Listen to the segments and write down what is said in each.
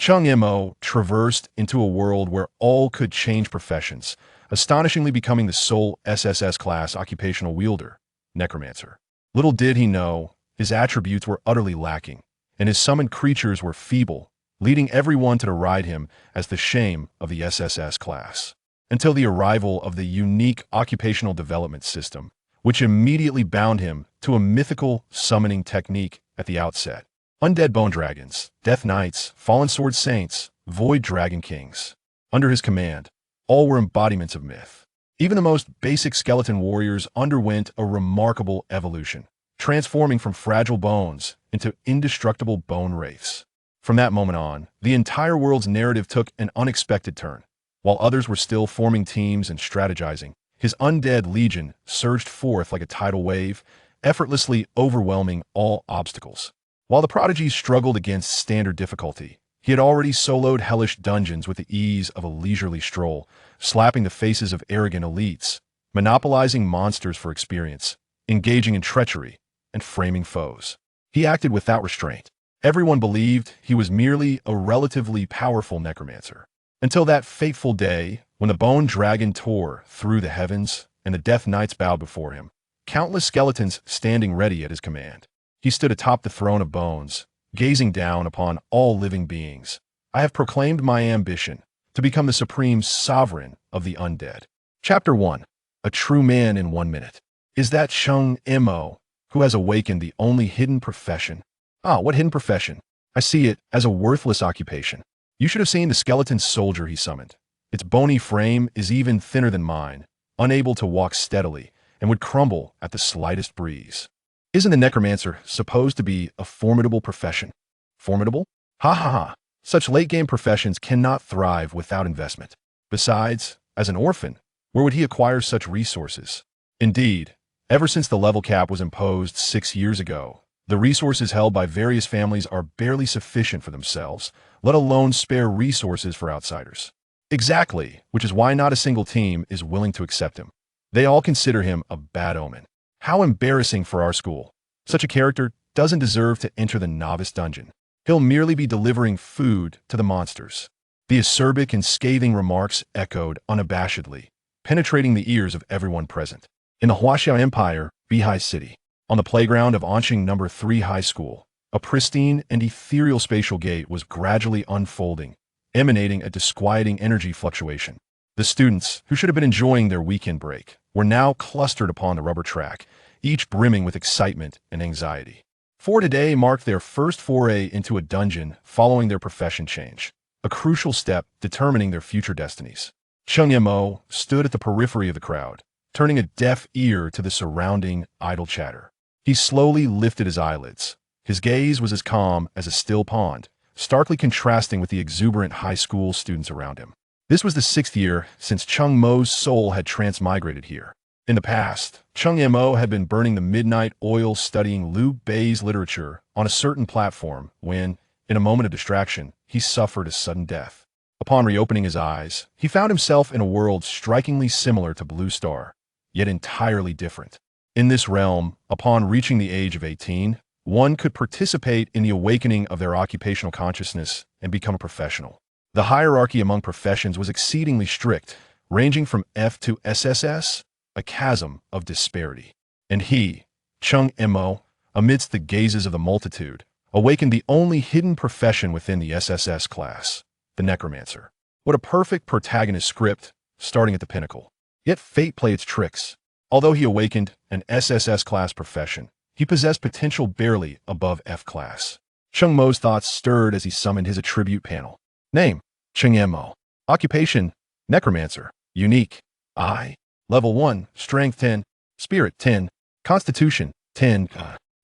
Cheng Mo traversed into a world where all could change professions, astonishingly becoming the sole SSS class occupational wielder, Necromancer. Little did he know, his attributes were utterly lacking, and his summoned creatures were feeble, leading everyone to deride him as the shame of the SSS class. Until the arrival of the unique occupational development system, which immediately bound him to a mythical summoning technique at the outset. Undead bone dragons, death knights, fallen sword saints, void dragon kings. Under his command, all were embodiments of myth. Even the most basic skeleton warriors underwent a remarkable evolution, transforming from fragile bones into indestructible bone wraiths. From that moment on, the entire world's narrative took an unexpected turn. While others were still forming teams and strategizing, his undead legion surged forth like a tidal wave, effortlessly overwhelming all obstacles. While the prodigies struggled against standard difficulty, he had already soloed hellish dungeons with the ease of a leisurely stroll, slapping the faces of arrogant elites, monopolizing monsters for experience, engaging in treachery, and framing foes. He acted without restraint. Everyone believed he was merely a relatively powerful necromancer. Until that fateful day when the bone dragon tore through the heavens and the death knights bowed before him, countless skeletons standing ready at his command. He stood atop the throne of bones, gazing down upon all living beings. I have proclaimed my ambition to become the supreme sovereign of the undead. Chapter 1. A true man in 1 minute. Is that Cheng Mo, who has awakened the only hidden profession? Ah, what hidden profession? I see it as a worthless occupation. You should have seen the skeleton soldier he summoned. Its bony frame is even thinner than mine, unable to walk steadily, and would crumble at the slightest breeze. Isn't the necromancer supposed to be a formidable profession? Formidable? Ha ha ha. Such late-game professions cannot thrive without investment. Besides, as an orphan, where would he acquire such resources? Indeed, ever since the level cap was imposed 6 years ago, the resources held by various families are barely sufficient for themselves, let alone spare resources for outsiders. Exactly, which is why not a single team is willing to accept him. They all consider him a bad omen. How embarrassing for our school. Such a character doesn't deserve to enter the novice dungeon. He'll merely be delivering food to the monsters. The acerbic and scathing remarks echoed unabashedly, penetrating the ears of everyone present. In the Huaxiao Empire, Bihai City, on the playground of Anqing No. 3 High School, a pristine and ethereal spatial gate was gradually unfolding, emanating a disquieting energy fluctuation. The students, who should have been enjoying their weekend break, were now clustered upon the rubber track, each brimming with excitement and anxiety. For today marked their first foray into a dungeon following their profession change, a crucial step determining their future destinies. Cheng Mo stood at the periphery of the crowd, turning a deaf ear to the surrounding idle chatter. He slowly lifted his eyelids. His gaze was as calm as a still pond, starkly contrasting with the exuberant high school students around him. This was the 6th year since Cheng Mo's soul had transmigrated here. In the past, Cheng Mo had been burning the midnight oil studying Liu Bei's literature on a certain platform when, in a moment of distraction, he suffered a sudden death. Upon reopening his eyes, he found himself in a world strikingly similar to Blue Star, yet entirely different. In this realm, upon reaching the age of 18, one could participate in the awakening of their occupational consciousness and become a professional. The hierarchy among professions was exceedingly strict, ranging from F to SSS, a chasm of disparity. And he, Cheng Mo, amidst the gazes of the multitude, awakened the only hidden profession within the SSS class, the Necromancer. What a perfect protagonist script, starting at the pinnacle. Yet fate played its tricks. Although he awakened an SSS class profession, he possessed potential barely above F class. Cheng Mo's thoughts stirred as he summoned his attribute panel. Name, Cheng Mo. Occupation, Necromancer. Unique, I. Level 1, Strength 10, Spirit 10, Constitution 10,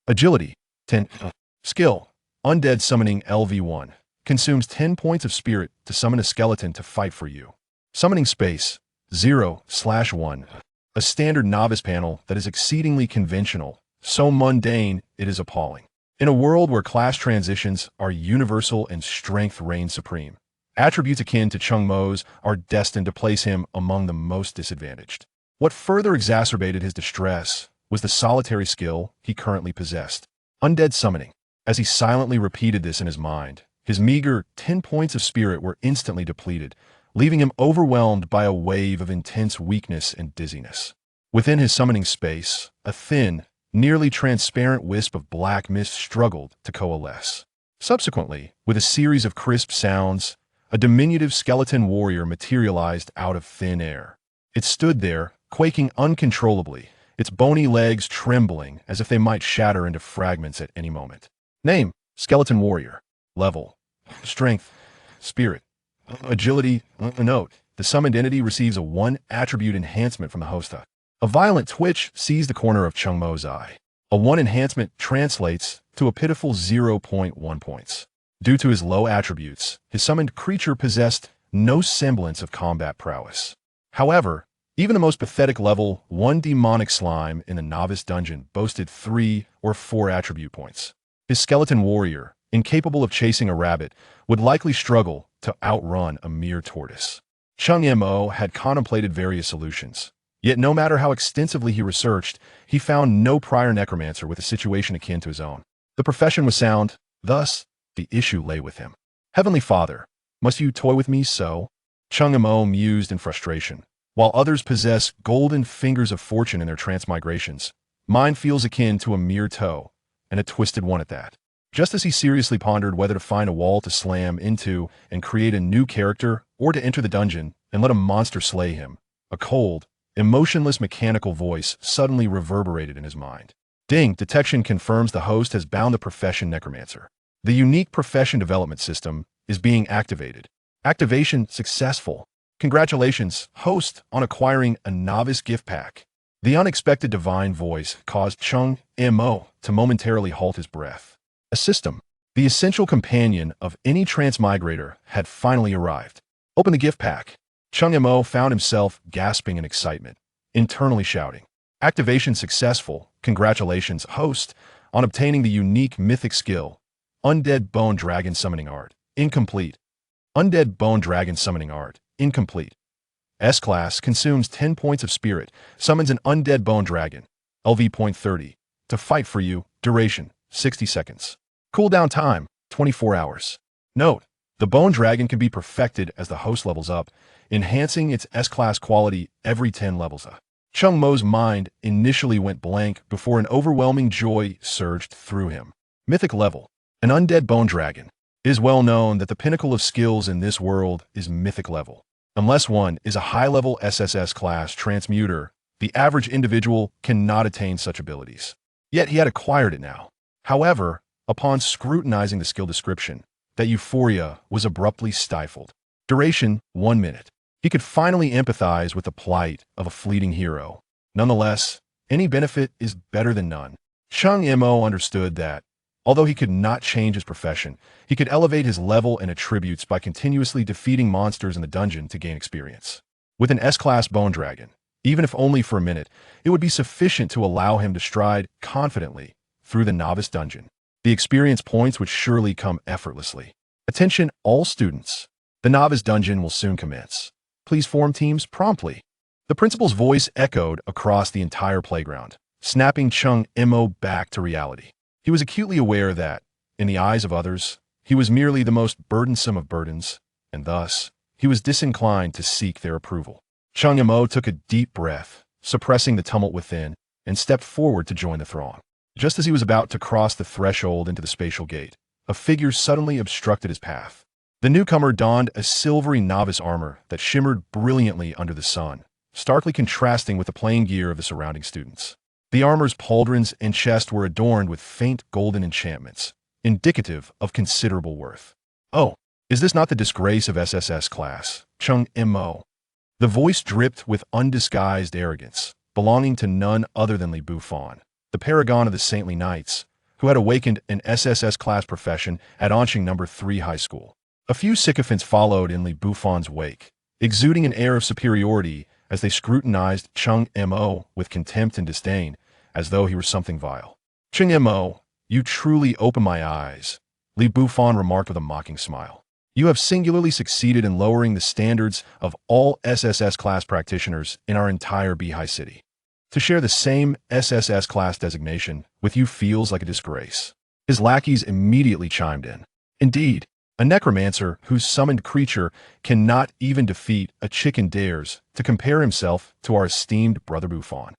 Agility 10, Skill, Undead Summoning LV1. Consumes 10 points of Spirit to summon a skeleton to fight for you. Summoning Space 0/1. A standard novice panel that is exceedingly conventional, so mundane it is appalling. In a world where class transitions are universal and strength reigns supreme, attributes akin to Cheng Mo's are destined to place him among the most disadvantaged. What further exacerbated his distress was the solitary skill he currently possessed, Undead Summoning. As he silently repeated this in his mind, His meager 10 points of spirit were instantly depleted, leaving him overwhelmed by a wave of intense weakness and dizziness. Within his summoning space, a thin, nearly transparent wisp of black mist struggled to coalesce. Subsequently, with a series of crisp sounds, a diminutive skeleton warrior materialized out of thin air. It stood there, quaking uncontrollably, its bony legs trembling as if they might shatter into fragments at any moment. Name: Skeleton Warrior. Level: Strength, Spirit, Agility. Note: the summoned entity receives a 1 attribute enhancement from the host. A violent twitch seized the corner of Cheng Mo's eye. A 1 enhancement translates to a pitiful 0.1 points. Due to his low attributes, his summoned creature possessed no semblance of combat prowess. However, even the most pathetic level 1 demonic slime in the novice dungeon boasted 3 or 4 attribute points. His skeleton warrior, incapable of chasing a rabbit, would likely struggle to outrun a mere tortoise. Cheng Mo had contemplated various solutions. Yet no matter how extensively he researched, he found no prior necromancer with a situation akin to his own. The profession was sound, thus, the issue lay with him. Heavenly Father, must you toy with me so? Cheng Mo mused in frustration. While others possess golden fingers of fortune in their transmigrations, mine feels akin to a mere toe, and a twisted one at that. Just as he seriously pondered whether to find a wall to slam into and create a new character, or to enter the dungeon and let a monster slay him, a cold, emotionless mechanical voice suddenly reverberated in his mind. Ding! Detection confirms the host has bound the profession Necromancer. The unique profession development system is being activated. Activation successful. Congratulations, host, on acquiring a novice gift pack. The unexpected divine voice caused Cheng Mo to momentarily halt his breath. A system, the essential companion of any transmigrator, had finally arrived. Open the gift pack. Cheng Mo found himself gasping in excitement, internally shouting. Activation successful. Congratulations, host, on obtaining the unique mythic skill. Undead Bone Dragon Summoning Art. Incomplete. Undead Bone Dragon Summoning Art. Incomplete. S-Class consumes 10 points of spirit, summons an Undead Bone Dragon. LV.30. To fight for you. Duration: 60 seconds. Cooldown time: 24 hours. Note: the Bone Dragon can be perfected as the host levels up, enhancing its S-Class quality every 10 levels up. Cheng Mo's mind initially went blank before an overwhelming joy surged through him. Mythic level: an Undead Bone Dragon. It is well known that the pinnacle of skills in this world is mythic level. Unless one is a high-level SSS class transmuter, the average individual cannot attain such abilities. Yet he had acquired it now. However, upon scrutinizing the skill description, that euphoria was abruptly stifled. Duration: 1 minute. He could finally empathize with the plight of a fleeting hero. Nonetheless, any benefit is better than none. Cheng Mo understood that, although he could not change his profession, he could elevate his level and attributes by continuously defeating monsters in the dungeon to gain experience. With an S-Class Bone Dragon, even if only for a minute, it would be sufficient to allow him to stride confidently through the novice dungeon. The experience points would surely come effortlessly. Attention all students. The novice dungeon will soon commence. Please form teams promptly. The principal's voice echoed across the entire playground, snapping Cheng Mo back to reality. He was acutely aware that, in the eyes of others, he was merely the most burdensome of burdens, and thus, he was disinclined to seek their approval. Cheng Mo took a deep breath, suppressing the tumult within, and stepped forward to join the throng. Just as he was about to cross the threshold into the spatial gate, a figure suddenly obstructed his path. The newcomer donned a silvery novice armor that shimmered brilliantly under the sun, starkly contrasting with the plain gear of the surrounding students. The armor's pauldrons and chest were adorned with faint golden enchantments, indicative of considerable worth. Oh, is this not the disgrace of SSS class, Cheng Mo? The voice dripped with undisguised arrogance, belonging to none other than Li Buffon, the paragon of the saintly knights, who had awakened an SSS class profession at Anqing No. 3 High School. A few sycophants followed in Li Buffon's wake, exuding an air of superiority as they scrutinized Cheng Mo with contempt and disdain, as though he were something vile. Cheng Mo, you truly open my eyes, Li Buffon remarked with a mocking smile. You have singularly succeeded in lowering the standards of all SSS class practitioners in our entire Beehive City. To share the same SSS class designation with you feels like a disgrace. His lackeys immediately chimed in. Indeed, A necromancer whose summoned creature cannot even defeat a chicken dares to compare himself to our esteemed brother Buffon.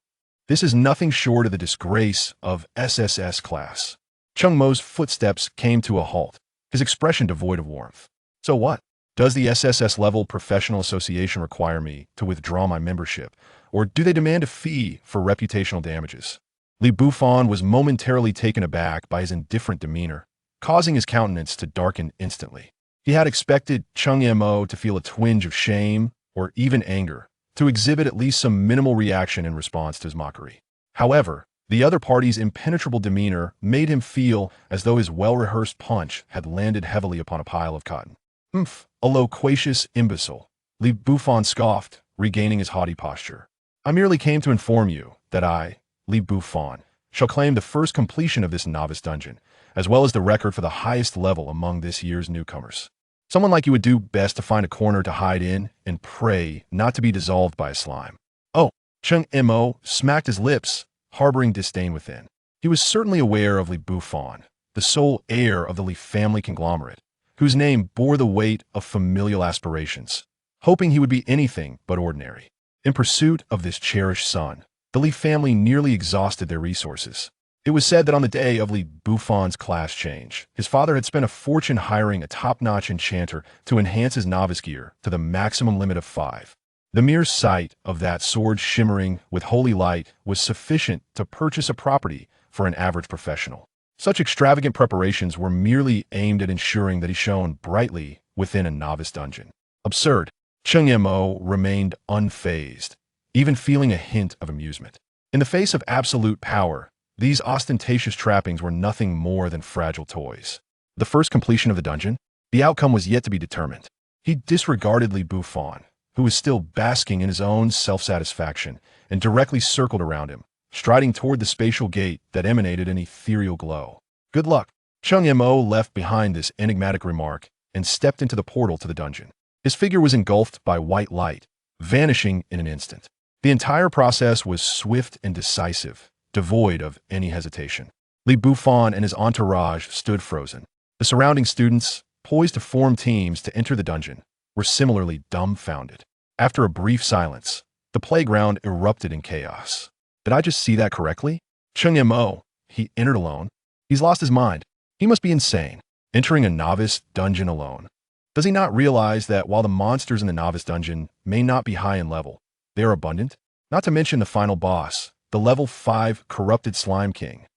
This is nothing short of the disgrace of SSS class. Cheng Mo's footsteps came to a halt, his expression devoid of warmth. So what? Does the SSS-level professional association require me to withdraw my membership, or do they demand a fee for reputational damages? Li Buffon was momentarily taken aback by his indifferent demeanor, causing his countenance to darken instantly. He had expected Cheng Mo to feel a twinge of shame, or even anger, to exhibit at least some minimal reaction in response to his mockery. However, the other party's impenetrable demeanor made him feel as though his well-rehearsed punch had landed heavily upon a pile of cotton. A loquacious imbecile, Li Buffon scoffed, regaining his haughty posture. I merely came to inform you that I, Li Buffon, shall claim the first completion of this novice dungeon, as well as the record for the highest level among this year's newcomers. Someone like you would do best to find a corner to hide in and pray not to be dissolved by a slime. Oh, Cheng Mo smacked his lips, harboring disdain within. He was certainly aware of Li Buffon, the sole heir of the Li family conglomerate, whose name bore the weight of familial aspirations, hoping he would be anything but ordinary. In pursuit of this cherished son, the Li family nearly exhausted their resources. It was said that on the day of Li Buffon's class change, his father had spent a fortune hiring a top-notch enchanter to enhance his novice gear to the maximum limit of 5. The mere sight of that sword shimmering with holy light was sufficient to purchase a property for an average professional. Such extravagant preparations were merely aimed at ensuring that he shone brightly within a novice dungeon. Absurd. Cheng Mo remained unfazed, even feeling a hint of amusement. In the face of absolute power, these ostentatious trappings were nothing more than fragile toys. The first completion of the dungeon, the outcome was yet to be determined. He disregarded Li Buffon, who was still basking in his own self-satisfaction, and directly circled around him, striding toward the spatial gate that emanated an ethereal glow. Good luck. Cheng Mo left behind this enigmatic remark and stepped into the portal to the dungeon. His figure was engulfed by white light, vanishing in an instant. The entire process was swift and decisive, devoid of any hesitation. Li Buffon and his entourage stood frozen. The surrounding students, poised to form teams to enter the dungeon, were similarly dumbfounded. After a brief silence, the playground erupted in chaos. Did I just see that correctly? Cheng Mo, he entered alone. He's lost his mind. He must be insane, entering a novice dungeon alone. Does he not realize that while the monsters in the novice dungeon may not be high in level, they are abundant? Not to mention the final boss, the level 5 corrupted Slime King.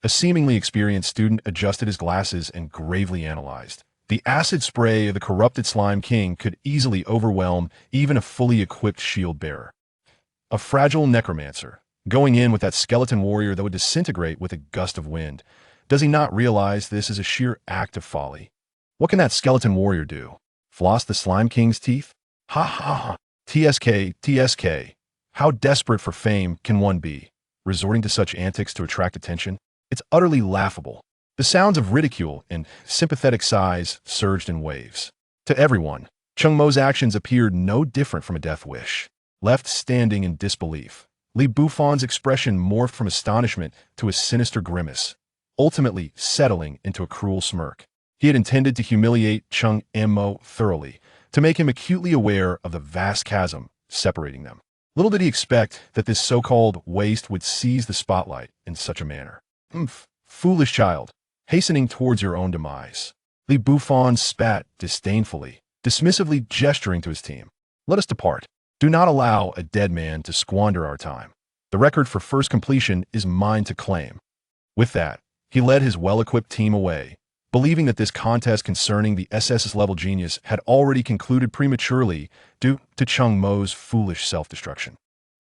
A seemingly experienced student adjusted his glasses and gravely analyzed. The acid spray of the corrupted Slime King could easily overwhelm even a fully equipped shield bearer. A fragile necromancer, going in with that skeleton warrior that would disintegrate with a gust of wind. Does he not realize this is a sheer act of folly? What can that skeleton warrior do? Floss the Slime King's teeth? Ha ha ha. TSK, TSK. How desperate for fame can one be, resorting to such antics to attract attention? It's utterly laughable. The sounds of ridicule and sympathetic sighs surged in waves. To everyone, Cheng Mo's actions appeared no different from a death wish. Left standing in disbelief, Li Buffon's expression morphed from astonishment to a sinister grimace, ultimately settling into a cruel smirk. He had intended to humiliate Cheng Mo thoroughly, to make him acutely aware of the vast chasm separating them. Little did he expect that this so-called waste would seize the spotlight in such a manner. Foolish child, hastening towards your own demise. Li Buffon spat disdainfully, dismissively gesturing to his team. Let us depart. Do not allow a dead man to squander our time. The record for first completion is mine to claim. With that, he led his well-equipped team away, believing that this contest concerning the SSS-level genius had already concluded prematurely due to Cheng Mo's foolish self-destruction.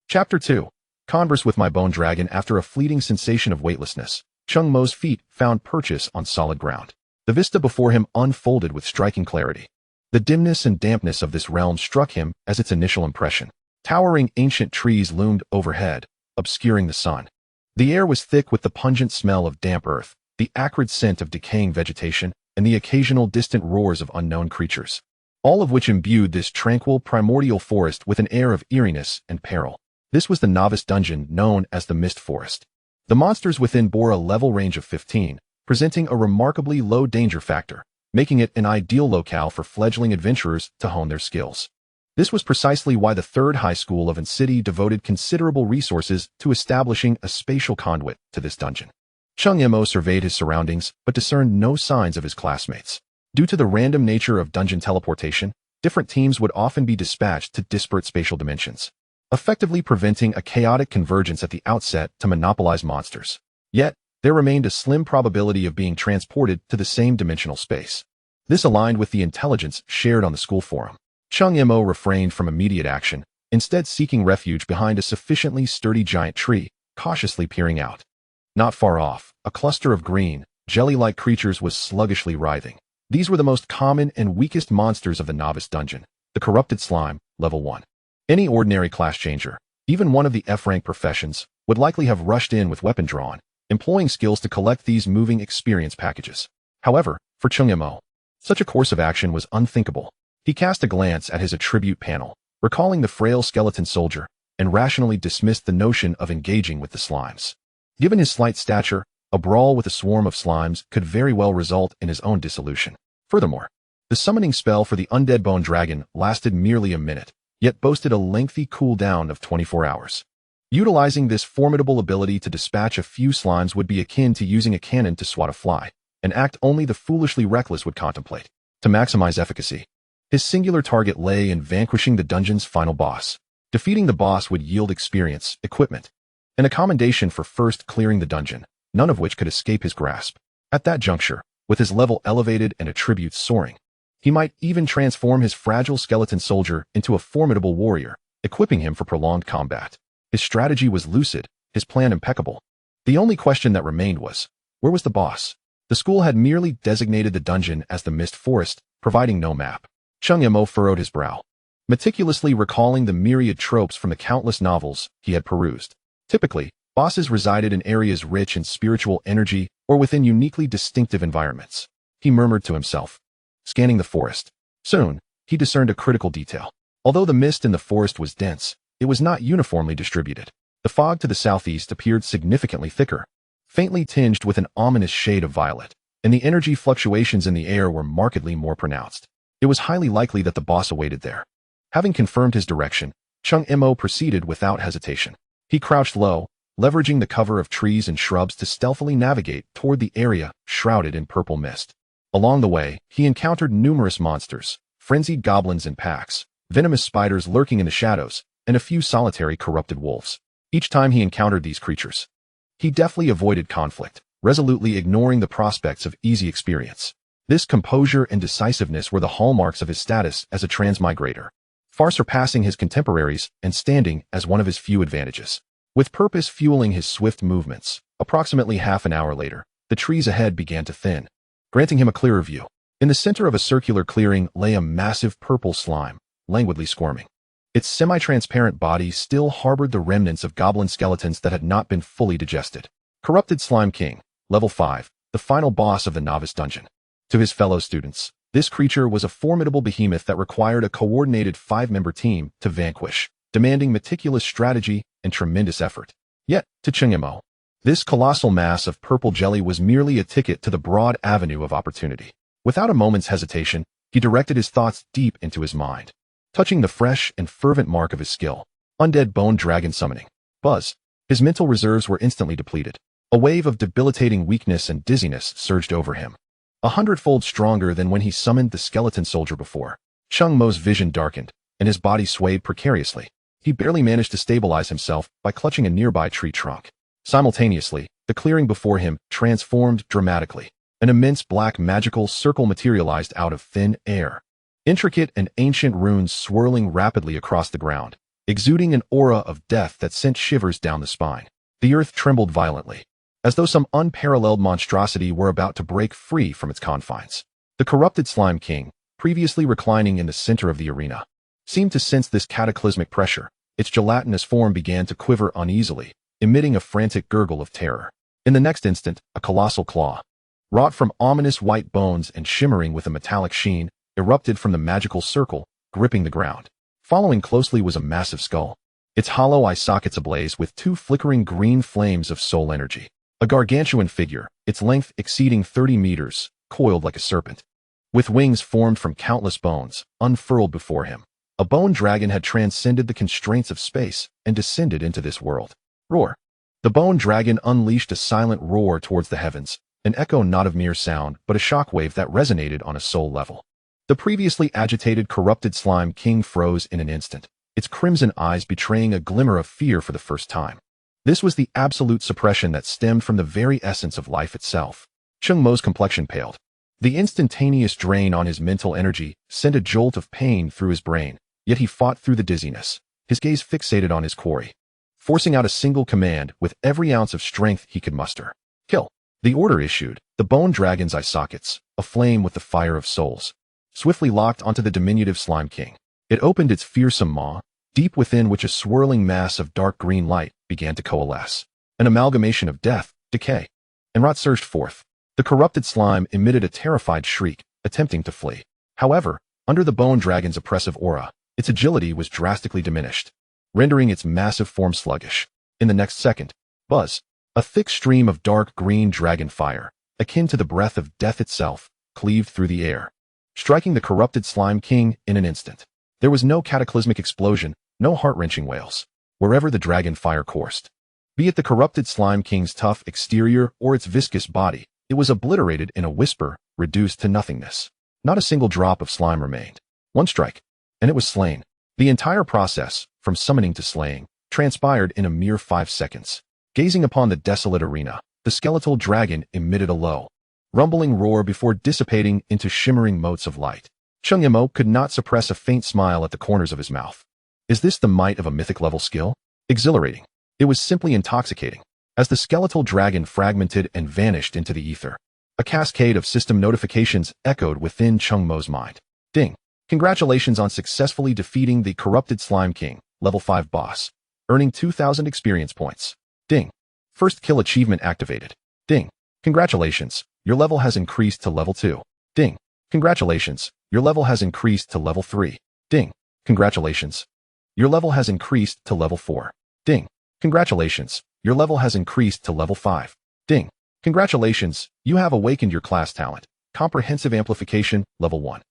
Chapter 2. Converse with my bone dragon. After a fleeting sensation of weightlessness, Cheng Mo's feet found purchase on solid ground. The vista before him unfolded with striking clarity. The dimness and dampness of this realm struck him as its initial impression. Towering ancient trees loomed overhead, obscuring the sun. The air was thick with the pungent smell of damp earth, the acrid scent of decaying vegetation, and the occasional distant roars of unknown creatures, all of which imbued this tranquil primordial forest with an air of eeriness and peril. This was the novice dungeon known as the Mist Forest. The monsters within bore a level range of 15, presenting a remarkably low danger factor, making it an ideal locale for fledgling adventurers to hone their skills. This was precisely why the Third High School of City devoted considerable resources to establishing a spatial conduit to this dungeon. Cheng Mo surveyed his surroundings but discerned no signs of his classmates. Due to the random nature of dungeon teleportation, different teams would often be dispatched to disparate spatial dimensions, effectively preventing a chaotic convergence at the outset to monopolize monsters. Yet, there remained a slim probability of being transported to the same dimensional space. This aligned with the intelligence shared on the school forum. Cheng Mo refrained from immediate action, instead seeking refuge behind a sufficiently sturdy giant tree, cautiously peering out. Not far off, a cluster of green, jelly-like creatures was sluggishly writhing. These were the most common and weakest monsters of the novice dungeon, the corrupted slime, level 1. Any ordinary class changer, even one of the F-rank professions, would likely have rushed in with weapon drawn, employing skills to collect these moving experience packages. However, for Cheng Mo, such a course of action was unthinkable. He cast a glance at his attribute panel, recalling the frail skeleton soldier, and rationally dismissed the notion of engaging with the slimes. Given his slight stature, a brawl with a swarm of slimes could very well result in his own dissolution. Furthermore, the summoning spell for the undead bone dragon lasted merely a minute, yet boasted a lengthy cooldown of 24 hours. Utilizing this formidable ability to dispatch a few slimes would be akin to using a cannon to swat a fly, an act only the foolishly reckless would contemplate. To maximize efficacy, his singular target lay in vanquishing the dungeon's final boss. Defeating the boss would yield experience, equipment, and a commendation for first clearing the dungeon, none of which could escape his grasp. At that juncture, with his level elevated and attributes soaring, he might even transform his fragile skeleton soldier into a formidable warrior, equipping him for prolonged combat. His strategy was lucid, his plan impeccable. The only question that remained was, where was the boss? The school had merely designated the dungeon as the Mist Forest, providing no map. Cheng Mo furrowed his brow, meticulously recalling the myriad tropes from the countless novels he had perused. Typically, bosses resided in areas rich in spiritual energy or within uniquely distinctive environments. He murmured to himself, scanning the forest. Soon, he discerned a critical detail. Although the mist in the forest was dense, it was not uniformly distributed. The fog to the southeast appeared significantly thicker, faintly tinged with an ominous shade of violet, and the energy fluctuations in the air were markedly more pronounced. It was highly likely that the boss awaited there. Having confirmed his direction, Cheng Mo proceeded without hesitation. He crouched low, leveraging the cover of trees and shrubs to stealthily navigate toward the area shrouded in purple mist. Along the way, he encountered numerous monsters, frenzied goblins in packs, venomous spiders lurking in the shadows, and a few solitary corrupted wolves. Each time he encountered these creatures, he deftly avoided conflict, resolutely ignoring the prospects of easy experience. This composure and decisiveness were the hallmarks of his status as a transmigrator, far surpassing his contemporaries and standing as one of his few advantages. With purpose fueling his swift movements, approximately half an hour later, the trees ahead began to thin, granting him a clearer view. In the center of a circular clearing lay a massive purple slime, languidly squirming. Its semi-transparent body still harbored the remnants of goblin skeletons that had not been fully digested. Corrupted Slime King, level 5, the final boss of the novice dungeon. To his fellow students, this creature was a formidable behemoth that required a coordinated 5-member team to vanquish, demanding meticulous strategy and tremendous effort. Yet, to Cheng Mo, this colossal mass of purple jelly was merely a ticket to the broad avenue of opportunity. Without a moment's hesitation, he directed his thoughts deep into his mind, touching the fresh and fervent mark of his skill, Undead Bone Dragon Summoning. Buzz. His mental reserves were instantly depleted. A wave of debilitating weakness and dizziness surged over him, 100-fold stronger than when he summoned the skeleton soldier before. Cheng Mo's vision darkened, and his body swayed precariously. He barely managed to stabilize himself by clutching a nearby tree trunk. Simultaneously, the clearing before him transformed dramatically. An immense black magical circle materialized out of thin air. Intricate and ancient runes swirling rapidly across the ground, exuding an aura of death that sent shivers down the spine. The earth trembled violently, as though some unparalleled monstrosity were about to break free from its confines. The corrupted Slime King, previously reclining in the center of the arena, seemed to sense this cataclysmic pressure. Its gelatinous form began to quiver uneasily, emitting a frantic gurgle of terror. In the next instant, a colossal claw, wrought from ominous white bones and shimmering with a metallic sheen, erupted from the magical circle, gripping the ground. Following closely was a massive skull, its hollow eye sockets ablaze with 2 flickering green flames of soul energy. A gargantuan figure, its length exceeding 30 meters, coiled like a serpent. with wings formed from countless bones, unfurled before him. A bone dragon had transcended the constraints of space and descended into this world. Roar! The bone dragon unleashed a silent roar towards the heavens, an echo not of mere sound, but a shockwave that resonated on a soul level. The previously agitated, corrupted slime king froze in an instant, its crimson eyes betraying a glimmer of fear for the first time. This was the absolute suppression that stemmed from the very essence of life itself. Cheng Mo's complexion paled. The instantaneous drain on his mental energy sent a jolt of pain through his brain, yet he fought through the dizziness, his gaze fixated on his quarry, forcing out a single command with every ounce of strength he could muster. Kill. The order issued, the bone dragon's eye sockets, aflame with the fire of souls, swiftly locked onto the diminutive slime king. It opened its fearsome maw, deep within which a swirling mass of dark green light began to coalesce. An amalgamation of death, decay, and rot surged forth. The corrupted slime emitted a terrified shriek, attempting to flee. However, under the bone dragon's oppressive aura, its agility was drastically diminished, rendering its massive form sluggish. In the next second, buzz, a thick stream of dark green dragon fire, akin to the breath of death itself, cleaved through the air, striking the corrupted slime king in an instant. There was no cataclysmic explosion, no heart-wrenching wails, wherever the dragon fire coursed. Be it the corrupted slime king's tough exterior or its viscous body, it was obliterated in a whisper, reduced to nothingness. Not a single drop of slime remained. One strike, and it was slain. The entire process, from summoning to slaying, transpired in a mere 5 seconds. Gazing upon the desolate arena, the skeletal dragon emitted a low, rumbling roar before dissipating into shimmering motes of light. Cheng Mo could not suppress a faint smile at the corners of his mouth. Is this the might of a mythic-level skill? Exhilarating. It was simply intoxicating. As the skeletal dragon fragmented and vanished into the ether, a cascade of system notifications echoed within Cheng Mo's mind. Ding. Congratulations on successfully defeating the corrupted slime king, level 5 boss, earning 2,000 experience points. Ding. First kill achievement activated. Ding. Congratulations, your level has increased to level 2. Ding. Congratulations, your level has increased to level 3. Ding. Congratulations, your level has increased to level 4. Ding. Congratulations, your level has increased to level 5. Ding. Congratulations, you have awakened your class talent, comprehensive amplification, level 1.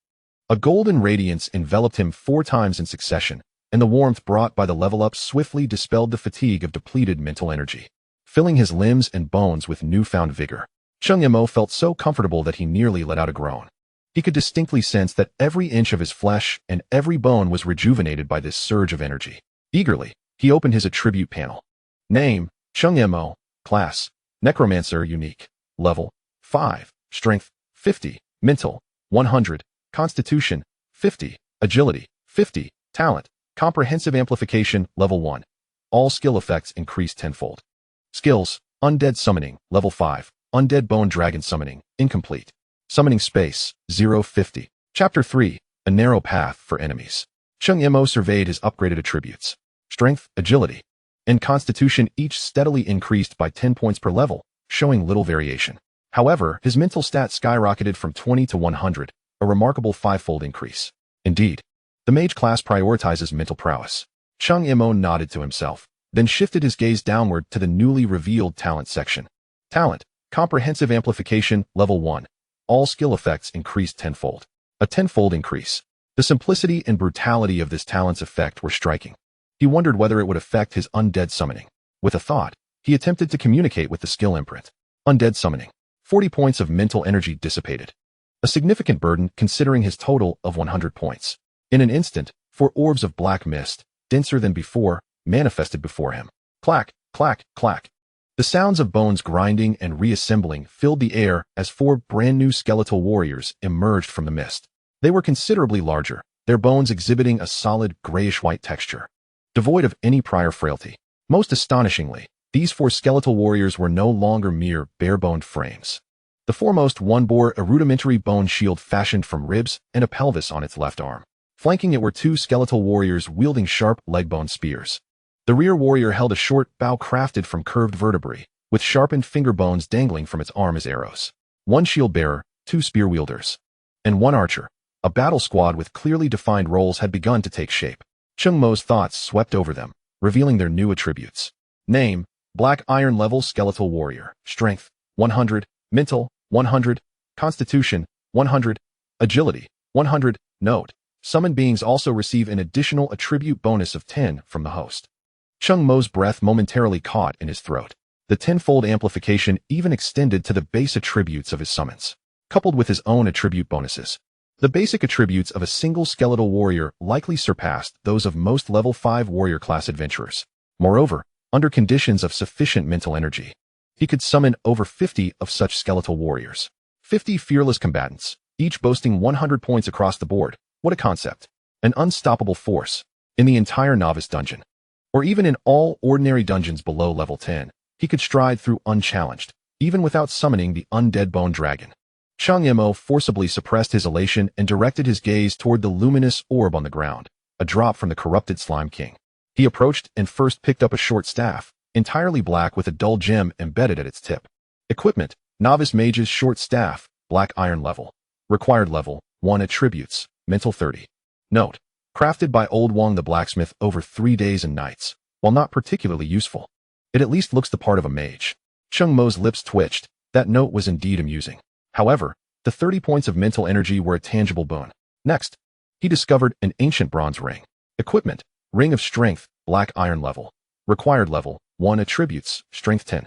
A golden radiance enveloped him 4 times in succession, and the warmth brought by the level up swiftly dispelled the fatigue of depleted mental energy, filling his limbs and bones with newfound vigor. Cheng Mo felt so comfortable that he nearly let out a groan. He could distinctly sense that every inch of his flesh and every bone was rejuvenated by this surge of energy. Eagerly, he opened his attribute panel. Name, Cheng Mo. Class, Necromancer Unique. Level, 5. Strength, 50. Mental, 100. Constitution, 50. Agility, 50. Talent, Comprehensive Amplification, Level 1. All skill effects increase tenfold. Skills, Undead Summoning, Level 5. Undead Bone Dragon Summoning, incomplete. Summoning Space, 050. Chapter 3, A Narrow Path for Enemies. Cheng Mo surveyed his upgraded attributes. Strength, Agility, and Constitution each steadily increased by 10 points per level, showing little variation. However, his mental stats skyrocketed from 20 to 100, a remarkable 5-fold increase. Indeed, the mage class prioritizes mental prowess. Cheng Mo nodded to himself, then shifted his gaze downward to the newly revealed talent section. Talent, Comprehensive Amplification, Level 1. All skill effects increased tenfold. A 10-fold increase. The simplicity and brutality of this talent's effect were striking. He wondered whether it would affect his undead summoning. With a thought, he attempted to communicate with the skill imprint. Undead Summoning. 40 points of mental energy dissipated. A significant burden considering his total of 100 points. In an instant, 4 orbs of black mist, denser than before, manifested before him. Clack, clack, clack. The sounds of bones grinding and reassembling filled the air as 4 brand-new skeletal warriors emerged from the mist. They were considerably larger, their bones exhibiting a solid grayish-white texture, devoid of any prior frailty. Most astonishingly, these 4 skeletal warriors were no longer mere bare-boned frames. The foremost one bore a rudimentary bone shield fashioned from ribs and a pelvis on its left arm. Flanking it were 2 skeletal warriors wielding sharp leg-bone spears. The rear warrior held a short bow crafted from curved vertebrae, with sharpened finger bones dangling from its arm as arrows. 1 shield bearer, 2 spear wielders, and 1 archer. A battle squad with clearly defined roles had begun to take shape. Cheng Mo's thoughts swept over them, revealing their new attributes. Name, Black Iron Level Skeletal Warrior. Strength, 100. Mental, 100. Constitution, 100. Agility, 100. Note: summoned beings also receive an additional attribute bonus of 10 from the host. Cheng Mo's breath momentarily caught in his throat. The tenfold amplification even extended to the base attributes of his summons, coupled with his own attribute bonuses. The basic attributes of a single skeletal warrior likely surpassed those of most level 5 warrior class adventurers. Moreover, under conditions of sufficient mental energy, he could summon over 50 of such skeletal warriors. 50 fearless combatants, each boasting 100 points across the board. What a concept. An unstoppable force. In the entire novice dungeon, or even in all ordinary dungeons below level 10, he could stride through unchallenged, even without summoning the undead bone dragon. Cheng Mo forcibly suppressed his elation and directed his gaze toward the luminous orb on the ground, a drop from the corrupted Slime King. He approached and first picked up a short staff, entirely black with a dull gem embedded at its tip. Equipment: Novice Mage's Short Staff, Black Iron level. Required level, 1 attributes, Mental 30. Note: crafted by Old Wong the Blacksmith over 3 days and nights. While not particularly useful, it at least looks the part of a mage. Cheng Mo's lips twitched. That note was indeed amusing. However, the 30 points of mental energy were a tangible boon. Next, he discovered an ancient bronze ring. Equipment: Ring of Strength, Black Iron level. Required level, 1 attributes, Strength 10.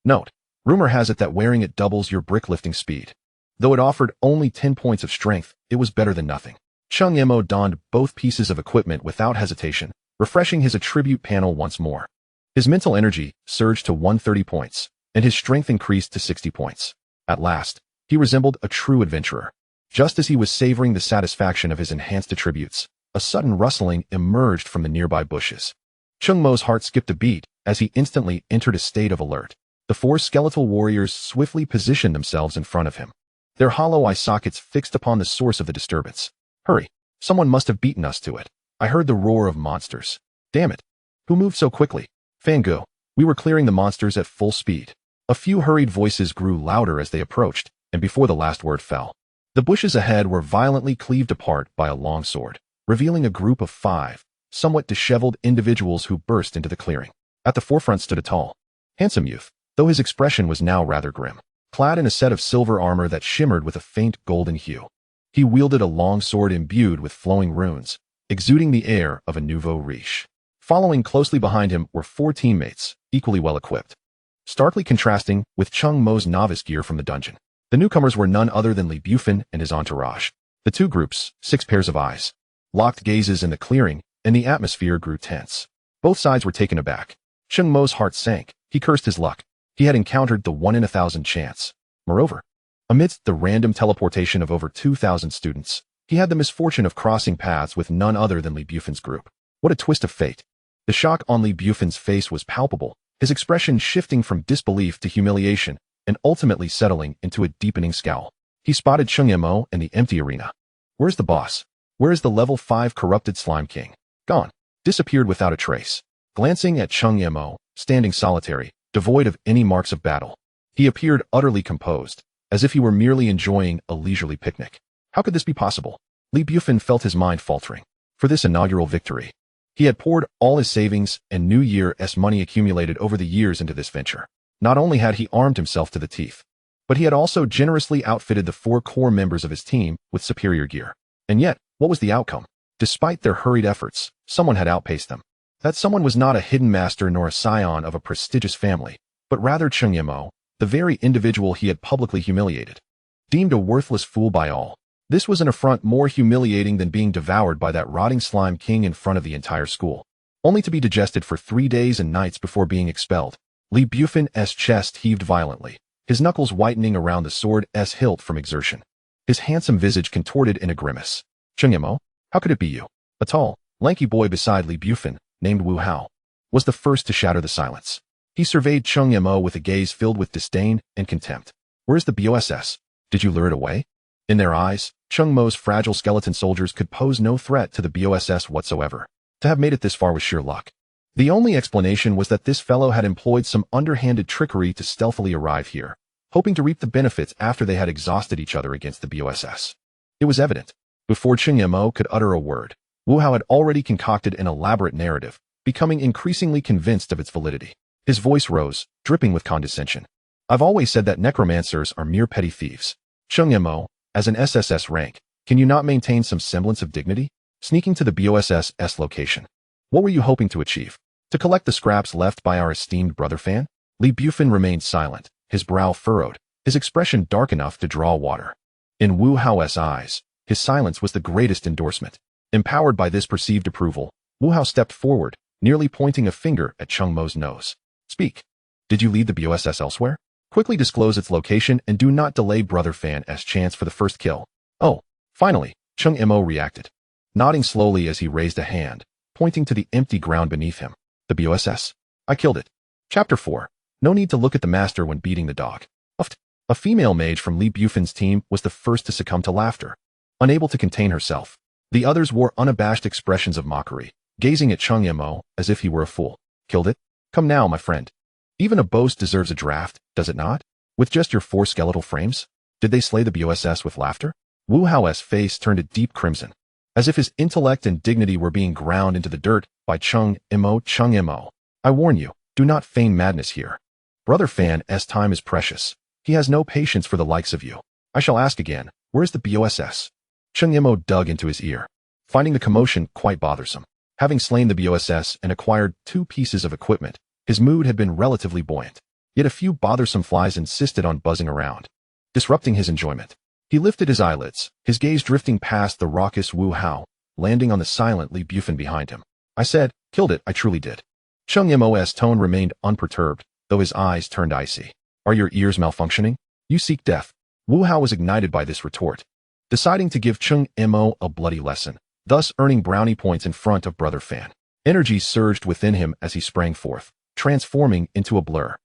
Note: rumor has it that wearing it doubles your brick lifting speed. Though it offered only 10 points of strength, it was better than nothing. Cheng Mo donned both pieces of equipment without hesitation, refreshing his attribute panel once more. His mental energy surged to 130 points, and his strength increased to 60 points. At last, he resembled a true adventurer. Just as he was savoring the satisfaction of his enhanced attributes, a sudden rustling emerged from the nearby bushes. Cheng Mo's heart skipped a beat as he instantly entered a state of alert. The 4 skeletal warriors swiftly positioned themselves in front of him, their hollow eye sockets fixed upon the source of the disturbance. Hurry! Someone must have beaten us to it. I heard the roar of monsters. Damn it! Who moved so quickly? Fango. We were clearing the monsters at full speed. A few hurried voices grew louder as they approached, and before the last word fell, the bushes ahead were violently cleaved apart by a long sword, revealing a group of 5, somewhat disheveled individuals who burst into the clearing. At the forefront stood a tall, handsome youth, though his expression was now rather grim, clad in a set of silver armor that shimmered with a faint golden hue. He wielded a long sword imbued with flowing runes, exuding the air of a nouveau riche. Following closely behind him were 4 teammates, equally well equipped, starkly contrasting with Cheng Mo's novice gear from the dungeon. The newcomers were none other than Li Bufin and his entourage. The 2 groups, 6 pairs of eyes, locked gazes in the clearing, and the atmosphere grew tense. Both sides were taken aback. Cheng Mo's heart sank. He cursed his luck. He had encountered the 1 in 1,000 chance. Moreover, amidst the random teleportation of over 2,000 students, he had the misfortune of crossing paths with none other than Li Bufin's group. What a twist of fate. The shock on Li Bufin's face was palpable, his expression shifting from disbelief to humiliation and ultimately settling into a deepening scowl. He spotted Cheng Mo in the empty arena. Where's the boss? Where is the level 5 corrupted Slime King? Gone. Disappeared without a trace. Glancing at Cheng Mo, standing solitary, devoid of any marks of battle, he appeared utterly composed, as if he were merely enjoying a leisurely picnic. How could this be possible? Li Bufin felt his mind faltering. For this inaugural victory, he had poured all his savings and New Year's money accumulated over the years into this venture. Not only had he armed himself to the teeth, but he had also generously outfitted the 4 core members of his team with superior gear. And yet, what was the outcome? Despite their hurried efforts, someone had outpaced them. That someone was not a hidden master nor a scion of a prestigious family, but rather Cheng Mo, the very individual he had publicly humiliated. Deemed a worthless fool by all, this was an affront more humiliating than being devoured by that rotting Slime King in front of the entire school, only to be digested for 3 days and nights before being expelled. Li Bufin's chest heaved violently, his knuckles whitening around the sword's hilt from exertion. His handsome visage contorted in a grimace. Cheng Mo, how could it be you? A tall, lanky boy beside Li Bufin, named Wu Hao, was the first to shatter the silence. He surveyed Cheng Mo with a gaze filled with disdain and contempt. Where's the BOSS? Did you lure it away? In their eyes, Cheng Mo's fragile skeleton soldiers could pose no threat to the BOSS whatsoever. To have made it this far was sheer luck. The only explanation was that this fellow had employed some underhanded trickery to stealthily arrive here, hoping to reap the benefits after they had exhausted each other against the BOSS. It was evident. Before Cheng Mo could utter a word, Wu Hao had already concocted an elaborate narrative, becoming increasingly convinced of its validity. His voice rose, dripping with condescension. I've always said that necromancers are mere petty thieves. Cheng Mo, as an SSS rank, Can you not maintain some semblance of dignity? Sneaking to the BOSS location. What were you hoping to achieve? To collect the scraps left by our esteemed brother fan? Li Bufin remained silent, his brow furrowed, his expression dark enough to draw water. In Wu Hao's eyes, his silence was the greatest endorsement. Empowered by this perceived approval, Wu Hao stepped forward, nearly pointing a finger at Cheng Mo's nose. Speak. Did you lead the BOSS elsewhere? Quickly disclose its location and do not delay brother fan's chance for the first kill. Oh, finally, Cheng Mo reacted, nodding slowly as he raised a hand, pointing to the empty ground beneath him. The BOSS. I killed it. Chapter 4. No need to look at the master when beating the dog. Uffed. A female mage from Li Bufin's team was the first to succumb to laughter. Unable to contain herself, the others wore unabashed expressions of mockery, gazing at Cheng Mo as if he were a fool. Killed it? Come now, my friend. Even a boast deserves a draft, does it not? With just your 4 skeletal frames? Did they slay the BOSS with laughter? Wu Hao's face turned a deep crimson, as if his intellect and dignity were being ground into the dirt by Cheng Mo. I warn you, do not feign madness here. Brother fan's time is precious. He has no patience for the likes of you. I shall ask again, where is the BOSS? Cheng Mo dug into his ear, finding the commotion quite bothersome. Having slain the BOSS and acquired 2 pieces of equipment, his mood had been relatively buoyant. Yet a few bothersome flies insisted on buzzing around, disrupting his enjoyment. He lifted his eyelids, his gaze drifting past the raucous Wu Hao, landing on the silent Li Bufin behind him. I said, killed it, I truly did. Cheng Mo's tone remained unperturbed, though his eyes turned icy. Are your ears malfunctioning? You seek death. Wu Hao was ignited by this retort, deciding to give Cheng Mo a bloody lesson, thus earning brownie points in front of brother fan. Energy surged within him as he sprang forth, transforming into a blur.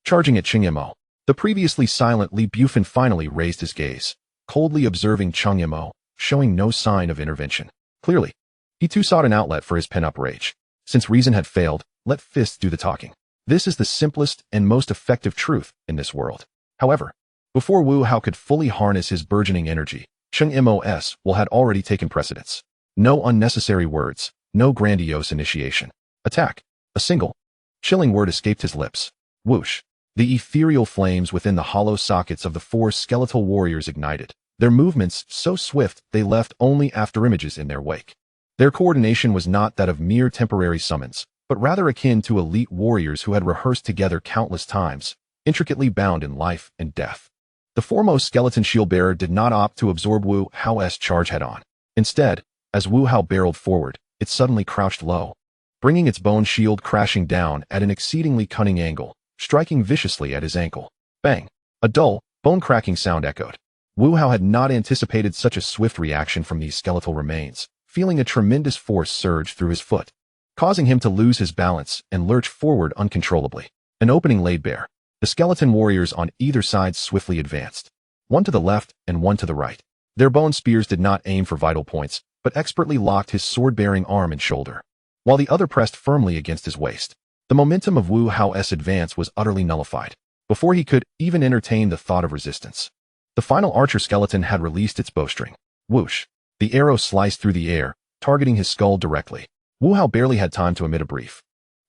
Charging at Cheng Mo, the previously silent Li Bufin finally raised his gaze, coldly observing Cheng Mo, showing no sign of intervention. Clearly, he too sought an outlet for his pent-up rage. Since reason had failed, let fists do the talking. This is the simplest and most effective truth in this world. However, before Wu Hao could fully harness his burgeoning energy, Cheng Mo's will had already taken precedence. No unnecessary words, no grandiose initiation. Attack. A single, chilling word escaped his lips. Whoosh. The ethereal flames within the hollow sockets of the 4 skeletal warriors ignited, their movements so swift they left only afterimages in their wake. Their coordination was not that of mere temporary summons, but rather akin to elite warriors who had rehearsed together countless times, intricately bound in life and death. The foremost skeleton shield-bearer did not opt to absorb Wu Hao's charge head-on. Instead, as Wu Hao barreled forward, it suddenly crouched low, bringing its bone shield crashing down at an exceedingly cunning angle, striking viciously at his ankle. Bang! A dull, bone-cracking sound echoed. Wu Hao had not anticipated such a swift reaction from these skeletal remains, feeling a tremendous force surge through his foot, causing him to lose his balance and lurch forward uncontrollably. An opening laid bare. The skeleton warriors on either side swiftly advanced, one to the left and one to the right. Their bone spears did not aim for vital points, but expertly locked his sword-bearing arm and shoulder, while the other pressed firmly against his waist. The momentum of Wu Hao's advance was utterly nullified, before he could even entertain the thought of resistance. The final archer skeleton had released its bowstring. Whoosh! The arrow sliced through the air, targeting his skull directly. Wu Hao barely had time to emit a brief,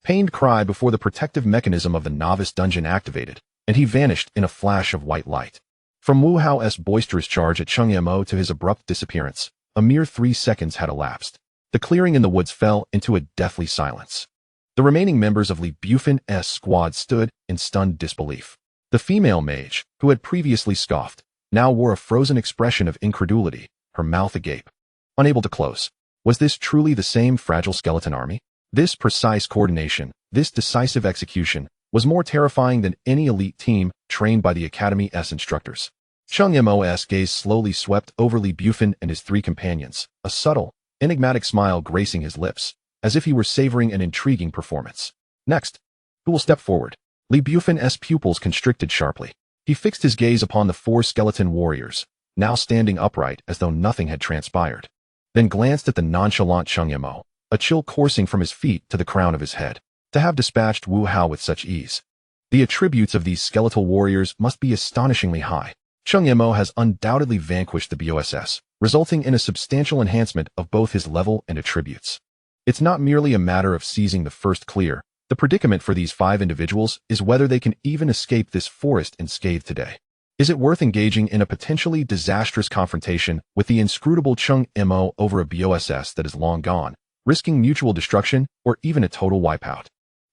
pained cry before the protective mechanism of the novice dungeon activated, and he vanished in a flash of white light. From Wu Hao's boisterous charge at Cheng Mo to his abrupt disappearance, a mere 3 seconds had elapsed. The clearing in the woods fell into a deathly silence. The remaining members of Li Bufin's squad stood in stunned disbelief. The female mage, who had previously scoffed, now wore a frozen expression of incredulity, her mouth agape, unable to close. Was this truly the same fragile skeleton army? This precise coordination, this decisive execution, was more terrifying than any elite team trained by the Academy's instructors. Cheng Mo's gaze slowly swept over Li Bufin and his 3 companions, a subtle, enigmatic smile gracing his lips, as if he were savoring an intriguing performance. Next, who will step forward? Li Bufin's pupils constricted sharply. He fixed his gaze upon the 4 skeleton warriors, now standing upright as though nothing had transpired, then glanced at the nonchalant Cheng Mo, a chill coursing from his feet to the crown of his head. To have dispatched Wu Hao with such ease, the attributes of these skeletal warriors must be astonishingly high. Cheng Mo has undoubtedly vanquished the BOSS, resulting in a substantial enhancement of both his level and attributes. It's not merely a matter of seizing the first clear. The predicament for these 5 individuals is whether they can even escape this forest unscathed today. Is it worth engaging in a potentially disastrous confrontation with the inscrutable Cheng Mo over a BOSS that is long gone, risking mutual destruction or even a total wipeout,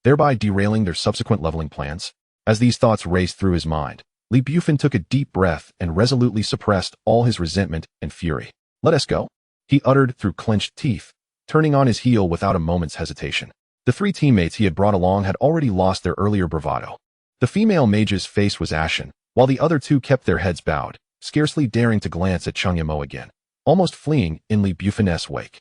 thereby derailing their subsequent leveling plans? As these thoughts raced through his mind, Li Bufin took a deep breath and resolutely suppressed all his resentment and fury. "Let us go," he uttered through clenched teeth, turning on his heel without a moment's hesitation. The three teammates he had brought along had already lost their earlier bravado. The female mage's face was ashen, while the other two kept their heads bowed, scarcely daring to glance at Cheng Mo again, almost fleeing in Li Bufin's wake.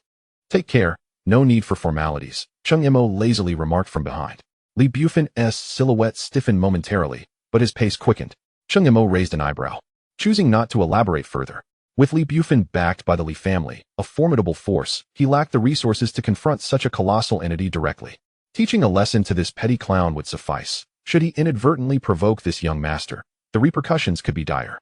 "Take care, no need for formalities," Cheng Mo lazily remarked from behind. Li Bufin's silhouette stiffened momentarily, but his pace quickened. Cheng Mo raised an eyebrow, choosing not to elaborate further. With Li Bufin backed by the Li family, a formidable force, he lacked the resources to confront such a colossal entity directly. Teaching a lesson to this petty clown would suffice. Should he inadvertently provoke this young master, the repercussions could be dire.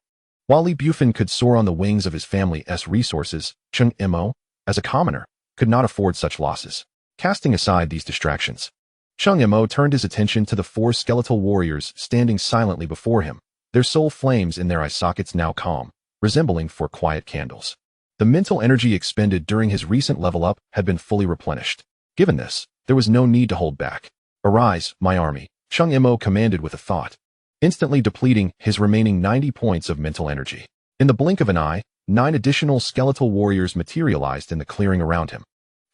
While Li Bufin could soar on the wings of his family's resources, Cheng Mo, as a commoner, could not afford such losses. Casting aside these distractions, Cheng Mo turned his attention to the four skeletal warriors standing silently before him, their soul flames in their eye sockets now calm, resembling four quiet candles. The mental energy expended during his recent level up had been fully replenished. Given this, there was no need to hold back. "Arise, my army," Cheng Mo commanded with a thought, instantly depleting his remaining 90 points of mental energy. In the blink of an eye, 9 additional skeletal warriors materialized in the clearing around him.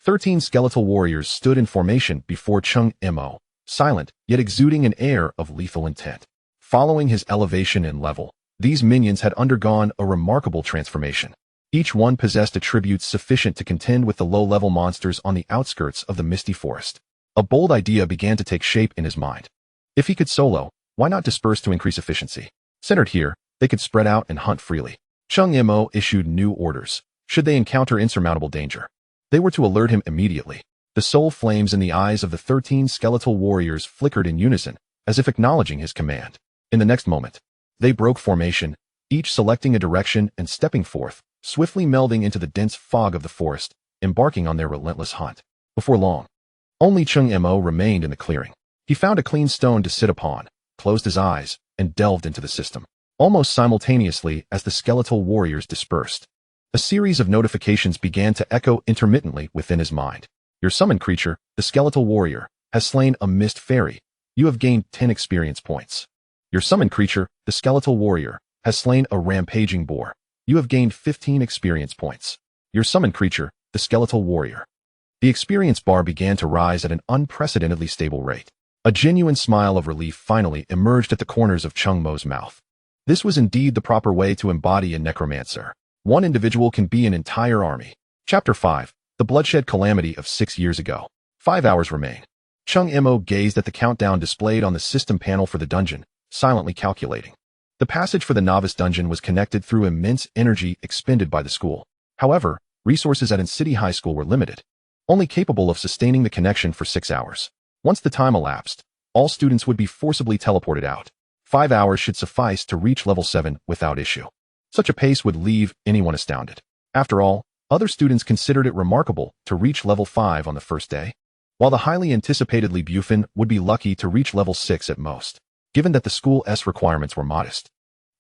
13 skeletal warriors stood in formation before Cheng Mo, silent, yet exuding an air of lethal intent. Following his elevation in level, these minions had undergone a remarkable transformation. Each one possessed attributes sufficient to contend with the low-level monsters on the outskirts of the misty forest. A bold idea began to take shape in his mind. If he could solo, why not disperse to increase efficiency? Centered here, they could spread out and hunt freely. Cheng Mo issued new orders. Should they encounter insurmountable danger, they were to alert him immediately. The soul flames in the eyes of the 13 skeletal warriors flickered in unison, as if acknowledging his command. In the next moment, they broke formation, each selecting a direction and stepping forth, swiftly melding into the dense fog of the forest, embarking on their relentless hunt. Before long, only Cheng Mo remained in the clearing. He found a clean stone to sit upon, closed his eyes, and delved into the system. Almost simultaneously as the skeletal warriors dispersed, a series of notifications began to echo intermittently within his mind. Your summoned creature, the skeletal warrior, has slain a mist fairy. You have gained 10 experience points. Your summoned creature, the skeletal warrior, has slain a rampaging boar. You have gained 15 experience points. Your summoned creature, the skeletal warrior. The experience bar began to rise at an unprecedentedly stable rate. A genuine smile of relief finally emerged at the corners of Cheng Mo's mouth. This was indeed the proper way to embody a necromancer. One individual can be an entire army. Chapter 5. The bloodshed calamity of 6 years ago. 5 hours remain. Cheng Mo gazed at the countdown displayed on the system panel for the dungeon, silently calculating. The passage for the novice dungeon was connected through immense energy expended by the school. However, resources at City High School were limited, only capable of sustaining the connection for 6 hours. Once the time elapsed, all students would be forcibly teleported out. 5 hours should suffice to reach level 7 without issue. Such a pace would leave anyone astounded. After all, other students considered it remarkable to reach level 5 on the first day, while the highly anticipated Li Bufin would be lucky to reach level 6 at most, given that the school's requirements were modest.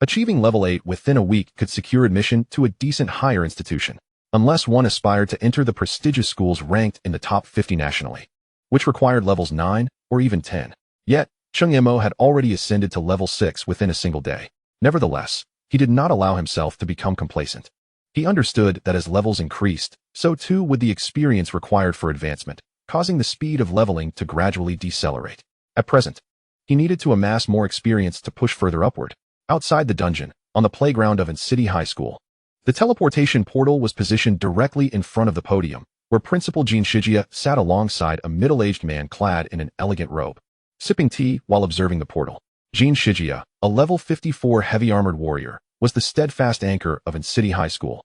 Achieving level 8 within a week could secure admission to a decent higher institution, unless one aspired to enter the prestigious schools ranked in the top 50 nationally, which required levels 9 or even 10. Yet, Cheng Mo had already ascended to level 6 within a single day. Nevertheless, he did not allow himself to become complacent. He understood that as levels increased, so too would the experience required for advancement, causing the speed of leveling to gradually decelerate. At present, he needed to amass more experience to push further upward. Outside the dungeon, on the playground of City High School, the teleportation portal was positioned directly in front of the podium, where Principal Jin Shijia sat alongside a middle-aged man clad in an elegant robe, sipping tea while observing the portal. Jin Shijia, a level 54 heavy-armored warrior, was the steadfast anchor of City High School.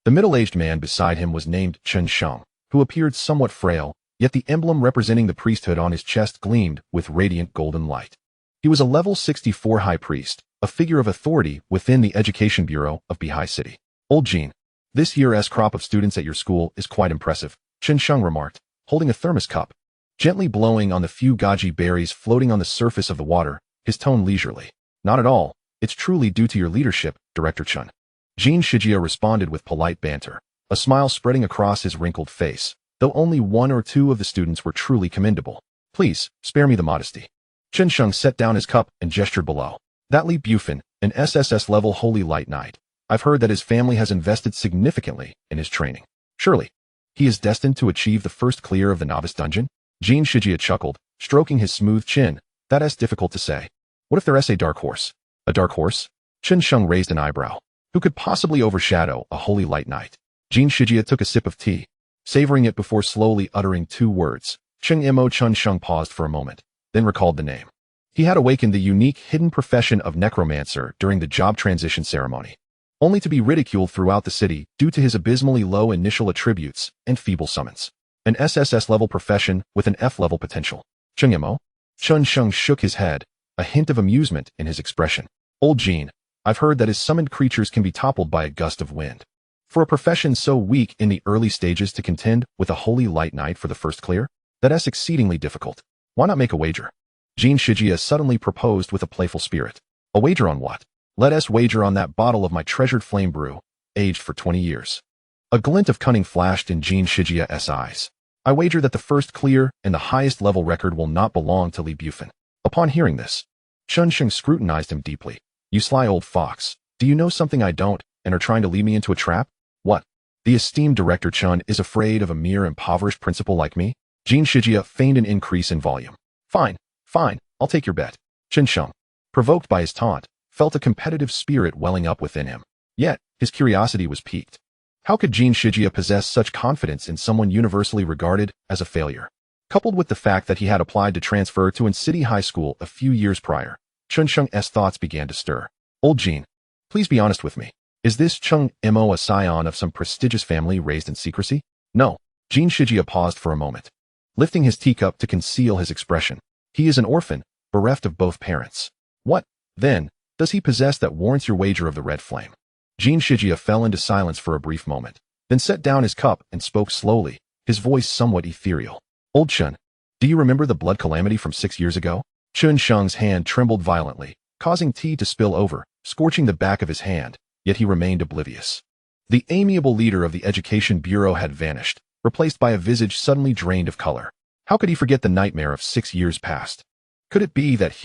The middle-aged man beside him was named Chen Sheng, who appeared somewhat frail, yet the emblem representing the priesthood on his chest gleamed with radiant golden light. He was a level 64 high priest, a figure of authority within the Education Bureau of Bihai City. Old Jin, this year's crop of students at your school is quite impressive, Chen Sheng remarked, holding a thermos cup, gently blowing on the few goji berries floating on the surface of the water, his tone leisurely. Not at all, It's truly due to your leadership, Director Chun. Jin Shijia responded with polite banter, a smile spreading across his wrinkled face, though only one or two of the students were truly commendable. Please, spare me the modesty. Chen Sheng set down his cup and gestured below. That Li Bufin, an SSS-level Holy Light Knight. I've heard that his family has invested significantly in his training. Surely, he is destined to achieve the first clear of the novice dungeon? Jin Shijia chuckled, stroking his smooth chin. That's difficult to say. What if there's a dark horse? A dark horse? Chen Sheng raised an eyebrow. Who could possibly overshadow a Holy Light Knight? Jin Shijia took a sip of tea, savoring it before slowly uttering two words. Cheng Mo. Chen Sheng paused for a moment, then recalled the name. He had awakened the unique hidden profession of Necromancer during the job transition ceremony, only to be ridiculed throughout the city due to his abysmally low initial attributes and feeble summons. An SSS-level profession with an F-level potential. Cheng Mo? Chen Sheng shook his head, a hint of amusement in his expression. Old Jin, I've heard that his summoned creatures can be toppled by a gust of wind. For a profession so weak in the early stages to contend with a Holy Light Knight for the first clear? That's exceedingly difficult. Why not make a wager? Jin Shijia suddenly proposed with a playful spirit. A wager on what? Let us wager on that bottle of my treasured flame brew, aged for 20 years. A glint of cunning flashed in Jin Shijia's eyes. I wager that the first clear and the highest level record will not belong to Li Bufin. Upon hearing this, Chen Sheng scrutinized him deeply. You sly old fox, do you know something I don't and are trying to lead me into a trap? What? The esteemed Director Chun is afraid of a mere impoverished principal like me? Jin Shijia feigned an increase in volume. Fine, I'll take your bet. Chen Sheng, provoked by his taunt, felt a competitive spirit welling up within him. Yet, his curiosity was piqued. How could Jin Shijia possess such confidence in someone universally regarded as a failure? Coupled with the fact that he had applied to transfer to an city high school a few years prior, Chen Sheng's thoughts began to stir. Old Jin, please be honest with me. Is this Cheng Mo a scion of some prestigious family raised in secrecy? No. Jin Shijia paused for a moment, lifting his teacup to conceal his expression. He is an orphan, bereft of both parents. What, then, does he possess that warrants your wager of the red flame? Jin Shijia fell into silence for a brief moment, then set down his cup and spoke slowly, his voice somewhat ethereal. Old Chen, do you remember the blood calamity from 6 years ago? Chen Sheng's hand trembled violently, causing tea to spill over, scorching the back of his hand, yet he remained oblivious. The amiable leader of the Education Bureau had vanished, replaced by a visage suddenly drained of color. How could he forget the nightmare of 6 years past? Could it be that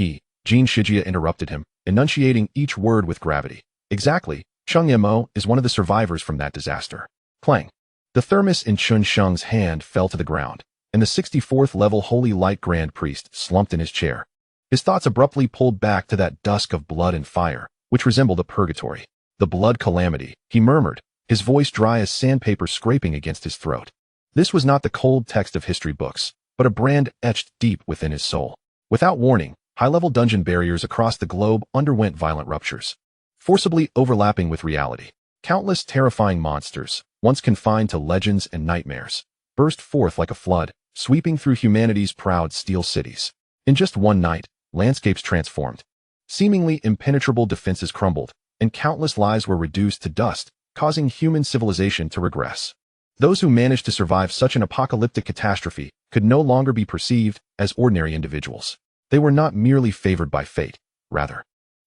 Jin Shijia interrupted him, enunciating each word with gravity. Exactly. Cheng Mo is one of the survivors from that disaster. Clang. The thermos in Chen Sheng's hand fell to the ground, and the 64th level Holy Light Grand Priest slumped in his chair. His thoughts abruptly pulled back to that dusk of blood and fire, which resembled a purgatory. The blood calamity, he murmured, his voice dry as sandpaper scraping against his throat. This was not the cold text of history books, but a brand etched deep within his soul. Without warning, high-level dungeon barriers across the globe underwent violent ruptures, forcibly overlapping with reality. Countless terrifying monsters, once confined to legends and nightmares, burst forth like a flood, sweeping through humanity's proud steel cities. In just one night, landscapes transformed. Seemingly impenetrable defenses crumbled, and countless lives were reduced to dust, causing human civilization to regress. Those who managed to survive such an apocalyptic catastrophe could no longer be perceived as ordinary individuals. They were not merely favored by fate, rather,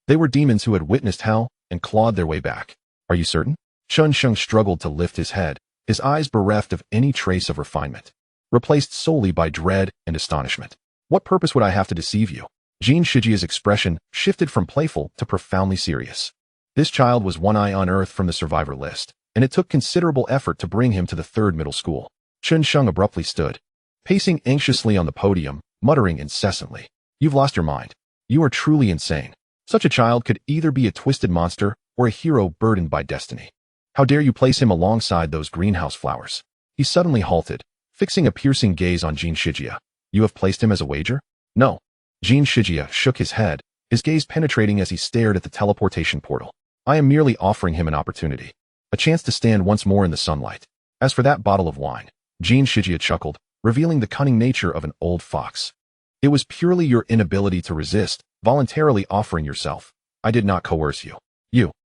they were demons who had witnessed hell and clawed their way back. Are you certain? Chen Sheng struggled to lift his head, his eyes bereft of any trace of refinement, replaced solely by dread and astonishment. What purpose would I have to deceive you? Jin Shijia's expression shifted from playful to profoundly serious. This child was one eye on earth from the survivor list, and it took considerable effort to bring him to the 3rd middle school. Chen Sheng abruptly stood, pacing anxiously on the podium, muttering incessantly. You've lost your mind. You are truly insane. Such a child could either be a twisted monster or a hero burdened by destiny. How dare you place him alongside those greenhouse flowers? He suddenly halted, fixing a piercing gaze on Jin Shijia. You have placed him as a wager? No. Jin Shijia shook his head, his gaze penetrating as he stared at the teleportation portal. I am merely offering him an opportunity, a chance to stand once more in the sunlight. As for that bottle of wine, Jin Shijia chuckled, revealing the cunning nature of an old fox. It was purely your inability to resist, voluntarily offering yourself. I did not coerce you.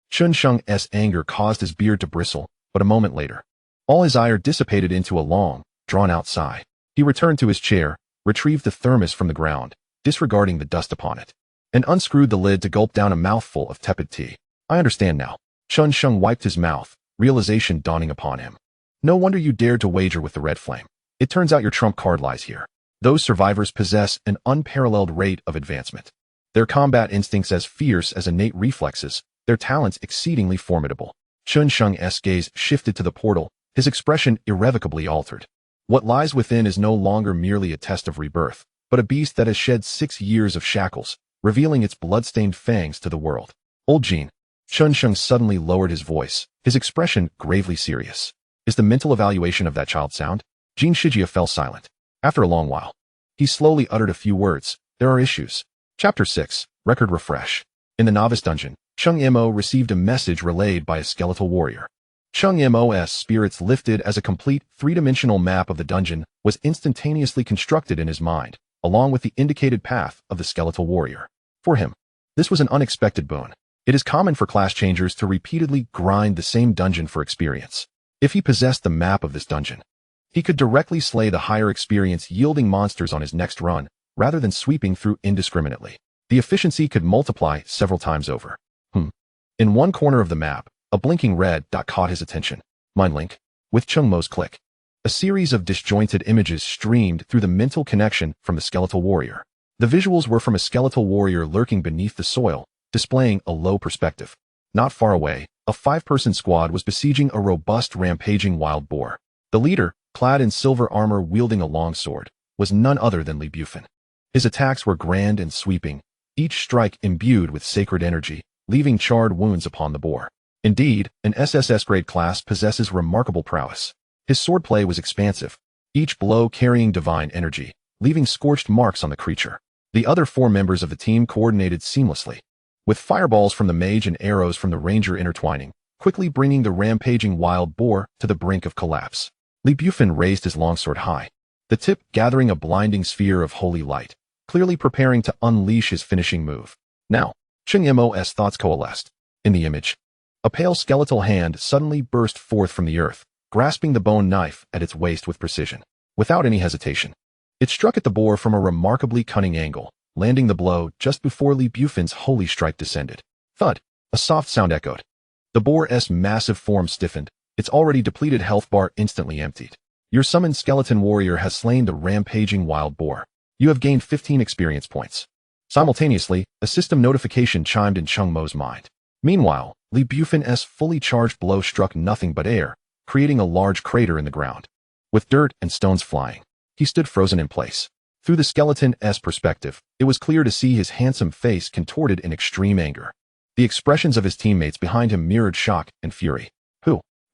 Chen Sheng's anger caused his beard to bristle, but a moment later, all his ire dissipated into a long, drawn-out sigh. He returned to his chair, retrieved the thermos from the ground, disregarding the dust upon it. and unscrewed the lid to gulp down a mouthful of tepid tea. I understand now. Chun Sheng wiped his mouth, realization dawning upon him. No wonder you dared to wager with the red flame. It turns out your trump card lies here. Those survivors possess an unparalleled rate of advancement. Their combat instincts as fierce as innate reflexes, their talents exceedingly formidable. Chun Sheng's gaze shifted to the portal, his expression irrevocably altered. What lies within is no longer merely a test of rebirth, but a beast that has shed 6 years of shackles, revealing its blood-stained fangs to the world. Old Jean. Chun Sheng suddenly lowered his voice, his expression gravely serious. Is the mental evaluation of that child sound? Jean Shijia fell silent. After a long while, he slowly uttered a few words. There are issues. Chapter 6. Record Refresh. In the novice dungeon, Cheng Mo received a message relayed by a skeletal warrior. Cheng Mo's spirits lifted as a complete three-dimensional map of the dungeon was instantaneously constructed in his mind, along with the indicated path of the skeletal warrior. For him, this was an unexpected boon. It is common for class changers to repeatedly grind the same dungeon for experience. If he possessed the map of this dungeon, he could directly slay the higher experience-yielding monsters on his next run, rather than sweeping through indiscriminately. The efficiency could multiply several times over. In one corner of the map, a blinking red dot caught his attention. Mind link. With Cheng Mo's click, a series of disjointed images streamed through the mental connection from the skeletal warrior. The visuals were from a skeletal warrior lurking beneath the soil, displaying a low perspective. Not far away, a 5-person squad was besieging a robust rampaging wild boar. The leader, clad in silver armor wielding a long sword, was none other than Li Bufin. His attacks were grand and sweeping, each strike imbued with sacred energy, leaving charred wounds upon the boar. Indeed, an SSS grade class possesses remarkable prowess. His swordplay was expansive, each blow carrying divine energy, leaving scorched marks on the creature. The other 4 members of the team coordinated seamlessly, with fireballs from the mage and arrows from the ranger intertwining, quickly bringing the rampaging wild boar to the brink of collapse. Li Bufin raised his longsword high, the tip gathering a blinding sphere of holy light, clearly preparing to unleash his finishing move. Now, Cheng Mo's thoughts coalesced. In the image, a pale skeletal hand suddenly burst forth from the earth, grasping the bone knife at its waist with precision. Without any hesitation, it struck at the boar from a remarkably cunning angle, landing the blow just before Li Bufin's holy strike descended. Thud! A soft sound echoed. The boar's massive form stiffened, its already depleted health bar instantly emptied. Your summoned skeleton warrior has slain the rampaging wild boar. You have gained 15 experience points. Simultaneously, a system notification chimed in Cheng Mo's mind. Meanwhile, Li Bufin's fully charged blow struck nothing but air, creating a large crater in the ground. With dirt and stones flying, he stood frozen in place. Through the skeleton's perspective, it was clear to see his handsome face contorted in extreme anger. The expressions of his teammates behind him mirrored shock and fury.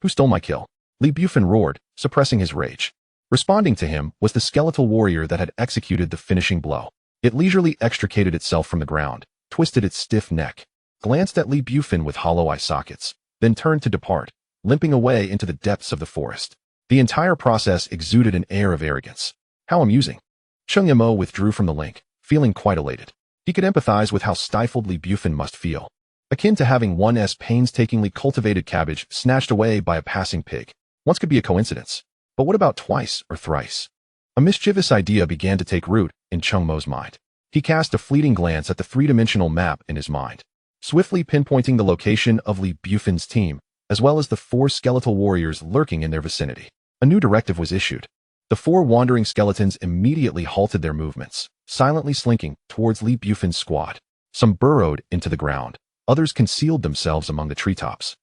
Who stole my kill? Li Bufin roared, suppressing his rage. Responding to him was the skeletal warrior that had executed the finishing blow. It leisurely extricated itself from the ground, twisted its stiff neck, glanced at Li Bufin with hollow eye sockets, then turned to depart, limping away into the depths of the forest. The entire process exuded an air of arrogance. How amusing. Cheng Mo withdrew from the link, feeling quite elated. He could empathize with how stifled Li Bufin must feel, akin to having one's painstakingly cultivated cabbage snatched away by a passing pig. Once could be a coincidence, but what about twice or thrice? A mischievous idea began to take root in Cheng Mo's mind. He cast a fleeting glance at the three-dimensional map in his mind, swiftly pinpointing the location of Li Bufin's team, as well as the 4 skeletal warriors lurking in their vicinity. A new directive was issued. The 4 wandering skeletons immediately halted their movements, silently slinking towards Li Bufin's squad. Some burrowed into the ground, others concealed themselves among the treetops,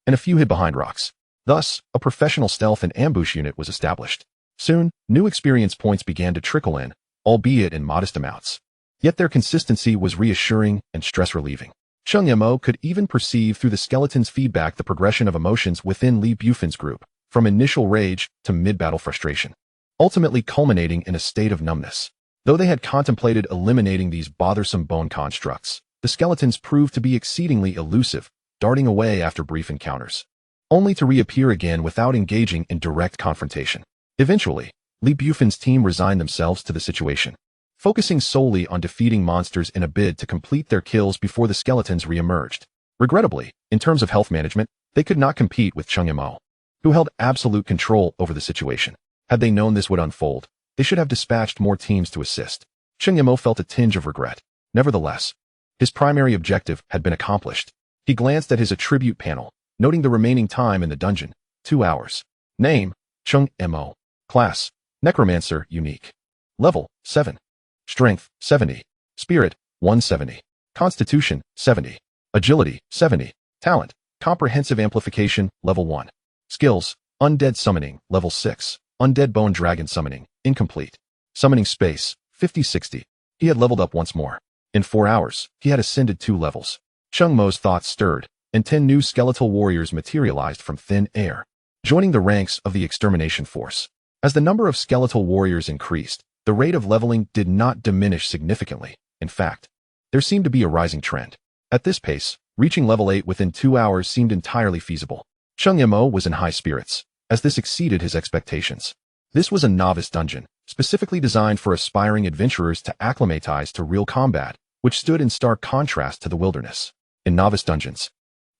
and a few hid behind rocks. Thus, a professional stealth and ambush unit was established. Soon, new experience points began to trickle in, albeit in modest amounts. Yet their consistency was reassuring and stress-relieving. Cheng Mo could even perceive through the skeleton's feedback the progression of emotions within Li Bufin's group, from initial rage to mid-battle frustration, ultimately culminating in a state of numbness. Though they had contemplated eliminating these bothersome bone constructs, the skeletons proved to be exceedingly elusive, darting away after brief encounters, only to reappear again without engaging in direct confrontation. Eventually, Li Bufin's team resigned themselves to the situation, focusing solely on defeating monsters in a bid to complete their kills before the skeletons re-emerged. Regrettably, in terms of health management, they could not compete with Cheng Mo, who held absolute control over the situation. Had they known this would unfold, they should have dispatched more teams to assist. Cheng Mo felt a tinge of regret. Nevertheless, His primary objective had been accomplished. He glanced at his attribute panel, noting the remaining time in the dungeon, 2 hours. Name, Cheng Mo. Class, Necromancer Unique. Level, 7. Strength, 70. Spirit, 170. Constitution, 70. Agility, 70. Talent, Comprehensive Amplification, Level 1. Skills, Undead Summoning, Level 6. Undead Bone Dragon Summoning, Incomplete. Summoning Space, 50-60. He had leveled up once more. In 4 hours, he had ascended 2 levels. Cheng Mo's thoughts stirred, and 10 new skeletal warriors materialized from thin air, joining the ranks of the extermination force. As the number of skeletal warriors increased, the rate of leveling did not diminish significantly. In fact, there seemed to be a rising trend. At this pace, reaching level 8 within 2 hours seemed entirely feasible. Cheng Mo was in high spirits, as this exceeded his expectations. This was a novice dungeon, specifically designed for aspiring adventurers to acclimatize to real combat, which stood in stark contrast to the wilderness. In novice dungeons,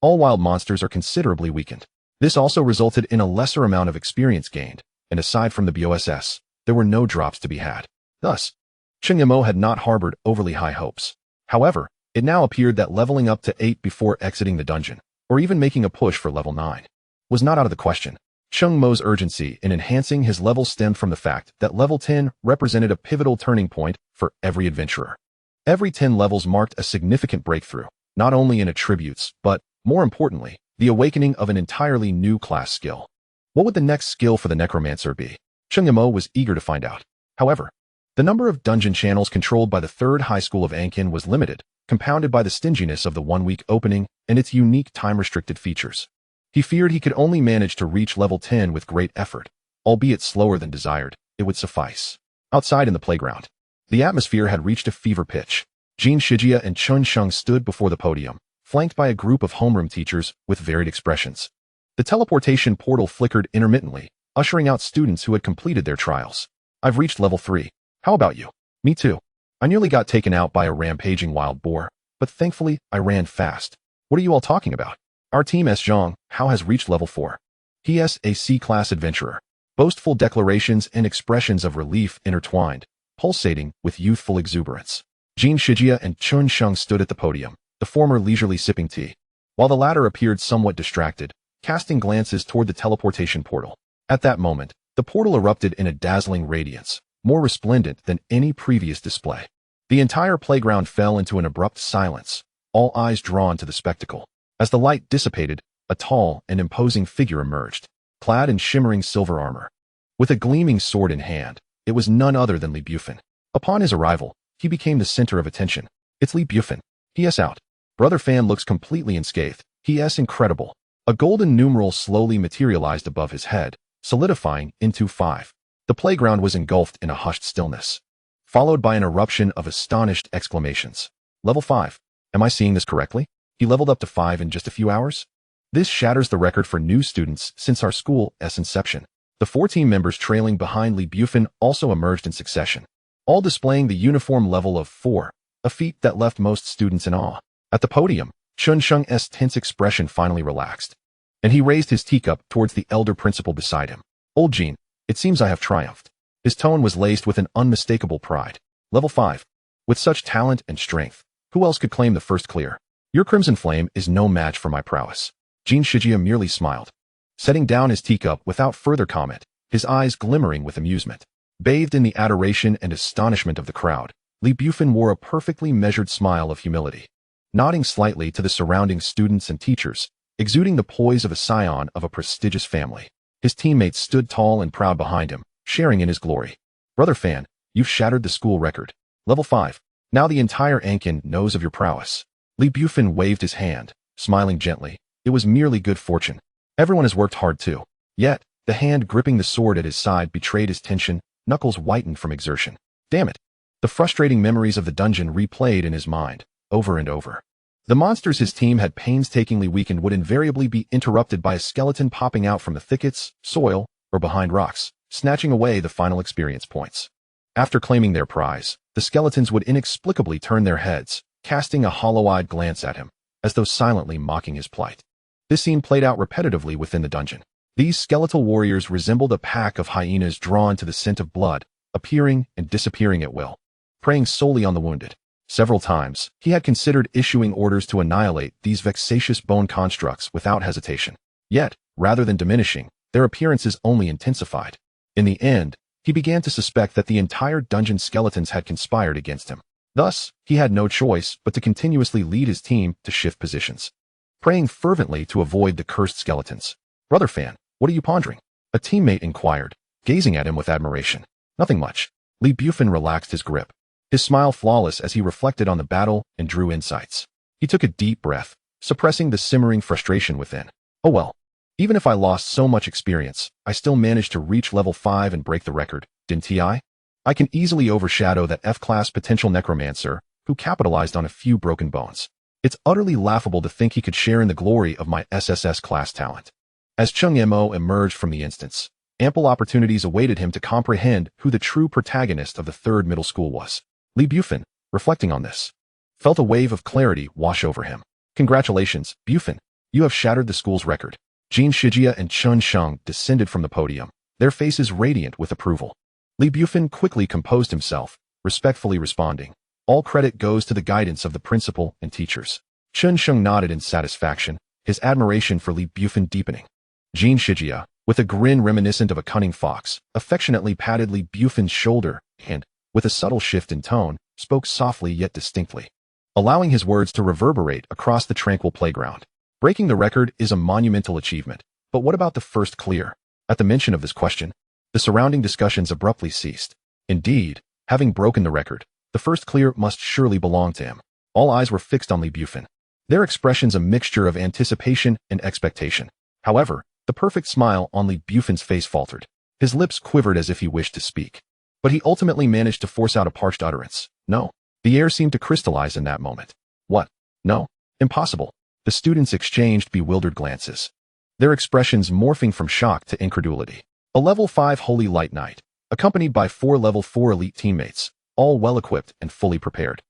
all wild monsters are considerably weakened. This also resulted in a lesser amount of experience gained, and aside from the BOSS, there were no drops to be had. Thus, Cheng Mo had not harbored overly high hopes. However, it now appeared that leveling up to 8 before exiting the dungeon, or even making a push for level 9, was not out of the question. Cheng Mo's urgency in enhancing his level stemmed from the fact that level 10 represented a pivotal turning point for every adventurer. Every 10 levels marked a significant breakthrough, not only in attributes, but, more importantly, the awakening of an entirely new class skill. What would the next skill for the Necromancer be? Cheng Mo was eager to find out. However, the number of dungeon channels controlled by the Third High School of Ankin was limited, compounded by the stinginess of the one-week opening and its unique time-restricted features. He feared he could only manage to reach level 10 with great effort, albeit slower than desired. It would suffice. Outside in the playground, the atmosphere had reached a fever pitch. Jin Shijia and Chun Sheng stood before the podium, flanked by a group of homeroom teachers with varied expressions. The teleportation portal flickered intermittently, ushering out students who had completed their trials. I've reached level 3. How about you? Me too. I nearly got taken out by a rampaging wild boar, but thankfully I ran fast. What are you all talking about? Our team S. Zhang Hao has reached level 4. He is a C-class adventurer. Boastful declarations and expressions of relief intertwined, pulsating with youthful exuberance. Jin Shijia and Chun Sheng stood at the podium, the former leisurely sipping tea, while the latter appeared somewhat distracted, casting glances toward the teleportation portal. At that moment, the portal erupted in a dazzling radiance, more resplendent than any previous display. The entire playground fell into an abrupt silence, all eyes drawn to the spectacle. As the light dissipated, a tall and imposing figure emerged, clad in shimmering silver armor. With a gleaming sword in hand, it was none other than Li Bufin. Upon his arrival, he became the center of attention. It's Li Bufin. He.S. out. Brother Fan looks completely unscathed. He.S. incredible. A golden numeral slowly materialized above his head, solidifying into 5. The playground was engulfed in a hushed stillness, followed by an eruption of astonished exclamations. Level 5. Am I seeing this correctly? He leveled up to 5 in just a few hours? This shatters the record for new students since our school's inception. The 4 team members trailing behind Li Bufin also emerged in succession, all displaying the uniform level of 4, a feat that left most students in awe. At the podium, Chun Sheng's tense expression finally relaxed, and he raised his teacup towards the elder principal beside him. Old Jean, it seems I have triumphed. His tone was laced with an unmistakable pride. Level 5. With such talent and strength, who else could claim the first clear? Your Crimson Flame is no match for my prowess. Jin Shijia merely smiled, setting down his teacup without further comment, his eyes glimmering with amusement. Bathed in the adoration and astonishment of the crowd, Li Bufin wore a perfectly measured smile of humility, nodding slightly to the surrounding students and teachers, exuding the poise of a scion of a prestigious family. His teammates stood tall and proud behind him, sharing in his glory. Brother Fan, you've shattered the school record. Level 5. Now the entire Ankin knows of your prowess. Li Bufin waved his hand, smiling gently. It was merely good fortune. Everyone has worked hard too. Yet, the hand gripping the sword at his side betrayed his tension, knuckles whitened from exertion. Damn it. The frustrating memories of the dungeon replayed in his mind, over and over. The monsters his team had painstakingly weakened would invariably be interrupted by a skeleton popping out from the thickets, soil, or behind rocks, snatching away the final experience points. After claiming their prize, the skeletons would inexplicably turn their heads, casting a hollow-eyed glance at him, as though silently mocking his plight. This scene played out repetitively within the dungeon. These skeletal warriors resembled a pack of hyenas drawn to the scent of blood, appearing and disappearing at will, preying solely on the wounded. Several times, he had considered issuing orders to annihilate these vexatious bone constructs without hesitation. Yet, rather than diminishing, their appearances only intensified. In the end, he began to suspect that the entire dungeon skeletons had conspired against him. Thus, he had no choice but to continuously lead his team to shift positions, praying fervently to avoid the cursed skeletons. "Brother Fan, what are you pondering?" a teammate inquired, gazing at him with admiration. "Nothing much." Li Bufin relaxed his grip, his smile flawless as he reflected on the battle and drew insights. He took a deep breath, suppressing the simmering frustration within. "Oh well. Even if I lost so much experience, I still managed to reach level 5 and break the record, didn't I? I can easily overshadow that F-class potential necromancer who capitalized on a few broken bones. It's utterly laughable to think he could share in the glory of my SSS class talent." As Cheng Mo emerged from the instance, ample opportunities awaited him to comprehend who the true protagonist of the third middle school was. Li Bufin, reflecting on this, felt a wave of clarity wash over him. "Congratulations, Bufin. You have shattered the school's record." Jin Shijia and Chun Sheng descended from the podium, their faces radiant with approval. Li Bufin quickly composed himself, respectfully responding, "All credit goes to the guidance of the principal and teachers." Chun Sheng nodded in satisfaction, his admiration for Li Bufin deepening. Jin Shijia, with a grin reminiscent of a cunning fox, affectionately patted Li Bufin's shoulder and, with a subtle shift in tone, spoke softly yet distinctly, allowing his words to reverberate across the tranquil playground. "Breaking the record is a monumental achievement, but what about the first clear?" At the mention of this question, the surrounding discussions abruptly ceased. Indeed, having broken the record, the first clear must surely belong to him. All eyes were fixed on Li Bufin, their expressions a mixture of anticipation and expectation. However, the perfect smile on Li Bufin's face faltered. His lips quivered as if he wished to speak, but he ultimately managed to force out a parched utterance. "No." The air seemed to crystallize in that moment. "What? No? Impossible." The students exchanged bewildered glances, their expressions morphing from shock to incredulity. A level 5 Holy Light Knight, accompanied by 4 level 4 elite teammates, all well-equipped and fully prepared,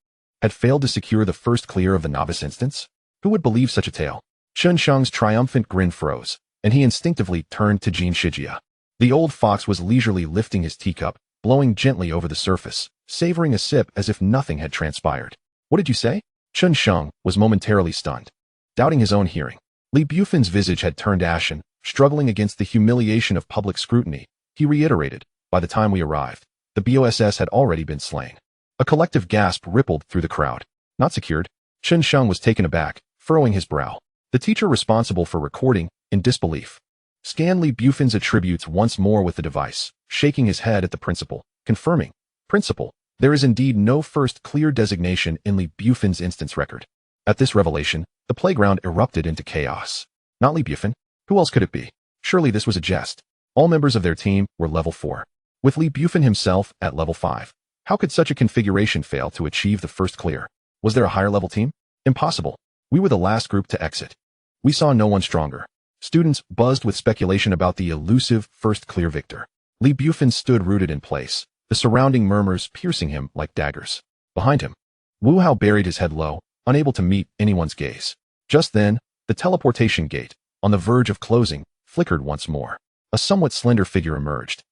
had failed to secure the first clear of the novice instance? Who would believe such a tale? Chun Sheng's triumphant grin froze, and he instinctively turned to Jin Shijia. The old fox was leisurely lifting his teacup, blowing gently over the surface, savoring a sip as if nothing had transpired. "What did you say?" Chun Sheng was momentarily stunned, doubting his own hearing. Li Bufin's visage had turned ashen, struggling against the humiliation of public scrutiny. He reiterated, "By the time we arrived, the BOSS had already been slain." A collective gasp rippled through the crowd. "Not secured?" Chun Sheng was taken aback, furrowing his brow. The teacher responsible for recording, in disbelief, scanned Li Bufin's attributes once more with the device, shaking his head at the principal, confirming, "Principal, there is indeed no first clear designation in Li Bufin's instance record." At this revelation, the playground erupted into chaos. Not Li Bufin? Who else could it be? Surely this was a jest. All members of their team were level 4, with Li Bufin himself at level 5. How could such a configuration fail to achieve the first clear? Was there a higher level team? Impossible. We were the last group to exit. We saw no one stronger. Students buzzed with speculation about the elusive first clear victor. Li Bufin stood rooted in place, the surrounding murmurs piercing him like daggers. Behind him, Wu Hao buried his head low, unable to meet anyone's gaze. Just then, the teleportation gate, on the verge of closing, flickered once more. A somewhat slender figure emerged,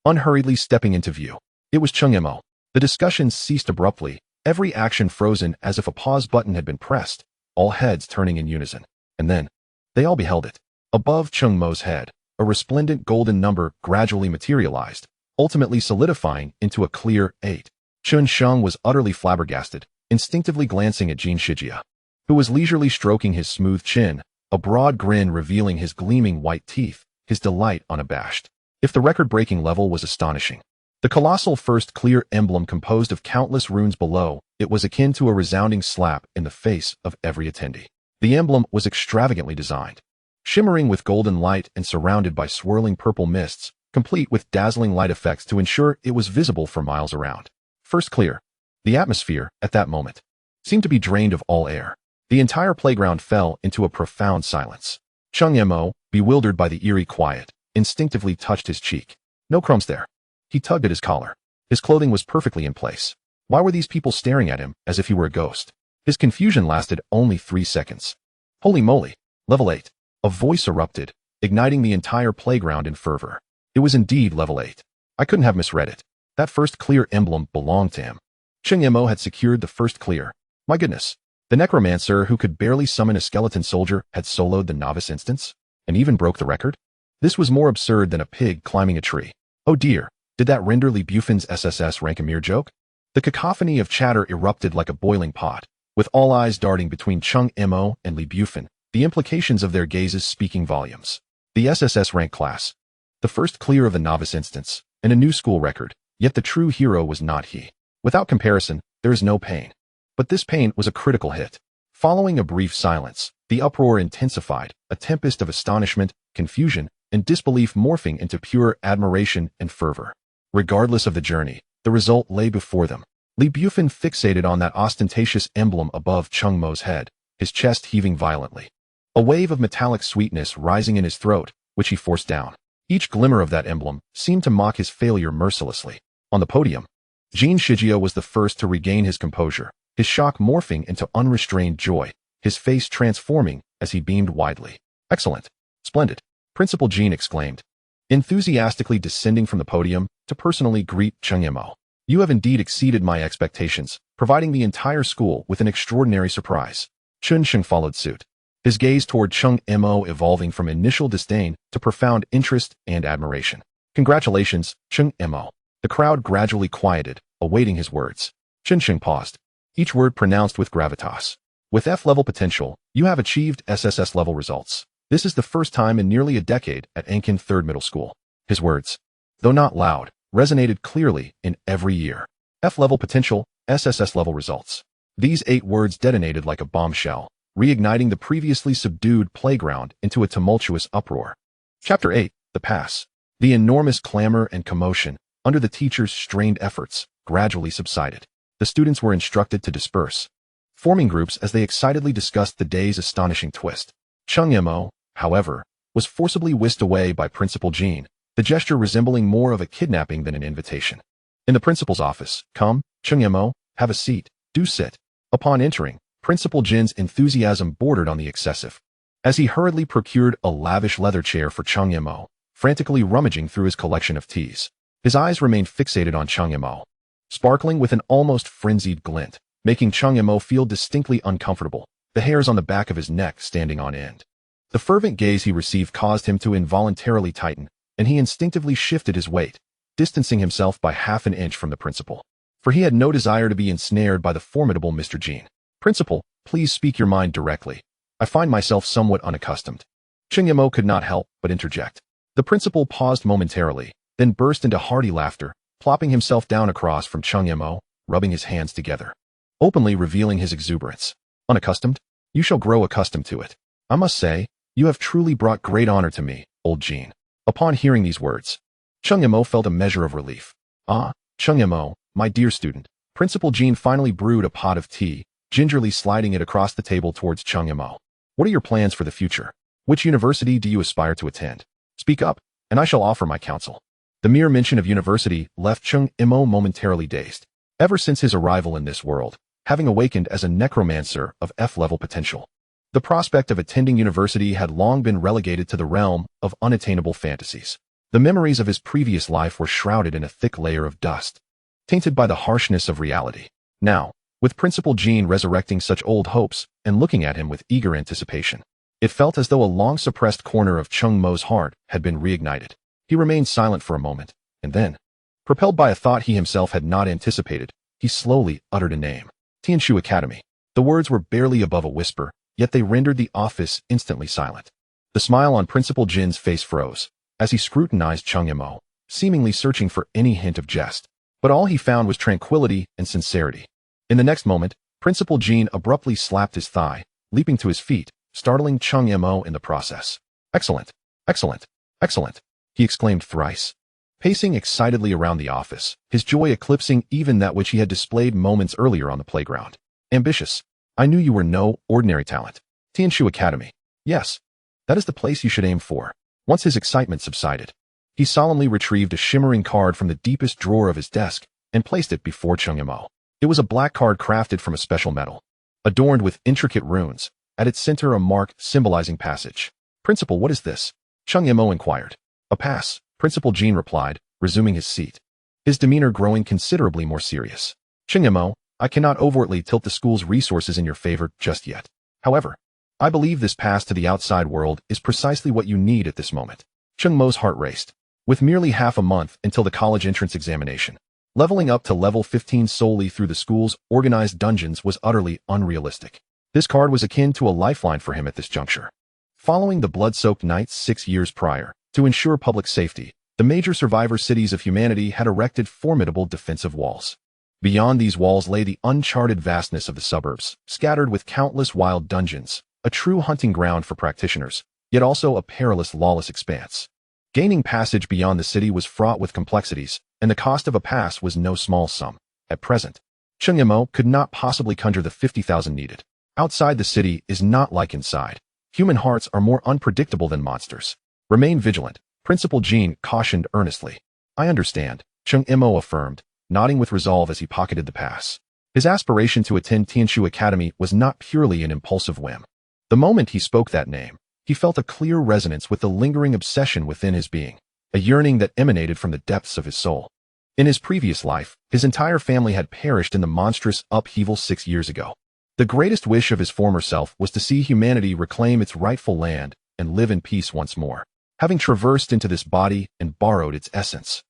unhurriedly stepping into view. It was Cheng Mo. The discussion ceased abruptly, every action frozen as if a pause button had been pressed, all heads turning in unison. And then, they all beheld it. Above Cheng Mo's head, a resplendent golden number gradually materialized, ultimately solidifying into a clear 8. Chun Sheng was utterly flabbergasted, instinctively glancing at Jin Shijia, who was leisurely stroking his smooth chin, a broad grin revealing his gleaming white teeth, his delight unabashed. If the record-breaking level was astonishing, the colossal first clear emblem composed of countless runes below, it was akin to a resounding slap in the face of every attendee. The emblem was extravagantly designed, shimmering with golden light and surrounded by swirling purple mists, complete with dazzling light effects to ensure it was visible for miles around. First clear. The atmosphere, at that moment, seemed to be drained of all air. The entire playground fell into a profound silence. Cheng Mo, bewildered by the eerie quiet, instinctively touched his cheek. No crumbs there. He tugged at his collar. His clothing was perfectly in place. Why were these people staring at him as if he were a ghost? His confusion lasted only 3 seconds. Holy moly! Level 8. A voice erupted, igniting the entire playground in fervor. It was indeed level 8. I couldn't have misread it. That first clear emblem belonged to him. Cheng Mo had secured the first clear. My goodness. The Necromancer who could barely summon a skeleton soldier had soloed the novice instance? And even broke the record? This was more absurd than a pig climbing a tree. Oh dear, did that render Li Bufen's SSS-rank a mere joke? The cacophony of chatter erupted like a boiling pot, with all eyes darting between Cheng Mo and Li Bufen, the implications of their gazes speaking volumes. The SSS-rank class. The first clear of the novice instance, and a new school record, yet the true hero was not he. Without comparison, there is no pain. But this pain was a critical hit. Following a brief silence, the uproar intensified, a tempest of astonishment, confusion, and disbelief morphing into pure admiration and fervor. Regardless of the journey, the result lay before them. Li Bufen fixated on that ostentatious emblem above Cheng Mo's head, his chest heaving violently. A wave of metallic sweetness rising in his throat, which he forced down. Each glimmer of that emblem seemed to mock his failure mercilessly. On the podium, Jin Shijia was the first to regain his composure, his shock morphing into unrestrained joy, his face transforming as he beamed widely. Excellent. Splendid. Principal Jin exclaimed, enthusiastically descending from the podium to personally greet Cheng Mo. You have indeed exceeded my expectations, providing the entire school with an extraordinary surprise. Chun Sheng followed suit, his gaze toward Cheng Mo evolving from initial disdain to profound interest and admiration. Congratulations, Cheng Mo. The crowd gradually quieted, awaiting his words. Chun Sheng paused, each word pronounced with gravitas. With F-level potential, you have achieved SSS-level results. This is the first time in nearly a decade at Ankin 3rd Middle School. His words, though not loud, resonated clearly in every ear. F-level potential, SSS-level results. These 8 words detonated like a bombshell, reigniting the previously subdued playground into a tumultuous uproar. Chapter 8, The Pass. The enormous clamor and commotion, under the teacher's strained efforts, gradually subsided. The students were instructed to disperse, forming groups as they excitedly discussed the day's astonishing twist. Cheng Mo, however, was forcibly whisked away by Principal Jin, the gesture resembling more of a kidnapping than an invitation. In the principal's office, come, Cheng Mo, have a seat, do sit. Upon entering, Principal Jin's enthusiasm bordered on the excessive. As he hurriedly procured a lavish leather chair for Cheng Mo, frantically rummaging through his collection of teas, his eyes remained fixated on Cheng Mo, sparkling with an almost frenzied glint, making Cheng Mo feel distinctly uncomfortable, the hairs on the back of his neck standing on end. The fervent gaze he received caused him to involuntarily tighten, and he instinctively shifted his weight, distancing himself by half an inch from the principal. For he had no desire to be ensnared by the formidable Mr. Jin. Principal, please speak your mind directly. I find myself somewhat unaccustomed. Cheng Mo could not help but interject. The principal paused momentarily, then burst into hearty laughter, plopping himself down across from Cheng Mo, rubbing his hands together, openly revealing his exuberance. Unaccustomed? You shall grow accustomed to it. I must say, you have truly brought great honor to me, old Jin. Upon hearing these words, Cheng Mo felt a measure of relief. Ah, Cheng Mo, my dear student. Principal Jin finally brewed a pot of tea, gingerly sliding it across the table towards Cheng Mo. What are your plans for the future? Which university do you aspire to attend? Speak up, and I shall offer my counsel. The mere mention of university left Cheng Mo momentarily dazed. Ever since his arrival in this world, having awakened as a necromancer of F-level potential, the prospect of attending university had long been relegated to the realm of unattainable fantasies. The memories of his previous life were shrouded in a thick layer of dust, tainted by the harshness of reality. Now, with Principal Jin resurrecting such old hopes and looking at him with eager anticipation, it felt as though a long-suppressed corner of Cheng Mo's heart had been reignited. He remained silent for a moment, and then, propelled by a thought he himself had not anticipated, he slowly uttered a name. Tianshu Academy. The words were barely above a whisper, yet they rendered the office instantly silent. The smile on Principal Jin's face froze, as he scrutinized Cheng Mo, seemingly searching for any hint of jest. But all he found was tranquility and sincerity. In the next moment, Principal Jin abruptly slapped his thigh, leaping to his feet, startling Cheng Mo in the process. Excellent, excellent, excellent, he exclaimed thrice, pacing excitedly around the office, his joy eclipsing even that which he had displayed moments earlier on the playground. Ambitious. I knew you were no ordinary talent. Tianshu Academy. Yes, that is the place you should aim for. Once his excitement subsided, he solemnly retrieved a shimmering card from the deepest drawer of his desk and placed it before Cheng Mo. It was a black card crafted from a special metal, adorned with intricate runes, at its center a mark symbolizing passage. Principal, what is this? Cheng Mo inquired. A pass, Principal Jin replied, resuming his seat, his demeanor growing considerably more serious. Cheng Mo, I cannot overtly tilt the school's resources in your favor just yet. However, I believe this pass to the outside world is precisely what you need at this moment. Cheng Mo's heart raced. With merely half a month until the college entrance examination, leveling up to level 15 solely through the school's organized dungeons was utterly unrealistic. This card was akin to a lifeline for him at this juncture. Following the blood-soaked nights 6 years prior, to ensure public safety, the major survivor cities of humanity had erected formidable defensive walls. Beyond these walls lay the uncharted vastness of the suburbs, scattered with countless wild dungeons, a true hunting ground for practitioners, yet also a perilous lawless expanse. Gaining passage beyond the city was fraught with complexities, and the cost of a pass was no small sum. At present, Cheng Mo could not possibly conjure the 50,000 needed. Outside the city is not like inside. Human hearts are more unpredictable than monsters. Remain vigilant, Principal Jean cautioned earnestly. I understand, Cheng Mo affirmed, nodding with resolve as he pocketed the pass. His aspiration to attend Tianshu Academy was not purely an impulsive whim. The moment he spoke that name, he felt a clear resonance with the lingering obsession within his being, a yearning that emanated from the depths of his soul. In his previous life, his entire family had perished in the monstrous upheaval 6 years ago. The greatest wish of his former self was to see humanity reclaim its rightful land and live in peace once more. Having traversed into this body and borrowed its essence,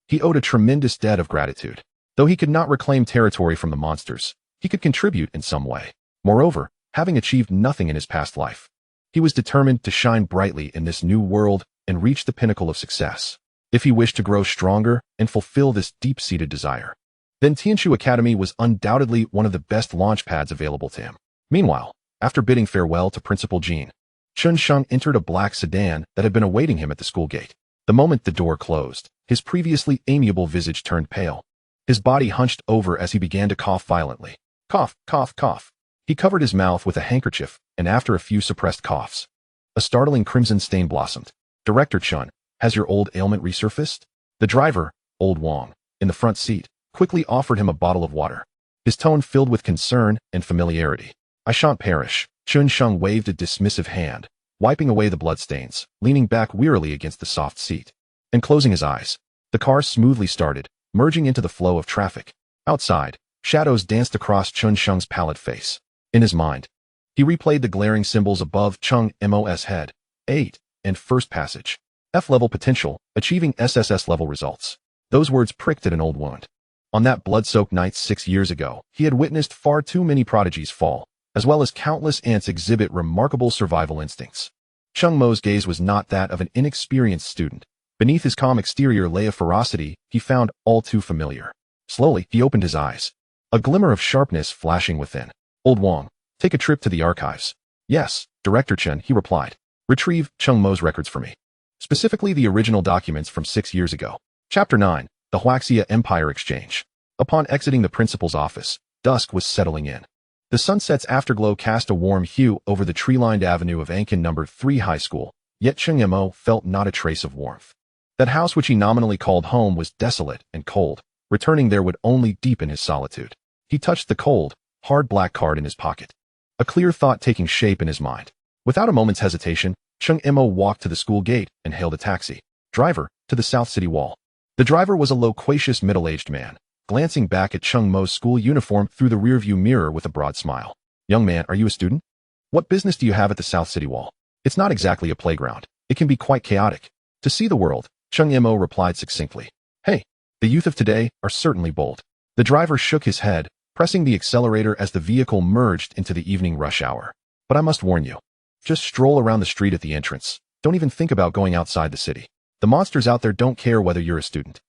he owed a tremendous debt of gratitude. Though he could not reclaim territory from the monsters, he could contribute in some way. Moreover, having achieved nothing in his past life, he was determined to shine brightly in this new world and reach the pinnacle of success. If he wished to grow stronger and fulfill this deep-seated desire, then Tianshu Academy was undoubtedly one of the best launch pads available to him. Meanwhile, after bidding farewell to Principal Jean, Chun Sheng entered a black sedan that had been awaiting him at the school gate. The moment the door closed, his previously amiable visage turned pale. His body hunched over as he began to cough violently. Cough, cough, cough. He covered his mouth with a handkerchief, and after a few suppressed coughs, a startling crimson stain blossomed. Director Chun, has your old ailment resurfaced? The driver, old Wong, in the front seat, quickly offered him a bottle of water, his tone filled with concern and familiarity. I shan't perish. Chun Sheng waved a dismissive hand, wiping away the bloodstains, leaning back wearily against the soft seat, and closing his eyes. The car smoothly started, merging into the flow of traffic. Outside, shadows danced across Chun Sheng's pallid face. In his mind, he replayed the glaring symbols above Cheng Mo's head. 8. And first passage. F-level potential, achieving SSS level results. Those words pricked at an old wound. On that blood-soaked night 6 years ago, he had witnessed far too many prodigies fall, as well as countless ants exhibit remarkable survival instincts. Cheng Mo's gaze was not that of an inexperienced student. Beneath his calm exterior lay a ferocity he found all too familiar. Slowly, he opened his eyes, a glimmer of sharpness flashing within. Old Wong, take a trip to the archives. Yes, Director Chen, he replied. Retrieve Cheng Mo's records for me. Specifically the original documents from 6 years ago. Chapter 9, The Huaxia Empire Exchange. Upon exiting the principal's office, dusk was settling in. The sunset's afterglow cast a warm hue over the tree-lined avenue of Ankin No. 3 High School, yet Cheng Mo felt not a trace of warmth. That house which he nominally called home was desolate and cold. Returning there would only deepen his solitude. He touched the cold, hard black card in his pocket, a clear thought taking shape in his mind. Without a moment's hesitation, Cheng Mo walked to the school gate and hailed a taxi. Driver, to the South City Wall. The driver was a loquacious middle-aged man, glancing back at Cheng Mo's school uniform through the rearview mirror with a broad smile. Young man, are you a student? What business do you have at the South City Wall? It's not exactly a playground. It can be quite chaotic. To see the world, Cheng Mo replied succinctly. Hey, the youth of today are certainly bold. The driver shook his head, pressing the accelerator as the vehicle merged into the evening rush hour. But I must warn you. Just stroll around the street at the entrance. Don't even think about going outside the city. The monsters out there don't care whether you're a student.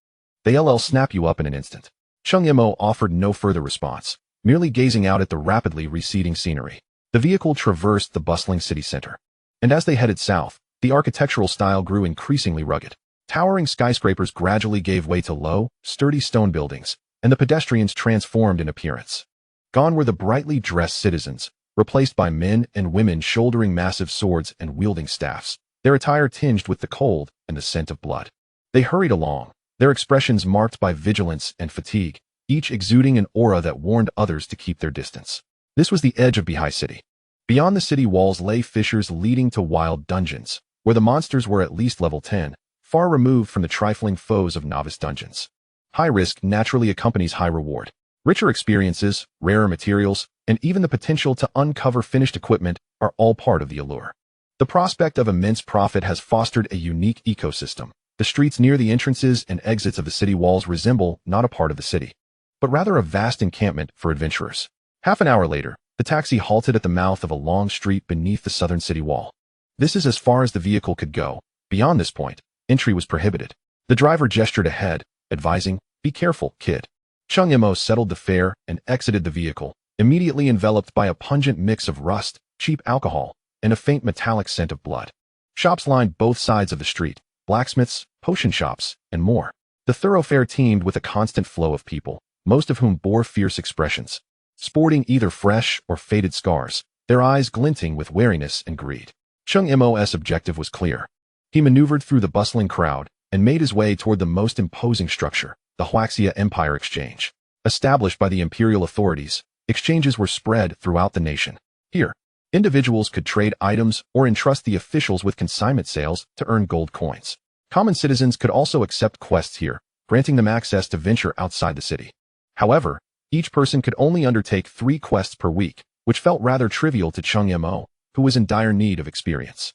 They'll snap you up in an instant. Cheng Mo offered no further response, merely gazing out at the rapidly receding scenery. The vehicle traversed the bustling city center. And as they headed south, the architectural style grew increasingly rugged. Towering skyscrapers gradually gave way to low, sturdy stone buildings, and the pedestrians transformed in appearance. Gone were the brightly dressed citizens, replaced by men and women shouldering massive swords and wielding staffs, their attire tinged with the cold and the scent of blood. They hurried along, their expressions marked by vigilance and fatigue, each exuding an aura that warned others to keep their distance. This was the edge of Bihai City. Beyond the city walls lay fissures leading to wild dungeons, where the monsters were at least level 10, far removed from the trifling foes of novice dungeons. High risk naturally accompanies high reward. Richer experiences, rarer materials, and even the potential to uncover finished equipment are all part of the allure. The prospect of immense profit has fostered a unique ecosystem. The streets near the entrances and exits of the city walls resemble not a part of the city, but rather a vast encampment for adventurers. Half an hour later, the taxi halted at the mouth of a long street beneath the southern city wall. This is as far as the vehicle could go. Beyond this point, entry was prohibited. The driver gestured ahead, advising, "Be careful, kid." Cheng Mo settled the fare and exited the vehicle, immediately enveloped by a pungent mix of rust, cheap alcohol, and a faint metallic scent of blood. Shops lined both sides of the street, blacksmiths, potion shops, and more. The thoroughfare teemed with a constant flow of people, most of whom bore fierce expressions, sporting either fresh or faded scars, their eyes glinting with wariness and greed. Cheng Mo's objective was clear. He maneuvered through the bustling crowd and made his way toward the most imposing structure, the Huaxia Empire Exchange. Established by the imperial authorities, exchanges were spread throughout the nation. Here, individuals could trade items or entrust the officials with consignment sales to earn gold coins. Common citizens could also accept quests here, granting them access to venture outside the city. However, each person could only undertake 3 quests per week, which felt rather trivial to Cheng Mo, who was in dire need of experience.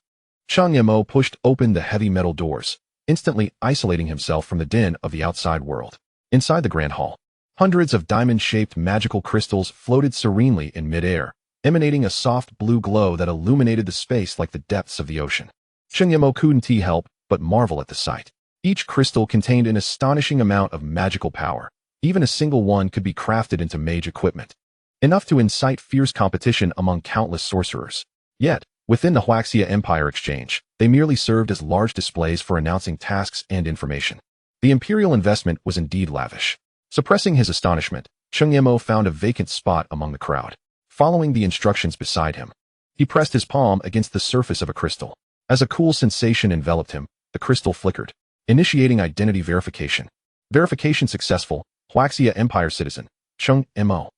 Cheng Mo pushed open the heavy metal doors, instantly isolating himself from the din of the outside world. Inside the grand hall, hundreds of diamond-shaped magical crystals floated serenely in midair, emanating a soft blue glow that illuminated the space like the depths of the ocean. Cheng Mo couldn't help but marvel at the sight. Each crystal contained an astonishing amount of magical power. Even a single one could be crafted into mage equipment, enough to incite fierce competition among countless sorcerers. Yet, within the Huaxia Empire Exchange, they merely served as large displays for announcing tasks and information. The imperial investment was indeed lavish. Suppressing his astonishment, Cheng Mo found a vacant spot among the crowd. Following the instructions beside him, he pressed his palm against the surface of a crystal. As a cool sensation enveloped him, the crystal flickered, initiating identity verification. Verification successful. Huaxia Empire citizen, Cheng Mo.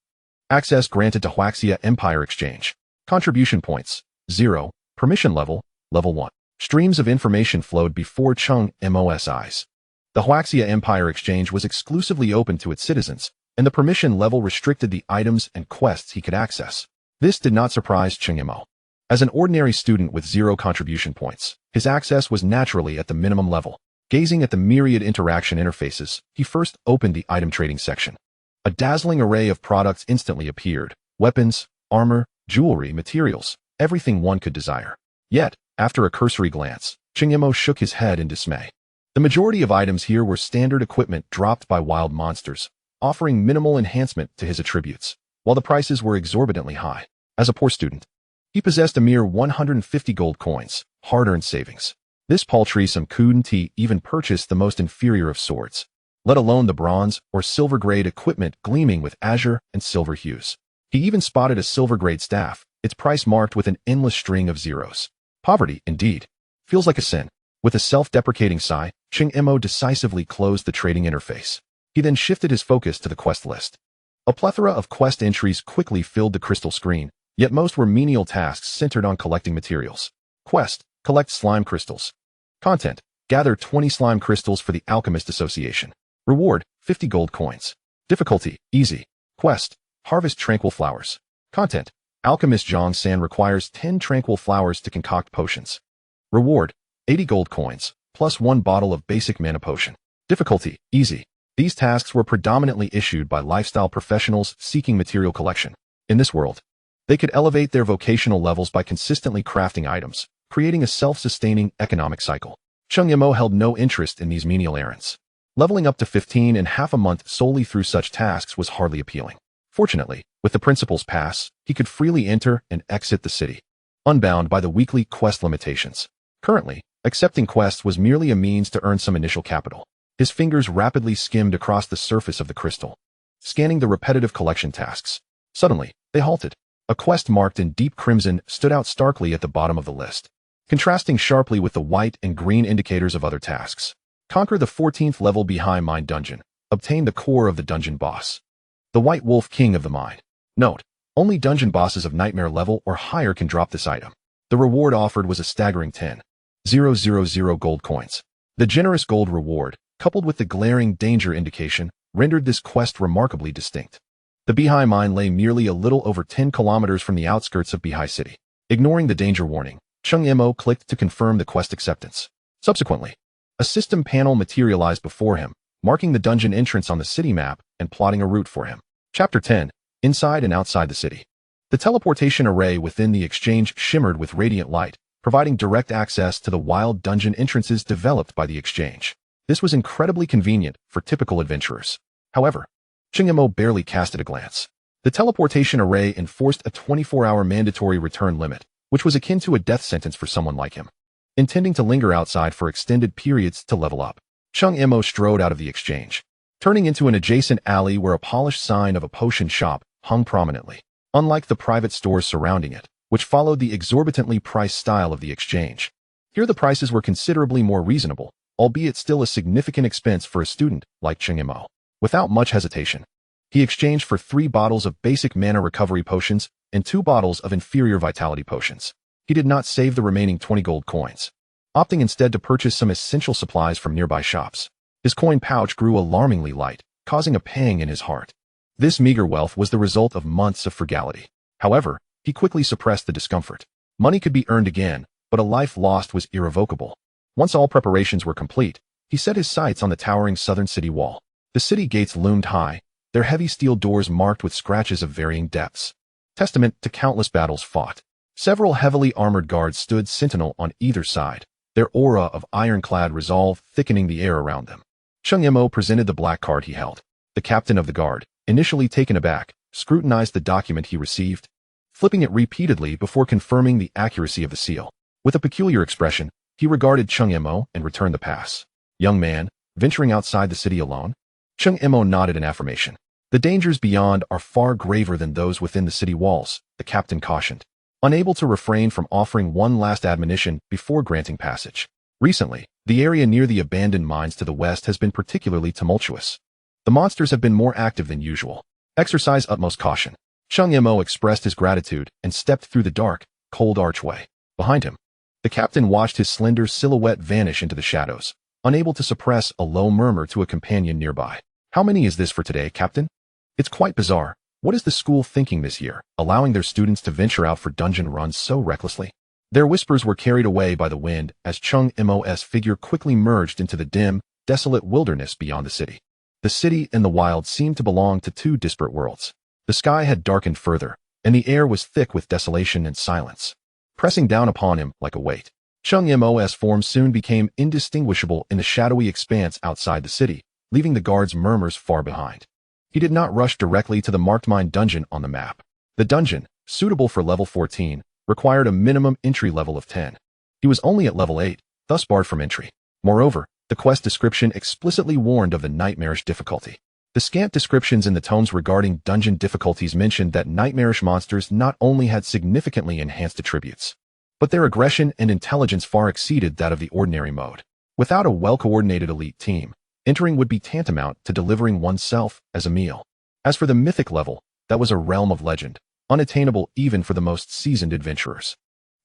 Access granted to Huaxia Empire Exchange. Contribution points, 0. Permission level, level 1. Streams of information flowed before Cheng Mo's eyes. The Huaxia Empire Exchange was exclusively open to its citizens, and the permission level restricted the items and quests he could access. This did not surprise Cheng Mo. As an ordinary student with 0 contribution points, his access was naturally at the minimum level. Gazing at the myriad interaction interfaces, he first opened the item trading section. A dazzling array of products instantly appeared: weapons, armor, jewelry, materials, everything one could desire. Yet, after a cursory glance, Cheng Mo shook his head in dismay. The majority of items here were standard equipment dropped by wild monsters, offering minimal enhancement to his attributes, while the prices were exorbitantly high. As a poor student, he possessed a mere 150 gold coins, hard-earned savings. This paltry sum couldn't even purchase the most inferior of swords, let alone the bronze or silver-grade equipment gleaming with azure and silver hues. He even spotted a silver-grade staff, its price marked with an endless string of zeros. Poverty, indeed, feels like a sin. With a self-deprecating sigh, Cheng Mo decisively closed the trading interface. He then shifted his focus to the quest list. A plethora of quest entries quickly filled the crystal screen, yet most were menial tasks centered on collecting materials. Quest: collect slime crystals. Content: gather 20 slime crystals for the Alchemist Association. Reward: 50 gold coins. Difficulty: easy. Quest: harvest tranquil flowers. Content: Alchemist Zhang San requires 10 tranquil flowers to concoct potions. Reward: 80 gold coins, plus 1 bottle of basic mana potion. Difficulty: easy. These tasks were predominantly issued by lifestyle professionals seeking material collection. In this world, they could elevate their vocational levels by consistently crafting items, creating a self-sustaining economic cycle. Cheng Mo held no interest in these menial errands. Leveling up to 15 and half a month solely through such tasks was hardly appealing. Fortunately, with the principal's pass, he could freely enter and exit the city, unbound by the weekly quest limitations. Currently, accepting quests was merely a means to earn some initial capital. His fingers rapidly skimmed across the surface of the crystal, scanning the repetitive collection tasks. Suddenly, they halted. A quest marked in deep crimson stood out starkly at the bottom of the list, contrasting sharply with the white and green indicators of other tasks. Conquer the 14th level Behind Mine Dungeon. Obtain the core of the dungeon boss, the White Wolf King of the Mine. Note: only dungeon bosses of nightmare level or higher can drop this item. The reward offered was a staggering 10,000 gold coins. The generous gold reward, coupled with the glaring danger indication, rendered this quest remarkably distinct. The Beihai mine lay merely a little over 10 kilometers from the outskirts of Beihai City. Ignoring the danger warning, Cheng Mo clicked to confirm the quest acceptance. Subsequently, a system panel materialized before him, marking the dungeon entrance on the city map and plotting a route for him. Chapter 10. Inside and outside the city. The teleportation array within the exchange shimmered with radiant light, providing direct access to the wild dungeon entrances developed by the exchange. This was incredibly convenient for typical adventurers. However, Cheng Mo barely casted a glance. The teleportation array enforced a 24-hour mandatory return limit, which was akin to a death sentence for someone like him. Intending to linger outside for extended periods to level up, Cheng Mo strode out of the exchange, turning into an adjacent alley where a polished sign of a potion shop hung prominently. Unlike the private stores surrounding it, which followed the exorbitantly priced style of the exchange, here the prices were considerably more reasonable, albeit still a significant expense for a student like Cheng Mo. Without much hesitation, he exchanged for 3 bottles of basic mana recovery potions and 2 bottles of inferior vitality potions. He did not save the remaining 20 gold coins, opting instead to purchase some essential supplies from nearby shops. His coin pouch grew alarmingly light, causing a pang in his heart. This meager wealth was the result of months of frugality. However, he quickly suppressed the discomfort. Money could be earned again, but a life lost was irrevocable. Once all preparations were complete, he set his sights on the towering southern city wall. The city gates loomed high, their heavy steel doors marked with scratches of varying depths, testament to countless battles fought. Several heavily armored guards stood sentinel on either side, their aura of ironclad resolve thickening the air around them. Cheng Mo presented the black card he held. The captain of the guard, initially taken aback, scrutinized the document he received, flipping it repeatedly before confirming the accuracy of the seal. With a peculiar expression, he regarded Cheng Mo and returned the pass. Young man, venturing outside the city alone? Cheng Mo nodded in affirmation. The dangers beyond are far graver than those within the city walls, the captain cautioned, unable to refrain from offering one last admonition before granting passage. Recently, the area near the abandoned mines to the west has been particularly tumultuous. The monsters have been more active than usual. Exercise utmost caution. Cheng Mo expressed his gratitude and stepped through the dark, cold archway. Behind him, the captain watched his slender silhouette vanish into the shadows, unable to suppress a low murmur to a companion nearby. How many is this for today, Captain? It's quite bizarre. What is the school thinking this year, allowing their students to venture out for dungeon runs so recklessly? Their whispers were carried away by the wind as Cheng Mo's figure quickly merged into the dim, desolate wilderness beyond the city. The city and the wild seemed to belong to 2 disparate worlds. The sky had darkened further, and the air was thick with desolation and silence, pressing down upon him like a weight. Cheng Mo's form soon became indistinguishable in the shadowy expanse outside the city, leaving the guard's murmurs far behind. He did not rush directly to the marked mine dungeon on the map. The dungeon, suitable for level 14, required a minimum entry level of 10. He was only at level 8, thus barred from entry. Moreover, the quest description explicitly warned of the nightmarish difficulty. The scant descriptions in the tomes regarding dungeon difficulties mentioned that nightmarish monsters not only had significantly enhanced attributes, but their aggression and intelligence far exceeded that of the ordinary mode. Without a well-coordinated elite team, entering would be tantamount to delivering oneself as a meal. As for the mythic level, that was a realm of legend, unattainable even for the most seasoned adventurers.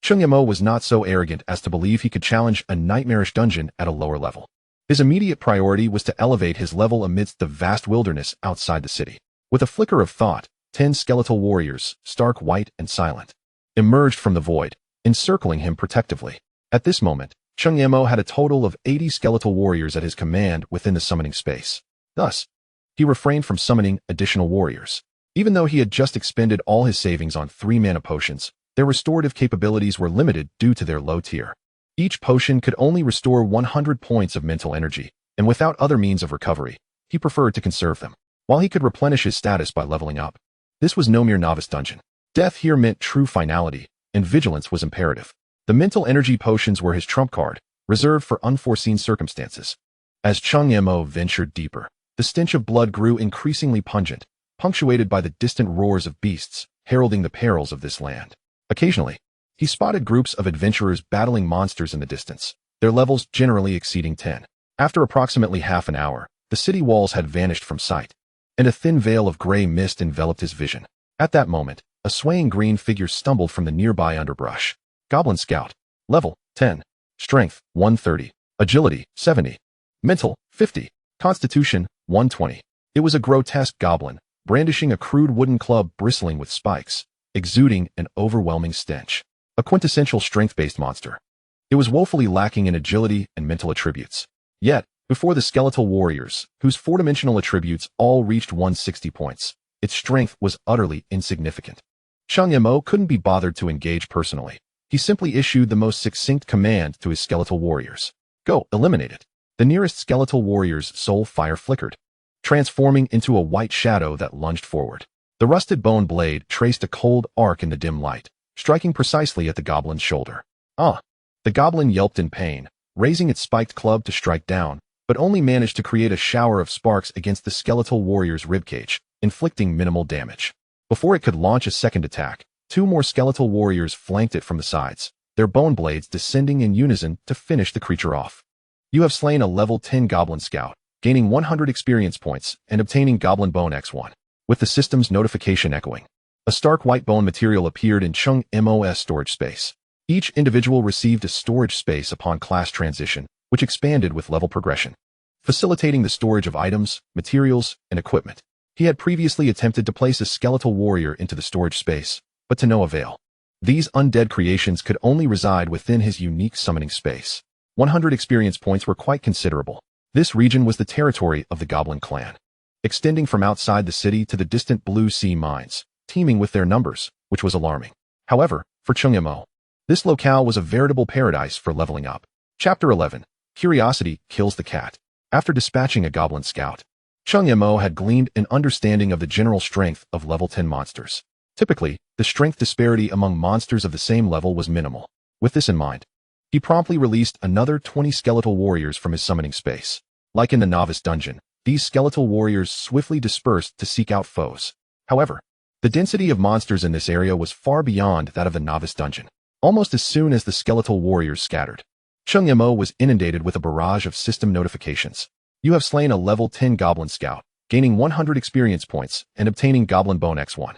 Cheng Mo was not so arrogant as to believe he could challenge a nightmarish dungeon at a lower level. His immediate priority was to elevate his level amidst the vast wilderness outside the city. With a flicker of thought, 10 skeletal warriors, stark white and silent, emerged from the void, encircling him protectively. At this moment, Cheng Mo had a total of 80 skeletal warriors at his command within the summoning space. Thus, he refrained from summoning additional warriors. Even though he had just expended all his savings on 3 mana potions, their restorative capabilities were limited due to their low tier. Each potion could only restore 100 points of mental energy, and without other means of recovery, he preferred to conserve them. While he could replenish his status by leveling up, this was no mere novice dungeon. Death here meant true finality, and vigilance was imperative. The mental energy potions were his trump card, reserved for unforeseen circumstances. As Cheng Mo ventured deeper, the stench of blood grew increasingly pungent, punctuated by the distant roars of beasts, heralding the perils of this land. Occasionally, he spotted groups of adventurers battling monsters in the distance, their levels generally exceeding 10. After approximately half an hour, the city walls had vanished from sight, and a thin veil of gray mist enveloped his vision. At that moment, a swaying green figure stumbled from the nearby underbrush. Goblin Scout. Level, 10. Strength, 130. Agility, 70. Mental, 50. Constitution, 120. It was a grotesque goblin, brandishing a crude wooden club bristling with spikes, exuding an overwhelming stench. A quintessential strength-based monster. It was woefully lacking in agility and mental attributes. Yet, before the skeletal warriors, whose four-dimensional attributes all reached 160 points, its strength was utterly insignificant. Cheng Mo couldn't be bothered to engage personally. He simply issued the most succinct command to his skeletal warriors. Go, eliminate it. The nearest skeletal warrior's soul fire flickered, transforming into a white shadow that lunged forward. The rusted bone blade traced a cold arc in the dim light, striking precisely at the goblin's shoulder. Ah! The goblin yelped in pain, raising its spiked club to strike down, but only managed to create a shower of sparks against the skeletal warrior's ribcage, inflicting minimal damage. Before it could launch a second attack, two more skeletal warriors flanked it from the sides, their bone blades descending in unison to finish the creature off. You have slain a level 10 goblin scout, gaining 100 experience points and obtaining Goblin Bone X1. With the system's notification echoing, a stark white bone material appeared in Cheng Mo's storage space. Each individual received a storage space upon class transition, which expanded with level progression, facilitating the storage of items, materials, and equipment. He had previously attempted to place a skeletal warrior into the storage space, but to no avail. These undead creations could only reside within his unique summoning space. 100 experience points were quite considerable. This region was the territory of the Goblin clan, extending from outside the city to the distant Blue Sea mines, teeming with their numbers, which was alarming. However, for Cheng Mo, this locale was a veritable paradise for leveling up. Chapter 11. Curiosity Kills the Cat. After dispatching a goblin scout, Cheng Mo had gleaned an understanding of the general strength of level 10 monsters. Typically, the strength disparity among monsters of the same level was minimal. With this in mind, he promptly released another 20 skeletal warriors from his summoning space. Like in the novice dungeon, these skeletal warriors swiftly dispersed to seek out foes. However, the density of monsters in this area was far beyond that of the novice dungeon. Almost as soon as the skeletal warriors scattered, Cheng Mo was inundated with a barrage of system notifications. You have slain a level 10 goblin scout, gaining 100 experience points and obtaining Goblin Bone X1.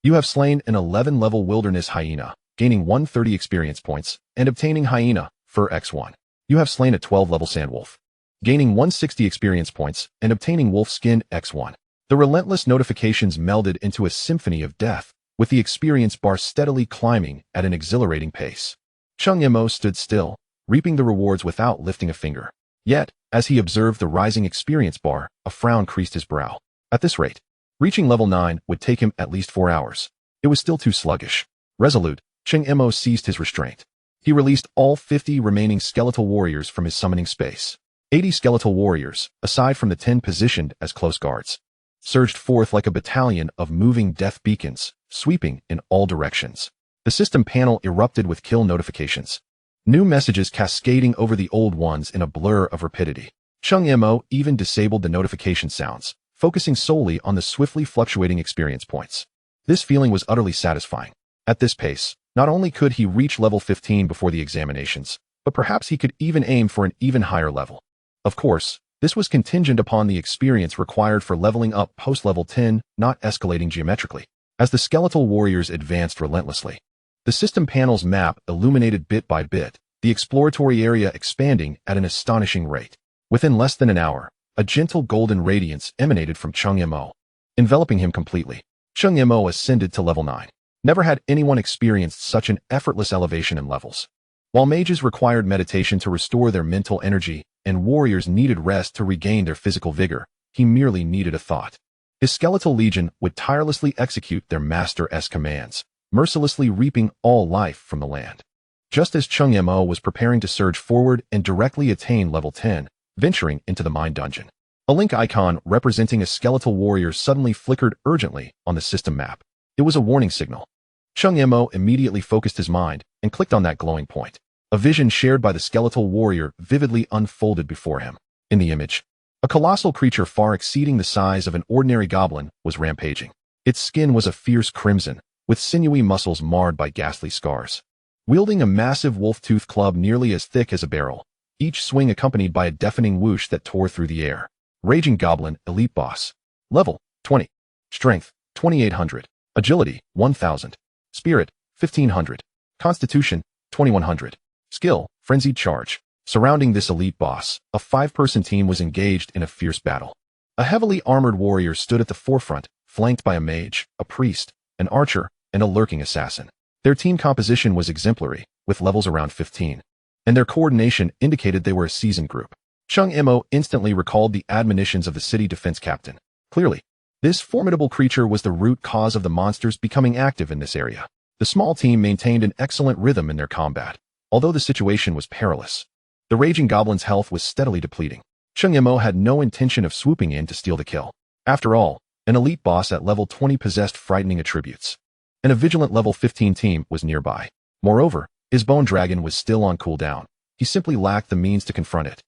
You have slain an 11-level wilderness hyena, gaining 130 experience points and obtaining Hyena Fur X1. You have slain a 12-level sandwolf, gaining 160 experience points and obtaining Wolf Skin X1. The relentless notifications melded into a symphony of death, with the experience bar steadily climbing at an exhilarating pace. Cheng Mo stood still, reaping the rewards without lifting a finger. Yet, as he observed the rising experience bar, a frown creased his brow. At this rate, reaching level 9 would take him at least 4 hours. It was still too sluggish. Resolute, Cheng Mo seized his restraint. He released all 50 remaining skeletal warriors from his summoning space. 80 skeletal warriors, aside from the 10 positioned as close guards, surged forth like a battalion of moving death beacons, sweeping in all directions. The system panel erupted with kill notifications, new messages cascading over the old ones in a blur of rapidity. Cheng Mo even disabled the notification sounds, focusing solely on the swiftly fluctuating experience points. This feeling was utterly satisfying. At this pace, not only could he reach level 15 before the examinations, but perhaps he could even aim for an even higher level. Of course, this was contingent upon the experience required for leveling up post-level 10, not escalating geometrically. As the skeletal warriors advanced relentlessly, the system panel's map illuminated bit by bit, the exploratory area expanding at an astonishing rate. Within less than an hour, a gentle golden radiance emanated from Cheng Mo, enveloping him completely. Cheng Mo ascended to level 9. Never had anyone experienced such an effortless elevation in levels. While mages required meditation to restore their mental energy, and warriors needed rest to regain their physical vigor, he merely needed a thought. His skeletal legion would tirelessly execute their master's commands, mercilessly reaping all life from the land. Just as Cheng Mo was preparing to surge forward and directly attain level 10, venturing into the mine dungeon, a link icon representing a skeletal warrior suddenly flickered urgently on the system map. It was a warning signal. Cheng Mo immediately focused his mind and clicked on that glowing point. A vision shared by the skeletal warrior vividly unfolded before him. In the image, a colossal creature far exceeding the size of an ordinary goblin was rampaging. Its skin was a fierce crimson, with sinewy muscles marred by ghastly scars. Wielding a massive wolf-tooth club nearly as thick as a barrel, each swing accompanied by a deafening whoosh that tore through the air. Raging Goblin Elite Boss. Level 20. Strength 2800. Agility 1000. Spirit 1500. Constitution 2100. Skill Frenzied Charge. Surrounding this elite boss, a 5-person team was engaged in a fierce battle. A heavily armored warrior stood at the forefront, flanked by a mage, a priest, an archer, and a lurking assassin. Their team composition was exemplary, with levels around 15, and their coordination indicated they were a seasoned group. Cheng Mo instantly recalled the admonitions of the city defense captain. Clearly, this formidable creature was the root cause of the monsters becoming active in this area. The small team maintained an excellent rhythm in their combat, although the situation was perilous. The raging goblin's health was steadily depleting. Cheng Mo had no intention of swooping in to steal the kill. After all, an elite boss at level 20 possessed frightening attributes, and a vigilant level 15 team was nearby. Moreover, his bone dragon was still on cooldown. He simply lacked the means to confront it.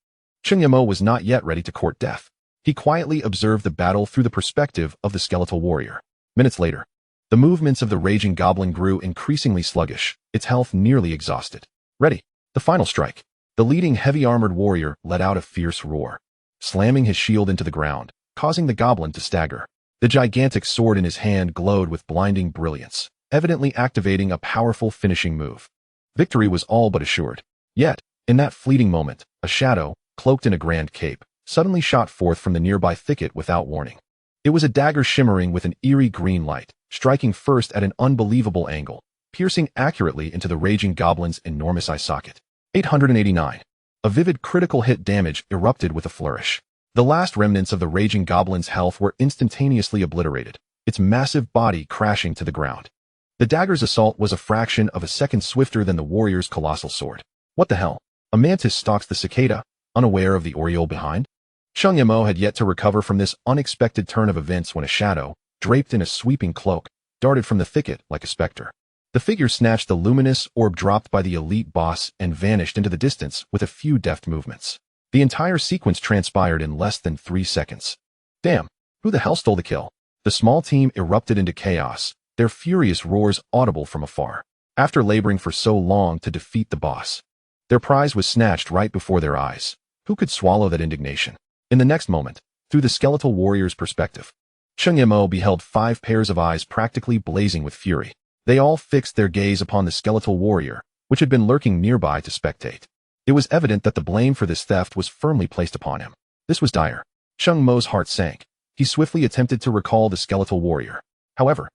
Cheng Mo was not yet ready to court death. He quietly observed the battle through the perspective of the skeletal warrior. Minutes later, the movements of the raging goblin grew increasingly sluggish, its health nearly exhausted. Ready. The final strike. The leading heavy-armored warrior let out a fierce roar, slamming his shield into the ground, causing the goblin to stagger. The gigantic sword in his hand glowed with blinding brilliance, evidently activating a powerful finishing move. Victory was all but assured. Yet, in that fleeting moment, a shadow, cloaked in a grand cape, suddenly shot forth from the nearby thicket without warning. It was a dagger shimmering with an eerie green light, striking first at an unbelievable angle, piercing accurately into the raging goblin's enormous eye socket. 889. A vivid critical hit damage erupted with a flourish. The last remnants of the raging goblin's health were instantaneously obliterated, its massive body crashing to the ground. The dagger's assault was a fraction of a second swifter than the warrior's colossal sword. What the hell? A mantis stalks the cicada, unaware of the oriole behind? Cheng Mo had yet to recover from this unexpected turn of events when a shadow, draped in a sweeping cloak, darted from the thicket like a specter. The figure snatched the luminous orb dropped by the elite boss and vanished into the distance with a few deft movements. The entire sequence transpired in less than 3 seconds. Damn, who the hell stole the kill? The small team erupted into chaos, their furious roars audible from afar. After laboring for so long to defeat the boss, their prize was snatched right before their eyes. Who could swallow that indignation? In the next moment, through the skeletal warrior's perspective, Cheng Mo beheld 5 pairs of eyes practically blazing with fury. They all fixed their gaze upon the skeletal warrior, which had been lurking nearby to spectate. It was evident that the blame for this theft was firmly placed upon him. This was dire. Cheng Mo's heart sank. He swiftly attempted to recall the skeletal warrior. However,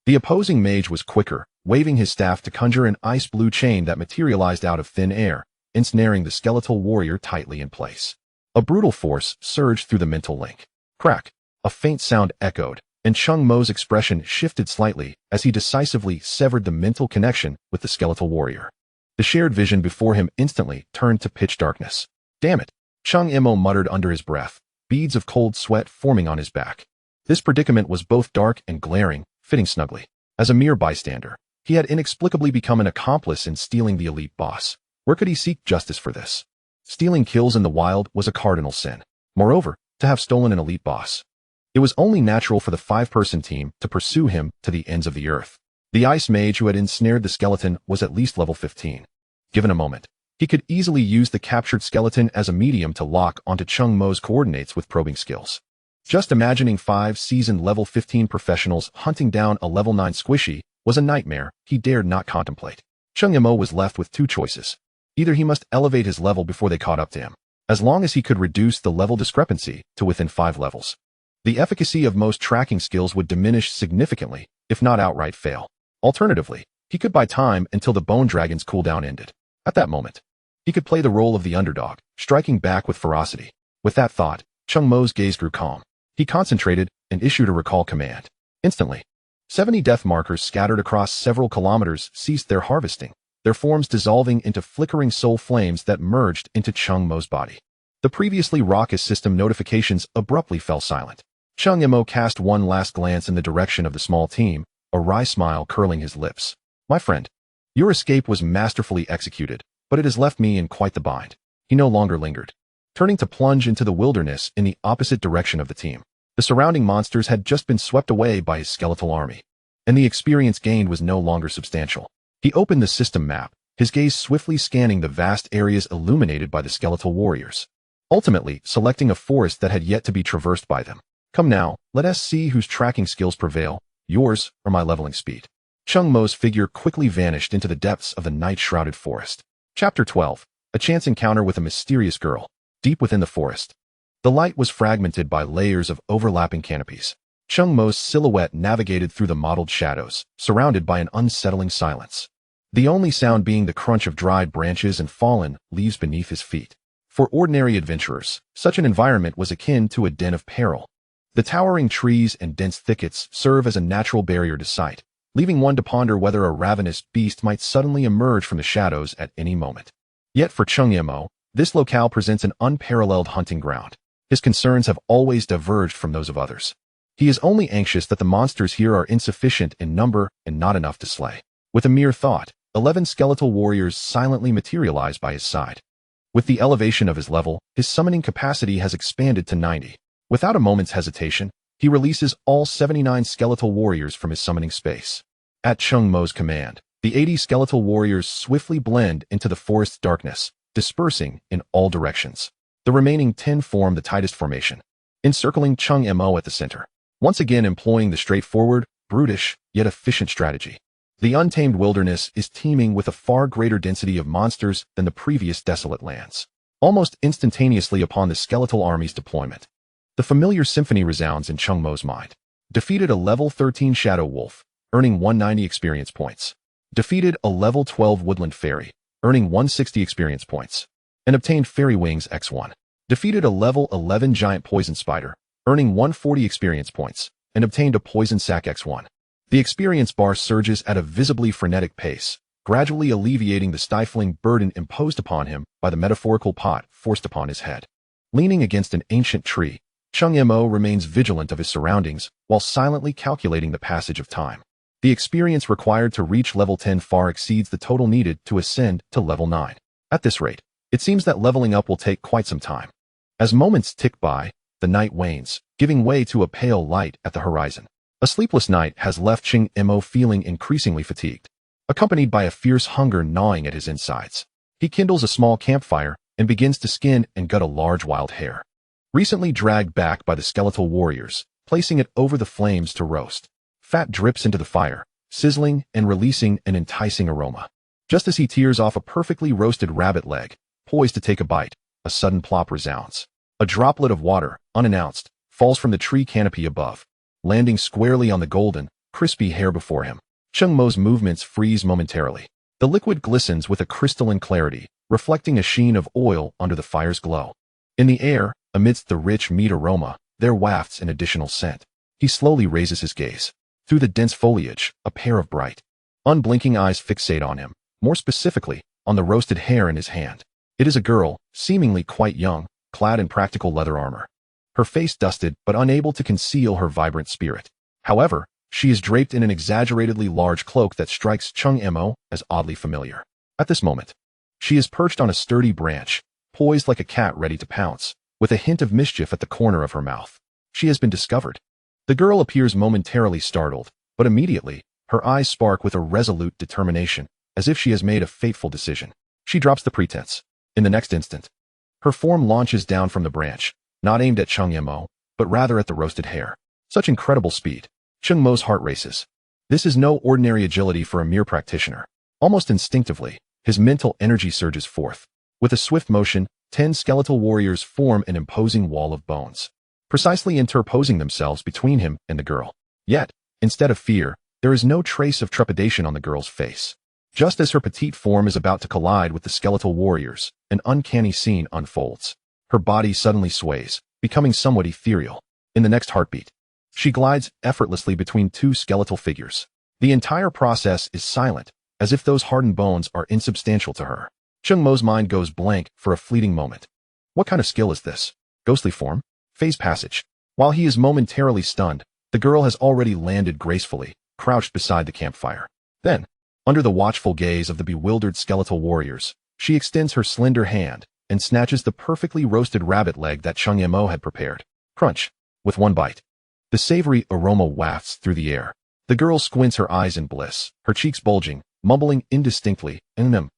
the opposing mage was quicker, waving his staff to conjure an ice-blue chain that materialized out of thin air, ensnaring the skeletal warrior tightly in place. A brutal force surged through the mental link. Crack! A faint sound echoed, and Cheng Mo's expression shifted slightly as he decisively severed the mental connection with the skeletal warrior. The shared vision before him instantly turned to pitch darkness. Damn it! Cheng Mo muttered under his breath, beads of cold sweat forming on his back. This predicament was both dark and glaring, fitting snugly. As a mere bystander, he had inexplicably become an accomplice in stealing the elite boss. Where could he seek justice for this? Stealing kills in the wild was a cardinal sin. Moreover, to have stolen an elite boss, it was only natural for the 5-person team to pursue him to the ends of the earth. The ice mage who had ensnared the skeleton was at least level 15. Given a moment, he could easily use the captured skeleton as a medium to lock onto Cheng Mo's coordinates with probing skills. Just imagining 5 seasoned level 15 professionals hunting down a level 9 squishy was a nightmare he dared not contemplate. Cheng Mo was left with 2 choices. Either he must elevate his level before they caught up to him, as long as he could reduce the level discrepancy to within 5 levels. The efficacy of most tracking skills would diminish significantly, if not outright fail. Alternatively, he could buy time until the bone dragon's cooldown ended. At that moment, he could play the role of the underdog, striking back with ferocity. With that thought, Cheng Mo's gaze grew calm. He concentrated and issued a recall command. Instantly, 70 death markers scattered across several kilometers ceased their harvesting, their forms dissolving into flickering soul flames that merged into Cheng Mo's body. The previously raucous system notifications abruptly fell silent. Cheng Mo cast one last glance in the direction of the small team, a wry smile curling his lips. My friend, your escape was masterfully executed, but it has left me in quite the bind. He no longer lingered, turning to plunge into the wilderness in the opposite direction of the team. The surrounding monsters had just been swept away by his skeletal army, and the experience gained was no longer substantial. He opened the system map, his gaze swiftly scanning the vast areas illuminated by the skeletal warriors, ultimately selecting a forest that had yet to be traversed by them. Come now, let us see whose tracking skills prevail, yours or my leveling speed. Cheng Mo's figure quickly vanished into the depths of the night-shrouded forest. Chapter 12. A chance encounter with a mysterious girl. Deep within the forest, the light was fragmented by layers of overlapping canopies. Cheng Mo's silhouette navigated through the mottled shadows, surrounded by an unsettling silence. The only sound being the crunch of dried branches and fallen leaves beneath his feet. For ordinary adventurers, such an environment was akin to a den of peril. The towering trees and dense thickets serve as a natural barrier to sight, leaving one to ponder whether a ravenous beast might suddenly emerge from the shadows at any moment. Yet for Cheng Mo, this locale presents an unparalleled hunting ground. His concerns have always diverged from those of others. He is only anxious that the monsters here are insufficient in number and not enough to slay. With a mere thought, 11 skeletal warriors silently materialize by his side. With the elevation of his level, his summoning capacity has expanded to 90. Without a moment's hesitation, he releases all 79 skeletal warriors from his summoning space. At Cheng Mo's command, the 80 skeletal warriors swiftly blend into the forest's darkness, dispersing in all directions. The remaining 10 form the tightest formation, encircling Cheng Mo at the center, once again employing the straightforward, brutish, yet efficient strategy. The untamed wilderness is teeming with a far greater density of monsters than the previous desolate lands. Almost instantaneously upon the skeletal army's deployment, the familiar symphony resounds in Cheng Mo's mind. Defeated a level 13 Shadow Wolf, earning 190 experience points. Defeated a level 12 Woodland Fairy, earning 160 experience points. And obtained Fairy Wings X1. Defeated a level 11 Giant Poison Spider, earning 140 experience points, and obtained a Poison Sac X1. The experience bar surges at a visibly frenetic pace, gradually alleviating the stifling burden imposed upon him by the metaphorical pot forced upon his head. Leaning against an ancient tree, Cheng Mo remains vigilant of his surroundings while silently calculating the passage of time. The experience required to reach level 10 far exceeds the total needed to ascend to level 9. At this rate, it seems that leveling up will take quite some time. As moments tick by, the night wanes, giving way to a pale light at the horizon. A sleepless night has left Cheng Mo feeling increasingly fatigued, accompanied by a fierce hunger gnawing at his insides. He kindles a small campfire and begins to skin and gut a large wild hare, recently dragged back by the skeletal warriors, placing it over the flames to roast. Fat drips into the fire, sizzling and releasing an enticing aroma. Just as he tears off a perfectly roasted rabbit leg, poised to take a bite, a sudden plop resounds. A droplet of water, unannounced, falls from the tree canopy above, landing squarely on the golden, crispy hair before him. Cheng Mo's movements freeze momentarily. The liquid glistens with a crystalline clarity, reflecting a sheen of oil under the fire's glow. In the air, amidst the rich meat aroma, there wafts an additional scent. He slowly raises his gaze. Through the dense foliage, a pair of bright, unblinking eyes fixate on him, more specifically, on the roasted hare in his hand. It is a girl, seemingly quite young, clad in practical leather armor. Her face dusted but unable to conceal her vibrant spirit. However, she is draped in an exaggeratedly large cloak that strikes Cheng Mo as oddly familiar. At this moment, she is perched on a sturdy branch, poised like a cat ready to pounce, with a hint of mischief at the corner of her mouth. She has been discovered. The girl appears momentarily startled, but immediately, her eyes spark with a resolute determination, as if she has made a fateful decision. She drops the pretense. In the next instant, her form launches down from the branch, not aimed at Cheng Mo, but rather at the roasted hare. Such incredible speed. Cheng Mo's heart races. This is no ordinary agility for a mere practitioner. Almost instinctively, his mental energy surges forth. With a swift motion, 10 skeletal warriors form an imposing wall of bones, precisely interposing themselves between him and the girl. Yet, instead of fear, there is no trace of trepidation on the girl's face. Just as her petite form is about to collide with the skeletal warriors, an uncanny scene unfolds. Her body suddenly sways, becoming somewhat ethereal. In the next heartbeat, she glides effortlessly between two skeletal figures. The entire process is silent, as if those hardened bones are insubstantial to her. Cheng Mo's mind goes blank for a fleeting moment. What kind of skill is this? Ghostly form? Phase passage. While he is momentarily stunned, the girl has already landed gracefully, crouched beside the campfire. Then, under the watchful gaze of the bewildered skeletal warriors, she extends her slender hand and snatches the perfectly roasted rabbit leg that Cheng Mo had prepared. Crunch. With one bite, the savory aroma wafts through the air. The girl squints her eyes in bliss, her cheeks bulging, mumbling indistinctly,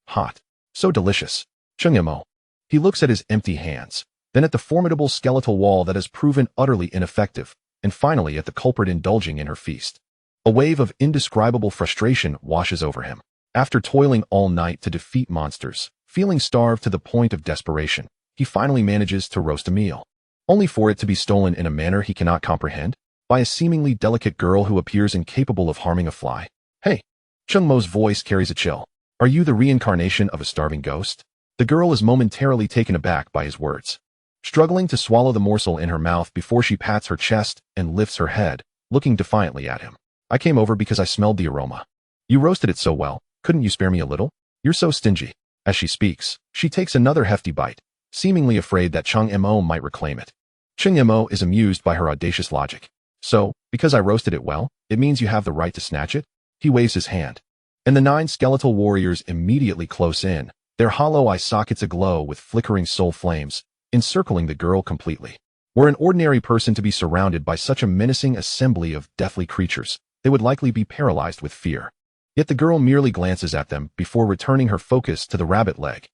hot. So delicious. Cheng Mo. He looks at his empty hands, then at the formidable skeletal wall that has proven utterly ineffective, and finally at the culprit indulging in her feast. A wave of indescribable frustration washes over him. After toiling all night to defeat monsters, feeling starved to the point of desperation, he finally manages to roast a meal, only for it to be stolen in a manner he cannot comprehend. by a seemingly delicate girl who appears incapable of harming a fly. Hey, Cheng Mo's voice carries a chill. Are you the reincarnation of a starving ghost? The girl is momentarily taken aback by his words, struggling to swallow the morsel in her mouth before she pats her chest and lifts her head, looking defiantly at him. I came over because I smelled the aroma. You roasted it so well, couldn't you spare me a little? You're so stingy. As she speaks, she takes another hefty bite, seemingly afraid that Cheng Mo might reclaim it. Cheng Mo is amused by her audacious logic. So, because I roasted it well, it means you have the right to snatch it? He waves his hand, and the 9 skeletal warriors immediately close in, their hollow eye sockets aglow with flickering soul flames, encircling the girl completely. Were an ordinary person to be surrounded by such a menacing assembly of deathly creatures, they would likely be paralyzed with fear. Yet the girl merely glances at them before returning her focus to the rabbit leg,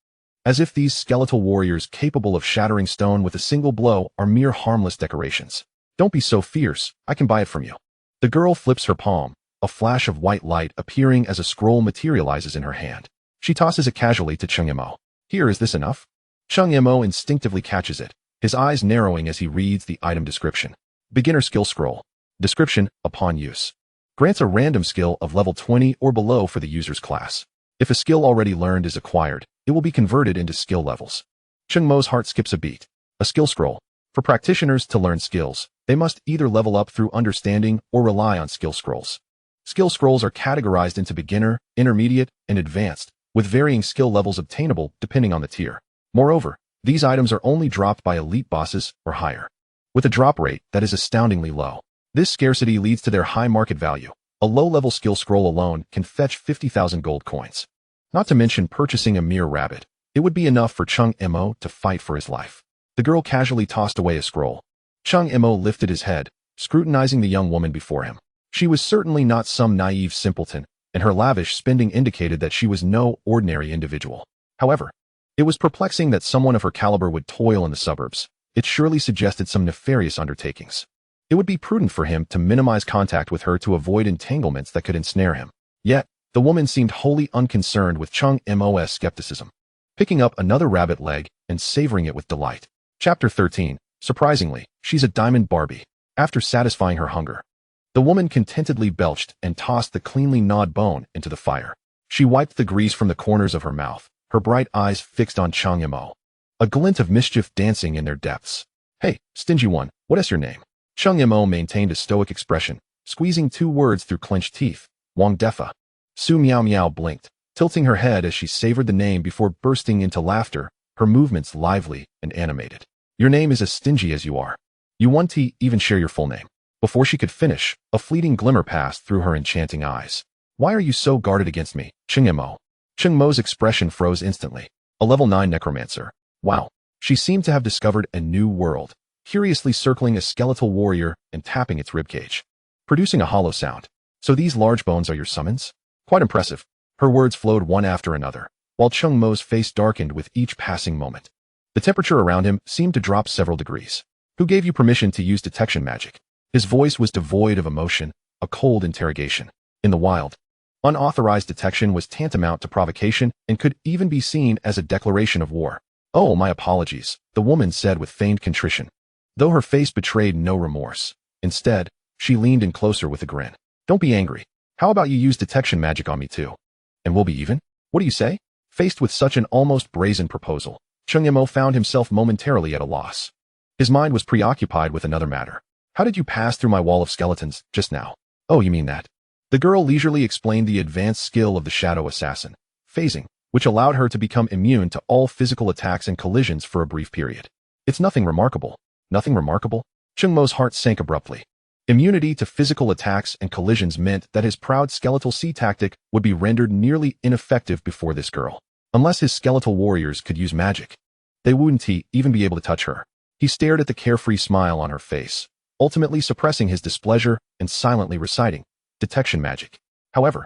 as if these skeletal warriors capable of shattering stone with a single blow are mere harmless decorations. Don't be so fierce, I can buy it from you. The girl flips her palm, a flash of white light appearing as a scroll materializes in her hand. She tosses it casually to Cheng Mo. Here, is this enough? Cheng Mo instinctively catches it, his eyes narrowing as he reads the item description. Beginner skill scroll. Description, upon use, grants a random skill of level 20 or below for the user's class. If a skill already learned is acquired, it will be converted into skill levels. Cheng Mo's heart skips a beat. A skill scroll. For practitioners to learn skills, they must either level up through understanding or rely on skill scrolls. Skill scrolls are categorized into beginner, intermediate, and advanced, with varying skill levels obtainable depending on the tier. Moreover, these items are only dropped by elite bosses or higher, with a drop rate that is astoundingly low. This scarcity leads to their high market value. A low-level skill scroll alone can fetch 50,000 gold coins. Not to mention purchasing a mere rabbit, it would be enough for Cheng Mo to fight for his life. The girl casually tossed away a scroll. Cheng Mo lifted his head, scrutinizing the young woman before him. She was certainly not some naive simpleton, and her lavish spending indicated that she was no ordinary individual. However, it was perplexing that someone of her caliber would toil in the suburbs. It surely suggested some nefarious undertakings. It would be prudent for him to minimize contact with her to avoid entanglements that could ensnare him. Yet, the woman seemed wholly unconcerned with Cheng Mo's skepticism, picking up another rabbit leg and savoring it with delight. Chapter 13. Surprisingly, she's a diamond Barbie. After satisfying her hunger, the woman contentedly belched and tossed the cleanly gnawed bone into the fire. She wiped the grease from the corners of her mouth, her bright eyes fixed on Cheng Mo, a glint of mischief dancing in their depths. Hey, stingy one, what is your name? Cheng Mo maintained a stoic expression, squeezing 2 words through clenched teeth. Wang Defa. Su Miao Miao blinked, tilting her head as she savored the name before bursting into laughter, her movements lively and animated. Your name is as stingy as you are. You want to even share your full name. Before she could finish, a fleeting glimmer passed through her enchanting eyes. Why are you so guarded against me, Cheng Mo? Cheng Mo's expression froze instantly. A level 9 necromancer. Wow. She seemed to have discovered a new world, curiously circling a skeletal warrior and tapping its ribcage, producing a hollow sound. So these large bones are your summons? Quite impressive. Her words flowed one after another, while Cheng Mo's face darkened with each passing moment. The temperature around him seemed to drop several degrees. Who gave you permission to use detection magic? His voice was devoid of emotion, a cold interrogation. In the wild, unauthorized detection was tantamount to provocation and could even be seen as a declaration of war. Oh, my apologies, the woman said with feigned contrition, though her face betrayed no remorse. Instead, she leaned in closer with a grin. Don't be angry. How about you use detection magic on me too? And we'll be even? What do you say? Faced with such an almost brazen proposal, Cheng Mo found himself momentarily at a loss. His mind was preoccupied with another matter. How did you pass through my wall of skeletons just now? Oh, you mean that? The girl leisurely explained the advanced skill of the shadow assassin, phasing, which allowed her to become immune to all physical attacks and collisions for a brief period. It's nothing remarkable. Nothing remarkable? Cheng Mo's heart sank abruptly. Immunity to physical attacks and collisions meant that his proud skeletal sea tactic would be rendered nearly ineffective before this girl. Unless his skeletal warriors could use magic, they wouldn't even be able to touch her. He stared at the carefree smile on her face, ultimately suppressing his displeasure and silently reciting detection magic. However,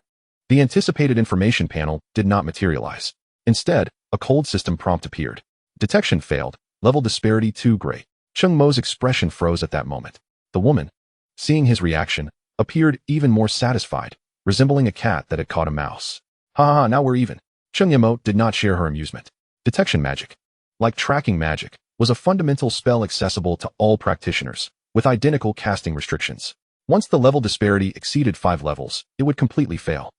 the anticipated information panel did not materialize. Instead, a cold system prompt appeared. Detection failed, level disparity too great. Cheng Mo's expression froze at that moment. The woman, seeing his reaction, appeared even more satisfied, resembling a cat that had caught a mouse. Ha ha, now we're even. Cheng Mo did not share her amusement. Detection magic, like tracking magic, was a fundamental spell accessible to all practitioners, with identical casting restrictions. Once the level disparity exceeded 5 levels, it would completely fail.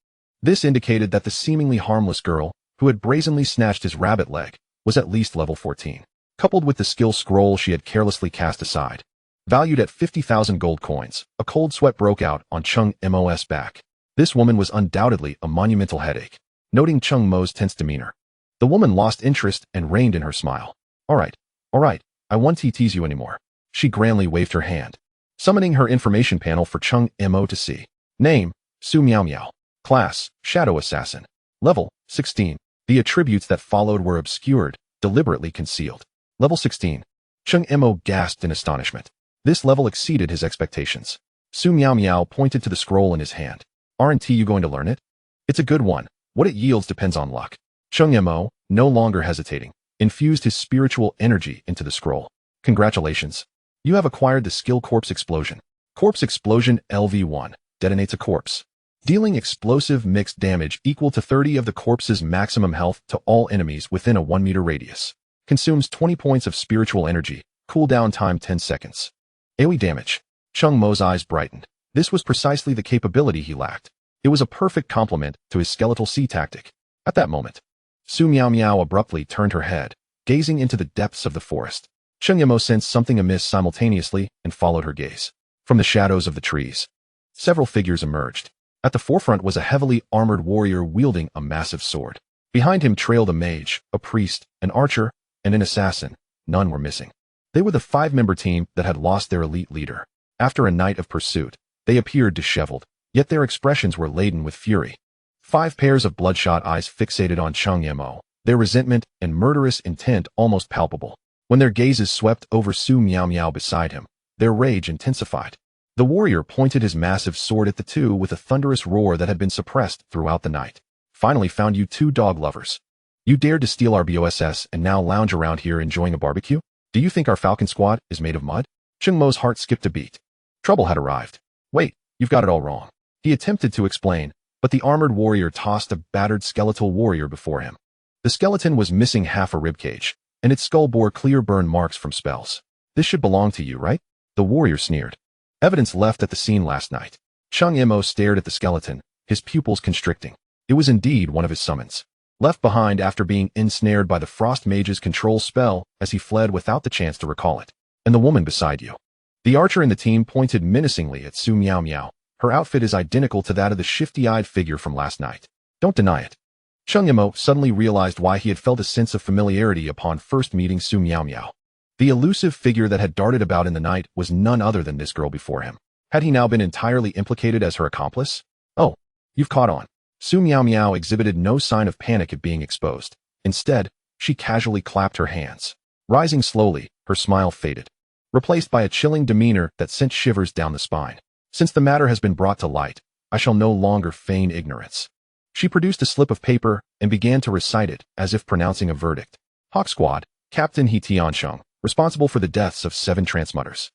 This indicated that the seemingly harmless girl, who had brazenly snatched his rabbit leg, was at least level 14. Coupled with the skill scroll she had carelessly cast aside. Valued at 50,000 gold coins, a cold sweat broke out on Cheng Mo's back. This woman was undoubtedly a monumental headache. Noting Cheng Mo's tense demeanor, the woman lost interest and reined in her smile. All right, I won't tease you anymore. She grandly waved her hand, summoning her information panel for Cheng Mo to see. Name, Su Miao Miao. Class, Shadow Assassin. Level, 16. The attributes that followed were obscured, deliberately concealed. Level 16. Cheng Mo gasped in astonishment. This level exceeded his expectations. Su Miao Miao pointed to the scroll in his hand. Aren't you going to learn it? It's a good one. What it yields depends on luck. Cheng Mo, no longer hesitating, infused his spiritual energy into the scroll. Congratulations. You have acquired the skill Corpse Explosion. Corpse Explosion LV1 detonates a corpse, dealing explosive mixed damage equal to 30 of the corpse's maximum health to all enemies within a 1 meter radius. Consumes 20 points of spiritual energy, cooldown time 10 seconds. AoE damage. Cheng Mo's eyes brightened. This was precisely the capability he lacked. It was a perfect complement to his skeletal sea tactic. At that moment, Su Miao Miao abruptly turned her head, gazing into the depths of the forest. Cheng Mo sensed something amiss simultaneously and followed her gaze. From the shadows of the trees, several figures emerged. At the forefront was a heavily armored warrior wielding a massive sword. Behind him trailed a mage, a priest, an archer, and an assassin. None were missing. They were the 5-member team that had lost their elite leader. After a night of pursuit, they appeared disheveled, yet their expressions were laden with fury. 5 pairs of bloodshot eyes fixated on Cheng Mo, their resentment and murderous intent almost palpable. When their gazes swept over Su Miao Miao beside him, their rage intensified. The warrior pointed his massive sword at the two with a thunderous roar that had been suppressed throughout the night. Finally found you 2 dog lovers. You dared to steal our BOSS and now lounge around here enjoying a barbecue? Do you think our Falcon Squad is made of mud? Cheng Mo's heart skipped a beat. Trouble had arrived. Wait, you've got it all wrong. He attempted to explain, but the armored warrior tossed a battered skeletal warrior before him. The skeleton was missing half a ribcage, and its skull bore clear burn marks from spells. This should belong to you, right? The warrior sneered. Evidence left at the scene last night. Cheng Mo stared at the skeleton, his pupils constricting. It was indeed one of his summons. Left behind after being ensnared by the Frost Mage's control spell as he fled without the chance to recall it. And the woman beside you. The archer in the team pointed menacingly at Su Miao Miao. Her outfit is identical to that of the shifty-eyed figure from last night. Don't deny it. Cheng Mo suddenly realized why he had felt a sense of familiarity upon first meeting Su Miao Miao. The elusive figure that had darted about in the night was none other than this girl before him. Had he now been entirely implicated as her accomplice? Oh, you've caught on. Su Miao Miao exhibited no sign of panic at being exposed. Instead, she casually clapped her hands. Rising slowly, her smile faded, replaced by a chilling demeanor that sent shivers down the spine. Since the matter has been brought to light, I shall no longer feign ignorance. She produced a slip of paper and began to recite it as if pronouncing a verdict. Hawk Squad, Captain He Tiansheng, responsible for the deaths of 7 transmutters.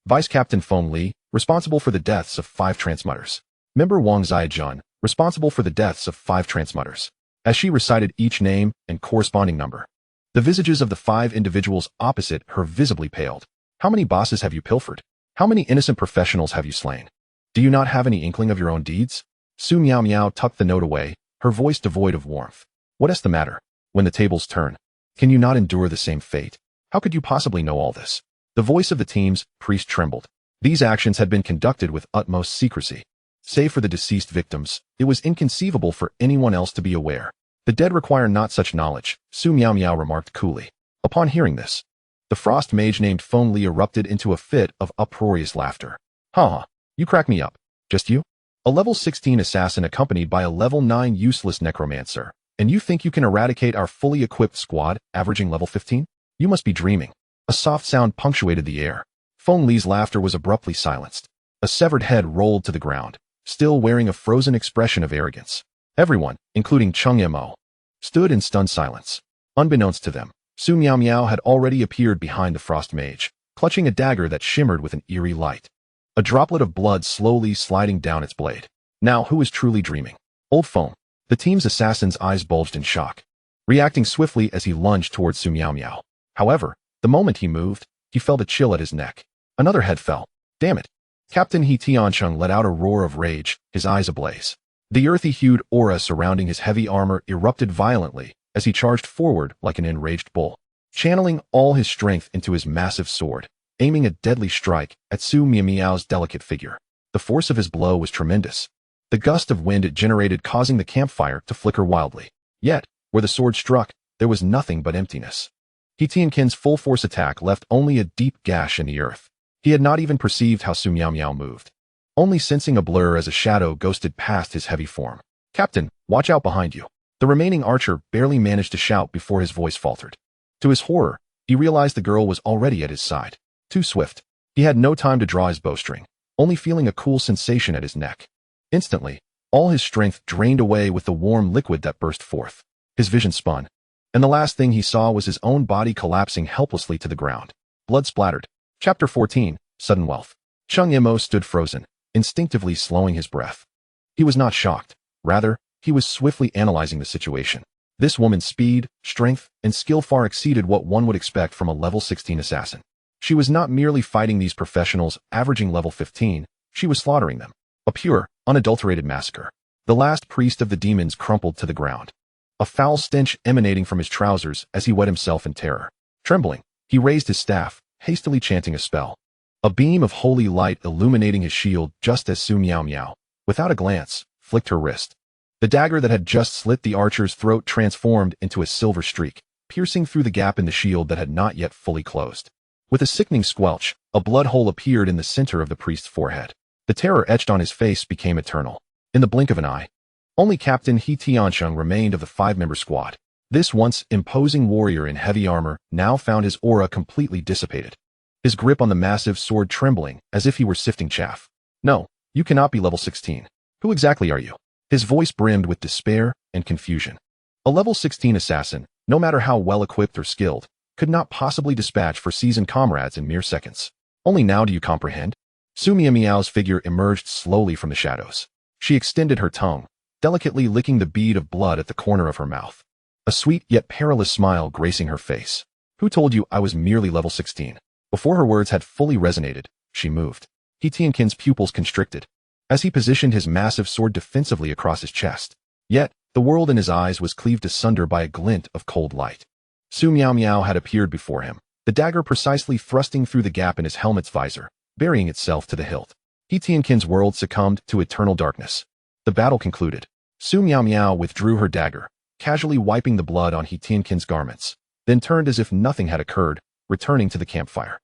Vice Captain Feng Li, responsible for the deaths of 5 transmutters. Member Wang Ziajun, responsible for the deaths of 5 transmutters. As she recited each name and corresponding number, the visages of the 5 individuals opposite her visibly paled. How many bosses have you pilfered? How many innocent professionals have you slain? Do you not have any inkling of your own deeds? Su Miao Miao tucked the note away, her voice devoid of warmth. What is the matter? When the tables turn, can you not endure the same fate? How could you possibly know all this? The voice of the team's priest trembled. These actions had been conducted with utmost secrecy. Save for the deceased victims, it was inconceivable for anyone else to be aware. The dead require not such knowledge, Su Miao Miao remarked coolly. Upon hearing this, the frost mage named Feng Li erupted into a fit of uproarious laughter. Ha! You crack me up. Just you? A level 16 assassin accompanied by a level 9 useless necromancer. And you think you can eradicate our fully equipped squad, averaging level 15? You must be dreaming. A soft sound punctuated the air. Feng Li's laughter was abruptly silenced. A severed head rolled to the ground, still wearing a frozen expression of arrogance. Everyone, including Cheng Mo, stood in stunned silence. Unbeknownst to them, Su Miao Miao had already appeared behind the frost mage, clutching a dagger that shimmered with an eerie light. A droplet of blood slowly sliding down its blade. Now who is truly dreaming? Old Feng. The team's assassin's eyes bulged in shock, reacting swiftly as he lunged towards Su Miao Miao. However, the moment he moved, he felt a chill at his neck. Another head fell. Damn it. Captain He Tiancheng let out a roar of rage, his eyes ablaze. The earthy-hued aura surrounding his heavy armor erupted violently as he charged forward like an enraged bull, channeling all his strength into his massive sword, aiming a deadly strike at Su Miao's delicate figure. The force of his blow was tremendous. The gust of wind it generated causing the campfire to flicker wildly. Yet, where the sword struck, there was nothing but emptiness. He Tiancheng's full-force attack left only a deep gash in the earth. He had not even perceived how Su Miao moved, only sensing a blur as a shadow ghosted past his heavy form. "Captain, watch out behind you." The remaining archer barely managed to shout before his voice faltered. To his horror, he realized the girl was already at his side. Too swift. He had no time to draw his bowstring, only feeling a cool sensation at his neck. Instantly, all his strength drained away with the warm liquid that burst forth. His vision spun, and the last thing he saw was his own body collapsing helplessly to the ground. Blood splattered. Chapter 14, Sudden Wealth. Cheng Mo stood frozen, instinctively slowing his breath. He was not shocked. Rather, he was swiftly analyzing the situation. This woman's speed, strength, and skill far exceeded what one would expect from a level 16 assassin. She was not merely fighting these professionals averaging level 15, she was slaughtering them. A pure, unadulterated massacre. The last priest of the demons crumpled to the ground, a foul stench emanating from his trousers as he wet himself in terror. Trembling, he raised his staff, hastily chanting a spell. A beam of holy light illuminating his shield just as Su Miao, without a glance, flicked her wrist. The dagger that had just slit the archer's throat transformed into a silver streak, piercing through the gap in the shield that had not yet fully closed. With a sickening squelch, a blood hole appeared in the center of the priest's forehead. The terror etched on his face became eternal. In the blink of an eye, only Captain He Tiancheng remained of the 5-member squad. This once imposing warrior in heavy armor now found his aura completely dissipated, his grip on the massive sword trembling as if he were sifting chaff. "No, you cannot be level 16. Who exactly are you?" His voice brimmed with despair and confusion. A level 16 assassin, no matter how well equipped or skilled, could not possibly dispatch for seasoned comrades in mere seconds. "Only now do you comprehend?" Su Miao's figure emerged slowly from the shadows. She extended her tongue, delicately licking the bead of blood at the corner of her mouth. A sweet yet perilous smile gracing her face. "Who told you I was merely level 16? Before her words had fully resonated, she moved. He Tiancheng's pupils constricted, as he positioned his massive sword defensively across his chest. Yet, the world in his eyes was cleaved asunder by a glint of cold light. Su Miao had appeared before him, the dagger precisely thrusting through the gap in his helmet's visor, burying itself to the hilt. He Tiancheng's world succumbed to eternal darkness. The battle concluded. Su Miao withdrew her dagger, casually wiping the blood on He Tiancheng's garments, then turned as if nothing had occurred, returning to the campfire.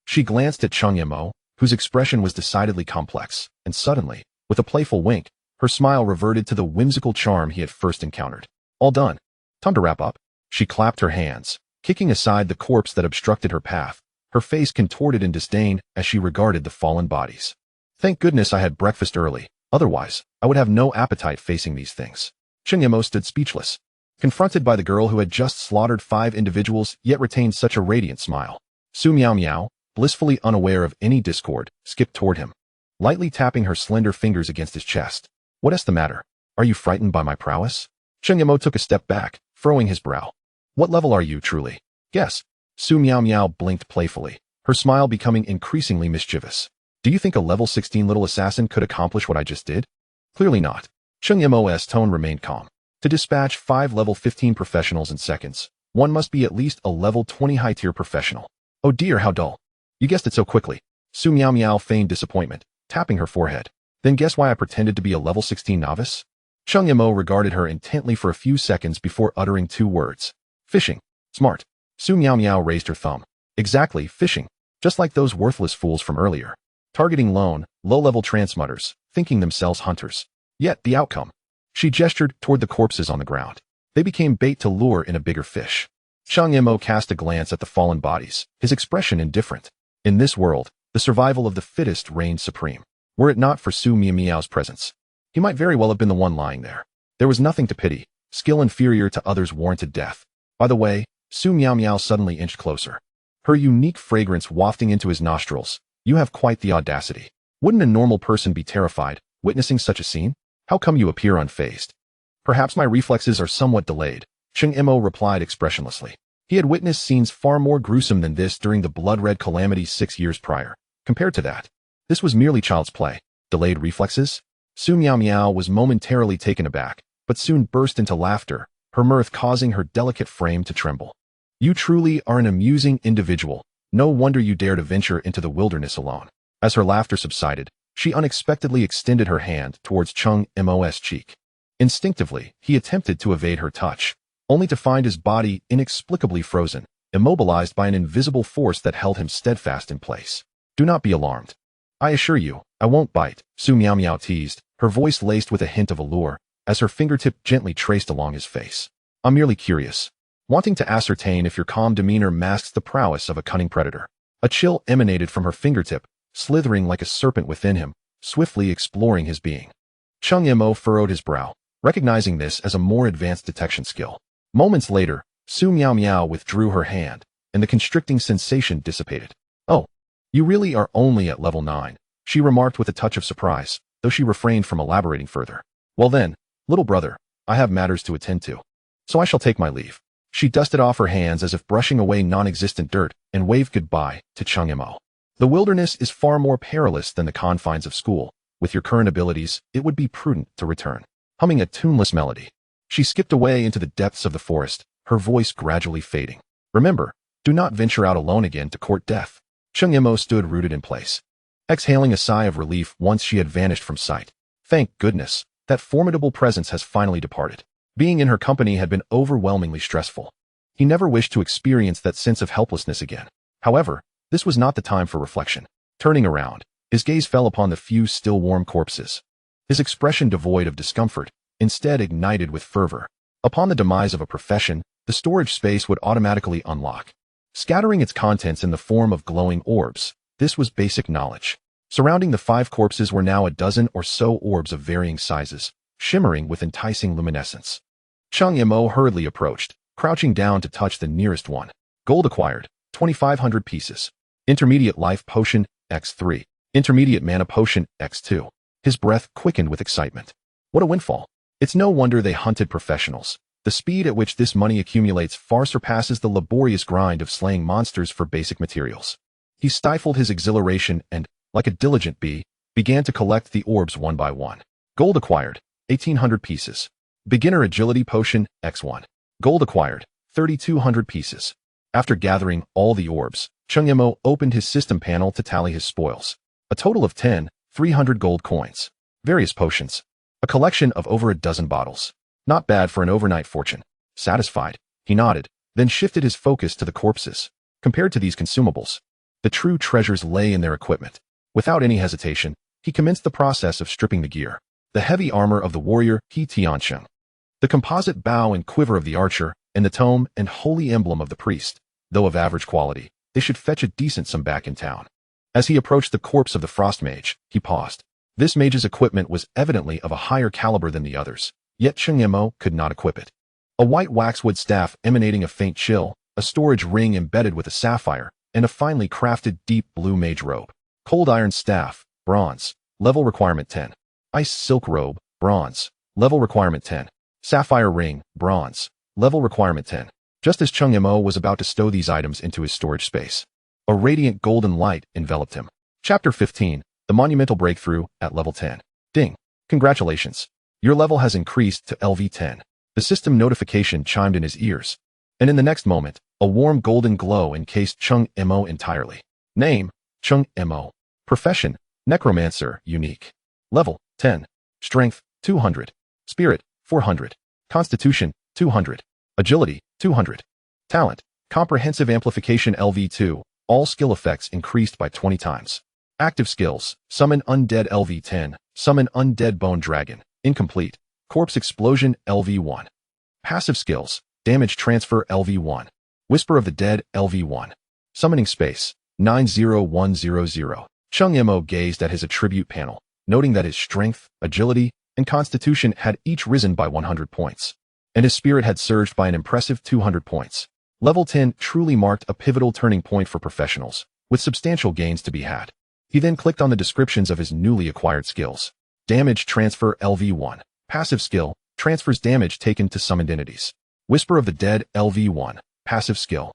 She glanced at Cheng Mo, whose expression was decidedly complex, and suddenly, with a playful wink, her smile reverted to the whimsical charm he had first encountered. "All done. Time to wrap up." She clapped her hands, kicking aside the corpse that obstructed her path, her face contorted in disdain as she regarded the fallen bodies. "Thank goodness I had breakfast early, otherwise, I would have no appetite facing these things." Cheng Mo stood speechless, confronted by the girl who had just slaughtered 5 individuals yet retained such a radiant smile. Su Miao, blissfully unaware of any discord, skipped toward him, lightly tapping her slender fingers against his chest. "What's the matter? Are you frightened by my prowess?" Cheng Mo took a step back, furrowing his brow. "What level are you, truly?" "Guess." Su Miao blinked playfully, her smile becoming increasingly mischievous. "Do you think a level 16 little assassin could accomplish what I just did?" "Clearly not." Cheng Mo's tone remained calm. "To dispatch 5 level 15 professionals in seconds, one must be at least a level 20 high-tier professional." "Oh dear, how dull. You guessed it so quickly." Su Miao feigned disappointment, tapping her forehead. "Then guess why I pretended to be a level 16 novice?" Cheng Mo regarded her intently for a few seconds before uttering 2 words. "Fishing." "Smart." Su Miao raised her thumb. "Exactly, fishing. Just like those worthless fools from earlier. Targeting lone, low-level transmutters, thinking themselves hunters. Yet, the outcome." She gestured toward the corpses on the ground. "They became bait to lure in a bigger fish." Cheng Mo cast a glance at the fallen bodies, his expression indifferent. In this world, the survival of the fittest reigned supreme. Were it not for Su Miao's presence, he might very well have been the one lying there. There was nothing to pity. Skill inferior to others warranted death. By the way, Su Miao suddenly inched closer, her unique fragrance wafting into his nostrils. "You have quite the audacity. Wouldn't a normal person be terrified, witnessing such a scene? How come you appear unfazed?" "Perhaps my reflexes are somewhat delayed," Cheng Mo replied expressionlessly. He had witnessed scenes far more gruesome than this during the blood-red calamities 6 years prior. Compared to that, this was merely child's play. Delayed reflexes? Su Miao Miao was momentarily taken aback, but soon burst into laughter, her mirth causing her delicate frame to tremble. You truly are an amusing individual. No wonder you dare to venture into the wilderness alone. As her laughter subsided, she unexpectedly extended her hand towards Cheng Mo's cheek. Instinctively, he attempted to evade her touch, only to find his body inexplicably frozen, immobilized by an invisible force that held him steadfast in place. Do not be alarmed. I assure you, I won't bite, Su Miao Miao teased, her voice laced with a hint of allure, as her fingertip gently traced along his face. I'm merely curious, wanting to ascertain if your calm demeanor masks the prowess of a cunning predator. A chill emanated from her fingertip, slithering like a serpent within him, swiftly exploring his being. Cheng Mo furrowed his brow, recognizing this as a more advanced detection skill. Moments later, Su Miao Miao withdrew her hand, and the constricting sensation dissipated. Oh, you really are only at level 9, she remarked with a touch of surprise, though she refrained from elaborating further. Well then, little brother, I have matters to attend to, so I shall take my leave. She dusted off her hands as if brushing away non-existent dirt and waved goodbye to Cheng Mo. The wilderness is far more perilous than the confines of school. With your current abilities, it would be prudent to return. Humming a tuneless melody, she skipped away into the depths of the forest, her voice gradually fading. Remember, do not venture out alone again to court death. Cheng Mo stood rooted in place, exhaling a sigh of relief once she had vanished from sight. Thank goodness, that formidable presence has finally departed. Being in her company had been overwhelmingly stressful. He never wished to experience that sense of helplessness again. However, this was not the time for reflection. Turning around, his gaze fell upon the few still warm corpses. His expression devoid of discomfort, instead ignited with fervor. Upon the demise of a profession, the storage space would automatically unlock, scattering its contents in the form of glowing orbs. This was basic knowledge. Surrounding the 5 corpses were now a dozen or so orbs of varying sizes, shimmering with enticing luminescence. Cheng Mo hurriedly approached, crouching down to touch the nearest one. Gold acquired, 2,500 pieces. Intermediate life potion, x3. Intermediate mana potion, x2. His breath quickened with excitement. What a windfall. It's no wonder they hunted professionals. The speed at which this money accumulates far surpasses the laborious grind of slaying monsters for basic materials. He stifled his exhilaration and, like a diligent bee, began to collect the orbs one by one. Gold acquired, 1,800 pieces. Beginner agility potion, x1. Gold acquired, 3,200 pieces. After gathering all the orbs, Cheng Mo opened his system panel to tally his spoils. A total of 300 gold coins. Various potions. A collection of over a dozen bottles. Not bad for an overnight fortune. Satisfied, he nodded, then shifted his focus to the corpses. Compared to these consumables, the true treasures lay in their equipment. Without any hesitation, he commenced the process of stripping the gear. The heavy armor of the warrior, He Tiancheng. The composite bow and quiver of the archer, and the tome and holy emblem of the priest. Though of average quality, they should fetch a decent sum back in town. As he approached the corpse of the frost mage, he paused. This mage's equipment was evidently of a higher caliber than the others, yet Cheng Mo could not equip it. A white waxwood staff emanating a faint chill, a storage ring embedded with a sapphire, and a finely crafted deep blue mage robe. Cold iron staff, bronze, level requirement 10. Ice silk robe, bronze, level requirement 10. Sapphire ring, bronze, level requirement 10. Just as Cheng Mo was about to stow these items into his storage space, a radiant golden light enveloped him. Chapter 15, The Monumental Breakthrough at level 10. Ding. Congratulations. Your level has increased to LV10. The system notification chimed in his ears, and in the next moment, a warm golden glow encased Cheng Mo entirely. Name, Cheng Mo. Profession, Necromancer, unique. Level, 10. Strength, 200. Spirit, 400. Constitution, 200. Agility, 200. Talent, Comprehensive Amplification LV2, all skill effects increased by 20 times. Active skills, Summon Undead LV10, Summon Undead Bone Dragon, incomplete. Corpse Explosion LV1. Passive skills, Damage Transfer LV1. Whisper of the Dead LV1. Summoning Space, 90100. Cheng Mo gazed at his attribute panel, noting that his strength, agility, and constitution had each risen by 100 points, and his spirit had surged by an impressive 200 points. Level 10 truly marked a pivotal turning point for professionals, with substantial gains to be had. He then clicked on the descriptions of his newly acquired skills. Damage Transfer LV1. Passive skill, transfers damage taken to summoned entities. Whisper of the Dead LV1. Passive skill.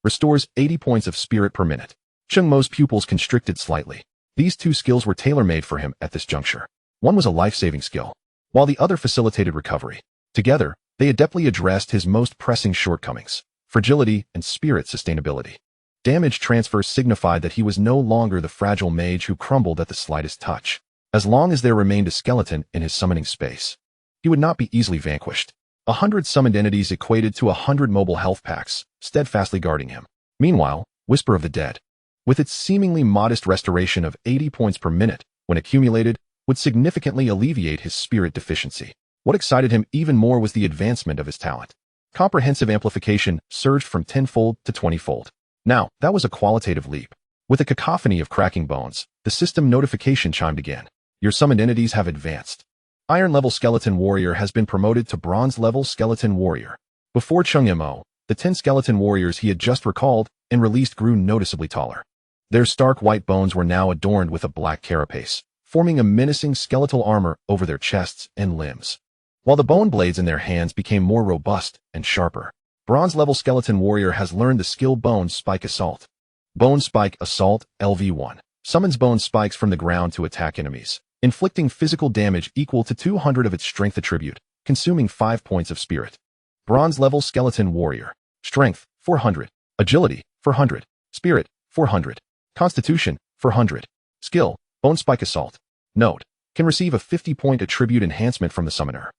Restores 80 points of spirit per minute. Cheng Mo's pupils constricted slightly. These two skills were tailor-made for him at this juncture. One was a life-saving skill, while the other facilitated recovery. Together, they adeptly addressed his most pressing shortcomings: fragility and spirit sustainability. Damage transfer signified that he was no longer the fragile mage who crumbled at the slightest touch. As long as there remained a skeleton in his summoning space, he would not be easily vanquished. 100 summoned entities equated to 100 mobile health packs, steadfastly guarding him. Meanwhile, Whisper of the Dead, with its seemingly modest restoration of 80 points per minute, when accumulated, would significantly alleviate his spirit deficiency. What excited him even more was the advancement of his talent. Comprehensive amplification surged from 10-fold to 20-fold. Now, that was a qualitative leap. With a cacophony of cracking bones, the system notification chimed again. Your summoned entities have advanced. Iron-level Skeleton Warrior has been promoted to Bronze-level Skeleton Warrior. Before Cheng Mo, the 10 skeleton warriors he had just recalled and released grew noticeably taller. Their stark white bones were now adorned with a black carapace, forming a menacing skeletal armor over their chests and limbs. While the bone blades in their hands became more robust and sharper, Bronze-level Skeleton Warrior has learned the skill Bone Spike Assault. Bone Spike Assault, LV1, summons bone spikes from the ground to attack enemies, inflicting physical damage equal to 200 of its strength attribute, consuming 5 points of spirit. Bronze-level Skeleton Warrior. Strength, 400. Agility, 400. Spirit, 400. Constitution, 400. Skill, Bone Spike Assault. Note, can receive a 50-point attribute enhancement from the summoner.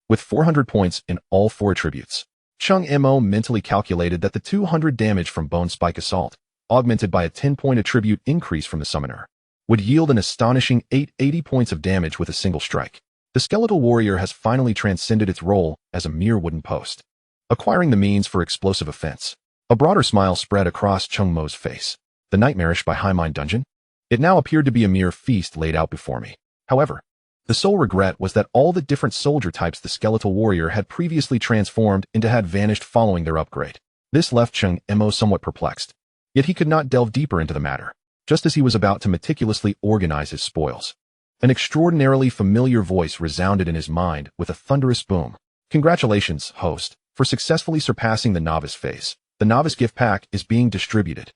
With 400 points in all 4 attributes, Cheng Mo mentally calculated that the 200 damage from Bone Spike Assault, augmented by a 10-point attribute increase from the summoner, would yield an astonishing 880 points of damage with a single strike. The Skeletal Warrior has finally transcended its role as a mere wooden post, acquiring the means for explosive offense. A broader smile spread across Cheng Mo's face. The nightmarish by High Mind dungeon? It now appeared to be a mere feast laid out before me. However, the sole regret was that all the different soldier types the Skeletal Warrior had previously transformed into had vanished following their upgrade. This left Cheng Mo somewhat perplexed. Yet he could not delve deeper into the matter. Just as he was about to meticulously organize his spoils, an extraordinarily familiar voice resounded in his mind with a thunderous boom. Congratulations, host, for successfully surpassing the novice phase. The novice gift pack is being distributed.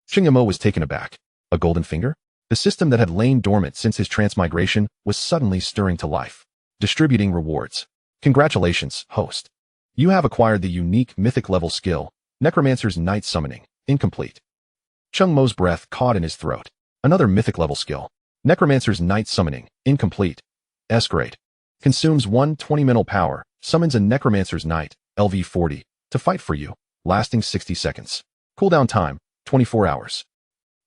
Cheng Mo was taken aback. A golden finger? The system that had lain dormant since his transmigration was suddenly stirring to life, distributing rewards. Congratulations, host. You have acquired the unique mythic-level skill, Necromancer's Night Summoning, incomplete. Cheng Mo's breath caught in his throat. Another mythic-level skill, Necromancer's Night Summoning, incomplete. S-grade. Consumes 120 mental power, summons a Necromancer's Knight, LV40, to fight for you, lasting 60 seconds. Cooldown time, 24 hours.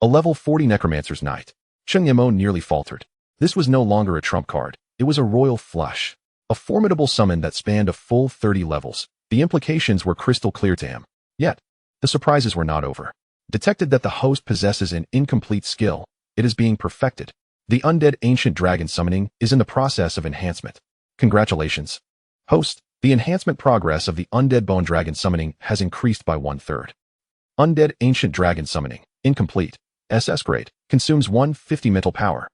A level 40 Necromancer's Knight. Cheng Mo nearly faltered. This was no longer a trump card. It was a royal flush. A formidable summon that spanned a full 30 levels. The implications were crystal clear to him. Yet, the surprises were not over. Detected that the host possesses an incomplete skill. It is being perfected. The Undead Ancient Dragon Summoning is in the process of enhancement. Congratulations. Host, the enhancement progress of the Undead Bone Dragon Summoning has increased by 1/3. Undead Ancient Dragon Summoning, incomplete. SS grade, consumes 150 mental power.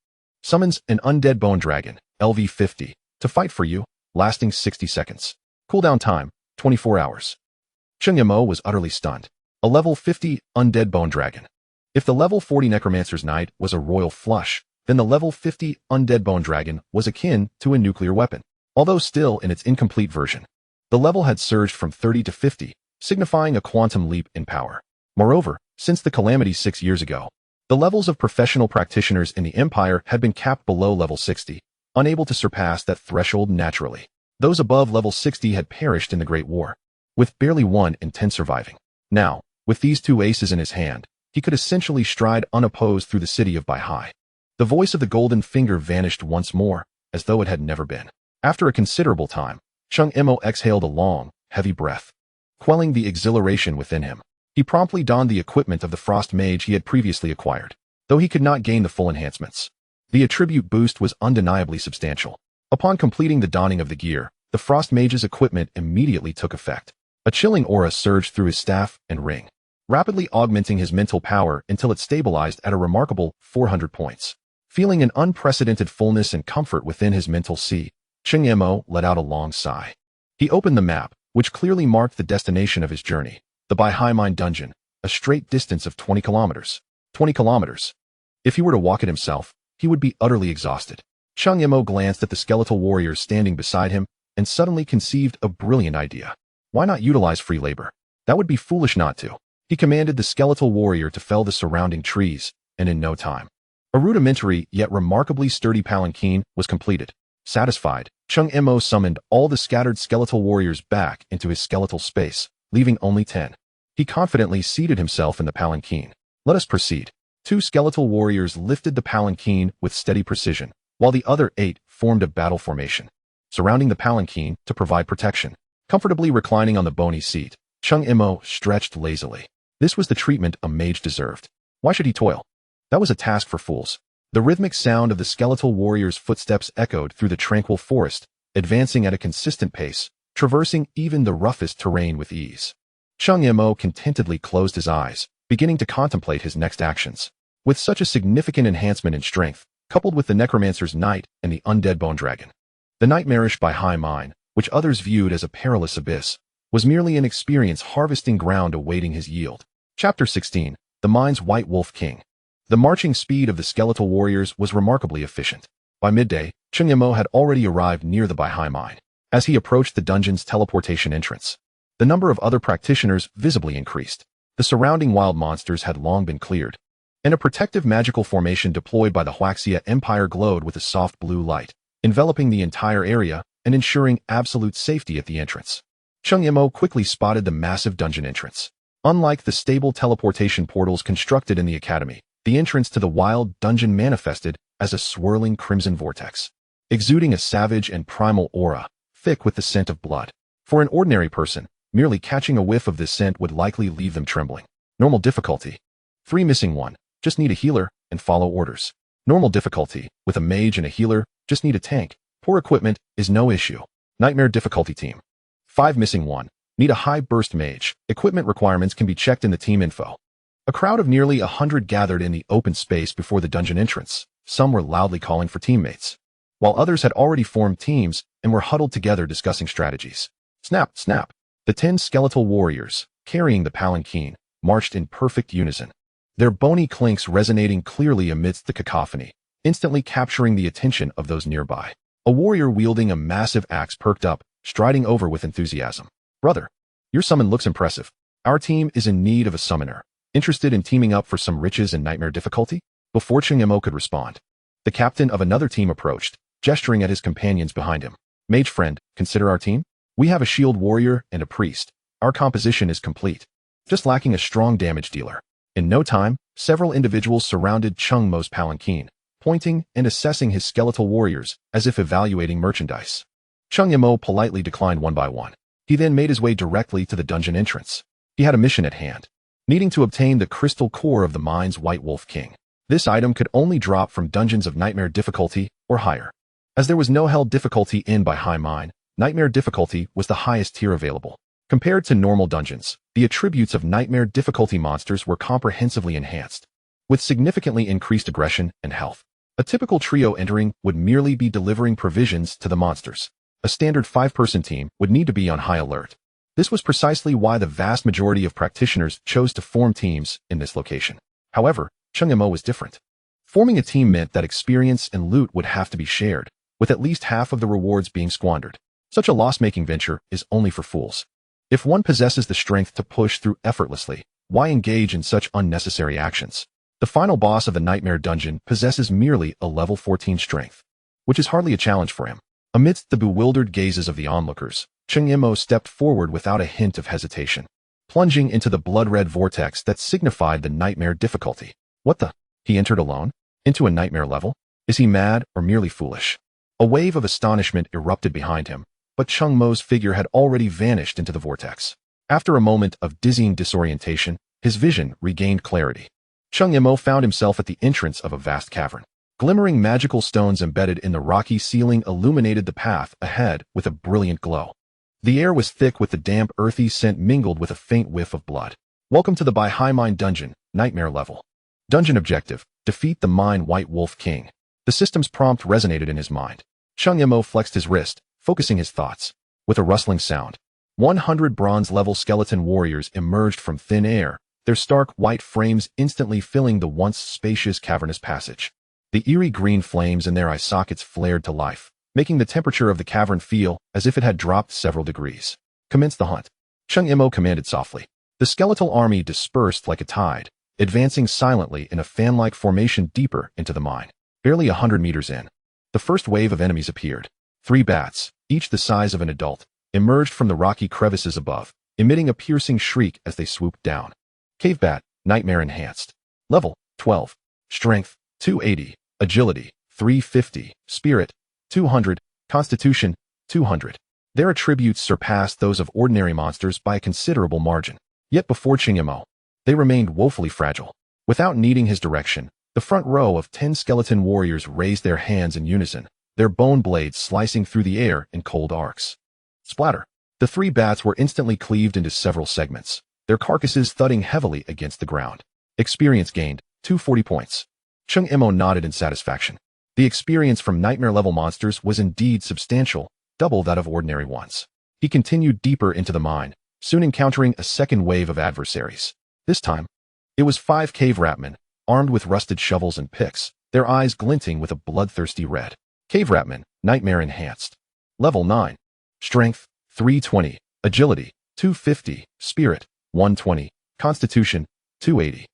Summons an Undead Bone Dragon, LV50, to fight for you, lasting 60 seconds. Cooldown time, 24 hours. Cheng Mo was utterly stunned. A level 50 Undead Bone Dragon. If the level 40 Necromancer's Knight was a royal flush, then the level 50 Undead Bone Dragon was akin to a nuclear weapon. Although still in its incomplete version, the level had surged from 30 to 50, signifying a quantum leap in power. Moreover, since the calamity 6 years ago, the levels of professional practitioners in the Empire had been capped below level 60, unable to surpass that threshold naturally. Those above level 60 had perished in the Great War, with barely 1 in 10 surviving. Now, with these 2 aces in his hand, he could essentially stride unopposed through the city of Baihai. The voice of the golden finger vanished once more, as though it had never been. After a considerable time, Cheng Mo exhaled a long, heavy breath, quelling the exhilaration within him. He promptly donned the equipment of the Frost Mage he had previously acquired, though he could not gain the full enhancements. The attribute boost was undeniably substantial. Upon completing the donning of the gear, the Frost Mage's equipment immediately took effect. A chilling aura surged through his staff and ring, rapidly augmenting his mental power until it stabilized at a remarkable 400 points. Feeling an unprecedented fullness and comfort within his mental sea, Cheng Mo let out a long sigh. He opened the map, which clearly marked the destination of his journey, the Baihai Mine Dungeon, a straight distance of 20 kilometers. 20 kilometers. If he were to walk it himself, he would be utterly exhausted. Cheng Mo glanced at the skeletal warriors standing beside him and suddenly conceived a brilliant idea. Why not utilize free labor? That would be foolish not to. He commanded the skeletal warrior to fell the surrounding trees, and in no time, a rudimentary yet remarkably sturdy palanquin was completed. Satisfied, Cheng Mo summoned all the scattered skeletal warriors back into his skeletal space, leaving only 10. He confidently seated himself in the palanquin. Let us proceed. 2 skeletal warriors lifted the palanquin with steady precision, while the other 8 formed a battle formation, surrounding the palanquin to provide protection. Comfortably reclining on the bony seat, Cheng Mo stretched lazily. This was the treatment a mage deserved. Why should he toil? That was a task for fools. The rhythmic sound of the skeletal warrior's footsteps echoed through the tranquil forest, advancing at a consistent pace, traversing even the roughest terrain with ease. Cheng Mo contentedly closed his eyes, beginning to contemplate his next actions. With such a significant enhancement in strength, coupled with the Necromancer's Knight and the Undead Bone Dragon, the nightmarish by high mine, which others viewed as a perilous abyss, was merely an experience harvesting ground awaiting his yield. Chapter 16. The Mine's White Wolf King. The marching speed of the skeletal warriors was remarkably efficient. By midday, Cheng Mo had already arrived near the Baihai mine. As he approached the dungeon's teleportation entrance, the number of other practitioners visibly increased. The surrounding wild monsters had long been cleared, and a protective magical formation deployed by the Huaxia Empire glowed with a soft blue light, enveloping the entire area and ensuring absolute safety at the entrance. Cheng Mo quickly spotted the massive dungeon entrance. Unlike the stable teleportation portals constructed in the academy, the entrance to the wild dungeon manifested as a swirling crimson vortex, exuding a savage and primal aura, thick with the scent of blood. For an ordinary person, merely catching a whiff of this scent would likely leave them trembling. Normal difficulty. 3 missing 1. Just need a healer and follow orders. Normal difficulty. With a mage and a healer, just need a tank. Poor equipment is no issue. Nightmare difficulty team. 5 missing 1. Need a high burst mage. Equipment requirements can be checked in the team info. A crowd of nearly 100 gathered in the open space before the dungeon entrance. Some were loudly calling for teammates, while others had already formed teams and were huddled together discussing strategies. Snap, snap. The 10 skeletal warriors, carrying the palanquin, marched in perfect unison, their bony clinks resonating clearly amidst the cacophony, instantly capturing the attention of those nearby. A warrior wielding a massive axe perked up, striding over with enthusiasm. Brother, your summon looks impressive. Our team is in need of a summoner. Interested in teaming up for some riches and nightmare difficulty? Before Cheng Mo could respond, the captain of another team approached, gesturing at his companions behind him. Mage friend, consider our team? We have a shield warrior and a priest. Our composition is complete, just lacking a strong damage dealer. In no time, several individuals surrounded Cheng Mo's palanquin, pointing and assessing his skeletal warriors as if evaluating merchandise. Cheng Mo politely declined one by one. He then made his way directly to the dungeon entrance. He had a mission at hand, needing to obtain the crystal core of the mine's White Wolf King. This item could only drop from dungeons of nightmare difficulty or higher. As there was no hell difficulty in Baihai Mine, nightmare difficulty was the highest tier available. Compared to normal dungeons, the attributes of nightmare difficulty monsters were comprehensively enhanced, with significantly increased aggression and health. A typical trio entering would merely be delivering provisions to the monsters. A standard 5-person team would need to be on high alert. This was precisely why the vast majority of practitioners chose to form teams in this location. However, Cheng Mo was different. Forming a team meant that experience and loot would have to be shared, with at least half of the rewards being squandered. Such a loss-making venture is only for fools. If one possesses the strength to push through effortlessly, why engage in such unnecessary actions? The final boss of the Nightmare Dungeon possesses merely a level 14 strength, which is hardly a challenge for him. Amidst the bewildered gazes of the onlookers, Cheng Mo stepped forward without a hint of hesitation, plunging into the blood-red vortex that signified the nightmare difficulty. What the? He entered alone? Into a nightmare level? Is he mad or merely foolish? A wave of astonishment erupted behind him, but Cheng Mo's figure had already vanished into the vortex. After a moment of dizzying disorientation, his vision regained clarity. Cheng Mo found himself at the entrance of a vast cavern. Glimmering magical stones embedded in the rocky ceiling illuminated the path ahead with a brilliant glow. The air was thick with the damp, earthy scent mingled with a faint whiff of blood. Welcome to the Baihai Mine Dungeon, Nightmare Level. Dungeon objective: defeat the Mine White Wolf King. The system's prompt resonated in his mind. Cheng Mo flexed his wrist, focusing his thoughts. With a rustling sound, 100 bronze-level skeleton warriors emerged from thin air, their stark white frames instantly filling the once spacious cavernous passage. The eerie green flames in their eye sockets flared to life, making the temperature of the cavern feel as if it had dropped several degrees. Commence the hunt, Cheng Mo commanded softly. The skeletal army dispersed like a tide, advancing silently in a fan-like formation deeper into the mine. Barely 100 meters in, the first wave of enemies appeared. 3 bats, each the size of an adult, emerged from the rocky crevices above, emitting a piercing shriek as they swooped down. Cave bat, nightmare enhanced. Level 12. Strength 280, agility 350, spirit 200, constitution 200. Their attributes surpassed those of ordinary monsters by a considerable margin. Yet before Cheng Mo, they remained woefully fragile. Without needing his direction, the front row of 10 skeleton warriors raised their hands in unison, their bone blades slicing through the air in cold arcs. Splatter. The 3 bats were instantly cleaved into several segments, their carcasses thudding heavily against the ground. Experience gained, 240 points. Cheng Mo nodded in satisfaction. The experience from nightmare-level monsters was indeed substantial, double that of ordinary ones. He continued deeper into the mine, soon encountering a second wave of adversaries. This time, it was 5 cave ratmen, armed with rusted shovels and picks, their eyes glinting with a bloodthirsty red. Cave ratmen, nightmare enhanced. Level 9. Strength 320, agility 250, spirit 120, constitution 280.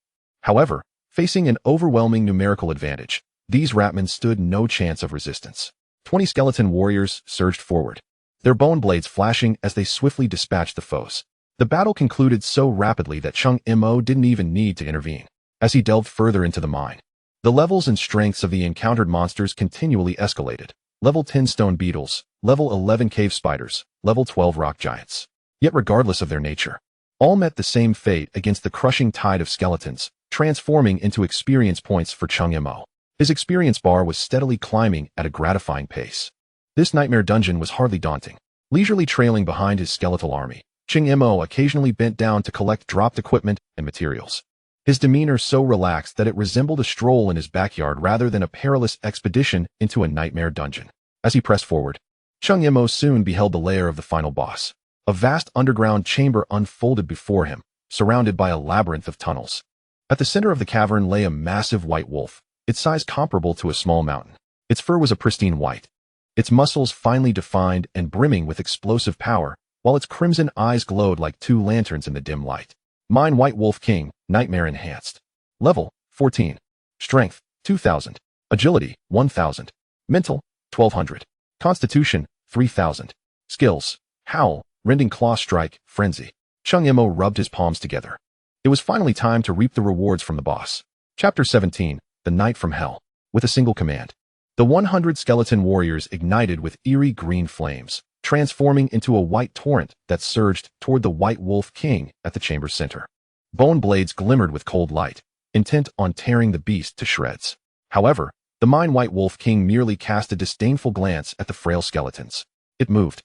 However, facing an overwhelming numerical advantage, these ratmen stood no chance of resistance. 20 skeleton warriors surged forward, their bone blades flashing as they swiftly dispatched the foes. The battle concluded so rapidly that Cheng Mo didn't even need to intervene. As he delved further into the mine, the levels and strengths of the encountered monsters continually escalated. Level 10 stone beetles, level 11 cave spiders, level 12 rock giants. Yet regardless of their nature, all met the same fate against the crushing tide of skeletons, transforming into experience points for Cheng Mo. His experience bar was steadily climbing at a gratifying pace. This nightmare dungeon was hardly daunting. Leisurely trailing behind his skeletal army, Cheng Mo occasionally bent down to collect dropped equipment and materials. His demeanor so relaxed that it resembled a stroll in his backyard rather than a perilous expedition into a nightmare dungeon. As he pressed forward, Cheng Mo soon beheld the lair of the final boss. A vast underground chamber unfolded before him, surrounded by a labyrinth of tunnels. At the center of the cavern lay a massive white wolf, its size comparable to a small mountain. Its fur was a pristine white, its muscles finely defined and brimming with explosive power, while its crimson eyes glowed like 2 lanterns in the dim light. Mine White Wolf King, nightmare enhanced. Level 14. Strength 2000, agility 1000, mental 1200, constitution 3000. Skills: howl, rending claw strike, frenzy. Cheng Mo rubbed his palms together. It was finally time to reap the rewards from the boss. Chapter 17, The Knight from Hell. With a single command, the 100 skeleton warriors ignited with eerie green flames, transforming into a white torrent that surged toward the White Wolf King at the chamber's center. Bone blades glimmered with cold light, intent on tearing the beast to shreds. However, the Mine White Wolf King merely cast a disdainful glance at the frail skeletons. It moved.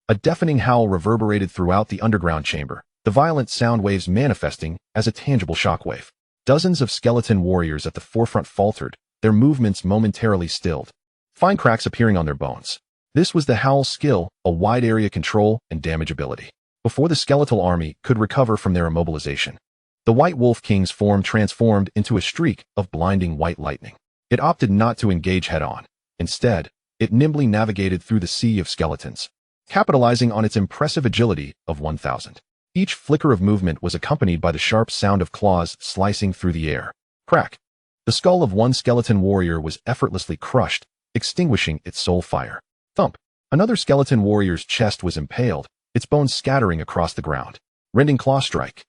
A deafening howl reverberated throughout the underground chamber, the violent sound waves manifesting as a tangible shockwave. Dozens of skeleton warriors at the forefront faltered, their movements momentarily stilled, fine cracks appearing on their bones. This was the howl's skill, a wide area control and damage ability. Before the skeletal army could recover from their immobilization, the White Wolf King's form transformed into a streak of blinding white lightning. It opted not to engage head-on. Instead, it nimbly navigated through the sea of skeletons, capitalizing on its impressive agility of 1000. Each flicker of movement was accompanied by the sharp sound of claws slicing through the air. Crack! The skull of one skeleton warrior was effortlessly crushed, extinguishing its soul fire. Thump! Another skeleton warrior's chest was impaled, its bones scattering across the ground. Rending claw strike.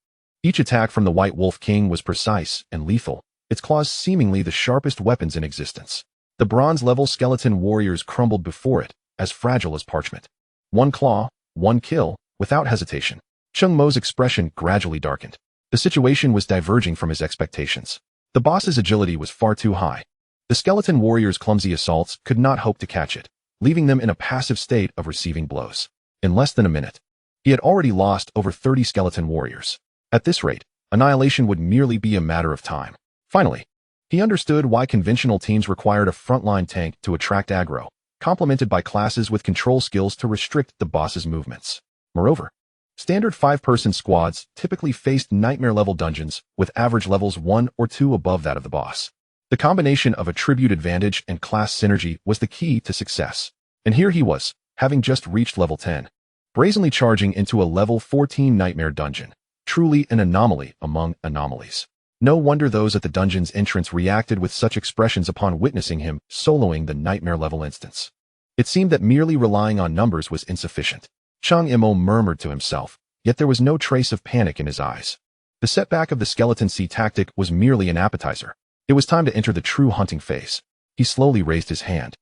Each attack from the White Wolf King was precise and lethal, its claws seemingly the sharpest weapons in existence. The bronze-level skeleton warriors crumbled before it, as fragile as parchment. One claw, one kill, without hesitation. Cheng Mo's expression gradually darkened. The situation was diverging from his expectations. The boss's agility was far too high. The skeleton warriors' clumsy assaults could not hope to catch it, leaving them in a passive state of receiving blows. In less than a minute, he had already lost over 30 skeleton warriors. At this rate, annihilation would merely be a matter of time. Finally, he understood why conventional teams required a frontline tank to attract aggro, complemented by classes with control skills to restrict the boss's movements. Moreover, Standard 5-person squads typically faced nightmare-level dungeons with average levels 1 or 2 above that of the boss. The combination of attribute advantage and class synergy was the key to success. And here he was, having just reached level 10, brazenly charging into a level 14 nightmare dungeon. Truly an anomaly among anomalies. No wonder those at the dungeon's entrance reacted with such expressions upon witnessing him soloing the nightmare-level instance. It seemed that merely relying on numbers was insufficient. Cheng Mo murmured to himself, yet there was no trace of panic in his eyes. The setback of the skeleton sea tactic was merely an appetizer. It was time to enter the true hunting phase. He slowly raised his hand.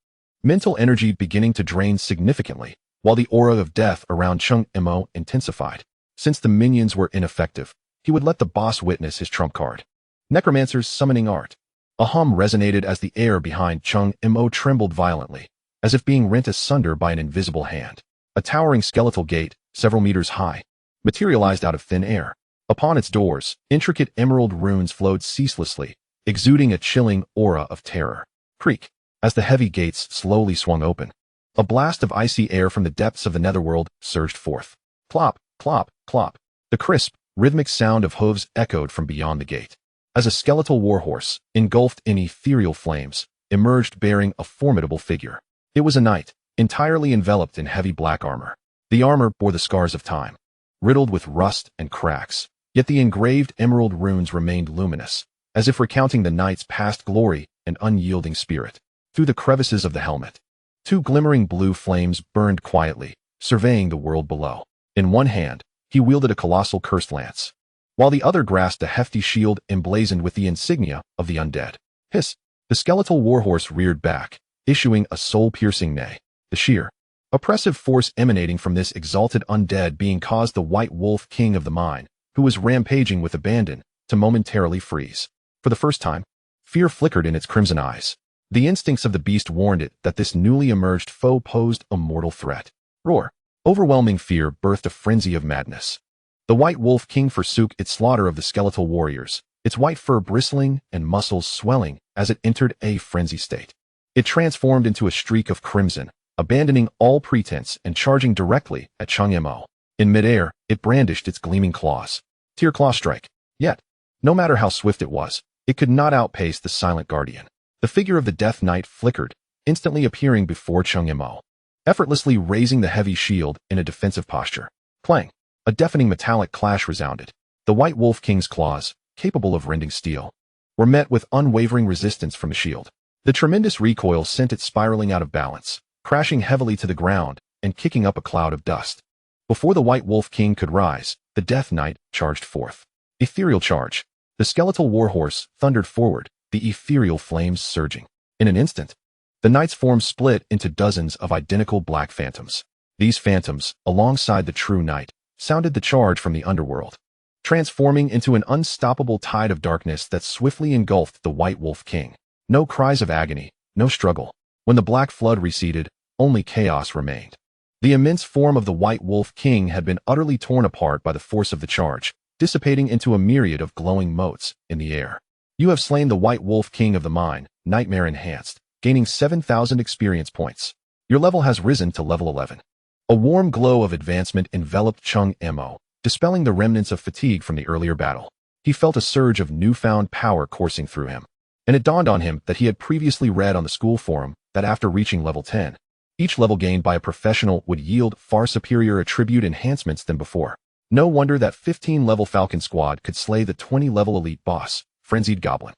Mental energy beginning to drain significantly, while the aura of death around Cheng Mo intensified. Since the minions were ineffective, he would let the boss witness his trump card. Necromancer's summoning art. A hum resonated as the air behind Cheng Mo trembled violently, as if being rent asunder by an invisible hand. A towering skeletal gate, several meters high, materialized out of thin air. Upon its doors, intricate emerald runes flowed ceaselessly, exuding a chilling aura of terror. Creak. As the heavy gates slowly swung open, a blast of icy air from the depths of the netherworld surged forth. Plop, plop, plop. The crisp, rhythmic sound of hooves echoed from beyond the gate. As a skeletal warhorse, engulfed in ethereal flames, emerged bearing a formidable figure. It was a knight, entirely enveloped in heavy black armor. The armor bore the scars of time, riddled with rust and cracks, yet the engraved emerald runes remained luminous, as if recounting the knight's past glory and unyielding spirit. Through the crevices of the helmet, 2 glimmering blue flames burned quietly, surveying the world below. In one hand, he wielded a colossal cursed lance, while the other grasped a hefty shield emblazoned with the insignia of the Undead. Hiss! The skeletal warhorse reared back, issuing a soul-piercing neigh. The sheer, oppressive force emanating from this exalted undead being caused the White Wolf King of the mine, who was rampaging with abandon, to momentarily freeze. For the first time, fear flickered in its crimson eyes. The instincts of the beast warned it that this newly emerged foe posed a mortal threat. Roar! Overwhelming fear birthed a frenzy of madness. The White Wolf King forsook its slaughter of the skeletal warriors, its white fur bristling and muscles swelling as it entered a frenzy state. It transformed into a streak of crimson, abandoning all pretense and charging directly at Cheng Mo. In midair, it brandished its gleaming claws. Tear claw strike. Yet, no matter how swift it was, it could not outpace the silent guardian. The figure of the Death Knight flickered, instantly appearing before Cheng Mo, effortlessly raising the heavy shield in a defensive posture. Clang! A deafening metallic clash resounded. The White Wolf King's claws, capable of rending steel, were met with unwavering resistance from the shield. The tremendous recoil sent it spiraling out of balance, crashing heavily to the ground and kicking up a cloud of dust. Before the White Wolf King could rise, the Death Knight charged forth. Ethereal charge. The skeletal warhorse thundered forward, the ethereal flames surging. In an instant, the knight's form split into dozens of identical black phantoms. These phantoms, alongside the true knight, sounded the charge from the underworld, transforming into an unstoppable tide of darkness that swiftly engulfed the White Wolf King. No cries of agony, no struggle. When the black flood receded, only chaos remained. The immense form of the White Wolf King had been utterly torn apart by the force of the charge, dissipating into a myriad of glowing motes in the air. You have slain the White Wolf King of the mine, Nightmare Enhanced, gaining 7,000 experience points. Your level has risen to level 11. A warm glow of advancement enveloped Cheng Mo, dispelling the remnants of fatigue from the earlier battle. He felt a surge of newfound power coursing through him, and it dawned on him that he had previously read on the school forum that after reaching level 10, each level gained by a professional would yield far superior attribute enhancements than before. No wonder that 15-level Falcon Squad could slay the 20-level elite boss, Frenzied Goblin.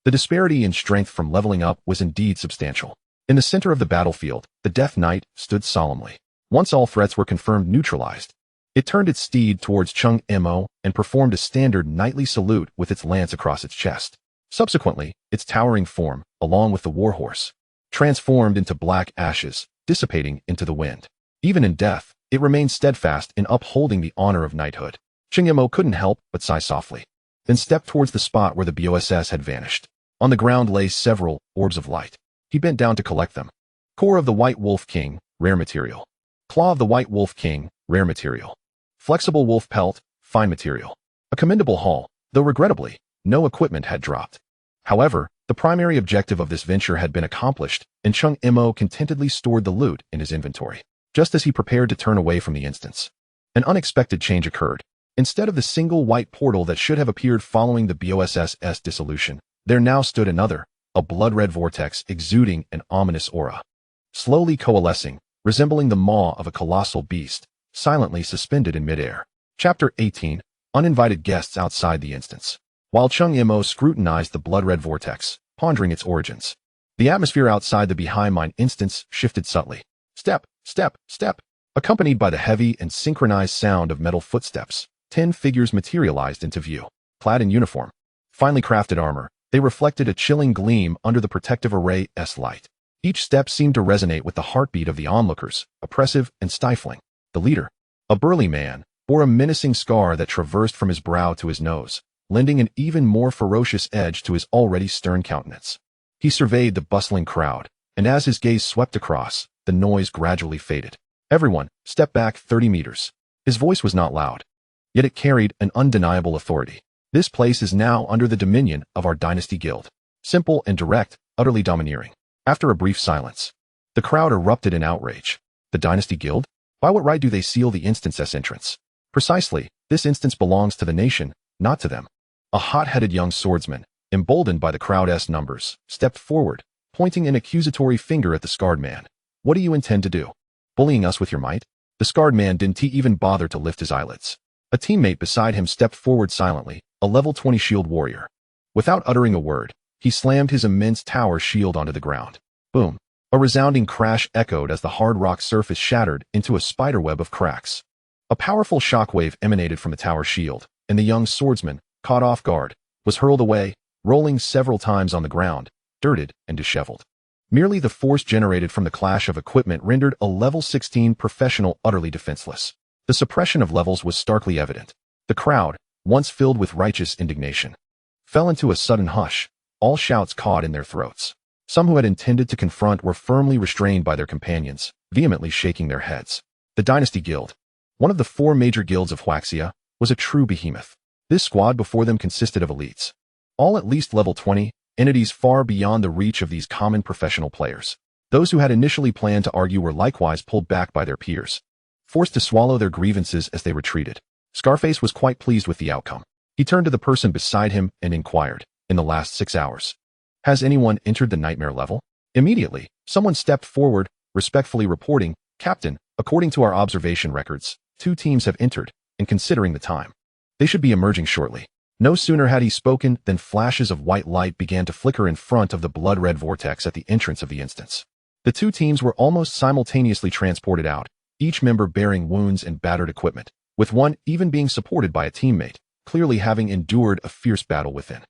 The disparity in strength from leveling up was indeed substantial. In the center of the battlefield, the Death Knight stood solemnly. Once all threats were confirmed neutralized, it turned its steed towards Cheng Mo and performed a standard knightly salute with its lance across its chest. Subsequently, its towering form, along with the warhorse, transformed into black ashes, dissipating into the wind. Even in death, it remained steadfast in upholding the honor of knighthood. Cheng Mo couldn't help but sigh softly, then stepped towards the spot where the BOSS had vanished. On the ground lay several orbs of light. He bent down to collect them. Core of the White Wolf King, rare material. Claw of the White Wolf King, rare material. Flexible wolf pelt, fine material. A commendable haul, though regrettably, no equipment had dropped. However, the primary objective of this venture had been accomplished, and Cheng Mo contentedly stored the loot in his inventory. Just as he prepared to turn away from the instance, An unexpected change occurred. Instead of the single white portal that should have appeared following the BOSS's dissolution, there now stood another, a blood-red vortex exuding an ominous aura. Slowly coalescing, resembling the maw of a colossal beast, silently suspended in midair. Chapter 18. Uninvited guests outside the instance. While Cheng Mo scrutinized the blood-red vortex, pondering its origins, the atmosphere outside the Behind Mine instance shifted subtly. Step, step, step. Accompanied by the heavy and synchronized sound of metal footsteps, 10 figures materialized into view. Clad in uniform, finely crafted armor, they reflected a chilling gleam under the protective array's light. Each step seemed to resonate with the heartbeat of the onlookers, oppressive and stifling. The leader, a burly man, bore a menacing scar that traversed from his brow to his nose, lending an even more ferocious edge to his already stern countenance. He surveyed the bustling crowd, and as his gaze swept across, the noise gradually faded. Everyone, step back 30 meters. His voice was not loud, yet it carried an undeniable authority. This place is now under the dominion of our dynasty guild. Simple and direct, utterly domineering. After a brief silence, the crowd erupted in outrage. The dynasty guild? By what right do they seal the instance's entrance? Precisely, this instance belongs to the nation, not to them. A hot-headed young swordsman, emboldened by the crowd's numbers, stepped forward, pointing an accusatory finger at the scarred man. What do you intend to do? Bullying us with your might? The scarred man didn't even bother to lift his eyelids. A teammate beside him stepped forward silently, a level 20 shield warrior. Without uttering a word, he slammed his immense tower shield onto the ground. Boom. A resounding crash echoed as the hard rock surface shattered into a spiderweb of cracks. A powerful shockwave emanated from the tower shield, and the young swordsman, caught off guard, was hurled away, rolling several times on the ground, dirted and disheveled. Merely the force generated from the clash of equipment rendered a level 16 professional utterly defenseless. The suppression of levels was starkly evident. The crowd, once filled with righteous indignation, fell into a sudden hush, all shouts caught in their throats. Some who had intended to confront were firmly restrained by their companions, vehemently shaking their heads. The Dynasty Guild, one of the 4 major guilds of Huaxia, was a true behemoth. This squad before them consisted of elites, all at least level 20, entities far beyond the reach of these common professional players. Those who had initially planned to argue were likewise pulled back by their peers, forced to swallow their grievances as they retreated. Scarface was quite pleased with the outcome. He turned to the person beside him and inquired, in the last 6 hours, has anyone entered the nightmare level? Immediately, someone stepped forward, respectfully reporting, Captain, according to our observation records, 2 teams have entered, and considering the time, they should be emerging shortly. No sooner had he spoken than flashes of white light began to flicker in front of the blood-red vortex at the entrance of the instance. The 2 teams were almost simultaneously transported out, each member bearing wounds and battered equipment, with one even being supported by a teammate, clearly having endured a fierce battle within.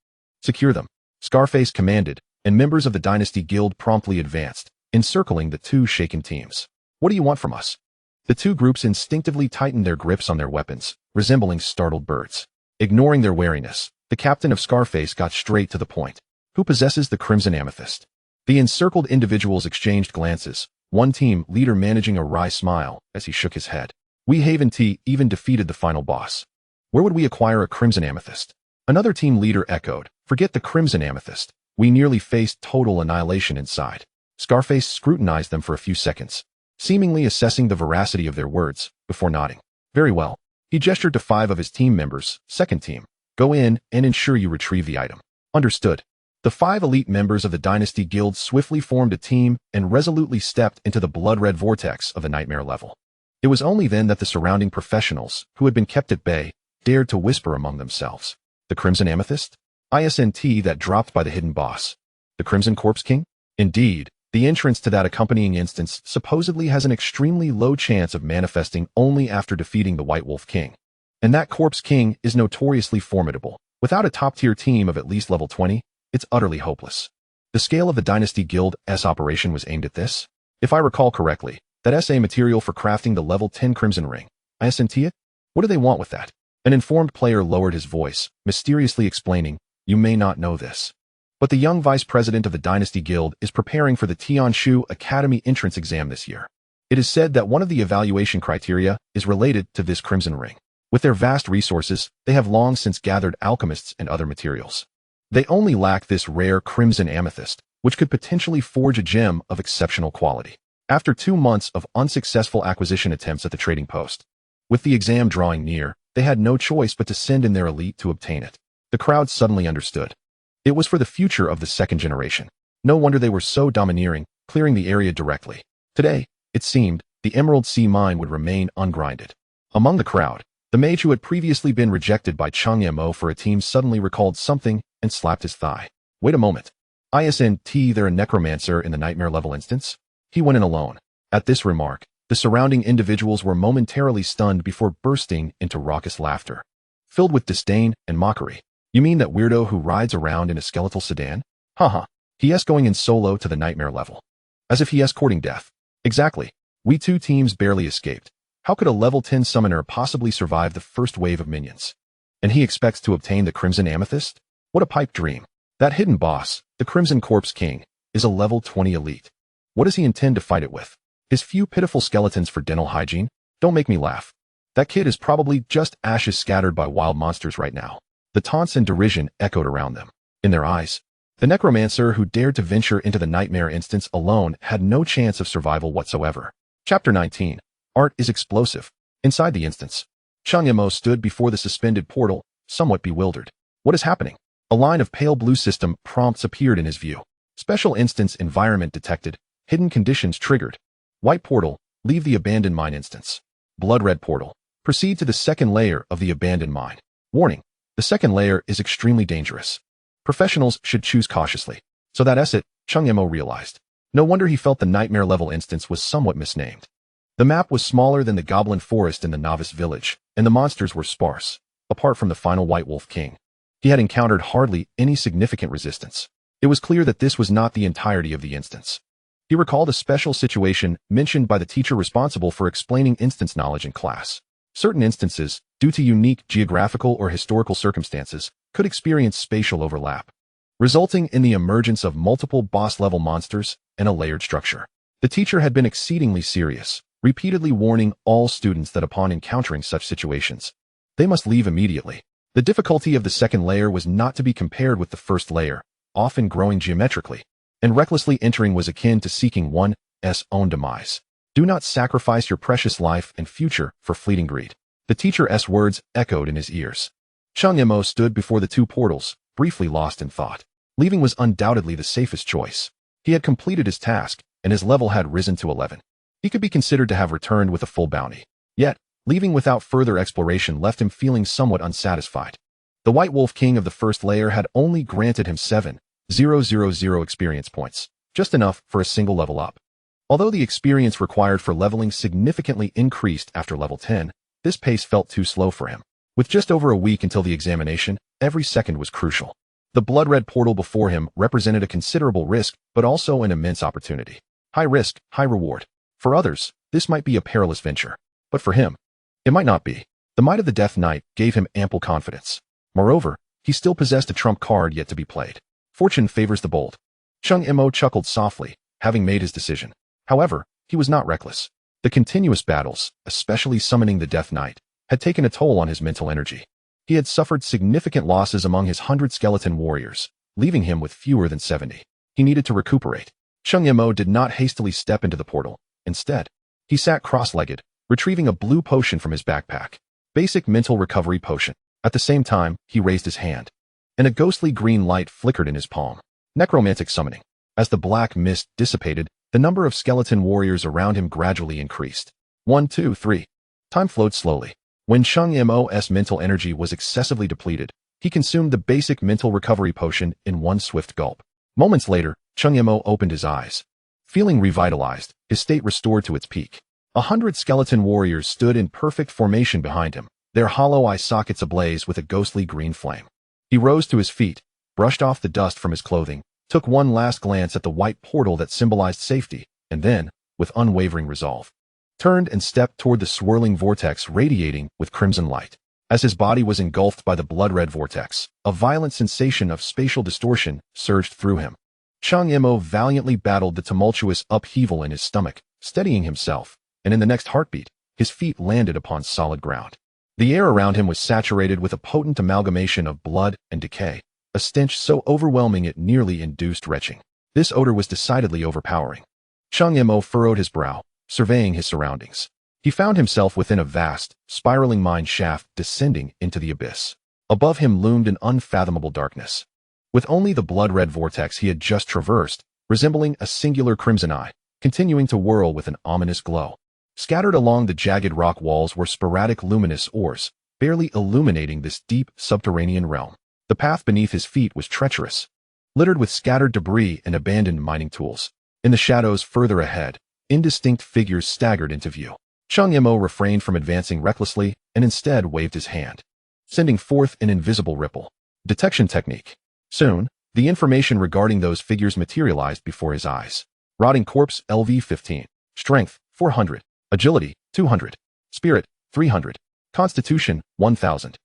Secure them, Scarface commanded, and members of the Dynasty Guild promptly advanced, encircling the 2 shaken teams. What do you want from us? The 2 groups instinctively tightened their grips on their weapons, resembling startled birds. Ignoring their wariness, the captain of Scarface got straight to the point. Who possesses the Crimson Amethyst? The encircled individuals exchanged glances, one team leader managing a wry smile as he shook his head. We Haven T even defeated the final boss. Where would we acquire a Crimson Amethyst? Another team leader echoed, forget the Crimson Amethyst. We nearly faced total annihilation inside. Scarface scrutinized them for a few seconds, seemingly assessing the veracity of their words, before nodding. Very well. He gestured to 5 of his team members, second team. Go in and ensure you retrieve the item. Understood. The 5 elite members of the Dynasty Guild swiftly formed a team and resolutely stepped into the blood-red vortex of the nightmare level. It was only then that the surrounding professionals, who had been kept at bay, dared to whisper among themselves. The Crimson Amethyst? ISNT that dropped by the hidden boss. The Crimson Corpse King? Indeed, the entrance to that accompanying instance supposedly has an extremely low chance of manifesting only after defeating the White Wolf King. And that Corpse King is notoriously formidable. Without a top-tier team of at least level 20, it's utterly hopeless. The scale of the Dynasty Guild's operation was aimed at this. If I recall correctly, that SA material for crafting the level 10 Crimson Ring. ISNT it? What do they want with that? An informed player lowered his voice, mysteriously explaining, you may not know this, but the young vice president of the Dynasty Guild is preparing for the Tianshu Academy entrance exam this year. It is said that one of the evaluation criteria is related to this Crimson Ring. With their vast resources, they have long since gathered alchemists and other materials. They only lack this rare Crimson Amethyst, which could potentially forge a gem of exceptional quality. After 2 months of unsuccessful acquisition attempts at the trading post, With the exam drawing near, they had no choice but to send in their elite to obtain it. The crowd suddenly understood. It was for the future of the second generation. No wonder they were so domineering, clearing the area directly. Today, it seemed, the Emerald Sea mine would remain ungrinded. Among the crowd, the mage who had previously been rejected by Cheng Mo for a team suddenly recalled something and slapped his thigh. Wait a moment. Isn't there a necromancer in the nightmare level instance? He went in alone. At this remark, the surrounding individuals were momentarily stunned before bursting into raucous laughter, filled with disdain and mockery. You mean that weirdo who rides around in a skeletal sedan? Haha. He's going in solo to the nightmare level. As if he's courting death. Exactly. We two teams barely escaped. How could a level 10 summoner possibly survive the first wave of minions? And he expects to obtain the Crimson Amethyst? What a pipe dream. That hidden boss, the Crimson Corpse King, is a level 20 elite. What does he intend to fight it with? His few pitiful skeletons for dental hygiene? Don't make me laugh. That kid is probably just ashes scattered by wild monsters right now. The taunts and derision echoed around them. In their eyes, the necromancer who dared to venture into the nightmare instance alone had no chance of survival whatsoever. Chapter 19. Art is explosive. Inside the instance, Cheng Mo stood before the suspended portal, somewhat bewildered. What is happening? A line of pale blue system prompts appeared in his view. Special instance environment detected. Hidden conditions triggered. White portal, leave the abandoned mine instance. Blood red portal, proceed to the second layer of the abandoned mine. Warning, the second layer is extremely dangerous. Professionals should choose cautiously. So that's it, Cheng Mo realized. No wonder he felt the nightmare level instance was somewhat misnamed. The map was smaller than the goblin forest in the novice village, and the monsters were sparse, apart from the final White Wolf King. He had encountered hardly any significant resistance. It was clear that this was not the entirety of the instance. He recalled a special situation mentioned by the teacher responsible for explaining instance knowledge in class. Certain instances, due to unique geographical or historical circumstances, could experience spatial overlap, resulting in the emergence of multiple boss-level monsters and a layered structure. The teacher had been exceedingly serious, repeatedly warning all students that upon encountering such situations, they must leave immediately. The difficulty of the second layer was not to be compared with the first layer, often growing geometrically, and recklessly entering was akin to seeking one's own demise. Do not sacrifice your precious life and future for fleeting greed. The teacher's words echoed in his ears. Cheng Mo stood before the two portals, briefly lost in thought. Leaving was undoubtedly the safest choice. He had completed his task, and his level had risen to 11. He could be considered to have returned with a full bounty. Yet, leaving without further exploration left him feeling somewhat unsatisfied. The White Wolf King of the first layer had only granted him 7,000 experience points, just enough for a single level up. Although the experience required for leveling significantly increased after level 10, this pace felt too slow for him. With just over a week until the examination, every second was crucial. The blood-red portal before him represented a considerable risk, but also an immense opportunity. High risk, high reward. For others, this might be a perilous venture. But for him, it might not be. The might of the Death Knight gave him ample confidence. Moreover, he still possessed a trump card yet to be played. Fortune favors the bold. Cheng Mo chuckled softly, having made his decision. However, he was not reckless. The continuous battles, especially summoning the Death Knight, had taken a toll on his mental energy. He had suffered significant losses among his 100 skeleton warriors, leaving him with fewer than 70. He needed to recuperate. Cheng Mo did not hastily step into the portal. Instead, he sat cross-legged, retrieving a blue potion from his backpack. Basic mental recovery potion. At the same time, he raised his hand, and a ghostly green light flickered in his palm. Necromantic summoning. As the black mist dissipated, the number of skeleton warriors around him gradually increased. 1, 2, 3. Time flowed slowly. When Cheng Mo's mental energy was excessively depleted, he consumed the basic mental recovery potion in one swift gulp. Moments later, Cheng Mo opened his eyes. Feeling revitalized, his state restored to its peak. 100 skeleton warriors stood in perfect formation behind him, their hollow eye sockets ablaze with a ghostly green flame. He rose to his feet, brushed off the dust from his clothing, took one last glance at the white portal that symbolized safety, and then, with unwavering resolve, turned and stepped toward the swirling vortex radiating with crimson light. As his body was engulfed by the blood-red vortex, a violent sensation of spatial distortion surged through him. Cheng Mo valiantly battled the tumultuous upheaval in his stomach, steadying himself, and in the next heartbeat, his feet landed upon solid ground. The air around him was saturated with a potent amalgamation of blood and decay, a stench so overwhelming it nearly induced retching. This odor was decidedly overpowering. Cheng Mo furrowed his brow, surveying his surroundings. He found himself within a vast, spiraling mine shaft descending into the abyss. Above him loomed an unfathomable darkness, with only the blood-red vortex he had just traversed, resembling a singular crimson eye, continuing to whirl with an ominous glow. Scattered along the jagged rock walls were sporadic luminous ores, barely illuminating this deep, subterranean realm. The path beneath his feet was treacherous, littered with scattered debris and abandoned mining tools. In the shadows further ahead, indistinct figures staggered into view. Cheng Mo refrained from advancing recklessly and instead waved his hand, sending forth an invisible ripple. Detection technique. Soon, the information regarding those figures materialized before his eyes. Rotting corpse LV 15. Strength 400. Agility 200. Spirit 300. Constitution 1000.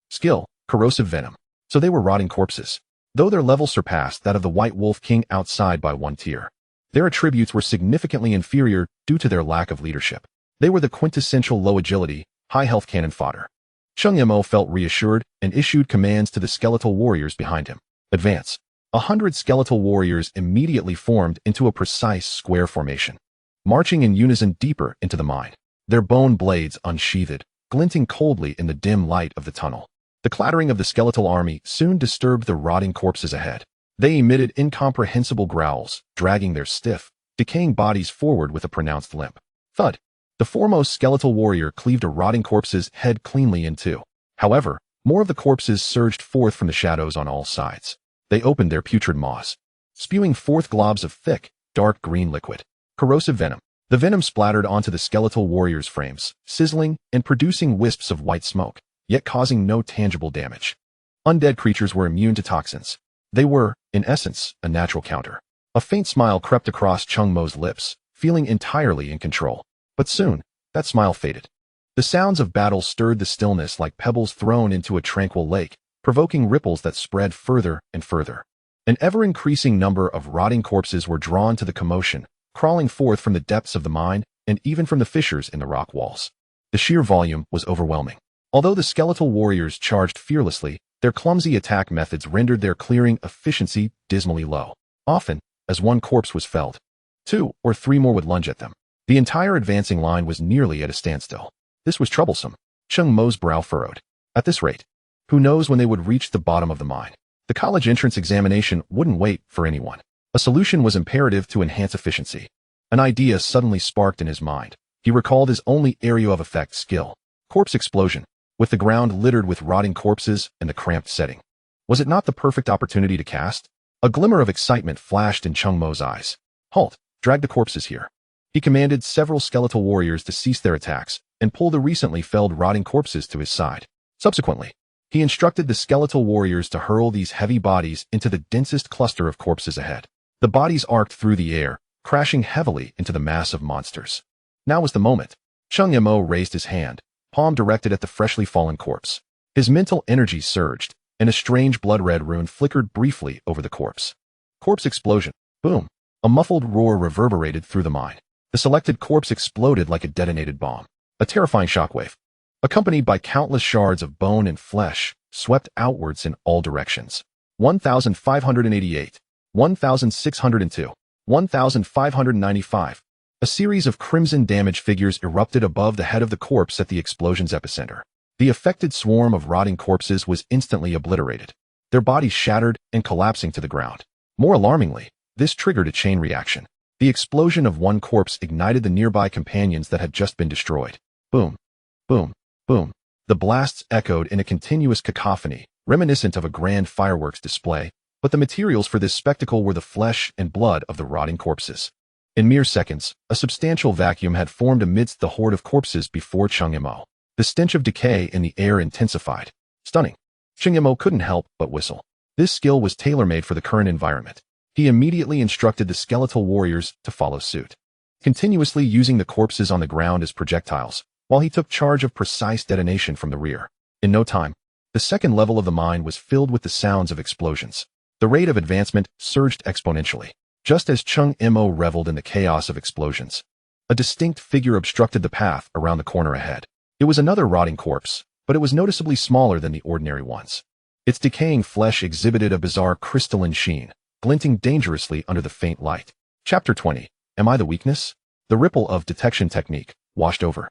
Skill corrosive venom. So they were rotting corpses, though their level surpassed that of the White Wolf King outside by one tier. Their attributes were significantly inferior due to their lack of leadership. They were the quintessential low agility, high health cannon fodder. Cheng Mo felt reassured and issued commands to the skeletal warriors behind him. Advance. 100 skeletal warriors immediately formed into a precise square formation, marching in unison deeper into the mine, their bone blades unsheathed, glinting coldly in the dim light of the tunnel. The clattering of the skeletal army soon disturbed the rotting corpses ahead. They emitted incomprehensible growls, dragging their stiff, decaying bodies forward with a pronounced limp. Thud. The foremost skeletal warrior cleaved a rotting corpse's head cleanly in two. However, more of the corpses surged forth from the shadows on all sides. They opened their putrid maws, spewing forth globs of thick, dark green liquid. Corrosive venom. The venom splattered onto the skeletal warriors' frames, sizzling and producing wisps of white smoke, yet causing no tangible damage. Undead creatures were immune to toxins. They were, in essence, a natural counter. A faint smile crept across Cheng Mo's lips, feeling entirely in control. But soon, that smile faded. The sounds of battle stirred the stillness like pebbles thrown into a tranquil lake, provoking ripples that spread further and further. An ever-increasing number of rotting corpses were drawn to the commotion, crawling forth from the depths of the mine and even from the fissures in the rock walls. The sheer volume was overwhelming. Although the skeletal warriors charged fearlessly, their clumsy attack methods rendered their clearing efficiency dismally low. Often, as one corpse was felled, 2 or 3 more would lunge at them. The entire advancing line was nearly at a standstill. This was troublesome. Cheng Mo's brow furrowed. At this rate, who knows when they would reach the bottom of the mine? The college entrance examination wouldn't wait for anyone. A solution was imperative to enhance efficiency. An idea suddenly sparked in his mind. He recalled his only area of effect skill: corpse explosion. With the ground littered with rotting corpses and the cramped setting, was it not the perfect opportunity to cast? A glimmer of excitement flashed in Cheng Mo's eyes. Halt! Drag the corpses here. He commanded several skeletal warriors to cease their attacks and pull the recently felled rotting corpses to his side. Subsequently, he instructed the skeletal warriors to hurl these heavy bodies into the densest cluster of corpses ahead. The bodies arced through the air, crashing heavily into the mass of monsters. Now was the moment. Cheng Mo raised his hand, palm directed at the freshly fallen corpse. His mental energy surged, and a strange blood-red rune flickered briefly over the corpse. Corpse explosion. Boom. A muffled roar reverberated through the mine. The selected corpse exploded like a detonated bomb. A terrifying shockwave, accompanied by countless shards of bone and flesh, swept outwards in all directions. 1,588, 1,602, 1,595. A series of crimson damage figures erupted above the head of the corpse at the explosion's epicenter. The affected swarm of rotting corpses was instantly obliterated, their bodies shattered and collapsing to the ground. More alarmingly, this triggered a chain reaction. The explosion of one corpse ignited the nearby companions that had just been destroyed. Boom, boom, boom. The blasts echoed in a continuous cacophony, reminiscent of a grand fireworks display, but the materials for this spectacle were the flesh and blood of the rotting corpses. In mere seconds, a substantial vacuum had formed amidst the horde of corpses before Cheng Mo. The stench of decay in the air intensified. Stunning. Cheng Mo couldn't help but whistle. This skill was tailor-made for the current environment. He immediately instructed the skeletal warriors to follow suit, continuously using the corpses on the ground as projectiles, while he took charge of precise detonation from the rear. In no time, the second level of the mine was filled with the sounds of explosions. The rate of advancement surged exponentially. Just as Cheng Mo reveled in the chaos of explosions, a distinct figure obstructed the path around the corner ahead. It was another rotting corpse, but it was noticeably smaller than the ordinary ones. Its decaying flesh exhibited a bizarre crystalline sheen, glinting dangerously under the faint light. Chapter 20. Am I the weakness? The ripple of detection technique washed over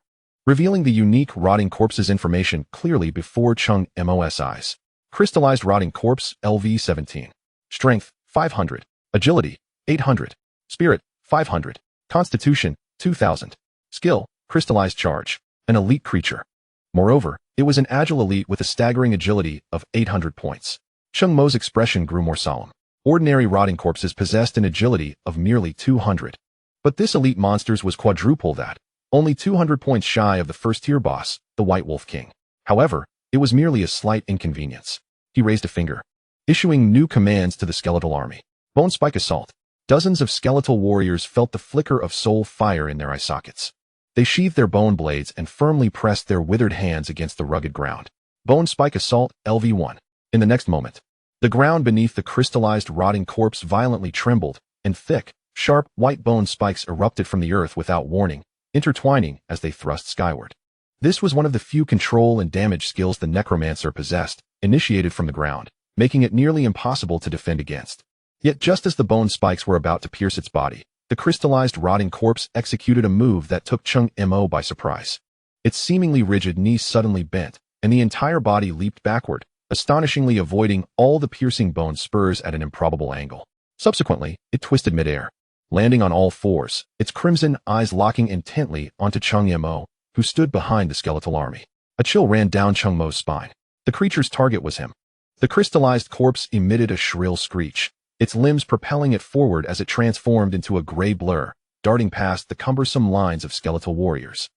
revealing the unique rotting corpse's information clearly before Cheng Mo's eyes. Crystallized rotting corpse LV-17. Strength, 500. Agility, 800. Spirit, 500. Constitution, 2000. Skill, crystallized charge. An elite creature. Moreover, it was an agile elite with a staggering agility of 800 points. Cheng Mo's expression grew more solemn. Ordinary rotting corpses possessed an agility of merely 200. But this elite monster's was quadruple that, only 200 points shy of the first-tier boss, the White Wolf King. However, it was merely a slight inconvenience. He raised a finger, issuing new commands to the skeletal army. Bone Spike Assault. Dozens of skeletal warriors felt the flicker of soul fire in their eye sockets. They sheathed their bone blades and firmly pressed their withered hands against the rugged ground. Bone Spike Assault LV-1. In the next moment, the ground beneath the crystallized rotting corpse violently trembled, and thick, sharp, white bone spikes erupted from the earth without warning, intertwining as they thrust skyward. This was one of the few control and damage skills the Necromancer possessed, initiated from the ground, making it nearly impossible to defend against. Yet just as the bone spikes were about to pierce its body, the crystallized rotting corpse executed a move that took Cheng Mo by surprise. Its seemingly rigid knee suddenly bent, and the entire body leaped backward, astonishingly avoiding all the piercing bone spurs at an improbable angle. Subsequently, it twisted midair, landing on all fours, its crimson eyes locking intently onto Cheng Mo, who stood behind the skeletal army. A chill ran down Cheng Mo's spine. The creature's target was him. The crystallized corpse emitted a shrill screech, its limbs propelling it forward as it transformed into a gray blur, darting past the cumbersome lines of skeletal warriors.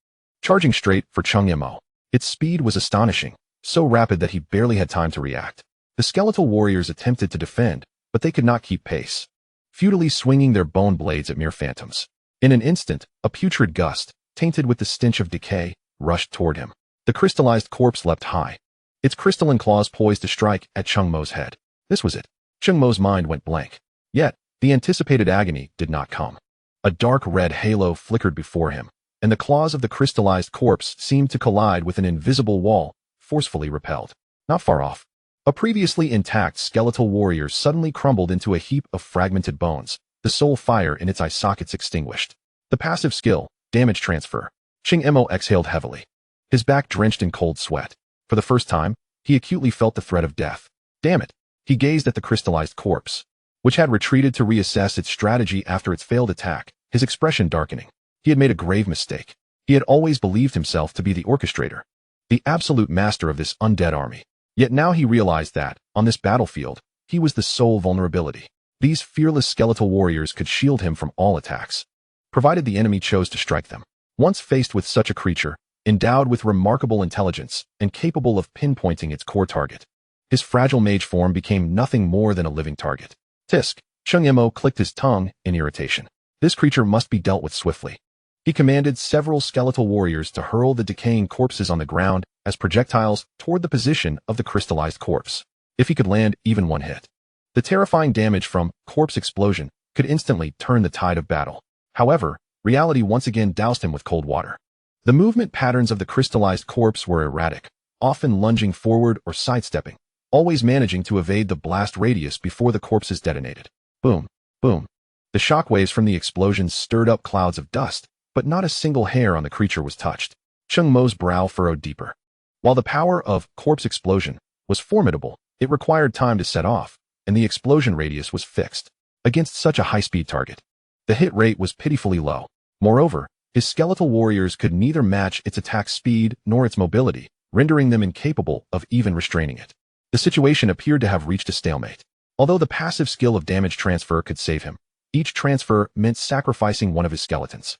Charging straight for Cheng Mo. Its speed was astonishing, so rapid that he barely had time to react. The skeletal warriors attempted to defend, but they could not keep pace, futilely swinging their bone blades at mere phantoms. In an instant, a putrid gust, tainted with the stench of decay, rushed toward him. The crystallized corpse leapt high, its crystalline claws poised to strike at Cheng Mo's head. This was it. Cheng Mo's mind went blank. Yet, the anticipated agony did not come. A dark red halo flickered before him, and the claws of the crystallized corpse seemed to collide with an invisible wall, forcefully repelled. Not far off, a previously intact skeletal warrior suddenly crumbled into a heap of fragmented bones, the soul fire in its eye sockets extinguished. The passive skill, damage transfer. Cheng Mo exhaled heavily, his back drenched in cold sweat. For the first time, he acutely felt the threat of death. Damn it! He gazed at the crystallized corpse, which had retreated to reassess its strategy after its failed attack, his expression darkening. He had made a grave mistake. He had always believed himself to be the orchestrator, the absolute master of this undead army. Yet now he realized that, on this battlefield, he was the sole vulnerability. These fearless skeletal warriors could shield him from all attacks, provided the enemy chose to strike them. Once faced with such a creature, endowed with remarkable intelligence and capable of pinpointing its core target, his fragile mage form became nothing more than a living target. Tisk! Cheng Mo clicked his tongue in irritation. This creature must be dealt with swiftly. He commanded several skeletal warriors to hurl the decaying corpses on the ground as projectiles toward the position of the crystallized corpse. If he could land even one hit, the terrifying damage from corpse explosion could instantly turn the tide of battle. However, reality once again doused him with cold water. The movement patterns of the crystallized corpse were erratic, often lunging forward or sidestepping, always managing to evade the blast radius before the corpses detonated. Boom, boom. The shockwaves from the explosions stirred up clouds of dust, but not a single hair on the creature was touched. Cheng Mo's brow furrowed deeper. While the power of corpse explosion was formidable, it required time to set off, and the explosion radius was fixed. Against such a high-speed target, the hit rate was pitifully low. Moreover, his skeletal warriors could neither match its attack speed nor its mobility, rendering them incapable of even restraining it. The situation appeared to have reached a stalemate. Although the passive skill of damage transfer could save him, each transfer meant sacrificing one of his skeletons.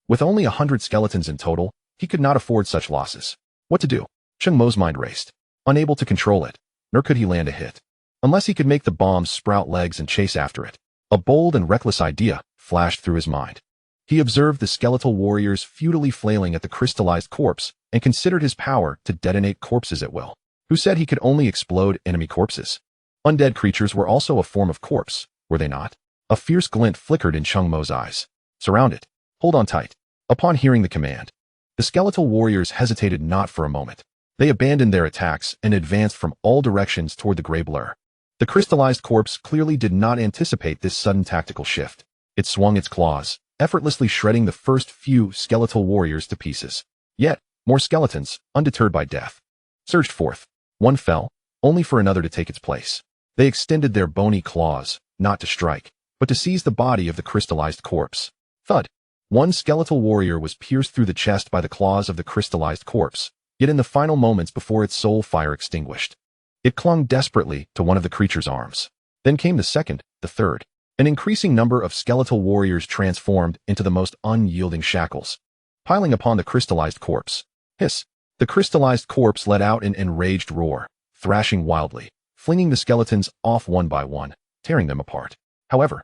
With only 100 skeletons in total, he could not afford such losses. What to do? Cheng Mo's mind raced, unable to control it, nor could he land a hit. Unless he could make the bomb sprout legs and chase after it. A bold and reckless idea flashed through his mind. He observed the skeletal warriors futilely flailing at the crystallized corpse and considered his power to detonate corpses at will. Who said he could only explode enemy corpses? Undead creatures were also a form of corpse, were they not? A fierce glint flickered in Cheng Mo's eyes. Surround it. Hold on tight. Upon hearing the command, the skeletal warriors hesitated not for a moment. They abandoned their attacks and advanced from all directions toward the gray blur. The crystallized corpse clearly did not anticipate this sudden tactical shift. It swung its claws, effortlessly shredding the first few skeletal warriors to pieces. Yet, More skeletons, undeterred by death, surged forth. One fell, only for another to take its place. They extended their bony claws, not to strike, but to seize the body of the crystallized corpse. Thud! One skeletal warrior was pierced through the chest by the claws of the crystallized corpse, yet in the final moments before its soul fire extinguished, it clung desperately to one of the creature's arms. Then came the second, the third. An increasing number of skeletal warriors transformed into the most unyielding shackles, piling upon the crystallized corpse. Hiss! The crystallized corpse let out an enraged roar, thrashing wildly, flinging the skeletons off one by one, tearing them apart. However,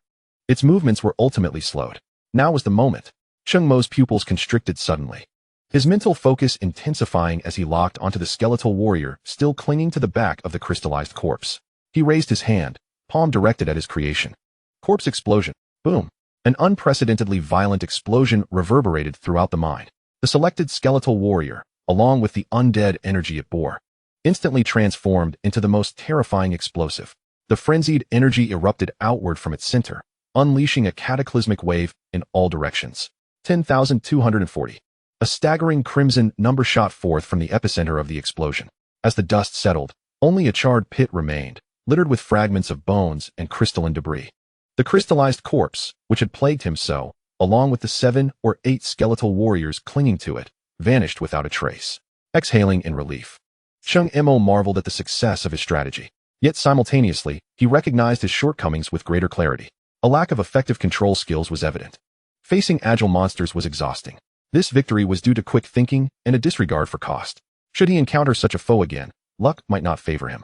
its movements were ultimately slowed. Now was the moment. Cheng Mo's pupils constricted suddenly, his mental focus intensifying as he locked onto the skeletal warrior still clinging to the back of the crystallized corpse. He raised his hand, palm directed at his creation. Corpse explosion. Boom. An unprecedentedly violent explosion reverberated throughout the mind. The selected skeletal warrior, along with the undead energy it bore, instantly transformed into the most terrifying explosive. The frenzied energy erupted outward from its center, unleashing a cataclysmic wave in all directions. 10,240. A staggering crimson number shot forth from the epicenter of the explosion. As the dust settled, only a charred pit remained, littered with fragments of bones and crystalline debris. The crystallized corpse, which had plagued him so, along with the 7 or 8 skeletal warriors clinging to it, vanished without a trace. Exhaling in relief, Cheng Mo marveled at the success of his strategy. Yet simultaneously, he recognized his shortcomings with greater clarity. A lack of effective control skills was evident. Facing agile monsters was exhausting. This victory was due to quick thinking and a disregard for cost. Should he encounter such a foe again, luck might not favor him.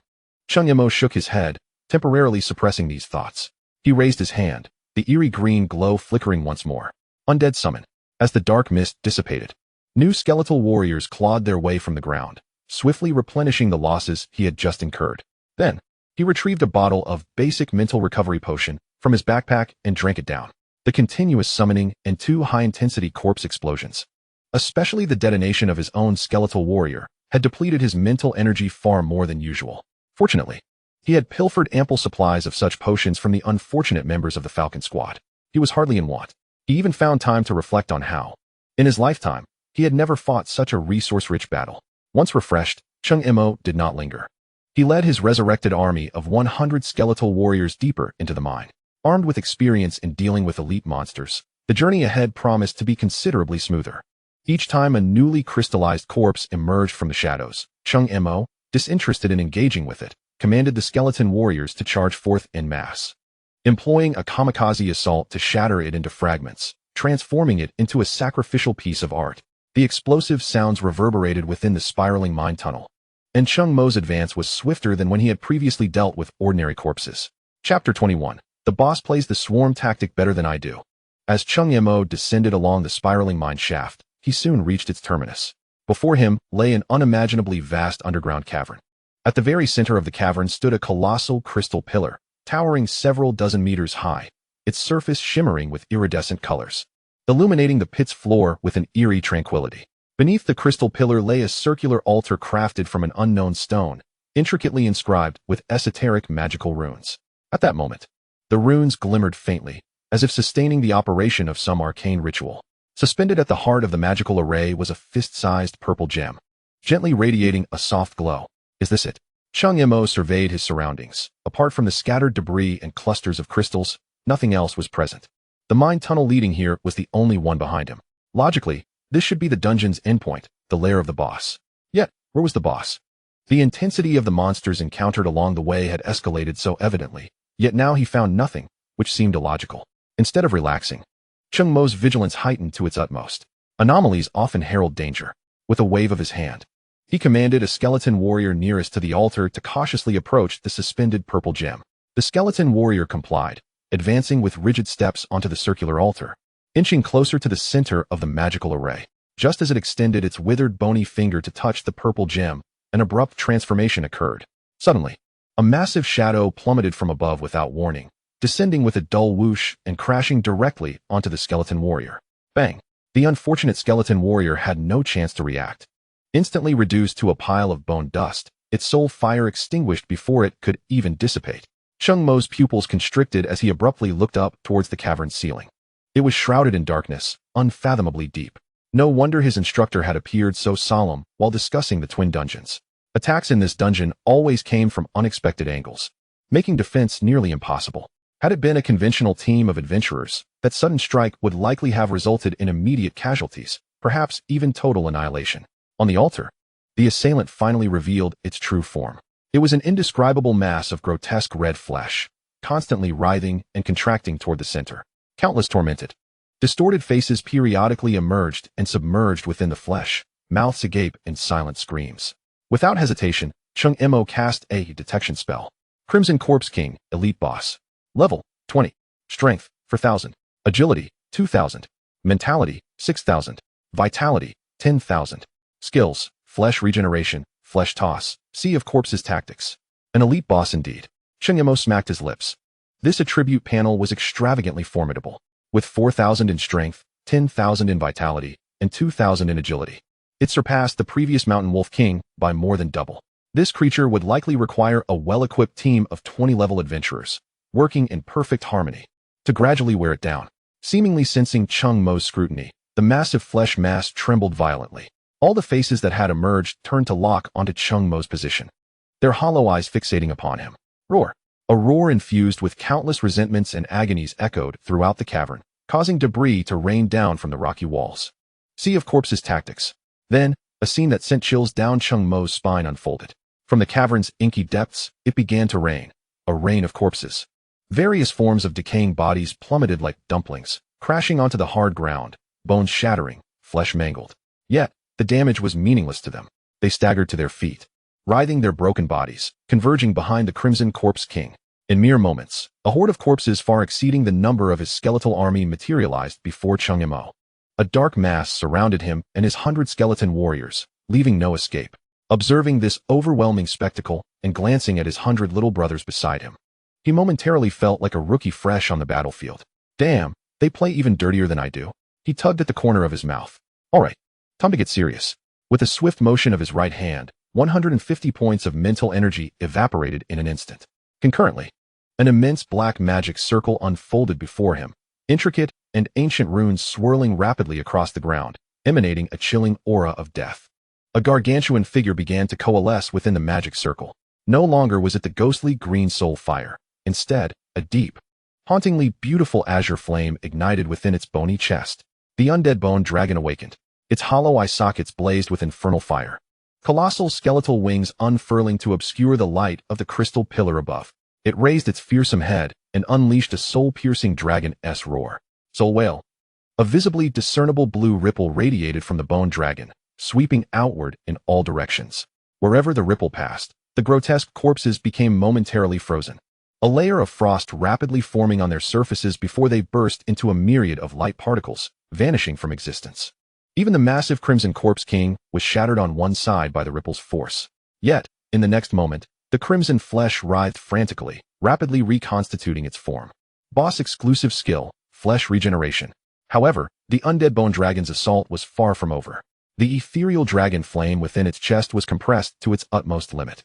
Cheng Mo shook his head, temporarily suppressing these thoughts. He raised his hand, the eerie green glow flickering once more. Undead summon. As the dark mist dissipated, new skeletal warriors clawed their way from the ground, swiftly replenishing the losses he had just incurred. Then, he retrieved a bottle of basic mental recovery potion from his backpack and drank it down. The continuous summoning and 2 high-intensity corpse explosions, especially the detonation of his own skeletal warrior, had depleted his mental energy far more than usual. Fortunately, he had pilfered ample supplies of such potions from the unfortunate members of the Falcon Squad. He was hardly in want. He even found time to reflect on how, in his lifetime, he had never fought such a resource-rich battle. Once refreshed, Cheng Mo did not linger. He led his resurrected army of 100 skeletal warriors deeper into the mine. Armed with experience in dealing with elite monsters, the journey ahead promised to be considerably smoother. Each time a newly crystallized corpse emerged from the shadows, Cheng Mo, disinterested in engaging with it, commanded the skeleton warriors to charge forth en masse, employing a kamikaze assault to shatter it into fragments, transforming it into a sacrificial piece of art. The explosive sounds reverberated within the spiraling mine tunnel, and Cheng Mo's advance was swifter than when he had previously dealt with ordinary corpses. Chapter 21. The boss plays the swarm tactic better than I do. As Cheng Mo descended along the spiraling mine shaft, he soon reached its terminus. Before him lay an unimaginably vast underground cavern. At the very center of the cavern stood a colossal crystal pillar, towering several dozen meters high, its surface shimmering with iridescent colors, illuminating the pit's floor with an eerie tranquility. Beneath the crystal pillar lay a circular altar crafted from an unknown stone, intricately inscribed with esoteric magical runes. At that moment, the runes glimmered faintly, as if sustaining the operation of some arcane ritual. Suspended at the heart of the magical array was a fist-sized purple gem, gently radiating a soft glow. Is this it? Cheng Mo surveyed his surroundings. Apart from the scattered debris and clusters of crystals, nothing else was present. The mine tunnel leading here was the only one behind him. Logically, this should be the dungeon's endpoint, the lair of the boss. Yet, where was the boss? The intensity of the monsters encountered along the way had escalated so evidently, yet now he found nothing, which seemed illogical. Instead of relaxing, Cheng Mo's vigilance heightened to its utmost. Anomalies often herald danger. With a wave of his hand, he commanded a skeleton warrior nearest to the altar to cautiously approach the suspended purple gem. The skeleton warrior complied, advancing with rigid steps onto the circular altar, inching closer to the center of the magical array. Just as it extended its withered bony finger to touch the purple gem, an abrupt transformation occurred. Suddenly, a massive shadow plummeted from above without warning, descending with a dull whoosh and crashing directly onto the skeleton warrior. Bang! The unfortunate skeleton warrior had no chance to react. Instantly reduced to a pile of bone dust, its soul fire extinguished before it could even dissipate. Cheng Mo's pupils constricted as he abruptly looked up towards the cavern's ceiling. It was shrouded in darkness, unfathomably deep. No wonder his instructor had appeared so solemn while discussing the twin dungeons. Attacks in this dungeon always came from unexpected angles, making defense nearly impossible. Had it been a conventional team of adventurers, that sudden strike would likely have resulted in immediate casualties, perhaps even total annihilation. On the altar, the assailant finally revealed its true form. It was an indescribable mass of grotesque red flesh, constantly writhing and contracting toward the center. Countless tormented, distorted faces periodically emerged and submerged within the flesh, mouths agape in silent screams. Without hesitation, Cheng Mo cast a detection spell. Crimson Corpse King, Elite Boss. Level, 20. Strength, 4,000. Agility, 2,000. Mentality, 6,000. Vitality, 10,000. Skills, Flesh Regeneration, Flesh Toss, Sea of Corpses Tactics. An elite boss indeed. Cheng Mo smacked his lips. This attribute panel was extravagantly formidable, with 4,000 in strength, 10,000 in vitality, and 2,000 in agility. It surpassed the previous Mountain Wolf King by more than double. This creature would likely require a well-equipped team of 20-level adventurers, working in perfect harmony, to gradually wear it down. Seemingly sensing Cheng Mo's scrutiny, the massive flesh mass trembled violently. All the faces that had emerged turned to lock onto Cheng Mo's position, their hollow eyes fixating upon him. Roar! A roar infused with countless resentments and agonies echoed throughout the cavern, causing debris to rain down from the rocky walls. Sea of Corpses Tactics. Then, a scene that sent chills down Cheng Mo's spine unfolded. From the cavern's inky depths, it began to rain. A rain of corpses. Various forms of decaying bodies plummeted like dumplings, crashing onto the hard ground, bones shattering, flesh mangled. Yet, the damage was meaningless to them. They staggered to their feet, writhing their broken bodies, converging behind the Crimson Corpse King. In mere moments, a horde of corpses far exceeding the number of his skeletal army materialized before Cheng Mo. A dark mass surrounded him and his 100 skeleton warriors, leaving no escape. Observing this overwhelming spectacle and glancing at his 100 little brothers beside him, he momentarily felt like a rookie fresh on the battlefield. Damn, they play even dirtier than I do. He tugged at the corner of his mouth. All right, time to get serious. With a swift motion of his right hand, 150 points of mental energy evaporated in an instant. Concurrently, an immense black magic circle unfolded before him, intricate and ancient runes swirling rapidly across the ground, emanating a chilling aura of death. A gargantuan figure began to coalesce within the magic circle. No longer was it the ghostly green soul fire. Instead, a deep, hauntingly beautiful azure flame ignited within its bony chest. The undead bone dragon awakened. Its hollow eye sockets blazed with infernal fire, colossal skeletal wings unfurling to obscure the light of the crystal pillar above. It raised its fearsome head and unleashed a soul-piercing dragon-s roar. Soul Whale. A visibly discernible blue ripple radiated from the bone dragon, sweeping outward in all directions. Wherever the ripple passed, the grotesque corpses became momentarily frozen, a layer of frost rapidly forming on their surfaces before they burst into a myriad of light particles, vanishing from existence. Even the massive Crimson Corpse King was shattered on one side by the ripple's force. Yet, in the next moment, the crimson flesh writhed frantically, rapidly reconstituting its form. Boss-exclusive skill, Flesh Regeneration. However, the undead bone dragon's assault was far from over. The ethereal dragon flame within its chest was compressed to its utmost limit.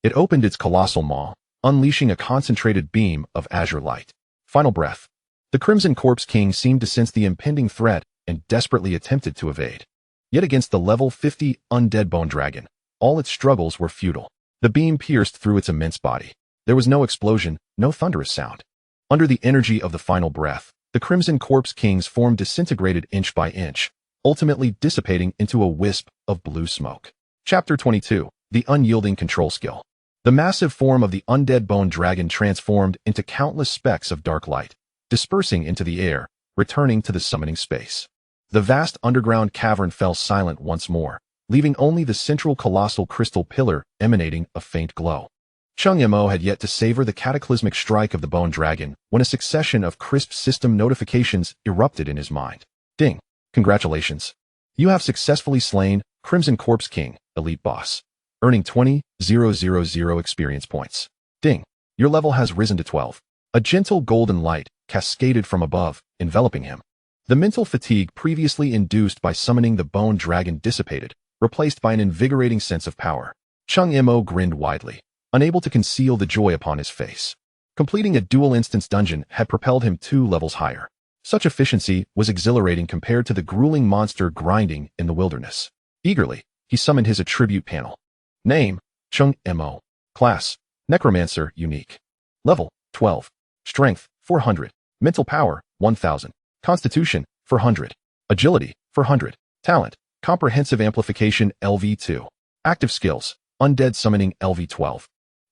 It opened its colossal maw, unleashing a concentrated beam of azure light. Final breath. The Crimson Corpse King seemed to sense the impending threat and desperately attempted to evade. Yet against the level 50 undead bone dragon, all its struggles were futile. The beam pierced through its immense body. There was no explosion, no thunderous sound. Under the energy of the final breath, the Crimson Corpse King's form disintegrated inch by inch, ultimately dissipating into a wisp of blue smoke. Chapter 22. The Unyielding Control Skill. The massive form of the undead bone dragon transformed into countless specks of dark light, dispersing into the air, returning to the summoning space. The vast underground cavern fell silent once more, leaving only the central colossal crystal pillar emanating a faint glow. Cheng Mo had yet to savor the cataclysmic strike of the bone dragon when a succession of crisp system notifications erupted in his mind. Ding! Congratulations. You have successfully slain Crimson Corpse King, Elite Boss, earning 20,000 experience points. Ding! Your level has risen to 12. A gentle golden light cascaded from above, enveloping him. The mental fatigue previously induced by summoning the bone dragon dissipated, replaced by an invigorating sense of power. Cheng Mo grinned widely, unable to conceal the joy upon his face. Completing a dual instance dungeon had propelled him 2 levels higher. Such efficiency was exhilarating compared to the grueling monster grinding in the wilderness. Eagerly, he summoned his attribute panel. Name, Cheng Mo. Class, Necromancer Unique. Level, 12. Strength, 400. Mental power, 1000. Constitution, 400. Agility, 400. Talent, Comprehensive Amplification LV2. Active skills, Undead Summoning LV12.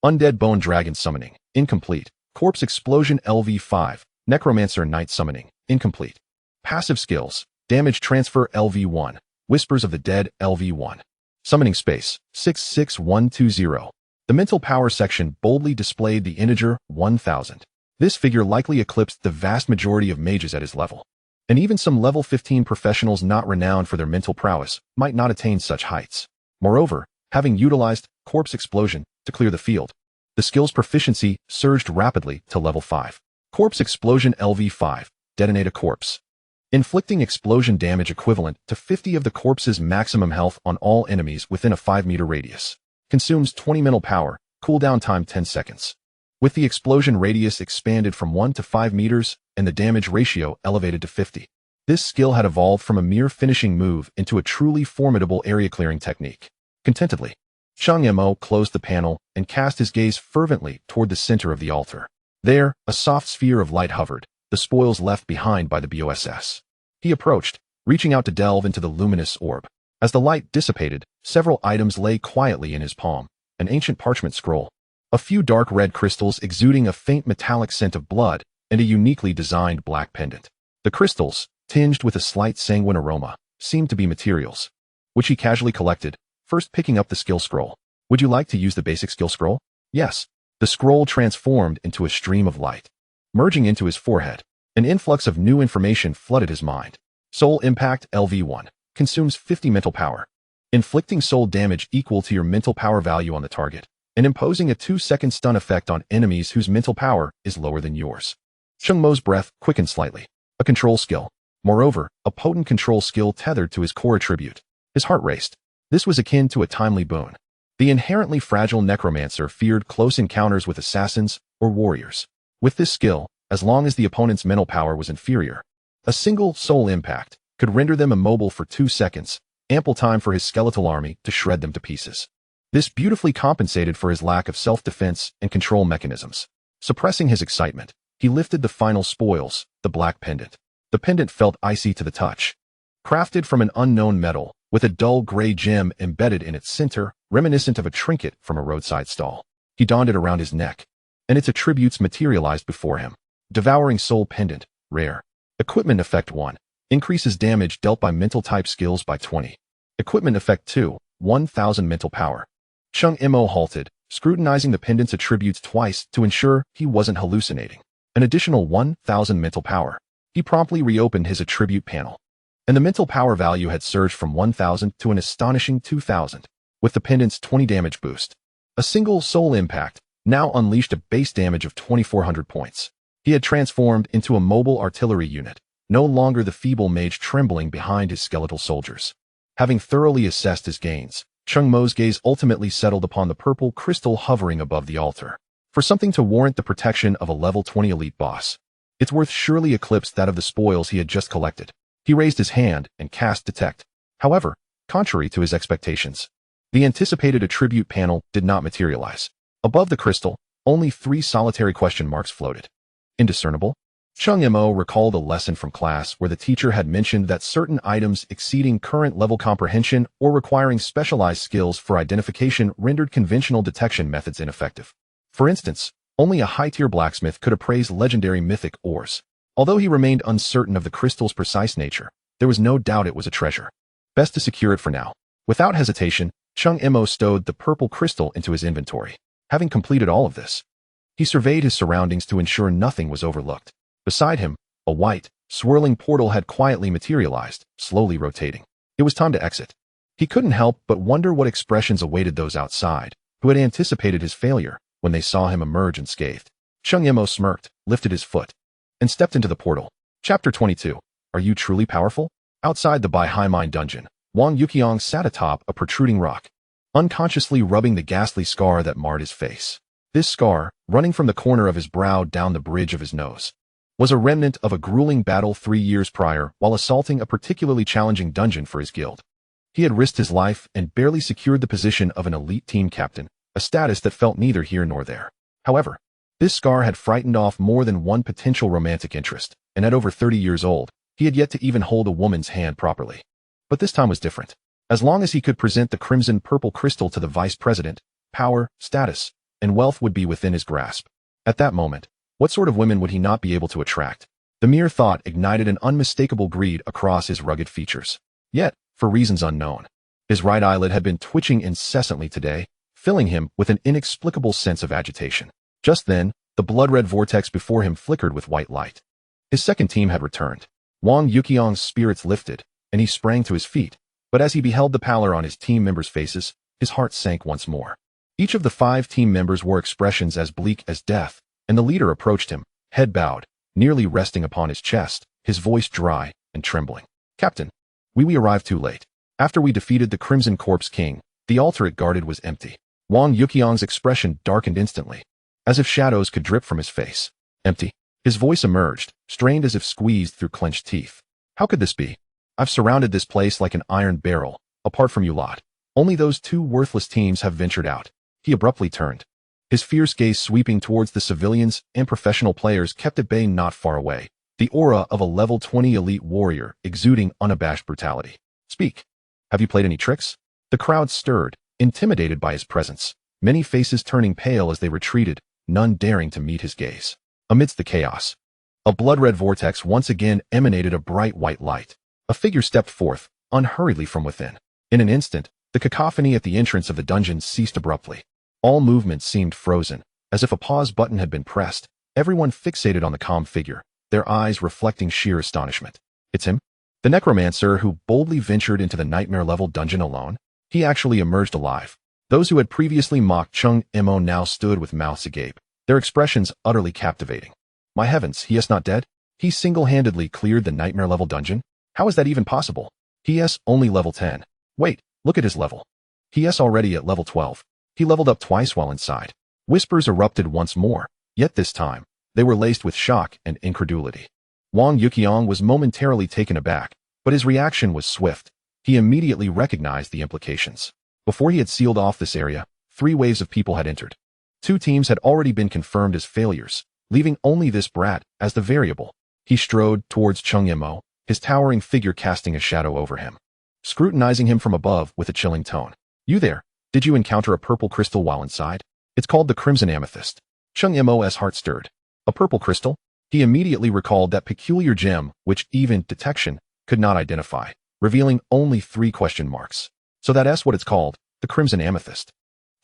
Undead Bone Dragon Summoning, incomplete. Corpse Explosion LV5. Necromancer Knight Summoning, incomplete. Passive skills, Damage Transfer LV1. Whispers of the Dead LV1. Summoning space, 66120. The mental power section boldly displayed the integer 1000. This figure likely eclipsed the vast majority of mages at his level. And even some level 15 professionals not renowned for their mental prowess might not attain such heights. Moreover, having utilized Corpse Explosion to clear the field, the skill's proficiency surged rapidly to level 5. Corpse Explosion LV5. Detonate a corpse. Inflicting explosion damage equivalent to 50 of the corpse's maximum health on all enemies within a 5-meter radius. Consumes 20 mental power, cooldown time 10 seconds. With the explosion radius expanded from 1 to 5 meters and the damage ratio elevated to 50. This skill had evolved from a mere finishing move into a truly formidable area-clearing technique. Contentedly, Cheng Mo closed the panel and cast his gaze fervently toward the center of the altar. There, a soft sphere of light hovered, the spoils left behind by the BOSS. He approached, reaching out to delve into the luminous orb. As the light dissipated, several items lay quietly in his palm. An ancient parchment scroll, a few dark red crystals exuding a faint metallic scent of blood, and a uniquely designed black pendant. The crystals, tinged with a slight sanguine aroma, seemed to be materials, which he casually collected, first picking up the skill scroll. Would you like to use the basic skill scroll? Yes. The scroll transformed into a stream of light. Merging into his forehead, an influx of new information flooded his mind. Soul Impact LV1. Consumes 50 mental power. Inflicting soul damage equal to your mental power value on the target, and imposing a 2-second stun effect on enemies whose mental power is lower than yours. Cheng Mo's breath quickened slightly. A control skill. Moreover, a potent control skill tethered to his core attribute. His heart raced. This was akin to a timely boon. The inherently fragile necromancer feared close encounters with assassins or warriors. With this skill, as long as the opponent's mental power was inferior, a single soul impact could render them immobile for 2 seconds, ample time for his skeletal army to shred them to pieces. This beautifully compensated for his lack of self-defense and control mechanisms. Suppressing his excitement, he lifted the final spoils, the black pendant. The pendant felt icy to the touch. Crafted from an unknown metal, with a dull gray gem embedded in its center, reminiscent of a trinket from a roadside stall. He donned it around his neck, and its attributes materialized before him. Devouring Soul Pendant, rare. Equipment Effect 1. Increases damage dealt by mental type skills by 20. Equipment Effect 2. 1000 mental power. Cheng Mo halted, scrutinizing the pendant's attributes twice to ensure he wasn't hallucinating. An additional 1000 mental power. He promptly reopened his attribute panel, and the mental power value had surged from 1000 to an astonishing 2000, with the pendant's 20 damage boost. A single soul impact now unleashed a base damage of 2400 points. He had transformed into a mobile artillery unit, no longer the feeble mage trembling behind his skeletal soldiers. Having thoroughly assessed his gains, Cheng Mo's gaze ultimately settled upon the purple crystal hovering above the altar. For something to warrant the protection of a level 20 elite boss, its worth surely eclipsed that of the spoils he had just collected. He raised his hand and cast Detect. However, contrary to his expectations, the anticipated attribute panel did not materialize. Above the crystal, only 3 solitary question marks floated. Indiscernible? Cheng Mo recalled a lesson from class where the teacher had mentioned that certain items exceeding current level comprehension or requiring specialized skills for identification rendered conventional detection methods ineffective. For instance, only a high-tier blacksmith could appraise legendary mythic ores. Although he remained uncertain of the crystal's precise nature, there was no doubt it was a treasure. Best to secure it for now. Without hesitation, Cheng Mo stowed the purple crystal into his inventory. Having completed all of this, he surveyed his surroundings to ensure nothing was overlooked. Beside him, a white, swirling portal had quietly materialized, slowly rotating. It was time to exit. He couldn't help but wonder what expressions awaited those outside, who had anticipated his failure when they saw him emerge unscathed. Cheng Mo smirked, lifted his foot, and stepped into the portal. Chapter 22. Are you truly powerful? Outside the Bai Hai Mine dungeon, Wang Yuqiang sat atop a protruding rock, unconsciously rubbing the ghastly scar that marred his face. This scar, running from the corner of his brow down the bridge of his nose, was a remnant of a grueling battle 3 years prior while assaulting a particularly challenging dungeon for his guild. He had risked his life and barely secured the position of an elite team captain, a status that felt neither here nor there. However, this scar had frightened off more than one potential romantic interest, and at over 30 years old, he had yet to even hold a woman's hand properly. But this time was different. As long as he could present the crimson-purple crystal to the vice president, power, status, and wealth would be within his grasp. At that moment, what sort of women would he not be able to attract? The mere thought ignited an unmistakable greed across his rugged features. Yet, for reasons unknown, his right eyelid had been twitching incessantly today, filling him with an inexplicable sense of agitation. Just then, the blood-red vortex before him flickered with white light. His second team had returned. Wang Yuqiang's spirits lifted, and he sprang to his feet, but as he beheld the pallor on his team members' faces, his heart sank once more. Each of the 5 team members wore expressions as bleak as death, and the leader approached him, head bowed, nearly resting upon his chest, his voice dry and trembling. "Captain, we arrived too late. After we defeated the Crimson Corpse King, the altar it guarded was empty." Wang Yuqiang's expression darkened instantly, as if shadows could drip from his face. "Empty?" His voice emerged, strained as if squeezed through clenched teeth. "How could this be? I've surrounded this place like an iron barrel, apart from you lot. Only those 2 worthless teams have ventured out." He abruptly turned, his fierce gaze sweeping towards the civilians and professional players kept at bay not far away, the aura of a level 20 elite warrior exuding unabashed brutality. "Speak. Have you played any tricks?" The crowd stirred, intimidated by his presence, many faces turning pale as they retreated, none daring to meet his gaze. Amidst the chaos, a blood-red vortex once again emanated a bright white light. A figure stepped forth, unhurriedly from within. In an instant, the cacophony at the entrance of the dungeon ceased abruptly. All movement seemed frozen, as if a pause button had been pressed, everyone fixated on the calm figure, their eyes reflecting sheer astonishment. "It's him? The necromancer who boldly ventured into the nightmare-level dungeon alone? He actually emerged alive." Those who had previously mocked Cheng Mo now stood with mouths agape, their expressions utterly captivating. "My heavens, he is not dead? He single-handedly cleared the nightmare-level dungeon? How is that even possible? He is only level 10. Wait, look at his level. He is already at level 12. He leveled up twice while inside." Whispers erupted once more, yet this time, they were laced with shock and incredulity. Wang Yuqiang was momentarily taken aback, but his reaction was swift. He immediately recognized the implications. Before he had sealed off this area, 3 waves of people had entered. 2 teams had already been confirmed as failures, leaving only this brat as the variable. He strode towards Cheng Mo, his towering figure casting a shadow over him, scrutinizing him from above with a chilling tone. "You there, did you encounter a purple crystal while inside? It's called the Crimson Amethyst." Cheng Mo's heart stirred. A purple crystal? He immediately recalled that peculiar gem which even detection could not identify, revealing only 3 question marks. "So that's what it's called, the Crimson Amethyst."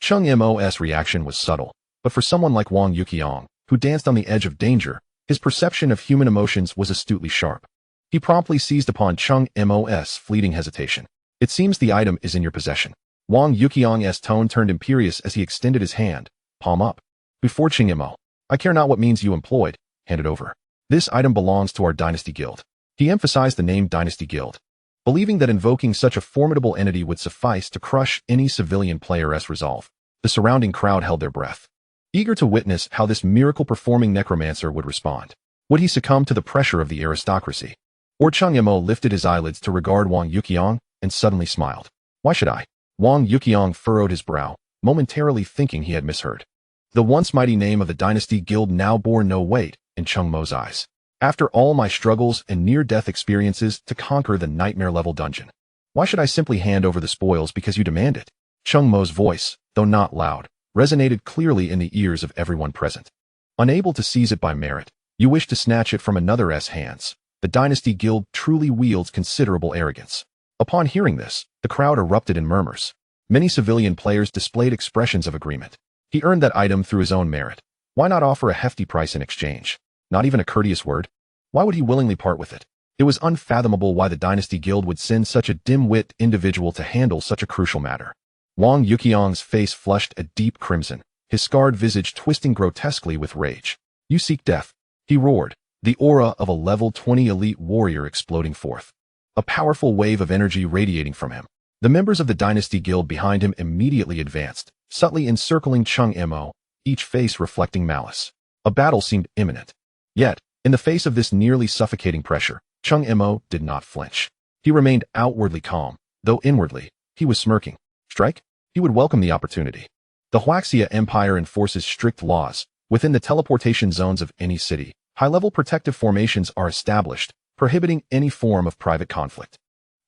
Cheng Mo's reaction was subtle, but for someone like Wang Yuqiang, who danced on the edge of danger, his perception of human emotions was astutely sharp. He promptly seized upon Cheng Mo's fleeting hesitation. "It seems the item is in your possession." Wang Yuqiang's tone turned imperious as he extended his hand, palm up. "Before Cheng Mo, I care not what means you employed, hand it over. This item belongs to our Dynasty Guild." He emphasized the name Dynasty Guild, believing that invoking such a formidable entity would suffice to crush any civilian player's resolve. The surrounding crowd held their breath, eager to witness how this miracle-performing necromancer would respond. Would he succumb to the pressure of the aristocracy? Or Cheng Mo lifted his eyelids to regard Wang Yuqiang and suddenly smiled. "Why should I?" Wang Yuqiang furrowed his brow, momentarily thinking he had misheard. The once mighty name of the Dynasty Guild now bore no weight in Cheng Mo's eyes. "After all my struggles and near-death experiences to conquer the nightmare-level dungeon, why should I simply hand over the spoils because you demand it?" Cheng Mo's voice, though not loud, resonated clearly in the ears of everyone present. "Unable to seize it by merit, you wish to snatch it from another's hands. The Dynasty Guild truly wields considerable arrogance." Upon hearing this, the crowd erupted in murmurs. Many civilian players displayed expressions of agreement. He earned that item through his own merit. Why not offer a hefty price in exchange? Not even a courteous word? Why would he willingly part with it? It was unfathomable why the Dynasty Guild would send such a dim-wit individual to handle such a crucial matter. Wang Yuqiang's face flushed a deep crimson, his scarred visage twisting grotesquely with rage. "You seek death," he roared, the aura of a level 20 elite warrior exploding forth, a powerful wave of energy radiating from him. The members of the Dynasty Guild behind him immediately advanced, subtly encircling Cheng Mo, each face reflecting malice. A battle seemed imminent. Yet, In the face of this nearly suffocating pressure, Cheng Mo did not flinch. He remained outwardly calm, though inwardly, he was smirking. Strike? He would welcome the opportunity. The Huaxia Empire enforces strict laws. Within the teleportation zones of any city, high-level protective formations are established, prohibiting any form of private conflict.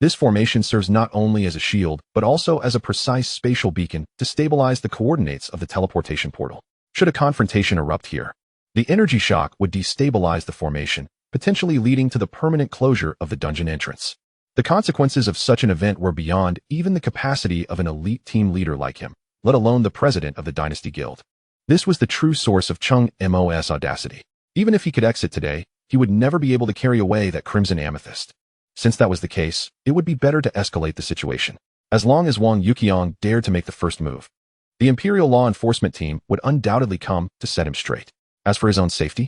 This formation serves not only as a shield, but also as a precise spatial beacon to stabilize the coordinates of the teleportation portal. Should a confrontation erupt here, the energy shock would destabilize the formation, potentially leading to the permanent closure of the dungeon entrance. The consequences of such an event were beyond even the capacity of an elite team leader like him, let alone the president of the Dynasty Guild. This was the true source of Cheng Mo's audacity. Even if he could exit today, he would never be able to carry away that crimson amethyst. Since that was the case, it would be better to escalate the situation. As long as Wang Yuqiang dared to make the first move, the Imperial Law Enforcement team would undoubtedly come to set him straight. As for his own safety,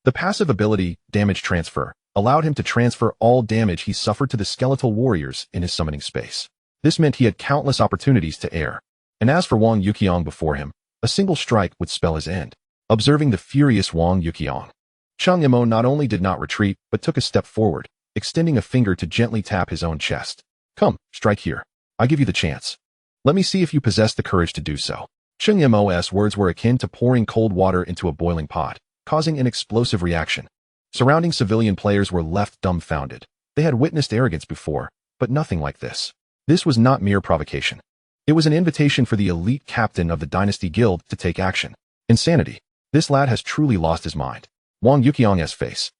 the passive ability, Damage Transfer, allowed him to transfer all damage he suffered to the skeletal warriors in his summoning space. This meant he had countless opportunities to err. And as for Wang Yuqiang before him, a single strike would spell his end. Observing the furious Wang Yuqiang, Cheng Mo not only did not retreat, but took a step forward, extending a finger to gently tap his own chest. Come, strike here. I give you the chance. Let me see if you possess the courage to do so. Cheng Mo's words were akin to pouring cold water into a boiling pot, causing an explosive reaction. Surrounding civilian players were left dumbfounded. They had witnessed arrogance before, but nothing like this. This was not mere provocation. It was an invitation for the elite captain of the Dynasty Guild to take action. Insanity. This lad has truly lost his mind. Wang Yuqiang's face,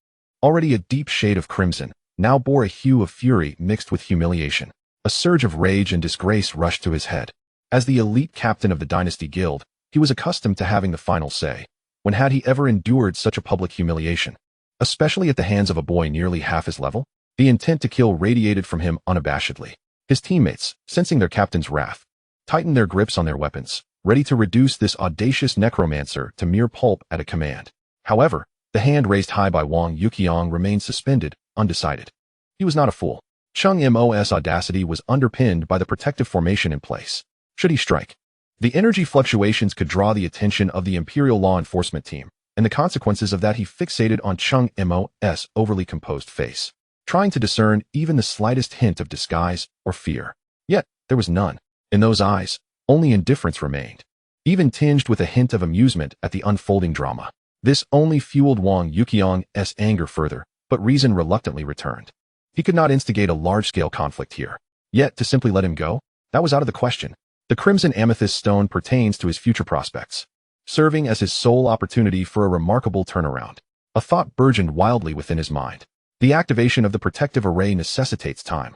already a deep shade of crimson, now bore a hue of fury mixed with humiliation. A surge of rage and disgrace rushed to his head. As the elite captain of the Dynasty Guild, he was accustomed to having the final say. When had he ever endured such a public humiliation? Especially at the hands of a boy nearly half his level? The intent to kill radiated from him unabashedly. His teammates, sensing their captain's wrath, tightened their grips on their weapons, ready to reduce this audacious necromancer to mere pulp at a command. However, the hand raised high by Wang Yuqiang remained suspended, undecided. He was not a fool. Cheng Mo's audacity was underpinned by the protective formation in place. Should he strike, the energy fluctuations could draw the attention of the Imperial Law Enforcement team, and the consequences of that he fixated on Cheng Mo's overly composed face, trying to discern even the slightest hint of disguise or fear. Yet, there was none. In those eyes, only indifference remained, even tinged with a hint of amusement at the unfolding drama. This only fueled Wang Yuqiang's anger further, but reason reluctantly returned. He could not instigate a large-scale conflict here. Yet, to simply let him go, that was out of the question. The Crimson Amethyst Stone pertains to his future prospects, serving as his sole opportunity for a remarkable turnaround. A thought burgeoned wildly within his mind. The activation of the protective array necessitates time,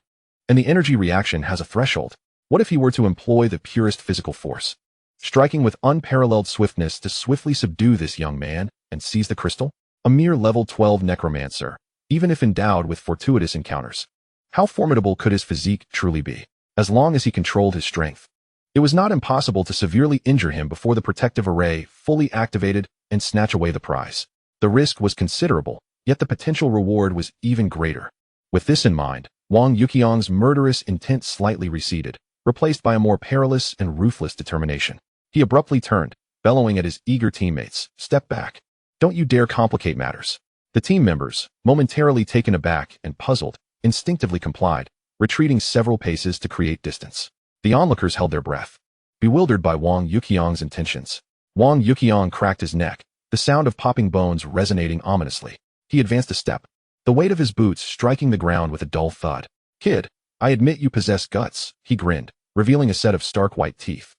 and the energy reaction has a threshold. What if he were to employ the purest physical force, striking with unparalleled swiftness to swiftly subdue this young man and seize the crystal? A mere level 12 necromancer, even if endowed with fortuitous encounters. How formidable could his physique truly be, as long as he controlled his strength? It was not impossible to severely injure him before the protective array fully activated and snatch away the prize. The risk was considerable, yet the potential reward was even greater. With this in mind, Wang Yuqiang's murderous intent slightly receded, replaced by a more perilous and ruthless determination. He abruptly turned, bellowing at his eager teammates, "Step back. Don't you dare complicate matters." The team members, momentarily taken aback and puzzled, instinctively complied, retreating several paces to create distance. The onlookers held their breath, bewildered by Wang Yuqiang's intentions. Wang Yuqiang cracked his neck, the sound of popping bones resonating ominously. He advanced a step, the weight of his boots striking the ground with a dull thud. "Kid, I admit you possess guts," he grinned, revealing a set of stark white teeth,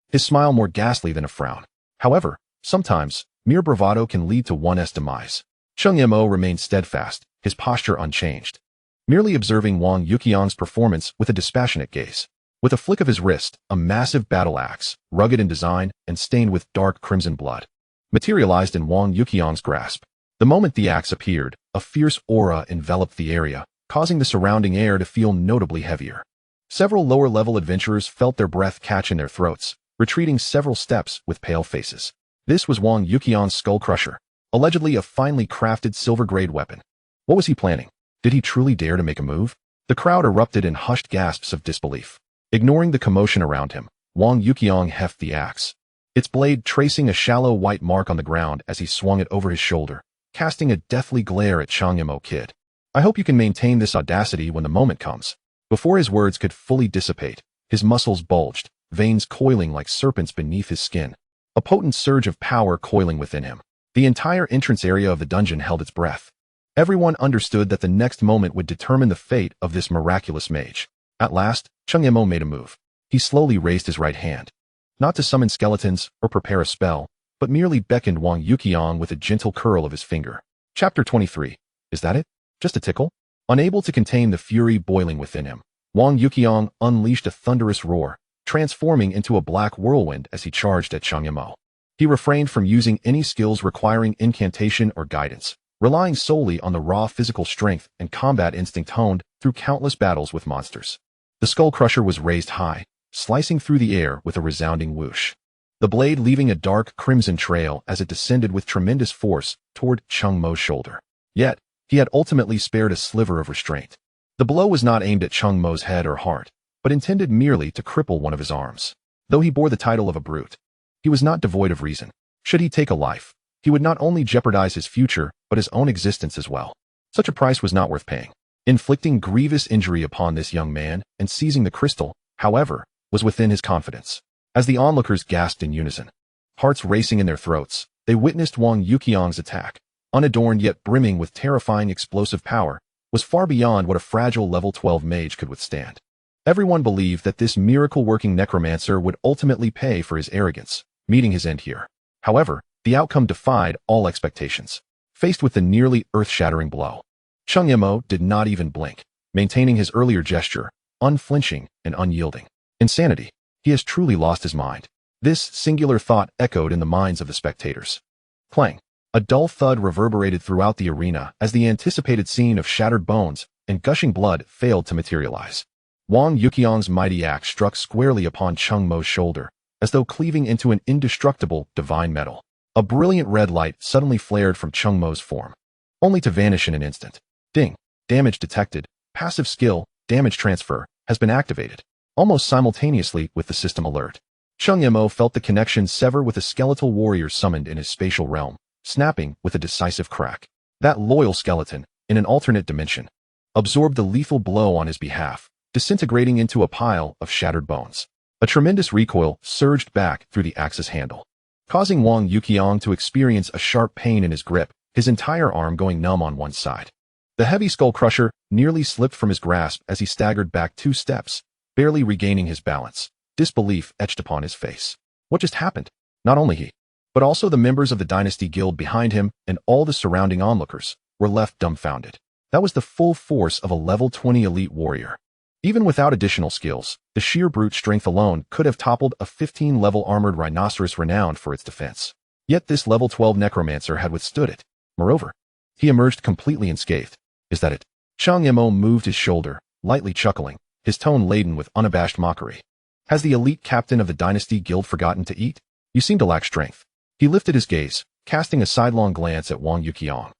his smile more ghastly than a frown. However, sometimes, mere bravado can lead to one's demise. Cheng Mo remained steadfast, his posture unchanged, merely observing Wang Yuqiang's performance with a dispassionate gaze. With a flick of his wrist, a massive battle axe, rugged in design and stained with dark crimson blood, materialized in Wang Yuqiang's grasp. The moment the axe appeared, a fierce aura enveloped the area, causing the surrounding air to feel notably heavier. Several lower-level adventurers felt their breath catch in their throats, retreating several steps with pale faces. This was Wang Yuqiang's skull crusher, allegedly a finely crafted silver-grade weapon. What was he planning? Did he truly dare to make a move? The crowd erupted in hushed gasps of disbelief. Ignoring the commotion around him, Wang Yuqiang heft the axe, its blade tracing a shallow white mark on the ground as he swung it over his shoulder, casting a deathly glare at Cheng Mo. Kid, I hope you can maintain this audacity when the moment comes. Before his words could fully dissipate, his muscles bulged, veins coiling like serpents beneath his skin. A potent surge of power coiling within him. The entire entrance area of the dungeon held its breath. Everyone understood that the next moment would determine the fate of this miraculous mage. At last, Cheng Mo made a move. He slowly raised his right hand. Not to summon skeletons or prepare a spell, but merely beckoned Wang Yuqiang with a gentle curl of his finger. Chapter 23. Is that it? Just a tickle? Unable to contain the fury boiling within him, Wang Yuqiang unleashed a thunderous roar, transforming into a black whirlwind as he charged at Cheng Mo. He refrained from using any skills requiring incantation or guidance, relying solely on the raw physical strength and combat instinct honed through countless battles with monsters. The skull crusher was raised high, slicing through the air with a resounding whoosh. The blade leaving a dark crimson trail as it descended with tremendous force toward Cheng Mo's shoulder. Yet, he had ultimately spared a sliver of restraint. The blow was not aimed at Cheng Mo's head or heart, but intended merely to cripple one of his arms. Though he bore the title of a brute, he was not devoid of reason. Should he take a life, he would not only jeopardize his future, but his own existence as well. Such a price was not worth paying. Inflicting grievous injury upon this young man and seizing the crystal, however, was within his confidence. As the onlookers gasped in unison, hearts racing in their throats, they witnessed Wang Yuqiang's attack, unadorned yet brimming with terrifying explosive power, was far beyond what a fragile level 12 mage could withstand. Everyone believed that this miracle-working necromancer would ultimately pay for his arrogance, meeting his end here. However, the outcome defied all expectations. Faced with the nearly earth-shattering blow, Cheng Mo did not even blink, maintaining his earlier gesture, unflinching and unyielding. Insanity. He has truly lost his mind. This singular thought echoed in the minds of the spectators. Clang. A dull thud reverberated throughout the arena as the anticipated scene of shattered bones and gushing blood failed to materialize. Wang Yuqiang's mighty axe struck squarely upon Cheng Mo's shoulder, as though cleaving into an indestructible divine metal. A brilliant red light suddenly flared from Cheng Mo's form, only to vanish in an instant. Ding. Damage detected. Passive skill, damage transfer, has been activated. Almost simultaneously with the system alert, Cheng Mo felt the connection sever with a skeletal warrior summoned in his spatial realm, snapping with a decisive crack. That loyal skeleton, in an alternate dimension, absorbed the lethal blow on his behalf, disintegrating into a pile of shattered bones. A tremendous recoil surged back through the axe's handle, causing Wang Yuqiang to experience a sharp pain in his grip, his entire arm going numb on one side. The heavy skull crusher nearly slipped from his grasp as he staggered back 2 steps, barely regaining his balance. Disbelief etched upon his face. What just happened? Not only he, but also the members of the Dynasty Guild behind him and all the surrounding onlookers were left dumbfounded. That was the full force of a level 20 elite warrior. Even without additional skills, the sheer brute strength alone could have toppled a 15-level armored rhinoceros renowned for its defense. Yet this level 12 necromancer had withstood it. Moreover, he emerged completely unscathed. Is that it? Cheng Mo moved his shoulder, lightly chuckling, his tone laden with unabashed mockery. Has the elite captain of the Dynasty Guild forgotten to eat? You seem to lack strength. He lifted his gaze, casting a sidelong glance at Wang Yuqiang,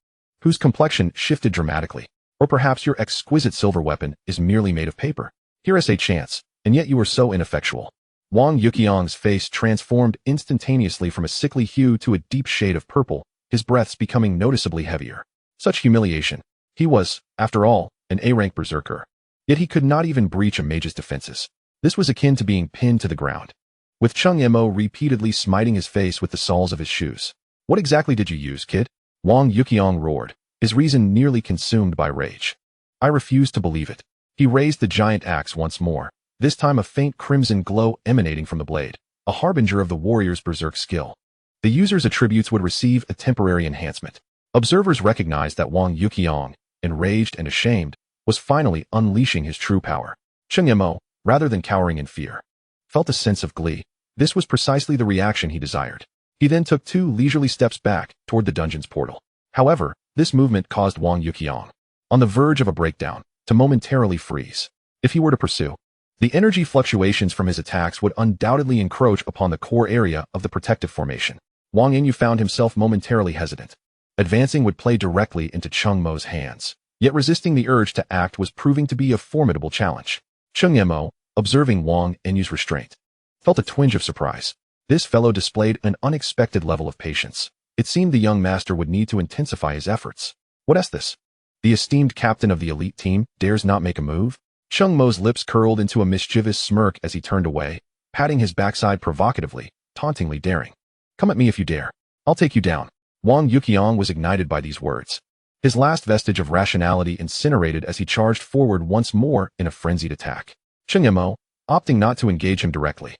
whose complexion shifted dramatically. Or perhaps your exquisite silver weapon is merely made of paper. Here is a chance, and yet you are so ineffectual. Wang Yuqiang's face transformed instantaneously from a sickly hue to a deep shade of purple, his breaths becoming noticeably heavier. Such humiliation. He was, after all, an A-rank berserker. Yet he could not even breach a mage's defenses. This was akin to being pinned to the ground, with Cheng Mo repeatedly smiting his face with the soles of his shoes. What exactly did you use, kid? Wang Yuqiang roared, his reason nearly consumed by rage. I refuse to believe it. He raised the giant axe once more, this time a faint crimson glow emanating from the blade, a harbinger of the warrior's berserk skill. The user's attributes would receive a temporary enhancement. Observers recognized that Wang Yuqiang, enraged and ashamed, was finally unleashing his true power. Cheng Mo, rather than cowering in fear, felt a sense of glee. This was precisely the reaction he desired. He then took 2 leisurely steps back toward the dungeon's portal. However, this movement caused Wang Yuqiang, on the verge of a breakdown, to momentarily freeze. If he were to pursue, the energy fluctuations from his attacks would undoubtedly encroach upon the core area of the protective formation. Wang Yu found himself momentarily hesitant. Advancing would play directly into Cheng Mo's hands, yet resisting the urge to act was proving to be a formidable challenge. Cheng Mo, observing Wang Yu's restraint, felt a twinge of surprise. This fellow displayed an unexpected level of patience. It seemed the young master would need to intensify his efforts. What is this? The esteemed captain of the elite team dares not make a move? Cheng Mo's lips curled into a mischievous smirk as he turned away, patting his backside provocatively, tauntingly daring. Come at me if you dare. I'll take you down. Wang Yuqiang was ignited by these words. His last vestige of rationality incinerated as he charged forward once more in a frenzied attack. Cheng Mo, opting not to engage him directly,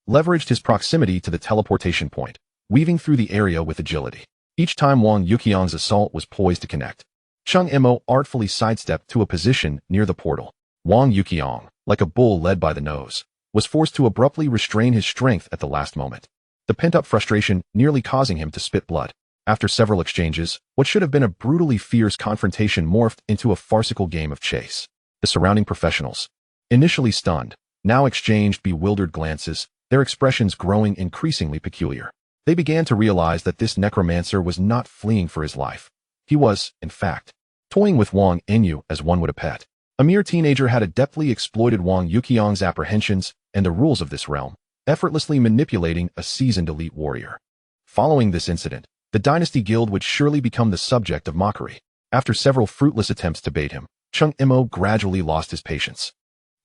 leveraged his proximity to the teleportation point, weaving through the area with agility. Each time Wang Yuqiang's assault was poised to connect, Cheng Mo artfully sidestepped to a position near the portal. Wang Yuqiang, like a bull led by the nose, was forced to abruptly restrain his strength at the last moment, the pent-up frustration nearly causing him to spit blood. After several exchanges, what should have been a brutally fierce confrontation morphed into a farcical game of chase. The surrounding professionals, initially stunned, now exchanged bewildered glances, their expressions growing increasingly peculiar. They began to realize that this necromancer was not fleeing for his life. He was, in fact, toying with Wang Enyu as one would a pet. A mere teenager had adeptly exploited Wang Yuqiang's apprehensions and the rules of this realm, effortlessly manipulating a seasoned elite warrior. Following this incident, the Dynasty Guild would surely become the subject of mockery. After several fruitless attempts to bait him, Cheng Mo gradually lost his patience.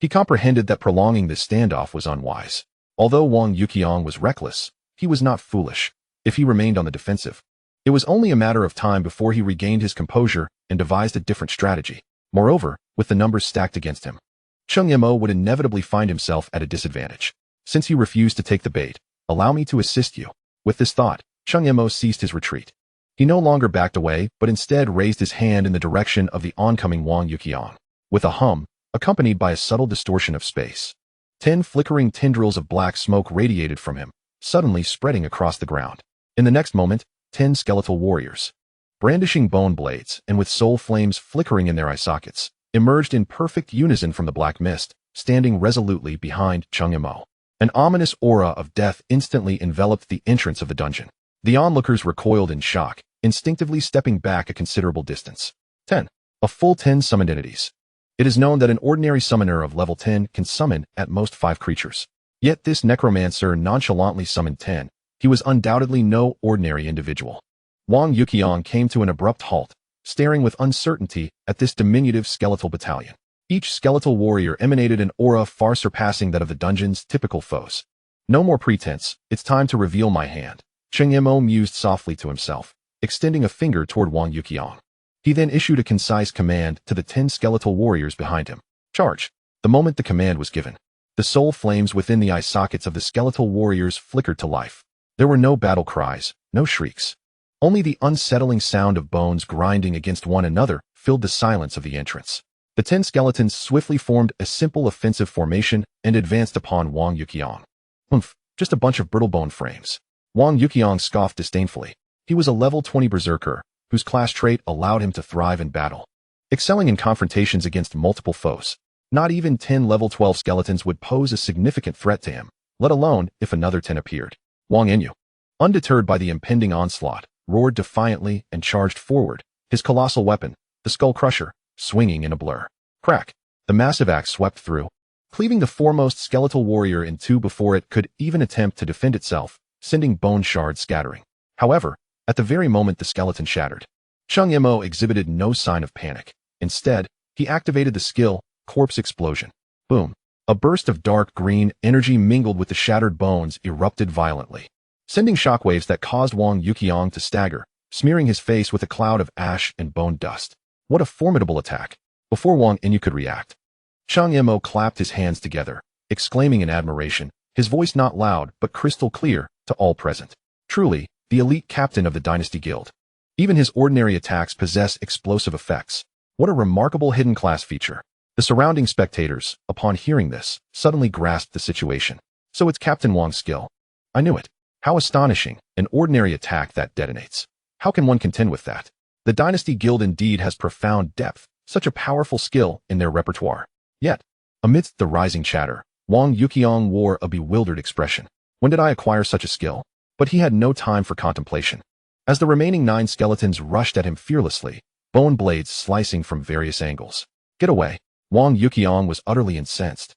He comprehended that prolonging this standoff was unwise. Although Wang Yuqiang was reckless, he was not foolish. If he remained on the defensive, it was only a matter of time before he regained his composure and devised a different strategy. Moreover, with the numbers stacked against him, Cheng Mo would inevitably find himself at a disadvantage. Since he refused to take the bait, allow me to assist you. With this thought, Cheng Mo ceased his retreat. He no longer backed away, but instead raised his hand in the direction of the oncoming Wang Yuqiang. With a hum, accompanied by a subtle distortion of space, 10 flickering tendrils of black smoke radiated from him, suddenly spreading across the ground. In the next moment, 10 skeletal warriors, brandishing bone blades and with soul flames flickering in their eye sockets, emerged in perfect unison from the black mist, standing resolutely behind Cheng Mo. An ominous aura of death instantly enveloped the entrance of the dungeon. The onlookers recoiled in shock, instinctively stepping back a considerable distance. 10. A full 10 summoned entities. It is known that an ordinary summoner of level 10 can summon at most 5 creatures. Yet this necromancer nonchalantly summoned 10. He was undoubtedly no ordinary individual. Wang Yuqiang came to an abrupt halt, staring with uncertainty at this diminutive skeletal battalion. Each skeletal warrior emanated an aura far surpassing that of the dungeon's typical foes. No more pretense, it's time to reveal my hand. Cheng Mo mused softly to himself, extending a finger toward Wang Yuqiang. He then issued a concise command to the 10 skeletal warriors behind him. Charge! The moment the command was given, the soul flames within the eye sockets of the skeletal warriors flickered to life. There were no battle cries, no shrieks. Only the unsettling sound of bones grinding against one another filled the silence of the entrance. The 10 skeletons swiftly formed a simple offensive formation and advanced upon Wang Yuqiang. Oomph, just a bunch of brittle bone frames. Wang Yuqiang scoffed disdainfully. He was a level 20 berserker, whose class trait allowed him to thrive in battle, excelling in confrontations against multiple foes. Not even 10 level 12 skeletons would pose a significant threat to him, let alone if another 10 appeared. Wang Enyu, undeterred by the impending onslaught, roared defiantly and charged forward, his colossal weapon, the Skull Crusher, swinging in a blur. Crack! The massive axe swept through, cleaving the foremost skeletal warrior in two before it could even attempt to defend itself, sending bone shards scattering. However, at the very moment the skeleton shattered, Cheng Mo exhibited no sign of panic. Instead, he activated the skill, Corpse Explosion. Boom! A burst of dark green energy mingled with the shattered bones erupted violently, sending shockwaves that caused Wang Yuqiang to stagger, smearing his face with a cloud of ash and bone dust. What a formidable attack! Before Wang Enyu could react, Cheng Mo clapped his hands together, exclaiming in admiration, his voice not loud but crystal clear to all present. Truly, the elite captain of the Dynasty Guild. Even his ordinary attacks possess explosive effects. What a remarkable hidden class feature. The surrounding spectators, upon hearing this, suddenly grasped the situation. So it's Captain Wang's skill. I knew it. How astonishing, an ordinary attack that detonates. How can one contend with that? The Dynasty Guild indeed has profound depth, such a powerful skill in their repertoire. Yet, amidst the rising chatter, Wang Yuqiang wore a bewildered expression. When did I acquire such a skill? But he had no time for contemplation. As the remaining 9 skeletons rushed at him fearlessly, bone blades slicing from various angles. Get away! Wang Yuqiang was utterly incensed.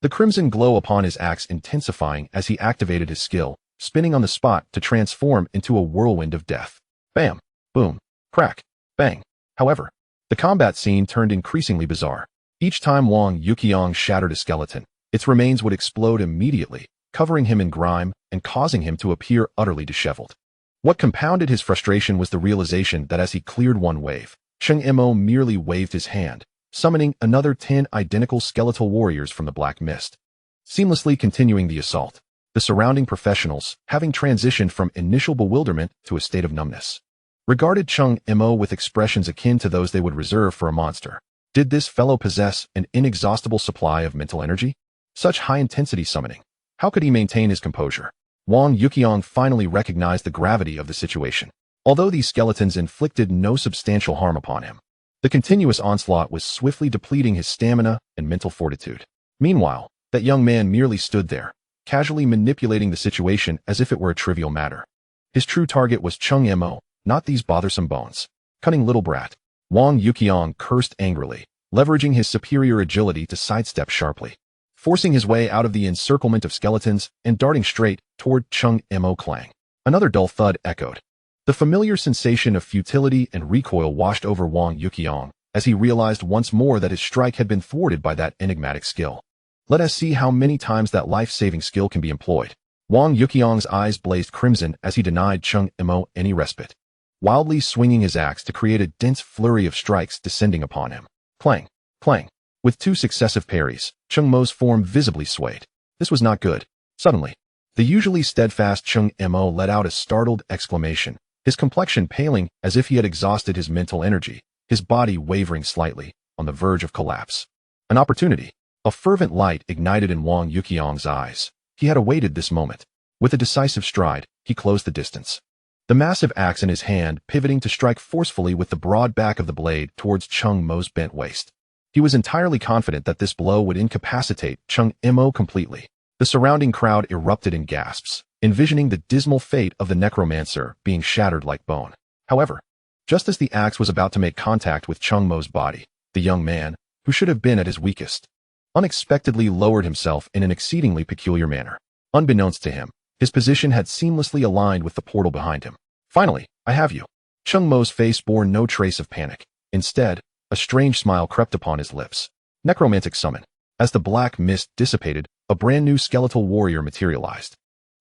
The crimson glow upon his axe intensifying as he activated his skill, spinning on the spot to transform into a whirlwind of death. Bam, boom, crack, bang. However, the combat scene turned increasingly bizarre. Each time Wang Yuqiang shattered a skeleton, its remains would explode immediately, covering him in grime and causing him to appear utterly disheveled. What compounded his frustration was the realization that as he cleared one wave, Cheng Mo merely waved his hand, summoning another 10 identical skeletal warriors from the black mist, seamlessly continuing the assault. The surrounding professionals, having transitioned from initial bewilderment to a state of numbness, regarded Cheng Mo with expressions akin to those they would reserve for a monster. Did this fellow possess an inexhaustible supply of mental energy? Such high-intensity summoning. How could he maintain his composure? Wang Yuqiang finally recognized the gravity of the situation. Although these skeletons inflicted no substantial harm upon him, the continuous onslaught was swiftly depleting his stamina and mental fortitude. Meanwhile, that young man merely stood there, casually manipulating the situation as if it were a trivial matter. His true target was Cheng Mo, not these bothersome bones. Cunning little brat. Wang Yuqiang cursed angrily, leveraging his superior agility to sidestep sharply, forcing his way out of the encirclement of skeletons and darting straight toward Cheng Mo. Clang. Another dull thud echoed. The familiar sensation of futility and recoil washed over Wang Yuqiang as he realized once more that his strike had been thwarted by that enigmatic skill. Let us see how many times that life-saving skill can be employed. Wang Yuqiang's eyes blazed crimson as he denied Cheng Mo any respite, wildly swinging his axe to create a dense flurry of strikes descending upon him. Clang, clang. With 2 successive parries, Cheng Mo's form visibly swayed. This was not good. Suddenly, the usually steadfast Cheng Mo let out a startled exclamation, his complexion paling as if he had exhausted his mental energy, his body wavering slightly, on the verge of collapse. An opportunity. A fervent light ignited in Wang Yuqiang's eyes. He had awaited this moment. With a decisive stride, he closed the distance, the massive axe in his hand pivoting to strike forcefully with the broad back of the blade towards Cheng Mo's bent waist. He was entirely confident that this blow would incapacitate Cheng Mo completely. The surrounding crowd erupted in gasps, envisioning the dismal fate of the necromancer being shattered like bone. However, just as the axe was about to make contact with Cheng Mo's body, the young man, who should have been at his weakest, unexpectedly lowered himself in an exceedingly peculiar manner. Unbeknownst to him, his position had seamlessly aligned with the portal behind him. Finally, I have you. Cheng Mo's face bore no trace of panic. Instead, a strange smile crept upon his lips. Necromantic summon. As the black mist dissipated, a brand new skeletal warrior materialized,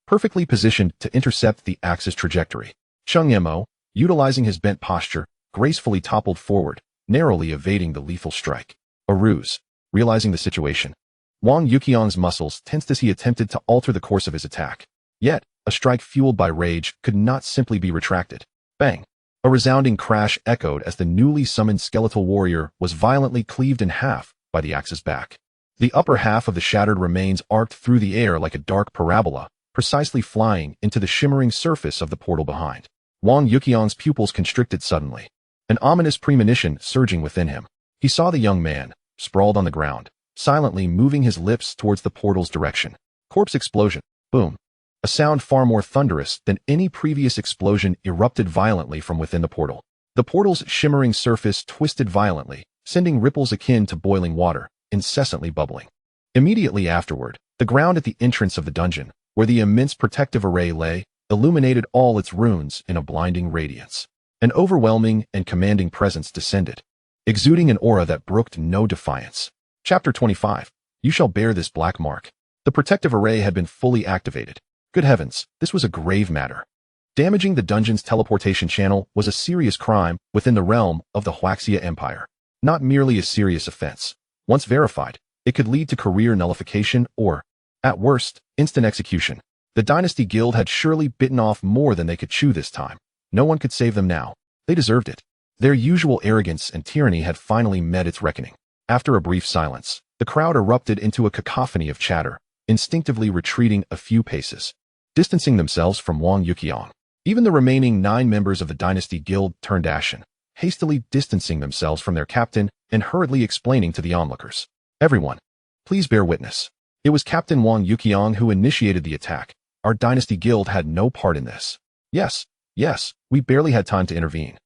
perfectly positioned to intercept the axe's trajectory. Cheng Mo, utilizing his bent posture, gracefully toppled forward, narrowly evading the lethal strike. A ruse. Realizing the situation, Wang Yuqiang's muscles tensed as he attempted to alter the course of his attack. Yet, a strike fueled by rage could not simply be retracted. Bang! A resounding crash echoed as the newly summoned skeletal warrior was violently cleaved in half by the axe's back. The upper half of the shattered remains arced through the air like a dark parabola, precisely flying into the shimmering surface of the portal behind. Wang Yuqiang's pupils constricted suddenly, an ominous premonition surging within him. He saw the young man, sprawled on the ground, silently moving his lips towards the portal's direction. Corpse explosion. Boom. A sound far more thunderous than any previous explosion erupted violently from within the portal. The portal's shimmering surface twisted violently, sending ripples akin to boiling water, incessantly bubbling. Immediately afterward, the ground at the entrance of the dungeon, where the immense protective array lay, illuminated all its runes in a blinding radiance. An overwhelming and commanding presence descended, exuding an aura that brooked no defiance. Chapter 25. You shall bear this black mark. The protective array had been fully activated. Good heavens, this was a grave matter. Damaging the dungeon's teleportation channel was a serious crime within the realm of the Huaxia Empire. Not merely a serious offense. Once verified, it could lead to career nullification or, at worst, instant execution. The Dynasty Guild had surely bitten off more than they could chew this time. No one could save them now. They deserved it. Their usual arrogance and tyranny had finally met its reckoning. After a brief silence, the crowd erupted into a cacophony of chatter, instinctively retreating a few paces, distancing themselves from Wang Yuqiang. Even the remaining 9 members of the Dynasty Guild turned ashen, hastily distancing themselves from their captain and hurriedly explaining to the onlookers. Everyone, please bear witness. It was Captain Wang Yuqiang who initiated the attack. Our Dynasty Guild had no part in this. Yes, we barely had time to intervene.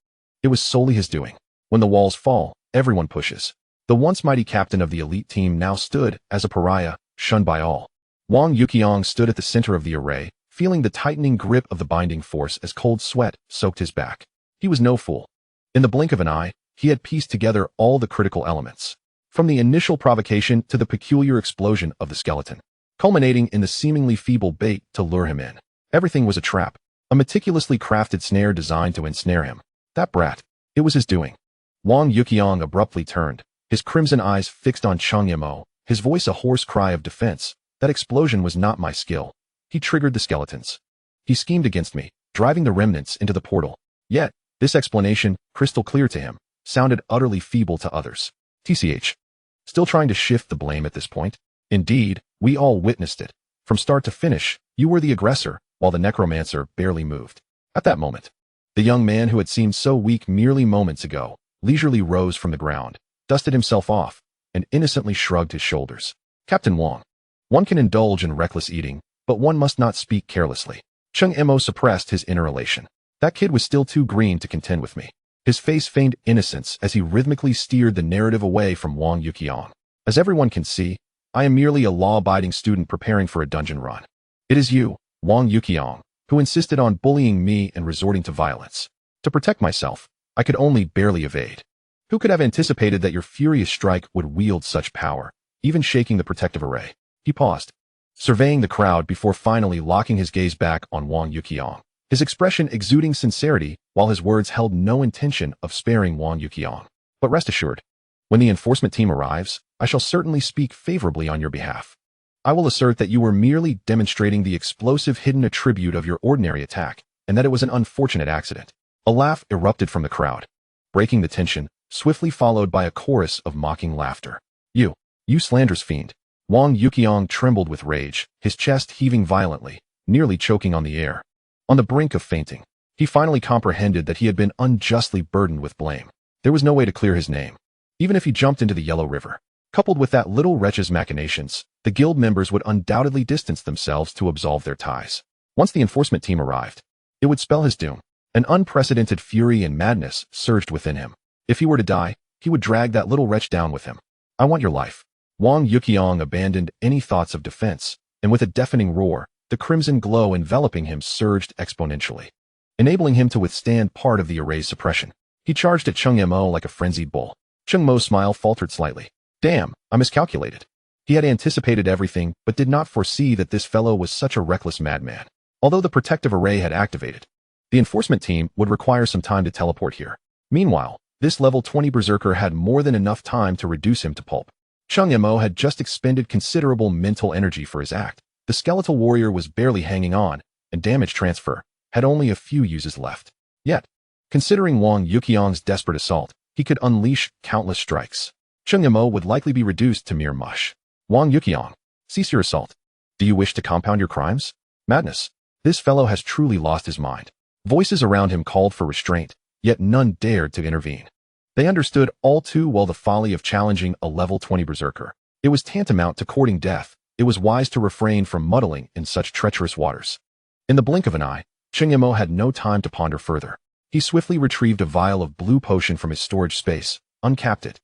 It was solely his doing. When the walls fall, everyone pushes. The once mighty captain of the elite team now stood as a pariah, shunned by all. Wang Yuqiang stood at the center of the array, feeling the tightening grip of the binding force as cold sweat soaked his back. He was no fool. In the blink of an eye, he had pieced together all the critical elements. From the initial provocation to the peculiar explosion of the skeleton, culminating in the seemingly feeble bait to lure him in. Everything was a trap, a meticulously crafted snare designed to ensnare him. That brat. It was his doing. Wang Yuqiang abruptly turned, his crimson eyes fixed on Cheng Mo, his voice a hoarse cry of defense. That explosion was not my skill. He triggered the skeletons. He schemed against me, driving the remnants into the portal. Yet, this explanation, crystal clear to him, sounded utterly feeble to others. TCH. Still trying to shift the blame at this point? Indeed, we all witnessed it. From start to finish, you were the aggressor, while the necromancer barely moved. At that moment, the young man who had seemed so weak merely moments ago, leisurely rose from the ground, dusted himself off, and innocently shrugged his shoulders. Captain Wang. One can indulge in reckless eating, but one must not speak carelessly. Cheng Mo suppressed his inner elation. That kid was still too green to contend with me. His face feigned innocence as he rhythmically steered the narrative away from Wang Yuqiang. As everyone can see, I am merely a law-abiding student preparing for a dungeon run. It is you, Wang Yuqiang, who insisted on bullying me and resorting to violence. To protect myself, I could only barely evade. Who could have anticipated that your furious strike would wield such power, even shaking the protective array? He paused, surveying the crowd before finally locking his gaze back on Wang Yuqiang, his expression exuding sincerity while his words held no intention of sparing Wang Yuqiang. But rest assured, when the enforcement team arrives, I shall certainly speak favorably on your behalf. I will assert that you were merely demonstrating the explosive hidden attribute of your ordinary attack, and that it was an unfortunate accident. A laugh erupted from the crowd, breaking the tension, swiftly followed by a chorus of mocking laughter. You slanderous fiend. Wang Yuqiang trembled with rage, his chest heaving violently, nearly choking on the air. On the brink of fainting, he finally comprehended that he had been unjustly burdened with blame. There was no way to clear his name. Even if he jumped into the Yellow River, coupled with that little wretch's machinations, the guild members would undoubtedly distance themselves to absolve their ties. Once the enforcement team arrived, it would spell his doom. An unprecedented fury and madness surged within him. If he were to die, he would drag that little wretch down with him. I want your life. Wang Yuqiang abandoned any thoughts of defense, and with a deafening roar, the crimson glow enveloping him surged exponentially, enabling him to withstand part of the array's suppression. He charged at Cheng Mo like a frenzied bull. Cheng Mo's smile faltered slightly. Damn, I miscalculated. He had anticipated everything, but did not foresee that this fellow was such a reckless madman. Although the protective array had activated, the enforcement team would require some time to teleport here. Meanwhile, this level 20 berserker had more than enough time to reduce him to pulp. Cheng Mo had just expended considerable mental energy for his act. The skeletal warrior was barely hanging on, and damage transfer had only a few uses left. Yet, considering Wang Yuqiang's desperate assault, he could unleash countless strikes. Cheng Mo would likely be reduced to mere mush. Wang Yuqiang, cease your assault. Do you wish to compound your crimes? Madness. This fellow has truly lost his mind. Voices around him called for restraint, yet none dared to intervene. They understood all too well the folly of challenging a level 20 berserker. It was tantamount to courting death. It was wise to refrain from muddling in such treacherous waters. In the blink of an eye, Cheng Mo had no time to ponder further. He swiftly retrieved a vial of blue potion from his storage space, uncapped it,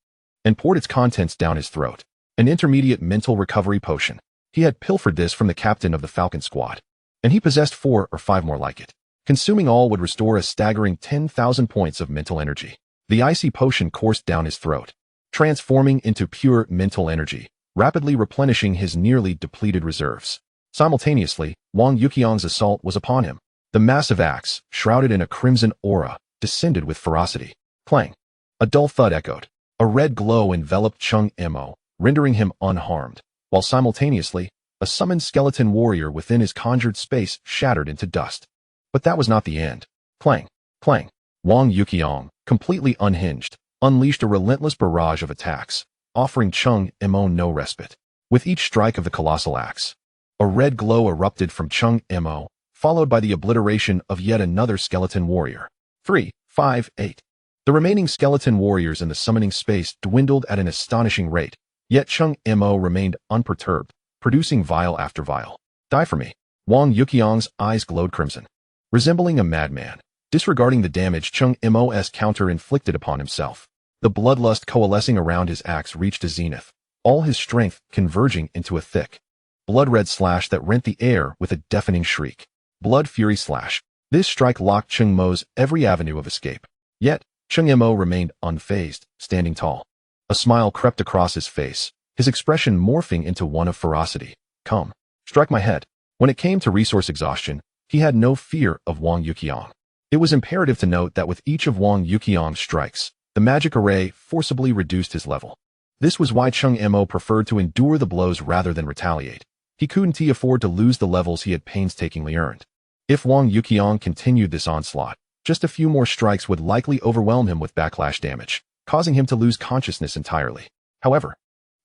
and poured its contents down his throat. An intermediate mental recovery potion. He had pilfered this from the captain of the Falcon Squad, and he possessed 4 or 5 more like it. Consuming all would restore a staggering 10,000 points of mental energy. The icy potion coursed down his throat, transforming into pure mental energy, rapidly replenishing his nearly depleted reserves. Simultaneously, Wang Yuqiang's assault was upon him. The massive axe, shrouded in a crimson aura, descended with ferocity. Clang! A dull thud echoed. A red glow enveloped Cheng Mo, rendering him unharmed, while simultaneously, a summoned skeleton warrior within his conjured space shattered into dust. But that was not the end. Clang! Clang! Wang Yuqiang, completely unhinged, unleashed a relentless barrage of attacks, offering Cheng Mo no respite. With each strike of the colossal axe, a red glow erupted from Cheng Mo, followed by the obliteration of yet another skeleton warrior. 3, 5, 8. The remaining skeleton warriors in the summoning space dwindled at an astonishing rate, yet Cheng Mo remained unperturbed, producing vial after vial. Die for me. Wang Yuqiang's eyes glowed crimson. Resembling a madman, disregarding the damage Cheng Mo's counter inflicted upon himself, the bloodlust coalescing around his axe reached a zenith, all his strength converging into a thick, blood-red slash that rent the air with a deafening shriek. Blood Fury Slash. This strike locked Cheng Mo's every avenue of escape. Yet, Cheng Mo remained unfazed, standing tall. A smile crept across his face, his expression morphing into one of ferocity. Come, strike my head. When it came to resource exhaustion, he had no fear of Wang Yuqiang. It was imperative to note that with each of Wang Yuqiang's strikes, the magic array forcibly reduced his level. This was why Cheng Mo preferred to endure the blows rather than retaliate. He couldn't afford to lose the levels he had painstakingly earned. If Wang Yuqiang continued this onslaught, just a few more strikes would likely overwhelm him with backlash damage, causing him to lose consciousness entirely. However,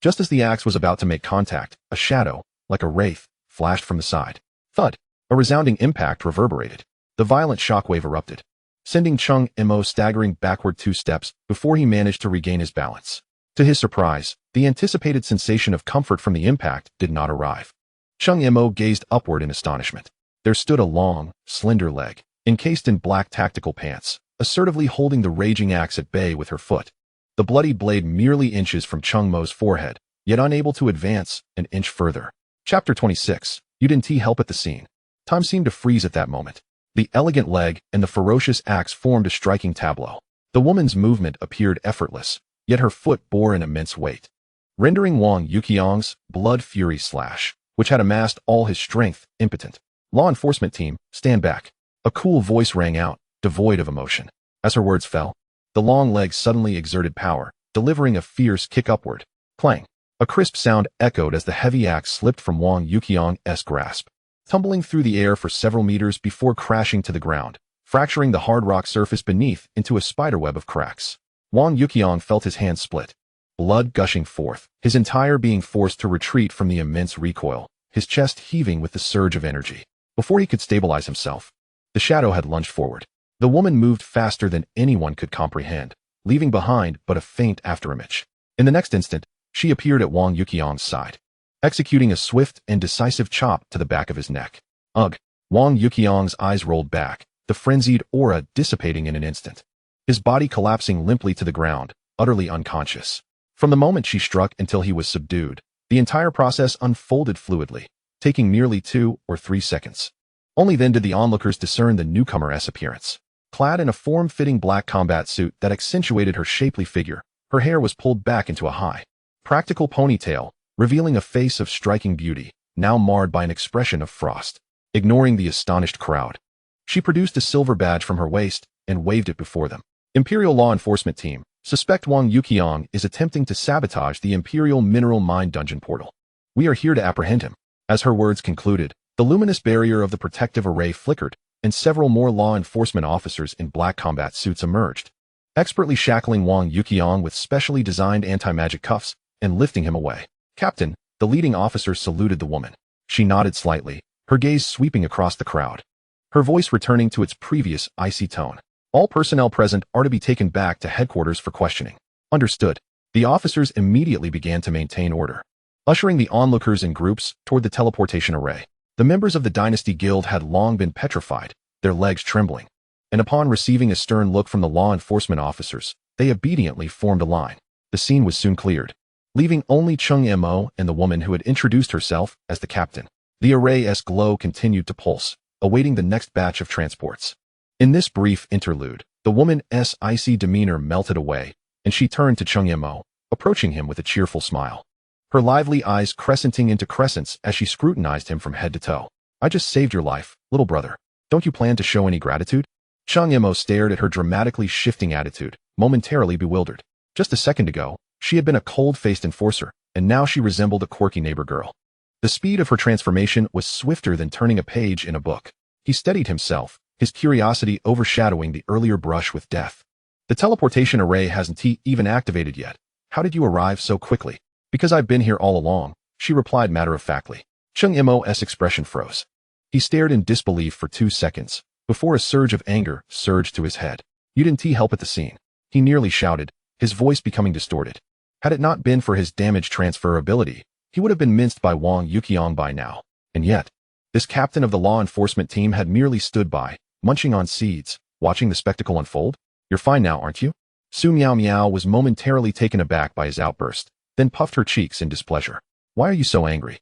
just as the axe was about to make contact, a shadow, like a wraith, flashed from the side. Thud! A resounding impact reverberated. The violent shockwave erupted, sending Cheng Mo staggering backward 2 steps before he managed to regain his balance. To his surprise, the anticipated sensation of comfort from the impact did not arrive. Cheng Mo gazed upward in astonishment. There stood a long, slender leg, encased in black tactical pants, assertively holding the raging axe at bay with her foot. The bloodied blade merely inches from Cheng Mo's forehead, yet unable to advance an inch further. Chapter 26. You didn't help at the scene. Time seemed to freeze at that moment. The elegant leg and the ferocious axe formed a striking tableau. The woman's movement appeared effortless, yet her foot bore an immense weight, rendering Wang Yuqiang's blood fury slash, which had amassed all his strength, impotent. Law enforcement team, stand back. A cool voice rang out, devoid of emotion. As her words fell, the long leg suddenly exerted power, delivering a fierce kick upward. Clang! A crisp sound echoed as the heavy axe slipped from Wang Yuqiang's grasp, tumbling through the air for several meters before crashing to the ground, fracturing the hard rock surface beneath into a spiderweb of cracks. Wang Yuqiang felt his hand split, blood gushing forth, his entire being forced to retreat from the immense recoil, his chest heaving with the surge of energy. Before he could stabilize himself, the shadow had lunged forward. The woman moved faster than anyone could comprehend, leaving behind but a faint afterimage. In the next instant, she appeared at Wang Yuqiang's side, executing a swift and decisive chop to the back of his neck. Ugh! Wang Yuqiang's eyes rolled back, the frenzied aura dissipating in an instant, his body collapsing limply to the ground, utterly unconscious. From the moment she struck until he was subdued, the entire process unfolded fluidly, taking merely 2 or 3 seconds. Only then did the onlookers discern the newcomer's appearance. Clad in a form-fitting black combat suit that accentuated her shapely figure, her hair was pulled back into a high, practical ponytail, revealing a face of striking beauty, now marred by an expression of frost. Ignoring the astonished crowd, she produced a silver badge from her waist and waved it before them. Imperial Law Enforcement Team, suspect Wang Yuqiang is attempting to sabotage the Imperial Mineral Mine Dungeon portal. We are here to apprehend him. As her words concluded, the luminous barrier of the protective array flickered, and several more law enforcement officers in black combat suits emerged, expertly shackling Wang Yuqiang with specially designed anti-magic cuffs and lifting him away. Captain, the leading officer saluted the woman. She nodded slightly, her gaze sweeping across the crowd, her voice returning to its previous icy tone. All personnel present are to be taken back to headquarters for questioning. Understood. The officers immediately began to maintain order, ushering the onlookers in groups toward the teleportation array. The members of the Dynasty Guild had long been petrified, their legs trembling, and upon receiving a stern look from the law enforcement officers, they obediently formed a line. The scene was soon cleared, leaving only Cheng Mo and the woman who had introduced herself as the captain. The array's glow continued to pulse, awaiting the next batch of transports. In this brief interlude, the woman's icy demeanor melted away, and she turned to Cheng Mo, approaching him with a cheerful smile, her lively eyes crescenting into crescents as she scrutinized him from head to toe. I just saved your life, little brother. Don't you plan to show any gratitude? Cheng Mo stared at her dramatically shifting attitude, momentarily bewildered. Just a second ago, she had been a cold-faced enforcer, and now she resembled a quirky neighbor girl. The speed of her transformation was swifter than turning a page in a book. He steadied himself, his curiosity overshadowing the earlier brush with death. The teleportation array hasn't even activated yet. How did you arrive so quickly? Because I've been here all along, she replied matter-of-factly. Cheng Mo's expression froze. He stared in disbelief for 2 seconds, before a surge of anger surged to his head. You didn't help at the scene, he nearly shouted, his voice becoming distorted. Had it not been for his damage transfer ability, he would have been minced by Wang Yuqiang by now. And yet, this captain of the law enforcement team had merely stood by, munching on seeds, watching the spectacle unfold. You're fine now, aren't you? Su Miao Miao was momentarily taken aback by his outburst, then puffed her cheeks in displeasure. Why are you so angry?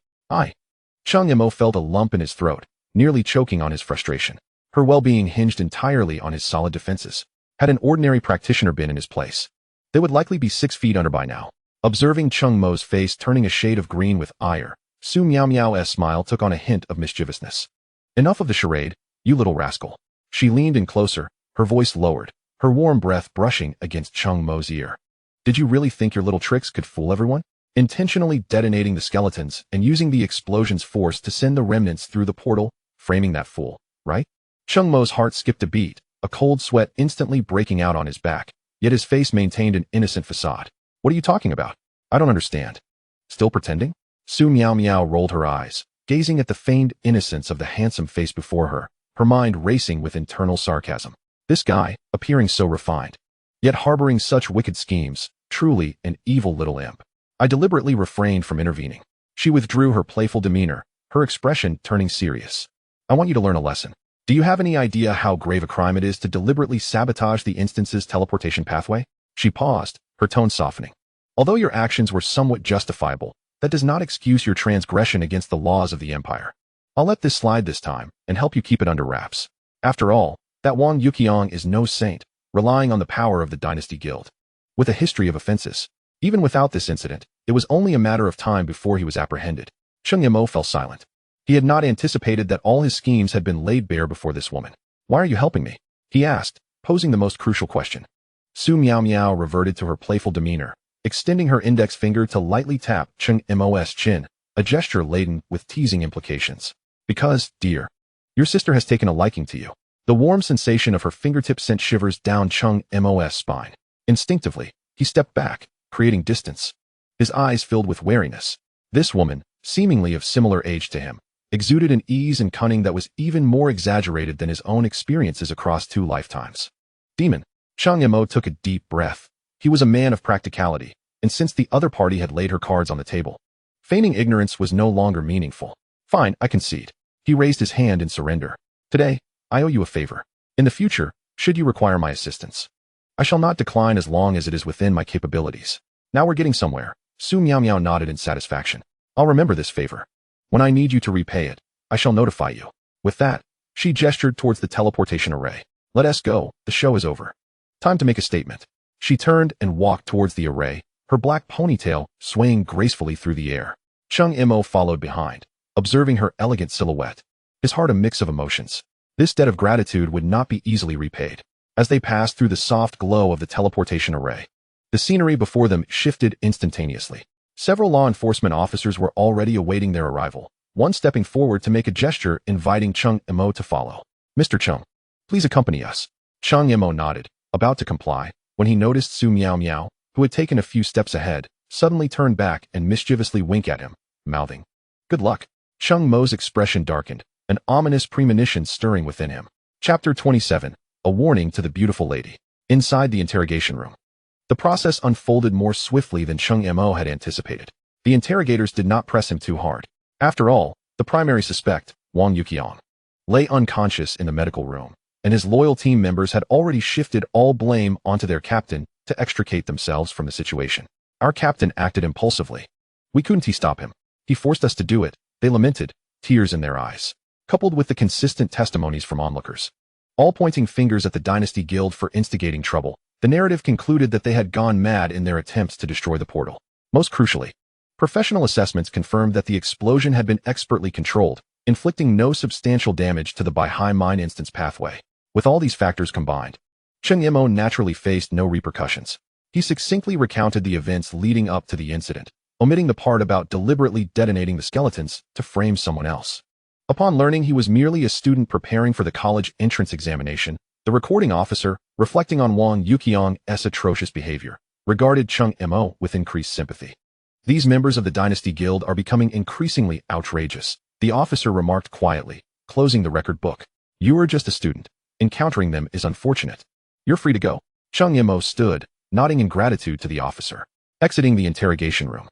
Cheng Mo felt a lump in his throat, nearly choking on his frustration. Her well-being hinged entirely on his solid defenses. Had an ordinary practitioner been in his place, they would likely be 6 feet under by now. Observing Cheng Mo's face turning a shade of green with ire, Su Miao Miao's smile took on a hint of mischievousness. Enough of the charade, you little rascal. She leaned in closer, her voice lowered, her warm breath brushing against Cheng Mo's ear. Did you really think your little tricks could fool everyone? Intentionally detonating the skeletons and using the explosion's force to send the remnants through the portal, framing that fool, right? Cheng Mo's heart skipped a beat, a cold sweat instantly breaking out on his back, yet his face maintained an innocent facade. What are you talking about? I don't understand. Still pretending? Su Miao Miao rolled her eyes, gazing at the feigned innocence of the handsome face before her, her mind racing with internal sarcasm. This guy, appearing so refined, yet harboring such wicked schemes, truly an evil little imp. I deliberately refrained from intervening. She withdrew her playful demeanor, her expression turning serious. I want you to learn a lesson. Do you have any idea how grave a crime it is to deliberately sabotage the instance's teleportation pathway? She paused, her tone softening. Although your actions were somewhat justifiable, that does not excuse your transgression against the laws of the Empire. I'll let this slide this time and help you keep it under wraps. After all, that Wang Yuqiang is no saint, relying on the power of the Dynasty Guild. With a history of offenses, even without this incident, it was only a matter of time before he was apprehended. Cheng Mo fell silent. He had not anticipated that all his schemes had been laid bare before this woman. Why are you helping me? He asked, posing the most crucial question. Su Miao Miao reverted to her playful demeanor, extending her index finger to lightly tap Cheng Mo's chin, a gesture laden with teasing implications. Because, dear, your sister has taken a liking to you. The warm sensation of her fingertips sent shivers down Cheng Mo's spine. Instinctively, he stepped back, creating distance. His eyes filled with wariness. This woman, seemingly of similar age to him, exuded an ease and cunning that was even more exaggerated than his own experiences across 2 lifetimes. Demon. Cheng Mo took a deep breath. He was a man of practicality, and since the other party had laid her cards on the table, feigning ignorance was no longer meaningful. Fine, I concede. He raised his hand in surrender. Today, I owe you a favor. In the future, should you require my assistance, I shall not decline as long as it is within my capabilities. Now we're getting somewhere. Su Miao Miao nodded in satisfaction. I'll remember this favor. When I need you to repay it, I shall notify you. With that, she gestured towards the teleportation array. Let us go, the show is over. Time to make a statement. She turned and walked towards the array, her black ponytail swaying gracefully through the air. Cheng Mo followed behind, observing her elegant silhouette, his heart a mix of emotions. This debt of gratitude would not be easily repaid. As they passed through the soft glow of the teleportation array, the scenery before them shifted instantaneously. Several law enforcement officers were already awaiting their arrival, one stepping forward to make a gesture inviting Cheng Mo to follow. Mr. Cheng, please accompany us. Cheng Mo nodded, about to comply, when he noticed Su Miao Miao, who had taken a few steps ahead, suddenly turned back and mischievously wink at him, mouthing, "Good luck." Cheng Mo's expression darkened, an ominous premonition stirring within him. Chapter 27, A Warning to the Beautiful Lady. Inside the interrogation room, the process unfolded more swiftly than Cheng Mo had anticipated. The interrogators did not press him too hard. After all, the primary suspect, Wang Yuqiang, lay unconscious in the medical room, and his loyal team members had already shifted all blame onto their captain to extricate themselves from the situation. Our captain acted impulsively. We couldn't stop him. He forced us to do it, they lamented, tears in their eyes, coupled with the consistent testimonies from onlookers, all pointing fingers at the Dynasty Guild for instigating trouble. The narrative concluded that they had gone mad in their attempts to destroy the portal. Most crucially, professional assessments confirmed that the explosion had been expertly controlled, inflicting no substantial damage to the Baihai Mine instance pathway. With all these factors combined, Cheng Mo naturally faced no repercussions. He succinctly recounted the events leading up to the incident, omitting the part about deliberately detonating the skeletons to frame someone else. Upon learning he was merely a student preparing for the college entrance examination, the recording officer, reflecting on Wang Yuqiang's atrocious behavior, regarded Cheng Mo with increased sympathy. These members of the Dynasty Guild are becoming increasingly outrageous, the officer remarked quietly, closing the record book. You are just a student. Encountering them is unfortunate. You're free to go. Cheng Mo stood, nodding in gratitude to the officer. Exiting the interrogation room,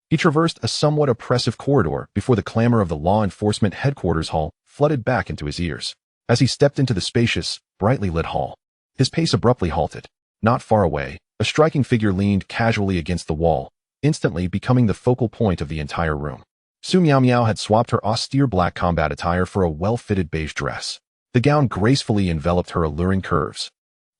he traversed a somewhat oppressive corridor before the clamor of the law enforcement headquarters hall flooded back into his ears. As he stepped into the spacious, brightly lit hall, his pace abruptly halted. Not far away, a striking figure leaned casually against the wall, instantly becoming the focal point of the entire room. Su Miao Miao had swapped her austere black combat attire for a well-fitted beige dress. The gown gracefully enveloped her alluring curves,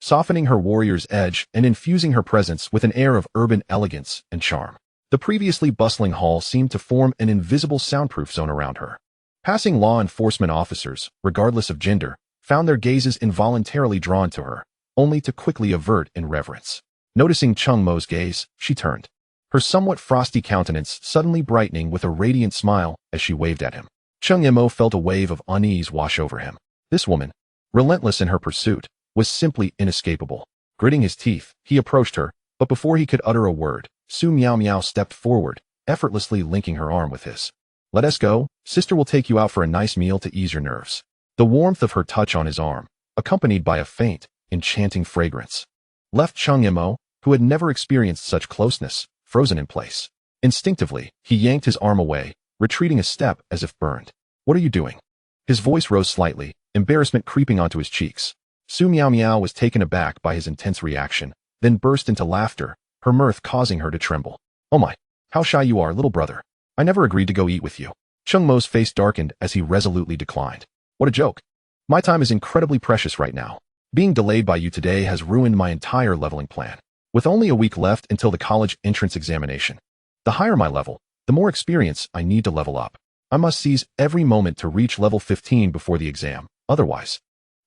softening her warrior's edge and infusing her presence with an air of urban elegance and charm. The previously bustling hall seemed to form an invisible soundproof zone around her. Passing law enforcement officers, regardless of gender, found their gazes involuntarily drawn to her, only to quickly avert in reverence. Noticing Cheng Mo's gaze, she turned, her somewhat frosty countenance suddenly brightening with a radiant smile as she waved at him. Cheng Mo felt a wave of unease wash over him. This woman, relentless in her pursuit, was simply inescapable. Gritting his teeth, he approached her, but before he could utter a word, Su Miao Miao stepped forward, effortlessly linking her arm with his. "Let us go, sister will take you out for a nice meal to ease your nerves." The warmth of her touch on his arm, accompanied by a faint, enchanting fragrance, left Cheng Mo, who had never experienced such closeness, frozen in place. Instinctively, he yanked his arm away, retreating a step as if burned. "What are you doing?" His voice rose slightly, embarrassment creeping onto his cheeks. Su Miao Miao was taken aback by his intense reaction, then burst into laughter, her mirth causing her to tremble. "Oh my, how shy you are, little brother. I never agreed to go eat with you." Cheng Mo's face darkened as he resolutely declined. "What a joke. My time is incredibly precious right now. Being delayed by you today has ruined my entire leveling plan. With only a week left until the college entrance examination. The higher my level, the more experience I need to level up. I must seize every moment to reach level 15 before the exam. Otherwise,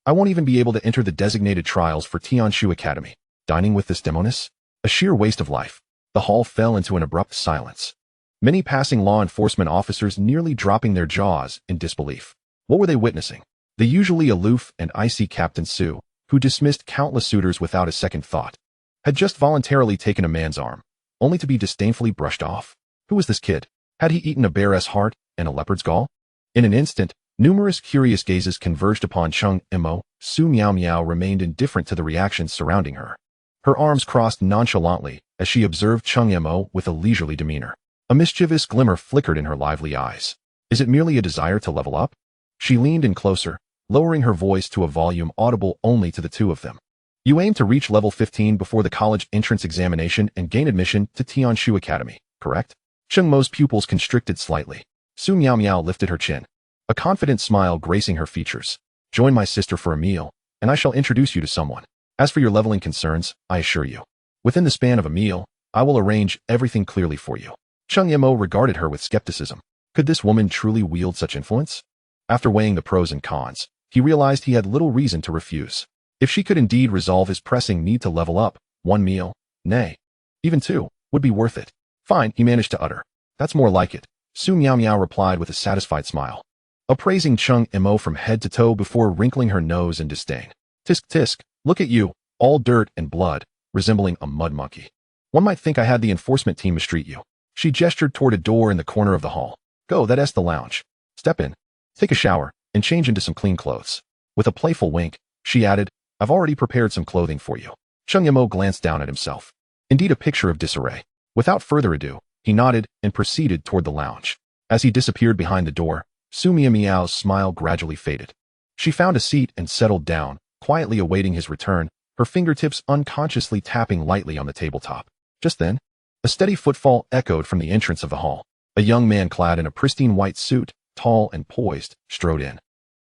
I won't even be able to enter the designated trials for Tianshu Academy. Dining with this demoness? A sheer waste of life." The hall fell into an abrupt silence. Many passing law enforcement officers nearly dropping their jaws in disbelief. What were they witnessing? The usually aloof and icy Captain Su, who dismissed countless suitors without a second thought, had just voluntarily taken a man's arm, only to be disdainfully brushed off. Who was this kid? Had he eaten a bear's heart and a leopard's gall? In an instant, numerous curious gazes converged upon Cheng Mo. Su Miao Miao remained indifferent to the reactions surrounding her. Her arms crossed nonchalantly as she observed Cheng Mo with a leisurely demeanor. A mischievous glimmer flickered in her lively eyes. Is it merely a desire to level up? She leaned in closer, lowering her voice to a volume audible only to the two of them. "You aim to reach level 15 before the college entrance examination and gain admission to Tianshu Academy, correct?" Cheng Mo's pupils constricted slightly. Su Miao Miao lifted her chin, a confident smile gracing her features. "Join my sister for a meal, and I shall introduce you to someone. As for your leveling concerns, I assure you, within the span of a meal, I will arrange everything clearly for you." Cheng Mo regarded her with skepticism. Could this woman truly wield such influence? After weighing the pros and cons, he realized he had little reason to refuse. If she could indeed resolve his pressing need to level up, one meal, nay, even two, would be worth it. "Fine," he managed to utter. "That's more like it," Su Miao Miao replied with a satisfied smile, appraising Cheng Mo from head to toe before wrinkling her nose in disdain. "Tisk tisk, look at you, all dirt and blood, resembling a mud monkey. One might think I had the enforcement team mistreat you." She gestured toward a door in the corner of the hall. "Go, that's the lounge. Step in, take a shower, and change into some clean clothes." With a playful wink, she added, "I've already prepared some clothing for you." Cheng Mo glanced down at himself. Indeed a picture of disarray. Without further ado, he nodded and proceeded toward the lounge. As he disappeared behind the door, Su Miao Miao's smile gradually faded. She found a seat and settled down, quietly awaiting his return, her fingertips unconsciously tapping lightly on the tabletop. Just then, a steady footfall echoed from the entrance of the hall. A young man clad in a pristine white suit, tall and poised, strode in.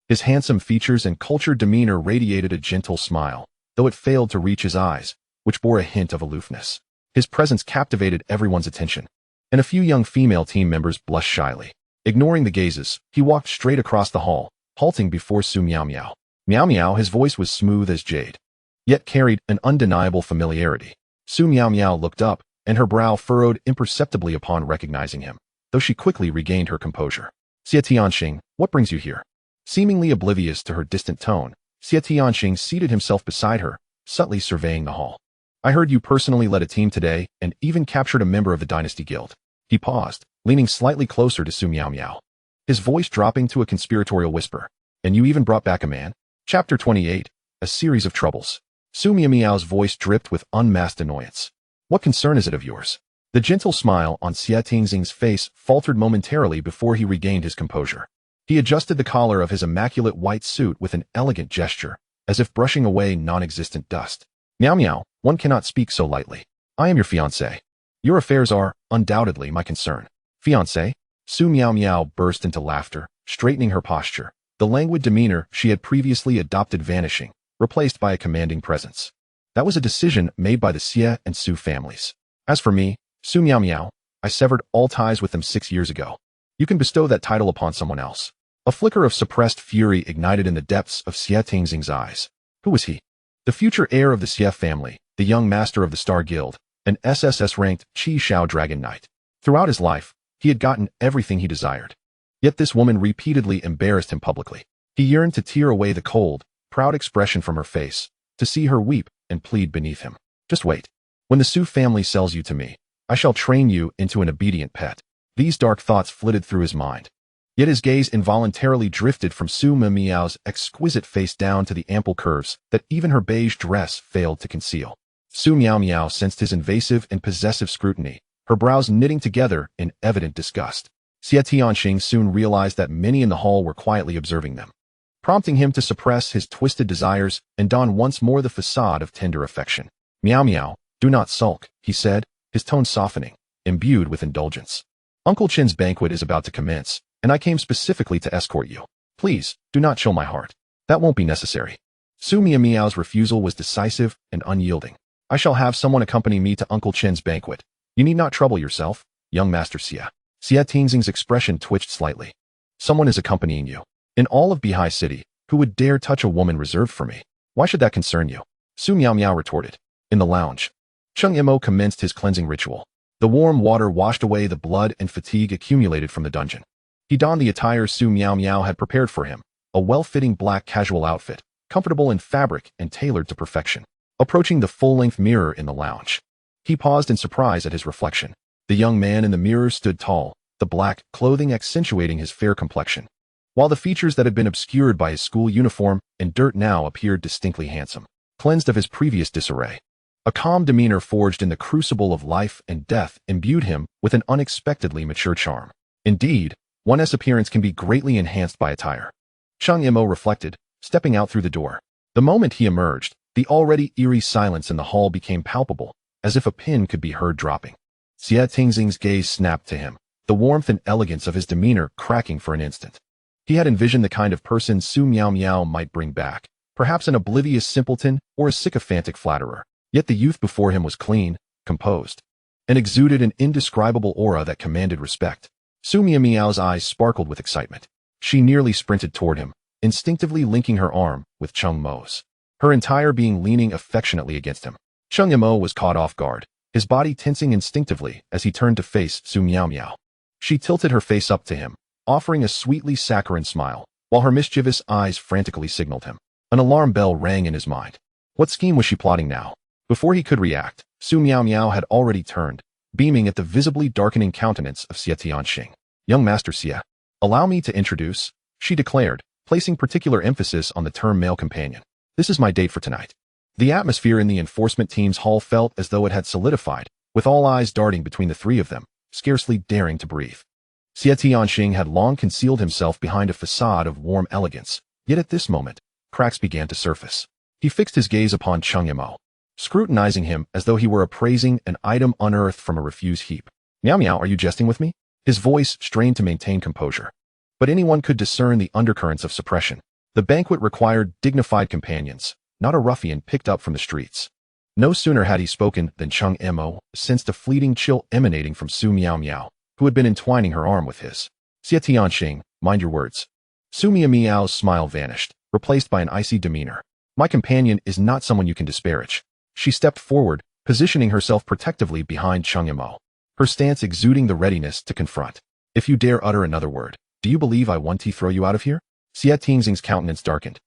His handsome features and cultured demeanor radiated a gentle smile, though it failed to reach his eyes, which bore a hint of aloofness. His presence captivated everyone's attention, and a few young female team members blushed shyly. Ignoring the gazes, he walked straight across the hall, halting before Su Miao Miao. Miao Miao, his voice was smooth as jade, yet carried an undeniable familiarity. Su Miao Miao looked up, and her brow furrowed imperceptibly upon recognizing him, though she quickly regained her composure. "Xie Tianxing, what brings you here?" Seemingly oblivious to her distant tone, Xie Tianxing seated himself beside her, subtly surveying the hall. "I heard you personally led a team today and even captured a member of the Dynasty Guild." He paused, leaning slightly closer to Su Miao Miao, his voice dropping to a conspiratorial whisper. "And you even brought back a man?" Chapter 28, A Series of Troubles. Su Miao Miao's voice dripped with unmasked annoyance. "What concern is it of yours?" The gentle smile on Xie Tianxing's face faltered momentarily before he regained his composure. He adjusted the collar of his immaculate white suit with an elegant gesture, as if brushing away non-existent dust. "Miao Miao, one cannot speak so lightly. I am your fiancé. Your affairs are, undoubtedly, my concern." "Fiancé?" Su Miao Miao burst into laughter, straightening her posture. The languid demeanor she had previously adopted vanishing, replaced by a commanding presence. That was a decision made by the Xie and Su families. As for me, Su Miao Miao, I severed all ties with them 6 years ago. You can bestow that title upon someone else. A flicker of suppressed fury ignited in the depths of Xie Tingxing's eyes. Who was he? The future heir of the Xie family, the young master of the Star Guild, an SSS-ranked Qi Shao Dragon Knight. Throughout his life, he had gotten everything he desired. Yet this woman repeatedly embarrassed him publicly. He yearned to tear away the cold, proud expression from her face, to see her weep and plead beneath him. Just wait. When the Su family sells you to me, I shall train you into an obedient pet. These dark thoughts flitted through his mind. Yet his gaze involuntarily drifted from Su Miao's exquisite face down to the ample curves that even her beige dress failed to conceal. Su Miao sensed his invasive and possessive scrutiny, her brows knitting together in evident disgust. Xie Tianxing soon realized that many in the hall were quietly observing them, prompting him to suppress his twisted desires and don once more the facade of tender affection. Miao, do not sulk, he said, his tone softening, imbued with indulgence. Uncle Chen's banquet is about to commence, and I came specifically to escort you. Please, do not chill my heart. That won't be necessary. Su Miao's refusal was decisive and unyielding. I shall have someone accompany me to Uncle Chen's banquet. You need not trouble yourself, young Master Xie. Xie Tingxing's expression twitched slightly. Someone is accompanying you. In all of Bihai City, who would dare touch a woman reserved for me? Why should that concern you? Su Miao retorted. In the lounge, Cheng Mo commenced his cleansing ritual. The warm water washed away the blood and fatigue accumulated from the dungeon. He donned the attire Su Miao had prepared for him, a well-fitting black casual outfit, comfortable in fabric and tailored to perfection. Approaching the full-length mirror in the lounge, he paused in surprise at his reflection. The young man in the mirror stood tall, the black clothing accentuating his fair complexion, while the features that had been obscured by his school uniform and dirt now appeared distinctly handsome, cleansed of his previous disarray. A calm demeanor forged in the crucible of life and death imbued him with an unexpectedly mature charm. Indeed, one's appearance can be greatly enhanced by attire. Cheng Mo reflected, stepping out through the door. The moment he emerged, the already eerie silence in the hall became palpable, as if a pin could be heard dropping. Xie Tingxing's gaze snapped to him, the warmth and elegance of his demeanor cracking for an instant. He had envisioned the kind of person Su Miao might bring back, perhaps an oblivious simpleton or a sycophantic flatterer. Yet the youth before him was clean, composed, and exuded an indescribable aura that commanded respect. Su Miao's eyes sparkled with excitement. She nearly sprinted toward him, instinctively linking her arm with Cheng Mo's, her entire being leaning affectionately against him. Cheng Mo was caught off guard, his body tensing instinctively as he turned to face Su Miao. She tilted her face up to him, offering a sweetly saccharine smile, while her mischievous eyes frantically signaled him. An alarm bell rang in his mind. What scheme was she plotting now? Before he could react, Su Miao had already turned, beaming at the visibly darkening countenance of Xie Tianxing. Young Master Xie, allow me to introduce, she declared, placing particular emphasis on the term male companion. This is my date for tonight. The atmosphere in the enforcement team's hall felt as though it had solidified, with all eyes darting between the three of them, scarcely daring to breathe. Xie Tianxing had long concealed himself behind a facade of warm elegance, yet at this moment, cracks began to surface. He fixed his gaze upon Cheng Mo, scrutinizing him as though he were appraising an item unearthed from a refuse heap. Miao, are you jesting with me? His voice strained to maintain composure. But anyone could discern the undercurrents of suppression. The banquet required dignified companions, not a ruffian picked up from the streets. No sooner had he spoken than Cheng Mo sensed a fleeting chill emanating from Su Miao, who had been entwining her arm with his. Xie Tianxing, mind your words. Su Miao's smile vanished, replaced by an icy demeanor. My companion is not someone you can disparage. She stepped forward, positioning herself protectively behind Cheng Mo, her stance exuding the readiness to confront. If you dare utter another word, do you believe I want to throw you out of here? Xie Tingxing's countenance darkened.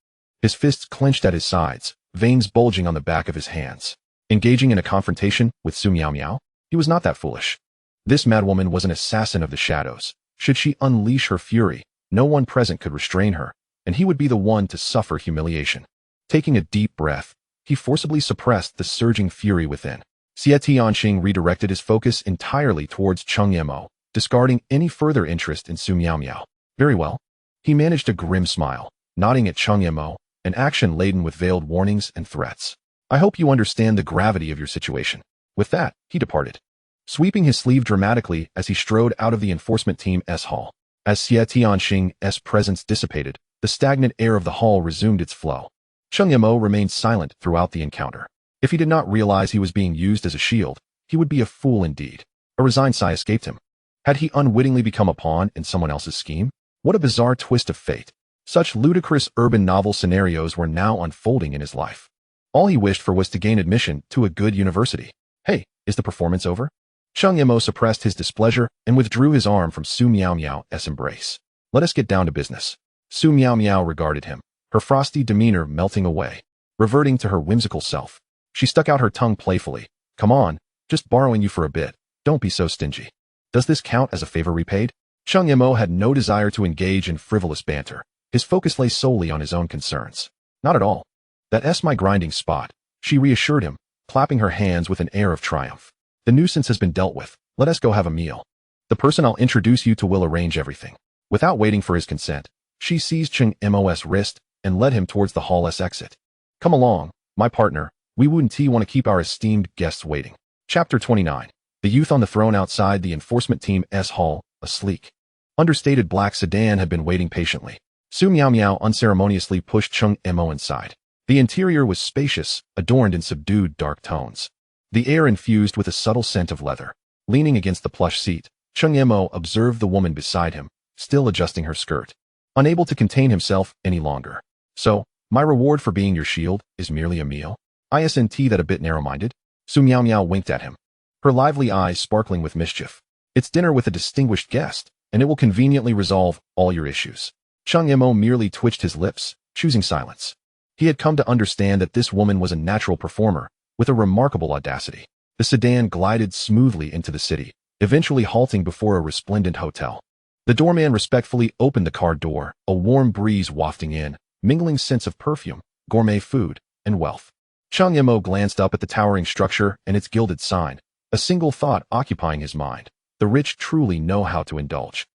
His fists clenched at his sides, veins bulging on the back of his hands. Engaging in a confrontation with Su Miao? He was not that foolish. This madwoman was an assassin of the shadows. Should she unleash her fury, no one present could restrain her, and he would be the one to suffer humiliation. Taking a deep breath, he forcibly suppressed the surging fury within. Xie Tianxing redirected his focus entirely towards Cheng Mo, discarding any further interest in Su Miao. Very well. He managed a grim smile, nodding at Cheng Mo, an action laden with veiled warnings and threats. I hope you understand the gravity of your situation. With that, he departed, sweeping his sleeve dramatically as he strode out of the enforcement team's hall. As Xie Tianxing's presence dissipated, The stagnant air of the hall resumed its flow. Cheng Mo remained silent throughout the encounter. If he did not realize he was being used as a shield, he would be a fool indeed. A resigned sigh escaped him. Had he unwittingly become a pawn in someone else's scheme? What a bizarre twist of fate. Such ludicrous urban novel scenarios were now unfolding in his life. All he wished for was to gain admission to a good university. Hey, is the performance over? Cheng Mo suppressed his displeasure and withdrew his arm from Su Miao's embrace. Let us get down to business. Su Miao regarded him, her frosty demeanor melting away, reverting to her whimsical self. She stuck out her tongue playfully. Come on, just borrowing you for a bit. Don't be so stingy. Does this count as a favor repaid? Cheng Mo had no desire to engage in frivolous banter. His focus lay solely on his own concerns. Not at all. That's my grinding spot, she reassured him, clapping her hands with an air of triumph. The nuisance has been dealt with. Let us go have a meal. The person I'll introduce you to will arrange everything. Without waiting for his consent, she seized Cheng Mo's wrist and led him towards the hall's exit. Come along, my partner. We wouldn't want to keep our esteemed guests waiting. Chapter 29. The youth on the throne outside the enforcement team's hall, a sleek, understated black sedan had been waiting patiently. Su Miao unceremoniously pushed Cheng Mo inside. The interior was spacious, adorned in subdued dark tones. The air infused with a subtle scent of leather. Leaning against the plush seat, Cheng Mo observed the woman beside him, still adjusting her skirt, unable to contain himself any longer. So, my reward for being your shield is merely a meal? Isn't that a bit narrow-minded? Su Miao winked at him, her lively eyes sparkling with mischief. It's dinner with a distinguished guest, and it will conveniently resolve all your issues. Cheng Mo merely twitched his lips, choosing silence. He had come to understand that this woman was a natural performer, with a remarkable audacity. The sedan glided smoothly into the city, eventually halting before a resplendent hotel. The doorman respectfully opened the car door, a warm breeze wafting in, mingling scents of perfume, gourmet food, and wealth. Cheng Mo glanced up at the towering structure and its gilded sign, a single thought occupying his mind. The rich truly know how to indulge.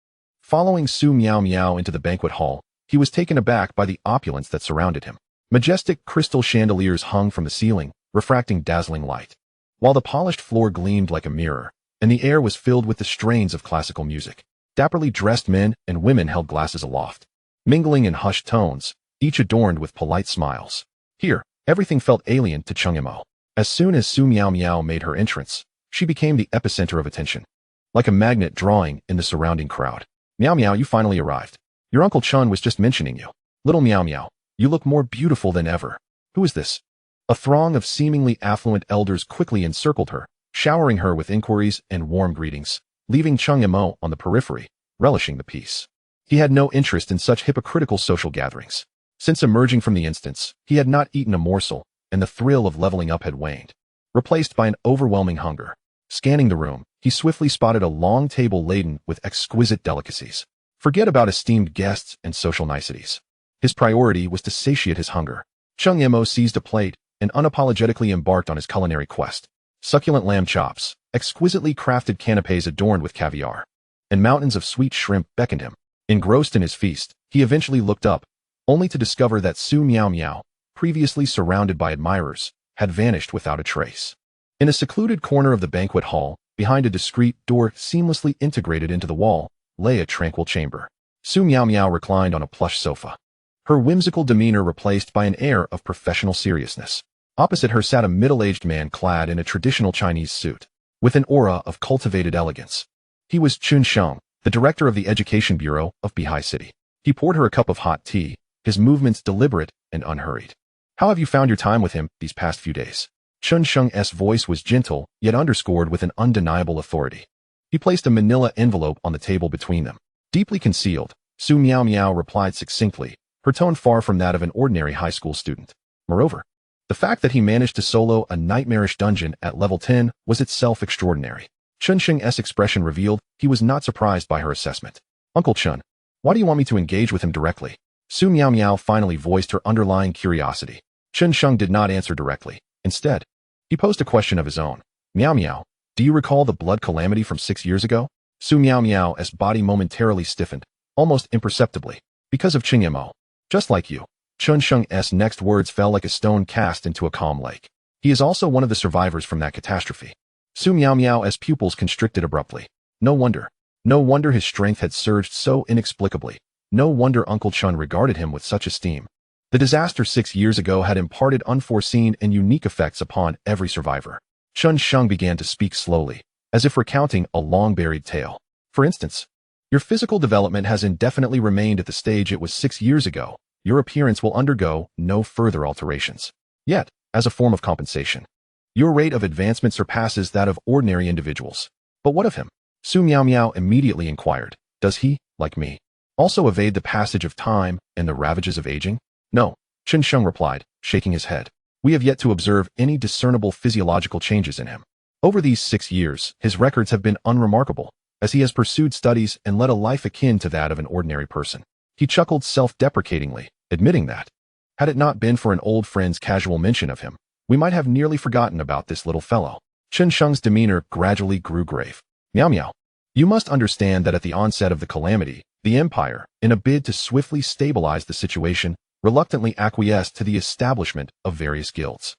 Following Su Miao into the banquet hall, he was taken aback by the opulence that surrounded him. Majestic crystal chandeliers hung from the ceiling, refracting dazzling light, while the polished floor gleamed like a mirror, and the air was filled with the strains of classical music. Dapperly dressed men and women held glasses aloft, mingling in hushed tones, each adorned with polite smiles. Here, everything felt alien to Cheng Mo. As soon as Su Miao made her entrance, she became the epicenter of attention, like a magnet drawing in the surrounding crowd. Miao, you finally arrived. Your Uncle Chun was just mentioning you. Little Miao, you look more beautiful than ever. Who is this? A throng of seemingly affluent elders quickly encircled her, showering her with inquiries and warm greetings, leaving Cheng Mo on the periphery, relishing the peace. He had no interest in such hypocritical social gatherings. Since emerging from the instance, he had not eaten a morsel, and the thrill of leveling up had waned, replaced by an overwhelming hunger. Scanning the room, he swiftly spotted a long table laden with exquisite delicacies. Forget about esteemed guests and social niceties. His priority was to satiate his hunger. Cheng Mo seized a plate and unapologetically embarked on his culinary quest. Succulent lamb chops, exquisitely crafted canapes adorned with caviar, and mountains of sweet shrimp beckoned him. Engrossed in his feast, he eventually looked up, only to discover that Su Miao, previously surrounded by admirers, had vanished without a trace. In a secluded corner of the banquet hall, behind a discreet door seamlessly integrated into the wall, lay a tranquil chamber. Su Miao reclined on a plush sofa, her whimsical demeanor replaced by an air of professional seriousness. Opposite her sat a middle-aged man clad in a traditional Chinese suit, with an aura of cultivated elegance. He was Chun Sheng, the director of the Education Bureau of Bihai City. He poured her a cup of hot tea, his movements deliberate and unhurried. How have you found your time with him these past few days? Chun Sheng's voice was gentle, yet underscored with an undeniable authority. He placed a manila envelope on the table between them. Deeply concealed, Su Miao replied succinctly, her tone far from that of an ordinary high school student. Moreover, the fact that he managed to solo a nightmarish dungeon at level 10 was itself extraordinary. Chun Sheng's expression revealed he was not surprised by her assessment. Uncle Chun, why do you want me to engage with him directly? Su Miao finally voiced her underlying curiosity. Chun Sheng did not answer directly. Instead, he posed a question of his own. Miao, do you recall the blood calamity from 6 years ago? Su Miao's body momentarily stiffened, almost imperceptibly, because of Cheng Mo. Just like you. Chun Sheng's next words fell like a stone cast into a calm lake. He is also one of the survivors from that catastrophe. Su Miao's pupils constricted abruptly. No wonder his strength had surged so inexplicably. No wonder Uncle Chun regarded him with such esteem. The disaster 6 years ago had imparted unforeseen and unique effects upon every survivor. Chun Sheng began to speak slowly, as if recounting a long-buried tale. For instance, your physical development has indefinitely remained at the stage it was 6 years ago. Your appearance will undergo no further alterations. Yet, as a form of compensation, your rate of advancement surpasses that of ordinary individuals. But what of him? Su Miao Miao immediately inquired. Does he, like me, also evade the passage of time and the ravages of aging? No, Chun Sheng replied, shaking his head. We have yet to observe any discernible physiological changes in him. Over these 6 years, his records have been unremarkable, as he has pursued studies and led a life akin to that of an ordinary person. He chuckled self-deprecatingly, admitting that, had it not been for an old friend's casual mention of him, we might have nearly forgotten about this little fellow. Chun Sheng's demeanor gradually grew grave. Miao Miao, you must understand that at the onset of the calamity, the Empire, in a bid to swiftly stabilize the situation, reluctantly acquiesced to the establishment of various guilds.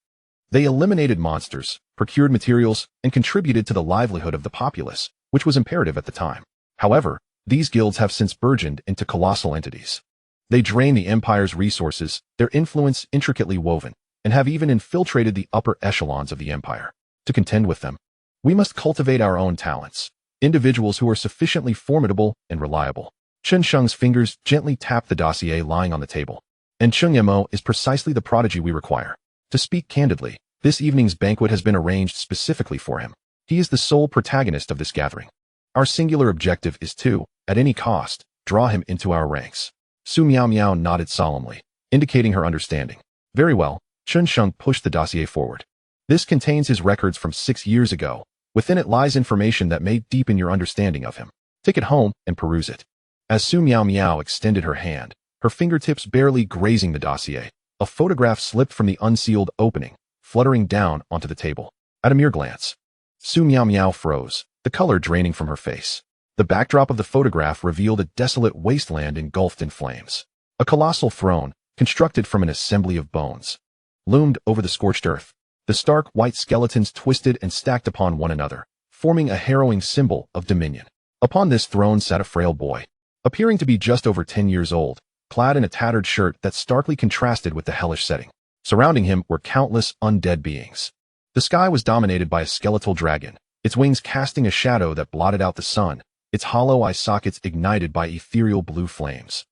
They eliminated monsters, procured materials, and contributed to the livelihood of the populace, which was imperative at the time. However, these guilds have since burgeoned into colossal entities. They drain the Empire's resources, their influence intricately woven, and have even infiltrated the upper echelons of the Empire. To contend with them, we must cultivate our own talents, individuals who are sufficiently formidable and reliable. Chun Sheng's fingers gently tapped the dossier lying on the table. And Cheng Mo is precisely the prodigy we require. To speak candidly, this evening's banquet has been arranged specifically for him. He is the sole protagonist of this gathering. Our singular objective is to, at any cost, draw him into our ranks. Su Miao Miao nodded solemnly, indicating her understanding. Very well, Chun Sheng pushed the dossier forward. This contains his records from 6 years ago. Within it lies information that may deepen your understanding of him. Take it home and peruse it. As Su Miao Miao extended her hand, her fingertips barely grazing the dossier, a photograph slipped from the unsealed opening, fluttering down onto the table. At a mere glance, Su Miao Miao froze, the color draining from her face. The backdrop of the photograph revealed a desolate wasteland engulfed in flames. A colossal throne, constructed from an assembly of bones, loomed over the scorched earth. The stark white skeletons twisted and stacked upon one another, forming a harrowing symbol of dominion. Upon this throne sat a frail boy, appearing to be just over 10 years old, clad in a tattered shirt that starkly contrasted with the hellish setting. Surrounding him were countless undead beings. The sky was dominated by a skeletal dragon, its wings casting a shadow that blotted out the sun, its hollow eye sockets ignited by ethereal blue flames,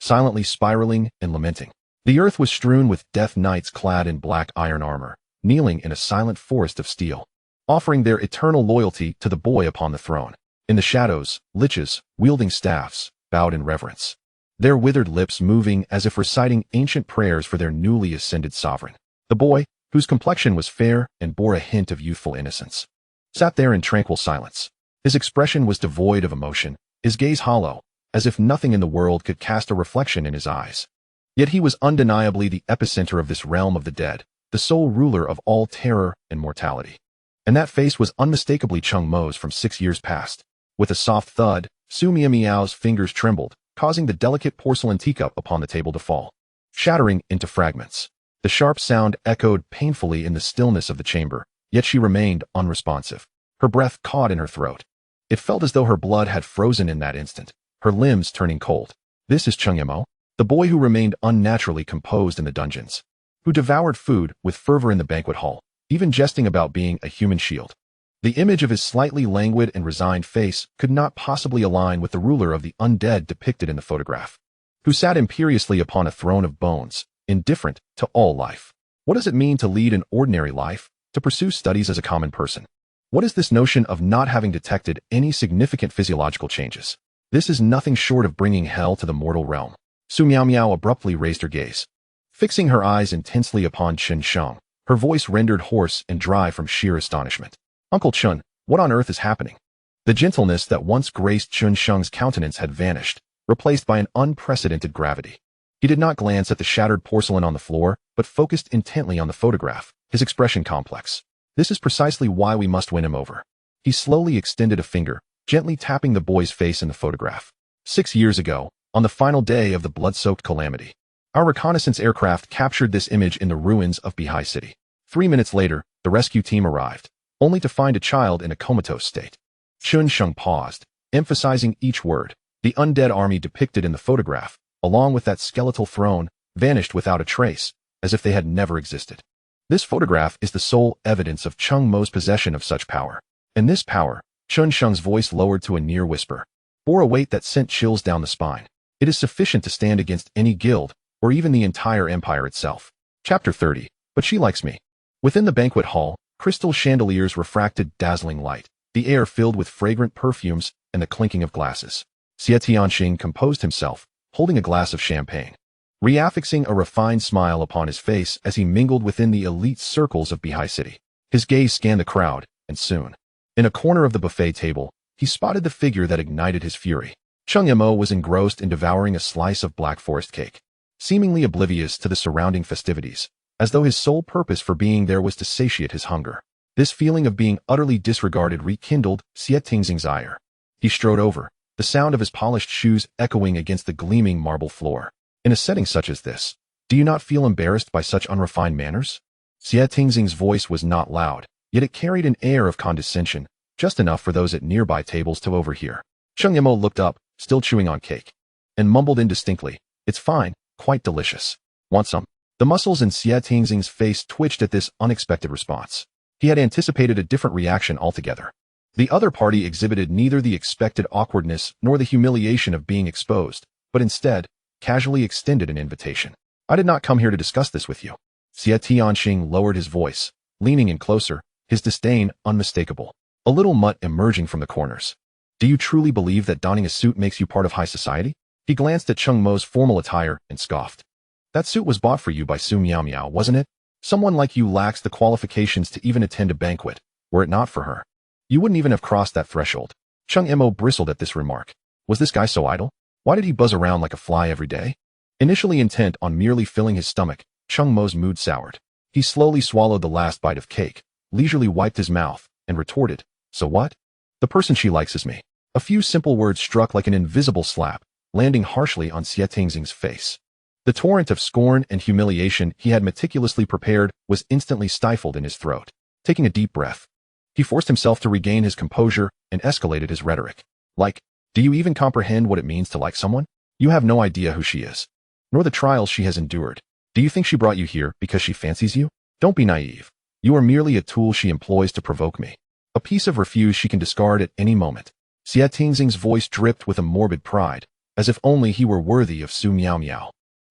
silently spiraling and lamenting. The earth was strewn with death knights clad in black iron armor, kneeling in a silent forest of steel, offering their eternal loyalty to the boy upon the throne. In the shadows, liches, wielding staffs, bowed in reverence, their withered lips moving as if reciting ancient prayers for their newly ascended sovereign. The boy, whose complexion was fair and bore a hint of youthful innocence, sat there in tranquil silence. His expression was devoid of emotion, his gaze hollow, as if nothing in the world could cast a reflection in his eyes. Yet he was undeniably the epicenter of this realm of the dead, the sole ruler of all terror and mortality. And that face was unmistakably Cheng Mo's from 6 years past. With a soft thud, Su Miao Miao's fingers trembled, causing the delicate porcelain teacup upon the table to fall, shattering into fragments. The sharp sound echoed painfully in the stillness of the chamber, yet she remained unresponsive. Her breath caught in her throat. It felt as though her blood had frozen in that instant, her limbs turning cold. This is Cheng Mo, the boy who remained unnaturally composed in the dungeons, who devoured food with fervor in the banquet hall, even jesting about being a human shield. The image of his slightly languid and resigned face could not possibly align with the ruler of the undead depicted in the photograph, who sat imperiously upon a throne of bones, indifferent to all life. What does it mean to lead an ordinary life, to pursue studies as a common person? What is this notion of not having detected any significant physiological changes? This is nothing short of bringing hell to the mortal realm. Su Miao Miao abruptly raised her gaze, fixing her eyes intensely upon Chun Sheng, her voice rendered hoarse and dry from sheer astonishment. Uncle Chun, what on earth is happening? The gentleness that once graced Chun Sheng's countenance had vanished, replaced by an unprecedented gravity. He did not glance at the shattered porcelain on the floor, but focused intently on the photograph, his expression complex. This is precisely why we must win him over. He slowly extended a finger, gently tapping the boy's face in the photograph. 6 years ago, on the final day of the blood-soaked calamity, our reconnaissance aircraft captured this image in the ruins of Bihai City. 3 minutes later, the rescue team arrived, only to find a child in a comatose state. Chun Sheng paused, emphasizing each word. The undead army depicted in the photograph, along with that skeletal throne, vanished without a trace, as if they had never existed. This photograph is the sole evidence of Cheng Mo's possession of such power. And this power, Chun Sheng's voice lowered to a near whisper, bore a weight that sent chills down the spine. It is sufficient to stand against any guild, or even the entire empire itself. Chapter 30. But she likes me. Within the banquet hall, crystal chandeliers refracted dazzling light, the air filled with fragrant perfumes and the clinking of glasses. Xie Tianxing composed himself, holding a glass of champagne, reaffixing a refined smile upon his face as he mingled within the elite circles of Beihai City. His gaze scanned the crowd, and soon, in a corner of the buffet table, he spotted the figure that ignited his fury. Cheng Mo was engrossed in devouring a slice of black forest cake, seemingly oblivious to the surrounding festivities, as though his sole purpose for being there was to satiate his hunger. This feeling of being utterly disregarded rekindled Xie Tingxing's ire. He strode over, the sound of his polished shoes echoing against the gleaming marble floor. In a setting such as this, do you not feel embarrassed by such unrefined manners? Xie Tingxing's voice was not loud, yet it carried an air of condescension, just enough for those at nearby tables to overhear. Cheng Mo looked up, still chewing on cake, and mumbled indistinctly, "It's fine, quite delicious. Want some?" The muscles in Xie Tingxing's face twitched at this unexpected response. He had anticipated a different reaction altogether. The other party exhibited neither the expected awkwardness nor the humiliation of being exposed, but instead, casually extended an invitation. "I did not come here to discuss this with you." Xie Tianxing lowered his voice, leaning in closer, his disdain unmistakable, a little mutt emerging from the corners. "Do you truly believe that donning a suit makes you part of high society?" He glanced at Cheng Mo's formal attire and scoffed. "That suit was bought for you by Su Miao Miao, wasn't it? Someone like you lacks the qualifications to even attend a banquet. Were it not for her, you wouldn't even have crossed that threshold." Cheng Mo bristled at this remark. Was this guy so idle? Why did he buzz around like a fly every day? Initially intent on merely filling his stomach, Cheng Mo's mood soured. He slowly swallowed the last bite of cake, leisurely wiped his mouth, and retorted, "So what? The person she likes is me." A few simple words struck like an invisible slap, landing harshly on Xie Tingxing's face. The torrent of scorn and humiliation he had meticulously prepared was instantly stifled in his throat. Taking a deep breath, he forced himself to regain his composure and escalated his rhetoric. "Like, do you even comprehend what it means to like someone? You have no idea who she is, nor the trials she has endured. Do you think she brought you here because she fancies you? Don't be naive. You are merely a tool she employs to provoke me. A piece of refuse she can discard at any moment." Xie Tingxing's voice dripped with a morbid pride, as if only he were worthy of Su Miao Miao,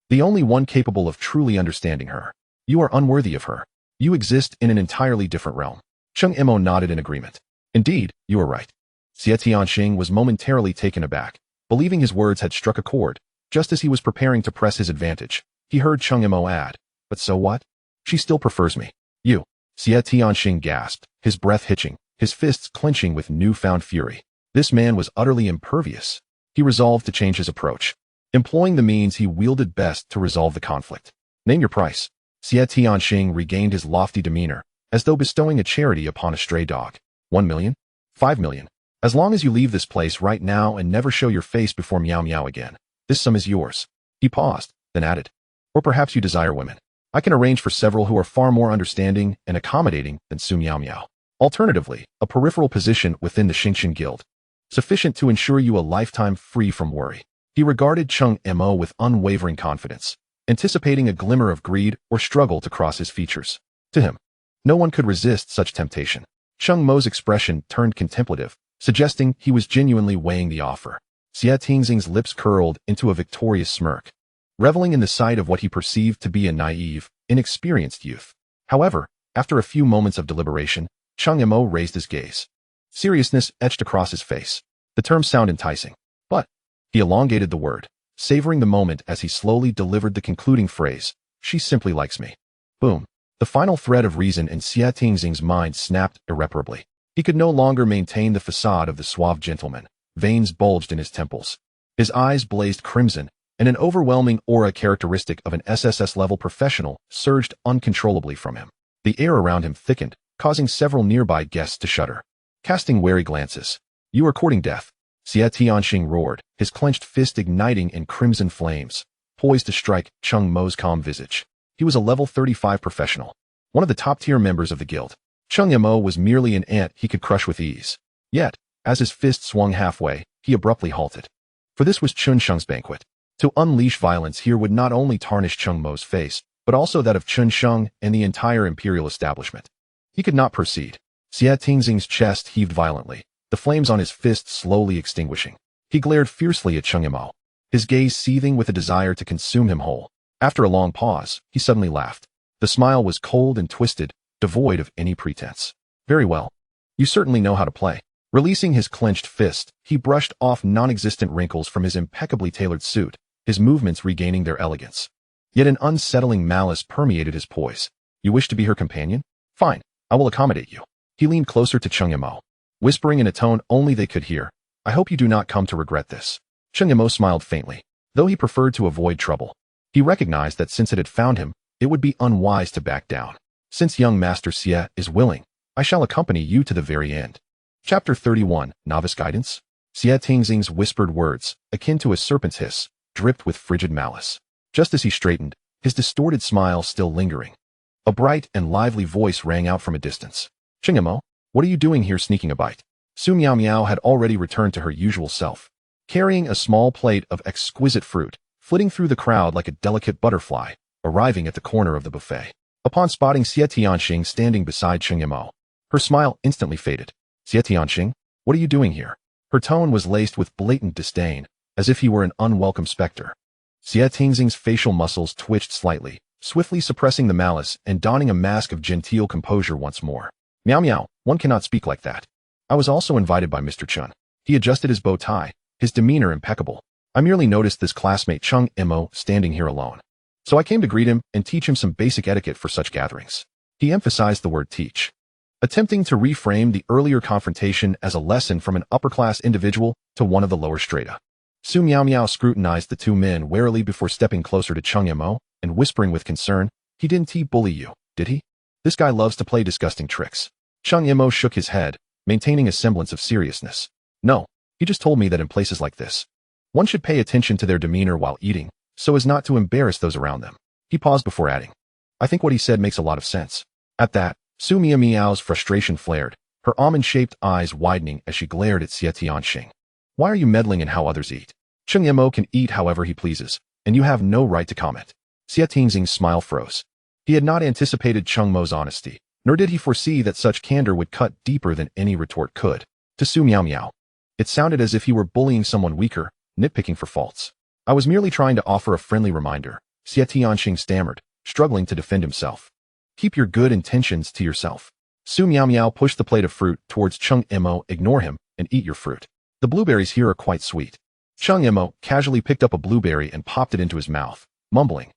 the only one capable of truly understanding her. "You are unworthy of her. You exist in an entirely different realm." Cheng Mo nodded in agreement. "Indeed, you are right." Xie Tianxing was momentarily taken aback, believing his words had struck a chord. Just as he was preparing to press his advantage, he heard Cheng Mo add, "But so what? She still prefers me." "You." Xie Tianxing gasped, his breath hitching, his fists clenching with newfound fury. This man was utterly impervious. He resolved to change his approach, employing the means he wielded best to resolve the conflict. "Name your price." Xie Tianxing regained his lofty demeanor, as though bestowing a charity upon a stray dog. 1 million? 5 million? As long as you leave this place right now and never show your face before Miao Miao again, this sum is yours. He paused, then added, "Or perhaps you desire women. I can arrange for several who are far more understanding and accommodating than Su Miao Miao. Alternatively, a peripheral position within the Xingqian Guild, sufficient to ensure you a lifetime free from worry." He regarded Cheng Mo with unwavering confidence, anticipating a glimmer of greed or struggle to cross his features. To him, no one could resist such temptation. Cheng Mo's expression turned contemplative, suggesting he was genuinely weighing the offer. Xie Tingxing's lips curled into a victorious smirk, reveling in the sight of what he perceived to be a naive, inexperienced youth. However, after a few moments of deliberation, Cheng Mo raised his gaze. Seriousness etched across his face. The terms sound enticing, but he elongated the word, savoring the moment as he slowly delivered the concluding phrase, "She simply likes me." Boom. The final thread of reason in Xie Tingxing's mind snapped irreparably. He could no longer maintain the facade of the suave gentleman. Veins bulged in his temples. His eyes blazed crimson, and an overwhelming aura characteristic of an SSS-level professional surged uncontrollably from him. The air around him thickened, causing several nearby guests to shudder, casting wary glances. "You are courting death," Xie Tianxing roared, his clenched fist igniting in crimson flames, poised to strike Cheng Mo's calm visage. He was a level 35 professional, one of the top-tier members of the guild. Cheng Mo was merely an ant he could crush with ease. Yet, as his fist swung halfway, he abruptly halted. for this was Chun Sheng's banquet. To unleash violence here would not only tarnish Cheng Mo's face, but also that of Chun Sheng and the entire imperial establishment. He could not proceed. Xie Tingxing's chest heaved violently, the flames on his fist slowly extinguishing. He glared fiercely at Cheng Mo, his gaze seething with a desire to consume him whole. After a long pause, he suddenly laughed. The smile was cold and twisted, devoid of any pretense. Very well. You certainly know how to play. Releasing his clenched fist, he brushed off non-existent wrinkles from his impeccably tailored suit, his movements regaining their elegance. Yet an unsettling malice permeated his poise. You wish to be her companion? Fine, I will accommodate you. He leaned closer to Cheng Mo, whispering in a tone only they could hear. I hope you do not come to regret this. Cheng Mo smiled faintly, though he preferred to avoid trouble. He recognized that since it had found him, it would be unwise to back down. Since young Master Xie is willing, I shall accompany you to the very end. Chapter 31, Novice Guidance? Xie Tingxing's whispered words, akin to a serpent's hiss, dripped with frigid malice. Just as he straightened, his distorted smile still lingering, a bright and lively voice rang out from a distance. Cheng Mo, what are you doing here sneaking a bite? Su Miao Miao had already returned to her usual self, carrying a small plate of exquisite fruit, flitting through the crowd like a delicate butterfly, arriving at the corner of the buffet. Upon spotting Xie Tianxing standing beside Cheng Mo, her smile instantly faded. Xie Tianxing, what are you doing here? Her tone was laced with blatant disdain, as if he were an unwelcome specter. Xie Tingxing's facial muscles twitched slightly, swiftly suppressing the malice and donning a mask of genteel composure once more. Miao Miao, one cannot speak like that. I was also invited by Mr. Chun. He adjusted his bow tie, his demeanor impeccable. I merely noticed this classmate Cheng Mo standing here alone. So I came to greet him and teach him some basic etiquette for such gatherings. He emphasized the word teach, attempting to reframe the earlier confrontation as a lesson from an upper-class individual to one of the lower strata. Su Miao Miao scrutinized the two men warily before stepping closer to Cheng Mo and whispering with concern, he didn't bully you, did he? This guy loves to play disgusting tricks. Cheng Mo shook his head, maintaining a semblance of seriousness. No, he just told me that in places like this, one should pay attention to their demeanor while eating, so as not to embarrass those around them. He paused before adding, I think what he said makes a lot of sense. At that, Su Miao Miao's frustration flared, her almond-shaped eyes widening as she glared at Xie Tianxing. Why are you meddling in how others eat? Cheng Mo can eat however he pleases, and you have no right to comment. Xie Tingxing's smile froze. He had not anticipated Cheng Mo's honesty, nor did he foresee that such candor would cut deeper than any retort could. To Su Miao Miao, it sounded as if he were bullying someone weaker, nitpicking for faults. I was merely trying to offer a friendly reminder, Xie Tianxing stammered, struggling to defend himself. Keep your good intentions to yourself. Su Miao Miao pushed the plate of fruit towards Cheng Mo. Ignore him and eat your fruit. The blueberries here are quite sweet. Cheng Mo casually picked up a blueberry and popped it into his mouth, mumbling,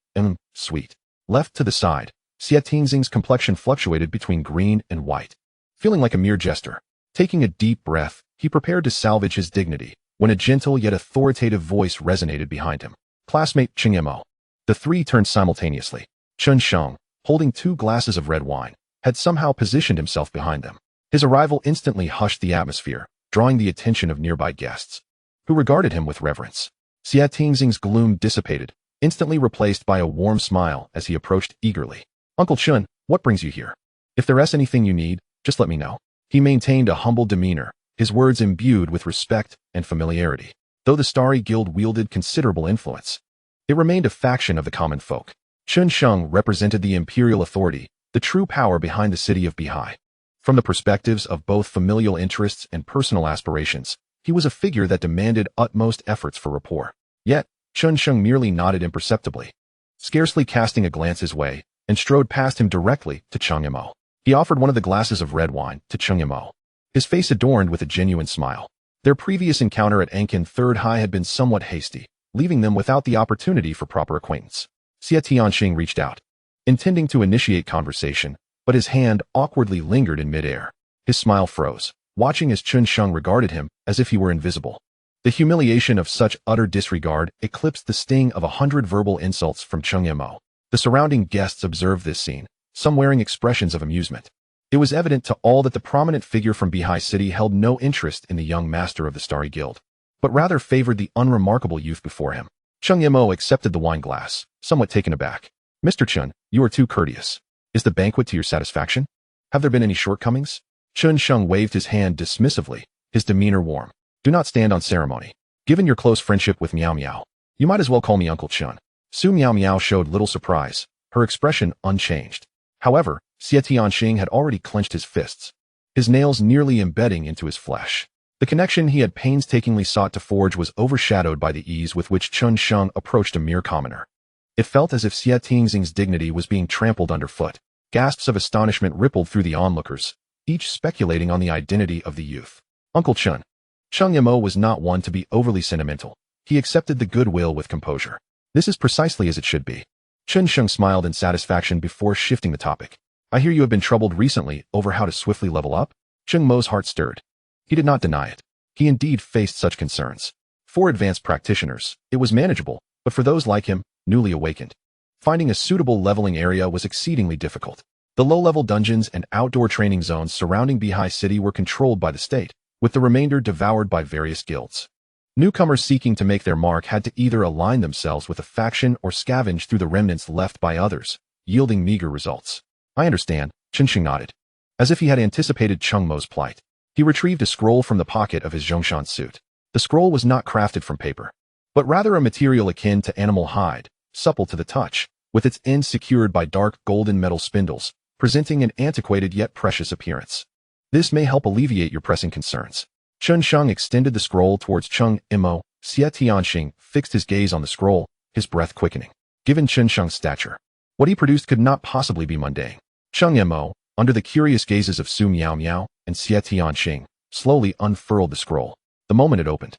sweet. Left to the side, Xie Tingxing's complexion fluctuated between green and white. Feeling like a mere jester, taking a deep breath, he prepared to salvage his dignity, when a gentle yet authoritative voice resonated behind him. Classmate Cheng Mo. The three turned simultaneously. Chun Sheng, holding 2 glasses of red wine, had somehow positioned himself behind them. His arrival instantly hushed the atmosphere, drawing the attention of nearby guests, who regarded him with reverence. Xie Tingxing's gloom dissipated, instantly replaced by a warm smile as he approached eagerly. Uncle Chun, what brings you here? If there's anything you need, just let me know. He maintained a humble demeanor, his words imbued with respect and familiarity. Though the Starry Guild wielded considerable influence, it remained a faction of the common folk. Chun Sheng represented the imperial authority, the true power behind the city of Bihai. From the perspectives of both familial interests and personal aspirations, he was a figure that demanded utmost efforts for rapport. Yet, Chun Sheng merely nodded imperceptibly, scarcely casting a glance his way, and strode past him directly to Cheng Mo. He offered one of the glasses of red wine to Cheng Mo, his face adorned with a genuine smile. Their previous encounter at Ankin Third High had been somewhat hasty, leaving them without the opportunity for proper acquaintance. Xie Tianxing reached out, intending to initiate conversation, but his hand awkwardly lingered in midair. His smile froze, watching as Chun Sheng regarded him as if he were invisible. The humiliation of such utter disregard eclipsed the sting of 100 verbal insults from Cheng Mo. The surrounding guests observed this scene, some wearing expressions of amusement. It was evident to all that the prominent figure from Bihai City held no interest in the young master of the Starry Guild, but rather favored the unremarkable youth before him. Cheng Mo accepted the wine glass, somewhat taken aback. Mr. Chun, you are too courteous. Is the banquet to your satisfaction? Have there been any shortcomings? Chun Sheng waved his hand dismissively, his demeanor warm. Do not stand on ceremony. Given your close friendship with Miao Miao, you might as well call me Uncle Chun. Su Miao Miao showed little surprise, her expression unchanged. However, Xie Tianxing had already clenched his fists, his nails nearly embedding into his flesh. The connection he had painstakingly sought to forge was overshadowed by the ease with which Chun Sheng approached a mere commoner. It felt as if Xie Tianxing's dignity was being trampled underfoot. Gasps of astonishment rippled through the onlookers, each speculating on the identity of the youth. Uncle Chun. Cheng Mo was not one to be overly sentimental. He accepted the goodwill with composure. This is precisely as it should be. Chun Sheng smiled in satisfaction before shifting the topic. I hear you have been troubled recently over how to swiftly level up? Cheng Mo's heart stirred. He did not deny it. He indeed faced such concerns. For advanced practitioners, it was manageable, but for those like him, newly awakened, finding a suitable leveling area was exceedingly difficult. The low-level dungeons and outdoor training zones surrounding Beihai City were controlled by the state, with the remainder devoured by various guilds. Newcomers seeking to make their mark had to either align themselves with a faction or scavenge through the remnants left by others, yielding meager results. I understand, Chen Xing nodded. As if he had anticipated Cheng Mo's plight, he retrieved a scroll from the pocket of his Zhongshan suit. The scroll was not crafted from paper, but rather a material akin to animal hide, supple to the touch, with its ends secured by dark golden metal spindles, presenting an antiquated yet precious appearance. This may help alleviate your pressing concerns. Chun Sheng extended the scroll towards Cheng Mo. Xie Tianxing fixed his gaze on the scroll, his breath quickening. Given Chun Sheng's stature, what he produced could not possibly be mundane. Cheng Mo, under the curious gazes of Su Miao Miao and Xie Tianxing, slowly unfurled the scroll. The moment it opened,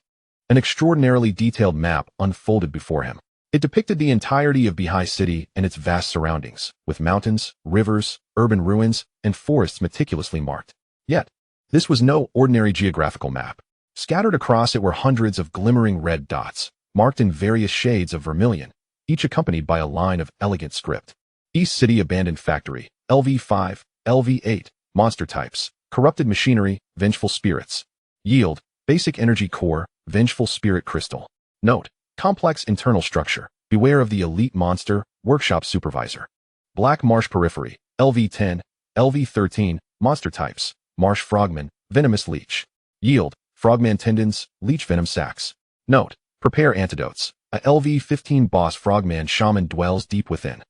an extraordinarily detailed map unfolded before him. It depicted the entirety of Beihai City and its vast surroundings, with mountains, rivers, urban ruins, and forests meticulously marked. Yet, this was no ordinary geographical map. Scattered across it were hundreds of glimmering red dots, marked in various shades of vermilion, each accompanied by a line of elegant script. East City Abandoned Factory, LV5, LV8, Monster Types, Corrupted Machinery, Vengeful Spirits. Yield, Basic Energy Core, Vengeful Spirit Crystal. Note, Complex Internal Structure, Beware of the Elite Monster, Workshop Supervisor. Black Marsh Periphery, LV10, LV13, Monster Types, Marsh Frogman, Venomous Leech. Yield, Frogman Tendons, Leech Venom Sacs. Note, Prepare Antidotes. A LV15 Boss Frogman Shaman dwells deep within.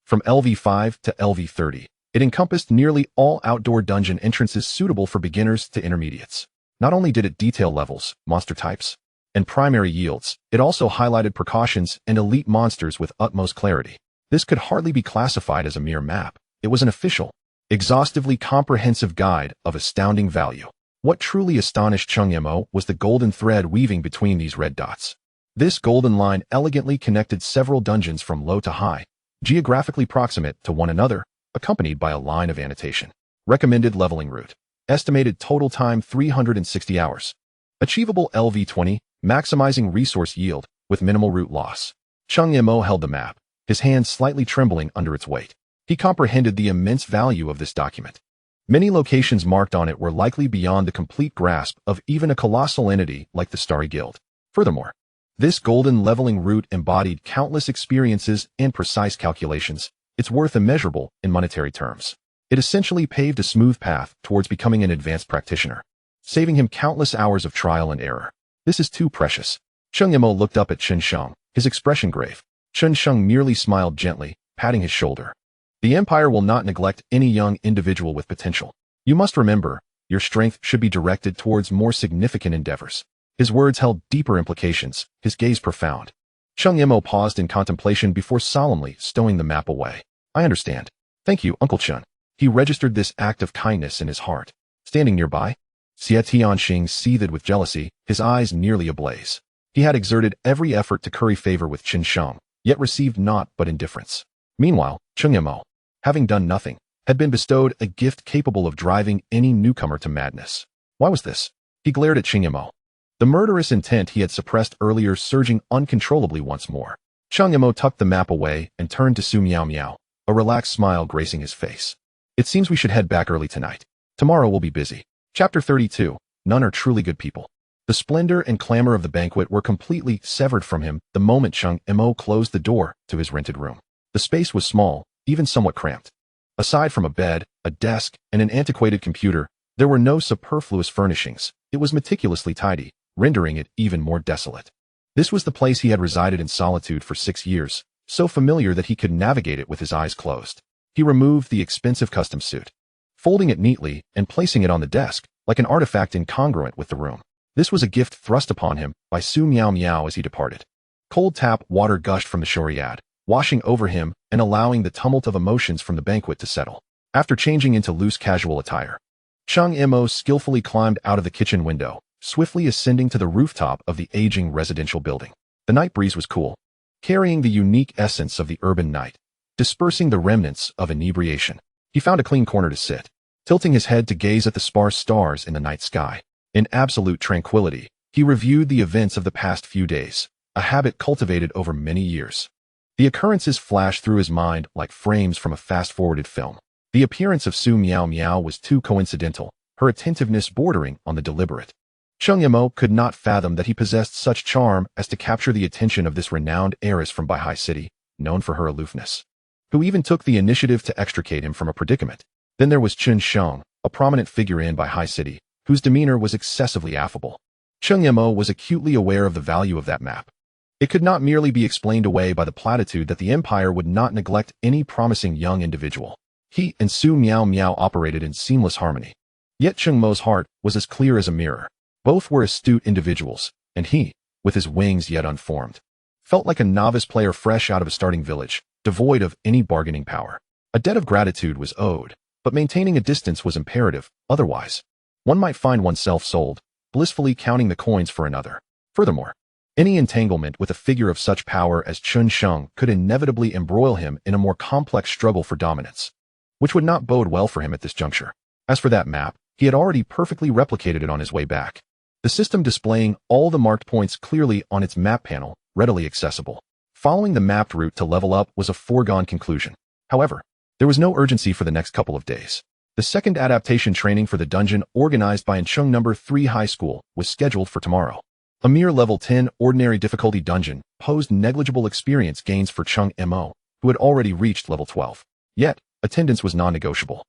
From LV5 to LV30, it encompassed nearly all outdoor dungeon entrances suitable for beginners to intermediates. Not only did it detail levels, monster types, and primary yields, it also highlighted precautions and elite monsters with utmost clarity. This could hardly be classified as a mere map. It was an official, exhaustively comprehensive guide of astounding value. What truly astonished Cheng Mo was the golden thread weaving between these red dots. This golden line elegantly connected several dungeons from low to high, geographically proximate to one another, accompanied by a line of annotation. Recommended leveling route. Estimated total time 360 hours. Achievable LV20, maximizing resource yield with minimal route loss. Cheng Mo held the map, his hands slightly trembling under its weight. He comprehended the immense value of this document. Many locations marked on it were likely beyond the complete grasp of even a colossal entity like the Starry Guild. Furthermore, this golden leveling route embodied countless experiences and precise calculations, its worth immeasurable in monetary terms. It essentially paved a smooth path towards becoming an advanced practitioner, saving him countless hours of trial and error. This is too precious. Cheng Mo looked up at Chen Sheng, his expression grave. Chen Sheng merely smiled gently, patting his shoulder. The Empire will not neglect any young individual with potential. You must remember, your strength should be directed towards more significant endeavors. His words held deeper implications, his gaze profound. Cheng Mo paused in contemplation before solemnly stowing the map away. I understand. Thank you, Uncle Chun. He registered this act of kindness in his heart. Standing nearby, Xie Tianxing seethed with jealousy, his eyes nearly ablaze. He had exerted every effort to curry favor with Chen Sheng, yet received naught but indifference. Meanwhile, Cheng Mo, having done nothing, had been bestowed a gift capable of driving any newcomer to madness. Why was this? He glared at Cheng Mo. The murderous intent he had suppressed earlier surging uncontrollably once more. Cheng Mo tucked the map away and turned to Su Miao Miao, a relaxed smile gracing his face. It seems we should head back early tonight. Tomorrow we'll be busy. Chapter 32. None are truly good people. The splendor and clamor of the banquet were completely severed from him the moment Cheng Mo closed the door to his rented room. The space was small, even somewhat cramped. Aside from a bed, a desk, and an antiquated computer, there were no superfluous furnishings. It was meticulously tidy, rendering it even more desolate. This was the place he had resided in solitude for 6 years, so familiar that he could navigate it with his eyes closed. He removed the expensive custom suit, folding it neatly and placing it on the desk, like an artifact incongruent with the room. This was a gift thrust upon him by Su Miao Miao as he departed. Cold tap water gushed from the Shoriad, washing over him and allowing the tumult of emotions from the banquet to settle. After changing into loose casual attire, Cheng Mo skillfully climbed out of the kitchen window, swiftly ascending to the rooftop of the aging residential building. The night breeze was cool, carrying the unique essence of the urban night, dispersing the remnants of inebriation. He found a clean corner to sit, tilting his head to gaze at the sparse stars in the night sky. In absolute tranquility, he reviewed the events of the past few days, a habit cultivated over many years. The occurrences flashed through his mind like frames from a fast-forwarded film. The appearance of Su Miao Miao was too coincidental, her attentiveness bordering on the deliberate. Cheng Mo could not fathom that he possessed such charm as to capture the attention of this renowned heiress from Baihai City, known for her aloofness, who even took the initiative to extricate him from a predicament. Then there was Chun Sheng, a prominent figure in Baihai City, whose demeanor was excessively affable. Cheng Mo was acutely aware of the value of that map. It could not merely be explained away by the platitude that the Empire would not neglect any promising young individual. He and Su Miao Miao operated in seamless harmony. Yet Cheng Mo's heart was as clear as a mirror. Both were astute individuals, and he, with his wings yet unformed, felt like a novice player fresh out of a starting village, devoid of any bargaining power. A debt of gratitude was owed, but maintaining a distance was imperative, otherwise one might find oneself sold, blissfully counting the coins for another. Furthermore, any entanglement with a figure of such power as Chun Sheng could inevitably embroil him in a more complex struggle for dominance, which would not bode well for him at this juncture. As for that map, he had already perfectly replicated it on his way back, the system displaying all the marked points clearly on its map panel, readily accessible. Following the mapped route to level up was a foregone conclusion. However, there was no urgency for the next couple of days. The second adaptation training for the dungeon organized by Incheon No. 3 High School was scheduled for tomorrow. A mere level 10 ordinary difficulty dungeon posed negligible experience gains for Cheng Mo, who had already reached level 12. Yet, attendance was non-negotiable.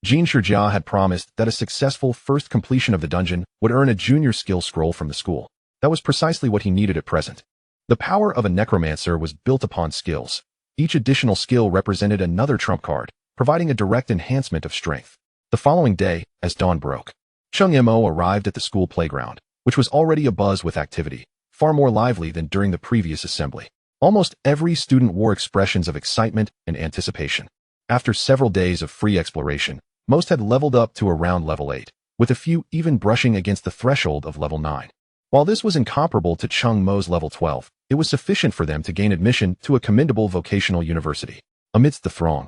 Jean Shijia had promised that a successful first completion of the dungeon would earn a junior skill scroll from the school. That was precisely what he needed at present. The power of a necromancer was built upon skills. Each additional skill represented another trump card, providing a direct enhancement of strength. The following day, as dawn broke, Cheng Mo arrived at the school playground, which was already abuzz with activity, far more lively than during the previous assembly. Almost every student wore expressions of excitement and anticipation. After several days of free exploration, most had leveled up to around level 8, with a few even brushing against the threshold of level 9. While this was incomparable to Cheng Mo's level 12, it was sufficient for them to gain admission to a commendable vocational university. Amidst the throng,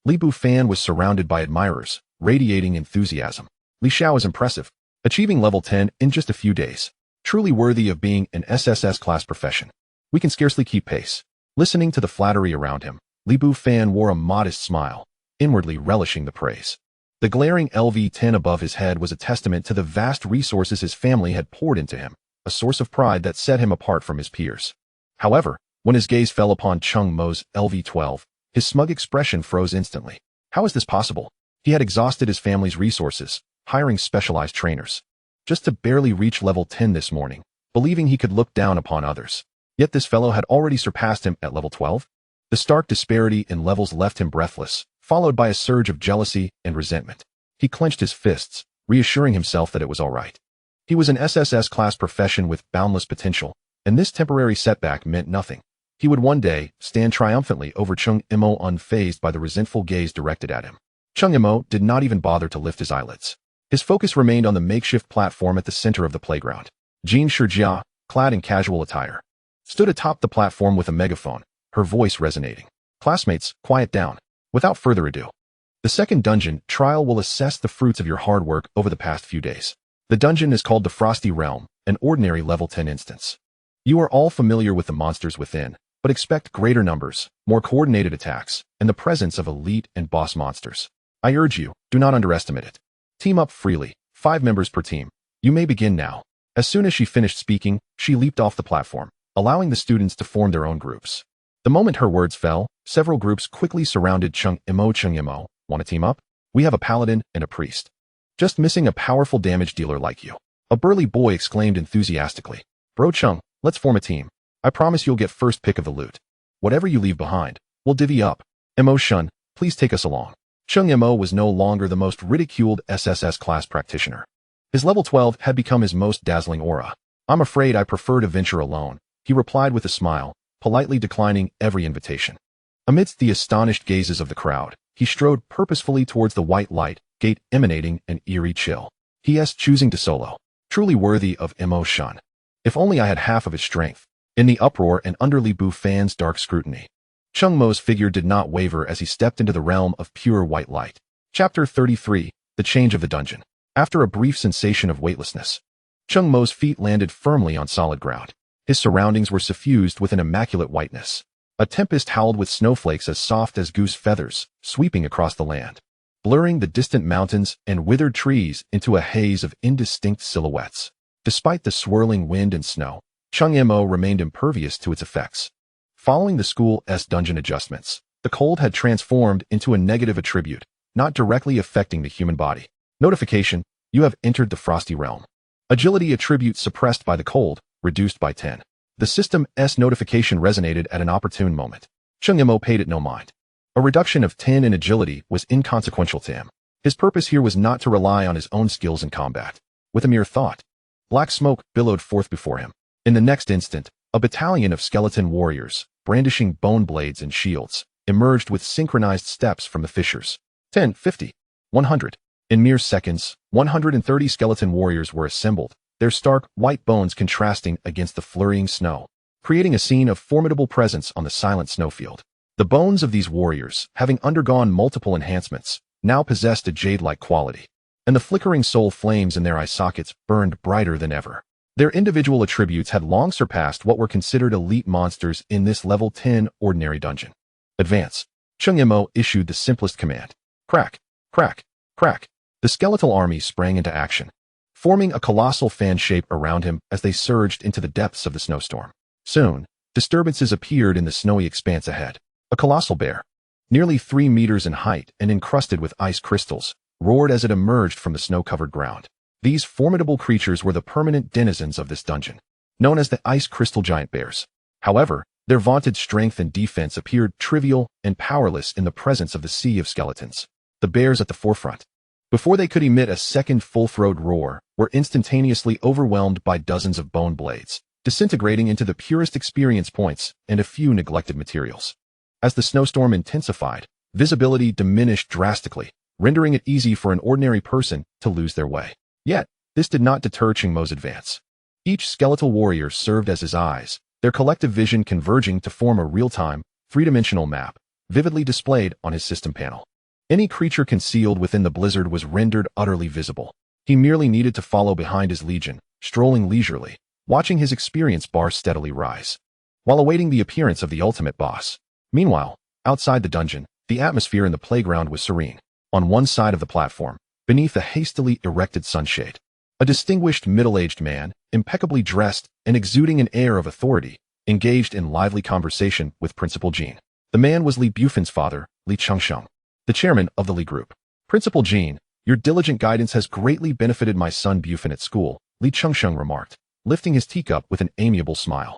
Li Bufan was surrounded by admirers, radiating enthusiasm. Li Xiao is impressive, achieving level 10 in just a few days. Truly worthy of being an SSS class profession. We can scarcely keep pace. Listening to the flattery around him, Li Bufan wore a modest smile, inwardly relishing the praise. The glaring LV-10 above his head was a testament to the vast resources his family had poured into him, a source of pride that set him apart from his peers. However, when his gaze fell upon Cheng Mo's LV-12, his smug expression froze instantly. How is this possible? He had exhausted his family's resources, hiring specialized trainers, just to barely reach level 10 this morning, believing he could look down upon others. Yet this fellow had already surpassed him at level 12. The stark disparity in levels left him breathless, followed by a surge of jealousy and resentment. He clenched his fists, reassuring himself that it was all right. He was an SSS class profession with boundless potential, and this temporary setback meant nothing. He would one day stand triumphantly over Cheng Mo, unfazed by the resentful gaze directed at him. Cheng Mo did not even bother to lift his eyelids. His focus remained on the makeshift platform at the center of the playground. Jean Shijia, clad in casual attire, stood atop the platform with a megaphone, her voice resonating. Classmates, quiet down. Without further ado, the second dungeon trial will assess the fruits of your hard work over the past few days. The dungeon is called the Frosty Realm, an ordinary level 10 instance. You are all familiar with the monsters within, but expect greater numbers, more coordinated attacks, and the presence of elite and boss monsters. I urge you, do not underestimate it. Team up freely, 5 members per team. You may begin now. As soon as she finished speaking, she leaped off the platform, allowing the students to form their own groups. The moment her words fell, several groups quickly surrounded Cheng Mo. Want to team up? We have a paladin and a priest. Just missing a powerful damage dealer like you. A burly boy exclaimed enthusiastically. Bro Cheng, let's form a team. I promise you'll get first pick of the loot. Whatever you leave behind, we'll divvy up. Mo Shun, please take us along. Cheng Mo was no longer the most ridiculed SSS class practitioner. His level 12 had become his most dazzling aura. I'm afraid I prefer to venture alone, he replied with a smile, politely declining every invitation. Amidst the astonished gazes of the crowd, he strode purposefully towards the white light gate emanating an eerie chill. He.S. choosing to solo. Truly worthy of Mo Shun. If only I had half of his strength. In the uproar and under Li Bu Fan's dark scrutiny, Cheng Mo's figure did not waver as he stepped into the realm of pure white light. Chapter 33, The Change of the Dungeon. After a brief sensation of weightlessness, Cheng Mo's feet landed firmly on solid ground. His surroundings were suffused with an immaculate whiteness. A tempest howled with snowflakes as soft as goose feathers, sweeping across the land, blurring the distant mountains and withered trees into a haze of indistinct silhouettes. Despite the swirling wind and snow, Cheng Mo remained impervious to its effects. Following the school's dungeon adjustments, the cold had transformed into a negative attribute, not directly affecting the human body. Notification: you have entered the frosty realm. Agility attribute suppressed by the cold, reduced by 10. The system's notification resonated at an opportune moment. Cheng Mo paid it no mind. A reduction of 10 in agility was inconsequential to him. His purpose here was not to rely on his own skills in combat. With a mere thought, black smoke billowed forth before him. In the next instant, a battalion of skeleton warriors, brandishing bone blades and shields, emerged with synchronized steps from the fissures. 10, 50, 100. In mere seconds, 130 skeleton warriors were assembled, their stark, white bones contrasting against the flurrying snow, creating a scene of formidable presence on the silent snowfield. The bones of these warriors, having undergone multiple enhancements, now possessed a jade-like quality, and the flickering soul flames in their eye sockets burned brighter than ever. Their individual attributes had long surpassed what were considered elite monsters in this level 10 ordinary dungeon. Advance. Cheng Mo issued the simplest command. Crack, crack, crack. The skeletal army sprang into action, forming a colossal fan shape around him as they surged into the depths of the snowstorm. Soon, disturbances appeared in the snowy expanse ahead. A colossal bear, nearly 3 meters in height and encrusted with ice crystals, roared as it emerged from the snow-covered ground. These formidable creatures were the permanent denizens of this dungeon, known as the ice crystal giant bears. However, their vaunted strength and defense appeared trivial and powerless in the presence of the sea of skeletons. The bears at the forefront, before they could emit a second full-throated roar, were instantaneously overwhelmed by dozens of bone blades, disintegrating into the purest experience points and a few neglected materials. As the snowstorm intensified, visibility diminished drastically, rendering it easy for an ordinary person to lose their way. Yet, this did not deter Cheng Mo's advance. Each skeletal warrior served as his eyes, their collective vision converging to form a real-time, three-dimensional map, vividly displayed on his system panel. Any creature concealed within the blizzard was rendered utterly visible. He merely needed to follow behind his legion, strolling leisurely, watching his experience bar steadily rise, while awaiting the appearance of the ultimate boss. Meanwhile, outside the dungeon, the atmosphere in the playground was serene. On one side of the platform, beneath a hastily erected sunshade, a distinguished middle-aged man, impeccably dressed and exuding an air of authority, engaged in lively conversation with Principal Jean. The man was Li Bufan's father, Li Chengsheng, the chairman of the Li Group. Principal Jean, your diligent guidance has greatly benefited my son Bufan at school, Li Chengsheng remarked, lifting his teacup with an amiable smile.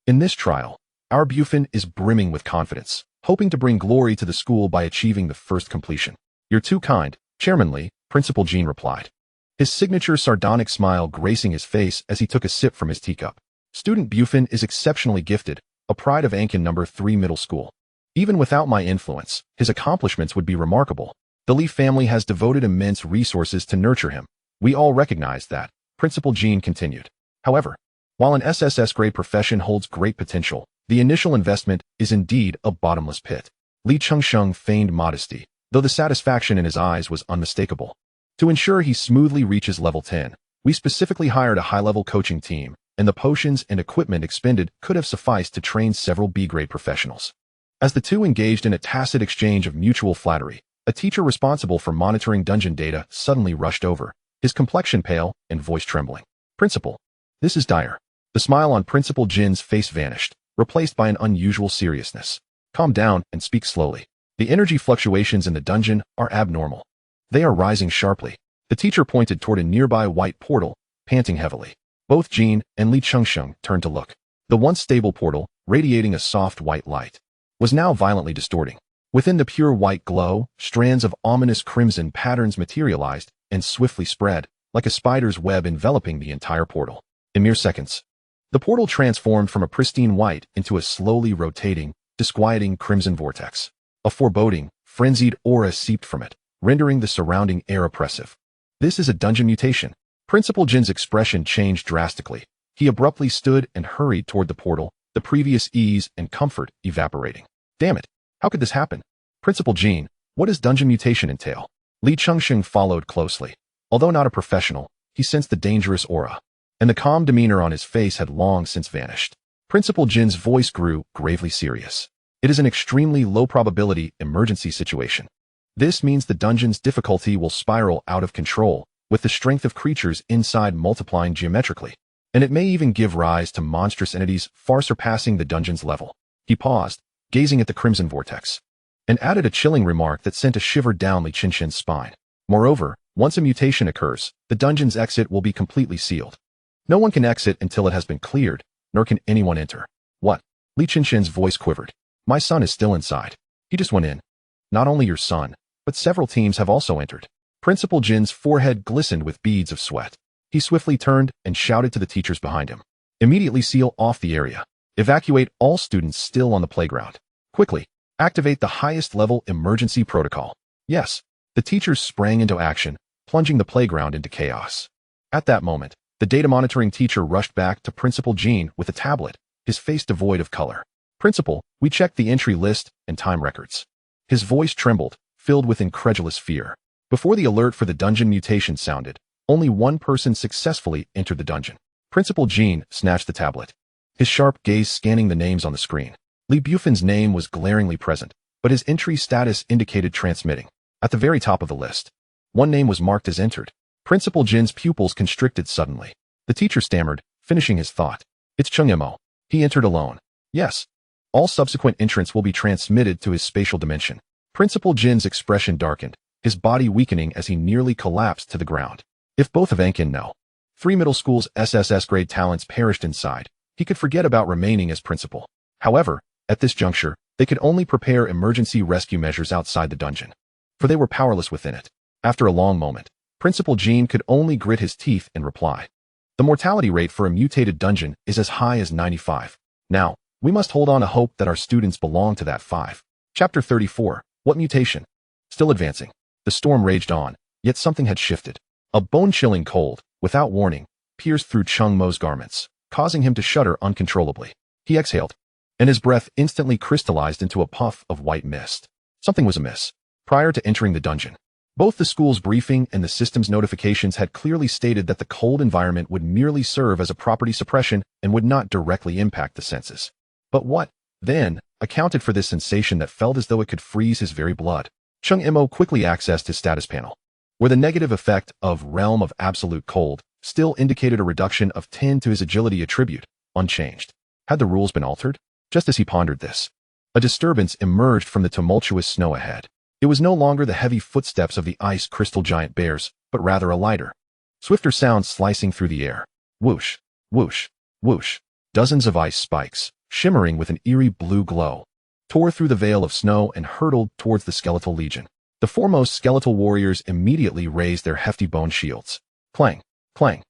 In this trial, our Bufan is brimming with confidence, hoping to bring glory to the school by achieving the first completion. You're too kind, Chairman Li, Principal Jean replied, his signature sardonic smile gracing his face as he took a sip from his teacup. Student Bufan is exceptionally gifted, a pride of Ankin No. 3 Middle School. Even without my influence, his accomplishments would be remarkable. The Li family has devoted immense resources to nurture him. We all recognize that, Principal Jean continued. However, while an SSS-grade profession holds great potential, the initial investment is indeed a bottomless pit. Li Chengsheng feigned modesty, though the satisfaction in his eyes was unmistakable. To ensure he smoothly reaches level 10, we specifically hired a high-level coaching team, and the potions and equipment expended could have sufficed to train several B-grade professionals. As the two engaged in a tacit exchange of mutual flattery, a teacher responsible for monitoring dungeon data suddenly rushed over, his complexion pale and voice trembling. Principal, this is dire. The smile on Principal Jin's face vanished, replaced by an unusual seriousness. Calm down and speak slowly. The energy fluctuations in the dungeon are abnormal. They are rising sharply. The teacher pointed toward a nearby white portal, panting heavily. Both Jin and Li Chengsheng turned to look. The once stable portal, radiating a soft white light, was now violently distorting. Within the pure white glow, strands of ominous crimson patterns materialized and swiftly spread, like a spider's web enveloping the entire portal. In mere seconds, the portal transformed from a pristine white into a slowly rotating, disquieting crimson vortex. A foreboding, frenzied aura seeped from it, rendering the surrounding air oppressive. This is a dungeon mutation. Principal Jin's expression changed drastically. He abruptly stood and hurried toward the portal, the previous ease and comfort evaporating. Damn it! How could this happen? Principal Jin, what does dungeon mutation entail? Li Chengsheng followed closely. Although not a professional, he sensed the dangerous aura, and the calm demeanor on his face had long since vanished. Principal Jin's voice grew gravely serious. It is an extremely low-probability emergency situation. This means the dungeon's difficulty will spiral out of control, with the strength of creatures inside multiplying geometrically, and it may even give rise to monstrous entities far surpassing the dungeon's level. He paused, gazing at the crimson vortex, and added a chilling remark that sent a shiver down Li Qinshin's spine. Moreover, once a mutation occurs, the dungeon's exit will be completely sealed. No one can exit until it has been cleared, nor can anyone enter. What? Li Qinshin's voice quivered. My son is still inside. He just went in. Not only your son, but several teams have also entered. Principal Jin's forehead glistened with beads of sweat. He swiftly turned and shouted to the teachers behind him. Immediately seal off the area. Evacuate all students still on the playground. Quickly, activate the highest level emergency protocol. Yes. The teachers sprang into action, plunging the playground into chaos. At that moment, the data monitoring teacher rushed back to Principal Jin with a tablet, his face devoid of color. Principal, we checked the entry list and time records. His voice trembled, filled with incredulous fear. Before the alert for the dungeon mutation sounded, only one person successfully entered the dungeon. Principal Jin snatched the tablet, his sharp gaze scanning the names on the screen. Li Bufin's name was glaringly present, but his entry status indicated transmitting. At the very top of the list, one name was marked as entered. Principal Jin's pupils constricted suddenly. The teacher stammered, finishing his thought. It's Cheng Mo. He entered alone. Yes. All subsequent entrants will be transmitted to his spatial dimension. Principal Jin's expression darkened, his body weakening as he nearly collapsed to the ground. If both of Ankin know 3 middle school's SSS grade talents perished inside, he could forget about remaining as principal. However, at this juncture, they could only prepare emergency rescue measures outside the dungeon, for they were powerless within it. After a long moment, Principal Jin could only grit his teeth and reply. The mortality rate for a mutated dungeon is as high as 95. Now, we must hold on to hope that our students belong to that 5. Chapter 34. What mutation? Still advancing. The storm raged on, yet something had shifted. A bone-chilling cold, without warning, pierced through Cheng Mo's garments, causing him to shudder uncontrollably. He exhaled, and his breath instantly crystallized into a puff of white mist. Something was amiss. Prior to entering the dungeon, both the school's briefing and the system's notifications had clearly stated that the cold environment would merely serve as a property suppression and would not directly impact the senses. But what, then, accounted for this sensation that felt as though it could freeze his very blood? Cheng Mo quickly accessed his status panel, where the negative effect of Realm of Absolute Cold still indicated a reduction of 10 to his agility attribute, unchanged. Had the rules been altered? Just as he pondered this, a disturbance emerged from the tumultuous snow ahead. It was no longer the heavy footsteps of the ice crystal giant bears, but rather a lighter, swifter sound slicing through the air. Whoosh, whoosh, whoosh. Dozens of ice spikes, shimmering with an eerie blue glow, tore through the veil of snow and hurtled towards the skeletal legion. The foremost skeletal warriors immediately raised their hefty bone shields. Clang, clang.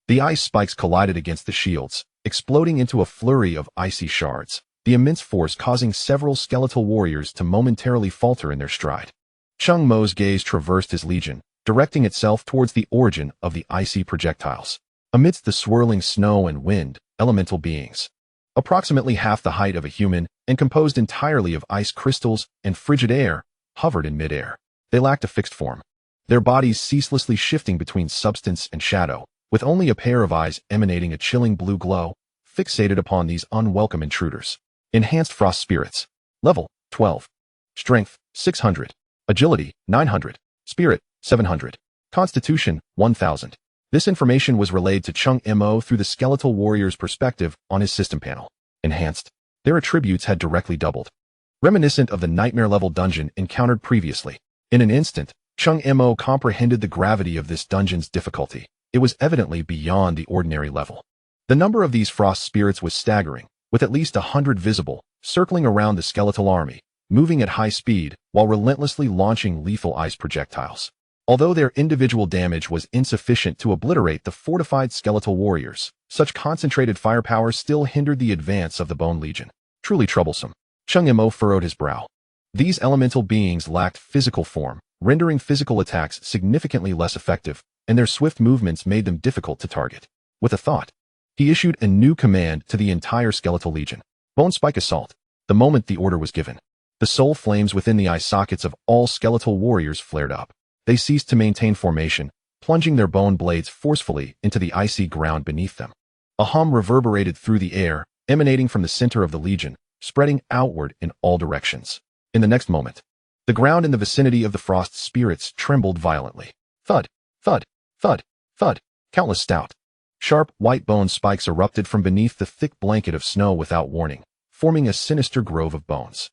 The ice spikes collided against the shields, exploding into a flurry of icy shards, the immense force causing several skeletal warriors to momentarily falter in their stride. Cheng Mo's gaze traversed his legion, directing itself towards the origin of the icy projectiles. Amidst the swirling snow and wind, elemental beings, approximately half the height of a human and composed entirely of ice crystals and frigid air, hovered in midair. They lacked a fixed form, their bodies ceaselessly shifting between substance and shadow, with only a pair of eyes emanating a chilling blue glow, fixated upon these unwelcome intruders. Enhanced Frost Spirits. Level, 12. Strength, 600. Agility, 900. Spirit, 700. Constitution, 1000. This information was relayed to Cheng Mo through the skeletal warrior's perspective on his system panel. Enhanced. Their attributes had directly doubled, reminiscent of the nightmare-level dungeon encountered previously. In an instant, Cheng Mo comprehended the gravity of this dungeon's difficulty. It was evidently beyond the ordinary level. The number of these frost spirits was staggering, with at least 100 visible, circling around the skeletal army, moving at high speed while relentlessly launching lethal ice projectiles. Although their individual damage was insufficient to obliterate the fortified skeletal warriors, such concentrated firepower still hindered the advance of the Bone Legion. Truly troublesome. Cheng Mo furrowed his brow. These elemental beings lacked physical form, rendering physical attacks significantly less effective, and their swift movements made them difficult to target. With a thought, he issued a new command to the entire skeletal legion. Bone Spike Assault. The moment the order was given, the soul flames within the eye sockets of all skeletal warriors flared up. They ceased to maintain formation, plunging their bone blades forcefully into the icy ground beneath them. A hum reverberated through the air, emanating from the center of the legion, spreading outward in all directions. In the next moment, the ground in the vicinity of the frost spirits trembled violently. Thud, thud, thud, thud. Countless stout, sharp white bone spikes erupted from beneath the thick blanket of snow without warning, forming a sinister grove of bones.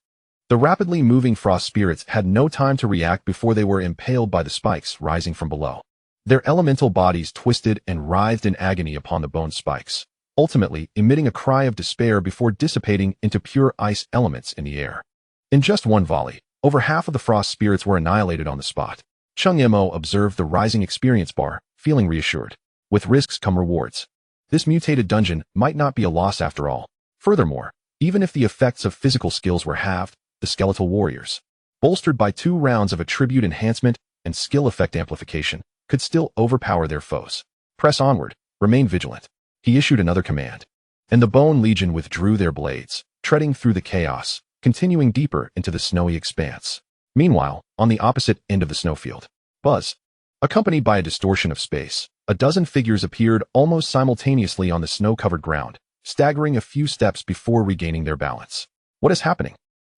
The rapidly moving frost spirits had no time to react before they were impaled by the spikes rising from below. Their elemental bodies twisted and writhed in agony upon the bone spikes, ultimately emitting a cry of despair before dissipating into pure ice elements in the air. In just one volley, over half of the frost spirits were annihilated on the spot. Cheng Mo observed the rising experience bar, feeling reassured. With risks come rewards. This mutated dungeon might not be a loss after all. Furthermore, even if the effects of physical skills were halved, the skeletal warriors, bolstered by 2 rounds of attribute enhancement and skill effect amplification, could still overpower their foes. Press onward, remain vigilant. He issued another command, and the Bone Legion withdrew their blades, treading through the chaos, continuing deeper into the snowy expanse. Meanwhile, on the opposite end of the snowfield, buzz, accompanied by a distortion of space, a dozen figures appeared almost simultaneously on the snow-covered ground, staggering a few steps before regaining their balance. What is happening?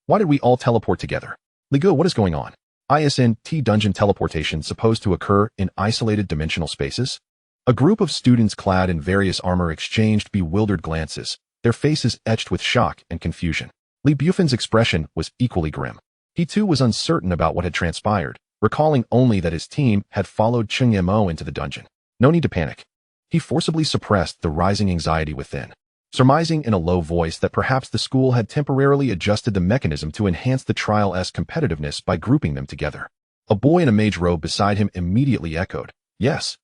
Why did we all teleport together? Ligu, what is going on? ISNT dungeon teleportation supposed to occur in isolated dimensional spaces? A group of students clad in various armor exchanged bewildered glances, their faces etched with shock and confusion. Li Bufen's expression was equally grim. He too was uncertain about what had transpired, recalling only that his team had followed Cheng Mo into the dungeon. No need to panic. He forcibly suppressed the rising anxiety within, surmising in a low voice that perhaps the school had temporarily adjusted the mechanism to enhance the trial's competitiveness by grouping them together. A boy in a mage robe beside him immediately echoed, yes,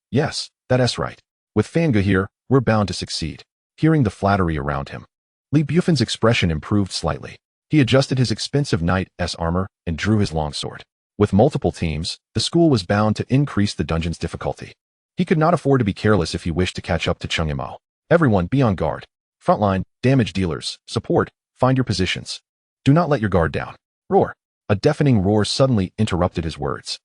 that's right. With Fanga here, we're bound to succeed. Hearing the flattery around him, Li Bufen's expression improved slightly. He adjusted his expensive knight's armor and drew his longsword. With multiple teams, the school was bound to increase the dungeon's difficulty. He could not afford to be careless if he wished to catch up to Cheng Mo. Everyone be on guard. Frontline, damage dealers, support, find your positions. Do not let your guard down. Roar. A deafening roar suddenly interrupted his words.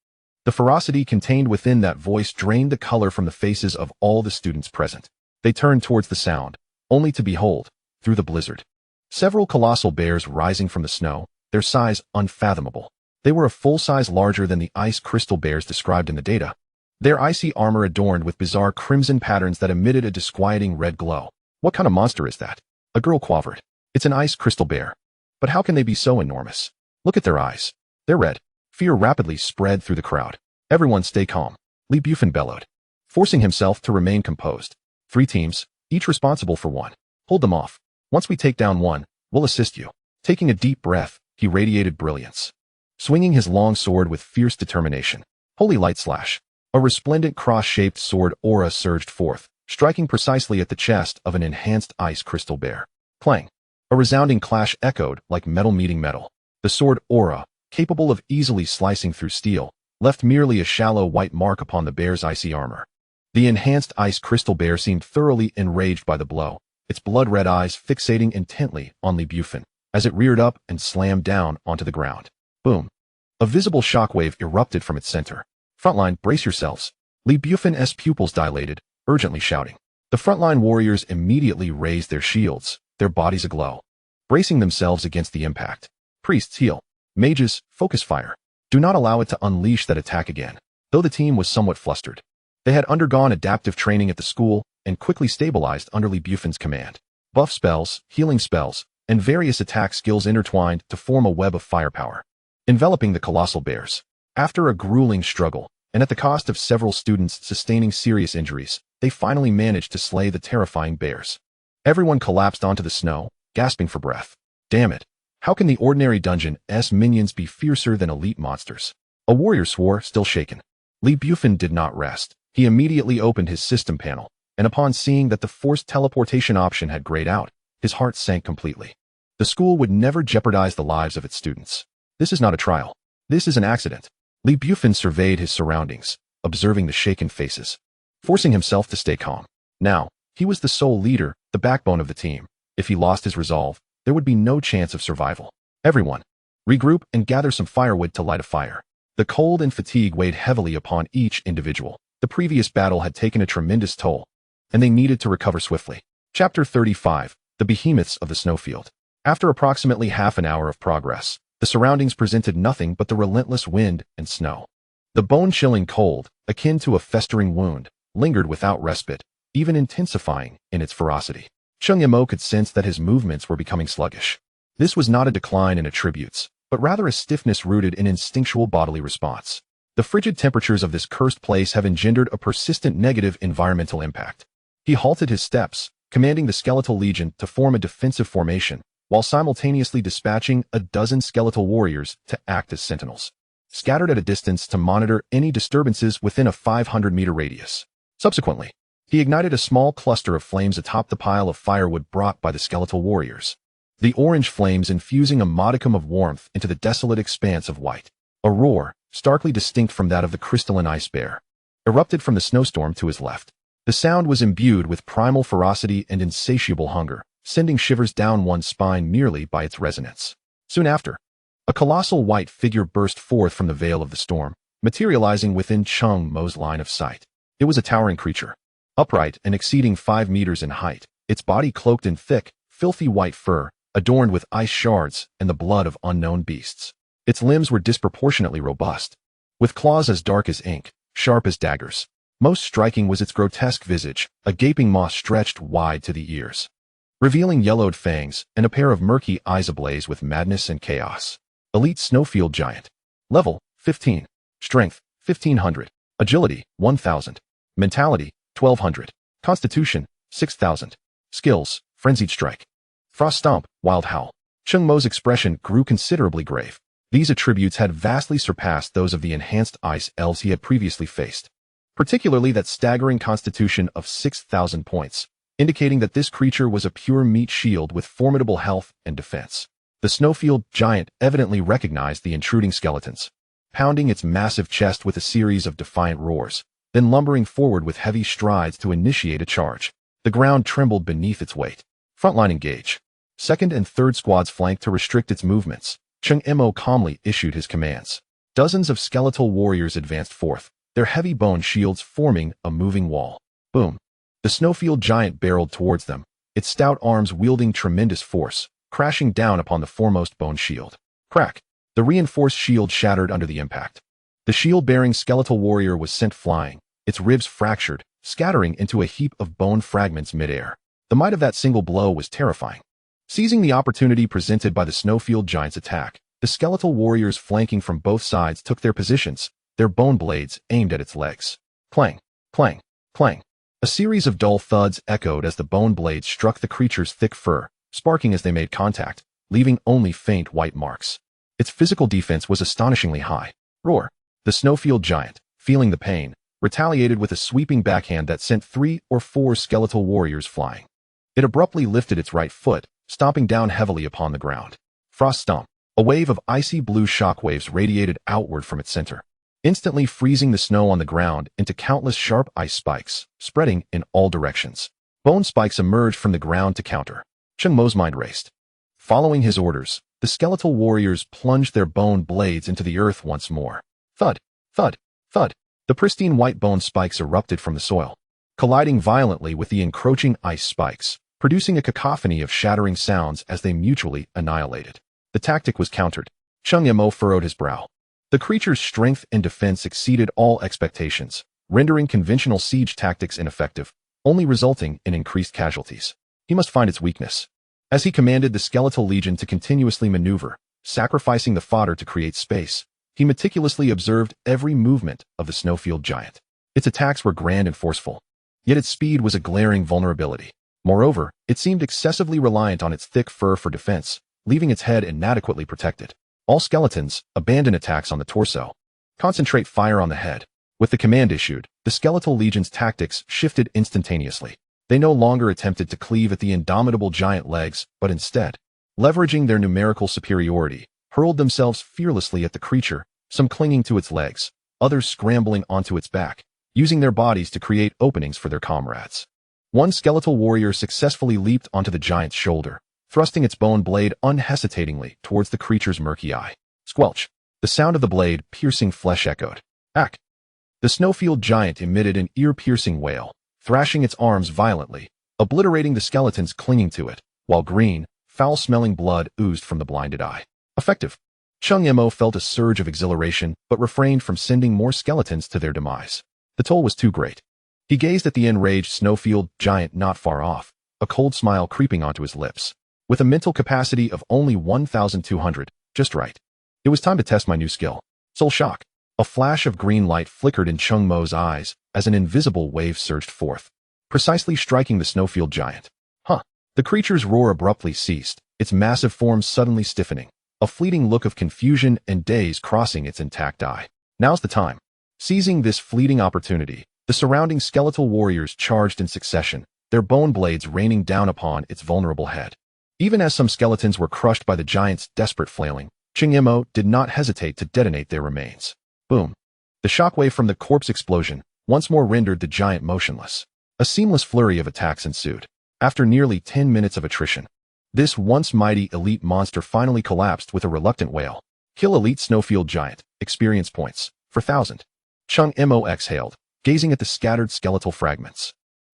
The ferocity contained within that voice drained the color from the faces of all the students present. They turned towards the sound, only to behold, through the blizzard, several colossal bears rising from the snow, their size unfathomable. They were a full size larger than the ice crystal bears described in the data. Their icy armor adorned with bizarre crimson patterns that emitted a disquieting red glow. What kind of monster is that? A girl quavered. It's an ice crystal bear. But how can they be so enormous? Look at their eyes. They're red. Fear rapidly spread through the crowd. Everyone stay calm. Li Bufen bellowed, forcing himself to remain composed. 3 teams, each responsible for one. Hold them off. Once we take down one, we'll assist you. Taking a deep breath, he radiated brilliance, swinging his long sword with fierce determination. Holy light slash. A resplendent cross-shaped sword aura surged forth, striking precisely at the chest of an enhanced ice crystal bear. Clang. A resounding clash echoed like metal meeting metal. The sword aura, capable of easily slicing through steel, left merely a shallow white mark upon the bear's icy armor. The enhanced ice crystal bear seemed thoroughly enraged by the blow, its blood-red eyes fixating intently on Li Bufen as it reared up and slammed down onto the ground. Boom. A visible shockwave erupted from its center. Frontline, brace yourselves. Li Bufen's pupils dilated, urgently shouting. The frontline warriors immediately raised their shields, their bodies aglow, bracing themselves against the impact. Priests, heal. Mages, focus fire. Do not allow it to unleash that attack again. Though the team was somewhat flustered, they had undergone adaptive training at the school and quickly stabilized under Li Bufen's command. Buff spells, healing spells, and various attack skills intertwined to form a web of firepower, enveloping the colossal bears. After a grueling struggle, and at the cost of several students sustaining serious injuries, they finally managed to slay the terrifying bears. Everyone collapsed onto the snow, gasping for breath. Damn it. How can the ordinary dungeon's minions be fiercer than elite monsters? A warrior swore, still shaken. Li Bufin did not rest. He immediately opened his system panel, and upon seeing that the forced teleportation option had grayed out, his heart sank completely. The school would never jeopardize the lives of its students. This is not a trial. This is an accident. Li Bufin surveyed his surroundings, observing the shaken faces, forcing himself to stay calm. Now, he was the sole leader, the backbone of the team. If he lost his resolve, there would be no chance of survival. Everyone, regroup and gather some firewood to light a fire. The cold and fatigue weighed heavily upon each individual. The previous battle had taken a tremendous toll, and they needed to recover swiftly. Chapter 35, The Behemoths of the Snowfield. After approximately half an hour of progress, the surroundings presented nothing but the relentless wind and snow. The bone-chilling cold, akin to a festering wound, lingered without respite, even intensifying in its ferocity. Cheng Mo could sense that his movements were becoming sluggish. This was not a decline in attributes, but rather a stiffness rooted in instinctual bodily response. The frigid temperatures of this cursed place have engendered a persistent negative environmental impact. He halted his steps, commanding the skeletal legion to form a defensive formation, while simultaneously dispatching a dozen skeletal warriors to act as sentinels, scattered at a distance to monitor any disturbances within a 500-meter radius. Subsequently, he ignited a small cluster of flames atop the pile of firewood brought by the skeletal warriors, the orange flames infusing a modicum of warmth into the desolate expanse of white. A roar, starkly distinct from that of the crystalline ice bear, erupted from the snowstorm to his left. The sound was imbued with primal ferocity and insatiable hunger, sending shivers down one's spine merely by its resonance. Soon after, a colossal white figure burst forth from the veil of the storm, materializing within Cheng Mo's line of sight. It was a towering creature, upright and exceeding 5 meters in height, its body cloaked in thick, filthy white fur, adorned with ice shards and the blood of unknown beasts. Its limbs were disproportionately robust, with claws as dark as ink, sharp as daggers. Most striking was its grotesque visage, a gaping maw stretched wide to the ears, revealing yellowed fangs and a pair of murky eyes ablaze with madness and chaos. Elite Snowfield Giant. Level, 15. Strength, 1500. Agility, 1000. Mentality, 1200. Constitution, 6000. Skills, Frenzied Strike. Frost Stomp, Wild Howl. Cheng Mo's expression grew considerably grave. These attributes had vastly surpassed those of the enhanced ice elves he had previously faced, particularly that staggering constitution of 6,000 points, indicating that this creature was a pure meat shield with formidable health and defense. The Snowfield Giant evidently recognized the intruding skeletons, pounding its massive chest with a series of defiant roars, then lumbering forward with heavy strides to initiate a charge. The ground trembled beneath its weight. Frontline engage. Second and third squads flanked to restrict its movements. Cheng Mo calmly issued his commands. Dozens of skeletal warriors advanced forth, their heavy bone shields forming a moving wall. Boom. The Snowfield Giant barreled towards them, its stout arms wielding tremendous force, crashing down upon the foremost bone shield. Crack. The reinforced shield shattered under the impact. The shield-bearing skeletal warrior was sent flying, its ribs fractured, scattering into a heap of bone fragments midair. The might of that single blow was terrifying. Seizing the opportunity presented by the Snowfield Giant's attack, the skeletal warriors flanking from both sides took their positions, their bone blades aimed at its legs. Clang, clang, clang. A series of dull thuds echoed as the bone blades struck the creature's thick fur, sparking as they made contact, leaving only faint white marks. Its physical defense was astonishingly high. Roar. The Snowfield Giant, feeling the pain, retaliated with a sweeping backhand that sent 3 or 4 skeletal warriors flying. It abruptly lifted its right foot, stomping down heavily upon the ground. Frost Stomp. A wave of icy blue shockwaves radiated outward from its center, instantly freezing the snow on the ground into countless sharp ice spikes, spreading in all directions. Bone spikes emerged from the ground to counter. Cheng Mo's mind raced. Following his orders, the skeletal warriors plunged their bone blades into the earth once more. Thud, thud, thud. The pristine white bone spikes erupted from the soil, colliding violently with the encroaching ice spikes, producing a cacophony of shattering sounds as they mutually annihilated. The tactic was countered. Cheng Mo furrowed his brow. The creature's strength and defense exceeded all expectations, rendering conventional siege tactics ineffective, only resulting in increased casualties. He must find its weakness. As he commanded the skeletal legion to continuously maneuver, sacrificing the fodder to create space, He meticulously observed every movement of the snowfield giant. Its attacks were grand and forceful, yet its speed was a glaring vulnerability. Moreover, it seemed excessively reliant on its thick fur for defense, leaving its head inadequately protected. All skeletons abandon attacks on the torso. Concentrate fire on the head. With the command issued, the Skeletal Legion's tactics shifted instantaneously. They no longer attempted to cleave at the indomitable giant legs, but instead, leveraging their numerical superiority, hurled themselves fearlessly at the creature, some clinging to its legs, others scrambling onto its back, using their bodies to create openings for their comrades. One skeletal warrior successfully leaped onto the giant's shoulder, thrusting its bone blade unhesitatingly towards the creature's murky eye. Squelch! The sound of the blade piercing flesh echoed. Ack! The snowfield giant emitted an ear-piercing wail, thrashing its arms violently, obliterating the skeletons clinging to it, while green, foul-smelling blood oozed from the blinded eye. Effective! Cheng Mo felt a surge of exhilaration, but refrained from sending more skeletons to their demise. The toll was too great. He gazed at the enraged snowfield giant not far off, a cold smile creeping onto his lips. With a mental capacity of only 1,200, just right. It was time to test my new skill. Soul Shock. A flash of green light flickered in Cheng Mo's eyes as an invisible wave surged forth, precisely striking the snowfield giant. Huh. The creature's roar abruptly ceased, its massive form suddenly stiffening, a fleeting look of confusion and daze crossing its intact eye. Now's the time. Seizing this fleeting opportunity, the surrounding skeletal warriors charged in succession, their bone blades raining down upon its vulnerable head. Even as some skeletons were crushed by the giant's desperate flailing, Cheng Mo did not hesitate to detonate their remains. Boom. The shockwave from the corpse explosion once more rendered the giant motionless. A seamless flurry of attacks ensued. After nearly 10 minutes of attrition, this once mighty elite monster finally collapsed with a reluctant wail. Kill elite snowfield giant. Experience points. For 1,000. Cheng Mo exhaled, gazing at the scattered skeletal fragments.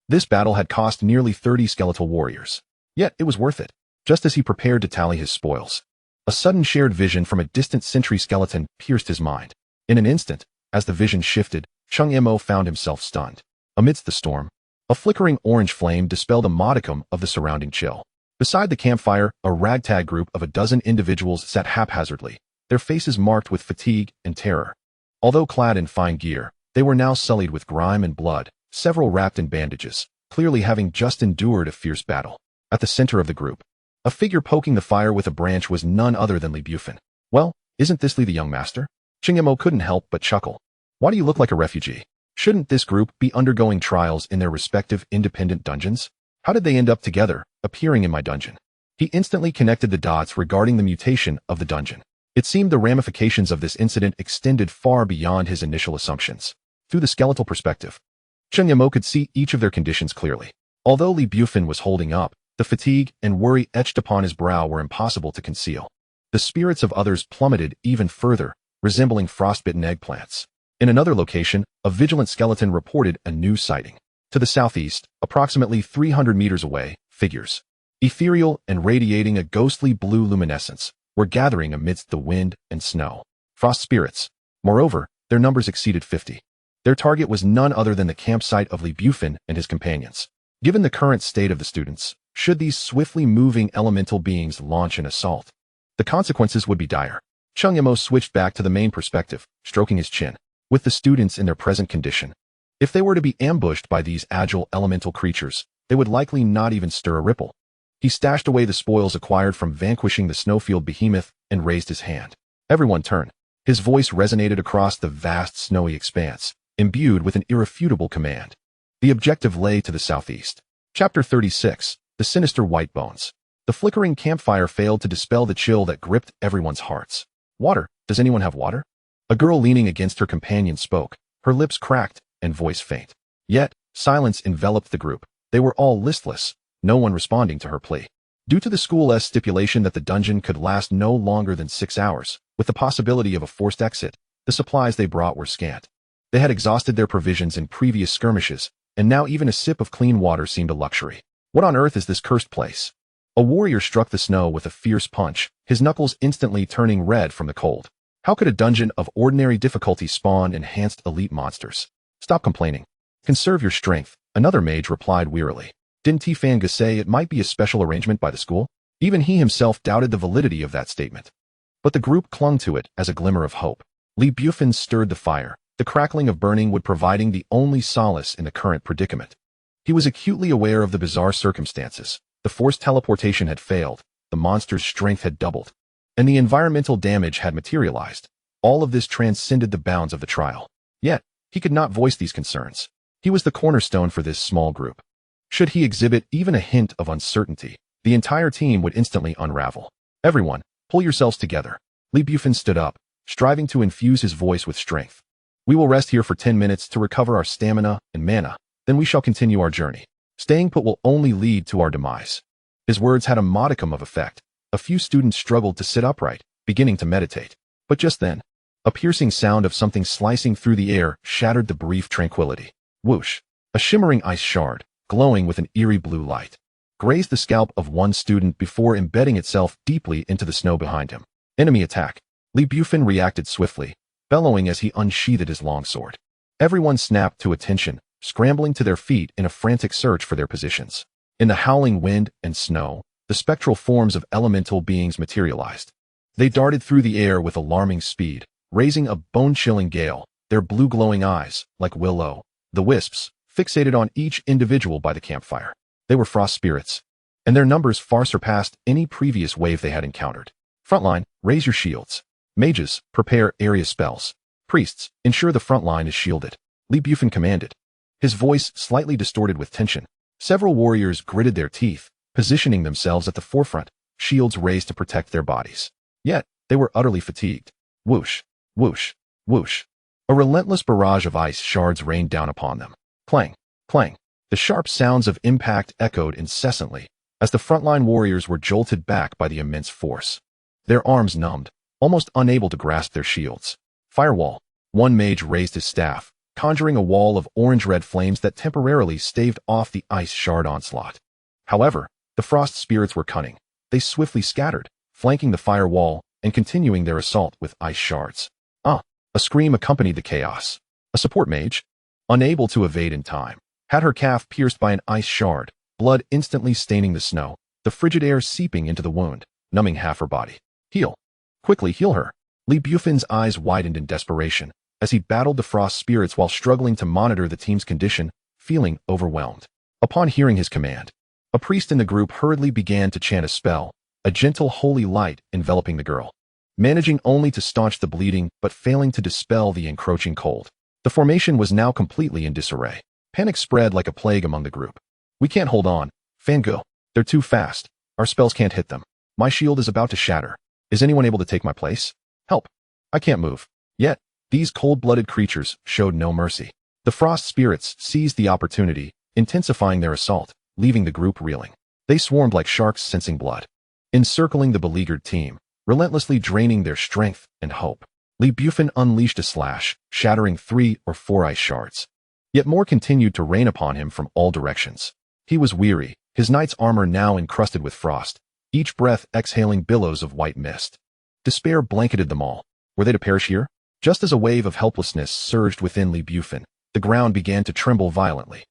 This battle had cost nearly 30 skeletal warriors. Yet it was worth it. Just as he prepared to tally his spoils, a sudden shared vision from a distant sentry skeleton pierced his mind. In an instant, as the vision shifted, Cheng Mo found himself stunned. Amidst the storm, a flickering orange flame dispelled a modicum of the surrounding chill. Beside the campfire, a ragtag group of a dozen individuals sat haphazardly, their faces marked with fatigue and terror. Although clad in fine gear, they were now sullied with grime and blood, several wrapped in bandages, clearly having just endured a fierce battle. At the center of the group, a figure poking the fire with a branch was none other than Li Bufin. Well, isn't this Li the young master? Cheng Mo couldn't help but chuckle. Why do you look like a refugee? Shouldn't this group be undergoing trials in their respective independent dungeons? How did they end up together, appearing in my dungeon? He instantly connected the dots regarding the mutation of the dungeon. It seemed the ramifications of this incident extended far beyond his initial assumptions. Through the skeletal perspective, Cheng Mo could see each of their conditions clearly. Although Li Bufin was holding up, the fatigue and worry etched upon his brow were impossible to conceal. The spirits of others plummeted even further, resembling frostbitten eggplants. In another location, a vigilant skeleton reported a new sighting. To the southeast, approximately 300 meters away, figures, ethereal and radiating a ghostly blue luminescence, were gathering amidst the wind and snow. Frost spirits. Moreover, their numbers exceeded 50. Their target was none other than the campsite of Li Bufin and his companions. Given the current state of the students, should these swiftly moving elemental beings launch an assault, the consequences would be dire. Cheng Mo switched back to the main perspective, stroking his chin. With the students in their present condition, if they were to be ambushed by these agile elemental creatures, they would likely not even stir a ripple. He stashed away the spoils acquired from vanquishing the snowfield behemoth and raised his hand. Everyone turn. His voice resonated across the vast snowy expanse, imbued with an irrefutable command. The objective lay to the southeast. Chapter 36. The Sinister White Bones. The flickering campfire failed to dispel the chill that gripped everyone's hearts. Water. Does anyone have water? A girl leaning against her companion spoke, her lips cracked and voice faint. Yet, silence enveloped the group. They were all listless, no one responding to her plea. Due to the school's stipulation that the dungeon could last no longer than 6 hours, with the possibility of a forced exit, the supplies they brought were scant. They had exhausted their provisions in previous skirmishes, and now even a sip of clean water seemed a luxury. What on earth is this cursed place? A warrior struck the snow with a fierce punch, his knuckles instantly turning red from the cold. How could a dungeon of ordinary difficulty spawn enhanced elite monsters? Stop complaining. Conserve your strength, another mage replied wearily. Didn't Tifanga say it might be a special arrangement by the school? Even he himself doubted the validity of that statement. But the group clung to it as a glimmer of hope. Li Bufin stirred the fire, the crackling of burning wood providing the only solace in the current predicament. He was acutely aware of the bizarre circumstances. The forced teleportation had failed, the monster's strength had doubled, and the environmental damage had materialized. All of this transcended the bounds of the trial. Yet, he could not voice these concerns. He was the cornerstone for this small group. Should he exhibit even a hint of uncertainty, the entire team would instantly unravel. Everyone, pull yourselves together. Li Bufin stood up, striving to infuse his voice with strength. We will rest here for 10 minutes to recover our stamina and mana, then we shall continue our journey. Staying put will only lead to our demise. His words had a modicum of effect. A few students struggled to sit upright, beginning to meditate. But just then, a piercing sound of something slicing through the air shattered the brief tranquility. Whoosh! A shimmering ice shard, glowing with an eerie blue light, grazed the scalp of one student before embedding itself deeply into the snow behind him. Enemy attack. Li Bufin reacted swiftly, bellowing as he unsheathed his longsword. Everyone snapped to attention, scrambling to their feet in a frantic search for their positions. In the howling wind and snow, the spectral forms of elemental beings materialized. They darted through the air with alarming speed, raising a bone-chilling gale, their blue glowing eyes, like will-o'-the wisps, fixated on each individual by the campfire. They were frost spirits, and their numbers far surpassed any previous wave they had encountered. Frontline, raise your shields. Mages, prepare area spells. Priests, ensure the front line is shielded. Li Bufin commanded, his voice slightly distorted with tension. Several warriors gritted their teeth, positioning themselves at the forefront, shields raised to protect their bodies. Yet, they were utterly fatigued. Whoosh, whoosh, whoosh. A relentless barrage of ice shards rained down upon them. Clang, clang. The sharp sounds of impact echoed incessantly as the frontline warriors were jolted back by the immense force. Their arms numbed, almost unable to grasp their shields. Firewall. One mage raised his staff, conjuring a wall of orange-red flames that temporarily staved off the ice shard onslaught. However, the frost spirits were cunning. They swiftly scattered, flanking the firewall and continuing their assault with ice shards. A scream accompanied the chaos. A support mage, unable to evade in time, had her calf pierced by an ice shard, blood instantly staining the snow, the frigid air seeping into the wound, numbing half her body. Heal. Quickly heal her. Li Bufin's eyes widened in desperation as he battled the frost spirits while struggling to monitor the team's condition, feeling overwhelmed. Upon hearing his command, a priest in the group hurriedly began to chant a spell, a gentle holy light enveloping the girl, managing only to staunch the bleeding but failing to dispel the encroaching cold. The formation was now completely in disarray. Panic spread like a plague among the group. We can't hold on. Fangirl, they're too fast. Our spells can't hit them. My shield is about to shatter. Is anyone able to take my place? Help. I can't move. Yet, these cold-blooded creatures showed no mercy. The frost spirits seized the opportunity, intensifying their assault, leaving the group reeling. They swarmed like sharks sensing blood, encircling the beleaguered team, relentlessly draining their strength and hope. Li Bufin unleashed a slash, shattering 3 or 4 ice shards. Yet more continued to rain upon him from all directions. He was weary, his knight's armor now encrusted with frost, each breath exhaling billows of white mist. Despair blanketed them all. Were they to perish here? Just as a wave of helplessness surged within Li Bufin, the ground began to tremble violently.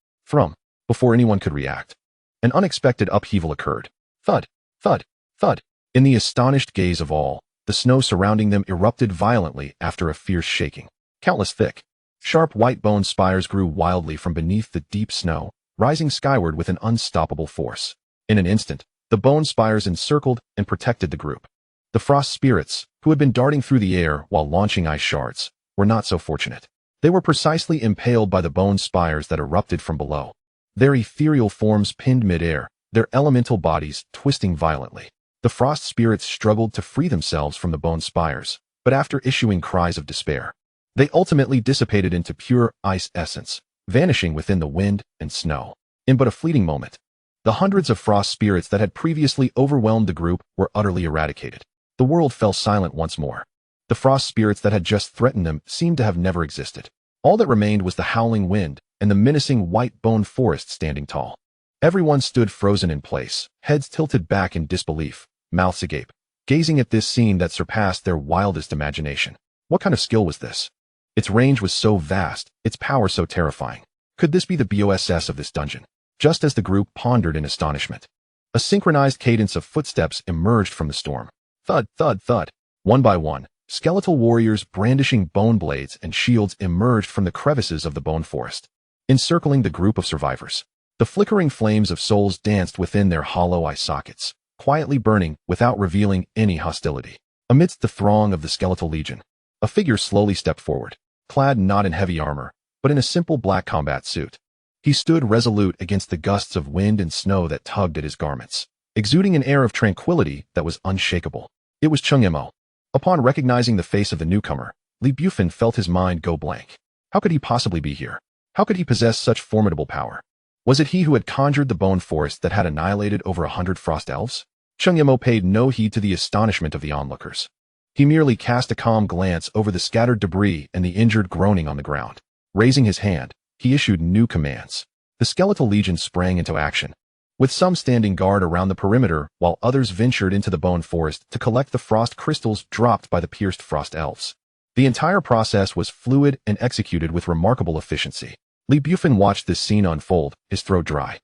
Before anyone could react, an unexpected upheaval occurred. Thud, thud, thud. In the astonished gaze of all, the snow surrounding them erupted violently after a fierce shaking. Countless thick, sharp white bone spires grew wildly from beneath the deep snow, rising skyward with an unstoppable force. In an instant, the bone spires encircled and protected the group. The frost spirits, who had been darting through the air while launching ice shards, were not so fortunate. They were precisely impaled by the bone spires that erupted from below. Their ethereal forms pinned mid-air, their elemental bodies twisting violently. The frost spirits struggled to free themselves from the bone spires, but after issuing cries of despair, they ultimately dissipated into pure ice essence, vanishing within the wind and snow. In but a fleeting moment, the hundreds of frost spirits that had previously overwhelmed the group were utterly eradicated. The world fell silent once more. The frost spirits that had just threatened them seemed to have never existed. All that remained was the howling wind and the menacing white bone forest standing tall. Everyone stood frozen in place, heads tilted back in disbelief, mouths agape, gazing at this scene that surpassed their wildest imagination. What kind of skill was this? Its range was so vast, its power so terrifying. Could this be the BOSS of this dungeon? Just as the group pondered in astonishment, a synchronized cadence of footsteps emerged from the storm. Thud, thud, thud. One by one, skeletal warriors brandishing bone blades and shields emerged from the crevices of the bone forest, encircling the group of survivors. The flickering flames of souls danced within their hollow eye sockets, quietly burning without revealing any hostility. Amidst the throng of the skeletal legion, a figure slowly stepped forward, clad not in heavy armor, but in a simple black combat suit. He stood resolute against the gusts of wind and snow that tugged at his garments, exuding an air of tranquility that was unshakable. It was Cheng Mo. Upon recognizing the face of the newcomer, Li Bufin felt his mind go blank. How could he possibly be here? How could he possess such formidable power? Was it he who had conjured the bone forest that had annihilated over 100 frost elves? Cheng Mo paid no heed to the astonishment of the onlookers. He merely cast a calm glance over the scattered debris and the injured groaning on the ground. Raising his hand, he issued new commands. The skeletal legion sprang into action, with some standing guard around the perimeter while others ventured into the bone forest to collect the frost crystals dropped by the pierced frost elves. The entire process was fluid and executed with remarkable efficiency. Li Bufin watched this scene unfold, his throat dry,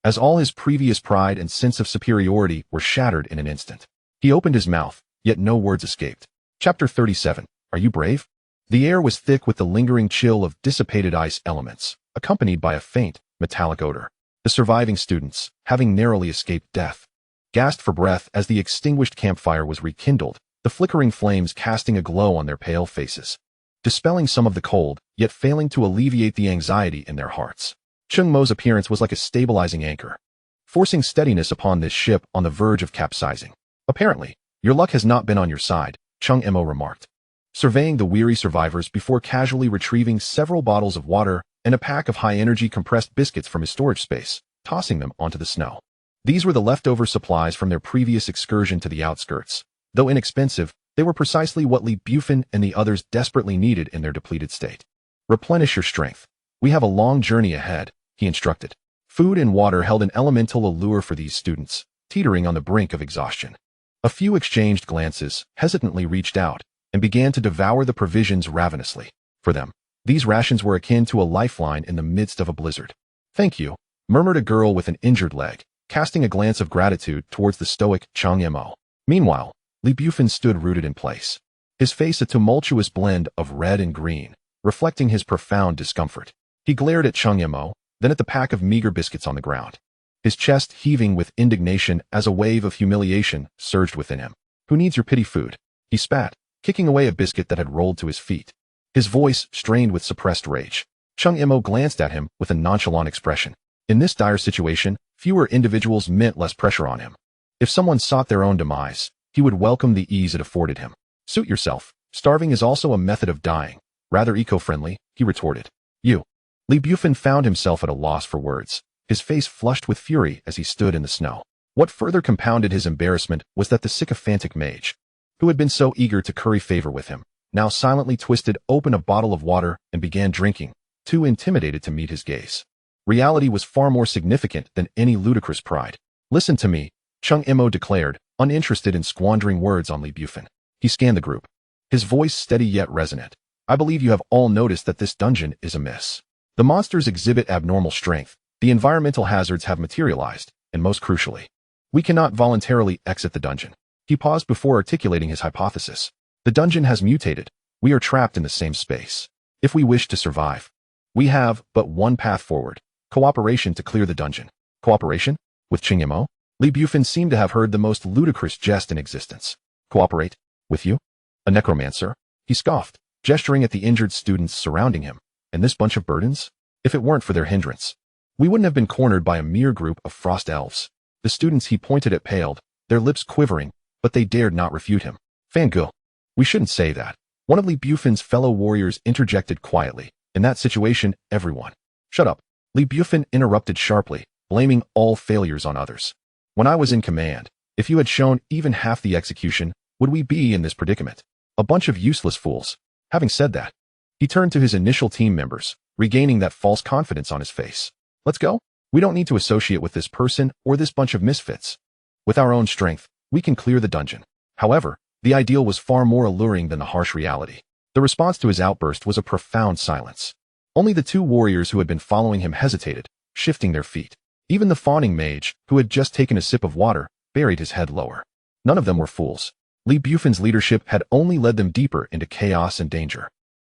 as all his previous pride and sense of superiority were shattered in an instant. He opened his mouth, yet no words escaped. Chapter 37. Are you brave? The air was thick with the lingering chill of dissipated ice elements, accompanied by a faint, metallic odor. The surviving students, having narrowly escaped death, gasped for breath as the extinguished campfire was rekindled, the flickering flames casting a glow on their pale faces, dispelling some of the cold, yet failing to alleviate the anxiety in their hearts. Cheng Mo's appearance was like a stabilizing anchor, forcing steadiness upon this ship on the verge of capsizing. Apparently, your luck has not been on your side, Cheng Mo remarked, surveying the weary survivors before casually retrieving several bottles of water and a pack of high-energy compressed biscuits from his storage space, tossing them onto the snow. These were the leftover supplies from their previous excursion to the outskirts. Though inexpensive, they were precisely what Li Bufin and the others desperately needed in their depleted state. Replenish your strength. We have a long journey ahead, he instructed. Food and water held an elemental allure for these students, teetering on the brink of exhaustion. A few exchanged glances, hesitantly reached out, and began to devour the provisions ravenously. For them, these rations were akin to a lifeline in the midst of a blizzard. Thank you, murmured a girl with an injured leg, casting a glance of gratitude towards the stoic Cheng Mo. Meanwhile, Li Bufin stood rooted in place, his face a tumultuous blend of red and green, reflecting his profound discomfort. He glared at Cheng Mo, then at the pack of meager biscuits on the ground, his chest heaving with indignation as a wave of humiliation surged within him. Who needs your pity food? He spat, kicking away a biscuit that had rolled to his feet, his voice strained with suppressed rage. Cheng Mo glanced at him with a nonchalant expression. In this dire situation, fewer individuals meant less pressure on him. If someone sought their own demise, he would welcome the ease it afforded him. Suit yourself. Starving is also a method of dying. Rather eco-friendly, he retorted. You. Li Bufin found himself at a loss for words, his face flushed with fury as he stood in the snow. What further compounded his embarrassment was that the sycophantic mage, who had been so eager to curry favor with him, now silently twisted open a bottle of water and began drinking, too intimidated to meet his gaze. Reality was far more significant than any ludicrous pride. Listen to me, Cheng Mo declared, uninterested in squandering words on Li Bufin. He scanned the group, his voice steady yet resonant. I believe you have all noticed that this dungeon is amiss. The monsters exhibit abnormal strength, the environmental hazards have materialized, and most crucially, we cannot voluntarily exit the dungeon. He paused before articulating his hypothesis. The dungeon has mutated. We are trapped in the same space. If we wish to survive, we have but one path forward: cooperation to clear the dungeon. Cooperation? With Cheng Mo? Li Bufin seemed to have heard the most ludicrous jest in existence. Cooperate? With you? A necromancer? He scoffed, gesturing at the injured students surrounding him. And this bunch of burdens? If it weren't for their hindrance, we wouldn't have been cornered by a mere group of frost elves. The students he pointed at paled, their lips quivering, but they dared not refute him. Fangul. We shouldn't say that. One of Li Bufin's fellow warriors interjected quietly. In that situation, everyone. Shut up. Li Bufin interrupted sharply, blaming all failures on others. When I was in command, if you had shown even half the execution, would we be in this predicament? A bunch of useless fools. Having said that, he turned to his initial team members, regaining that false confidence on his face. Let's go. We don't need to associate with this person or this bunch of misfits. With our own strength, we can clear the dungeon. However, the ideal was far more alluring than the harsh reality. The response to his outburst was a profound silence. Only the two warriors who had been following him hesitated, shifting their feet. Even the fawning mage, who had just taken a sip of water, buried his head lower. None of them were fools. Li Bufen's leadership had only led them deeper into chaos and danger,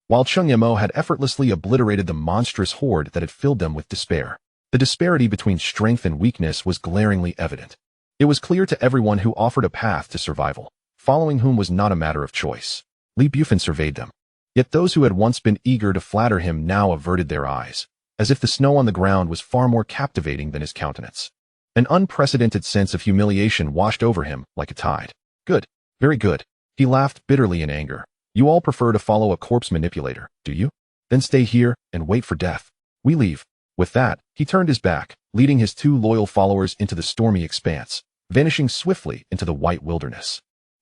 while Cheng Mo had effortlessly obliterated the monstrous horde that had filled them with despair. The disparity between strength and weakness was glaringly evident. It was clear to everyone who offered a path to survival, following whom was not a matter of choice. Li Bufen surveyed them. Yet those who had once been eager to flatter him now averted their eyes, as if the snow on the ground was far more captivating than his countenance. An unprecedented sense of humiliation washed over him like a tide. Good. Very good. He laughed bitterly in anger. You all prefer to follow a corpse manipulator, do you? Then stay here and wait for death. We leave. With that, he turned his back, leading his 2 loyal followers into the stormy expanse, vanishing swiftly into the white wilderness.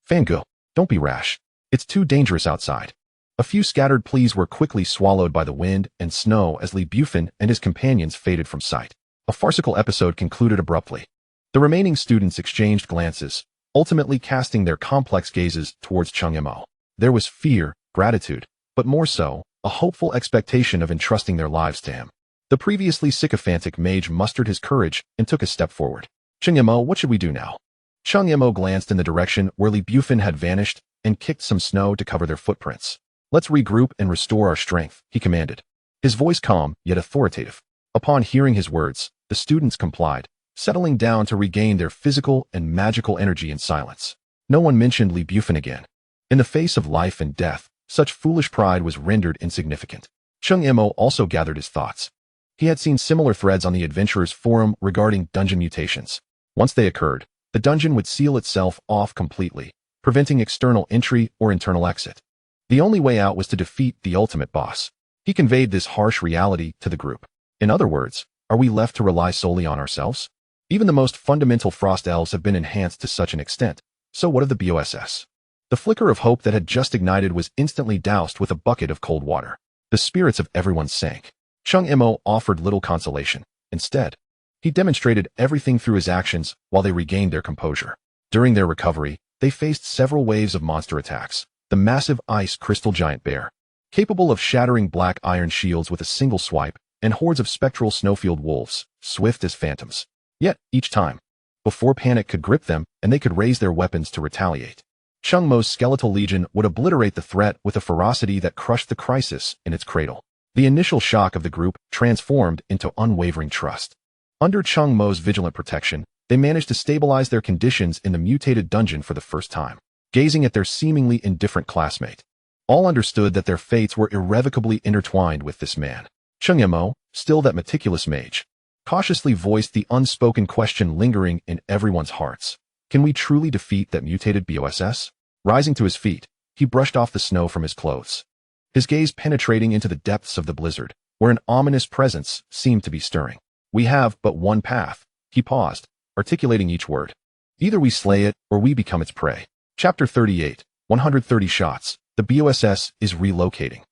Fangirl, don't be rash. It's too dangerous outside. A few scattered pleas were quickly swallowed by the wind and snow as Li Bufen and his companions faded from sight. A farcical episode concluded abruptly. The remaining students exchanged glances, ultimately casting their complex gazes towards Cheng Mo. There was fear, gratitude, but more so, a hopeful expectation of entrusting their lives to him. The previously sycophantic mage mustered his courage and took a step forward. Cheng Mo, what should we do now? Cheng Mo glanced in the direction where Li Bufen had vanished and kicked some snow to cover their footprints. Let's regroup and restore our strength, he commanded. His voice calm, yet authoritative. Upon hearing his words, the students complied, settling down to regain their physical and magical energy in silence. No one mentioned Li Bufen again. In the face of life and death, such foolish pride was rendered insignificant. Cheng Mo also gathered his thoughts. He had seen similar threads on the Adventurers Forum regarding dungeon mutations. Once they occurred, the dungeon would seal itself off completely, preventing external entry or internal exit. The only way out was to defeat the ultimate boss. He conveyed this harsh reality to the group. In other words, are we left to rely solely on ourselves? Even the most fundamental frost elves have been enhanced to such an extent, so what of the BOSS? The flicker of hope that had just ignited was instantly doused with a bucket of cold water. The spirits of everyone sank. Cheng Mo offered little consolation. Instead, he demonstrated everything through his actions while they regained their composure. During their recovery, they faced several waves of monster attacks. The massive ice crystal giant bear, capable of shattering black iron shields with a single swipe, and hordes of spectral snowfield wolves, swift as phantoms. Yet, each time, before panic could grip them and they could raise their weapons to retaliate, Cheng Mo's skeletal legion would obliterate the threat with a ferocity that crushed the crisis in its cradle. The initial shock of the group transformed into unwavering trust. Under Cheng Mo's vigilant protection, they managed to stabilize their conditions in the mutated dungeon for the first time. Gazing at their seemingly indifferent classmate, all understood that their fates were irrevocably intertwined with this man. Cheng Mo, still that meticulous mage, cautiously voiced the unspoken question lingering in everyone's hearts. Can we truly defeat that mutated BOSS? Rising to his feet, he brushed off the snow from his clothes, his gaze penetrating into the depths of the blizzard, where an ominous presence seemed to be stirring. We have but one path, he paused, articulating each word. Either we slay it or we become its prey. Chapter 38, 130 shots. The BOSS is relocating.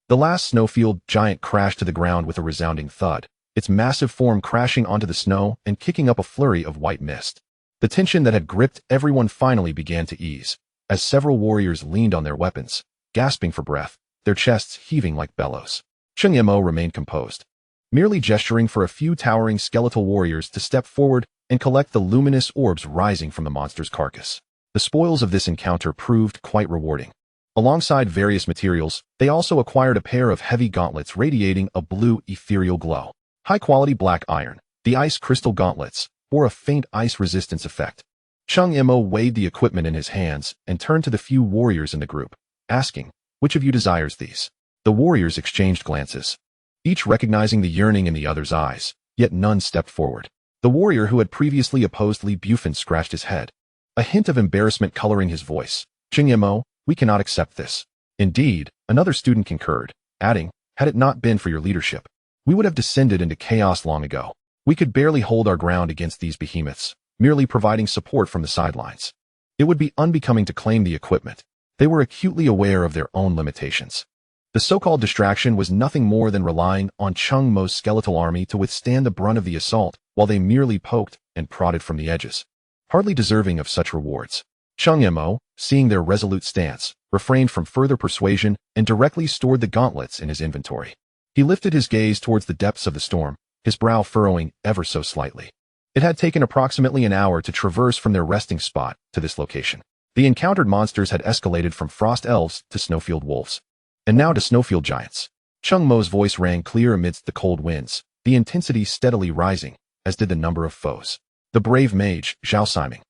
The last snowfield giant crashed to the ground with a resounding thud, its massive form crashing onto the snow and kicking up a flurry of white mist. The tension that had gripped everyone finally began to ease, as several warriors leaned on their weapons, gasping for breath, their chests heaving like bellows. Cheng Mo remained composed, merely gesturing for a few towering skeletal warriors to step forward and collect the luminous orbs rising from the monster's carcass. The spoils of this encounter proved quite rewarding. Alongside various materials, they also acquired a pair of heavy gauntlets radiating a blue ethereal glow. High-quality black iron, the ice crystal gauntlets, bore a faint ice resistance effect. Cheng Mo weighed the equipment in his hands and turned to the few warriors in the group, asking, "Which of you desires these?" The warriors exchanged glances, each recognizing the yearning in the other's eyes, yet none stepped forward. The warrior who had previously opposed Li Bufen scratched his head, a hint of embarrassment coloring his voice. "Cheng Mo, we cannot accept this." Indeed, another student concurred, adding, "Had it not been for your leadership, we would have descended into chaos long ago. We could barely hold our ground against these behemoths, merely providing support from the sidelines. It would be unbecoming to claim the equipment." They were acutely aware of their own limitations. The so-called distraction was nothing more than relying on Cheng Mo's skeletal army to withstand the brunt of the assault while they merely poked and prodded from the edges. Hardly deserving of such rewards. Cheng Mo, seeing their resolute stance, refrained from further persuasion and directly stored the gauntlets in his inventory. He lifted his gaze towards the depths of the storm, his brow furrowing ever so slightly. It had taken approximately an hour to traverse from their resting spot to this location. The encountered monsters had escalated from frost elves to snowfield wolves, and now to snowfield giants. Cheng Mo's voice rang clear amidst the cold winds, the intensity steadily rising, as did the number of foes. The brave mage, Zhao Siming,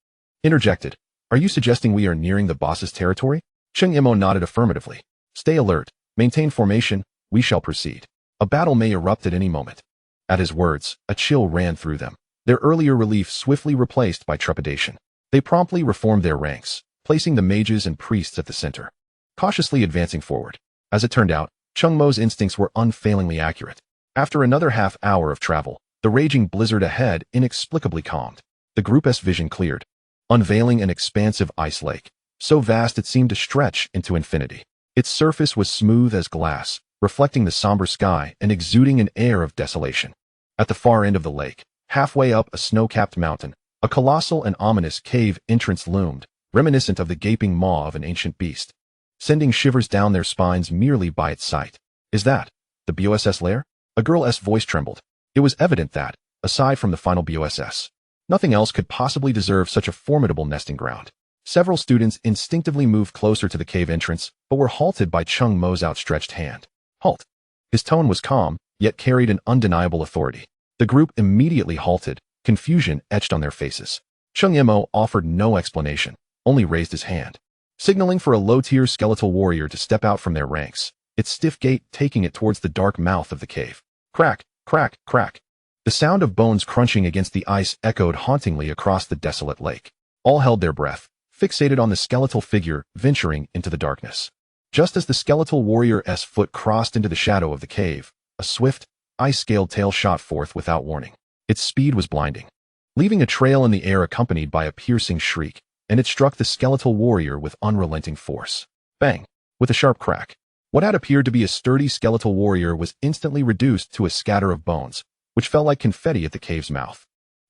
interjected. Are you suggesting we are nearing the boss's territory? Cheng Mo nodded affirmatively. Stay alert, maintain formation, we shall proceed. A battle may erupt at any moment. At his words, a chill ran through them. Their earlier relief swiftly replaced by trepidation. They promptly reformed their ranks, placing the mages and priests at the center, cautiously advancing forward. As it turned out, Cheng Mo's instincts were unfailingly accurate. After another half-hour of travel, the raging blizzard ahead inexplicably calmed. The group's vision cleared, unveiling an expansive ice lake, so vast it seemed to stretch into infinity. Its surface was smooth as glass, reflecting the somber sky and exuding an air of desolation. At the far end of the lake, halfway up a snow-capped mountain, a colossal and ominous cave entrance loomed, reminiscent of the gaping maw of an ancient beast, sending shivers down their spines merely by its sight. Is that the BOSS lair? A girl's voice trembled. It was evident that, aside from the final BOSS, nothing else could possibly deserve such a formidable nesting ground. Several students instinctively moved closer to the cave entrance, but were halted by Cheng Mo's outstretched hand. Halt. His tone was calm, yet carried an undeniable authority. The group immediately halted, confusion etched on their faces. Cheng Mo offered no explanation, only raised his hand, signaling for a low-tier skeletal warrior to step out from their ranks, its stiff gait taking it towards the dark mouth of the cave. Crack, crack, crack. The sound of bones crunching against the ice echoed hauntingly across the desolate lake. All held their breath, fixated on the skeletal figure venturing into the darkness. Just as the skeletal warrior's foot crossed into the shadow of the cave, a swift, ice-scaled tail shot forth without warning. Its speed was blinding, leaving a trail in the air accompanied by a piercing shriek, and it struck the skeletal warrior with unrelenting force. Bang! With a sharp crack. What had appeared to be a sturdy skeletal warrior was instantly reduced to a scatter of bones, which fell like confetti at the cave's mouth.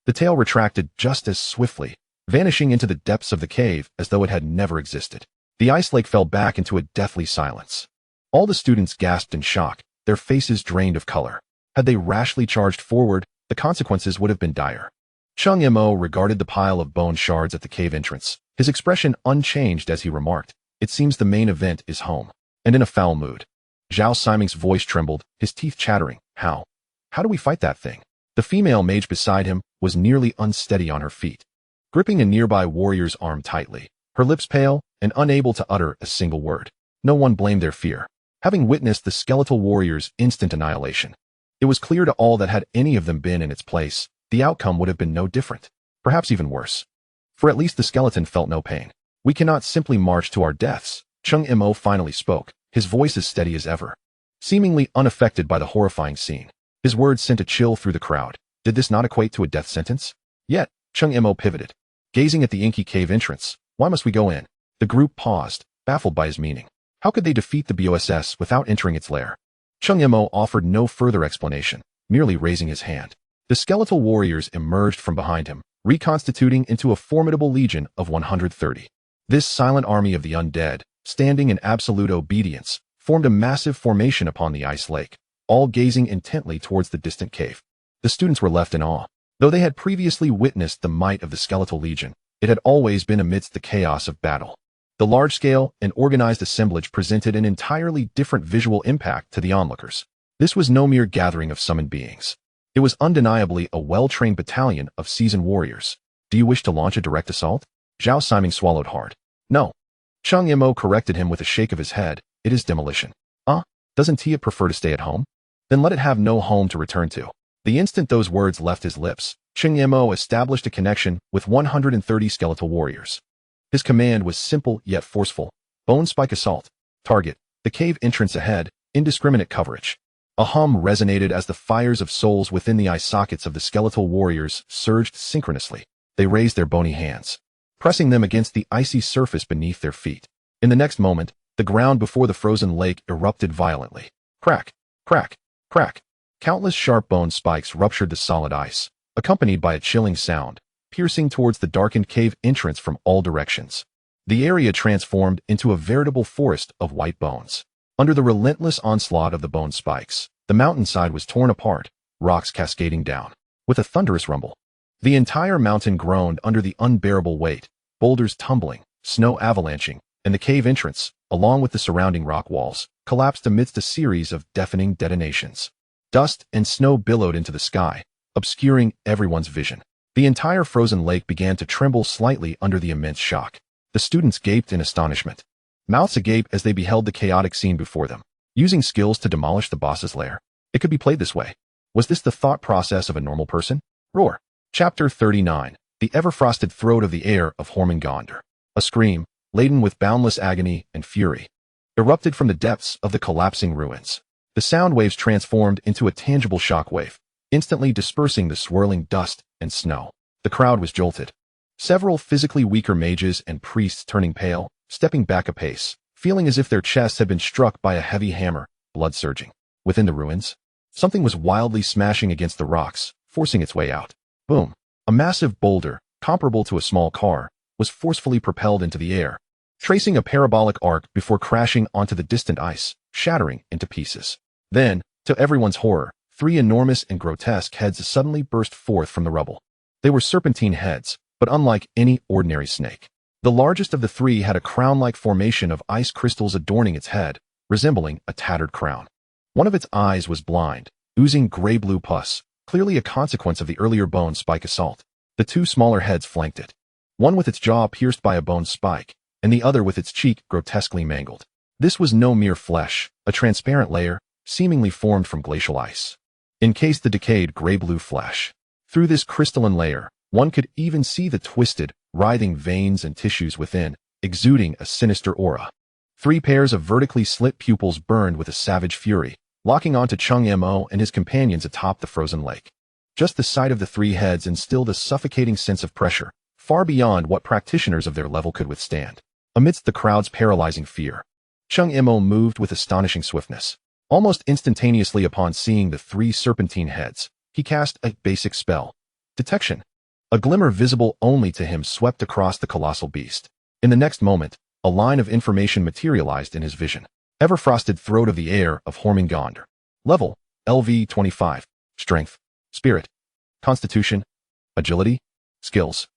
The tail retracted just as swiftly, vanishing into the depths of the cave as though it had never existed. The ice lake fell back into a deathly silence. All the students gasped in shock, their faces drained of color. Had they rashly charged forward, the consequences would have been dire. Cheng Mo regarded the pile of bone shards at the cave entrance, his expression unchanged as he remarked, "It seems the main event is home." And in a foul mood. Zhao Siming's voice trembled, his teeth chattering. How do we fight that thing? The female mage beside him was nearly unsteady on her feet, gripping a nearby warrior's arm tightly, her lips pale and unable to utter a single word. No one blamed their fear, having witnessed the skeletal warrior's instant annihilation. It was clear to all that had any of them been in its place, the outcome would have been no different, perhaps even worse. For at least the skeleton felt no pain. We cannot simply march to our deaths. Cheng Mo finally spoke, his voice as steady as ever, seemingly unaffected by the horrifying scene. His words sent a chill through the crowd. Did this not equate to a death sentence? Yet, Cheng Mo pivoted, gazing at the inky cave entrance. Why must we go in? The group paused, baffled by his meaning. How could they defeat the BOSS without entering its lair? Cheng Mo offered no further explanation, merely raising his hand. The skeletal warriors emerged from behind him, reconstituting into a formidable legion of 130. This silent army of the undead, standing in absolute obedience, formed a massive formation upon the ice lake, all gazing intently towards the distant cave. The students were left in awe. Though they had previously witnessed the might of the skeletal legion, it had always been amidst the chaos of battle. The large-scale and organized assemblage presented an entirely different visual impact to the onlookers. This was no mere gathering of summoned beings. It was undeniably a well-trained battalion of seasoned warriors. Do you wish to launch a direct assault? Zhao Siming swallowed hard. No. Cheng Mo corrected him with a shake of his head. It is demolition. Doesn't Tia prefer to stay at home? Then let it have no home to return to. The instant those words left his lips, Cheng Mo established a connection with 130 skeletal warriors. His command was simple yet forceful. Bone spike assault. Target, the cave entrance ahead, indiscriminate coverage. A hum resonated as the fires of souls within the eye sockets of the skeletal warriors surged synchronously. They raised their bony hands, pressing them against the icy surface beneath their feet. In the next moment, the ground before the frozen lake erupted violently. Crack, crack, crack. Countless sharp bone spikes ruptured the solid ice, accompanied by a chilling sound, piercing towards the darkened cave entrance from all directions. The area transformed into a veritable forest of white bones. Under the relentless onslaught of the bone spikes, the mountainside was torn apart, rocks cascading down. With a thunderous rumble, the entire mountain groaned under the unbearable weight, boulders tumbling, snow avalanching, and the cave entrance, along with the surrounding rock walls, collapsed amidst a series of deafening detonations. Dust and snow billowed into the sky, obscuring everyone's vision. The entire frozen lake began to tremble slightly under the immense shock. The students gaped in astonishment, mouths agape as they beheld the chaotic scene before them. Using skills to demolish the boss's lair. It could be played this way. Was this the thought process of a normal person? Roar. Chapter 39. The ever-frosted throat of the air of Hormungandr. A scream, laden with boundless agony and fury, erupted from the depths of the collapsing ruins. The sound waves transformed into a tangible shockwave, instantly dispersing the swirling dust and snow. The crowd was jolted. Several physically weaker mages and priests turning pale, stepping back a pace, feeling as if their chests had been struck by a heavy hammer, blood surging. Within the ruins, something was wildly smashing against the rocks, forcing its way out. Boom. A massive boulder, comparable to a small car, was forcefully propelled into the air, tracing a parabolic arc before crashing onto the distant ice, shattering into pieces. Then, to everyone's horror, 3 enormous and grotesque heads suddenly burst forth from the rubble. They were serpentine heads, but unlike any ordinary snake. The largest of the 3 had a crown-like formation of ice crystals adorning its head, resembling a tattered crown. One of its eyes was blind, oozing gray-blue pus, clearly a consequence of the earlier bone spike assault. The 2 smaller heads flanked it, one with its jaw pierced by a bone spike, and the other with its cheek grotesquely mangled. This was no mere flesh, a transparent layer, seemingly formed from glacial ice. Encased the decayed gray-blue flesh. Through this crystalline layer, one could even see the twisted, writhing veins and tissues within, exuding a sinister aura. 3 pairs of vertically slit pupils burned with a savage fury, locking onto Cheng Mo and his companions atop the frozen lake. Just the sight of the 3 heads instilled a suffocating sense of pressure, far beyond what practitioners of their level could withstand. Amidst the crowd's paralyzing fear, Cheng Mo moved with astonishing swiftness. Almost instantaneously upon seeing the 3 serpentine heads, he cast a basic spell. Detection. A glimmer visible only to him swept across the colossal beast. In the next moment, a line of information materialized in his vision. Ever-frosted throat of the air of Hormungandr. Level, LV 25. Strength, Spirit, Constitution, Agility, Skills.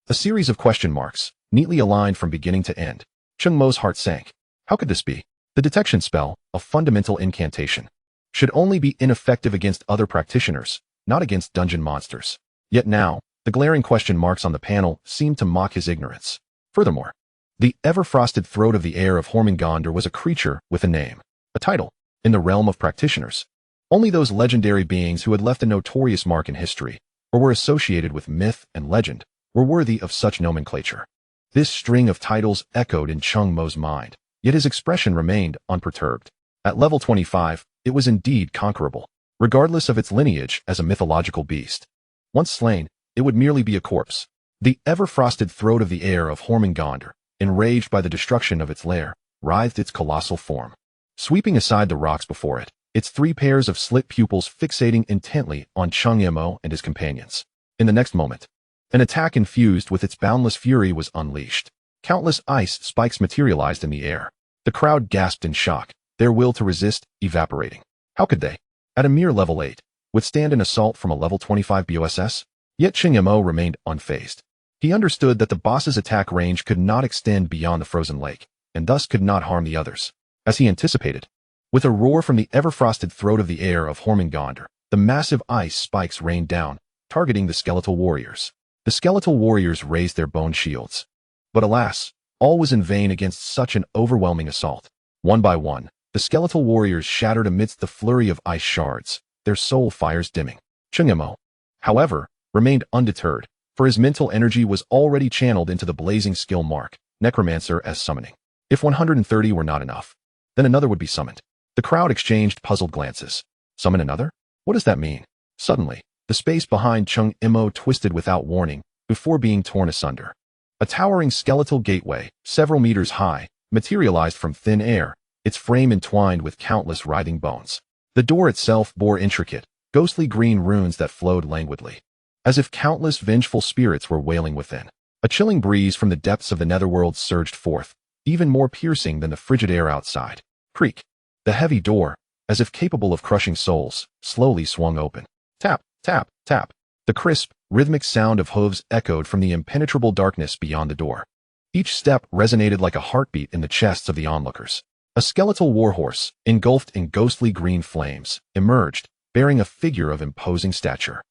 A series of question marks, neatly aligned from beginning to end. Cheng Mo's heart sank. How could this be? The detection spell, a fundamental incantation, should only be ineffective against other practitioners, not against dungeon monsters. Yet now, the glaring question marks on the panel seemed to mock his ignorance. Furthermore, the ever-frosted throat of the air of Hormungandr was a creature with a name, a title, in the realm of practitioners. Only those legendary beings who had left a notorious mark in history, or were associated with myth and legend, were worthy of such nomenclature. This string of titles echoed in Cheng Mo's mind, yet his expression remained unperturbed. At level 25, it was indeed conquerable, regardless of its lineage as a mythological beast. Once slain, it would merely be a corpse. The ever-frosted throat of the air of Hormungandr, enraged by the destruction of its lair, writhed its colossal form, sweeping aside the rocks before it, its 3 pairs of slit pupils fixating intently on Cheng Mo and his companions. In the next moment, an attack infused with its boundless fury was unleashed. Countless ice spikes materialized in the air. The crowd gasped in shock, their will to resist evaporating. How could they, at a mere level 8, withstand an assault from a level 25 BOSS? Yet Cheng Mo remained unfazed. He understood that the boss's attack range could not extend beyond the frozen lake, and thus could not harm the others. As he anticipated, with a roar from the ever-frosted throat of the air of Hormungandr, the massive ice spikes rained down, targeting the skeletal warriors. The skeletal warriors raised their bone shields. But alas, all was in vain against such an overwhelming assault. One by one, the skeletal warriors shattered amidst the flurry of ice shards, their soul fires dimming. Cheng Mo, however, remained undeterred, for his mental energy was already channeled into the blazing skill mark, Necromancer as summoning. If 130 were not enough, then another would be summoned. The crowd exchanged puzzled glances. Summon another? What does that mean? Suddenly, the space behind Cheng Mo twisted without warning, before being torn asunder. A towering skeletal gateway, several meters high, materialized from thin air, its frame entwined with countless writhing bones. The door itself bore intricate, ghostly green runes that flowed languidly, as if countless vengeful spirits were wailing within. A chilling breeze from the depths of the netherworld surged forth, even more piercing than the frigid air outside. Creak. The heavy door, as if capable of crushing souls, slowly swung open. Tap, tap, tap. The crisp, rhythmic sound of hooves echoed from the impenetrable darkness beyond the door. Each step resonated like a heartbeat in the chests of the onlookers. A skeletal warhorse, engulfed in ghostly green flames, emerged, bearing a figure of imposing stature.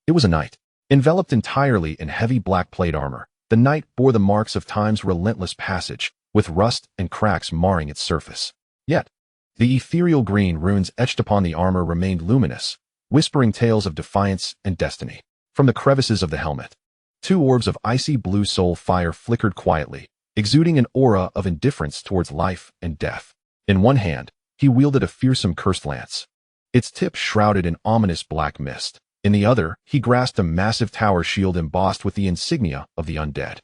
It was a knight. Enveloped entirely in heavy black plate armor, the knight bore the marks of time's relentless passage, with rust and cracks marring its surface. Yet, the ethereal green runes etched upon the armor remained luminous, whispering tales of defiance and destiny. From the crevices of the helmet, 2 orbs of icy blue soul fire flickered quietly, exuding an aura of indifference towards life and death. In one hand, he wielded a fearsome cursed lance, its tip shrouded in ominous black mist. In the other, he grasped a massive tower shield embossed with the insignia of the Undead,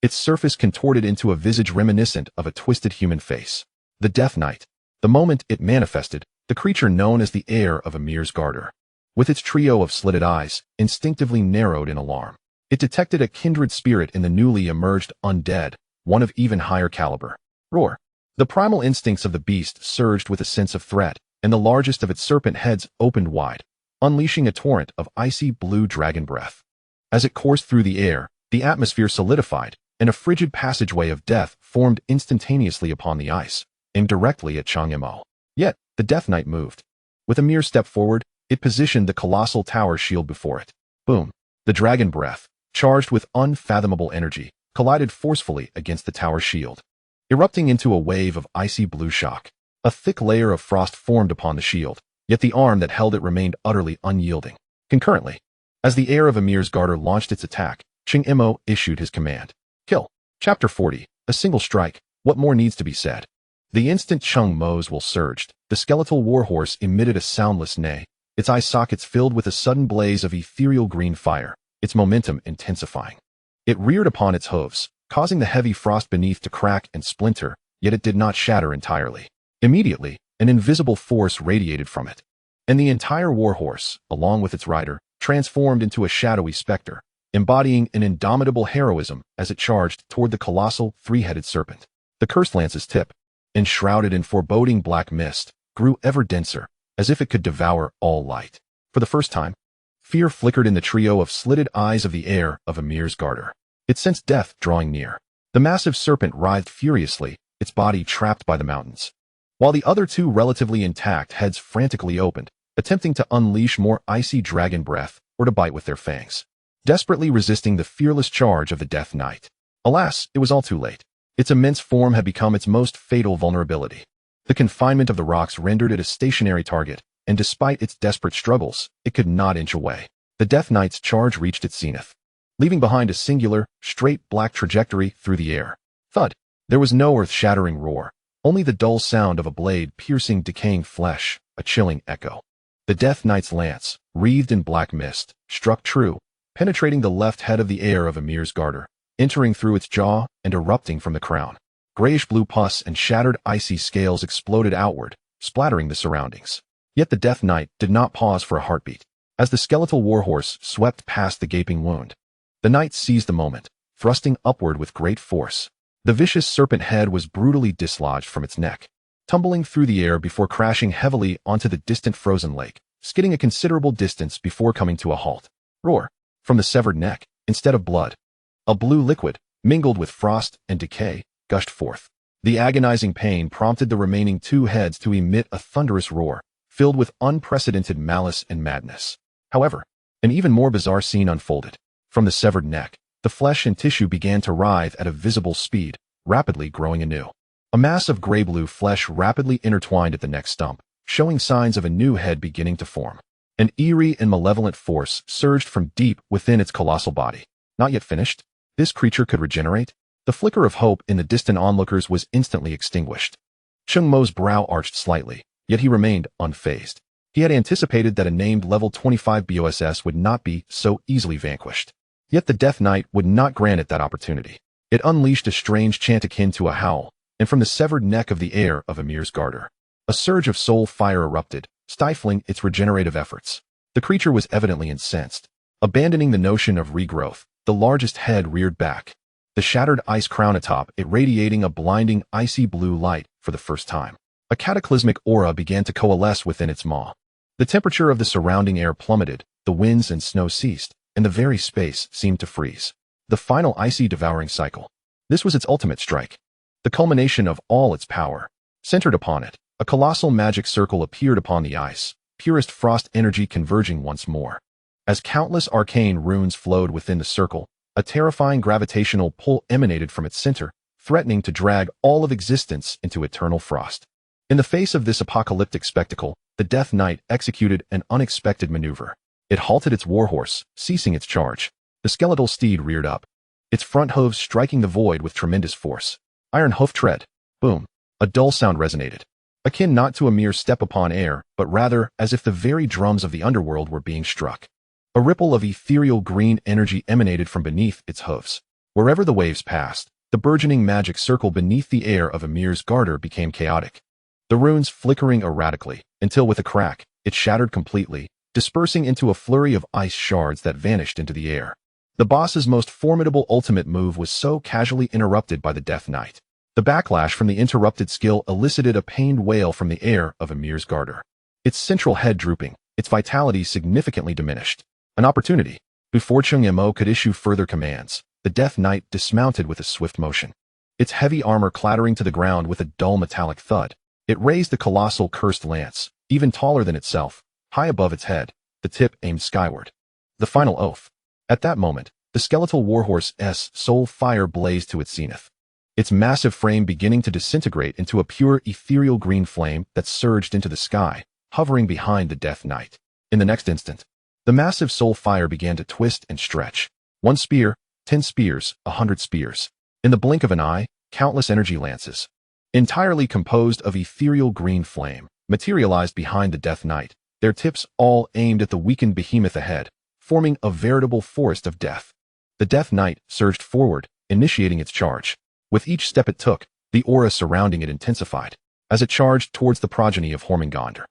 its surface contorted into a visage reminiscent of a twisted human face. The Death Knight. The moment it manifested, the creature known as the heir of Emir's Garter, with its trio of slitted eyes, instinctively narrowed in alarm. It detected a kindred spirit in the newly emerged Undead, one of even higher caliber. Roar. The primal instincts of the beast surged with a sense of threat, and the largest of its serpent heads opened wide, unleashing a torrent of icy blue dragon breath. As it coursed through the air, the atmosphere solidified, and a frigid passageway of death formed instantaneously upon the ice, aimed directly at Cheng Mo. Yet, the Death Knight moved. With a mere step forward, it positioned the colossal tower shield before it. Boom. The dragon breath, charged with unfathomable energy, collided forcefully against the tower shield, erupting into a wave of icy blue shock. A thick layer of frost formed upon the shield, yet the arm that held it remained utterly unyielding. Concurrently, as the heir of Emir's Garter launched its attack, Cheng Mo issued his command. Kill. Chapter 40. A single strike. What more needs to be said? The instant Cheng Mo's will surged, the skeletal warhorse emitted a soundless neigh, its eye sockets filled with a sudden blaze of ethereal green fire, its momentum intensifying. It reared upon its hooves, causing the heavy frost beneath to crack and splinter, yet it did not shatter entirely. Immediately, an invisible force radiated from it, and the entire warhorse, along with its rider, transformed into a shadowy specter, embodying an indomitable heroism as it charged toward the colossal, 3-headed serpent. The cursed lance's tip, enshrouded in foreboding black mist, grew ever denser, as if it could devour all light. For the first time, fear flickered in the trio of slitted eyes of the heir of Emir's Garter. It sensed death drawing near. The massive serpent writhed furiously, its body trapped by the mountains, while the other 2 relatively intact heads frantically opened, attempting to unleash more icy dragon breath or to bite with their fangs, desperately resisting the fearless charge of the Death Knight. Alas, it was all too late. Its immense form had become its most fatal vulnerability. The confinement of the rocks rendered it a stationary target, and despite its desperate struggles, it could not inch away. The Death Knight's charge reached its zenith, leaving behind a singular, straight black trajectory through the air. Thud. There was no earth-shattering roar, only the dull sound of a blade piercing decaying flesh, a chilling echo. The Death Knight's lance, wreathed in black mist, struck true, penetrating the left head of the heir of Emir's Garter, entering through its jaw and erupting from the crown. Grayish-blue pus and shattered icy scales exploded outward, splattering the surroundings. Yet the Death Knight did not pause for a heartbeat. As the skeletal warhorse swept past the gaping wound, the knight seized the moment, thrusting upward with great force. The vicious serpent head was brutally dislodged from its neck, tumbling through the air before crashing heavily onto the distant frozen lake, skidding a considerable distance before coming to a halt. Roar. From the severed neck, instead of blood, a blue liquid, mingled with frost and decay, gushed forth. The agonizing pain prompted the remaining 2 heads to emit a thunderous roar, filled with unprecedented malice and madness. However, an even more bizarre scene unfolded. From the severed neck, the flesh and tissue began to writhe at a visible speed, rapidly growing anew. A mass of gray-blue flesh rapidly intertwined at the neck stump, showing signs of a new head beginning to form. An eerie and malevolent force surged from deep within its colossal body. Not yet finished? This creature could regenerate? The flicker of hope in the distant onlookers was instantly extinguished. Cheng Mo's brow arched slightly, yet he remained unfazed. He had anticipated that a named level 25 BOSS would not be so easily vanquished. Yet the Death Knight would not grant it that opportunity. It unleashed a strange chant akin to a howl, and from the severed neck of the heir of Emir's Garter, a surge of soul fire erupted, stifling its regenerative efforts. The creature was evidently incensed. Abandoning the notion of regrowth, the largest head reared back, the shattered ice crown atop it radiating a blinding icy blue light for the first time. A cataclysmic aura began to coalesce within its maw. The temperature of the surrounding air plummeted, the winds and snow ceased, and the very space seemed to freeze. The final icy devouring cycle. This was its ultimate strike, the culmination of all its power. Centered upon it, a colossal magic circle appeared upon the ice, purest frost energy converging once more. As countless arcane runes flowed within the circle, a terrifying gravitational pull emanated from its center, threatening to drag all of existence into eternal frost. In the face of this apocalyptic spectacle, the Death Knight executed an unexpected maneuver. It halted its warhorse, ceasing its charge. The skeletal steed reared up, its front hooves striking the void with tremendous force. Iron hoof tread. Boom. A dull sound resonated, akin not to a mere step upon air, but rather as if the very drums of the underworld were being struck. A ripple of ethereal green energy emanated from beneath its hooves. Wherever the waves passed, the burgeoning magic circle beneath the air of Ymir's garter became chaotic, the runes flickering erratically, until with a crack, it shattered completely, dispersing into a flurry of ice shards that vanished into the air. The boss's most formidable ultimate move was so casually interrupted by the Death Knight. The backlash from the interrupted skill elicited a pained wail from the air of Ymir's garter, its central head drooping, its vitality significantly diminished. An opportunity. Before Cheng Mo could issue further commands, the Death Knight dismounted with a swift motion. Its heavy armor clattering to the ground with a dull metallic thud, it raised the colossal cursed lance, even taller than itself, high above its head, the tip aimed skyward. The final oath. At that moment, the skeletal warhorse's soul fire blazed to its zenith, its massive frame beginning to disintegrate into a pure ethereal green flame that surged into the sky, hovering behind the Death Knight. In the next instant, the massive soul fire began to twist and stretch. 1 spear, 10 spears, 100 spears. In the blink of an eye, countless energy lances, entirely composed of ethereal green flame, materialized behind the Death Knight, their tips all aimed at the weakened behemoth ahead, forming a veritable forest of death. The Death Knight surged forward, initiating its charge. With each step it took, the aura surrounding it intensified, as it charged towards the progeny of Jormungandr.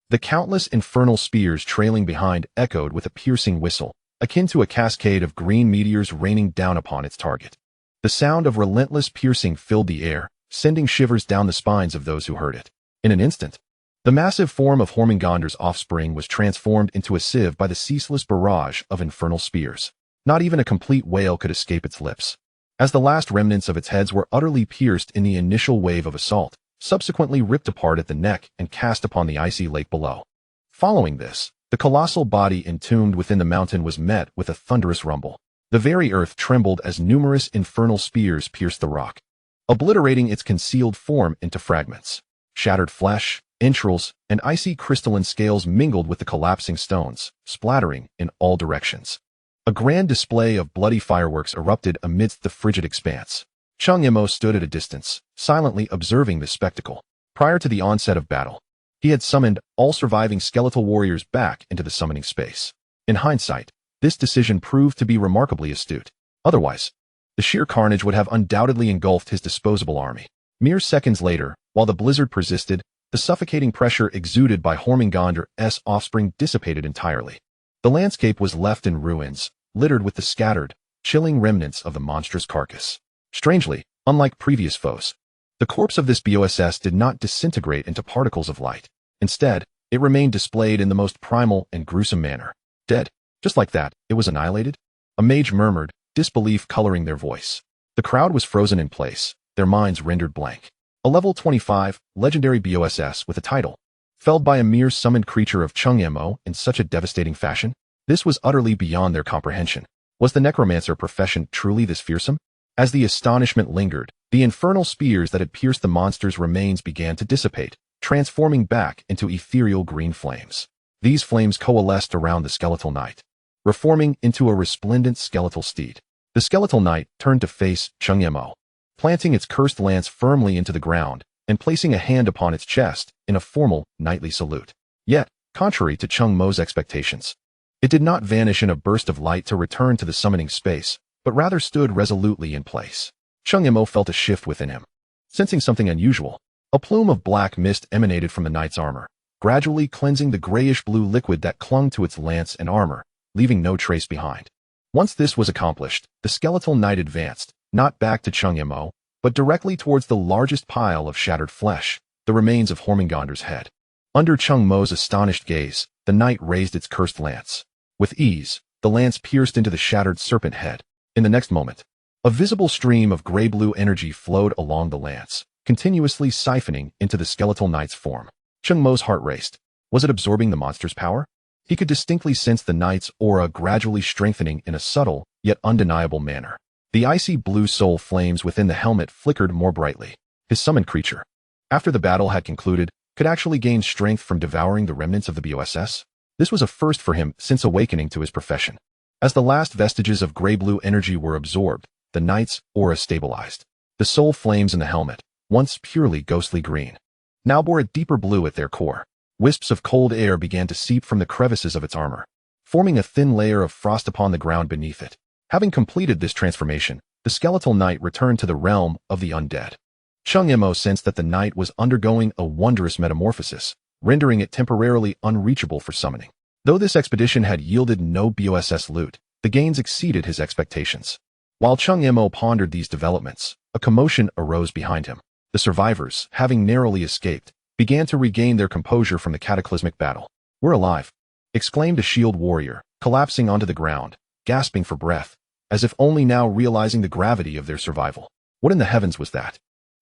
The countless infernal spears trailing behind echoed with a piercing whistle, akin to a cascade of green meteors raining down upon its target. The sound of relentless piercing filled the air, sending shivers down the spines of those who heard it. In an instant, the massive form of Jormungandr's offspring was transformed into a sieve by the ceaseless barrage of infernal spears. Not even a complete wail could escape its lips, as the last remnants of its heads were utterly pierced in the initial wave of assault, subsequently ripped apart at the neck and cast upon the icy lake below. Following this, the colossal body entombed within the mountain was met with a thunderous rumble. The very earth trembled as numerous infernal spears pierced the rock, obliterating its concealed form into fragments. Shattered flesh, entrails, and icy crystalline scales mingled with the collapsing stones, splattering in all directions. A grand display of bloody fireworks erupted amidst the frigid expanse. Cheng Mo stood at a distance, silently observing this spectacle. Prior to the onset of battle, he had summoned all surviving skeletal warriors back into the summoning space. In hindsight, this decision proved to be remarkably astute. Otherwise, the sheer carnage would have undoubtedly engulfed his disposable army. Mere seconds later, while the blizzard persisted, the suffocating pressure exuded by Jormungandr's offspring dissipated entirely. The landscape was left in ruins, littered with the scattered, chilling remnants of the monstrous carcass. Strangely, unlike previous foes, the corpse of this BOSS did not disintegrate into particles of light. Instead, it remained displayed in the most primal and gruesome manner. Dead. Just like that, it was annihilated? A mage murmured, disbelief coloring their voice. The crowd was frozen in place, their minds rendered blank. A level 25, legendary BOSS with a title, felled by a mere summoned creature of Cheng Mo in such a devastating fashion? This was utterly beyond their comprehension. Was the necromancer profession truly this fearsome? As the astonishment lingered, the infernal spears that had pierced the monster's remains began to dissipate, transforming back into ethereal green flames. These flames coalesced around the skeletal knight, reforming into a resplendent skeletal steed. The skeletal knight turned to face Cheng Mo, planting its cursed lance firmly into the ground and placing a hand upon its chest in a formal knightly salute. Yet, contrary to Cheng Mo's expectations, it did not vanish in a burst of light to return to the summoning space, but rather stood resolutely in place. Cheng Mo felt a shift within him. Sensing something unusual, a plume of black mist emanated from the knight's armor, gradually cleansing the grayish-blue liquid that clung to its lance and armor, leaving no trace behind. Once this was accomplished, the skeletal knight advanced, not back to Cheng Mo, but directly towards the largest pile of shattered flesh, the remains of Jormungandr's head. Under Cheng Mo's astonished gaze, the knight raised its cursed lance. With ease, the lance pierced into the shattered serpent head. In the next moment, A visible stream of gray-blue energy flowed along the lance, continuously siphoning into the skeletal knight's form. Cheng Mo's heart raced. Was it absorbing the monster's power? He could distinctly sense the knight's aura gradually strengthening in a subtle, yet undeniable manner. The icy blue soul flames within the helmet flickered more brightly. His summoned creature, after the battle had concluded, could actually gain strength from devouring the remnants of the BOSS. This was a first for him since awakening to his profession. As the last vestiges of gray-blue energy were absorbed, the knight's aura stabilized. The soul flames in the helmet, once purely ghostly green, now bore a deeper blue at their core. Wisps of cold air began to seep from the crevices of its armor, forming a thin layer of frost upon the ground beneath it. Having completed this transformation, the skeletal knight returned to the realm of the undead. Cheng Mo sensed that the knight was undergoing a wondrous metamorphosis, rendering it temporarily unreachable for summoning. Though this expedition had yielded no BOSS loot, the gains exceeded his expectations. While Cheng Mo pondered these developments, a commotion arose behind him. The survivors, having narrowly escaped, began to regain their composure from the cataclysmic battle. "We're alive," exclaimed a shield warrior, collapsing onto the ground, gasping for breath, as if only now realizing the gravity of their survival. What in the heavens was that?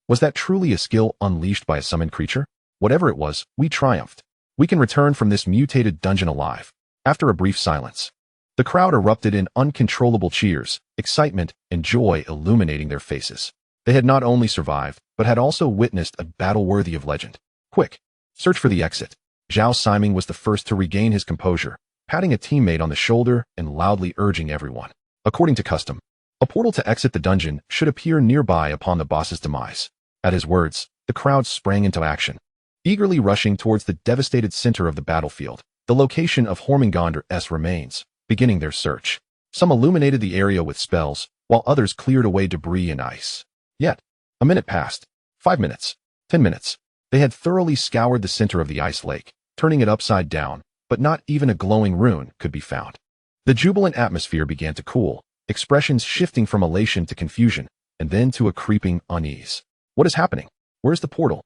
Was that truly a skill unleashed by a summoned creature? Whatever it was, we triumphed. We can return from this mutated dungeon alive. After a brief silence, the crowd erupted in uncontrollable cheers, excitement, and joy illuminating their faces. They had not only survived, but had also witnessed a battle worthy of legend. "Quick! Search for the exit." Zhao Siming was the first to regain his composure, patting a teammate on the shoulder and loudly urging everyone. According to custom, a portal to exit the dungeon should appear nearby upon the boss's demise. At his words, the crowd sprang into action, eagerly rushing towards the devastated center of the battlefield, the location of Jormungandr's remains, beginning their search. Some illuminated the area with spells, while others cleared away debris and ice. Yet, a minute passed, 5 minutes, 10 minutes. They had thoroughly scoured the center of the ice lake, turning it upside down, but not even a glowing rune could be found. The jubilant atmosphere began to cool, expressions shifting from elation to confusion, and then to a creeping unease. What is happening? Where's the portal?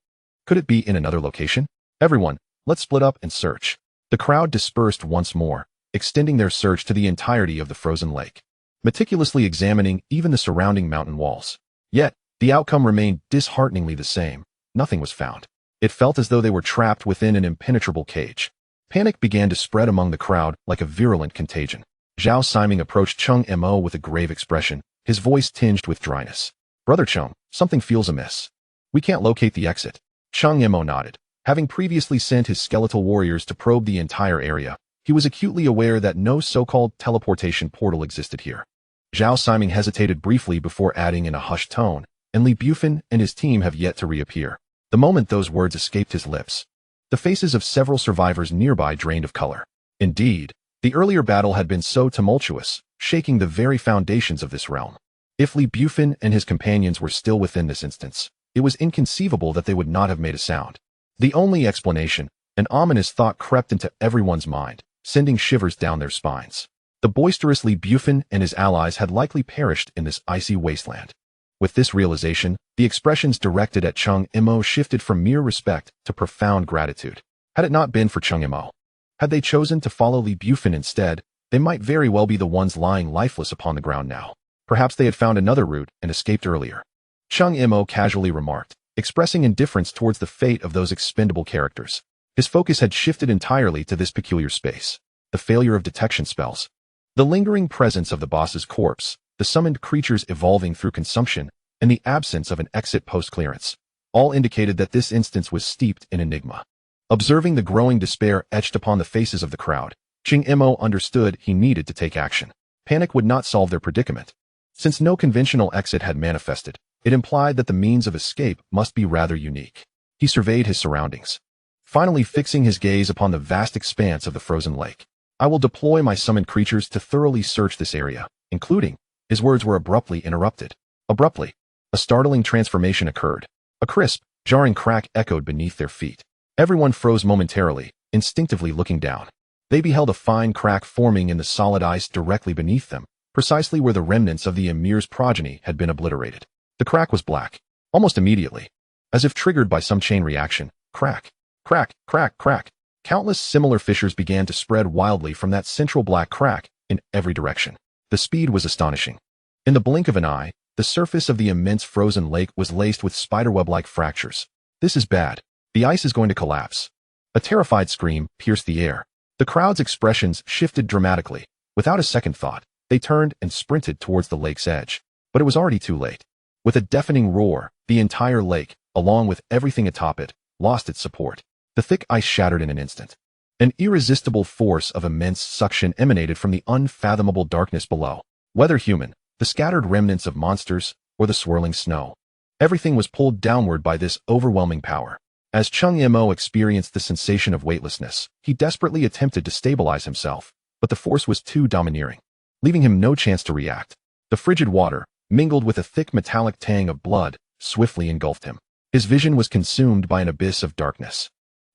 Could it be in another location? Everyone, let's split up and search. The crowd dispersed once more, extending their search to the entirety of the frozen lake, meticulously examining even the surrounding mountain walls. Yet, the outcome remained dishearteningly the same. Nothing was found. It felt as though they were trapped within an impenetrable cage. Panic began to spread among the crowd like a virulent contagion. Zhao Siming approached Cheng Mo with a grave expression, his voice tinged with dryness. "Brother Cheng, something feels amiss. We can't locate the exit." Cheng Mo nodded. Having previously sent his skeletal warriors to probe the entire area, he was acutely aware that no so-called teleportation portal existed here. Zhao Siming hesitated briefly before adding in a hushed tone, "And Li Bufin and his team have yet to reappear." The moment those words escaped his lips, the faces of several survivors nearby drained of color. Indeed, the earlier battle had been so tumultuous, shaking the very foundations of this realm. If Li Bufin and his companions were still within this instance, it was inconceivable that they would not have made a sound. The only explanation, an ominous thought crept into everyone's mind, sending shivers down their spines. The boisterous Li Bufin and his allies had likely perished in this icy wasteland. With this realization, the expressions directed at Cheng Mo shifted from mere respect to profound gratitude. Had it not been for Cheng Mo, had they chosen to follow Li Bufin instead, they might very well be the ones lying lifeless upon the ground now. Perhaps they had found another route and escaped earlier. Cheng Mo casually remarked, expressing indifference towards the fate of those expendable characters. His focus had shifted entirely to this peculiar space. The failure of detection spells, the lingering presence of the boss's corpse, the summoned creatures evolving through consumption, and the absence of an exit post-clearance, all indicated that this instance was steeped in enigma. Observing the growing despair etched upon the faces of the crowd, Cheng Mo understood he needed to take action. Panic would not solve their predicament. Since no conventional exit had manifested, it implied that the means of escape must be rather unique. He surveyed his surroundings, finally fixing his gaze upon the vast expanse of the frozen lake. "I will deploy my summoned creatures to thoroughly search this area, including..." His words were abruptly interrupted. Abruptly, a startling transformation occurred. A crisp, jarring crack echoed beneath their feet. Everyone froze momentarily, instinctively looking down. They beheld a fine crack forming in the solid ice directly beneath them, precisely where the remnants of the emir's progeny had been obliterated. The crack was black. Almost immediately, as if triggered by some chain reaction, crack, crack, crack, crack. Countless similar fissures began to spread wildly from that central black crack in every direction. The speed was astonishing. In the blink of an eye, The surface of the immense frozen lake was laced with spiderweb-like fractures. This is bad. The ice is going to collapse. A terrified scream pierced the air. The crowd's expressions shifted dramatically. Without a second thought, they turned and sprinted towards the lake's edge. But it was already too late. With a deafening roar, the entire lake, along with everything atop it, lost its support. The thick ice shattered in an instant. An irresistible force of immense suction emanated from the unfathomable darkness below. Whether human, the scattered remnants of monsters, or the swirling snow, everything was pulled downward by this overwhelming power. As Cheng Mo experienced the sensation of weightlessness, he desperately attempted to stabilize himself, but the force was too domineering, leaving him no chance to react. The frigid water, mingled with a thick metallic tang of blood, swiftly engulfed him. His vision was consumed by an abyss of darkness.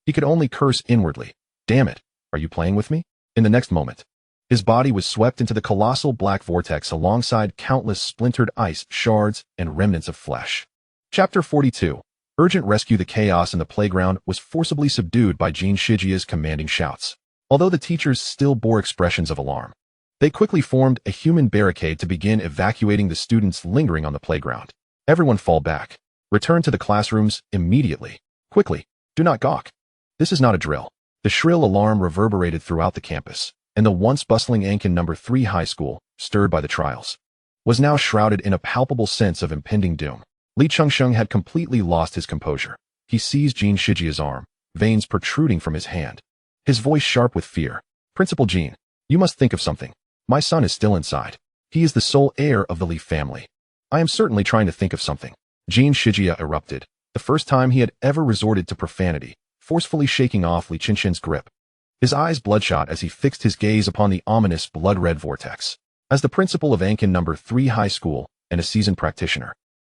He could only curse inwardly. Damn it, are you playing with me? In the next moment, his body was swept into the colossal black vortex alongside countless splintered ice shards and remnants of flesh. Chapter 42. Urgent rescue. The chaos in the playground was forcibly subdued by Jin Shijia's commanding shouts. Although the teachers still bore expressions of alarm, they quickly formed a human barricade to begin evacuating the students lingering on the playground. Everyone fall back. Return to the classrooms immediately. Quickly, do not gawk. This is not a drill. The shrill alarm reverberated throughout the campus, and the once bustling Ankin No. 3 high school, stirred by the trials, was now shrouded in a palpable sense of impending doom. Li Chengsheng had completely lost his composure. He seized Jin Shijia's arm, veins protruding from his hand. His voice sharp with fear. Principal Jin, you must think of something. My son is still inside. He is the sole heir of the Li family. I am certainly trying to think of something. Jin Shijia erupted, the first time he had ever resorted to profanity, forcefully shaking off Li Chengsheng's grip. His eyes bloodshot as he fixed his gaze upon the ominous blood-red vortex. As the principal of Ankin No. 3 High School and a seasoned practitioner,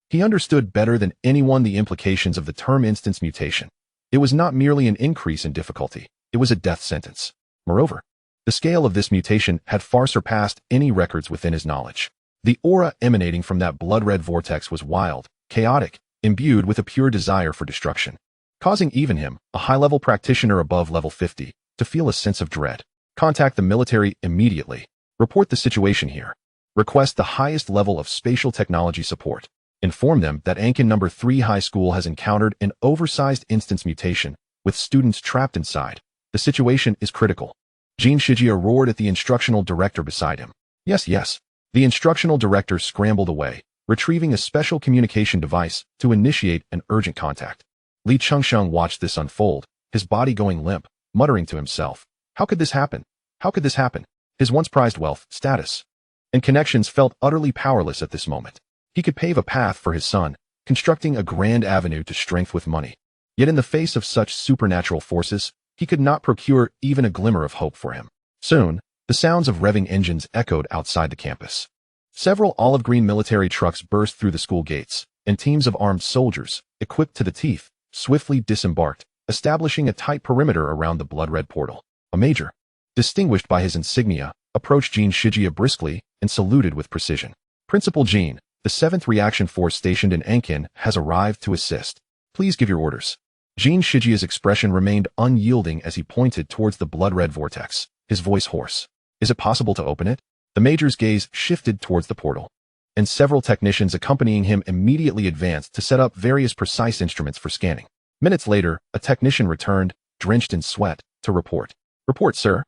he understood better than anyone the implications of the term instance mutation. It was not merely an increase in difficulty, it was a death sentence. Moreover, the scale of this mutation had far surpassed any records within his knowledge. The aura emanating from that blood-red vortex was wild, chaotic, imbued with a pure desire for destruction, causing even him, a high-level practitioner above level 50, to feel a sense of dread. Contact the military immediately. Report the situation here. Request the highest level of spatial technology support. Inform them that Ankin No. 3 High School has encountered an oversized instance mutation, with students trapped inside. The situation is critical. Jin Shijia roared at the instructional director beside him. Yes, yes. The instructional director scrambled away, retrieving a special communication device to initiate an urgent contact. Li Chengsheng watched this unfold, his body going limp, muttering to himself. How could this happen? How could this happen? His once prized wealth, status, and connections felt utterly powerless at this moment. He could pave a path for his son, constructing a grand avenue to strength with money. Yet in the face of such supernatural forces, he could not procure even a glimmer of hope for him. Soon, the sounds of revving engines echoed outside the campus. Several olive-green military trucks burst through the school gates, and teams of armed soldiers, equipped to the teeth, swiftly disembarked, establishing a tight perimeter around the blood-red portal. A major, distinguished by his insignia, approached Jin Shijia briskly and saluted with precision. Principal Jin, the 7th Reaction Force stationed in Ankin has arrived to assist. Please give your orders. Jin Shijia's expression remained unyielding as he pointed towards the blood-red vortex, his voice hoarse. Is it possible to open it? The major's gaze shifted towards the portal, and several technicians accompanying him immediately advanced to set up various precise instruments for scanning. Minutes later, a technician returned, drenched in sweat, to report. Report, sir.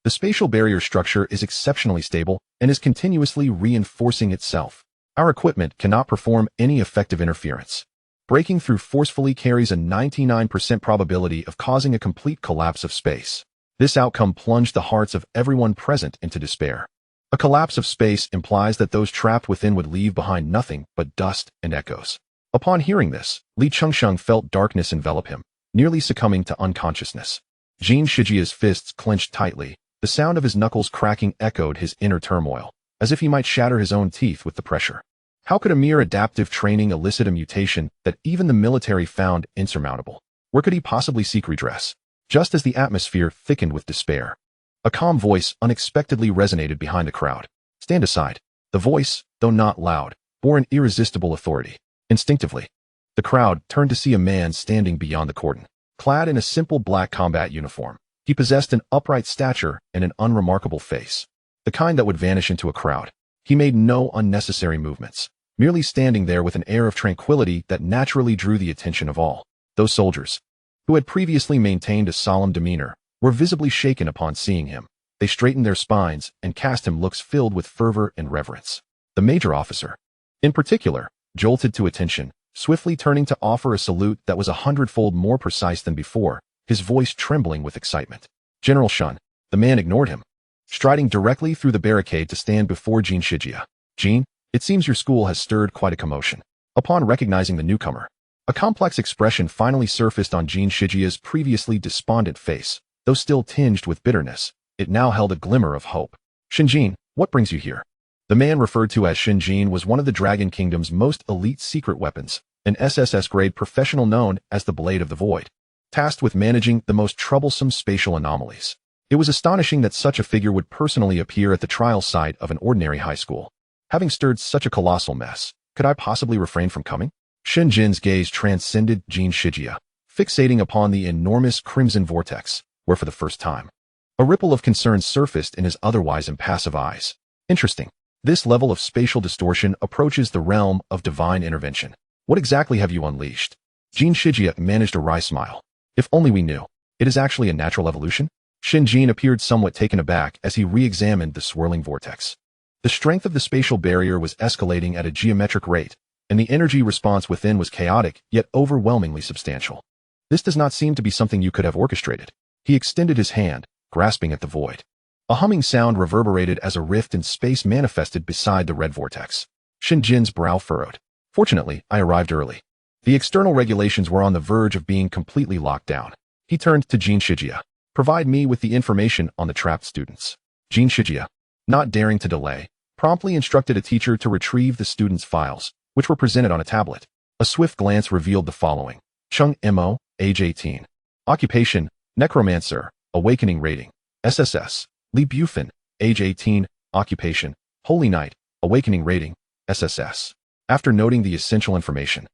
The spatial barrier structure is exceptionally stable and is continuously reinforcing itself. Our equipment cannot perform any effective interference. Breaking through forcefully carries a 99% probability of causing a complete collapse of space. This outcome plunged the hearts of everyone present into despair. A collapse of space implies that those trapped within would leave behind nothing but dust and echoes. Upon hearing this, Li Chengsheng felt darkness envelop him, nearly succumbing to unconsciousness. Jin Shijia's fists clenched tightly. The sound of his knuckles cracking echoed his inner turmoil, as if he might shatter his own teeth with the pressure. How could a mere adaptive training elicit a mutation that even the military found insurmountable? Where could he possibly seek redress? Just as the atmosphere thickened with despair, a calm voice unexpectedly resonated behind the crowd. Stand aside. The voice, though not loud, bore an irresistible authority. Instinctively, the crowd turned to see a man standing beyond the cordon. Clad in a simple black combat uniform, he possessed an upright stature and an unremarkable face, the kind that would vanish into a crowd. He made no unnecessary movements, merely standing there with an air of tranquility that naturally drew the attention of all. Those soldiers, who had previously maintained a solemn demeanor, were visibly shaken upon seeing him. They straightened their spines and cast him looks filled with fervor and reverence. The major officer, in particular, jolted to attention, swiftly turning to offer a salute that was 100-fold more precise than before, his voice trembling with excitement. General Shun. The man ignored him, striding directly through the barricade to stand before Jin Shijia. Jin, it seems your school has stirred quite a commotion. Upon recognizing the newcomer, a complex expression finally surfaced on Jin Shijia's previously despondent face. Though still tinged with bitterness, it now held a glimmer of hope. Shinjin, what brings you here? The man referred to as Shinjin was one of the Dragon Kingdom's most elite secret weapons, an SSS-grade professional known as the Blade of the Void, tasked with managing the most troublesome spatial anomalies. It was astonishing that such a figure would personally appear at the trial site of an ordinary high school. Having stirred such a colossal mess, could I possibly refrain from coming? Shinjin's gaze transcended Jin Shijia, fixating upon the enormous crimson vortex, where for the first time, a ripple of concern surfaced in his otherwise impassive eyes. Interesting. This level of spatial distortion approaches the realm of divine intervention. What exactly have you unleashed? Jin Shijia managed a wry smile. If only we knew. It is actually a natural evolution? Shinjin appeared somewhat taken aback as he re-examined the swirling vortex. The strength of the spatial barrier was escalating at a geometric rate, and the energy response within was chaotic yet overwhelmingly substantial. This does not seem to be something you could have orchestrated. He extended his hand, grasping at the void. A humming sound reverberated as a rift in space manifested beside the red vortex. Shinjin's brow furrowed. Fortunately, I arrived early. The external regulations were on the verge of being completely locked down. He turned to Jin Shijia. Provide me with the information on the trapped students. Jin Shijia, not daring to delay, promptly instructed a teacher to retrieve the students' files, which were presented on a tablet. A swift glance revealed the following. Cheng Mo, age 18. Occupation, Necromancer, awakening rating, SSS. Li Bufin, age 18, occupation, Holy Knight, awakening rating, SSS. After noting the essential information,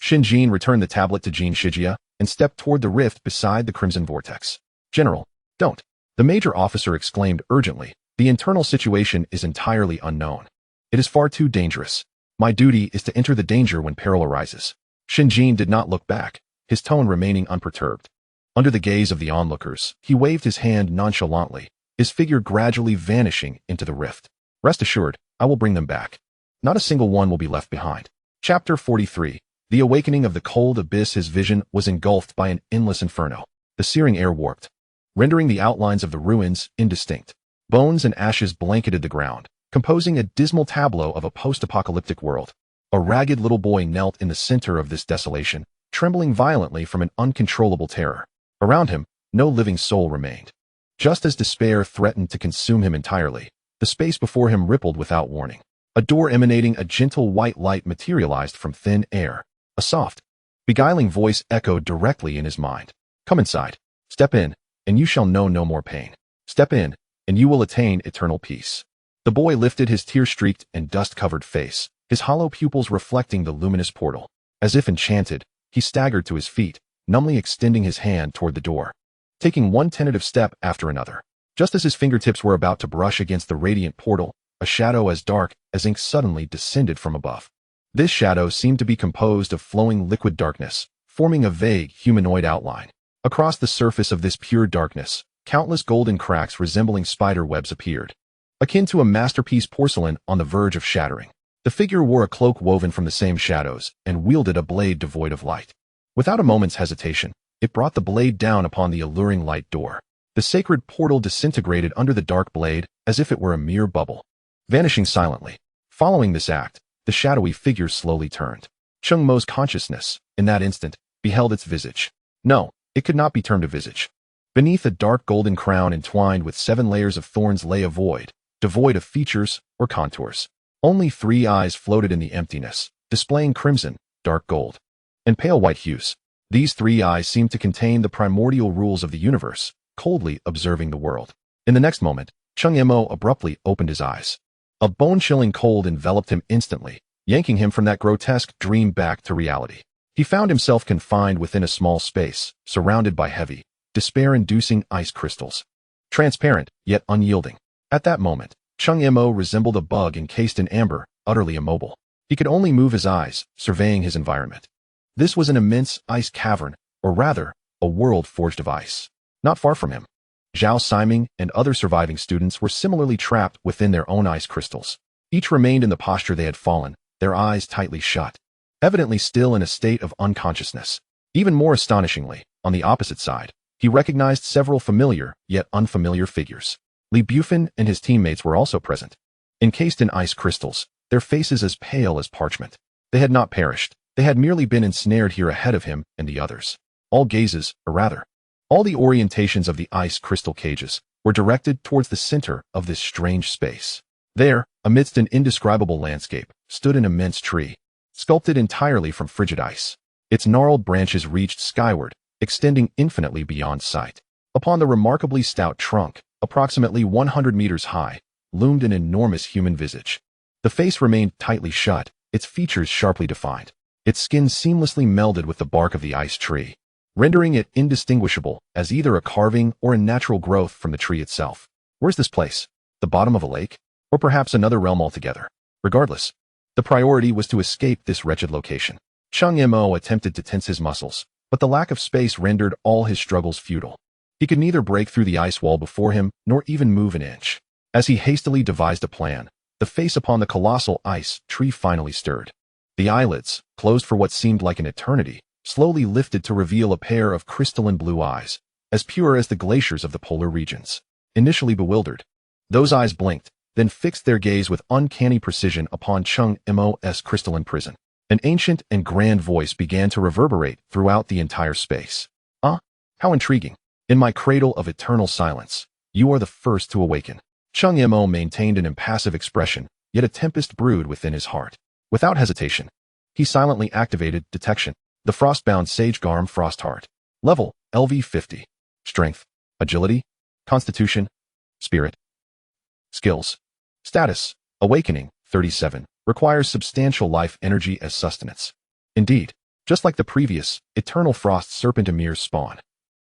Shinjin returned the tablet to Jin Shijia and stepped toward the rift beside the crimson vortex. General, don't. The major officer exclaimed urgently. The internal situation is entirely unknown. It is far too dangerous. My duty is to enter the danger when peril arises. Shinjin did not look back, his tone remaining unperturbed. Under the gaze of the onlookers, he waved his hand nonchalantly, his figure gradually vanishing into the rift. Rest assured, I will bring them back. Not a single one will be left behind. Chapter 43. The awakening of the cold abyss. His vision was engulfed by an endless inferno. The searing air warped, rendering the outlines of the ruins indistinct. Bones and ashes blanketed the ground, composing a dismal tableau of a post-apocalyptic world. A ragged little boy knelt in the center of this desolation, trembling violently from an uncontrollable terror. Around him, no living soul remained. Just as despair threatened to consume him entirely, the space before him rippled without warning. A door emanating a gentle white light materialized from thin air. A soft, beguiling voice echoed directly in his mind. Come inside. Step in, and you shall know no more pain. Step in, and you will attain eternal peace. The boy lifted his tear-streaked and dust-covered face, his hollow pupils reflecting the luminous portal. As if enchanted, he staggered to his feet, numbly extending his hand toward the door, taking one tentative step after another. Just as his fingertips were about to brush against the radiant portal, a shadow as dark as ink suddenly descended from above. This shadow seemed to be composed of flowing liquid darkness, forming a vague humanoid outline. Across the surface of this pure darkness, countless golden cracks resembling spider webs appeared, akin to a masterpiece porcelain on the verge of shattering. The figure wore a cloak woven from the same shadows and wielded a blade devoid of light. Without a moment's hesitation, it brought the blade down upon the alluring light door. The sacred portal disintegrated under the dark blade as if it were a mere bubble, vanishing silently. Following this act, the shadowy figure slowly turned. Cheng Mo's consciousness, in that instant, beheld its visage. No, it could not be termed a visage. Beneath a dark golden crown entwined with 7 layers of thorns lay a void, devoid of features or contours. Only 3 eyes floated in the emptiness, displaying crimson, dark gold, and pale white hues. These 3 eyes seemed to contain the primordial rules of the universe, coldly observing the world. In the next moment, Cheng Mo abruptly opened his eyes. A bone-chilling cold enveloped him instantly, yanking him from that grotesque dream back to reality. He found himself confined within a small space, surrounded by heavy, despair-inducing ice crystals. Transparent, yet unyielding. At that moment, Cheng Mo resembled a bug encased in amber, utterly immobile. He could only move his eyes, surveying his environment. This was an immense ice cavern, or rather, a world forged of ice. Not far from him, Zhao Siming and other surviving students were similarly trapped within their own ice crystals. Each remained in the posture they had fallen, their eyes tightly shut, evidently still in a state of unconsciousness. Even more astonishingly, on the opposite side, he recognized several familiar yet unfamiliar figures. Li Bufin and his teammates were also present. Encased in ice crystals, their faces as pale as parchment. They had not perished. They had merely been ensnared here ahead of him and the others. All gazes, or rather, all the orientations of the ice crystal cages were directed towards the center of this strange space. There, amidst an indescribable landscape, stood an immense tree, sculpted entirely from frigid ice. Its gnarled branches reached skyward, extending infinitely beyond sight. Upon the remarkably stout trunk, approximately 100 meters high, loomed an enormous human visage. The face remained tightly shut, its features sharply defined. Its skin seamlessly melded with the bark of the ice tree, rendering it indistinguishable as either a carving or a natural growth from the tree itself. Where's this place? The bottom of a lake? Or perhaps another realm altogether? Regardless, the priority was to escape this wretched location. Cheng Mo attempted to tense his muscles, but the lack of space rendered all his struggles futile. He could neither break through the ice wall before him, nor even move an inch. As he hastily devised a plan, the face upon the colossal ice tree finally stirred. The eyelids, closed for what seemed like an eternity, slowly lifted to reveal a pair of crystalline blue eyes, as pure as the glaciers of the polar regions. Initially bewildered, those eyes blinked, then fixed their gaze with uncanny precision upon Cheng Mo's crystalline prison. An ancient and grand voice began to reverberate throughout the entire space. How intriguing. In my cradle of eternal silence, you are the first to awaken. Cheng Mo maintained an impassive expression, yet a tempest brewed within his heart. Without hesitation, he silently activated detection. The frostbound Sage Garm Frostheart. Level, LV 50. Strength, Agility, Constitution, Spirit. Skills. Status, Awakening, 37. Requires substantial life energy as sustenance. Indeed, just like the previous, Eternal Frost Serpent Emir spawn.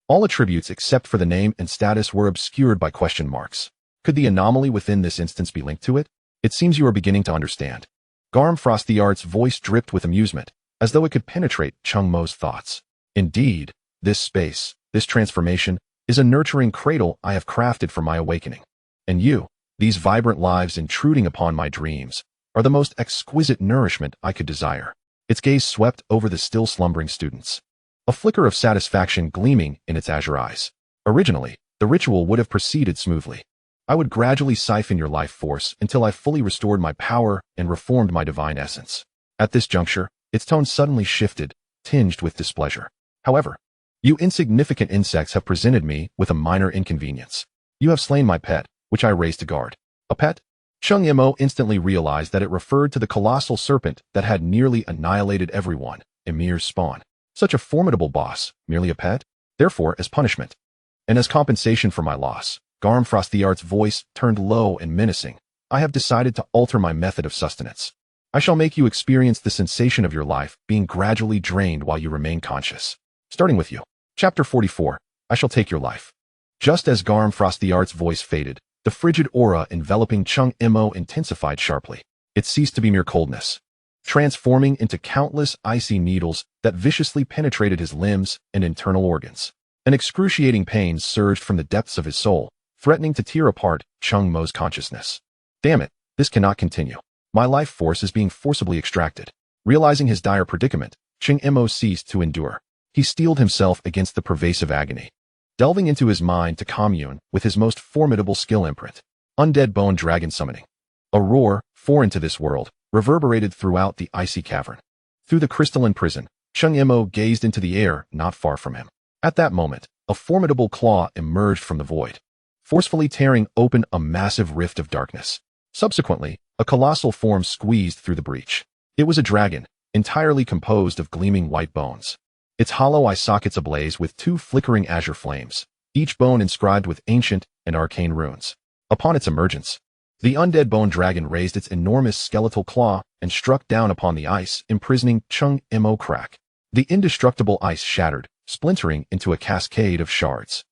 All attributes except for the name and status were obscured by question marks. Could the anomaly within this instance be linked to it? It seems you are beginning to understand. Garm Frosttheart's voice dripped with amusement, as though it could penetrate Cheng Mo's thoughts. Indeed, this space, this transformation, is a nurturing cradle I have crafted for my awakening. And you, these vibrant lives intruding upon my dreams, are the most exquisite nourishment I could desire. Its gaze swept over the still slumbering students, a flicker of satisfaction gleaming in its azure eyes. Originally, the ritual would have proceeded smoothly. I would gradually siphon your life force until I fully restored my power and reformed my divine essence. At this juncture, its tone suddenly shifted, tinged with displeasure. However, you insignificant insects have presented me with a minor inconvenience. You have slain my pet, which I raised to guard. A pet? Cheng Mo instantly realized that it referred to the colossal serpent that had nearly annihilated everyone, Emir's spawn. Such a formidable boss, merely a pet? Therefore, as punishment, and as compensation for my loss, Garm Frosttheart's voice turned low and menacing. I have decided to alter my method of sustenance. I shall make you experience the sensation of your life being gradually drained while you remain conscious. Starting with you. Chapter 44. I shall take your life. Just as Garm Frosttheart's voice faded, the frigid aura enveloping Cheng Mo intensified sharply. It ceased to be mere coldness, transforming into countless icy needles that viciously penetrated his limbs and internal organs. An excruciating pain surged from the depths of his soul, threatening to tear apart Cheng Mo's consciousness. Damn it, this cannot continue. My life force is being forcibly extracted. Realizing his dire predicament, Cheng Mo ceased to endure. He steeled himself against the pervasive agony, delving into his mind to commune with his most formidable skill imprint, Undead Bone Dragon Summoning. A roar, foreign to this world, reverberated throughout the icy cavern. Through the crystalline prison, Cheng Mo gazed into the air not far from him. At that moment, a formidable claw emerged from the void, forcefully tearing open a massive rift of darkness. Subsequently, a colossal form squeezed through the breach. It was a dragon, entirely composed of gleaming white bones. Its hollow eye sockets ablaze with two flickering azure flames, each bone inscribed with ancient and arcane runes. Upon its emergence, the undead bone dragon raised its enormous skeletal claw and struck down upon the ice, imprisoning Cheng Mo crack. The indestructible ice shattered, splintering into a cascade of shards.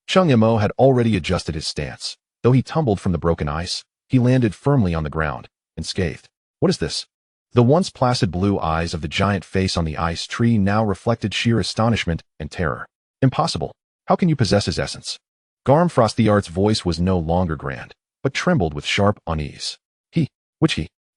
Cheng Mo had already adjusted his stance. Though he tumbled from the broken ice, he landed firmly on the ground, unscathed. What is this? The once placid blue eyes of the giant face on the ice tree now reflected sheer astonishment and terror. Impossible. How can you possess his essence? Garmfrost the Art's voice was no longer grand, but trembled with sharp unease. He?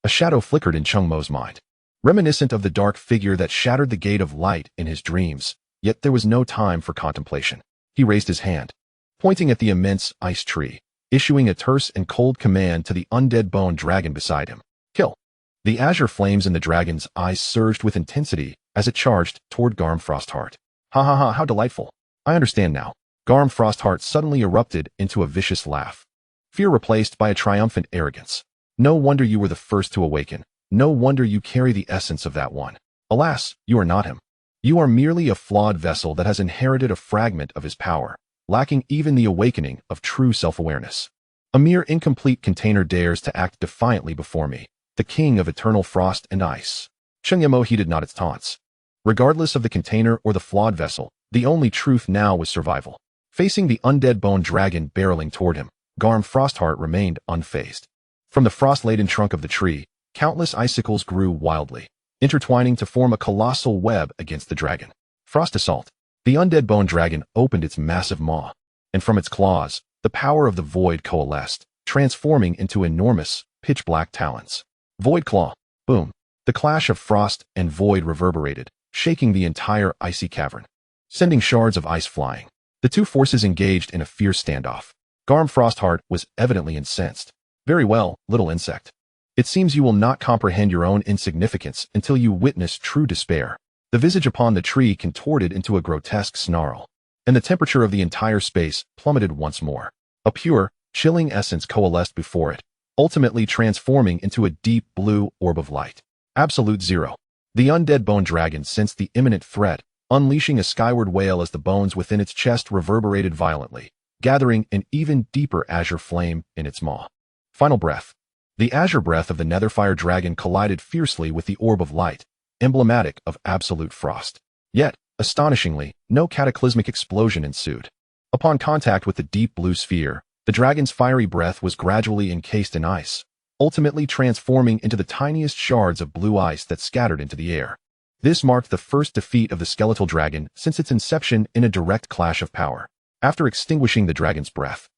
A shadow flickered in Cheng Mo's mind. Reminiscent of the dark figure that shattered the gate of light in his dreams, yet there was no time for contemplation. He raised his hand, pointing at the immense ice tree, issuing a terse and cold command to the undead bone dragon beside him. Kill. The azure flames in the dragon's eyes surged with intensity as it charged toward Garmfrostheart. Ha ha ha, how delightful. I understand now. Garmfrostheart suddenly erupted into a vicious laugh. Fear replaced by a triumphant arrogance. No wonder you were the first to awaken. No wonder you carry the essence of that one. Alas, you are not him. You are merely a flawed vessel that has inherited a fragment of his power, lacking even the awakening of true self-awareness. A mere incomplete container dares to act defiantly before me, the king of eternal frost and ice. Cheng Mo heeded not its taunts. Regardless of the container or the flawed vessel, the only truth now was survival. Facing the undead bone dragon barreling toward him, Garmfrostheart remained unfazed. From the frost-laden trunk of the tree, countless icicles grew wildly, intertwining to form a colossal web against the dragon. Frost assault. The undead bone dragon opened its massive maw, and from its claws, the power of the void coalesced, transforming into enormous, pitch-black talons. Void claw. Boom. The clash of frost and void reverberated, shaking the entire icy cavern, sending shards of ice flying. The two forces engaged in a fierce standoff. Garmfrostheart was evidently incensed. Very well, little insect. It seems you will not comprehend your own insignificance until you witness true despair. The visage upon the tree contorted into a grotesque snarl, and the temperature of the entire space plummeted once more. A pure, chilling essence coalesced before it, ultimately transforming into a deep blue orb of light. Absolute zero. The undead bone dragon sensed the imminent threat, unleashing a skyward wail as the bones within its chest reverberated violently, gathering an even deeper azure flame in its maw. Final breath. The azure breath of the netherfire dragon collided fiercely with the orb of light, emblematic of absolute frost. Yet, astonishingly, no cataclysmic explosion ensued. Upon contact with the deep blue sphere, the dragon's fiery breath was gradually encased in ice, ultimately transforming into the tiniest shards of blue ice that scattered into the air. This marked the first defeat of the skeletal dragon since its inception in a direct clash of power. After extinguishing the dragon's breath,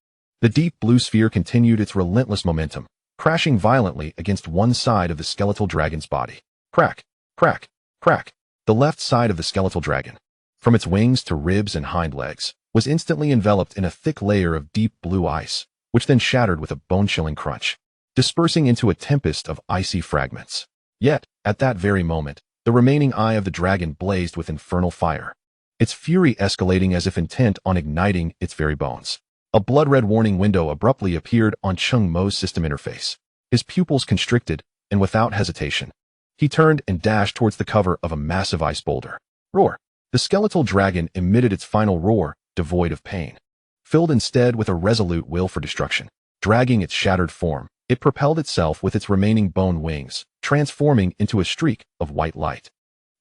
the deep blue sphere continued its relentless momentum, crashing violently against one side of the skeletal dragon's body. Crack, crack, crack. The left side of the skeletal dragon, from its wings to ribs and hind legs, was instantly enveloped in a thick layer of deep blue ice, which then shattered with a bone-chilling crunch, dispersing into a tempest of icy fragments. Yet, at that very moment, the remaining eye of the dragon blazed with infernal fire, its fury escalating as if intent on igniting its very bones. A blood-red warning window abruptly appeared on Cheng Mo's system interface. His pupils constricted, and without hesitation, he turned and dashed towards the cover of a massive ice boulder. Roar! The skeletal dragon emitted its final roar, devoid of pain. Filled instead with a resolute will for destruction. Dragging its shattered form, it propelled itself with its remaining bone wings, transforming into a streak of white light,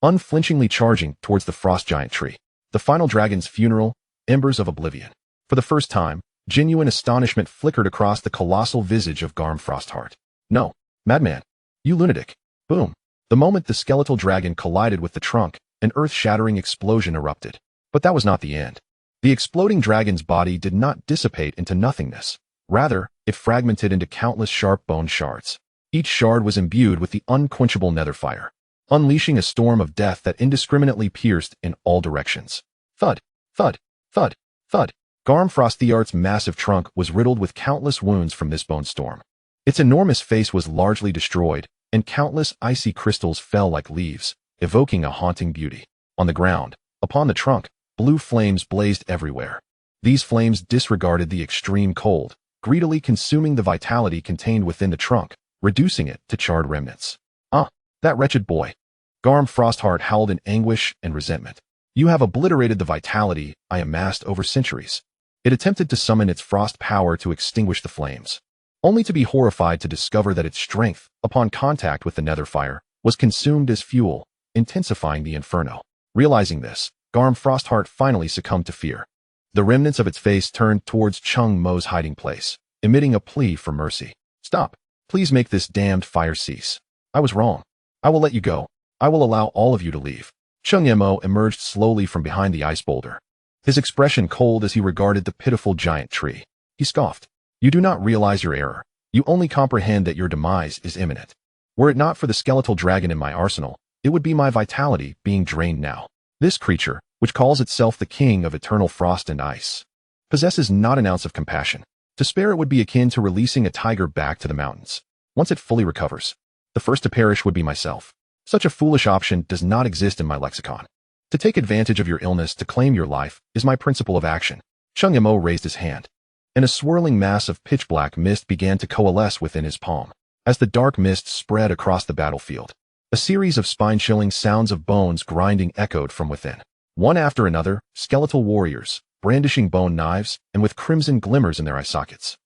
unflinchingly charging towards the frost giant tree. The final dragon's funeral, embers of oblivion. For the first time, genuine astonishment flickered across the colossal visage of Garmfrostheart. No, madman. You lunatic. Boom. The moment the skeletal dragon collided with the trunk, an earth-shattering explosion erupted. But that was not the end. The exploding dragon's body did not dissipate into nothingness. Rather, it fragmented into countless sharp bone shards. Each shard was imbued with the unquenchable nether fire, unleashing a storm of death that indiscriminately pierced in all directions. Thud, thud, thud, thud. Garmfrostheart's massive trunk was riddled with countless wounds from this bone storm. Its enormous face was largely destroyed, and countless icy crystals fell like leaves, evoking a haunting beauty. On the ground, upon the trunk, blue flames blazed everywhere. These flames disregarded the extreme cold, greedily consuming the vitality contained within the trunk, reducing it to charred remnants. Ah, that wretched boy. Garmfrostheart howled in anguish and resentment. You have obliterated the vitality I amassed over centuries. It attempted to summon its frost power to extinguish the flames, only to be horrified to discover that its strength, upon contact with the nether fire, was consumed as fuel, intensifying the inferno. Realizing this, Garmfrostheart finally succumbed to fear. The remnants of its face turned towards Cheng Mo's hiding place, emitting a plea for mercy. Stop. Please make this damned fire cease. I was wrong. I will let you go. I will allow all of you to leave. Cheng Mo emerged slowly from behind the ice boulder, his expression cold as he regarded the pitiful giant tree. He scoffed. You do not realize your error. You only comprehend that your demise is imminent. Were it not for the skeletal dragon in my arsenal, it would be my vitality being drained now. This creature, which calls itself the king of eternal frost and ice, possesses not an ounce of compassion. To spare it would be akin to releasing a tiger back to the mountains. Once it fully recovers, the first to perish would be myself. Such a foolish option does not exist in my lexicon. To take advantage of your illness to claim your life is my principle of action. Cheng Mo raised his hand, and a swirling mass of pitch-black mist began to coalesce within his palm. As the dark mist spread across the battlefield, a series of spine-chilling sounds of bones grinding echoed from within. One after another, skeletal warriors, brandishing bone knives and with crimson glimmers in their eye sockets,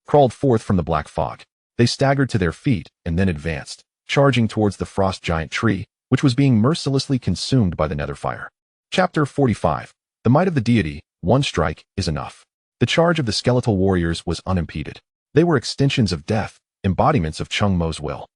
crawled forth from the black fog. They staggered to their feet and then advanced, charging towards the frost giant tree, which was being mercilessly consumed by the nether fire. Chapter 45. The might of the deity, one strike is enough. The charge of the skeletal warriors was unimpeded. They were extensions of death, embodiments of Cheng Mo's will.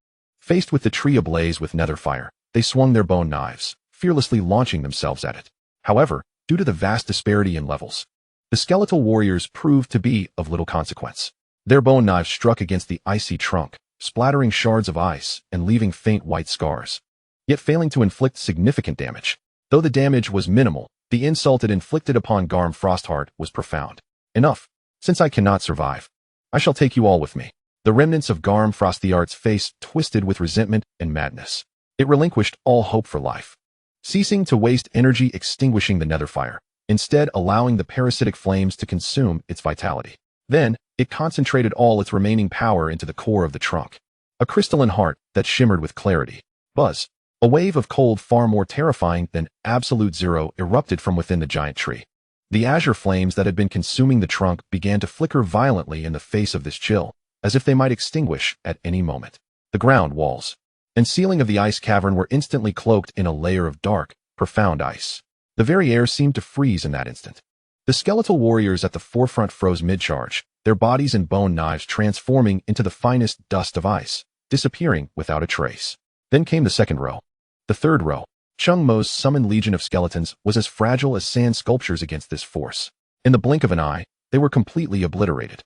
Faced with the tree ablaze with nether fire, they swung their bone knives, fearlessly launching themselves at it. However, due to the vast disparity in levels, the skeletal warriors proved to be of little consequence. Their bone knives struck against the icy trunk, splattering shards of ice and leaving faint white scars, yet failing to inflict significant damage. Though the damage was minimal, the insult it inflicted upon Garm Frostheart was profound. Enough. Since I cannot survive, I shall take you all with me. The remnants of Garm Frostheart's face twisted with resentment and madness. It relinquished all hope for life, ceasing to waste energy extinguishing the nether fire, instead allowing the parasitic flames to consume its vitality. Then, it concentrated all its remaining power into the core of the trunk, a crystalline heart that shimmered with clarity. Buzz. A wave of cold far more terrifying than absolute zero erupted from within the giant tree. The azure flames that had been consuming the trunk began to flicker violently in the face of this chill, as if they might extinguish at any moment. The ground, walls, and ceiling of the ice cavern were instantly cloaked in a layer of dark, profound ice. The very air seemed to freeze in that instant. The skeletal warriors at the forefront froze mid-charge, their bodies and bone knives transforming into the finest dust of ice, disappearing without a trace. Then came the second row. The third row. Cheng Mo's summoned legion of skeletons was as fragile as sand sculptures against this force. In the blink of an eye, they were completely obliterated.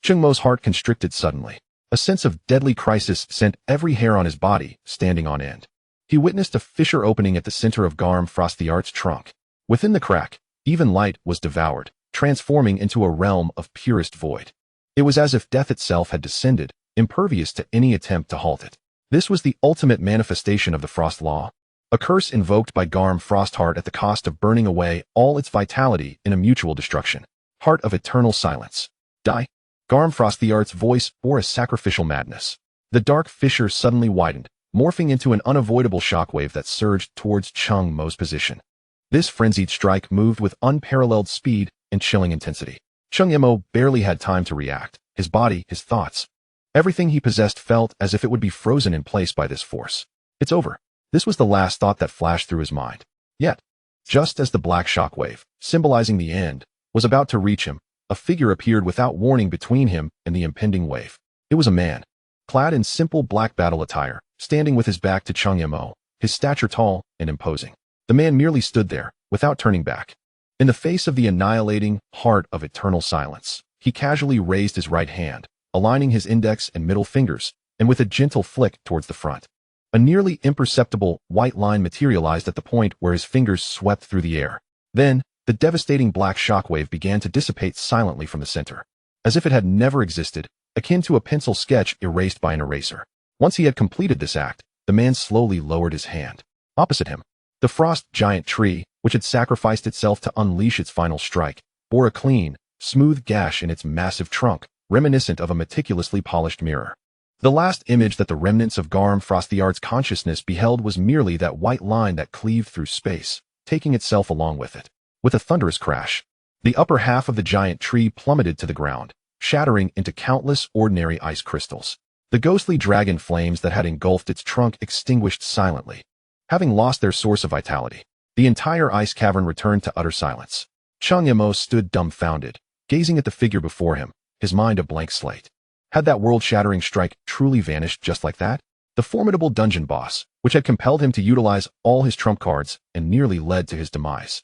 Cheng Mo's heart constricted suddenly. A sense of deadly crisis sent every hair on his body standing on end. He witnessed a fissure opening at the center of Garm Frostheart's trunk. Within the crack, even light was devoured, transforming into a realm of purest void. It was as if death itself had descended, impervious to any attempt to halt it. This was the ultimate manifestation of the Frost Law, a curse invoked by Garm Frostheart at the cost of burning away all its vitality in a mutual destruction. Heart of eternal silence. Die. Garm Frostheart's voice bore a sacrificial madness. The dark fissure suddenly widened, morphing into an unavoidable shockwave that surged towards Cheng Mo's position. This frenzied strike moved with unparalleled speed and chilling intensity. Cheng Mo barely had time to react. His body, his thoughts, everything he possessed felt as if it would be frozen in place by this force. It's over. This was the last thought that flashed through his mind. Yet, just as the black shockwave, symbolizing the end, was about to reach him, a figure appeared without warning between him and the impending wave. It was a man, clad in simple black battle attire, standing with his back to Cheng Mo, his stature tall and imposing. The man merely stood there, without turning back. In the face of the annihilating heart of eternal silence, he casually raised his right hand, aligning his index and middle fingers, and with a gentle flick towards the front. A nearly imperceptible white line materialized at the point where his fingers swept through the air. Then, the devastating black shockwave began to dissipate silently from the center, as if it had never existed, akin to a pencil sketch erased by an eraser. Once he had completed this act, the man slowly lowered his hand. Opposite him, the frost giant tree, which had sacrificed itself to unleash its final strike, bore a clean, smooth gash in its massive trunk, reminiscent of a meticulously polished mirror. The last image that the remnants of Garm Frostheart's consciousness beheld was merely that white line that cleaved through space, taking itself along with it. With a thunderous crash, the upper half of the giant tree plummeted to the ground, shattering into countless ordinary ice crystals. The ghostly dragon flames that had engulfed its trunk extinguished silently. Having lost their source of vitality, the entire ice cavern returned to utter silence. Cheng Mo stood dumbfounded, gazing at the figure before him, his mind a blank slate. Had that world-shattering strike truly vanished just like that? The formidable dungeon boss, which had compelled him to utilize all his trump cards and nearly led to his demise,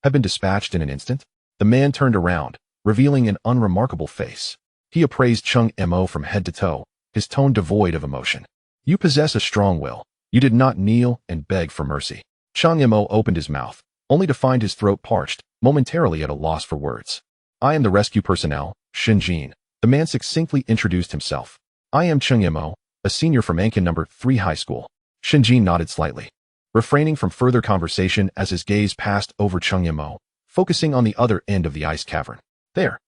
had been dispatched in an instant. The man turned around, revealing an unremarkable face. He appraised Cheng Mo from head to toe, his tone devoid of emotion. You possess a strong will. You did not kneel and beg for mercy. Cheng Mo opened his mouth, only to find his throat parched, momentarily at a loss for words. I am the rescue personnel, Shinjin. The man succinctly introduced himself. I am Cheng Mo, a senior from Ankin number 3 high school. Shinjin nodded slightly, refraining from further conversation as his gaze passed over Cheng Mo, focusing on the other end of the ice cavern. There.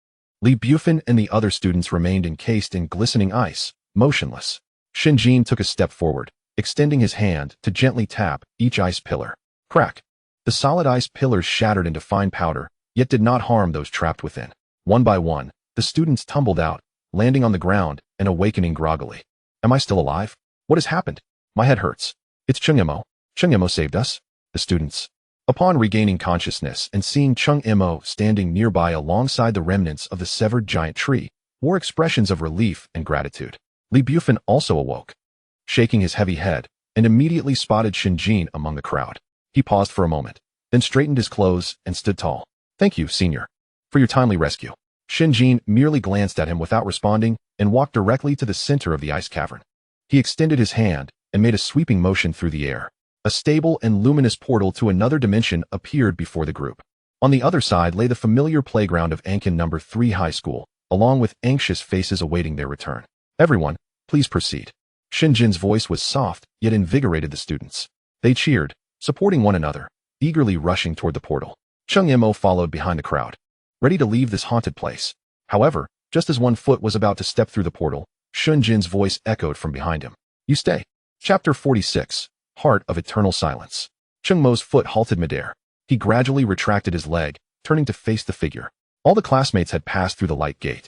Li Bufin and the other students remained encased in glistening ice, motionless. Shinjin took a step forward, extending his hand to gently tap each ice pillar. Crack. The solid ice pillars shattered into fine powder, yet did not harm those trapped within. One by one, the students tumbled out, landing on the ground and awakening groggily. Am I still alive? What has happened? My head hurts. It's Cheng Mo. Cheng Mo saved us? The students. Upon regaining consciousness and seeing Cheng Mo standing nearby alongside the remnants of the severed giant tree, wore expressions of relief and gratitude. Li Bufin also awoke, shaking his heavy head, and immediately spotted Shinjin among the crowd. He paused for a moment, then straightened his clothes and stood tall. Thank you, senior, for your timely rescue. Shinjin merely glanced at him without responding and walked directly to the center of the ice cavern. He extended his hand and made a sweeping motion through the air. A stable and luminous portal to another dimension appeared before the group. On the other side lay the familiar playground of Ankin number 3 high school, along with anxious faces awaiting their return. Everyone, please proceed. Shinjin's voice was soft, yet invigorated the students. They cheered, supporting one another, eagerly rushing toward the portal. Cheng Mo followed behind the crowd, ready to leave this haunted place. However, just as one foot was about to step through the portal, Shinjin's voice echoed from behind him. You stay. Chapter 46. Heart of Eternal Silence. Cheng Mo's foot halted midair. He gradually retracted his leg, turning to face the figure. All the classmates had passed through the light gate,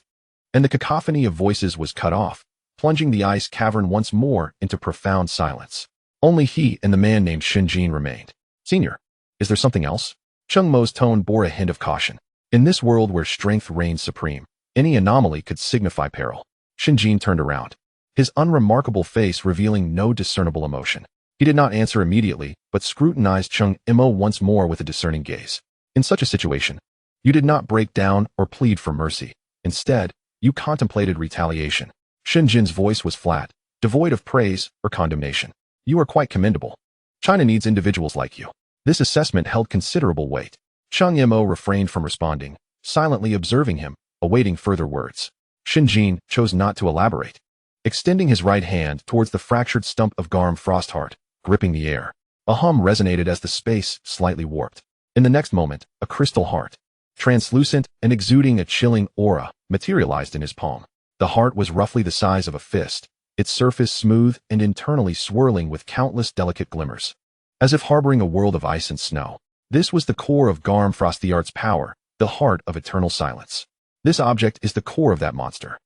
and the cacophony of voices was cut off, plunging the ice cavern once more into profound silence. Only he and the man named Shinjin remained. Senior, is there something else? Cheng Mo's tone bore a hint of caution. In this world where strength reigns supreme, any anomaly could signify peril. Shinjin turned around, his unremarkable face revealing no discernible emotion. He did not answer immediately, but scrutinized Cheng Mo once more with a discerning gaze. In such a situation, you did not break down or plead for mercy. Instead, you contemplated retaliation. Shinjin's voice was flat, devoid of praise or condemnation. You are quite commendable. China needs individuals like you. This assessment held considerable weight. Cheng Mo refrained from responding, silently observing him, awaiting further words. Shinjin chose not to elaborate, extending his right hand towards the fractured stump of Garm Frostheart, gripping the air. A hum resonated as the space slightly warped. In the next moment, a crystal heart, translucent and exuding a chilling aura, materialized in his palm. The heart was roughly the size of a fist, its surface smooth and internally swirling with countless delicate glimmers, as if harboring a world of ice and snow. This was the core of Garm Frostheart's power, the heart of eternal silence. This object is the core of that monster.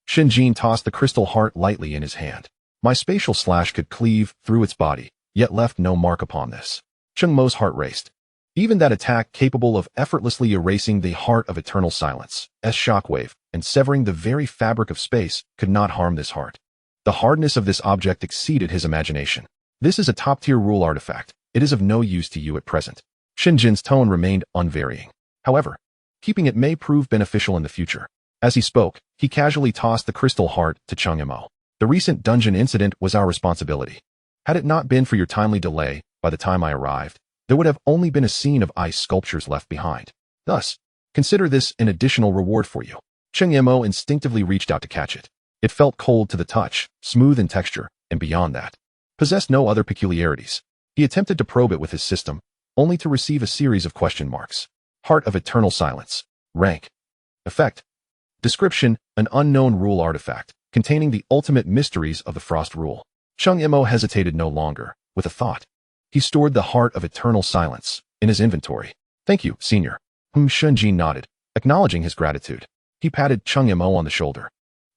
Shinjin tossed the crystal heart lightly in his hand. My spatial slash could cleave through its body, yet left no mark upon this. Cheng Mo's heart raced. Even that attack capable of effortlessly erasing the heart of eternal silence, as shockwave, and severing the very fabric of space, could not harm this heart. The hardness of this object exceeded his imagination. This is a top-tier rule artifact. It is of no use to you at present. Shinjin's tone remained unvarying. However, keeping it may prove beneficial in the future. As he spoke, he casually tossed the crystal heart to Cheng Mo. The recent dungeon incident was our responsibility. Had it not been for your timely delay, by the time I arrived, there would have only been a scene of ice sculptures left behind. Thus, consider this an additional reward for you. Cheng Mo instinctively reached out to catch it. It felt cold to the touch, smooth in texture, and beyond that, possessed no other peculiarities. He attempted to probe it with his system, only to receive a series of question marks. Heart of Eternal Silence. Rank. Effect. Description: an unknown rule artifact, containing the ultimate mysteries of the Frost Rule. Cheng Mo hesitated no longer, with a thought. He stored the Heart of Eternal Silence in his inventory. Thank you, senior. Shinjin nodded, acknowledging his gratitude. He patted Cheng Mo on the shoulder.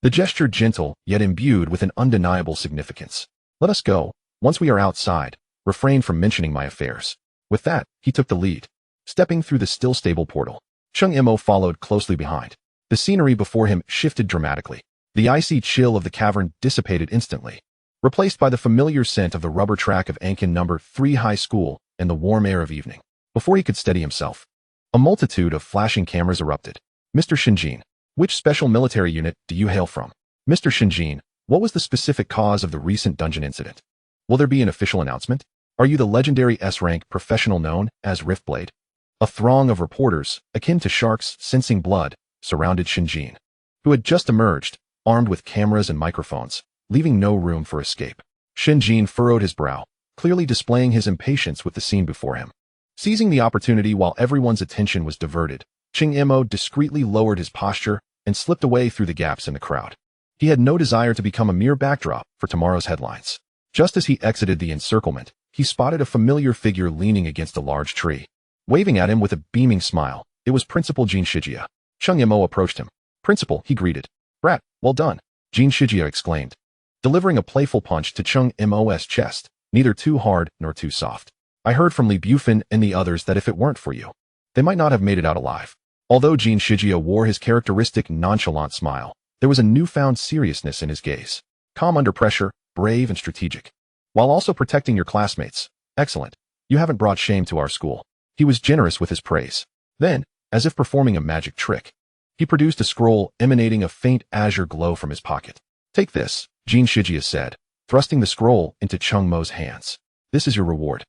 The gesture gentle, yet imbued with an undeniable significance. Let us go. Once we are outside, refrain from mentioning my affairs. With that, he took the lead, stepping through the still stable portal. Cheng Mo followed closely behind. The scenery before him shifted dramatically. The icy chill of the cavern dissipated instantly, replaced by the familiar scent of the rubber track of Ankin No. 3 High School and the warm air of evening. Before he could steady himself, a multitude of flashing cameras erupted. Mr. Shinjin, which special military unit do you hail from? Mr. Shinjin, what was the specific cause of the recent dungeon incident? Will there be an official announcement? Are you the legendary S-rank professional known as Riftblade? A throng of reporters, akin to sharks sensing blood, surrounded Shinjin, who had just emerged, armed with cameras and microphones, leaving no room for escape. Shinjin furrowed his brow, clearly displaying his impatience with the scene before him. Seizing the opportunity while everyone's attention was diverted, Cheng Mo discreetly lowered his posture and slipped away through the gaps in the crowd. He had no desire to become a mere backdrop for tomorrow's headlines. Just as he exited the encirclement, he spotted a familiar figure leaning against a large tree. Waving at him with a beaming smile, it was Principal Jin Shijia. Cheng Mo approached him. Principal, he greeted. Brat, well done, Jin Shijia exclaimed, delivering a playful punch to Cheng Mo's chest, neither too hard nor too soft. I heard from Li Bufin and the others that if it weren't for you, they might not have made it out alive. Although Jin Shijia wore his characteristic nonchalant smile, there was a newfound seriousness in his gaze. Calm under pressure, brave and strategic, while also protecting your classmates. Excellent. You haven't brought shame to our school. He was generous with his praise. Then, as if performing a magic trick, he produced a scroll emanating a faint azure glow from his pocket. Take this, Jin Shijia said, thrusting the scroll into Cheng Mo's hands. This is your reward.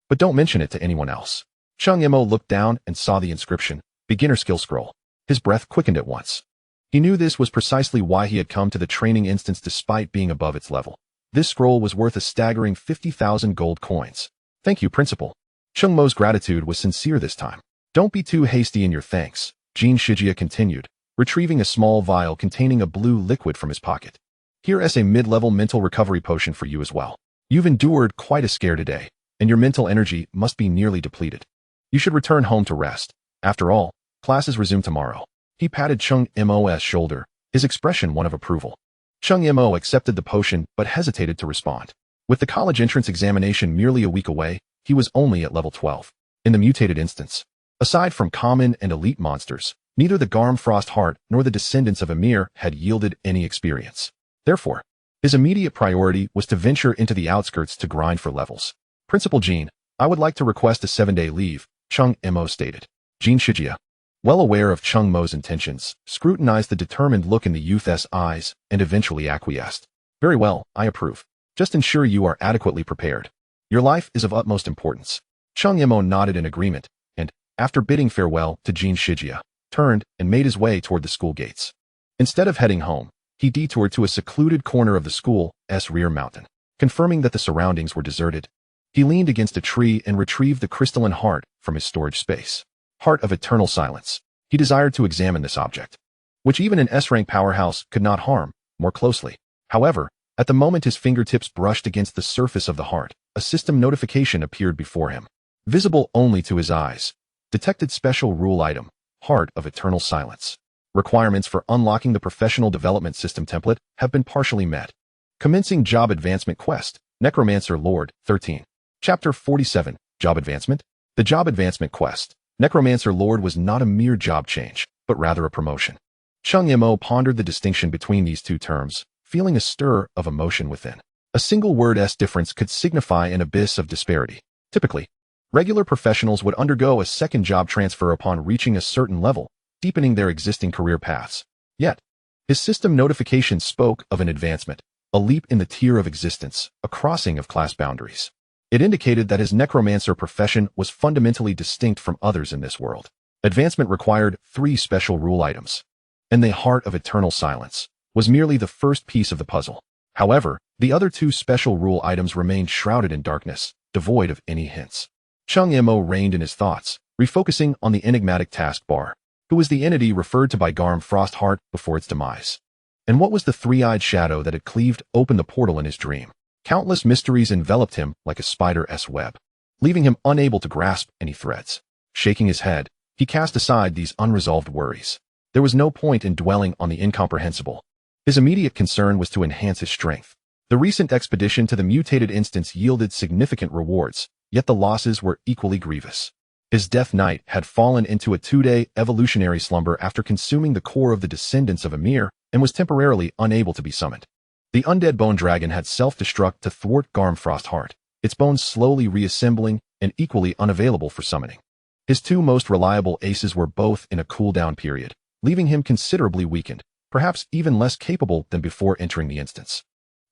But don't mention it to anyone else. Cheng Mo looked down and saw the inscription, Beginner Skill Scroll. His breath quickened at once. He knew this was precisely why he had come to the training instance despite being above its level. This scroll was worth a staggering 50,000 gold coins. Thank you, Principal. Cheng Mo's gratitude was sincere this time. Don't be too hasty in your thanks, Jin Shijia continued, retrieving a small vial containing a blue liquid from his pocket. Here is a mid-level mental recovery potion for you as well. You've endured quite a scare today, and your mental energy must be nearly depleted. You should return home to rest. After all, classes resume tomorrow. He patted Cheng Mo's shoulder, his expression one of approval. Cheng Mo accepted the potion but hesitated to respond. With the college entrance examination merely a week away, he was only at level 12. In the mutated instance, aside from common and elite monsters, neither the Garm Frostheart nor the descendants of Emir had yielded any experience. Therefore, his immediate priority was to venture into the outskirts to grind for levels. Principal Jin, I would like to request a 7-day leave, Cheng Mo stated. Jin Shijia, well aware of Cheng Mo's intentions, scrutinized the determined look in the youth's eyes and eventually acquiesced. Very well, I approve. Just ensure you are adequately prepared. Your life is of utmost importance. Cheng Mo nodded in agreement, and, after bidding farewell to Jin Shijia, turned and made his way toward the school gates. Instead of heading home, he detoured to a secluded corner of the school's rear mountain. Confirming that the surroundings were deserted, he leaned against a tree and retrieved the crystalline heart from his storage space. Heart of eternal silence. He desired to examine this object, which even an S-rank powerhouse could not harm, more closely. However, at the moment his fingertips brushed against the surface of the heart, a system notification appeared before him. Visible only to his eyes. Detected special rule item, Heart of Eternal Silence. Requirements for unlocking the professional development system template have been partially met. Commencing Job Advancement Quest, Necromancer Lord, 13. Chapter 47, Job Advancement. The Job Advancement Quest, Necromancer Lord was not a mere job change, but rather a promotion. Cheng Mo pondered the distinction between these two terms, feeling a stir of emotion within. A single word's difference could signify an abyss of disparity. Typically, regular professionals would undergo a second job transfer upon reaching a certain level, deepening their existing career paths. Yet, his system notification spoke of an advancement, a leap in the tier of existence, a crossing of class boundaries. It indicated that his necromancer profession was fundamentally distinct from others in this world. Advancement required 3 special rule items, and the Heart of Eternal Silence was merely the first piece of the puzzle. However, the other 2 special rule items remained shrouded in darkness, devoid of any hints. Cheng Mo reined in his thoughts, refocusing on the enigmatic taskbar. Who was the entity referred to by Garm Frostheart before its demise? And what was the 3-eyed shadow that had cleaved open the portal in his dream? Countless mysteries enveloped him like a spider's web, leaving him unable to grasp any threads. Shaking his head, he cast aside these unresolved worries. There was no point in dwelling on the incomprehensible. His immediate concern was to enhance his strength. The recent expedition to the mutated instance yielded significant rewards, yet the losses were equally grievous. His Death Knight had fallen into a 2-day evolutionary slumber after consuming the core of the descendants of Emir and was temporarily unable to be summoned. The undead bone dragon had self-destruct to thwart Garmfrost Heart, its bones slowly reassembling and equally unavailable for summoning. His two most reliable aces were both in a cooldown period, leaving him considerably weakened, perhaps even less capable than before entering the instance.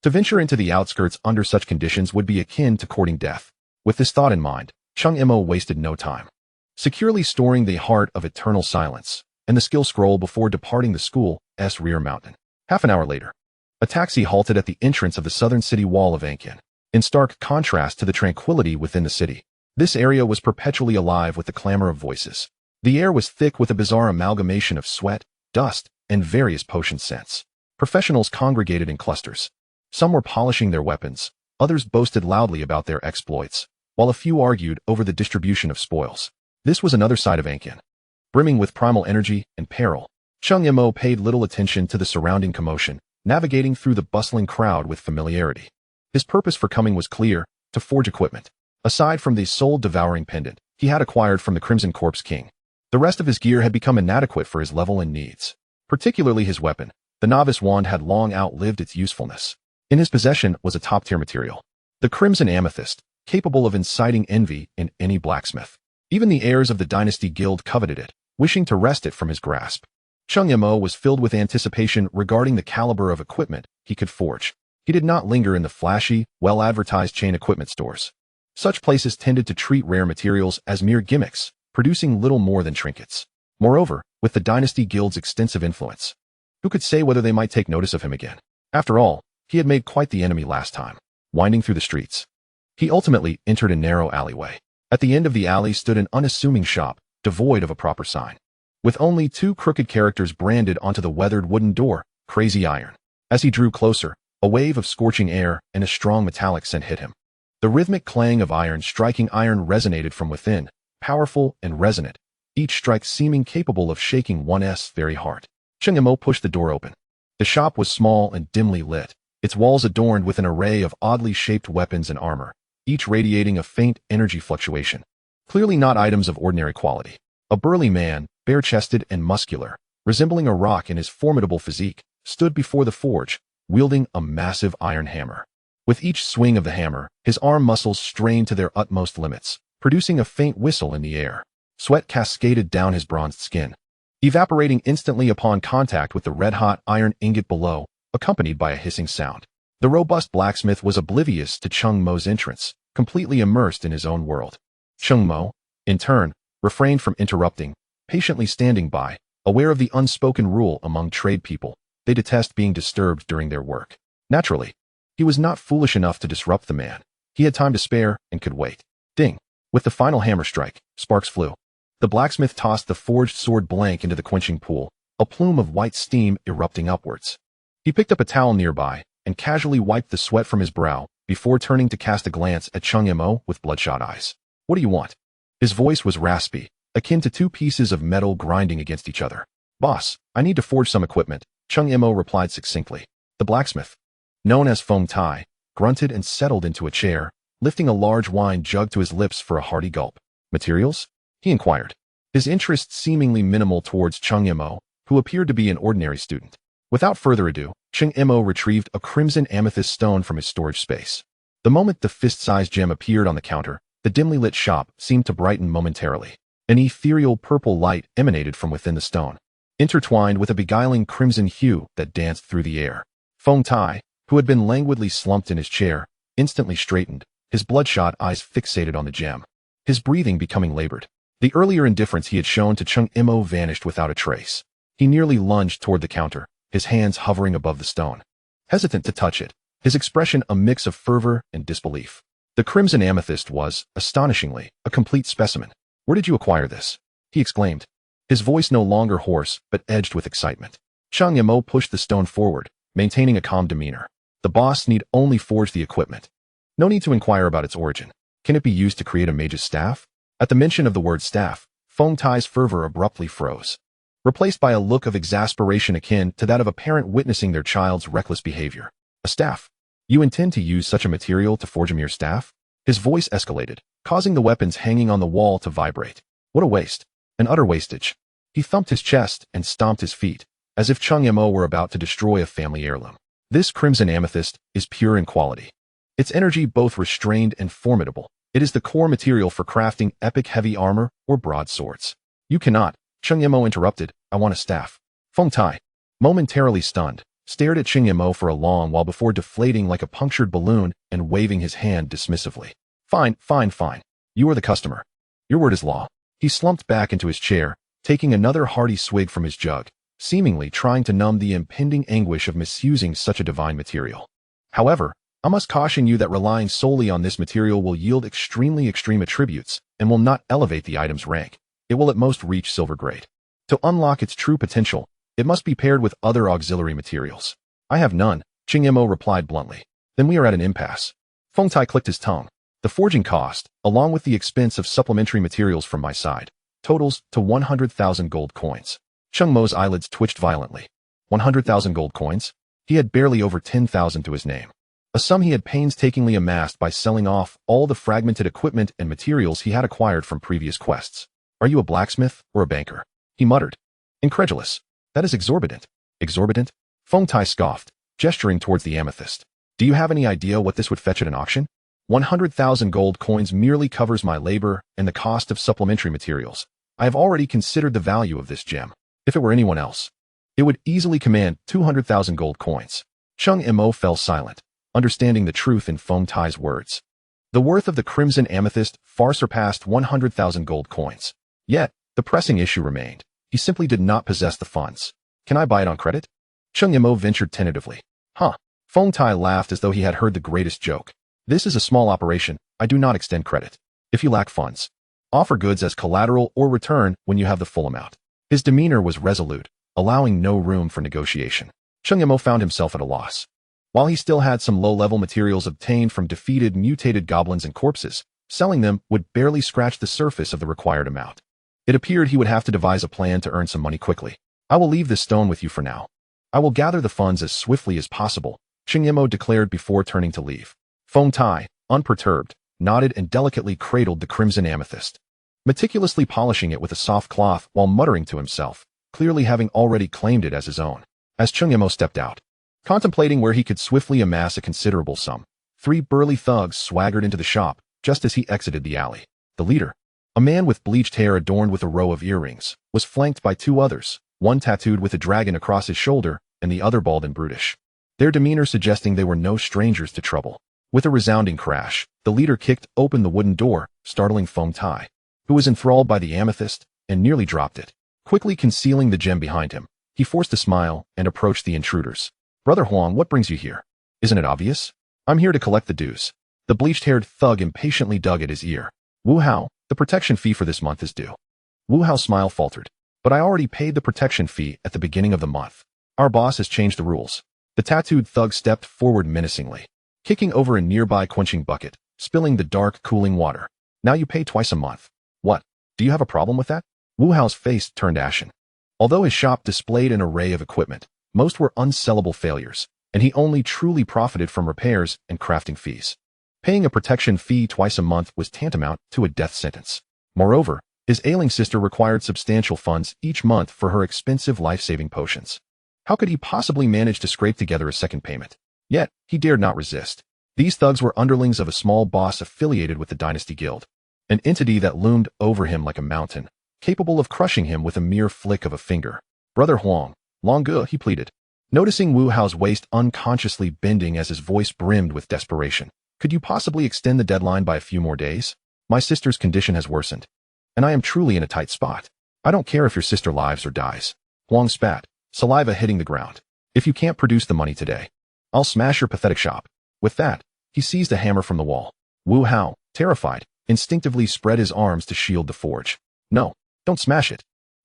To venture into the outskirts under such conditions would be akin to courting death. With this thought in mind, Cheng Mo wasted no time. Securely storing the Heart of Eternal Silence and the skill scroll before departing the school's rear mountain. Half an hour later, a taxi halted at the entrance of the southern city wall of Ankin. In stark contrast to the tranquility within the city, this area was perpetually alive with the clamor of voices. The air was thick with a bizarre amalgamation of sweat, dust, and various potion scents. Professionals congregated in clusters. Some were polishing their weapons, others boasted loudly about their exploits, while a few argued over the distribution of spoils. This was another side of Ankin, brimming with primal energy and peril. Cheng Mo paid little attention to the surrounding commotion, navigating through the bustling crowd with familiarity. His purpose for coming was clear: to forge equipment. Aside from the soul-devouring pendant he had acquired from the Crimson Corpse King, the rest of his gear had become inadequate for his level and needs. Particularly his weapon, the Novice Wand, had long outlived its usefulness. In his possession was a top-tier material, the Crimson Amethyst, capable of inciting envy in any blacksmith. Even the heirs of the Dynasty Guild coveted it, wishing to wrest it from his grasp. Cheng Mo was filled with anticipation regarding the caliber of equipment he could forge. He did not linger in the flashy, well-advertised chain equipment stores. Such places tended to treat rare materials as mere gimmicks, producing little more than trinkets. Moreover, with the Dynasty Guild's extensive influence, who could say whether they might take notice of him again? After all, he had made quite the enemy last time. Winding through the streets, he ultimately entered a narrow alleyway. At the end of the alley stood an unassuming shop, devoid of a proper sign, with only two crooked characters branded onto the weathered wooden door: Crazy Iron. As he drew closer, a wave of scorching air and a strong metallic scent hit him. The rhythmic clang of iron striking iron resonated from within, powerful and resonant, each strike seeming capable of shaking one's very heart. Cheng Mo pushed the door open. The shop was small and dimly lit, its walls adorned with an array of oddly shaped weapons and armor, each radiating a faint energy fluctuation. Clearly not items of ordinary quality. A burly man, bare-chested and muscular, resembling a rock in his formidable physique, stood before the forge, wielding a massive iron hammer. With each swing of the hammer, his arm muscles strained to their utmost limits, producing a faint whistle in the air. Sweat cascaded down his bronzed skin, evaporating instantly upon contact with the red-hot iron ingot below, accompanied by a hissing sound. The robust blacksmith was oblivious to Cheng Mo's entrance, completely immersed in his own world. Cheng Mo, in turn, refrained from interrupting, patiently standing by, aware of the unspoken rule among trade people: they detest being disturbed during their work. Naturally, he was not foolish enough to disrupt the man. He had time to spare and could wait. Ding! With the final hammer strike, sparks flew. The blacksmith tossed the forged sword blank into the quenching pool, a plume of white steam erupting upwards. He picked up a towel nearby and casually wiped the sweat from his brow before turning to cast a glance at Cheng Mo with bloodshot eyes. "What do you want?" His voice was raspy, akin to two pieces of metal grinding against each other. "Boss, I need to forge some equipment," Cheng Mo replied succinctly. The blacksmith, known as Feng Tai, grunted and settled into a chair, lifting a large wine jug to his lips for a hearty gulp. "Materials?" he inquired, his interest seemingly minimal towards Cheng Mo, who appeared to be an ordinary student. Without further ado, Cheng Mo retrieved a crimson amethyst stone from his storage space. The moment the fist-sized gem appeared on the counter, the dimly lit shop seemed to brighten momentarily. An ethereal purple light emanated from within the stone, intertwined with a beguiling crimson hue that danced through the air. Feng Tai, who had been languidly slumped in his chair, instantly straightened, his bloodshot eyes fixated on the gem, his breathing becoming labored. The earlier indifference he had shown to Cheng Mo vanished without a trace. He nearly lunged toward the counter, his hands hovering above the stone, hesitant to touch it, his expression a mix of fervor and disbelief. The crimson amethyst was, astonishingly, a complete specimen. "Where did you acquire this?" he exclaimed, his voice no longer hoarse but edged with excitement. Cheng Mo pushed the stone forward, maintaining a calm demeanor. "The boss need only forge the equipment. No need to inquire about its origin. Can it be used to create a mage's staff?" At the mention of the word staff, Feng Tai's fervor abruptly froze, replaced by a look of exasperation akin to that of a parent witnessing their child's reckless behavior. "A staff? You intend to use such a material to forge a mere staff?" His voice escalated, causing the weapons hanging on the wall to vibrate. "What a waste. An utter wastage." He thumped his chest and stomped his feet, as if Cheng Mo were about to destroy a family heirloom. This crimson amethyst is pure in quality. Its energy both restrained and formidable. It is the core material for crafting epic heavy armor or broadswords. You cannot. Cheng Mo interrupted. I want a staff. Feng Tai, momentarily stunned, stared at Cheng Mo for a long while before deflating like a punctured balloon and waving his hand dismissively. Fine, fine, fine. You are the customer. Your word is law. He slumped back into his chair, taking another hearty swig from his jug, seemingly trying to numb the impending anguish of misusing such a divine material. However, I must caution you that relying solely on this material will yield extremely extreme attributes and will not elevate the item's rank. It will at most reach silver grade. To unlock its true potential, it must be paired with other auxiliary materials. I have none, Cheng Mo replied bluntly. Then we are at an impasse. Feng Tai clicked his tongue. The forging cost, along with the expense of supplementary materials from my side, totals to 100,000 gold coins. Cheng Mo's eyelids twitched violently. 100,000 gold coins? He had barely over 10,000 to his name. A sum he had painstakingly amassed by selling off all the fragmented equipment and materials he had acquired from previous quests. Are you a blacksmith or a banker? He muttered. Incredulous. That is exorbitant. Exorbitant? Feng Tai scoffed, gesturing towards the amethyst. Do you have any idea what this would fetch at an auction? 100,000 gold coins merely covers my labor and the cost of supplementary materials. I have already considered the value of this gem. If it were anyone else, it would easily command 200,000 gold coins. Cheng Mo fell silent, understanding the truth in Feng Tai's words. The worth of the crimson amethyst far surpassed 100,000 gold coins. Yet, the pressing issue remained. He simply did not possess the funds. Can I buy it on credit? Cheng Mo ventured tentatively. Huh. Feng Tai laughed as though he had heard the greatest joke. This is a small operation. I do not extend credit. If you lack funds, offer goods as collateral or return when you have the full amount. His demeanor was resolute, allowing no room for negotiation. Cheng Mo found himself at a loss. While he still had some low-level materials obtained from defeated mutated goblins and corpses, selling them would barely scratch the surface of the required amount. It appeared he would have to devise a plan to earn some money quickly. I will leave this stone with you for now. I will gather the funds as swiftly as possible, Cheng Mo declared before turning to leave. Feng Tai, unperturbed, nodded and delicately cradled the crimson amethyst, meticulously polishing it with a soft cloth while muttering to himself, clearly having already claimed it as his own. As Cheng Mo stepped out, contemplating where he could swiftly amass a considerable sum, 3 burly thugs swaggered into the shop just as he exited the alley. The leader, a man with bleached hair adorned with a row of earrings, was flanked by 2 others, one tattooed with a dragon across his shoulder and the other bald and brutish, their demeanor suggesting they were no strangers to trouble. With a resounding crash, the leader kicked open the wooden door, startling Feng Tai, who was enthralled by the amethyst and nearly dropped it. Quickly concealing the gem behind him, he forced a smile and approached the intruders. Brother Huang, what brings you here? Isn't it obvious? I'm here to collect the dues. The bleached-haired thug impatiently dug at his ear. Wu Hao, the protection fee for this month is due. Wu Hao's smile faltered. But I already paid the protection fee at the beginning of the month. Our boss has changed the rules. The tattooed thug stepped forward menacingly, kicking over a nearby quenching bucket, spilling the dark, cooling water. Now you pay twice a month. What? Do you have a problem with that? Wu Hao's face turned ashen. Although his shop displayed an array of equipment, most were unsellable failures, and he only truly profited from repairs and crafting fees. Paying a protection fee twice a month was tantamount to a death sentence. Moreover, his ailing sister required substantial funds each month for her expensive life-saving potions. How could he possibly manage to scrape together a second payment? Yet, he dared not resist. These thugs were underlings of a small boss affiliated with the Dynasty Guild, an entity that loomed over him like a mountain, capable of crushing him with a mere flick of a finger. Brother Huang, Longue, he pleaded, noticing Wu Hao's waist unconsciously bending as his voice brimmed with desperation. Could you possibly extend the deadline by a few more days? My sister's condition has worsened, and I am truly in a tight spot. I don't care if your sister lives or dies. Huang spat, saliva hitting the ground. If you can't produce the money today, I'll smash your pathetic shop. With that, he seized a hammer from the wall. Wu Hao, terrified, instinctively spread his arms to shield the forge. No, don't smash it.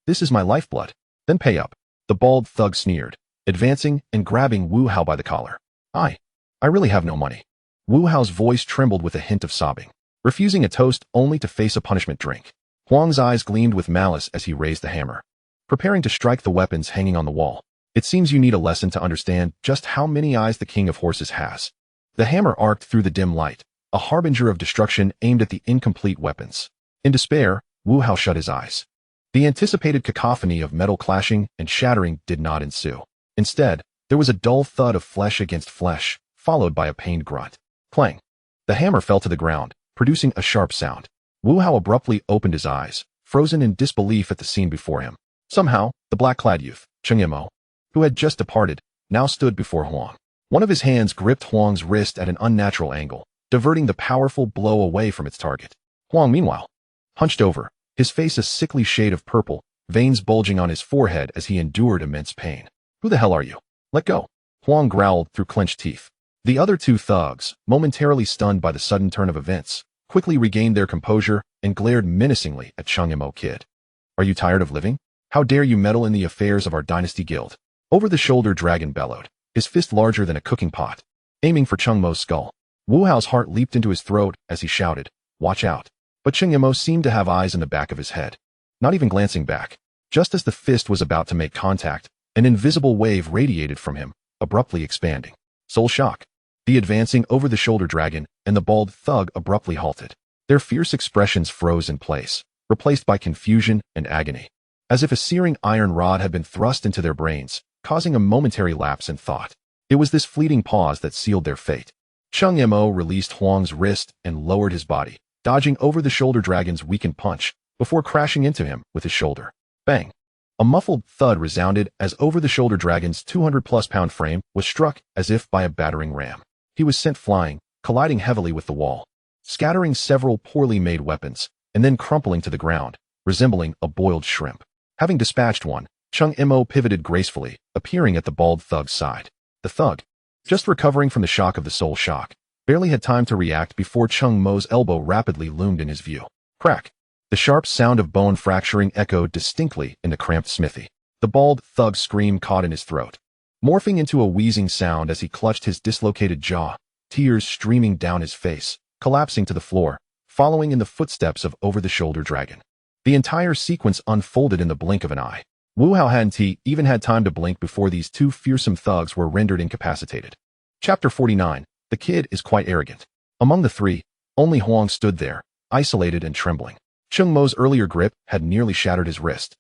This is my lifeblood. Then pay up. The bald thug sneered, advancing and grabbing Wu Hao by the collar. I really have no money. Wu Hao's voice trembled with a hint of sobbing, refusing a toast only to face a punishment drink. Huang's eyes gleamed with malice as he raised the hammer, preparing to strike the weapons hanging on the wall. It seems you need a lesson to understand just how many eyes the King of Horses has. The hammer arced through the dim light, a harbinger of destruction aimed at the incomplete weapons. In despair, Wu Hao shut his eyes. The anticipated cacophony of metal clashing and shattering did not ensue. Instead, There was a dull thud of flesh against flesh, followed by a pained grunt. Clang. The hammer fell to the ground, producing a sharp sound. Wu Hao abruptly opened his eyes, frozen in disbelief at the scene before him. Somehow, the black-clad youth, Cheng Mo, who had just departed, now stood before Huang. One of his hands gripped Huang's wrist at an unnatural angle, diverting the powerful blow away from its target. Huang, meanwhile, hunched over, his face a sickly shade of purple, veins bulging on his forehead as he endured immense pain. Who the hell are you? Let go. Huang growled through clenched teeth. The other two thugs, momentarily stunned by the sudden turn of events, quickly regained their composure and glared menacingly at Cheng Mo Kid. Are you tired of living? How dare you meddle in the affairs of our dynasty guild? Over-the-shoulder dragon bellowed, his fist larger than a cooking pot, aiming for Cheng Mo's skull. Wu Hao's heart leaped into his throat as he shouted, watch out. But Cheng Mo seemed to have eyes in the back of his head, not even glancing back. Just as the fist was about to make contact, an invisible wave radiated from him, abruptly expanding. Soul shock. The advancing over-the-shoulder dragon and the bald thug abruptly halted. Their fierce expressions froze in place, replaced by confusion and agony, as if a searing iron rod had been thrust into their brains, causing a momentary lapse in thought. It was this fleeting pause that sealed their fate. Cheng Mo released Huang's wrist and lowered his body, dodging over-the-shoulder dragon's weakened punch, before crashing into him with his shoulder. Bang! A muffled thud resounded as over-the-shoulder dragon's 200-plus pound frame was struck as if by a battering ram. He was sent flying, colliding heavily with the wall, scattering several poorly made weapons, and then crumpling to the ground, resembling a boiled shrimp. Having dispatched one, Cheng Mo pivoted gracefully, appearing at the bald thug's side. The thug, just recovering from the shock of the soul shock, barely had time to react before Cheng Mo's elbow rapidly loomed in his view. Crack! The sharp sound of bone fracturing echoed distinctly in the cramped smithy. The bald thug's scream caught in his throat, morphing into a wheezing sound as he clutched his dislocated jaw, tears streaming down his face, collapsing to the floor, following in the footsteps of over-the-shoulder dragon. The entire sequence unfolded in the blink of an eye. Wu Hao hadn't even had time to blink before these two fearsome thugs were rendered incapacitated. Chapter 49. The kid is quite arrogant. Among the three, only Huang stood there, isolated and trembling. Cheng Mo's earlier grip had nearly shattered his wrist,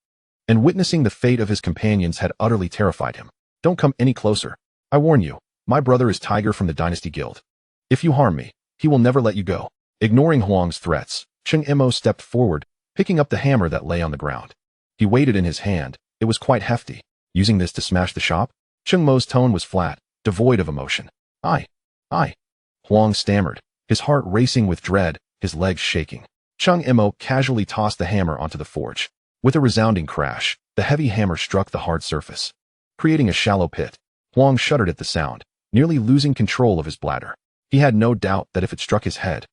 and witnessing the fate of his companions had utterly terrified him. Don't come any closer. I warn you, my brother is Tiger from the Dynasty Guild. If you harm me, he will never let you go. Ignoring Huang's threats, Cheng Mo stepped forward, picking up the hammer that lay on the ground. He weighed it in his hand. It was quite hefty. Using this to smash the shop? Cheng Mo's tone was flat, devoid of emotion. I. Huang stammered, his heart racing with dread, his legs shaking. Cheng Mo casually tossed the hammer onto the forge. With a resounding crash, the heavy hammer struck the hard surface, creating a shallow pit. Huang shuddered at the sound, nearly losing control of his bladder. He had no doubt that if it struck his head,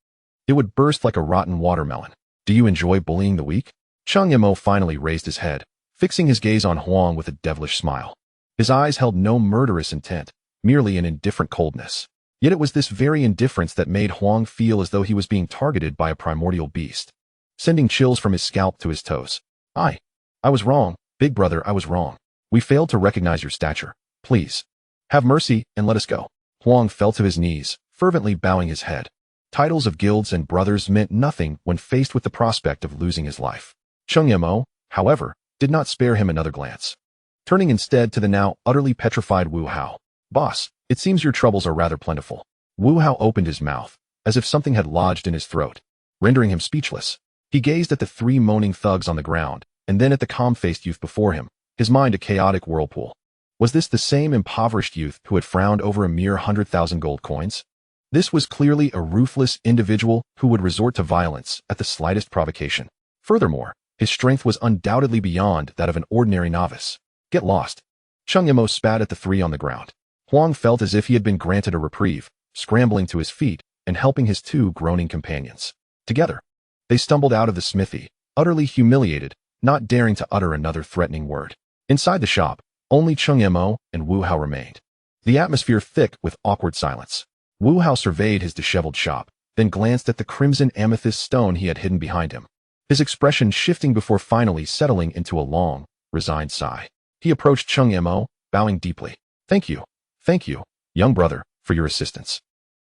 it would burst like a rotten watermelon. Do you enjoy bullying the weak? Cheng Mo finally raised his head, fixing his gaze on Huang with a devilish smile. His eyes held no murderous intent, merely an indifferent coldness. Yet it was this very indifference that made Huang feel as though he was being targeted by a primordial beast, sending chills from his scalp to his toes. I was wrong, big brother, I was wrong. We failed to recognize your stature. Please, have mercy and let us go. Huang fell to his knees, fervently bowing his head. Titles of guilds and brothers meant nothing when faced with the prospect of losing his life. Cheng Mo, however, did not spare him another glance, turning instead to the now utterly petrified Wu Hao. Boss, it seems your troubles are rather plentiful. Wu Hao opened his mouth, as if something had lodged in his throat, rendering him speechless. He gazed at the three moaning thugs on the ground, and then at the calm-faced youth before him, his mind a chaotic whirlpool. Was this the same impoverished youth who had frowned over a mere 100,000 gold coins? This was clearly a ruthless individual who would resort to violence at the slightest provocation. Furthermore, his strength was undoubtedly beyond that of an ordinary novice. Get lost. Cheng Mo spat at the three on the ground. Huang felt as if he had been granted a reprieve, scrambling to his feet and helping his two groaning companions. Together, they stumbled out of the smithy, utterly humiliated, not daring to utter another threatening word. Inside the shop, only Cheng Mo and Wu Hao remained, the atmosphere thick with awkward silence. Wu Hao surveyed his disheveled shop, then glanced at the crimson amethyst stone he had hidden behind him, his expression shifting before finally settling into a long, resigned sigh. He approached Cheng Mo, bowing deeply. Thank you, young brother, for your assistance.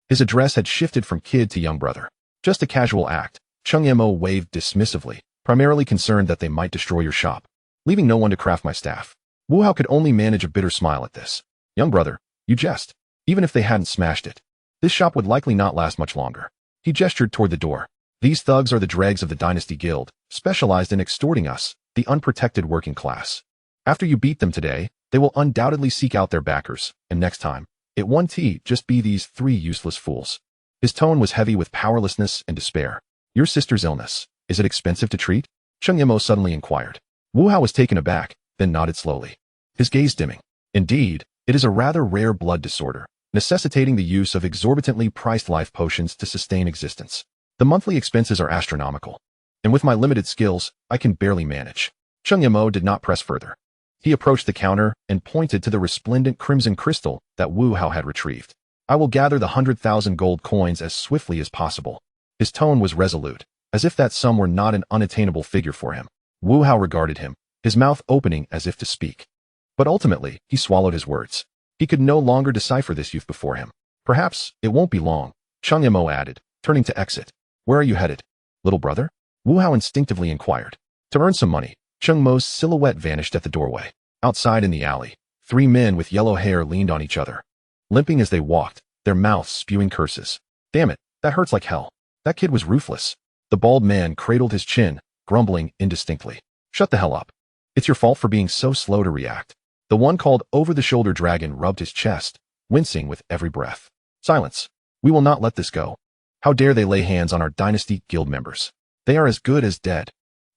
His address had shifted from kid to young brother. Just a casual act. Cheng Mo waved dismissively, primarily concerned that they might destroy your shop, leaving no one to craft my staff. Wu Hao could only manage a bitter smile at this. Young brother, you jest. Even if they hadn't smashed it, this shop would likely not last much longer. He gestured toward the door. These thugs are the dregs of the Dynasty Guild, specialized in extorting us, the unprotected working class. After you beat them today, they will undoubtedly seek out their backers, and next time, it won't just be these 3 useless fools. His tone was heavy with powerlessness and despair. Your sister's illness, is it expensive to treat? Cheng Mo suddenly inquired. Wu Hao was taken aback, then nodded slowly, his gaze dimming. Indeed, it is a rather rare blood disorder, necessitating the use of exorbitantly priced life potions to sustain existence. The monthly expenses are astronomical, and with my limited skills, I can barely manage. Cheng Mo did not press further. He approached the counter and pointed to the resplendent crimson crystal that Wu Hao had retrieved. I will gather the 100,000 gold coins as swiftly as possible. His tone was resolute, as if that sum were not an unattainable figure for him. Wu Hao regarded him, his mouth opening as if to speak. But ultimately, he swallowed his words. He could no longer decipher this youth before him. Perhaps it won't be long, Cheng Mo added, turning to exit. Where are you headed, little brother? Wu Hao instinctively inquired. To earn some money. Cheng Mo's silhouette vanished at the doorway. Outside in the alley, 3 men with yellow hair leaned on each other, limping as they walked, their mouths spewing curses. Damn it, that hurts like hell. That kid was ruthless. The bald man cradled his chin, grumbling indistinctly. Shut the hell up. It's your fault for being so slow to react. The one called over-the-shoulder dragon rubbed his chest, wincing with every breath. Silence. We will not let this go. How dare they lay hands on our Dynasty Guild members? They are as good as dead.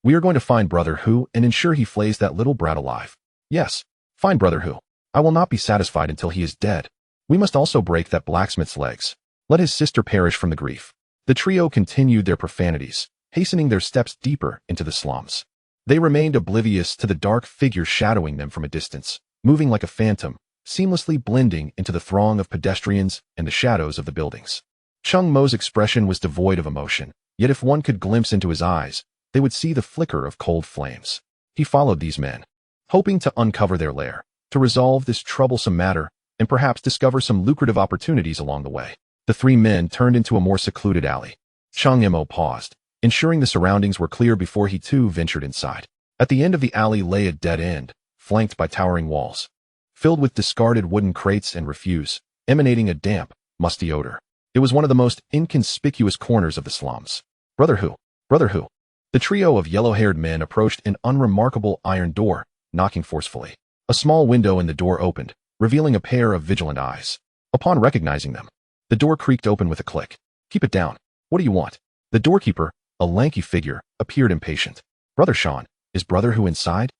We are going to find Brother Hu and ensure he flays that little brat alive. Yes, find Brother Hu. I will not be satisfied until he is dead. We must also break that blacksmith's legs. Let his sister perish from the grief. The trio continued their profanities, hastening their steps deeper into the slums. They remained oblivious to the dark figure shadowing them from a distance, moving like a phantom, seamlessly blending into the throng of pedestrians and the shadows of the buildings. Cheng Mo's expression was devoid of emotion, yet if one could glimpse into his eyes, they would see the flicker of cold flames. He followed these men, hoping to uncover their lair, to resolve this troublesome matter, and perhaps discover some lucrative opportunities along the way. The 3 men turned into a more secluded alley. Cheng Mo paused, ensuring the surroundings were clear before he too ventured inside. At the end of the alley lay a dead end, flanked by towering walls, filled with discarded wooden crates and refuse, emanating a damp, musty odor. It was one of the most inconspicuous corners of the slums. Brother Hu. Brother Hu. The trio of yellow-haired men approached an unremarkable iron door, knocking forcefully. A small window in the door opened, revealing a pair of vigilant eyes. Upon recognizing them, the door creaked open with a click. Keep it down. What do you want? The doorkeeper, a lanky figure, appeared impatient. Brother Sean, is Brother Hu inside?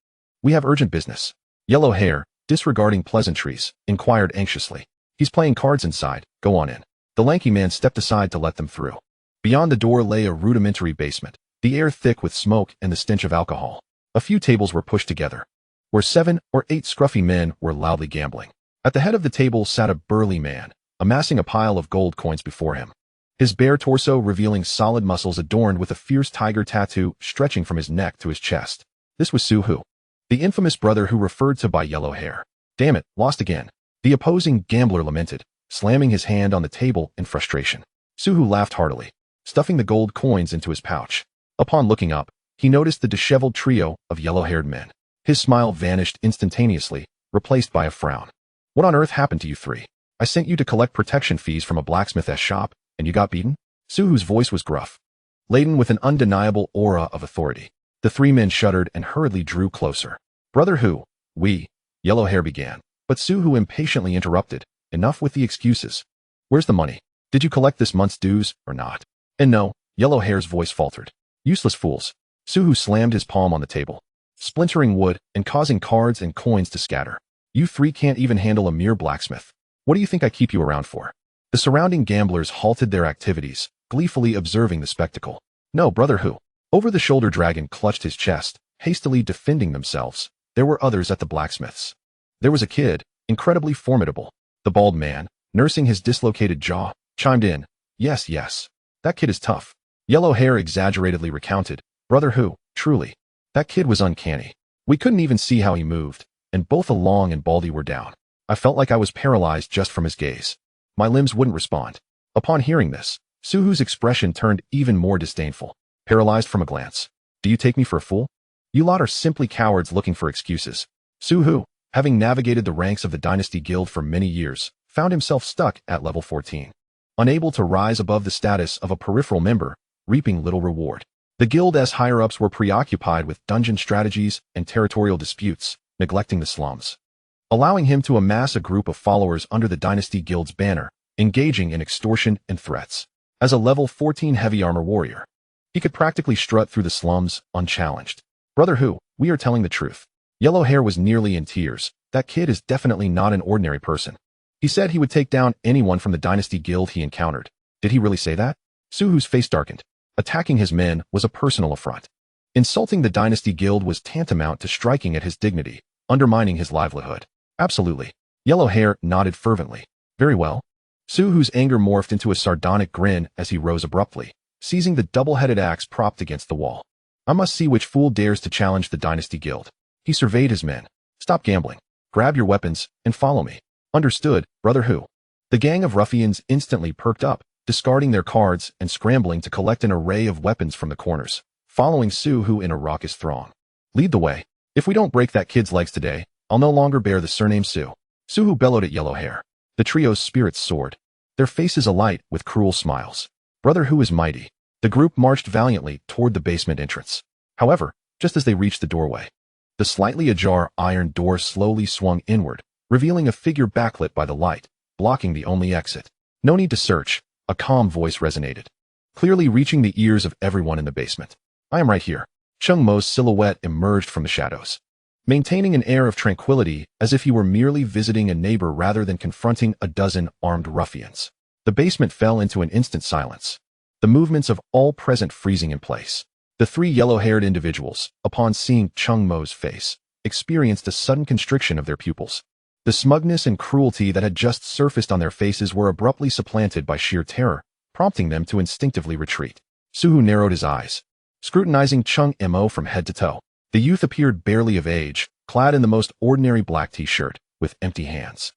We have urgent business. Yellow hair, disregarding pleasantries, inquired anxiously. He's playing cards inside. Go on in. The lanky man stepped aside to let them through. Beyond the door lay a rudimentary basement, the air thick with smoke and the stench of alcohol. A few tables were pushed together, where 7 or 8 scruffy men were loudly gambling. At the head of the table sat a burly man, amassing a pile of gold coins before him. His bare torso revealing solid muscles adorned with a fierce tiger tattoo stretching from his neck to his chest. This was Su Hu, the infamous brother who referred to by yellow hair. Damn it, lost again. The opposing gambler lamented, slamming his hand on the table in frustration. Su Hu laughed heartily, stuffing the gold coins into his pouch. Upon looking up, he noticed the disheveled trio of yellow-haired men. His smile vanished instantaneously, replaced by a frown. What on earth happened to you 3? I sent you to collect protection fees from a blacksmith's shop, and you got beaten? Su Hu's voice was gruff, laden with an undeniable aura of authority. The 3 men shuddered and hurriedly drew closer. Brother Hu, Yellow Hair began, but Su Hu impatiently interrupted. Enough with the excuses. Where's the money? Did you collect this month's dues, or not? And no, Yellow Hair's voice faltered. Useless fools. Su Hu slammed his palm on the table, splintering wood and causing cards and coins to scatter. You 3 can't even handle a mere blacksmith. What do you think I keep you around for? The surrounding gamblers halted their activities, gleefully observing the spectacle. No, Brother Hu. Over-the-shoulder dragon clutched his chest, hastily defending themselves. There were others at the blacksmith's. There was a kid, incredibly formidable. The bald man, nursing his dislocated jaw, chimed in. Yes, that kid is tough. Yellow Hair exaggeratedly recounted. Brother Hu, truly. That kid was uncanny. We couldn't even see how he moved, and both Along and Baldy were down. I felt like I was paralyzed just from his gaze. My limbs wouldn't respond. Upon hearing this, Su Hu's expression turned even more disdainful. Paralyzed from a glance. Do you take me for a fool? You lot are simply cowards looking for excuses. Su Hu, having navigated the ranks of the Dynasty Guild for many years, found himself stuck at level 14. Unable to rise above the status of a peripheral member, reaping little reward. The guild's higher-ups were preoccupied with dungeon strategies and territorial disputes, neglecting the slums. Allowing him to amass a group of followers under the Dynasty Guild's banner, engaging in extortion and threats. As a level 14 heavy armor warrior, he could practically strut through the slums unchallenged. Brother Who, we are telling the truth. Yellow Hair was nearly in tears. That kid is definitely not an ordinary person. He said he would take down anyone from the Dynasty Guild he encountered. Did he really say that? Suhu's face darkened. Attacking his men was a personal affront. Insulting the Dynasty Guild was tantamount to striking at his dignity, undermining his livelihood. Absolutely. Yellow Hair nodded fervently. Very well. Suhu's anger morphed into a sardonic grin as he rose abruptly, seizing the double-headed axe propped against the wall. I must see which fool dares to challenge the Dynasty Guild. He surveyed his men. Stop gambling. Grab your weapons and follow me. Understood, Brother Who. The gang of ruffians instantly perked up, discarding their cards and scrambling to collect an array of weapons from the corners, following Suhu in a raucous throng. Lead the way. If we don't break that kid's legs today, I'll no longer bear the surname Su. Suhu bellowed at Yellow Hair. The trio's spirits soared, their faces alight with cruel smiles. Brother Who is mighty. The group marched valiantly toward the basement entrance. However, just as they reached the doorway, the slightly ajar iron door slowly swung inward, revealing a figure backlit by the light, blocking the only exit. No need to search, a calm voice resonated, clearly reaching the ears of everyone in the basement. I am right here. Cheng Mo's silhouette emerged from the shadows, maintaining an air of tranquility as if he were merely visiting a neighbor rather than confronting a dozen armed ruffians. The basement fell into an instant silence, the movements of all present freezing in place. The three yellow-haired individuals, upon seeing Cheng Mo's face, experienced a sudden constriction of their pupils. The smugness and cruelty that had just surfaced on their faces were abruptly supplanted by sheer terror, prompting them to instinctively retreat. Suhu narrowed his eyes, scrutinizing Cheng Mo from head to toe. The youth appeared barely of age, clad in the most ordinary black t-shirt, with empty hands.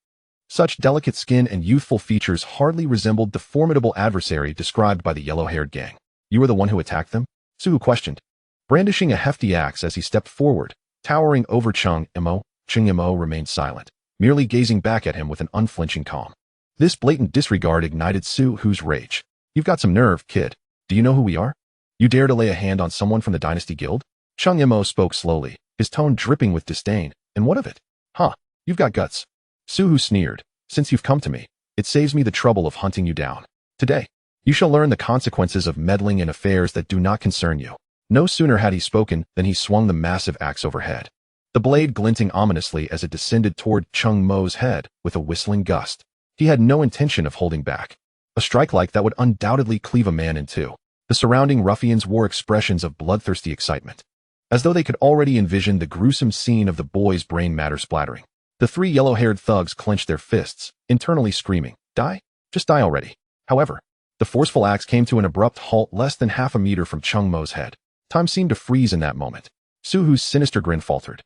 Such delicate skin and youthful features hardly resembled the formidable adversary described by the yellow-haired gang. You were the one who attacked them? Suhu questioned, brandishing a hefty axe as he stepped forward, towering over Cheng Mo. Cheng Mo remained silent, merely gazing back at him with an unflinching calm. This blatant disregard ignited Suhu's rage. You've got some nerve, kid. Do you know who we are? You dare to lay a hand on someone from the Dynasty Guild? Cheng Mo spoke slowly, his tone dripping with disdain. And what of it? Huh, you've got guts. Suhu sneered. Since you've come to me, it saves me the trouble of hunting you down. Today, you shall learn the consequences of meddling in affairs that do not concern you. No sooner had he spoken than he swung the massive axe overhead, the blade glinting ominously as it descended toward Cheng Mo's head with a whistling gust. He had no intention of holding back. A strike like that would undoubtedly cleave a man in two. The surrounding ruffians wore expressions of bloodthirsty excitement, as though they could already envision the gruesome scene of the boy's brain matter splattering. The three yellow-haired thugs clenched their fists, internally screaming, Die? Just die already. However, the forceful axe came to an abrupt halt less than half a meter from Cheng Mo's head. Time seemed to freeze in that moment. Suhu's sinister grin faltered,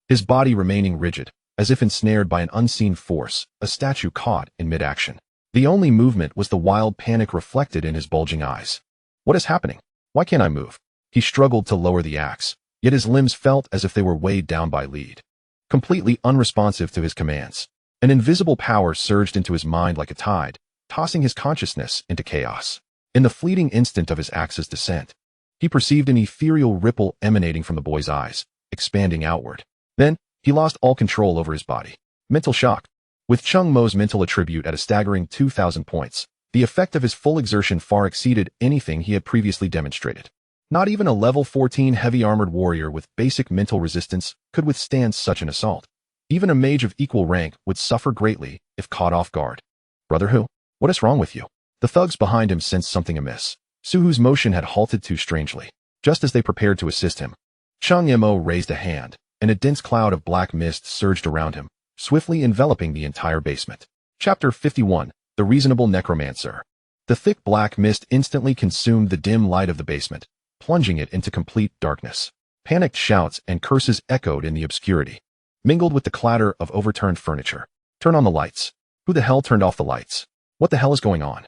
his body remaining rigid, as if ensnared by an unseen force, a statue caught in mid-action. The only movement was the wild panic reflected in his bulging eyes. What is happening? Why can't I move? He struggled to lower the axe, yet his limbs felt as if they were weighed down by lead. Completely unresponsive to his commands, an invisible power surged into his mind like a tide, tossing his consciousness into chaos. In the fleeting instant of his axe's descent, he perceived an ethereal ripple emanating from the boy's eyes, expanding outward. Then, he lost all control over his body. Mental shock. With Cheng Mo's mental attribute at a staggering 2,000 points, the effect of his full exertion far exceeded anything he had previously demonstrated. Not even a level 14 heavy-armored warrior with basic mental resistance could withstand such an assault. Even a mage of equal rank would suffer greatly if caught off guard. Brother Who, what is wrong with you? The thugs behind him sensed something amiss. Suhu's motion had halted too strangely. Just as they prepared to assist him, Cheng Mo raised a hand, and a dense cloud of black mist surged around him, swiftly enveloping the entire basement. Chapter 51, The Reasonable Necromancer. The thick black mist instantly consumed the dim light of the basement, plunging it into complete darkness. Panicked shouts and curses echoed in the obscurity, mingled with the clatter of overturned furniture. Turn on the lights. Who the hell turned off the lights? What the hell is going on?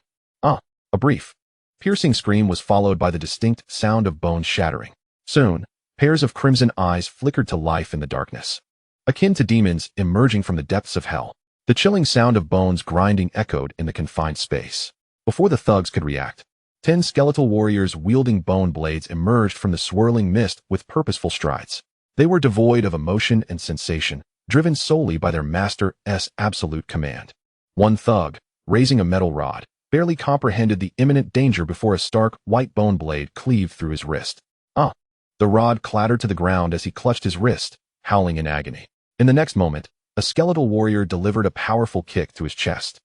A brief, piercing scream was followed by the distinct sound of bones shattering. Soon, pairs of crimson eyes flickered to life in the darkness. akin to demons emerging from the depths of hell. The chilling sound of bones grinding echoed in the confined space. Before the thugs could react, 10 skeletal warriors wielding bone blades emerged from the swirling mist with purposeful strides. They were devoid of emotion and sensation, driven solely by their master's absolute command. One thug, raising a metal rod, barely comprehended the imminent danger before a stark, white bone blade cleaved through his wrist. The rod clattered to the ground as he clutched his wrist, howling in agony. In the next moment, a skeletal warrior delivered a powerful kick to his chest,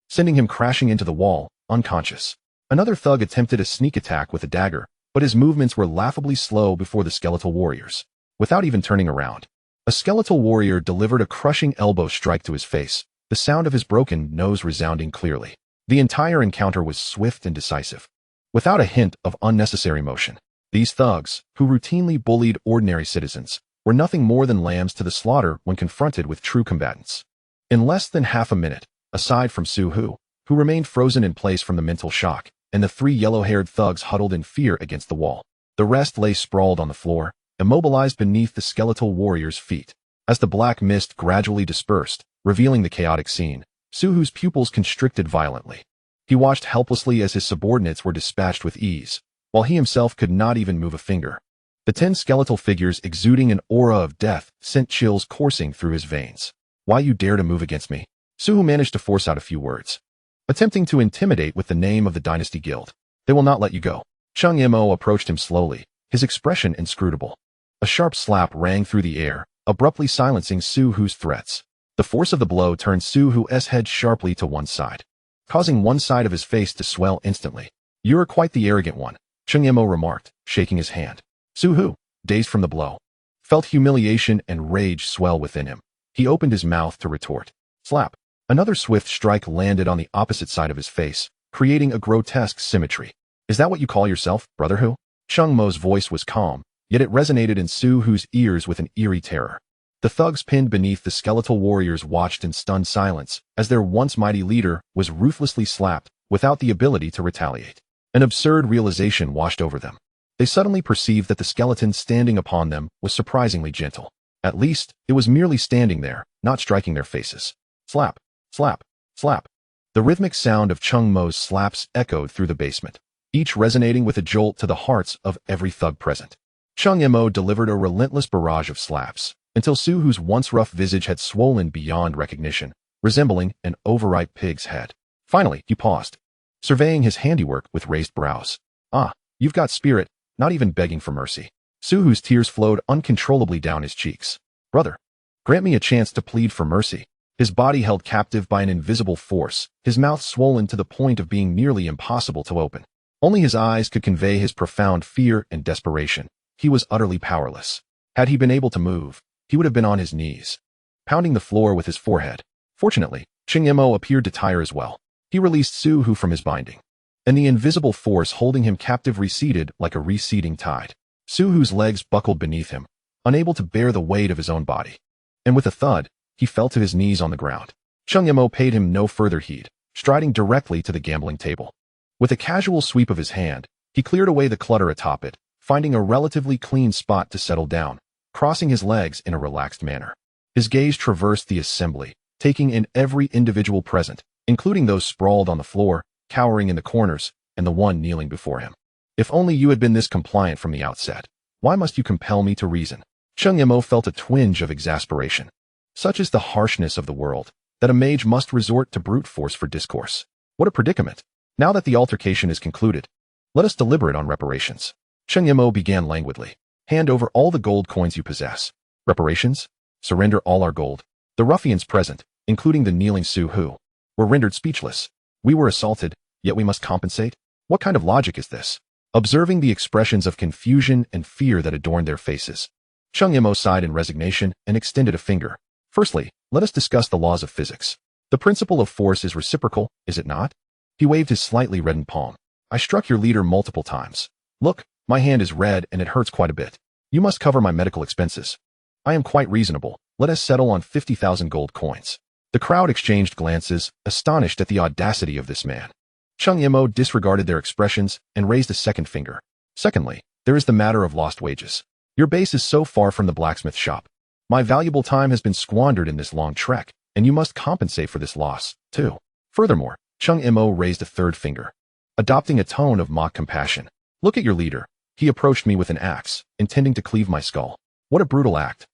sending him crashing into the wall, unconscious. Another thug attempted a sneak attack with a dagger, but his movements were laughably slow before the skeletal warriors. Without even turning around, a skeletal warrior delivered a crushing elbow strike to his face, the sound of his broken nose resounding clearly. The entire encounter was swift and decisive, without a hint of unnecessary motion. These thugs, who routinely bullied ordinary citizens, were nothing more than lambs to the slaughter when confronted with true combatants. In less than half a minute, aside from Su-Hu, who remained frozen in place from the mental shock, and the 3 yellow-haired thugs huddled in fear against the wall, the rest lay sprawled on the floor, immobilized beneath the skeletal warriors' feet. As the black mist gradually dispersed, revealing the chaotic scene, Su-Hu's pupils constricted violently. He watched helplessly as his subordinates were dispatched with ease, while he himself could not even move a finger. The 10 skeletal figures exuding an aura of death sent chills coursing through his veins. "Why you dare to move against me?" Su-Hu managed to force out a few words, attempting to intimidate with the name of the Dynasty Guild. "They will not let you go." Cheng Mo approached him slowly, his expression inscrutable. A sharp slap rang through the air, abruptly silencing Su-Hu's threats. The force of the blow turned Su-Hu's head sharply to one side, causing one side of his face to swell instantly. "You're quite the arrogant one," Cheng Mo remarked, shaking his hand. Su-Hu, dazed from the blow, felt humiliation and rage swell within him. He opened his mouth to retort. Slap. Another swift strike landed on the opposite side of his face, creating a grotesque symmetry. "Is that what you call yourself, Brother Hu?" Cheng Mo's voice was calm, yet it resonated in Su-Hu's ears with an eerie terror. The thugs pinned beneath the skeletal warriors watched in stunned silence as their once mighty leader was ruthlessly slapped without the ability to retaliate. An absurd realization washed over them. They suddenly perceived that the skeleton standing upon them was surprisingly gentle. At least, it was merely standing there, not striking their faces. Slap, slap, slap. The rhythmic sound of Cheng Mo's slaps echoed through the basement, each resonating with a jolt to the hearts of every thug present. Cheng Mo delivered a relentless barrage of slaps, until Su-Hu's once rough visage had swollen beyond recognition, resembling an overripe pig's head. Finally, he paused, surveying his handiwork with raised brows. "Ah, you've got spirit, not even begging for mercy." Su-Hu's tears flowed uncontrollably down his cheeks. "Brother, grant me a chance to plead for mercy." His body held captive by an invisible force, his mouth swollen to the point of being nearly impossible to open. Only his eyes could convey his profound fear and desperation. He was utterly powerless. Had he been able to move, he would have been on his knees, pounding the floor with his forehead. Fortunately, Cheng Mo appeared to tire as well. He released Su-Hu from his binding, and the invisible force holding him captive receded like a receding tide. Su-Hu's legs buckled beneath him, unable to bear the weight of his own body. And with a thud, he fell to his knees on the ground. Cheng Mo paid him no further heed, striding directly to the gambling table. With a casual sweep of his hand, he cleared away the clutter atop it, finding a relatively clean spot to settle down, crossing his legs in a relaxed manner. His gaze traversed the assembly, taking in every individual present, including those sprawled on the floor, cowering in the corners, and the one kneeling before him. "If only you had been this compliant from the outset. Why must you compel me to reason?" Cheng Mo felt a twinge of exasperation. Such is the harshness of the world, that a mage must resort to brute force for discourse. What a predicament. Now that the altercation is concluded, let us deliberate on reparations. Cheng Mo began languidly. "Hand over all the gold coins you possess." "Reparations? Surrender all our gold." The ruffians present, including the kneeling Su-Hu, were rendered speechless. "We were assaulted, yet we must compensate? What kind of logic is this?" Observing the expressions of confusion and fear that adorned their faces, Cheng Mo sighed in resignation and extended a finger. "Firstly, let us discuss the laws of physics. The principle of force is reciprocal, is it not?" He waved his slightly reddened palm. "I struck your leader multiple times. Look, my hand is red and it hurts quite a bit. You must cover my medical expenses. I am quite reasonable. Let us settle on 50,000 gold coins." The crowd exchanged glances, astonished at the audacity of this man. Cheng Mo disregarded their expressions and raised a second finger. "Secondly, there is the matter of lost wages. Your base is so far from the blacksmith shop. My valuable time has been squandered in this long trek, and you must compensate for this loss, too. Furthermore, Cheng Mo raised a third finger, adopting a tone of mock compassion. Look at your leader. He approached me with an axe, intending to cleave my skull. What a brutal act.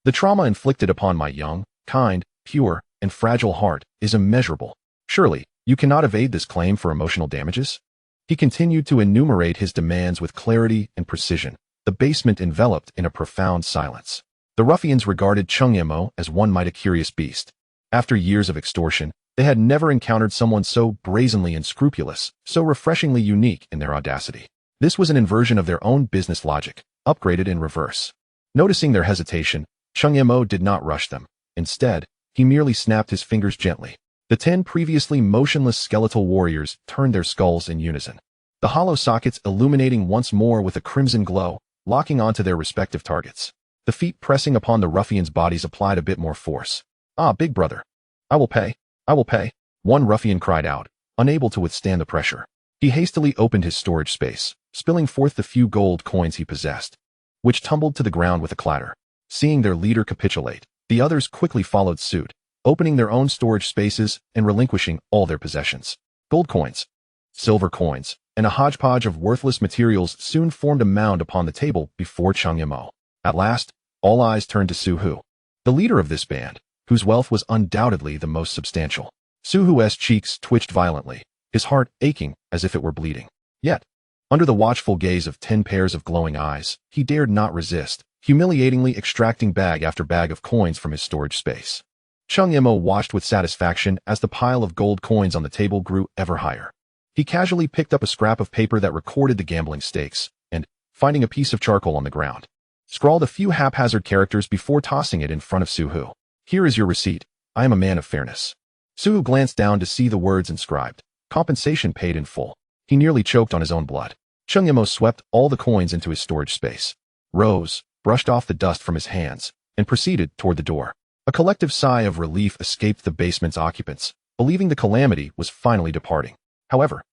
The trauma inflicted upon my young, kind, pure, and fragile heart is immeasurable. Surely, you cannot evade this claim for emotional damages? He continued to enumerate his demands with clarity and precision, the basement enveloped in a profound silence. The ruffians regarded Cheng Mo as one might a curious beast. After years of extortion, they had never encountered someone so brazenly unscrupulous, so refreshingly unique in their audacity. This was an inversion of their own business logic, upgraded in reverse. Noticing their hesitation, Cheng Mo did not rush them. Instead, he merely snapped his fingers gently. The 10 previously motionless skeletal warriors turned their skulls in unison, the hollow sockets illuminating once more with a crimson glow, locking onto their respective targets. The feet pressing upon the ruffians' bodies applied a bit more force. Ah, big brother. I will pay. I will pay. One ruffian cried out, unable to withstand the pressure. He hastily opened his storage space, spilling forth the few gold coins he possessed, which tumbled to the ground with a clatter. Seeing their leader capitulate, the others quickly followed suit, opening their own storage spaces and relinquishing all their possessions. Gold coins, silver coins, and a hodgepodge of worthless materials soon formed a mound upon the table before Cheng Mo. At last, all eyes turned to Su Hu, the leader of this band, whose wealth was undoubtedly the most substantial. Su Hu's cheeks twitched violently, his heart aching as if it were bleeding. Yet, under the watchful gaze of 10 pairs of glowing eyes, he dared not resist, humiliatingly extracting bag after bag of coins from his storage space. Cheng Mo watched with satisfaction as the pile of gold coins on the table grew ever higher. He casually picked up a scrap of paper that recorded the gambling stakes, and, finding a piece of charcoal on the ground, scrawled a few haphazard characters before tossing it in front of Su Hu. Here is your receipt. I am a man of fairness. Su Hu glanced down to see the words inscribed. Compensation paid in full. He nearly choked on his own blood. Cheng Mo swept all the coins into his storage space, rose, brushed off the dust from his hands, and proceeded toward the door. A collective sigh of relief escaped the basement's occupants, believing the calamity was finally departing. However,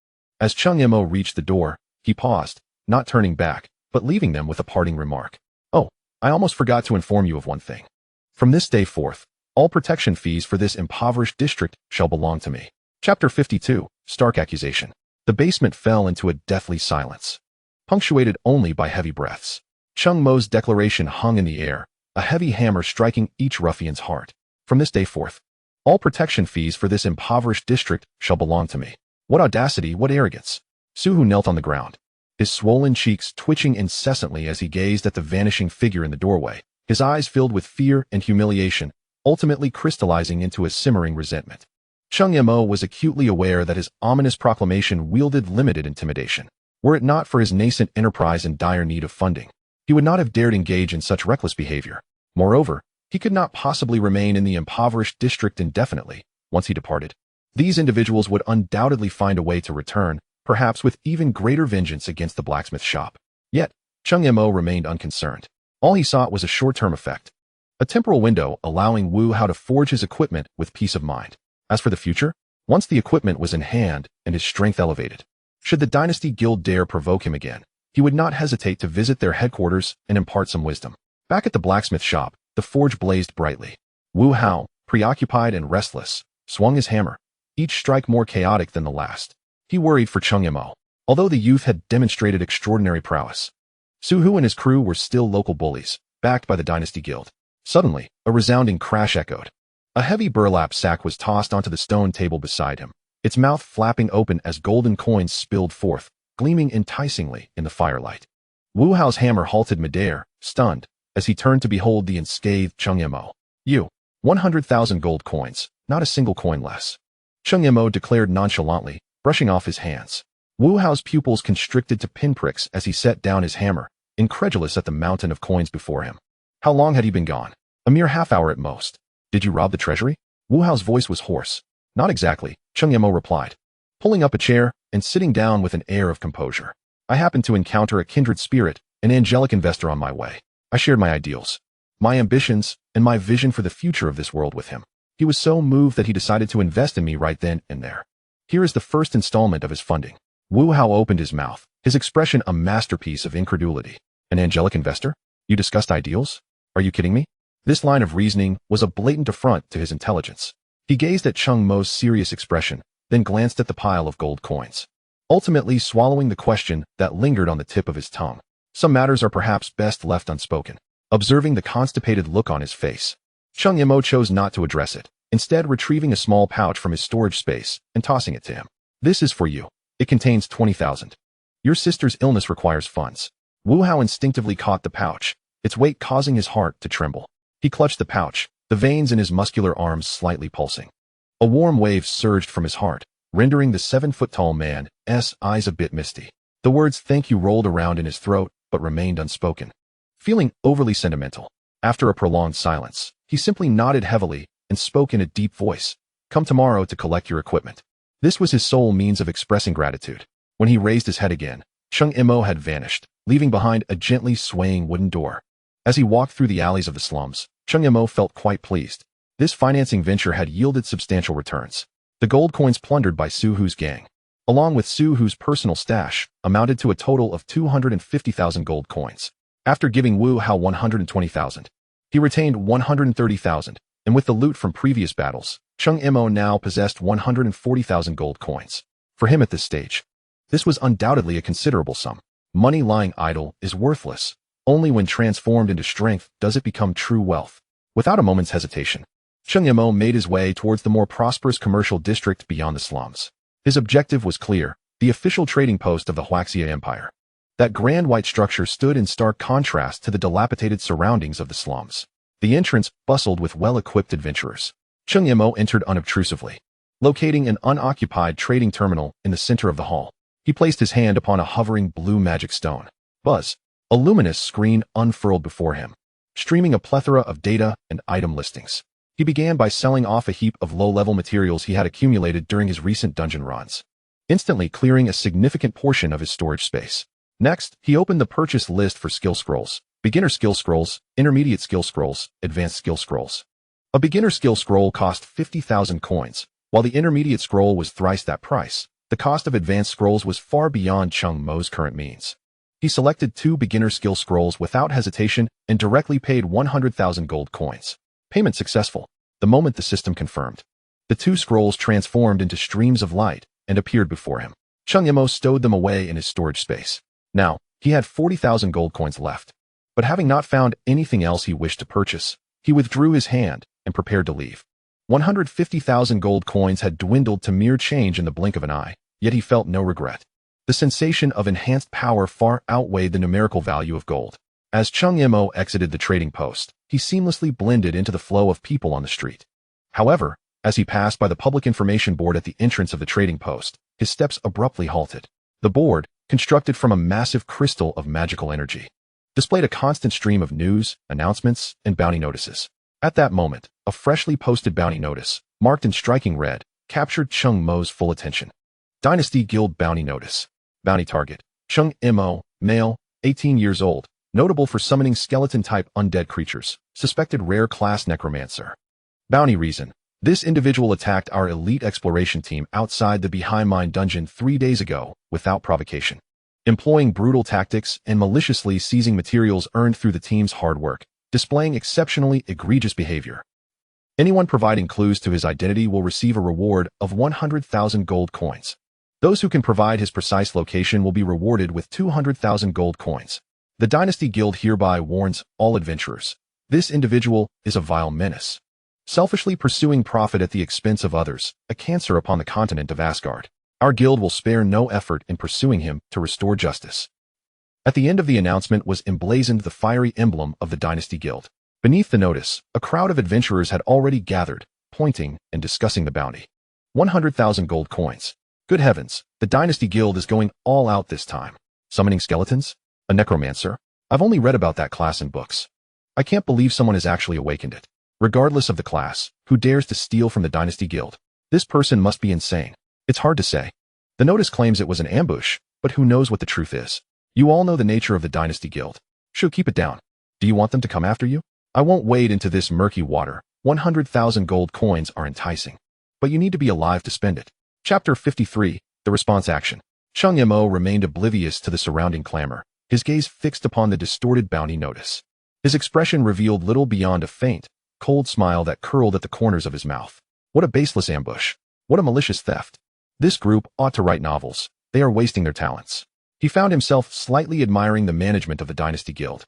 as Cheng Mo reached the door, he paused, not turning back, but leaving them with a parting remark. Oh, I almost forgot to inform you of one thing. From this day forth, all protection fees for this impoverished district shall belong to me. Chapter 52, Stark Accusation. The basement fell into a deathly silence, punctuated only by heavy breaths. Cheng Mo's declaration hung in the air, a heavy hammer striking each ruffian's heart. From this day forth, all protection fees for this impoverished district shall belong to me. What audacity, what arrogance! Su Hu knelt on the ground, his swollen cheeks twitching incessantly as he gazed at the vanishing figure in the doorway, his eyes filled with fear and humiliation, ultimately crystallizing into a simmering resentment. Cheng Mo was acutely aware that his ominous proclamation wielded limited intimidation. Were it not for his nascent enterprise in dire need of funding, he would not have dared engage in such reckless behavior. Moreover, he could not possibly remain in the impoverished district indefinitely. Once he departed, these individuals would undoubtedly find a way to return, perhaps with even greater vengeance against the blacksmith shop. Yet, Cheng Mo remained unconcerned. All he sought was a short-term effect, a temporal window allowing Wu Hao to forge his equipment with peace of mind. As for the future, once the equipment was in hand and his strength elevated, should the Dynasty Guild dare provoke him again, he would not hesitate to visit their headquarters and impart some wisdom. Back at the blacksmith shop, the forge blazed brightly. Wu Hao, preoccupied and restless, swung his hammer, each strike more chaotic than the last. He worried for Cheng Mo. Although the youth had demonstrated extraordinary prowess, Su Hu and his crew were still local bullies, backed by the Dynasty Guild. Suddenly, a resounding crash echoed. A heavy burlap sack was tossed onto the stone table beside him, its mouth flapping open as golden coins spilled forth, gleaming enticingly in the firelight. Wu Hao's hammer halted midair, stunned, as he turned to behold the unscathed Cheng Mo. 100,000 gold coins, not a single coin less. Cheng Mo declared nonchalantly, brushing off his hands. Wu Hao's pupils constricted to pinpricks as he set down his hammer, incredulous at the mountain of coins before him. How long had he been gone? A mere half-hour at most. Did you rob the treasury? Wu Hao's voice was hoarse. Not exactly, Cheng Mo replied, pulling up a chair and sitting down with an air of composure. I happened to encounter a kindred spirit, an angelic investor on my way. I shared my ideals, my ambitions, and my vision for the future of this world with him. He was so moved that he decided to invest in me right then and there. Here is the first installment of his funding. Wu Hao opened his mouth, his expression a masterpiece of incredulity. An angelic investor? You discussed ideals? Are you kidding me? This line of reasoning was a blatant affront to his intelligence. He gazed at Cheng Mo's serious expression, then glanced at the pile of gold coins, ultimately swallowing the question that lingered on the tip of his tongue. Some matters are perhaps best left unspoken. Observing the constipated look on his face, Cheng Mo chose not to address it, instead retrieving a small pouch from his storage space and tossing it to him. This is for you. It contains 20,000. Your sister's illness requires funds. Wu Hao instinctively caught the pouch, its weight causing his heart to tremble. He clutched the pouch, the veins in his muscular arms slightly pulsing. A warm wave surged from his heart, rendering the 7-foot-tall man's eyes a bit misty. The words "thank you" rolled around in his throat, but remained unspoken. Feeling overly sentimental, after a prolonged silence, he simply nodded heavily and spoke in a deep voice. Come tomorrow to collect your equipment. This was his sole means of expressing gratitude. When he raised his head again, Cheng Mo had vanished, leaving behind a gently swaying wooden door. As he walked through the alleys of the slums, Cheng Mo felt quite pleased. This financing venture had yielded substantial returns. The gold coins plundered by Su Hu's gang, along with Su Hu's personal stash, amounted to a total of 250,000 gold coins. After giving Wu Hao 120,000, he retained 130,000, and with the loot from previous battles, Cheng Mo now possessed 140,000 gold coins. For him at this stage, this was undoubtedly a considerable sum. Money lying idle is worthless. Only when transformed into strength does it become true wealth. Without a moment's hesitation, Cheng Mo made his way towards the more prosperous commercial district beyond the slums. His objective was clear, the official trading post of the Huaxia Empire. That grand white structure stood in stark contrast to the dilapidated surroundings of the slums. The entrance bustled with well-equipped adventurers. Cheng Mo entered unobtrusively. Locating an unoccupied trading terminal in the center of the hall, he placed his hand upon a hovering blue magic stone. Buzz! A luminous screen unfurled before him, streaming a plethora of data and item listings. He began by selling off a heap of low-level materials he had accumulated during his recent dungeon runs, instantly clearing a significant portion of his storage space. Next, he opened the purchase list for skill scrolls, beginner skill scrolls, intermediate skill scrolls, advanced skill scrolls. A beginner skill scroll cost 50,000 coins, while the intermediate scroll was thrice that price. The cost of advanced scrolls was far beyond Cheng Mo's current means. He selected 2 beginner skill scrolls without hesitation and directly paid 100,000 gold coins. Payment successful. The moment the system confirmed, the 2 scrolls transformed into streams of light and appeared before him. Cheng Mo stowed them away in his storage space. Now, he had 40,000 gold coins left. But having not found anything else he wished to purchase, he withdrew his hand and prepared to leave. 150,000 gold coins had dwindled to mere change in the blink of an eye, yet he felt no regret. The sensation of enhanced power far outweighed the numerical value of gold. As Cheng Mo exited the trading post, he seamlessly blended into the flow of people on the street. However, as he passed by the public information board at the entrance of the trading post, his steps abruptly halted. The board, constructed from a massive crystal of magical energy, displayed a constant stream of news, announcements, and bounty notices. At that moment, a freshly posted bounty notice, marked in striking red, captured Cheng Mo's full attention. Dynasty Guild Bounty Notice. Bounty target: Cheng Mo, male, 18 years old, notable for summoning skeleton-type undead creatures, suspected rare class necromancer. Bounty reason: this individual attacked our elite exploration team outside the Behind Mine dungeon 3 days ago, without provocation, employing brutal tactics and maliciously seizing materials earned through the team's hard work, displaying exceptionally egregious behavior. Anyone providing clues to his identity will receive a reward of 100,000 gold coins. Those who can provide his precise location will be rewarded with 200,000 gold coins. The Dynasty Guild hereby warns all adventurers. This individual is a vile menace, selfishly pursuing profit at the expense of others, a cancer upon the continent of Asgard. Our guild will spare no effort in pursuing him to restore justice. At the end of the announcement was emblazoned the fiery emblem of the Dynasty Guild. Beneath the notice, a crowd of adventurers had already gathered, pointing and discussing the bounty. 100,000 gold coins. Good heavens, the Dynasty Guild is going all out this time. Summoning skeletons? A necromancer? I've only read about that class in books. I can't believe someone has actually awakened it. Regardless of the class, who dares to steal from the Dynasty Guild? This person must be insane. It's hard to say. The notice claims it was an ambush, but who knows what the truth is. You all know the nature of the Dynasty Guild. Shoo, keep it down. Do you want them to come after you? I won't wade into this murky water. 100,000 gold coins are enticing, but you need to be alive to spend it. Chapter 53, The Response Action. Cheng Mo remained oblivious to the surrounding clamor, his gaze fixed upon the distorted bounty notice. His expression revealed little beyond a faint, cold smile that curled at the corners of his mouth. What a baseless ambush. What a malicious theft. This group ought to write novels. They are wasting their talents. He found himself slightly admiring the management of the Dynasty Guild.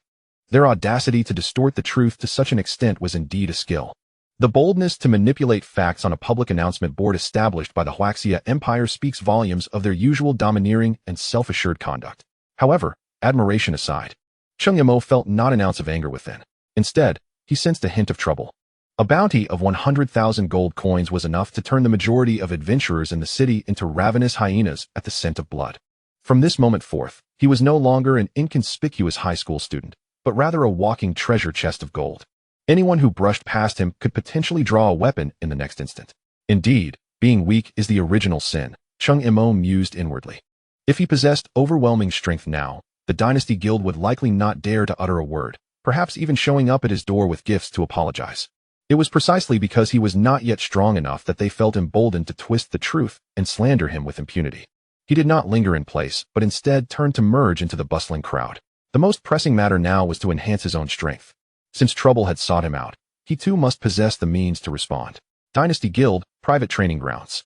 Their audacity to distort the truth to such an extent was indeed a skill. The boldness to manipulate facts on a public announcement board established by the Huaxia Empire speaks volumes of their usual domineering and self-assured conduct. However, admiration aside, Cheng Mo felt not an ounce of anger within. Instead, he sensed a hint of trouble. A bounty of 100,000 gold coins was enough to turn the majority of adventurers in the city into ravenous hyenas at the scent of blood. From this moment forth, he was no longer an inconspicuous high school student, but rather a walking treasure chest of gold. Anyone who brushed past him could potentially draw a weapon in the next instant. Indeed, being weak is the original sin, Cheng Mo mused inwardly. If he possessed overwhelming strength now, the Dynasty Guild would likely not dare to utter a word, perhaps even showing up at his door with gifts to apologize. It was precisely because he was not yet strong enough that they felt emboldened to twist the truth and slander him with impunity. He did not linger in place, but instead turned to merge into the bustling crowd. The most pressing matter now was to enhance his own strength. Since trouble had sought him out, he too must possess the means to respond. Dynasty Guild, private training grounds.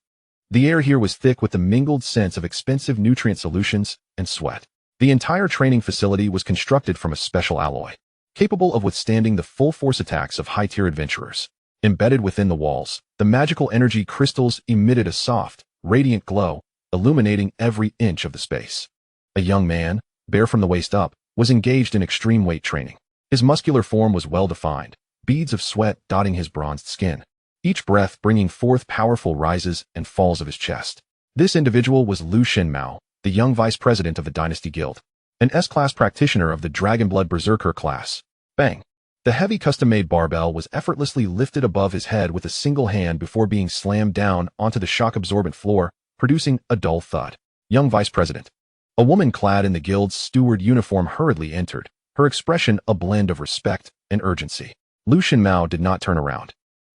The air here was thick with the mingled scents of expensive nutrient solutions and sweat. The entire training facility was constructed from a special alloy, capable of withstanding the full force attacks of high-tier adventurers. Embedded within the walls, the magical energy crystals emitted a soft, radiant glow, illuminating every inch of the space. A young man, bare from the waist up, was engaged in extreme weight training. His muscular form was well-defined, beads of sweat dotting his bronzed skin, each breath bringing forth powerful rises and falls of his chest. This individual was Lu Shenmao, the young vice president of the Dynasty Guild, an S-class practitioner of the Dragonblood Berserker class. Bang! The heavy custom-made barbell was effortlessly lifted above his head with a single hand before being slammed down onto the shock-absorbent floor, producing a dull thud. Young vice president. A woman clad in the guild's steward uniform hurriedly entered, her expression a blend of respect and urgency. Lu Shenmao did not turn around.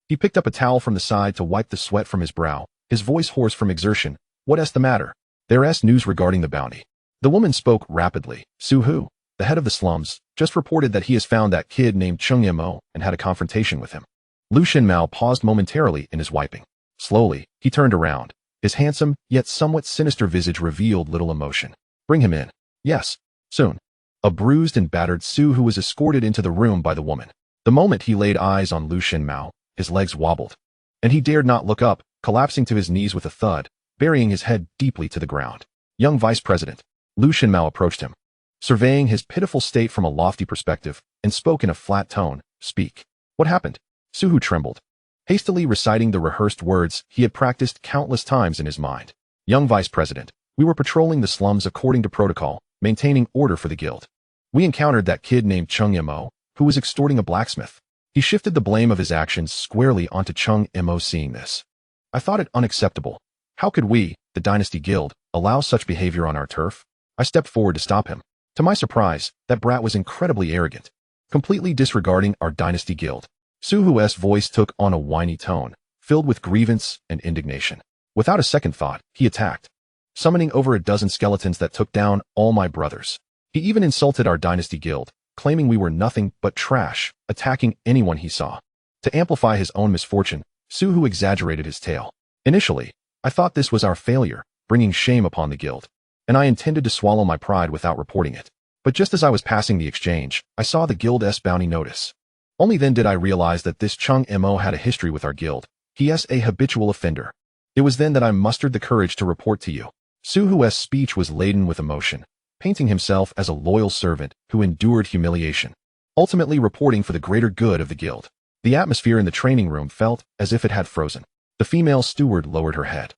He picked up a towel from the side to wipe the sweat from his brow, his voice hoarse from exertion. What's the matter? There's news regarding the bounty. The woman spoke rapidly. Su Hu, the head of the slums, just reported that he has found that kid named Cheng Mo and had a confrontation with him. Lu Shenmao paused momentarily in his wiping. Slowly, he turned around. His handsome, yet somewhat sinister visage revealed little emotion. Bring him in. Yes, soon. A bruised and battered Su Hu was escorted into the room by the woman. The moment he laid eyes on Lu Shenmao, his legs wobbled, and he dared not look up, collapsing to his knees with a thud, burying his head deeply to the ground. Young vice president. Lu Shenmao approached him, surveying his pitiful state from a lofty perspective, and spoke in a flat tone. Speak. What happened? Su Hu trembled, hastily reciting the rehearsed words he had practiced countless times in his mind. Young vice president. We were patrolling the slums according to protocol, maintaining order for the guild. We encountered that kid named Cheng Mo, who was extorting a blacksmith. He shifted the blame of his actions squarely onto Cheng Mo. Seeing this, I thought it unacceptable. How could we, the Dynasty Guild, allow such behavior on our turf? I stepped forward to stop him. To my surprise, that brat was incredibly arrogant, completely disregarding our Dynasty Guild. Su Hu's voice took on a whiny tone, filled with grievance and indignation. Without a second thought, he attacked, summoning over a dozen skeletons that took down all my brothers. He even insulted our Dynasty Guild, claiming we were nothing but trash, attacking anyone he saw. To amplify his own misfortune, Su Hu exaggerated his tale. Initially, I thought this was our failure, bringing shame upon the guild, and I intended to swallow my pride without reporting it. But just as I was passing the exchange, I saw the guild's bounty notice. Only then did I realize that this Cheng Mo had a history with our guild. He is a habitual offender. It was then that I mustered the courage to report to you. Su Hu's speech was laden with emotion, painting himself as a loyal servant who endured humiliation, ultimately reporting for the greater good of the guild. The atmosphere in the training room felt as if it had frozen. The female steward lowered her head,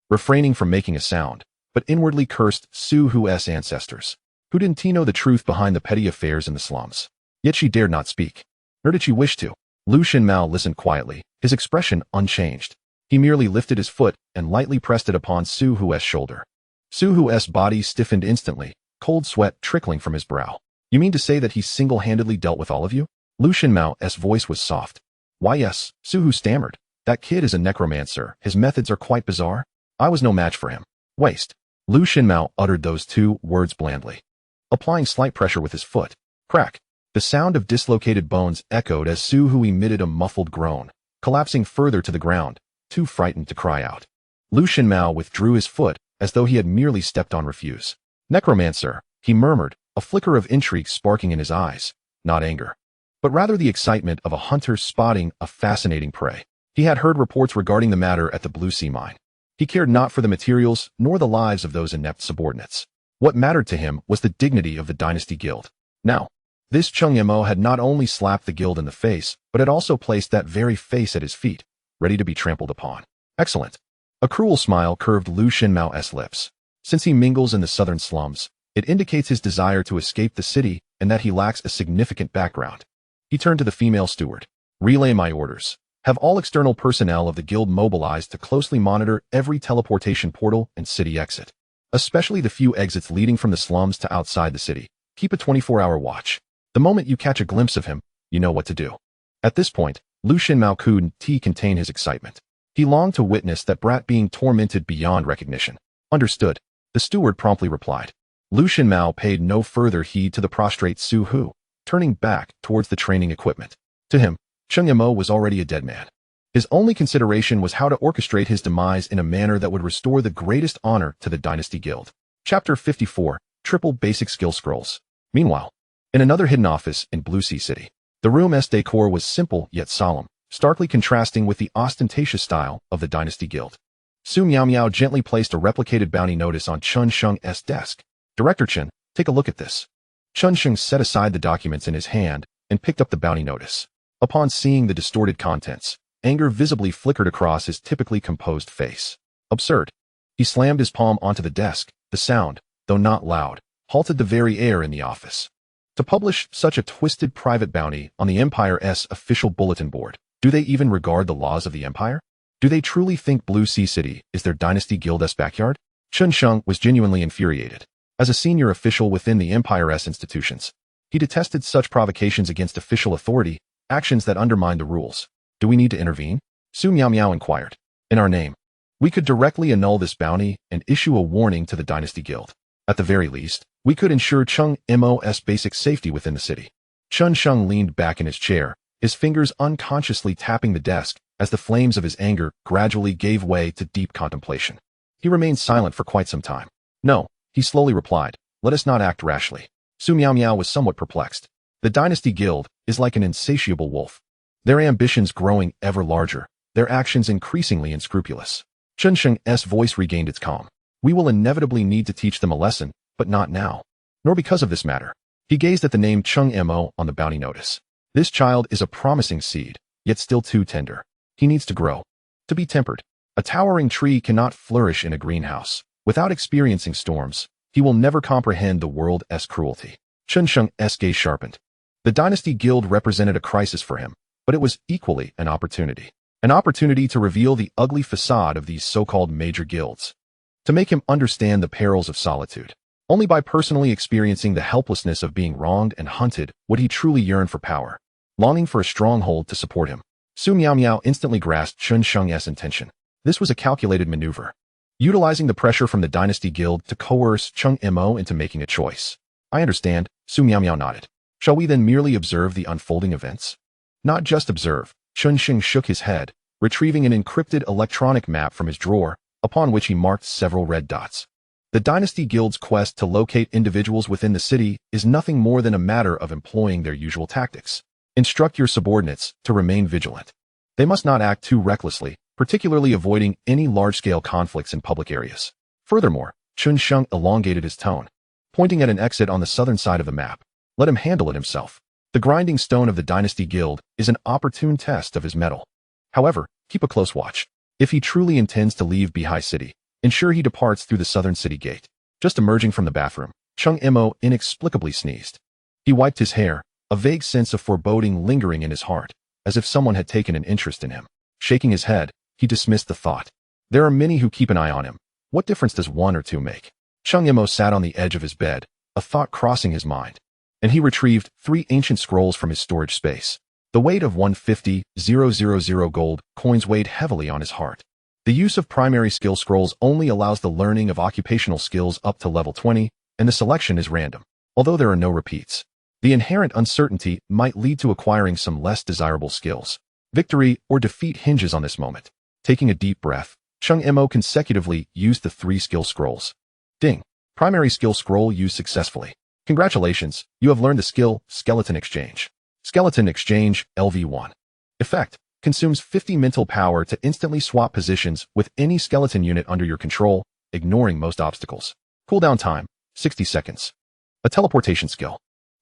refraining from making a sound, but inwardly cursed Su Hu's ancestors, who didn't know the truth behind the petty affairs in the slums. Yet she dared not speak, nor did she wish to. Lu Shenmao listened quietly, his expression unchanged. He merely lifted his foot and lightly pressed it upon Su Hu's shoulder. Su Hu's body stiffened instantly, cold sweat trickling from his brow. You mean to say that he single-handedly dealt with all of you? Lu Shenmao's voice was soft. Why yes, Su Hu stammered. That kid is a necromancer. His methods are quite bizarre. I was no match for him. Waste. Lu Shenmao uttered those two words blandly, applying slight pressure with his foot. Crack. The sound of dislocated bones echoed as Su Hu emitted a muffled groan, collapsing further to the ground, too frightened to cry out. Lu Shenmao withdrew his foot as though he had merely stepped on refuse. Necromancer, he murmured, a flicker of intrigue sparking in his eyes, not anger, but rather the excitement of a hunter spotting a fascinating prey. He had heard reports regarding the matter at the Blue Sea mine. He cared not for the materials nor the lives of those inept subordinates. What mattered to him was the dignity of the Dynasty Guild. Now, this Cheng Mo had not only slapped the guild in the face, but had also placed that very face at his feet, ready to be trampled upon. Excellent. A cruel smile curved Lu Shenmao's lips. Since he mingles in the southern slums, it indicates his desire to escape the city and that he lacks a significant background. He turned to the female steward. Relay my orders. Have all external personnel of the guild mobilized to closely monitor every teleportation portal and city exit, especially the few exits leading from the slums to outside the city. Keep a 24-hour watch. The moment you catch a glimpse of him, you know what to do. At this point, Lu Shenmao couldn't contain his excitement. He longed to witness that brat being tormented beyond recognition. Understood. The steward promptly replied. Lu Shenmao paid no further heed to the prostrate Su Hu, turning back towards the training equipment. To him, Cheng Mo was already a dead man. His only consideration was how to orchestrate his demise in a manner that would restore the greatest honor to the Dynasty Guild. Chapter 54, Triple Basic Skill Scrolls. Meanwhile, in another hidden office in Blue Sea City, the room's decor was simple yet solemn, starkly contrasting with the ostentatious style of the Dynasty Guild. Su Miao gently placed a replicated bounty notice on Chun Sheng's desk. Director Chen, take a look at this. Chun Sheng set aside the documents in his hand and picked up the bounty notice. Upon seeing the distorted contents, anger visibly flickered across his typically composed face. Absurd. He slammed his palm onto the desk. The sound, though not loud, halted the very air in the office. To publish such a twisted private bounty on the Empire's official bulletin board, do they even regard the laws of the Empire? Do they truly think Blue Sea City is their Dynasty Guild's backyard? Chun Sheng was genuinely infuriated. As a senior official within the Empire's institutions, he detested such provocations against official authority, actions that undermine the rules. Do we need to intervene? Su Miao inquired. In our name, we could directly annul this bounty and issue a warning to the Dynasty Guild. At the very least, we could ensure Cheng Mo's basic safety within the city. Chun Sheng leaned back in his chair, his fingers unconsciously tapping the desk as the flames of his anger gradually gave way to deep contemplation. He remained silent for quite some time. No, he slowly replied, let us not act rashly. Su Miao was somewhat perplexed. The Dynasty Guild is like an insatiable wolf. Their ambitions growing ever larger, their actions increasingly unscrupulous. Chun Sheng's voice regained its calm. We will inevitably need to teach them a lesson, but not now. Nor because of this matter. He gazed at the name Cheng Mo on the bounty notice. This child is a promising seed, yet still too tender. He needs to grow. To be tempered. A towering tree cannot flourish in a greenhouse. Without experiencing storms, he will never comprehend the world's cruelty. Chun Sheng's gaze sharpened. The Dynasty Guild represented a crisis for him, but it was equally an opportunity. An opportunity to reveal the ugly facade of these so-called major guilds. To make him understand the perils of solitude. Only by personally experiencing the helplessness of being wronged and hunted would he truly yearn for power, longing for a stronghold to support him. Su Miao instantly grasped Chun Sheng's intention. This was a calculated maneuver, utilizing the pressure from the Dynasty Guild to coerce Cheng Mo into making a choice. I understand, Su Miao nodded. Shall we then merely observe the unfolding events? Not just observe. Chun Sheng shook his head, retrieving an encrypted electronic map from his drawer, upon which he marked several red dots. The Dynasty Guild's quest to locate individuals within the city is nothing more than a matter of employing their usual tactics. Instruct your subordinates to remain vigilant. They must not act too recklessly, particularly avoiding any large-scale conflicts in public areas. Furthermore, Chun Sheng elongated his tone, pointing at an exit on the southern side of the map. Let him handle it himself. The grinding stone of the Dynasty Guild is an opportune test of his mettle. However, keep a close watch. If he truly intends to leave Beihai City, ensure he departs through the southern city gate. Just emerging from the bathroom, Cheng Mo inexplicably sneezed. He wiped his hair, a vague sense of foreboding lingering in his heart, as if someone had taken an interest in him. Shaking his head, he dismissed the thought. There are many who keep an eye on him. What difference does one or two make? Cheng Mo sat on the edge of his bed, a thought crossing his mind, and he retrieved 3 ancient scrolls from his storage space. The weight of 150,000 gold coins weighed heavily on his heart. The use of primary skill scrolls only allows the learning of occupational skills up to level 20, and the selection is random, although there are no repeats. The inherent uncertainty might lead to acquiring some less desirable skills. Victory or defeat hinges on this moment. Taking a deep breath, Cheng Mo consecutively used the 3 skill scrolls. Ding. Primary skill scroll used successfully. Congratulations, you have learned the skill Skeleton Exchange. Skeleton Exchange, LV1. Effect. Consumes 50 mental power to instantly swap positions with any skeleton unit under your control, ignoring most obstacles. Cooldown time, 60 seconds. A teleportation skill.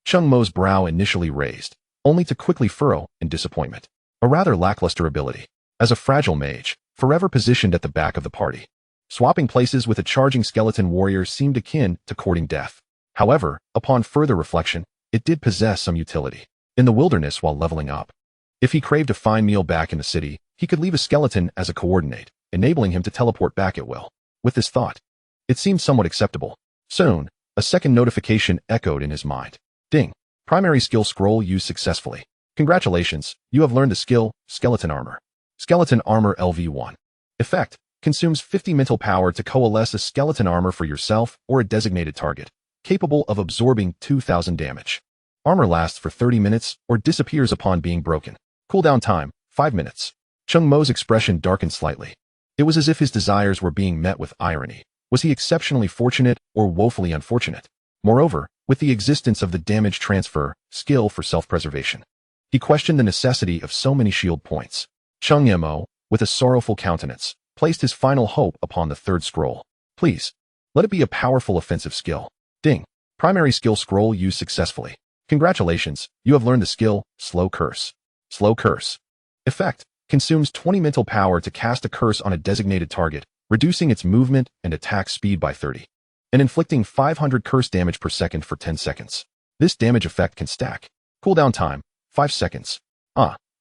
Cheng Mo's brow initially raised, only to quickly furrow in disappointment. A rather lackluster ability. As a fragile mage, forever positioned at the back of the party. Swapping places with a charging skeleton warrior seemed akin to courting death. However, upon further reflection, it did possess some utility. In the wilderness while leveling up. If he craved a fine meal back in the city, he could leave a skeleton as a coordinate, enabling him to teleport back at will. With this thought, it seemed somewhat acceptable. Soon, a second notification echoed in his mind. Ding. Primary skill scroll used successfully. Congratulations, you have learned the skill, Skeleton Armor. Skeleton Armor LV1. Effect. Consumes 50 mental power to coalesce a skeleton armor for yourself or a designated target, capable of absorbing 2,000 damage. Armor lasts for 30 minutes or disappears upon being broken. Cooldown time, 5 minutes. Cheng Mo's expression darkened slightly. It was as if his desires were being met with irony. Was he exceptionally fortunate or woefully unfortunate? Moreover, with the existence of the damage transfer skill for self-preservation, he questioned the necessity of so many shield points. Cheng Mo, with a sorrowful countenance, placed his final hope upon the 3rd scroll. Please, let it be a powerful offensive skill. Ding. Primary skill scroll used successfully. Congratulations, you have learned the skill, Slow Curse. Slow Curse. Effect. Consumes 20 mental power to cast a curse on a designated target, reducing its movement and attack speed by 30. And inflicting 500 curse damage per second for 10 seconds. This damage effect can stack. Cooldown time, 5 seconds.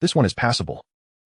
This one is passable.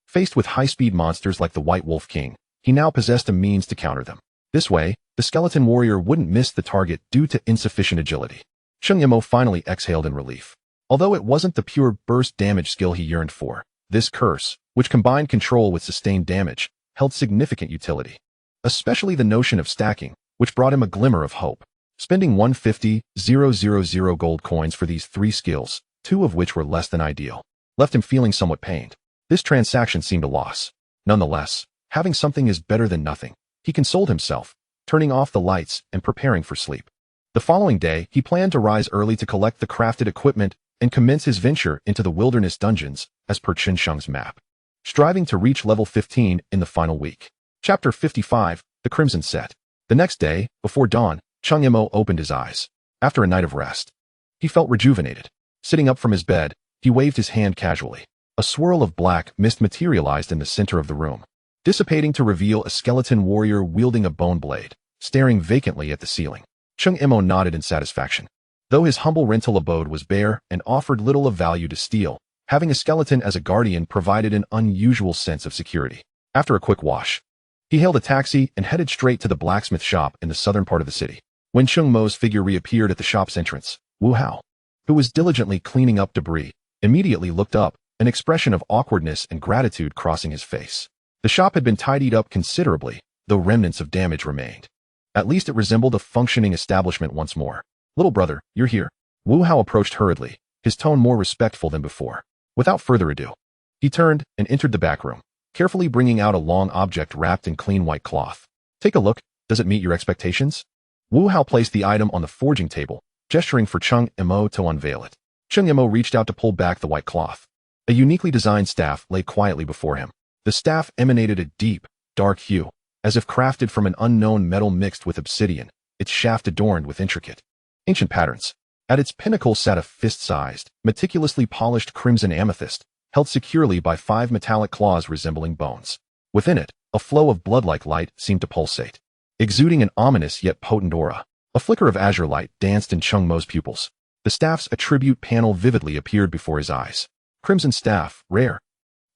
Faced with high-speed monsters like the White Wolf King, he now possessed a means to counter them. This way, the skeleton warrior wouldn't miss the target due to insufficient agility. Cheng Mo finally exhaled in relief. Although it wasn't the pure burst damage skill he yearned for, this curse, which combined control with sustained damage, held significant utility. Especially the notion of stacking, which brought him a glimmer of hope. Spending 150,000 gold coins for these 3 skills, 2 of which were less than ideal, left him feeling somewhat pained. This transaction seemed a loss. Nonetheless, having something is better than nothing. He consoled himself, turning off the lights and preparing for sleep. The following day, he planned to rise early to collect the crafted equipment and commence his venture into the wilderness dungeons as per Chen Sheng's map, striving to reach level 15 in the final week. Chapter 55, The Crimson Set. The next day, before dawn, Cheng Mo opened his eyes. After a night of rest, he felt rejuvenated. Sitting up from his bed, he waved his hand casually. A swirl of black mist materialized in the center of the room, dissipating to reveal a skeleton warrior wielding a bone blade, staring vacantly at the ceiling. Cheng Mo nodded in satisfaction. Though his humble rental abode was bare and offered little of value to steal, having a skeleton as a guardian provided an unusual sense of security. After a quick wash, he hailed a taxi and headed straight to the blacksmith shop in the southern part of the city. When Cheng Mo's figure reappeared at the shop's entrance, Wu Hao, who was diligently cleaning up debris, immediately looked up, an expression of awkwardness and gratitude crossing his face. The shop had been tidied up considerably, though remnants of damage remained. At least it resembled a functioning establishment once more. Little brother, you're here. Wu Hao approached hurriedly, his tone more respectful than before. Without further ado, he turned and entered the back room, carefully bringing out a long object wrapped in clean white cloth. Take a look, does it meet your expectations? Wu Hao placed the item on the forging table, gesturing for Cheng Mo to unveil it. Cheng Mo reached out to pull back the white cloth. A uniquely designed staff lay quietly before him. The staff emanated a deep, dark hue, as if crafted from an unknown metal mixed with obsidian, its shaft adorned with intricate, ancient patterns. At its pinnacle sat a fist-sized, meticulously polished crimson amethyst, held securely by 5 metallic claws resembling bones. Within it, a flow of blood-like light seemed to pulsate, exuding an ominous yet potent aura. A flicker of azure light danced in Cheng Mo's pupils. The staff's attribute panel vividly appeared before his eyes. Crimson Staff, Rare.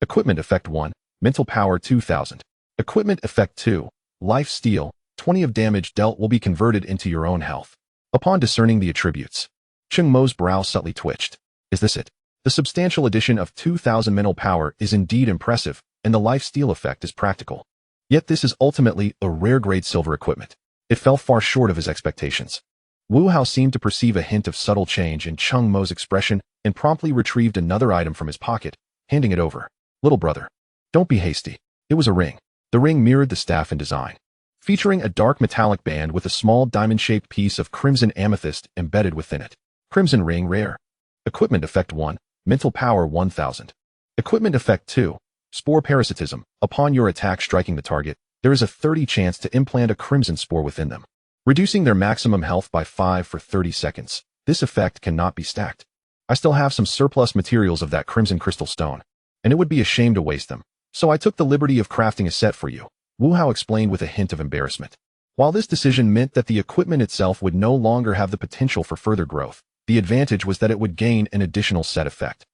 Equipment Effect 1, Mental Power 2000. Equipment Effect 2, Life Steal, 20 of damage dealt will be converted into your own health. Upon discerning the attributes, Cheng Mo's brow subtly twitched. Is this it? The substantial addition of 2,000 mental power is indeed impressive, and the Life Steal effect is practical. Yet this is ultimately a rare-grade silver equipment. It fell far short of his expectations. Wu Hao seemed to perceive a hint of subtle change in Cheng Mo's expression and promptly retrieved another item from his pocket, handing it over. Little brother, don't be hasty. It was a ring. The ring mirrored the staff in design, featuring a dark metallic band with a small diamond-shaped piece of crimson amethyst embedded within it. Crimson ring rare. Equipment effect 1, mental power 1000. Equipment effect 2, spore parasitism. Upon your attack striking the target, there is a 30% chance to implant a crimson spore within them, reducing their maximum health by 5 for 30 seconds. This effect cannot be stacked. I still have some surplus materials of that crimson crystal stone, and it would be a shame to waste them, so I took the liberty of crafting a set for you, Wu Hao explained with a hint of embarrassment. While this decision meant that the equipment itself would no longer have the potential for further growth, the advantage was that it would gain an additional set effect.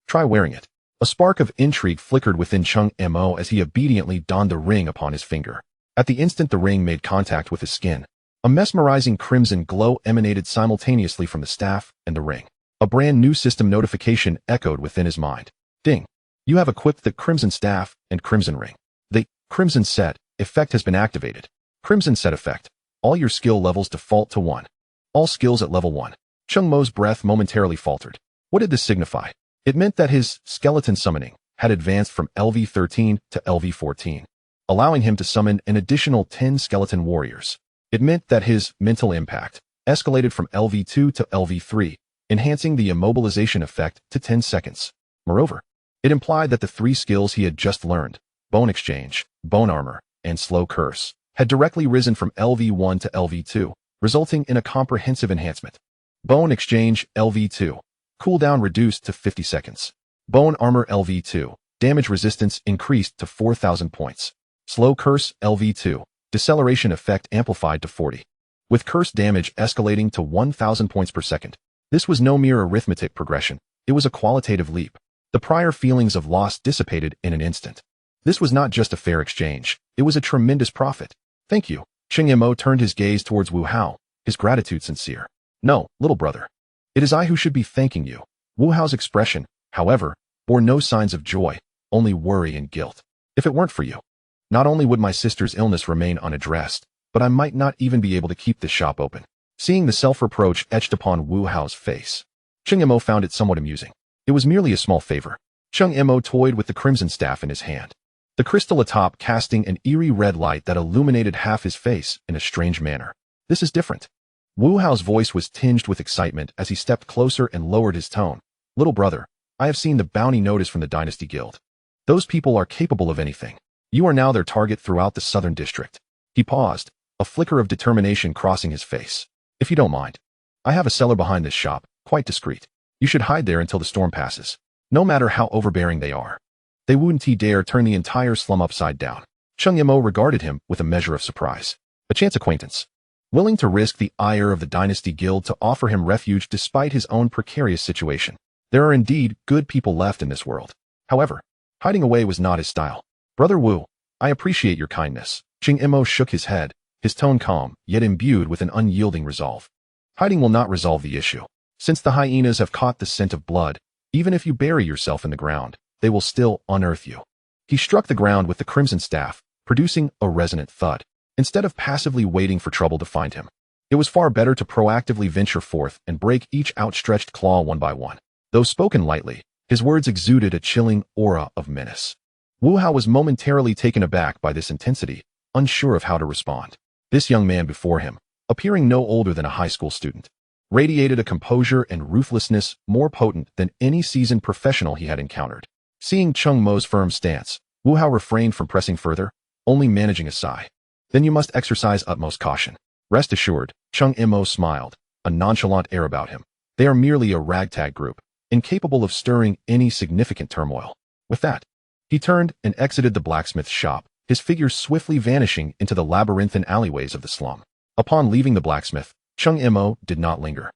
Try wearing it. A spark of intrigue flickered within Cheng Mo as he obediently donned the ring upon his finger. At the instant the ring made contact with his skin, a mesmerizing crimson glow emanated simultaneously from the staff and the ring. A brand new system notification echoed within his mind. Ding! You have equipped the Crimson Staff and Crimson Ring. The Crimson Set effect has been activated. Crimson Set effect. All your skill levels default to 1. All skills at level 1. Cheng Mo's breath momentarily faltered. What did this signify? It meant that his skeleton summoning had advanced from LV13 to LV14, allowing him to summon an additional 10 skeleton warriors. It meant that his mental impact escalated from LV2 to LV3, enhancing the immobilization effect to 10 seconds. Moreover, it implied that the 3 skills he had just learned, Bone Exchange, Bone Armor, and Slow Curse, had directly risen from LV1 to LV2, resulting in a comprehensive enhancement. Bone Exchange LV2, cooldown reduced to 50 seconds. Bone Armor LV2, damage resistance increased to 4,000 points. Slow Curse LV2, deceleration effect amplified to 40, with curse damage escalating to 1,000 points per second. This was no mere arithmetic progression, it was a qualitative leap. The prior feelings of loss dissipated in an instant. This was not just a fair exchange, it was a tremendous profit. Thank you. Cheng Mo turned his gaze towards Wu Hao, his gratitude sincere. No, little brother. It is I who should be thanking you. Wu Hao's expression, however, bore no signs of joy, only worry and guilt. If it weren't for you, not only would my sister's illness remain unaddressed, but I might not even be able to keep this shop open. Seeing the self-reproach etched upon Wu Hao's face, Cheng Mo found it somewhat amusing. It was merely a small favor. Cheng Mo toyed with the crimson staff in his hand, the crystal atop casting an eerie red light that illuminated half his face in a strange manner. This is different. Wu Hao's voice was tinged with excitement as he stepped closer and lowered his tone. Little brother, I have seen the bounty notice from the Dynasty Guild. Those people are capable of anything. You are now their target throughout the Southern District. He paused, a flicker of determination crossing his face. If you don't mind, I have a cellar behind this shop, quite discreet. You should hide there until the storm passes. No matter how overbearing they are, they wouldn't dare turn the entire slum upside down. Cheng Mo regarded him with a measure of surprise. A chance acquaintance, willing to risk the ire of the Dynasty Guild to offer him refuge despite his own precarious situation. There are indeed good people left in this world. However, hiding away was not his style. Brother Wu, I appreciate your kindness. Cheng Mo shook his head, his tone calm, yet imbued with an unyielding resolve. Hiding will not resolve the issue. Since the hyenas have caught the scent of blood, even if you bury yourself in the ground, they will still unearth you. He struck the ground with the crimson staff, producing a resonant thud. Instead of passively waiting for trouble to find him, it was far better to proactively venture forth and break each outstretched claw one by one. Though spoken lightly, his words exuded a chilling aura of menace. Wu Hao was momentarily taken aback by this intensity, unsure of how to respond. This young man before him, appearing no older than a high school student, radiated a composure and ruthlessness more potent than any seasoned professional he had encountered. Seeing Cheng Mo's firm stance, Wu Hao refrained from pressing further, only managing a sigh. Then you must exercise utmost caution. Rest assured, Cheng Mo smiled, a nonchalant air about him. They are merely a ragtag group, incapable of stirring any significant turmoil. With that, he turned and exited the blacksmith's shop, his figure swiftly vanishing into the labyrinthine alleyways of the slum. Upon leaving the blacksmith, Cheng Mo did not linger,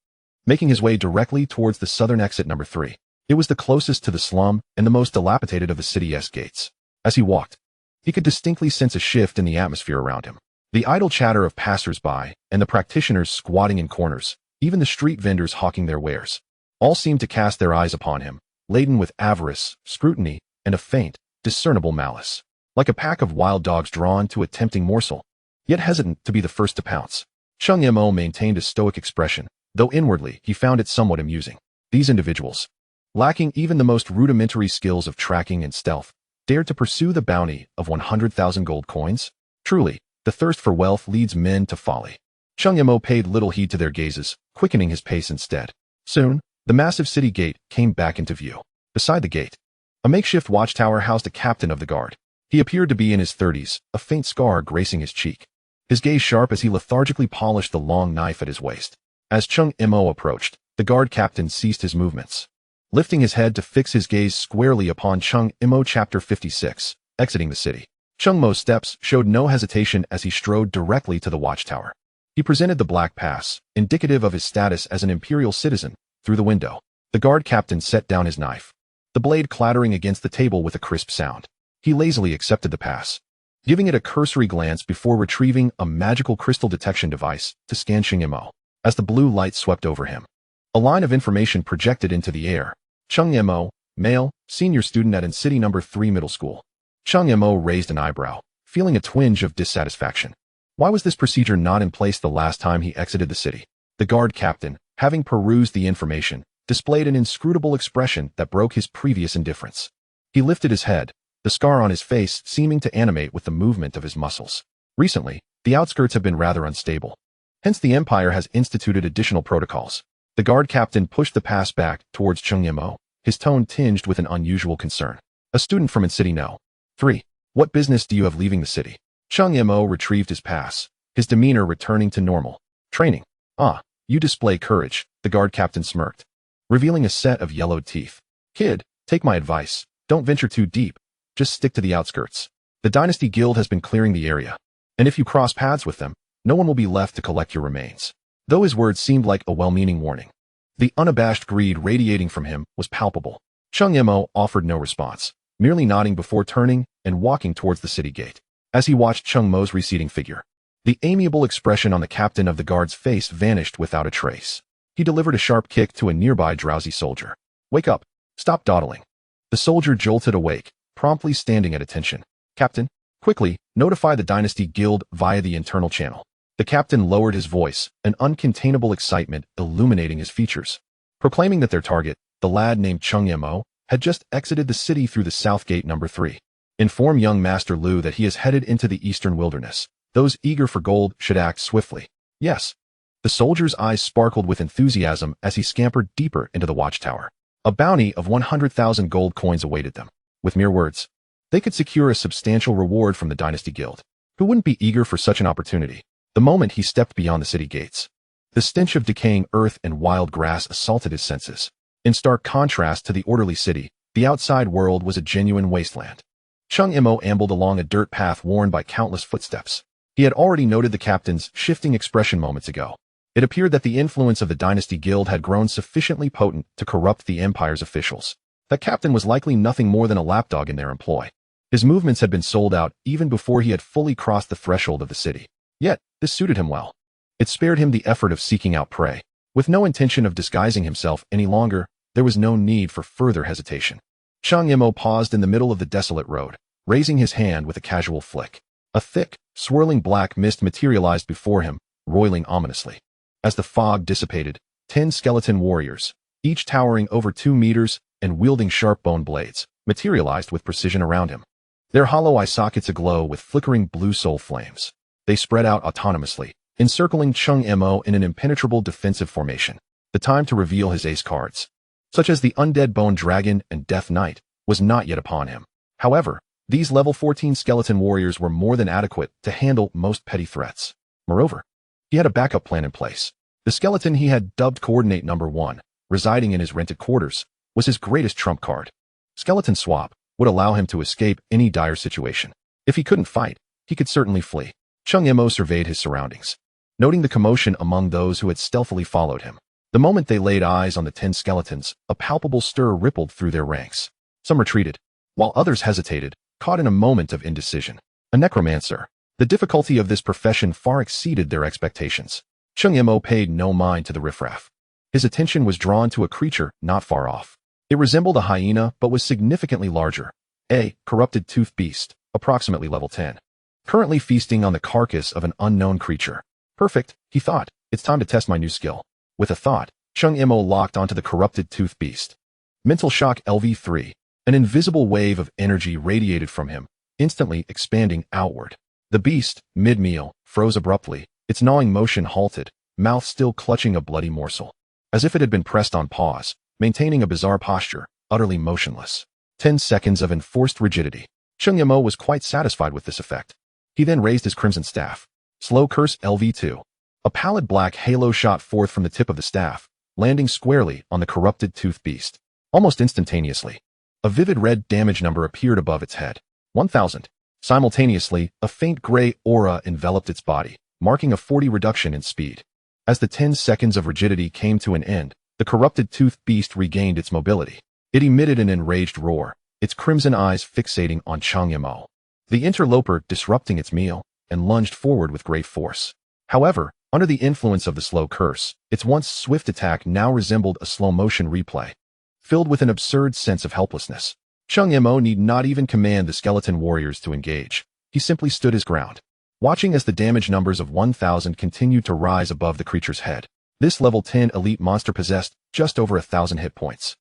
making his way directly towards the southern exit number 3. It was the closest to the slum and the most dilapidated of the city's gates. As he walked, he could distinctly sense a shift in the atmosphere around him. The idle chatter of passers-by and the practitioners squatting in corners, even the street vendors hawking their wares, all seemed to cast their eyes upon him, laden with avarice, scrutiny, and a faint, discernible malice. Like a pack of wild dogs drawn to a tempting morsel, yet hesitant to be the first to pounce. Cheng Mo maintained a stoic expression, though inwardly he found it somewhat amusing. These individuals, lacking even the most rudimentary skills of tracking and stealth, dared to pursue the bounty of 100,000 gold coins? Truly, the thirst for wealth leads men to folly. Cheng Mo paid little heed to their gazes, quickening his pace instead. Soon, the massive city gate came back into view. Beside the gate, a makeshift watchtower housed a captain of the guard. He appeared to be in his 30s, a faint scar gracing his cheek. His gaze sharp as he lethargically polished the long knife at his waist. As Cheng Mo approached, the guard captain ceased his movements, lifting his head to fix his gaze squarely upon Cheng Mo. Chapter 56, Exiting the City. Cheng Mo's steps showed no hesitation as he strode directly to the watchtower. He presented the black pass, indicative of his status as an imperial citizen, through the window. The guard captain set down his knife, the blade clattering against the table with a crisp sound. He lazily accepted the pass, giving it a cursory glance before retrieving a magical crystal detection device to scan Cheng Mo. As the blue light swept over him, a line of information projected into the air. Cheng Mo, male, senior student at City No. 3 Middle School. Cheng Mo raised an eyebrow, feeling a twinge of dissatisfaction. Why was this procedure not in place the last time he exited the city? The guard captain, having perused the information, displayed an inscrutable expression that broke his previous indifference. He lifted his head, the scar on his face seeming to animate with the movement of his muscles. Recently, the outskirts have been rather unstable. Hence the Empire has instituted additional protocols. The guard captain pushed the pass back towards Cheng Mo, his tone tinged with an unusual concern. A student from City No. 3. What business do you have leaving the city? Cheng Mo retrieved his pass, his demeanor returning to normal. Training. Ah, you display courage, the guard captain smirked, revealing a set of yellowed teeth. Kid, take my advice. Don't venture too deep. Just stick to the outskirts. The Dynasty Guild has been clearing the area, and if you cross paths with them, no one will be left to collect your remains. Though his words seemed like a well-meaning warning, the unabashed greed radiating from him was palpable. Cheng Mo offered no response, merely nodding before turning and walking towards the city gate. As he watched Cheng Mo's receding figure, the amiable expression on the captain of the guard's face vanished without a trace. He delivered a sharp kick to a nearby drowsy soldier. Wake up! Stop dawdling. The soldier jolted awake, promptly standing at attention. Captain, quickly, notify the Dynasty Guild via the internal channel. The captain lowered his voice, an uncontainable excitement illuminating his features, proclaiming that their target, the lad named Cheng Mo, had just exited the city through the south gate No. 3. Inform young Master Lu that he is headed into the eastern wilderness. Those eager for gold should act swiftly. Yes. The soldier's eyes sparkled with enthusiasm as he scampered deeper into the watchtower. A bounty of 100,000 gold coins awaited them. With mere words, they could secure a substantial reward from the Dynasty Guild. Who wouldn't be eager for such an opportunity? The moment he stepped beyond the city gates, the stench of decaying earth and wild grass assaulted his senses. In stark contrast to the orderly city, the outside world was a genuine wasteland. Cheng Mo ambled along a dirt path worn by countless footsteps. He had already noted the captain's shifting expression moments ago. It appeared that the influence of the Dynasty Guild had grown sufficiently potent to corrupt the Empire's officials. That captain was likely nothing more than a lapdog in their employ. His movements had been sold out even before he had fully crossed the threshold of the city. Yet, this suited him well. It spared him the effort of seeking out prey. With no intention of disguising himself any longer, there was no need for further hesitation. Cheng Mo paused in the middle of the desolate road, raising his hand with a casual flick. A thick, swirling black mist materialized before him, roiling ominously. As the fog dissipated, 10 skeleton warriors, each towering over 2 meters and wielding sharp bone blades, materialized with precision around him. Their hollow eye sockets aglow with flickering blue soul flames. They spread out autonomously, encircling Cheng Mo in an impenetrable defensive formation. The time to reveal his ace cards, such as the Undead Bone Dragon and Death Knight, was not yet upon him. However, these level 14 skeleton warriors were more than adequate to handle most petty threats. Moreover, he had a backup plan in place. The skeleton he had dubbed Coordinate No. 1, residing in his rented quarters, was his greatest trump card. Skeleton Swap would allow him to escape any dire situation. If he couldn't fight, he could certainly flee. Cheng Mo surveyed his surroundings, noting the commotion among those who had stealthily followed him. The moment they laid eyes on the 10 skeletons, a palpable stir rippled through their ranks. Some retreated, while others hesitated, caught in a moment of indecision. A necromancer. The difficulty of this profession far exceeded their expectations. Cheng Mo paid no mind to the riffraff. His attention was drawn to a creature not far off. It resembled a hyena but was significantly larger. A corrupted tooth beast, approximately level 10. Currently feasting on the carcass of an unknown creature. Perfect, he thought. It's time to test my new skill. With a thought, Cheng Mo locked onto the corrupted tooth beast. Mental shock LV3. An invisible wave of energy radiated from him, instantly expanding outward. The beast, mid-meal, froze abruptly, its gnawing motion halted, mouth still clutching a bloody morsel. As if it had been pressed on pause, maintaining a bizarre posture, utterly motionless. 10 seconds of enforced rigidity. Cheng Mo was quite satisfied with this effect. He then raised his crimson staff. Slow curse LV2. A pallid black halo shot forth from the tip of the staff, landing squarely on the corrupted tooth beast. Almost instantaneously, a vivid red damage number appeared above its head. 1000. Simultaneously, a faint gray aura enveloped its body, marking a 40 reduction in speed. As the 10 seconds of rigidity came to an end, the corrupted tooth beast regained its mobility. It emitted an enraged roar, its crimson eyes fixating on Cheng Mo. The interloper disrupting its meal, and lunged forward with great force. However, under the influence of the slow curse, its once swift attack now resembled a slow-motion replay. Filled with an absurd sense of helplessness, Cheng Mo need not even command the skeleton warriors to engage. He simply stood his ground, watching as the damage numbers of 1000 continued to rise above the creature's head. This level 10 elite monster possessed just over 1000 hit points.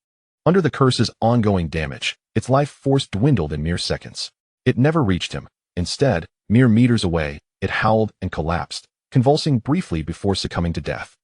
Under the curse's ongoing damage, its life force dwindled in mere seconds. It never reached him. Instead, mere meters away, it howled and collapsed, convulsing briefly before succumbing to death.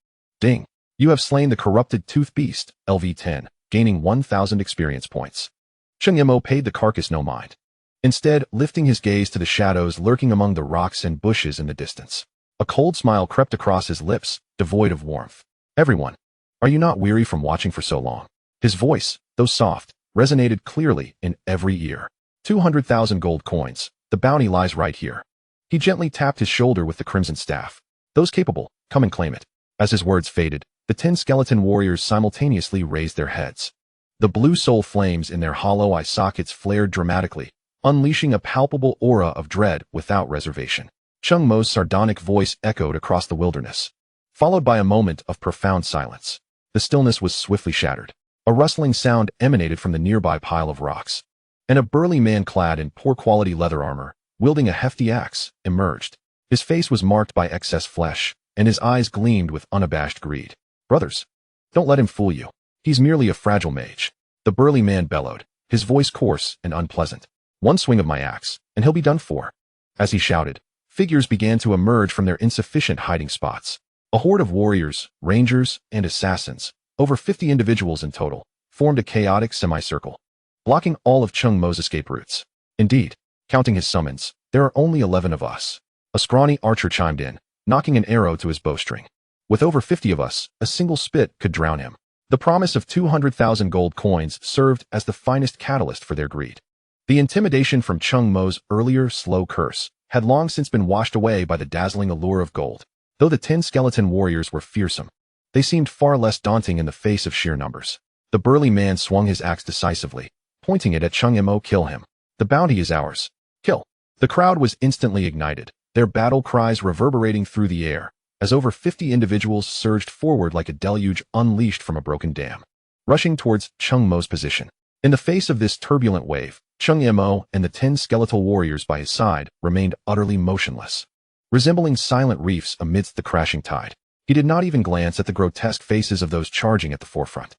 Ding! You have slain the corrupted tooth beast, LV10, gaining 1000 experience points. Cheng Mo paid the carcass no mind. Instead, lifting his gaze to the shadows lurking among the rocks and bushes in the distance. A cold smile crept across his lips, devoid of warmth. Everyone, are you not weary from watching for so long? His voice, though soft, resonated clearly in every ear. 200,000 gold coins. The bounty lies right here. He gently tapped his shoulder with the crimson staff. Those capable, come and claim it. As his words faded, the 10 skeleton warriors simultaneously raised their heads. The blue soul flames in their hollow eye sockets flared dramatically, unleashing a palpable aura of dread without reservation. Cheng Mo's sardonic voice echoed across the wilderness, followed by a moment of profound silence. The stillness was swiftly shattered. A rustling sound emanated from the nearby pile of rocks, and a burly man clad in poor-quality leather armor, wielding a hefty axe, emerged. His face was marked by excess flesh, and his eyes gleamed with unabashed greed. Brothers, don't let him fool you. He's merely a fragile mage. The burly man bellowed, his voice coarse and unpleasant. One swing of my axe, and he'll be done for. As he shouted, figures began to emerge from their insufficient hiding spots. A horde of warriors, rangers, and assassins, over 50 individuals in total, formed a chaotic semicircle, blocking all of Cheng Mo's escape routes. Indeed, counting his summons, there are only 11 of us. A scrawny archer chimed in, knocking an arrow to his bowstring. With over 50 of us, a single spit could drown him. The promise of 200,000 gold coins served as the finest catalyst for their greed. The intimidation from Cheng Mo's earlier slow curse had long since been washed away by the dazzling allure of gold. Though the 10 skeleton warriors were fearsome, they seemed far less daunting in the face of sheer numbers. The burly man swung his axe decisively, pointing it at Cheng Mo. Kill him. The bounty is ours. Kill. The crowd was instantly ignited, their battle cries reverberating through the air, as over 50 individuals surged forward like a deluge unleashed from a broken dam, rushing towards Cheng Mo's position. In the face of this turbulent wave, Cheng Mo and the 10 skeletal warriors by his side remained utterly motionless, resembling silent reefs amidst the crashing tide. He did not even glance at the grotesque faces of those charging at the forefront.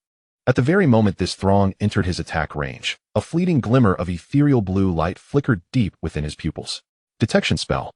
At the very moment this throng entered his attack range, a fleeting glimmer of ethereal blue light flickered deep within his pupils. Detection spell.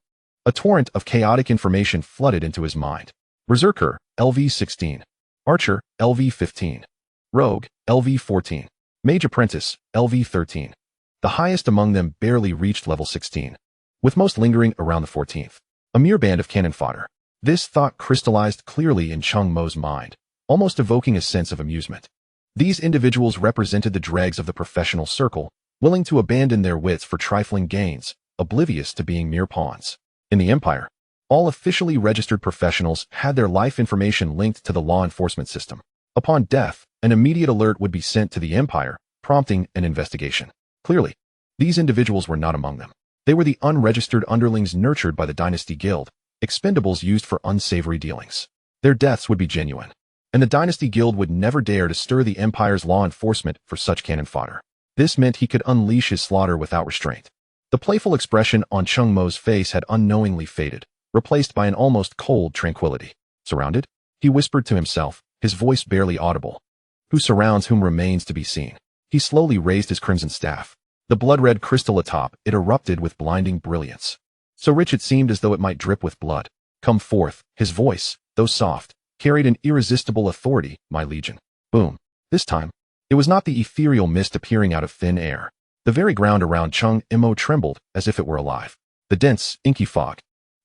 A torrent of chaotic information flooded into his mind. Berserker, LV16. Archer, LV15. Rogue, LV14. Mage Apprentice, LV13. The highest among them barely reached level 16, with most lingering around the 14th. A mere band of cannon fodder. This thought crystallized clearly in Cheng Mo's mind, almost evoking a sense of amusement. These individuals represented the dregs of the professional circle, willing to abandon their wits for trifling gains, oblivious to being mere pawns. In the Empire, all officially registered professionals had their life information linked to the law enforcement system. Upon death, an immediate alert would be sent to the Empire, prompting an investigation. Clearly, these individuals were not among them. They were the unregistered underlings nurtured by the Dynasty Guild, expendables used for unsavory dealings. Their deaths would be genuine, and the Dynasty Guild would never dare to stir the Empire's law enforcement for such cannon fodder. This meant he could unleash his slaughter without restraint. The playful expression on Cheng Mo's face had unknowingly faded, replaced by an almost cold tranquility. Surrounded? He whispered to himself, his voice barely audible. Who surrounds whom remains to be seen. He slowly raised his crimson staff. The blood-red crystal atop it erupted with blinding brilliance. So rich it seemed as though it might drip with blood. Come forth, his voice, though soft, carried an irresistible authority, my legion. Boom. This time, it was not the ethereal mist appearing out of thin air. The very ground around Cheng Mo trembled as if it were alive. The dense, inky fog,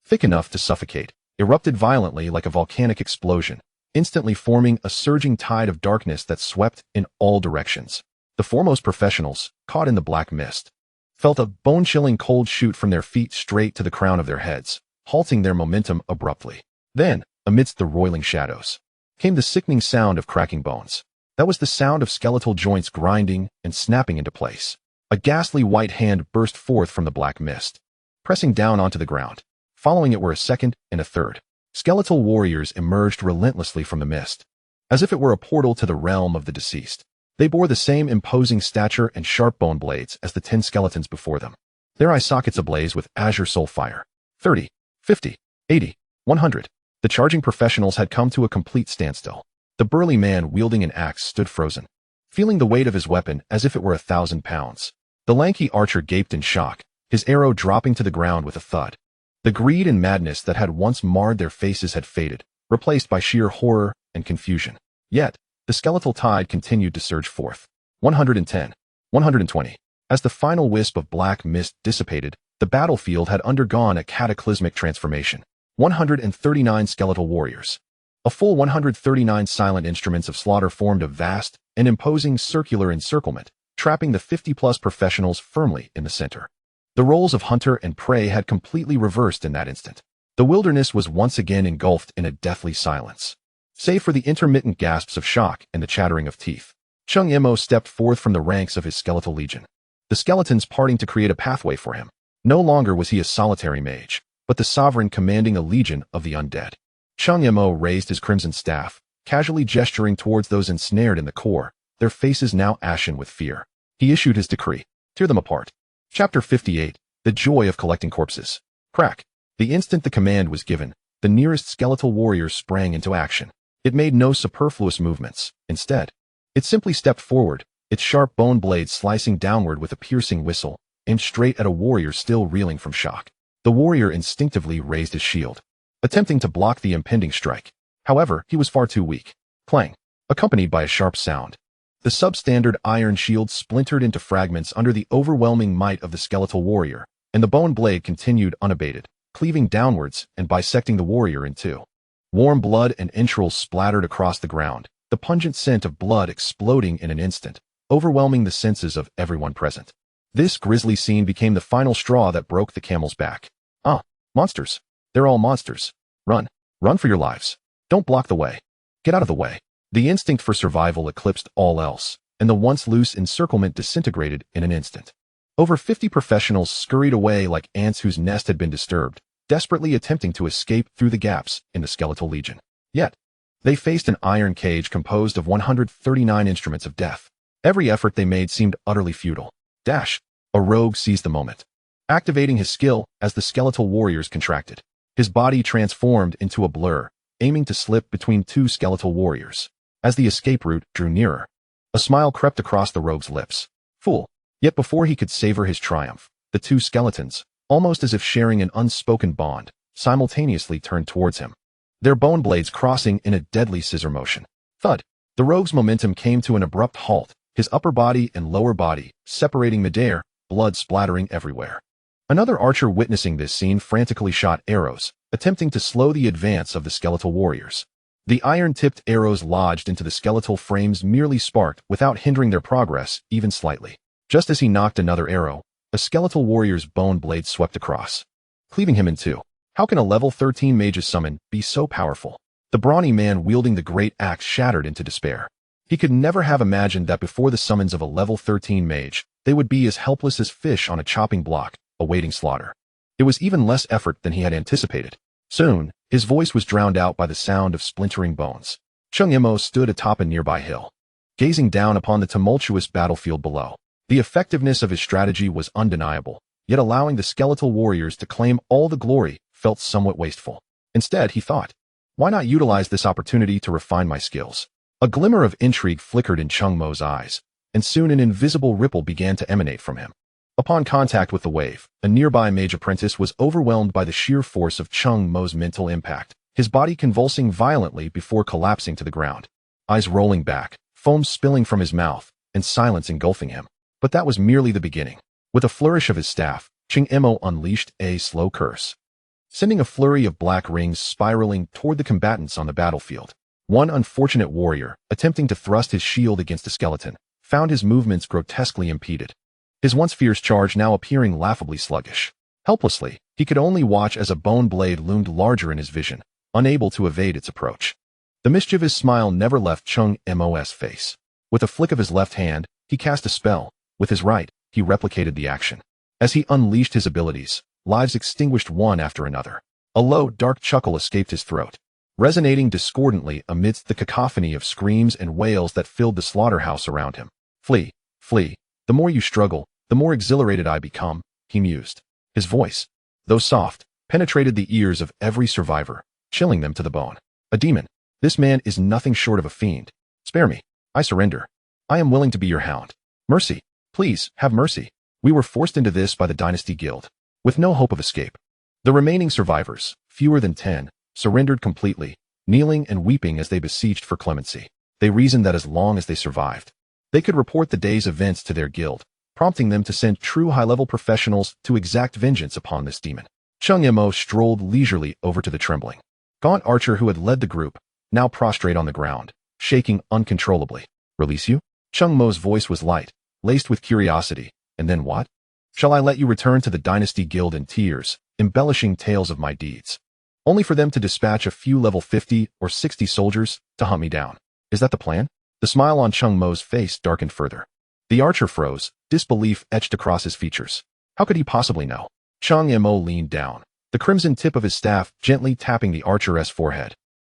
thick enough to suffocate, erupted violently like a volcanic explosion, instantly forming a surging tide of darkness that swept in all directions. The foremost professionals, caught in the black mist, felt a bone-chilling cold shoot from their feet straight to the crown of their heads, halting their momentum abruptly. Then, amidst the roiling shadows, came the sickening sound of cracking bones. That was the sound of skeletal joints grinding and snapping into place. A ghastly white hand burst forth from the black mist, pressing down onto the ground. Following it were a second and a third. Skeletal warriors emerged relentlessly from the mist, as if it were a portal to the realm of the deceased. They bore the same imposing stature and sharp bone blades as the 10 skeletons before them, their eye sockets ablaze with azure soul fire. 30, 50, 80, 100. The charging professionals had come to a complete standstill. The burly man wielding an axe stood frozen, feeling the weight of his weapon as if it were 1,000 pounds. The lanky archer gaped in shock, his arrow dropping to the ground with a thud. The greed and madness that had once marred their faces had faded, replaced by sheer horror and confusion. Yet, the skeletal tide continued to surge forth. 110, 120. As the final wisp of black mist dissipated, the battlefield had undergone a cataclysmic transformation. 139 skeletal warriors. A full 139 silent instruments of slaughter formed a vast and imposing circular encirclement, trapping the 50-plus professionals firmly in the center. The roles of hunter and prey had completely reversed in that instant. The wilderness was once again engulfed in a deathly silence. Save for the intermittent gasps of shock and the chattering of teeth, Cheng Mo stepped forth from the ranks of his skeletal legion, the skeletons parting to create a pathway for him. No longer was he a solitary mage, but the sovereign commanding a legion of the undead. Cheng Mo raised his crimson staff, casually gesturing towards those ensnared in the core, their faces now ashen with fear. He issued his decree. Tear them apart. Chapter 58. The Joy of Collecting Corpses. Crack. The instant the command was given, the nearest skeletal warrior sprang into action. It made no superfluous movements. Instead, it simply stepped forward, its sharp bone blades slicing downward with a piercing whistle, aimed straight at a warrior still reeling from shock. The warrior instinctively raised his shield, attempting to block the impending strike. However, he was far too weak. Clang, accompanied by a sharp sound. The substandard iron shield splintered into fragments under the overwhelming might of the skeletal warrior, and the bone blade continued unabated, cleaving downwards and bisecting the warrior in two. Warm blood and entrails splattered across the ground, the pungent scent of blood exploding in an instant, overwhelming the senses of everyone present. This grisly scene became the final straw that broke the camel's back. Ah, monsters. They're all monsters. Run. Run for your lives. Don't block the way. Get out of the way. The instinct for survival eclipsed all else, and the once loose encirclement disintegrated in an instant. Over 50 professionals scurried away like ants whose nest had been disturbed, desperately attempting to escape through the gaps in the skeletal legion. Yet, they faced an iron cage composed of 139 instruments of death. Every effort they made seemed utterly futile. Dash! A rogue seized the moment, activating his skill as the skeletal warriors contracted. His body transformed into a blur, aiming to slip between two skeletal warriors. As the escape route drew nearer, a smile crept across the rogue's lips. Fool! Yet before he could savor his triumph, the two skeletons, almost as if sharing an unspoken bond, simultaneously turned towards him, their bone blades crossing in a deadly scissor motion. Thud! The rogue's momentum came to an abrupt halt, his upper body and lower body separating midair, blood splattering everywhere. Another archer witnessing this scene frantically shot arrows, attempting to slow the advance of the skeletal warriors. The iron-tipped arrows lodged into the skeletal frames merely sparked without hindering their progress even slightly. Just as he knocked another arrow, a skeletal warrior's bone blade swept across, cleaving him in two. How can a level 13 mage's summon be so powerful? The brawny man wielding the great axe shattered into despair. He could never have imagined that before the summons of a level 13 mage, they would be as helpless as fish on a chopping block, awaiting slaughter. It was even less effort than he had anticipated. Soon, his voice was drowned out by the sound of splintering bones. Cheng Mo stood atop a nearby hill, gazing down upon the tumultuous battlefield below. The effectiveness of his strategy was undeniable, yet allowing the skeletal warriors to claim all the glory felt somewhat wasteful. Instead, he thought, why not utilize this opportunity to refine my skills? A glimmer of intrigue flickered in Cheng Mo's eyes, and soon an invisible ripple began to emanate from him. Upon contact with the wave, a nearby mage apprentice was overwhelmed by the sheer force of Cheng Mo's mental impact, his body convulsing violently before collapsing to the ground. Eyes rolling back, foam spilling from his mouth, and silence engulfing him. But that was merely the beginning. With a flourish of his staff, Cheng Mo unleashed a slow curse, sending a flurry of black rings spiraling toward the combatants on the battlefield. One unfortunate warrior, attempting to thrust his shield against a skeleton, found his movements grotesquely impeded, his once fierce charge now appearing laughably sluggish. Helplessly, he could only watch as a bone blade loomed larger in his vision, unable to evade its approach. The mischievous smile never left Cheng Mo's face. With a flick of his left hand, he cast a spell. With his right, he replicated the action. As he unleashed his abilities, lives extinguished one after another. A low, dark chuckle escaped his throat, resonating discordantly amidst the cacophony of screams and wails that filled the slaughterhouse around him. Flee, flee. The more you struggle, the more exhilarated I become, he mused. His voice, though soft, penetrated the ears of every survivor, chilling them to the bone. A demon. This man is nothing short of a fiend. Spare me. I surrender. I am willing to be your hound. Mercy. Please, have mercy. We were forced into this by the Dynasty Guild, with no hope of escape. The remaining survivors, fewer than 10, surrendered completely, kneeling and weeping as they beseeched for clemency. They reasoned that as long as they survived, they could report the day's events to their guild, prompting them to send true high-level professionals to exact vengeance upon this demon. Cheng Mo strolled leisurely over to the trembling, gaunt archer who had led the group, now prostrate on the ground, shaking uncontrollably. Release you? Cheng Mo's voice was light, laced with curiosity. And then what? Shall I let you return to the Dynasty Guild in tears, embellishing tales of my deeds, only for them to dispatch a few level 50 or 60 soldiers to hunt me down? Is that the plan? The smile on Cheng Mo's face darkened further. The archer froze, disbelief etched across his features. How could he possibly know? Cheng Mo leaned down, the crimson tip of his staff gently tapping the archer's forehead.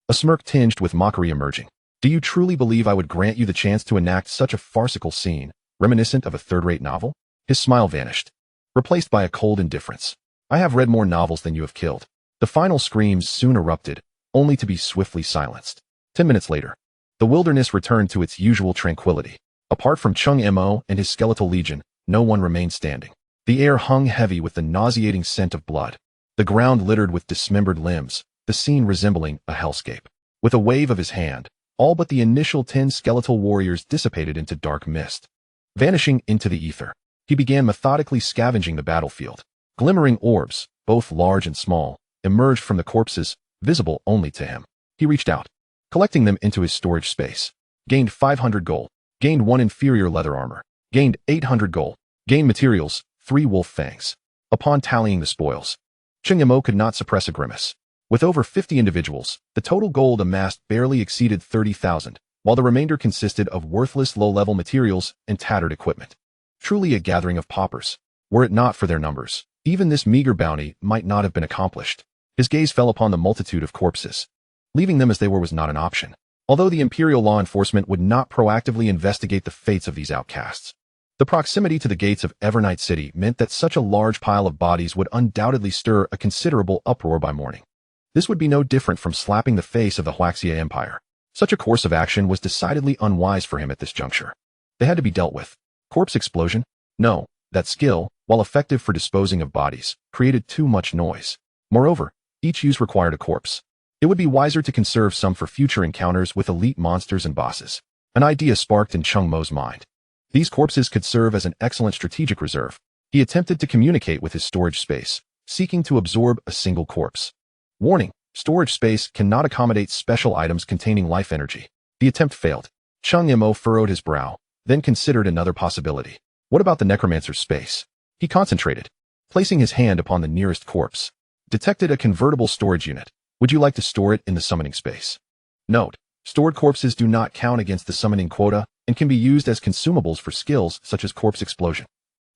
A smirk tinged with mockery emerging. Do you truly believe I would grant you the chance to enact such a farcical scene, reminiscent of a third-rate novel? His smile vanished, replaced by a cold indifference. I have read more novels than you have killed. The final screams soon erupted, only to be swiftly silenced. 10 minutes later, the wilderness returned to its usual tranquility. Apart from Cheng Mo and his skeletal legion, no one remained standing. The air hung heavy with the nauseating scent of blood. The ground littered with dismembered limbs, the scene resembling a hellscape. With a wave of his hand, all but the initial 10 skeletal warriors dissipated into dark mist. Vanishing into the ether, he began methodically scavenging the battlefield. Glimmering orbs, both large and small, emerged from the corpses, visible only to him. He reached out, collecting them into his storage space. Gained 500 gold. Gained 1 inferior leather armor. Gained 800 gold. Gained materials, 3 wolf fangs. Upon tallying the spoils, Cheng Mo could not suppress a grimace. With over 50 individuals, the total gold amassed barely exceeded 30,000, while the remainder consisted of worthless low-level materials and tattered equipment. Truly a gathering of paupers. Were it not for their numbers, even this meager bounty might not have been accomplished. His gaze fell upon the multitude of corpses. Leaving them as they were was not an option, although the Imperial law enforcement would not proactively investigate the fates of these outcasts. The proximity to the gates of Evernight City meant that such a large pile of bodies would undoubtedly stir a considerable uproar by morning. This would be no different from slapping the face of the Huaxia Empire. Such a course of action was decidedly unwise for him at this juncture. They had to be dealt with. Corpse explosion? No, that skill, while effective for disposing of bodies, created too much noise. Moreover, each use required a corpse. It would be wiser to conserve some for future encounters with elite monsters and bosses. An idea sparked in Cheng Mo's mind. These corpses could serve as an excellent strategic reserve. He attempted to communicate with his storage space, seeking to absorb a single corpse. Warning: storage space cannot accommodate special items containing life energy. The attempt failed. Cheng Mo furrowed his brow, then considered another possibility. What about the Necromancer's space? He concentrated, placing his hand upon the nearest corpse. Detected a convertible storage unit. Would you like to store it in the summoning space? Note: stored corpses do not count against the summoning quota and can be used as consumables for skills such as corpse explosion.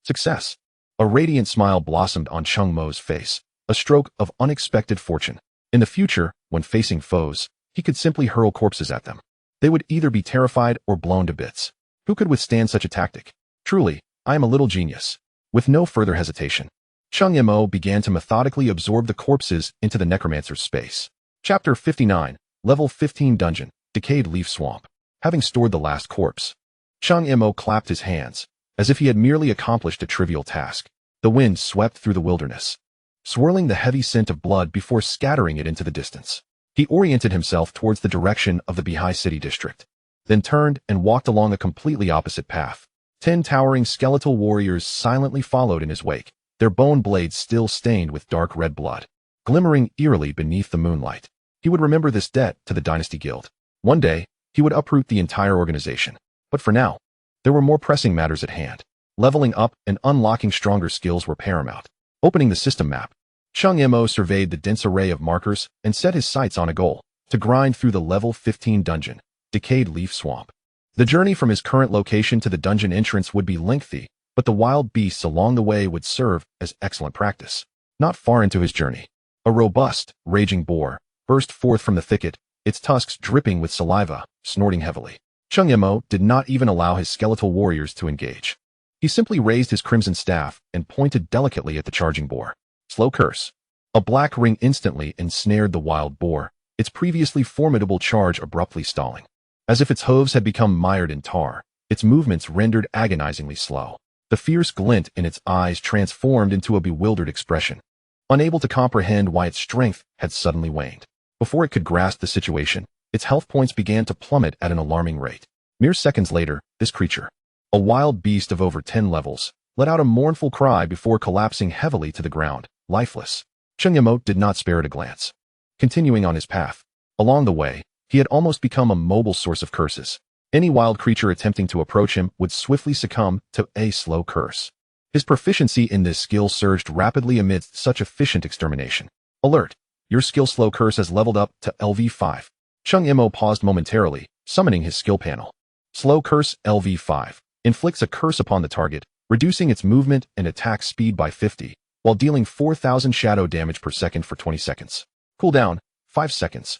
Success. A radiant smile blossomed on Cheng Mo's face, a stroke of unexpected fortune. In the future, when facing foes, he could simply hurl corpses at them. They would either be terrified or blown to bits. Who could withstand such a tactic? Truly, I am a little genius. With no further hesitation, Cheng Mo began to methodically absorb the corpses into the Necromancer's space. Chapter 59, Level 15 Dungeon, Decayed Leaf Swamp. Having stored the last corpse, Cheng Mo clapped his hands, as if he had merely accomplished a trivial task. The wind swept through the wilderness, swirling the heavy scent of blood before scattering it into the distance. He oriented himself towards the direction of the Behi City district, then turned and walked along a completely opposite path. 10 towering skeletal warriors silently followed in his wake, their bone blades still stained with dark red blood, glimmering eerily beneath the moonlight. He would remember this debt to the Dynasty Guild. One day, he would uproot the entire organization. But for now, there were more pressing matters at hand. Leveling up and unlocking stronger skills were paramount. Opening the system map, Cheng Mo surveyed the dense array of markers and set his sights on a goal: to grind through the level 15 dungeon, Decayed Leaf Swamp. The journey from his current location to the dungeon entrance would be lengthy, but the wild beasts along the way would serve as excellent practice. Not far into his journey, a robust, raging boar burst forth from the thicket, its tusks dripping with saliva, snorting heavily. Cheng Mo did not even allow his skeletal warriors to engage. He simply raised his crimson staff and pointed delicately at the charging boar. Slow curse. A black ring instantly ensnared the wild boar, its previously formidable charge abruptly stalling. As if its hooves had become mired in tar, its movements rendered agonizingly slow. The fierce glint in its eyes transformed into a bewildered expression, unable to comprehend why its strength had suddenly waned. Before it could grasp the situation, its health points began to plummet at an alarming rate. Mere seconds later, this creature, a wild beast of over 10 levels, let out a mournful cry before collapsing heavily to the ground, lifeless. Cheng Mo did not spare it a glance. Continuing on his path, along the way, he had almost become a mobile source of curses. Any wild creature attempting to approach him would swiftly succumb to a slow curse. His proficiency in this skill surged rapidly amidst such efficient extermination. Alert! Your skill slow curse has leveled up to LV5. Cheng Mo paused momentarily, summoning his skill panel. Slow curse LV5 inflicts a curse upon the target, reducing its movement and attack speed by 50, while dealing 4,000 shadow damage per second for 20 seconds. Cooldown, 5 seconds.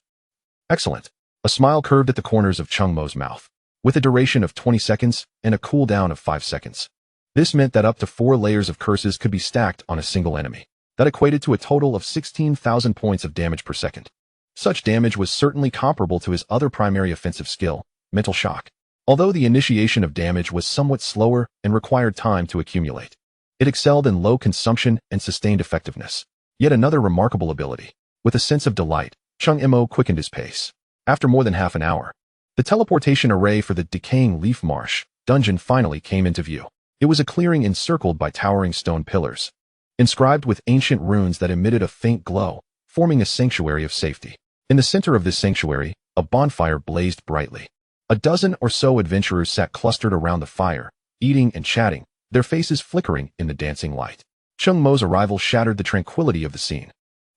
Excellent. A smile curved at the corners of Cheng Mo's mouth, with a duration of 20 seconds and a cooldown of 5 seconds. This meant that up to 4 layers of curses could be stacked on a single enemy. That equated to a total of 16,000 points of damage per second. Such damage was certainly comparable to his other primary offensive skill, Mental Shock. Although the initiation of damage was somewhat slower and required time to accumulate, it excelled in low consumption and sustained effectiveness. Yet another remarkable ability. With a sense of delight, Cheng Mo quickened his pace. After more than half an hour, the teleportation array for the Decaying Leaf Marsh dungeon finally came into view. It was a clearing encircled by towering stone pillars, inscribed with ancient runes that emitted a faint glow, forming a sanctuary of safety. In the center of this sanctuary, a bonfire blazed brightly. A dozen or so adventurers sat clustered around the fire, eating and chatting, their faces flickering in the dancing light. Cheng Mo's arrival shattered the tranquility of the scene.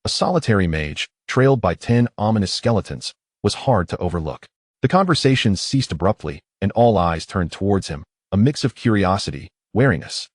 A solitary mage, trailed by 10 ominous skeletons, was hard to overlook. The conversations ceased abruptly, and all eyes turned towards him, a mix of curiosity, wariness,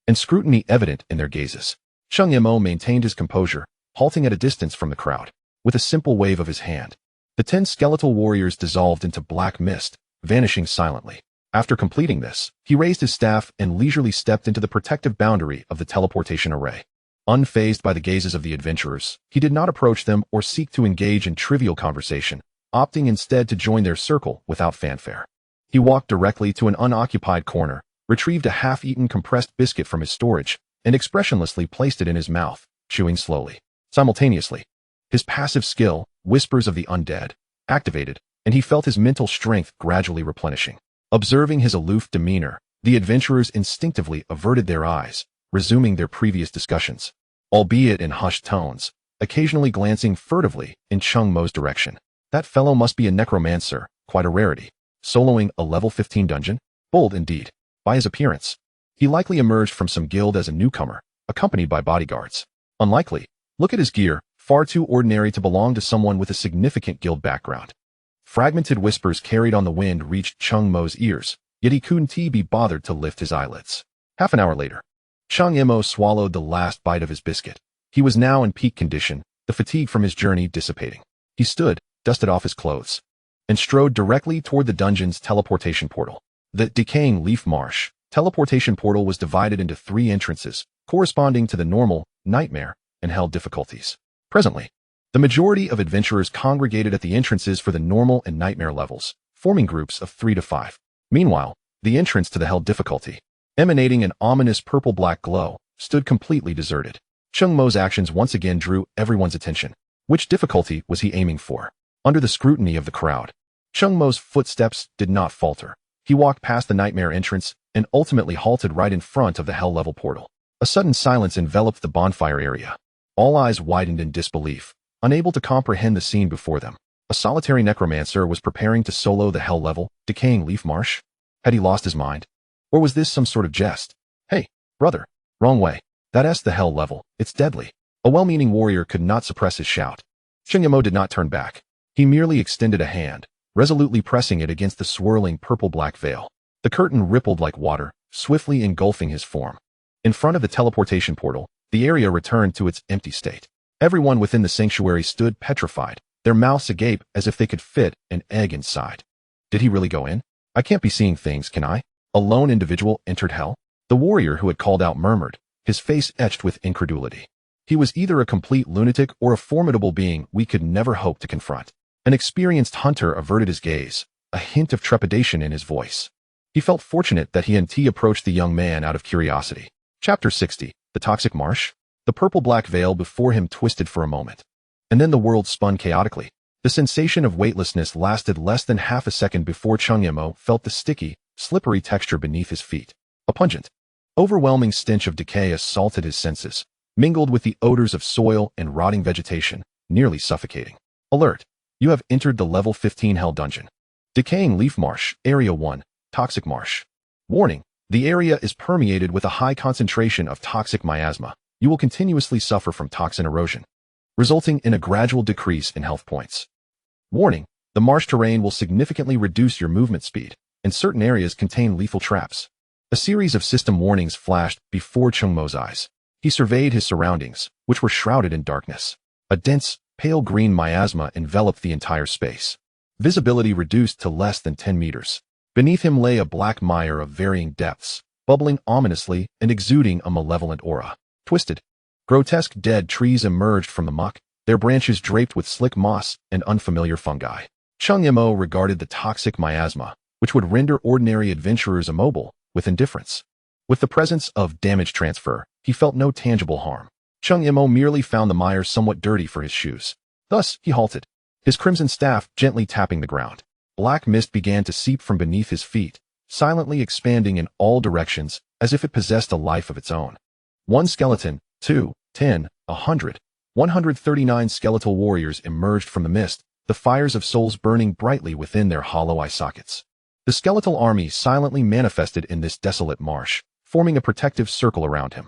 and scrutiny evident in their gazes. Cheng Mo maintained his composure, halting at a distance from the crowd. With a simple wave of his hand, the 10 skeletal warriors dissolved into black mist, vanishing silently. After completing this, he raised his staff and leisurely stepped into the protective boundary of the teleportation array. Unfazed by the gazes of the adventurers, he did not approach them or seek to engage in trivial conversation, opting instead to join their circle without fanfare. He walked directly to an unoccupied corner, retrieved a half-eaten compressed biscuit from his storage, and expressionlessly placed it in his mouth, chewing slowly. Simultaneously, his passive skill, Whispers of the Undead, activated, and he felt his mental strength gradually replenishing. Observing his aloof demeanor, the adventurers instinctively averted their eyes, resuming their previous discussions, albeit in hushed tones, occasionally glancing furtively in Cheng Mo's direction. That fellow must be a necromancer, quite a rarity. Soloing a level 15 dungeon? Bold indeed. By his appearance, he likely emerged from some guild as a newcomer, accompanied by bodyguards. Unlikely. Look at his gear, far too ordinary to belong to someone with a significant guild background. Fragmented whispers carried on the wind reached Cheng Mo's ears, yet he couldn't be bothered to lift his eyelids. Half an hour later, Cheng Mo swallowed the last bite of his biscuit. He was now in peak condition, the fatigue from his journey dissipating. He stood, dusted off his clothes, and strode directly toward the dungeon's teleportation portal. The Decaying Leaf Marsh teleportation portal was divided into 3 entrances, corresponding to the normal, nightmare, and hell difficulties. Presently, the majority of adventurers congregated at the entrances for the normal and nightmare levels, forming groups of 3 to 5. Meanwhile, the entrance to the hell difficulty, emanating an ominous purple-black glow, stood completely deserted. Cheng Mo's actions once again drew everyone's attention. Which difficulty was he aiming for? Under the scrutiny of the crowd, Cheng Mo's footsteps did not falter. He walked past the nightmare entrance and ultimately halted right in front of the hell level portal. A sudden silence enveloped the bonfire area. All eyes widened in disbelief, unable to comprehend the scene before them. A solitary necromancer was preparing to solo the hell level, decaying leaf marsh? Had he lost his mind? Or was this some sort of jest? Hey, brother, wrong way. That's the hell level. It's deadly. A well-meaning warrior could not suppress his shout. Cheng Mo did not turn back. He merely extended a hand, resolutely pressing it against the swirling purple-black veil. The curtain rippled like water, swiftly engulfing his form. In front of the teleportation portal, the area returned to its empty state. Everyone within the sanctuary stood petrified, their mouths agape as if they could fit an egg inside. Did he really go in? I can't be seeing things, can I? A lone individual entered hell? The warrior who had called out murmured, his face etched with incredulity. He was either a complete lunatic or a formidable being we could never hope to confront. An experienced hunter averted his gaze, a hint of trepidation in his voice. He felt fortunate that he and T approached the young man out of curiosity. Chapter 60, The Toxic Marsh? The purple-black veil before him twisted for a moment. And then the world spun chaotically. The sensation of weightlessness lasted less than half a second before Cheng Mo felt the sticky, slippery texture beneath his feet. A pungent, overwhelming stench of decay assaulted his senses, mingled with the odors of soil and rotting vegetation, nearly suffocating. Alert! You have entered the level 15 Hell Dungeon. Decaying Leaf Marsh, Area 1, Toxic Marsh. Warning! The area is permeated with a high concentration of toxic miasma. You will continuously suffer from toxin erosion, resulting in a gradual decrease in health points. Warning! The marsh terrain will significantly reduce your movement speed, and certain areas contain lethal traps. A series of system warnings flashed before Cheng Mo's eyes. He surveyed his surroundings, which were shrouded in darkness. A dense, pale green miasma enveloped the entire space. Visibility reduced to less than 10 meters. Beneath him lay a black mire of varying depths, bubbling ominously and exuding a malevolent aura. Twisted, grotesque dead trees emerged from the muck, their branches draped with slick moss and unfamiliar fungi. Cheng Mo regarded the toxic miasma, which would render ordinary adventurers immobile, with indifference. With the presence of damage transfer, he felt no tangible harm. Cheng Mo merely found the mire somewhat dirty for his shoes. Thus, he halted, his crimson staff gently tapping the ground. Black mist began to seep from beneath his feet, silently expanding in all directions as if it possessed a life of its own. 1 skeleton, 2, 10, 100, 139 skeletal warriors emerged from the mist, the fires of souls burning brightly within their hollow eye sockets. The skeletal army silently manifested in this desolate marsh, forming a protective circle around him.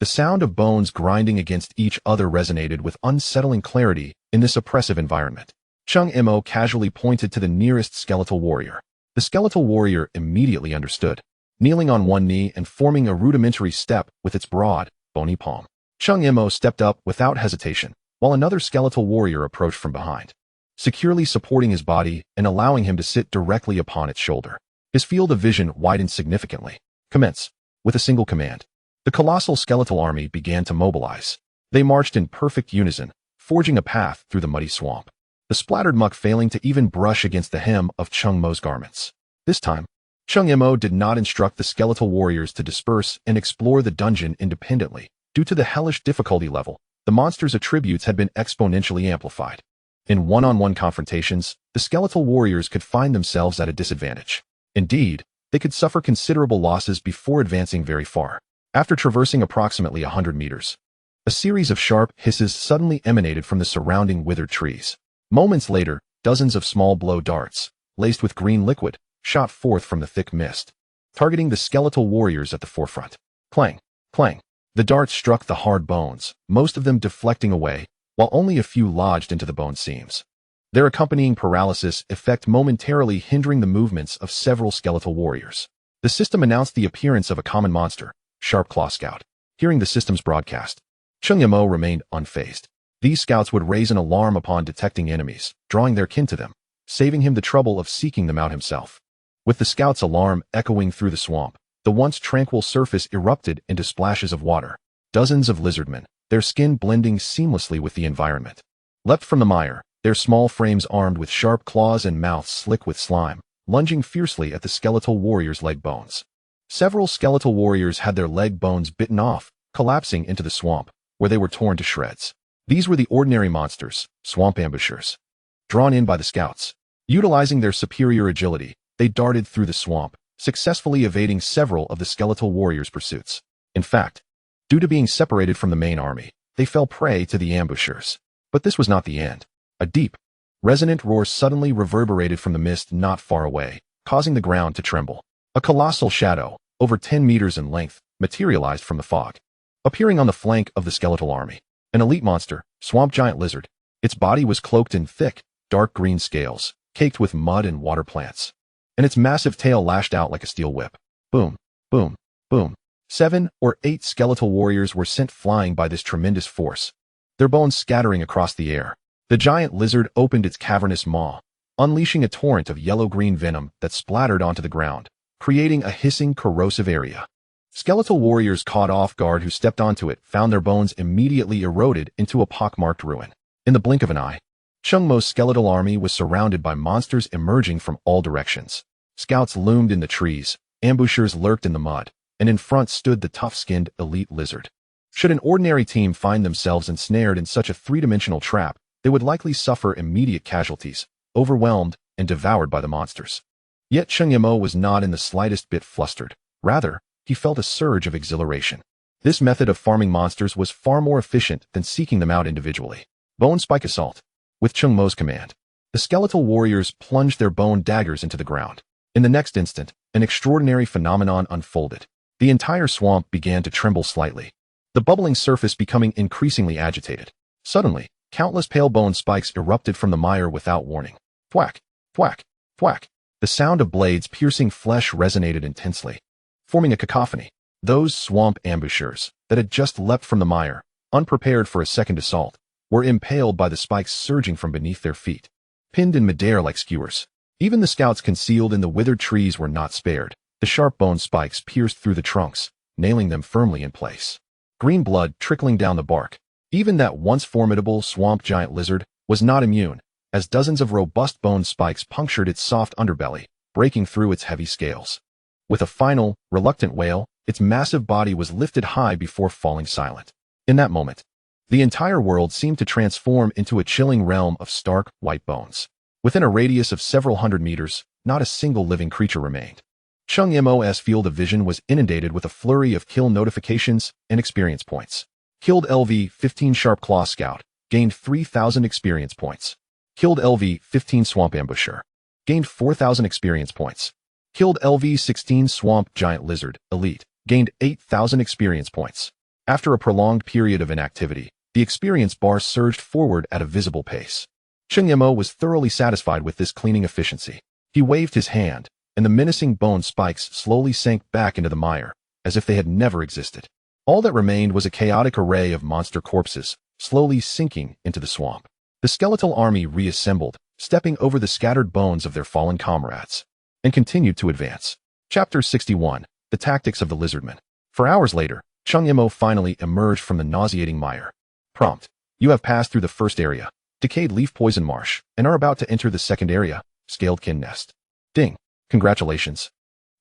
The sound of bones grinding against each other resonated with unsettling clarity in this oppressive environment. Cheng Mo casually pointed to the nearest skeletal warrior. The skeletal warrior immediately understood, kneeling on one knee and forming a rudimentary step with its broad, bony palm. Cheng Mo stepped up without hesitation, while another skeletal warrior approached from behind, securely supporting his body and allowing him to sit directly upon its shoulder. His field of vision widened significantly. Commence. With a single command, the colossal skeletal army began to mobilize. They marched in perfect unison, forging a path through the muddy swamp, the splattered muck failing to even brush against the hem of Cheng Mo's garments. This time, Cheng Mo did not instruct the skeletal warriors to disperse and explore the dungeon independently. Due to the hellish difficulty level, the monster's attributes had been exponentially amplified. In one-on-one confrontations, the skeletal warriors could find themselves at a disadvantage. Indeed, they could suffer considerable losses before advancing very far. After traversing approximately 100 meters, a series of sharp hisses suddenly emanated from the surrounding withered trees. Moments later, dozens of small blow darts, laced with green liquid, shot forth from the thick mist, targeting the skeletal warriors at the forefront. Clang, clang. The darts struck the hard bones, most of them deflecting away, while only a few lodged into the bone seams. Their accompanying paralysis effect momentarily hindering the movements of several skeletal warriors. The system announced the appearance of a common monster, Sharp Claw Scout. Hearing the system's broadcast, Cheng Mo remained unfazed. These scouts would raise an alarm upon detecting enemies, drawing their kin to them, saving him the trouble of seeking them out himself. With the scout's alarm echoing through the swamp, the once tranquil surface erupted into splashes of water. Dozens of lizardmen, their skin blending seamlessly with the environment. Leapt from the mire, their small frames armed with sharp claws and mouths slick with slime, lunging fiercely at the skeletal warrior's leg bones. Several skeletal warriors had their leg bones bitten off, collapsing into the swamp, where they were torn to shreds. These were the ordinary monsters, swamp ambushers. Drawn in by the scouts. Utilizing their superior agility, they darted through the swamp, successfully evading several of the skeletal warriors' pursuits. In fact, due to being separated from the main army, they fell prey to the ambushers. But this was not the end. A deep, resonant roar suddenly reverberated from the mist not far away, causing the ground to tremble. A colossal shadow, over 10 meters in length, materialized from the fog, appearing on the flank of the skeletal army. An elite monster, swamp giant lizard. Its body was cloaked in thick, dark green scales, caked with mud and water plants, and its massive tail lashed out like a steel whip. Boom, boom, boom. 7 or 8 skeletal warriors were sent flying by this tremendous force, their bones scattering across the air. The giant lizard opened its cavernous maw, unleashing a torrent of yellow-green venom that splattered onto the ground, creating a hissing, corrosive area. Skeletal warriors caught off guard who stepped onto it found their bones immediately eroded into a pockmarked ruin. In the blink of an eye, Cheng Mo's skeletal army was surrounded by monsters emerging from all directions. Scouts loomed in the trees, ambushers lurked in the mud, and in front stood the tough-skinned elite lizard. Should an ordinary team find themselves ensnared in such a three-dimensional trap, they would likely suffer immediate casualties, overwhelmed and devoured by the monsters. Yet Cheng Mo was not in the slightest bit flustered. Rather, he felt a surge of exhilaration. This method of farming monsters was far more efficient than seeking them out individually. Bone Spike Assault. With Cheng Mo's command, the skeletal warriors plunged their bone daggers into the ground. In the next instant, an extraordinary phenomenon unfolded. The entire swamp began to tremble slightly, the bubbling surface becoming increasingly agitated. Suddenly, countless pale bone spikes erupted from the mire without warning. Thwack, thwack, thwack. The sound of blades piercing flesh resonated intensely, forming a cacophony. Those swamp ambushers that had just leapt from the mire, unprepared for a second assault, were impaled by the spikes surging from beneath their feet, pinned in midair like skewers. Even the scouts concealed in the withered trees were not spared. The sharp bone spikes pierced through the trunks, nailing them firmly in place. Green blood trickling down the bark. Even that once formidable swamp giant lizard was not immune, as dozens of robust bone spikes punctured its soft underbelly, breaking through its heavy scales. With a final, reluctant wail, its massive body was lifted high before falling silent. In that moment, the entire world seemed to transform into a chilling realm of stark, white bones. Within a radius of several hundred meters, not a single living creature remained. Cheng Mo's field of vision was inundated with a flurry of kill notifications and experience points. Killed LV-15 Sharp Claw Scout, gained 3,000 experience points. Killed LV-15 Swamp Ambusher, gained 4,000 experience points. Killed LV-16 Swamp Giant Lizard, Elite, gained 8,000 experience points. After a prolonged period of inactivity, the experience bar surged forward at a visible pace. Cheng Mo was thoroughly satisfied with this cleaning efficiency. He waved his hand, and the menacing bone spikes slowly sank back into the mire, as if they had never existed. All that remained was a chaotic array of monster corpses, slowly sinking into the swamp. The skeletal army reassembled, stepping over the scattered bones of their fallen comrades, and continued to advance. Chapter 61. The Tactics of the Lizardman. For hours later, Cheng Mo finally emerged from the nauseating mire. Prompt. You have passed through the first area, Decayed Leaf Poison Marsh, and are about to enter the second area, Scaled Kin Nest. Ding. Congratulations.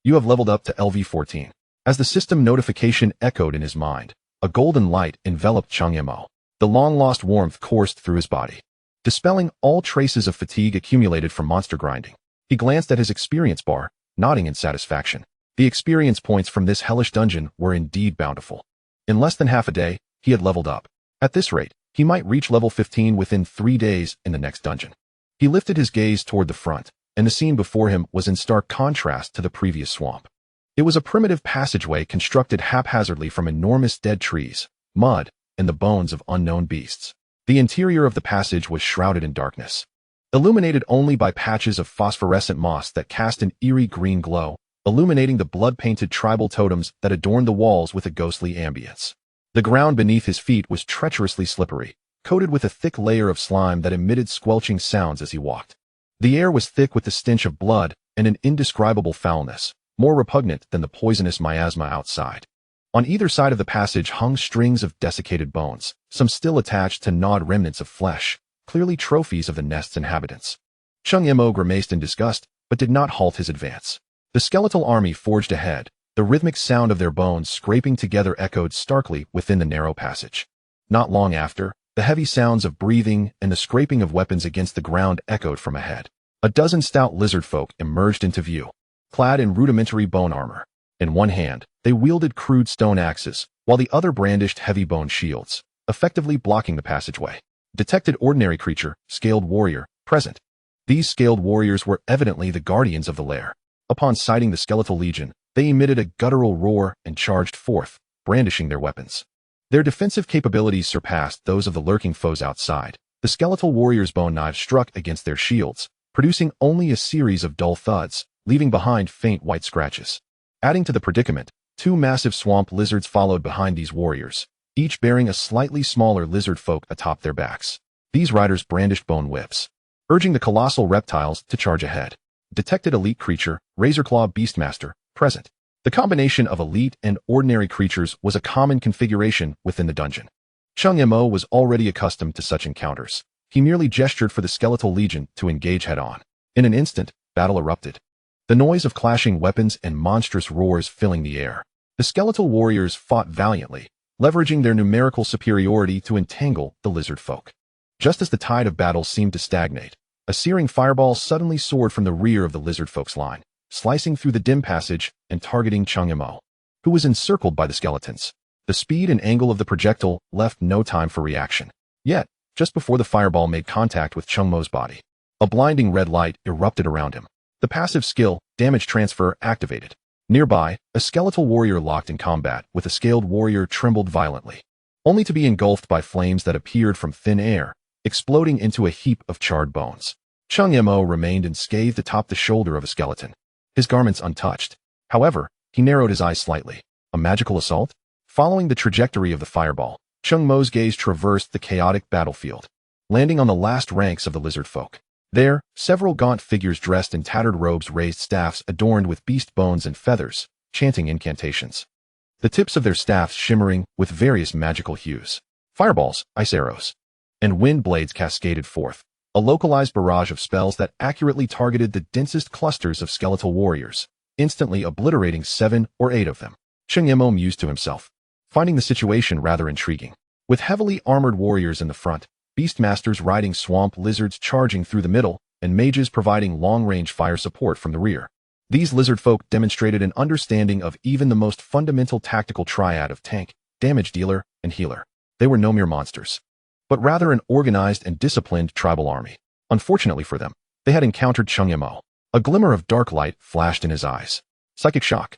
You have leveled up to LV-14. As the system notification echoed in his mind, a golden light enveloped Cheng Mo. The long-lost warmth coursed through his body, dispelling all traces of fatigue accumulated from monster grinding. He glanced at his experience bar, nodding in satisfaction. The experience points from this hellish dungeon were indeed bountiful. In less than half a day, he had leveled up. At this rate, he might reach level 15 within 3 days in the next dungeon. He lifted his gaze toward the front, and the scene before him was in stark contrast to the previous swamp. It was a primitive passageway constructed haphazardly from enormous dead trees, mud, and the bones of unknown beasts. The interior of the passage was shrouded in darkness, illuminated only by patches of phosphorescent moss that cast an eerie green glow, illuminating the blood-painted tribal totems that adorned the walls with a ghostly ambience. The ground beneath his feet was treacherously slippery, coated with a thick layer of slime that emitted squelching sounds as he walked. The air was thick with the stench of blood and an indescribable foulness, more repugnant than the poisonous miasma outside. On either side of the passage hung strings of desiccated bones, some still attached to gnawed remnants of flesh, clearly trophies of the nest's inhabitants. Cheng Mo grimaced in disgust, but did not halt his advance. The skeletal army forged ahead, the rhythmic sound of their bones scraping together echoed starkly within the narrow passage. Not long after, the heavy sounds of breathing and the scraping of weapons against the ground echoed from ahead. A dozen stout lizard folk emerged into view, clad in rudimentary bone armor. In one hand, they wielded crude stone axes, while the other brandished heavy bone shields, effectively blocking the passageway. Detected ordinary creature, scaled warrior, present. These scaled warriors were evidently the guardians of the lair. Upon sighting the skeletal legion, they emitted a guttural roar and charged forth, brandishing their weapons. Their defensive capabilities surpassed those of the lurking foes outside. The skeletal warriors' bone knives struck against their shields, producing only a series of dull thuds, leaving behind faint white scratches. Adding to the predicament, two massive swamp lizards followed behind these warriors, each bearing a slightly smaller lizard folk atop their backs. These riders brandished bone whips, urging the colossal reptiles to charge ahead. Detected elite creature, Razorclaw Beastmaster, present. The combination of elite and ordinary creatures was a common configuration within the dungeon. Cheng Mo was already accustomed to such encounters. He merely gestured for the skeletal legion to engage head-on. In an instant, battle erupted. The noise of clashing weapons and monstrous roars filling the air. The skeletal warriors fought valiantly, leveraging their numerical superiority to entangle the lizard folk. Just as the tide of battle seemed to stagnate, a searing fireball suddenly soared from the rear of the lizard folk's line, slicing through the dim passage and targeting Cheng Mo, who was encircled by the skeletons. The speed and angle of the projectile left no time for reaction. Yet, just before the fireball made contact with Cheng Mo's body, a blinding red light erupted around him. The passive skill, damage transfer, activated. Nearby, a skeletal warrior locked in combat with a scaled warrior trembled violently, only to be engulfed by flames that appeared from thin air, exploding into a heap of charred bones. Cheng Mo remained unscathed atop the shoulder of a skeleton, his garments untouched. However, he narrowed his eyes slightly. A magical assault? Following the trajectory of the fireball, Cheng Mo's gaze traversed the chaotic battlefield, landing on the last ranks of the lizard folk. There, several gaunt figures dressed in tattered robes raised staffs adorned with beast bones and feathers, chanting incantations. The tips of their staffs shimmering with various magical hues. Fireballs, ice arrows, and wind blades cascaded forth, a localized barrage of spells that accurately targeted the densest clusters of skeletal warriors, instantly obliterating 7 or 8 of them. Cheng Mo mused to himself, finding the situation rather intriguing. With heavily armored warriors in the front, beastmasters riding swamp lizards charging through the middle, and mages providing long-range fire support from the rear. These lizard folk demonstrated an understanding of even the most fundamental tactical triad of tank, damage dealer, and healer. They were no mere monsters, but rather an organized and disciplined tribal army. Unfortunately for them, they had encountered Cheng Mo. A glimmer of dark light flashed in his eyes. Psychic shock.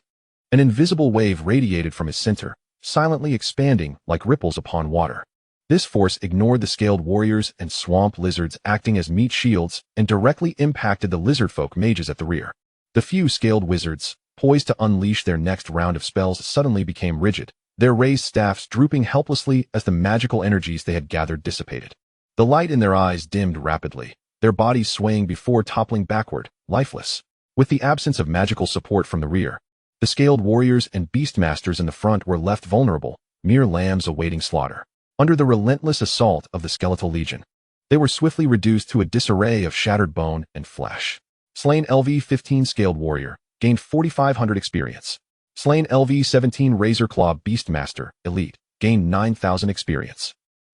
An invisible wave radiated from his center, silently expanding like ripples upon water. This force ignored the scaled warriors and swamp lizards acting as meat shields and directly impacted the lizard folk mages at the rear. The few scaled wizards, poised to unleash their next round of spells, suddenly became rigid, their raised staffs drooping helplessly as the magical energies they had gathered dissipated. The light in their eyes dimmed rapidly, their bodies swaying before toppling backward, lifeless. With the absence of magical support from the rear, the scaled warriors and beastmasters in the front were left vulnerable, mere lambs awaiting slaughter. Under the relentless assault of the skeletal legion, they were swiftly reduced to a disarray of shattered bone and flesh. Slain LV-15 Scaled Warrior, gained 4,500 experience. Slain LV-17 Razorclaw Beastmaster, Elite, gained 9,000 experience.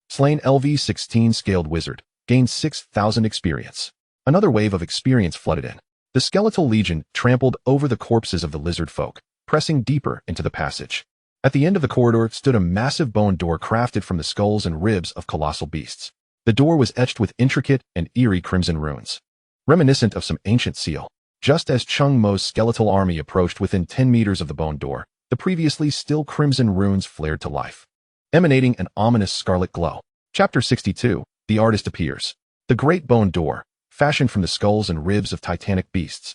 Slain LV-16 Scaled Wizard, gained 6,000 experience. Another wave of experience flooded in. The skeletal legion trampled over the corpses of the lizard folk, pressing deeper into the passage. At the end of the corridor stood a massive bone door crafted from the skulls and ribs of colossal beasts. The door was etched with intricate and eerie crimson runes, reminiscent of some ancient seal. Just as Cheng Mo's skeletal army approached within 10 meters of the bone door, the previously still crimson runes flared to life, emanating an ominous scarlet glow. Chapter 62, The Artist Appears. The great bone door, fashioned from the skulls and ribs of titanic beasts,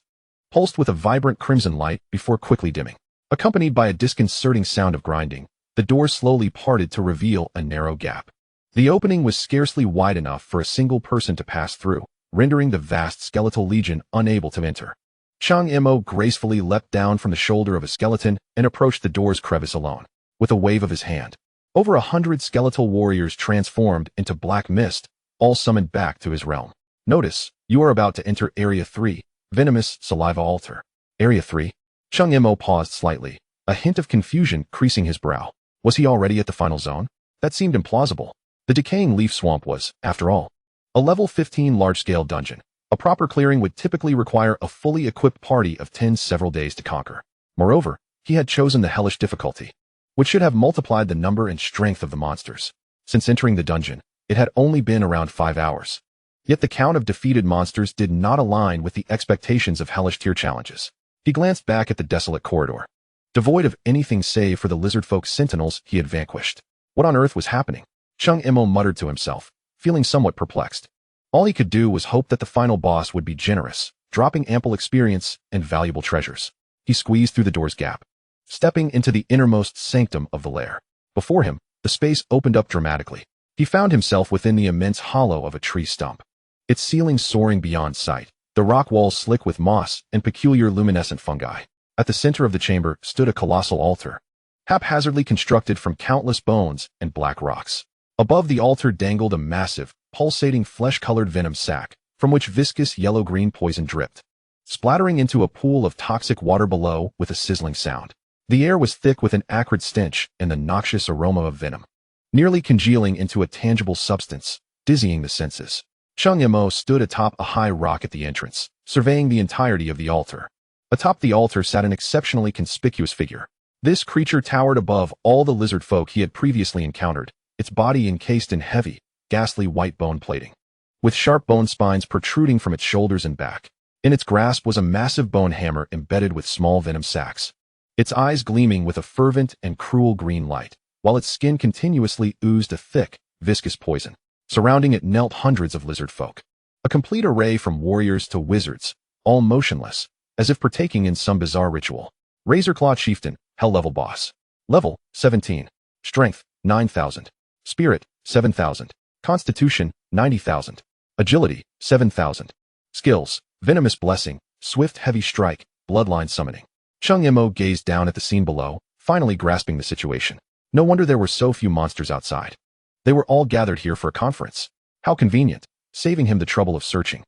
pulsed with a vibrant crimson light before quickly dimming. Accompanied by a disconcerting sound of grinding, the door slowly parted to reveal a narrow gap. The opening was scarcely wide enough for a single person to pass through, rendering the vast skeletal legion unable to enter. Cheng Mo gracefully leapt down from the shoulder of a skeleton and approached the door's crevice alone. with a wave of his hand. Over 100 skeletal warriors transformed into black mist, all summoned back to his realm. Notice, you are about to enter Area 3, Venomous Saliva Altar. Area 3? Cheng Mo paused slightly, a hint of confusion creasing his brow. Was he already at the final zone? That seemed implausible. The decaying leaf swamp was, after all, a level 15 large-scale dungeon. A proper clearing would typically require a fully equipped party of 10 several days to conquer. Moreover, he had chosen the hellish difficulty, which should have multiplied the number and strength of the monsters. Since entering the dungeon, it had only been around 5 hours. Yet the count of defeated monsters did not align with the expectations of hellish tier challenges. He glanced back at the desolate corridor, devoid of anything save for the lizardfolk sentinels he had vanquished. What on earth was happening? Cheng Mo muttered to himself, feeling somewhat perplexed. All he could do was hope that the final boss would be generous, dropping ample experience and valuable treasures. He squeezed through the door's gap, stepping into the innermost sanctum of the lair. Before him, the space opened up dramatically. He found himself within the immense hollow of a tree stump, its ceiling soaring beyond sight, the rock walls slick with moss and peculiar luminescent fungi. At the center of the chamber stood a colossal altar, haphazardly constructed from countless bones and black rocks. Above the altar dangled a massive, pulsating flesh-colored venom sac, from which viscous yellow-green poison dripped, splattering into a pool of toxic water below with a sizzling sound. The air was thick with an acrid stench and the noxious aroma of venom, nearly congealing into a tangible substance, dizzying the senses. Cheng Mo stood atop a high rock at the entrance, surveying the entirety of the altar. Atop the altar sat an exceptionally conspicuous figure. This creature towered above all the lizard folk he had previously encountered, its body encased in heavy, ghastly white bone plating, with sharp bone spines protruding from its shoulders and back. In its grasp was a massive bone hammer embedded with small venom sacs, its eyes gleaming with a fervent and cruel green light, while its skin continuously oozed a thick, viscous poison. Surrounding it knelt hundreds of lizard folk, a complete array from warriors to wizards, all motionless, as if partaking in some bizarre ritual. Razorclaw Chieftain, Hell-level boss. Level, 17. Strength, 9,000. Spirit, 7,000. Constitution, 90,000. Agility, 7,000. Skills, Venomous Blessing, Swift Heavy Strike, Bloodline Summoning. Cheng Mo gazed down at the scene below, finally grasping the situation. No wonder there were so few monsters outside. They were all gathered here for a conference. How convenient, saving him the trouble of searching.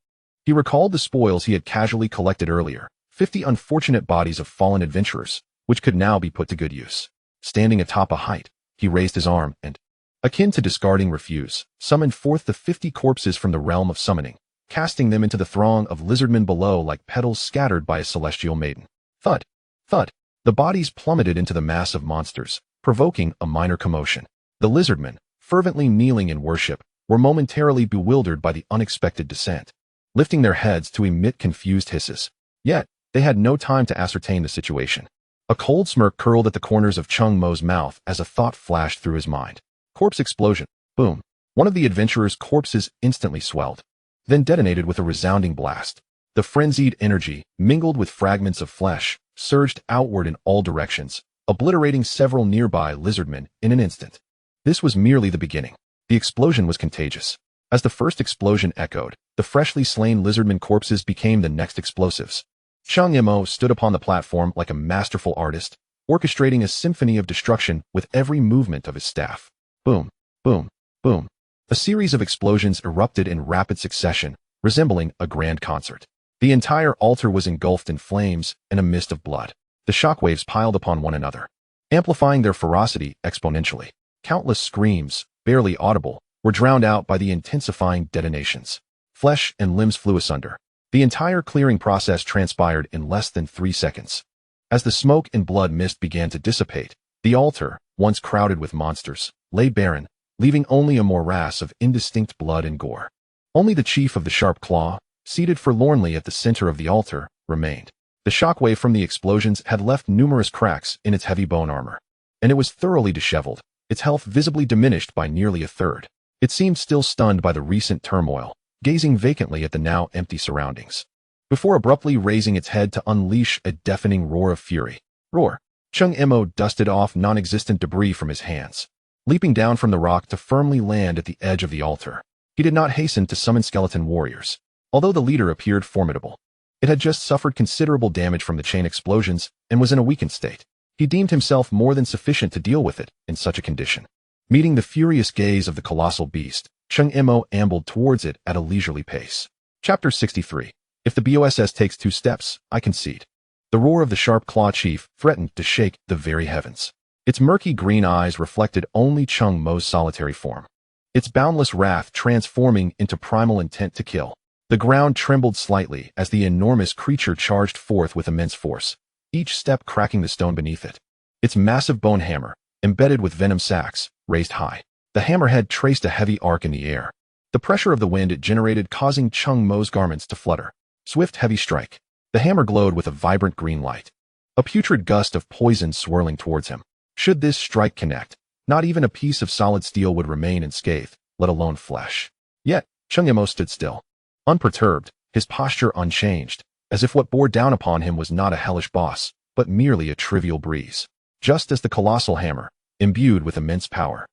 He recalled the spoils he had casually collected earlier, 50 unfortunate bodies of fallen adventurers, which could now be put to good use. Standing atop a height, he raised his arm and, akin to discarding refuse, summoned forth the 50 corpses from the realm of summoning, casting them into the throng of lizardmen below like petals scattered by a celestial maiden. Thud! Thud! The bodies plummeted into the mass of monsters, provoking a minor commotion. The lizardmen, fervently kneeling in worship, were momentarily bewildered by the unexpected descent, lifting their heads to emit confused hisses. Yet, they had no time to ascertain the situation. A cold smirk curled at the corners of Cheng Mo's mouth as a thought flashed through his mind. Corpse explosion. Boom. One of the adventurers' corpses instantly swelled, then detonated with a resounding blast. The frenzied energy, mingled with fragments of flesh, surged outward in all directions, obliterating several nearby lizardmen in an instant. This was merely the beginning. The explosion was contagious. As the first explosion echoed, the freshly slain lizardmen corpses became the next explosives. Cheng Mo stood upon the platform like a masterful artist, orchestrating a symphony of destruction with every movement of his staff. Boom, boom, boom. A series of explosions erupted in rapid succession, resembling a grand concert. The entire altar was engulfed in flames and a mist of blood. The shockwaves piled upon one another, amplifying their ferocity exponentially. Countless screams, barely audible, were drowned out by the intensifying detonations. Flesh and limbs flew asunder. The entire clearing process transpired in less than 3 seconds. As the smoke and blood mist began to dissipate, the altar, once crowded with monsters, lay barren, leaving only a morass of indistinct blood and gore. Only the chief of the Sharp Claw, seated forlornly at the center of the altar, remained. The shockwave from the explosions had left numerous cracks in its heavy bone armor, and it was thoroughly disheveled, its health visibly diminished by nearly a third. It seemed still stunned by the recent turmoil, gazing vacantly at the now empty surroundings, before abruptly raising its head to unleash a deafening roar of fury. Roar! Cheng Mo dusted off non-existent debris from his hands, leaping down from the rock to firmly land at the edge of the altar. He did not hasten to summon skeleton warriors, although the leader appeared formidable. It had just suffered considerable damage from the chain explosions and was in a weakened state. He deemed himself more than sufficient to deal with it in such a condition. Meeting the furious gaze of the colossal beast, Cheng Mo ambled towards it at a leisurely pace. Chapter 63. If the BOSS takes 2 steps, I concede. The roar of the sharp claw chief threatened to shake the very heavens. Its murky green eyes reflected only Cheng Mo's solitary form, its boundless wrath transforming into primal intent to kill. The ground trembled slightly as the enormous creature charged forth with immense force, each step cracking the stone beneath it. Its massive bone hammer, embedded with venom sacs, raised high. The hammerhead traced a heavy arc in the air. The pressure of the wind it generated causing Cheng Mo's garments to flutter. Swift, heavy strike. The hammer glowed with a vibrant green light. A putrid gust of poison swirling towards him. Should this strike connect, not even a piece of solid steel would remain unscathed, let alone flesh. Yet, Cheng Mo stood still, unperturbed, his posture unchanged, as if what bore down upon him was not a hellish boss, but merely a trivial breeze. Just as the colossal hammer, imbued with immense power,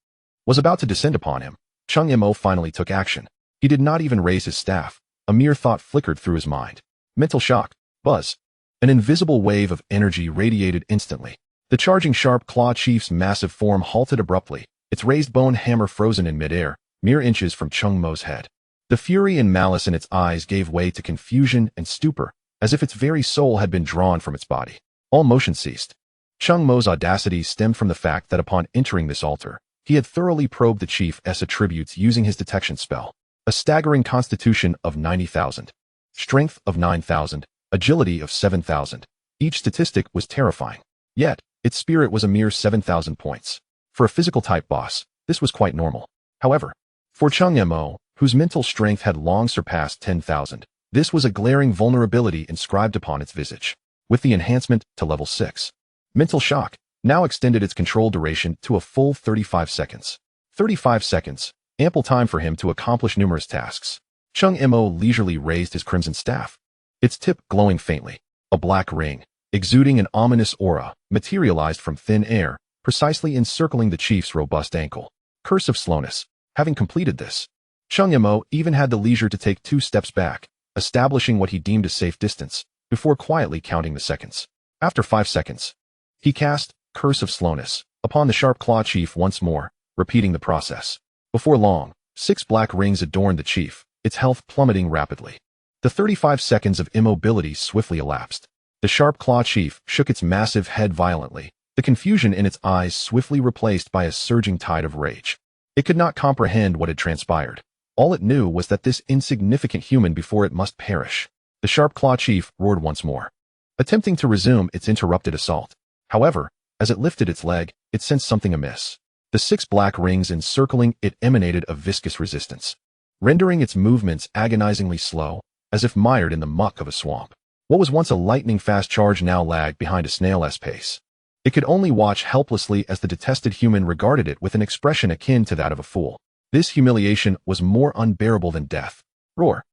was about to descend upon him, Cheng Mo finally took action. He did not even raise his staff. A mere thought flickered through his mind. Mental shock. Buzz. An invisible wave of energy radiated instantly. The charging sharp claw chief's massive form halted abruptly, its raised bone hammer frozen in midair, mere inches from Cheng Mo's head. The fury and malice in its eyes gave way to confusion and stupor, as if its very soul had been drawn from its body. All motion ceased. Cheng Mo's audacity stemmed from the fact that upon entering this altar, he had thoroughly probed the chief's attributes using his detection spell. A staggering constitution of 90,000, strength of 9,000, agility of 7,000. Each statistic was terrifying. Yet, its spirit was a mere 7,000 points. For a physical-type boss, this was quite normal. However, for Cheng Mo, whose mental strength had long surpassed 10,000, this was a glaring vulnerability inscribed upon its visage. With the enhancement to level 6, mental shock now extended its control duration to a full 35 seconds. 35 seconds, ample time for him to accomplish numerous tasks. Cheng Mo leisurely raised his crimson staff, its tip glowing faintly. A black ring, exuding an ominous aura, materialized from thin air, precisely encircling the chief's robust ankle. Curse of slowness. Having completed this, Cheng Mo even had the leisure to take 2 steps back, establishing what he deemed a safe distance, before quietly counting the seconds. After 5 seconds, he cast Curse of Slowness upon the sharp claw chief once more, repeating the process. Before long, 6 black rings adorned the chief, its health plummeting rapidly. The 35 seconds of immobility swiftly elapsed. The sharp claw chief shook its massive head violently, the confusion in its eyes swiftly replaced by a surging tide of rage. It could not comprehend what had transpired. All it knew was that this insignificant human before it must perish. The sharp claw chief roared once more, attempting to resume its interrupted assault. However, as it lifted its leg, it sensed something amiss. The 6 black rings encircling it emanated a viscous resistance, rendering its movements agonizingly slow, as if mired in the muck of a swamp. What was once a lightning-fast charge now lagged behind a snail's pace. It could only watch helplessly as the detested human regarded it with an expression akin to that of a fool. This humiliation was more unbearable than death. Roar!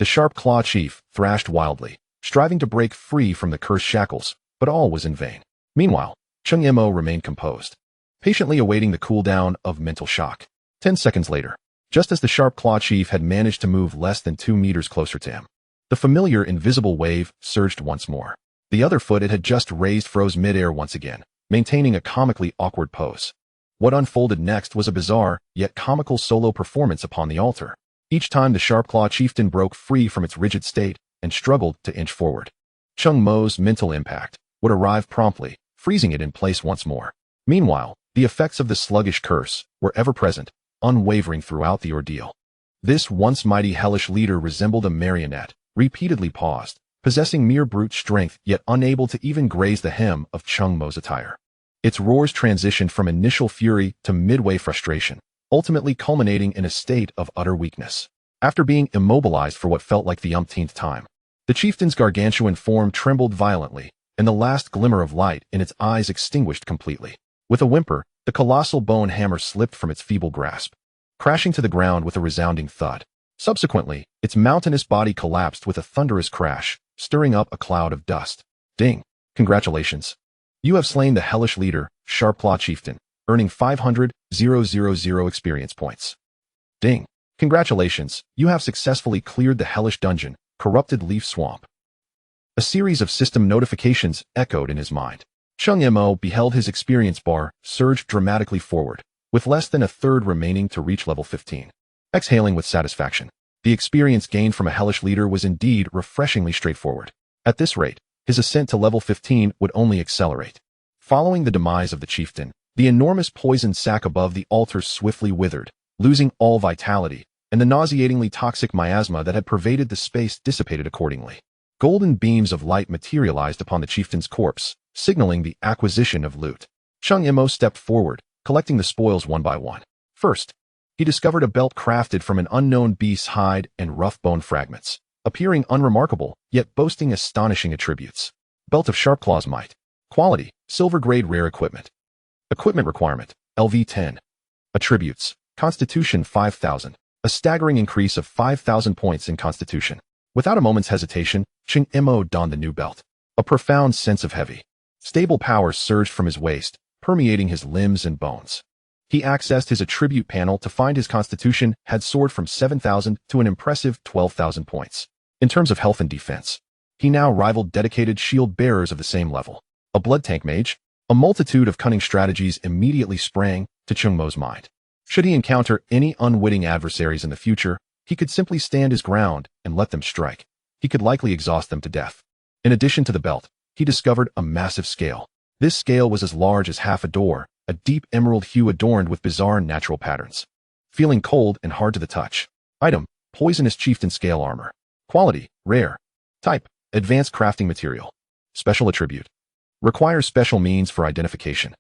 The sharp claw chief thrashed wildly, striving to break free from the cursed shackles, but all was in vain. Meanwhile, Cheng Mo remained composed, patiently awaiting the cooldown of mental shock. 10 seconds later, just as the sharp claw chief had managed to move less than 2 meters closer to him, the familiar invisible wave surged once more. The other foot it had just raised froze midair once again, maintaining a comically awkward pose. What unfolded next was a bizarre, yet comical solo performance upon the altar. Each time the sharp claw chieftain broke free from its rigid state and struggled to inch forward, Cheng Mo's mental impact would arrive promptly, freezing it in place once more. Meanwhile, the effects of the sluggish curse were ever present, unwavering throughout the ordeal. This once mighty hellish leader resembled a marionette, repeatedly paused, possessing mere brute strength yet unable to even graze the hem of Cheng Mo's attire. Its roars transitioned from initial fury to midway frustration, ultimately culminating in a state of utter weakness. After being immobilized for what felt like the umpteenth time, the chieftain's gargantuan form trembled violently, and the last glimmer of light in its eyes extinguished completely. With a whimper, the colossal bone hammer slipped from its feeble grasp, crashing to the ground with a resounding thud. Subsequently, its mountainous body collapsed with a thunderous crash, stirring up a cloud of dust. Ding! Congratulations! You have slain the hellish leader, Sharpclaw Chieftain, earning 500,000 experience points. Ding! Congratulations, you have successfully cleared the hellish dungeon, Corrupted Leaf Swamp. A series of system notifications echoed in his mind. Cheng Mo beheld his experience bar surge dramatically forward, with less than a third remaining to reach level 15. Exhaling with satisfaction, the experience gained from a hellish leader was indeed refreshingly straightforward. At this rate, his ascent to level 15 would only accelerate. Following the demise of the chieftain, the enormous poison sac above the altar swiftly withered, losing all vitality, and the nauseatingly toxic miasma that had pervaded the space dissipated accordingly. Golden beams of light materialized upon the chieftain's corpse, signaling the acquisition of loot. Cheng Mo stepped forward, collecting the spoils one by one. First, he discovered a belt crafted from an unknown beast's hide and rough bone fragments, appearing unremarkable, yet boasting astonishing attributes. Belt of Sharpclaw's Might. Quality, silver-grade rare equipment. Equipment requirement, LV10. Attributes, Constitution 5,000, a staggering increase of 5,000 points in Constitution. Without a moment's hesitation, Cheng Mo donned the new belt. A profound sense of heavy, stable power surged from his waist, permeating his limbs and bones. He accessed his attribute panel to find his Constitution had soared from 7,000 to an impressive 12,000 points. In terms of health and defense, he now rivaled dedicated shield bearers of the same level. A blood tank mage, a multitude of cunning strategies immediately sprang to Cheng Mo's mind. Should he encounter any unwitting adversaries in the future, he could simply stand his ground and let them strike. He could likely exhaust them to death. In addition to the belt, he discovered a massive scale. This scale was as large as half a door, a deep emerald hue adorned with bizarre natural patterns. Feeling cold and hard to the touch. Item, Poisonous Chieftain Scale Armor. Quality, rare. Type, advanced crafting material. Special attribute. Requires special means for identification.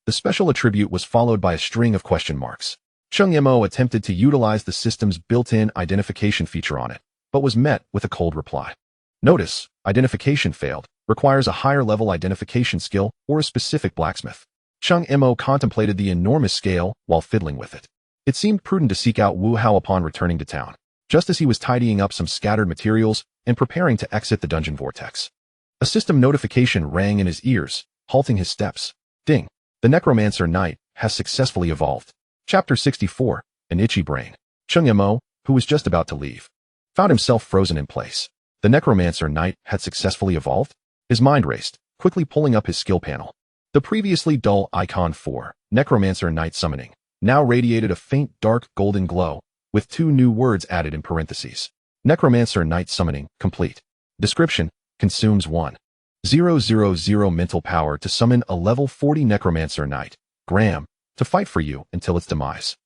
The special attribute was followed by a string of question marks. Cheng Mo attempted to utilize the system's built-in identification feature on it, but was met with a cold reply. Notice, identification failed, requires a higher-level identification skill or a specific blacksmith. Cheng Mo contemplated the enormous scale while fiddling with it. It seemed prudent to seek out Wu Hao upon returning to town, just as he was tidying up some scattered materials and preparing to exit the dungeon vortex. A system notification rang in his ears, halting his steps. Ding! The Necromancer Knight has successfully evolved. Chapter 64, An Itchy Brain. Cheng Mo, who was just about to leave, found himself frozen in place. The Necromancer Knight had successfully evolved? His mind raced, quickly pulling up his skill panel. The previously dull icon 4, Necromancer Knight Summoning, now radiated a faint dark golden glow, with 2 new words added in parentheses. Necromancer Knight Summoning, complete. Description, consumes 1,000 mental power to summon a level 40 Necromancer Knight, Graham, to fight for you until its demise.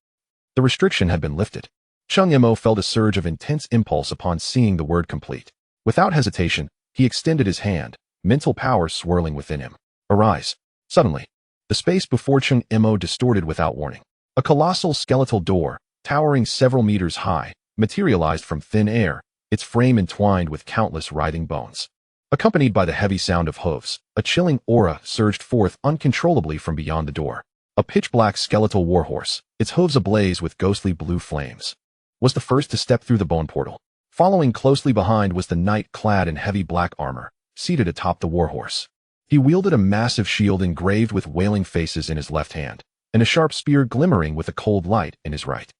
The restriction had been lifted. Cheng Mo felt a surge of intense impulse upon seeing the word complete. Without hesitation, he extended his hand, mental power swirling within him. Arise. Suddenly, the space before Cheng Mo distorted without warning. A colossal skeletal door, towering several meters high, materialized from thin air, its frame entwined with countless writhing bones. Accompanied by the heavy sound of hooves, a chilling aura surged forth uncontrollably from beyond the door. A pitch-black skeletal warhorse, its hooves ablaze with ghostly blue flames, was the first to step through the bone portal. Following closely behind was the knight clad in heavy black armor, seated atop the warhorse. He wielded a massive shield engraved with wailing faces in his left hand, and a sharp spear glimmering with a cold light in his right.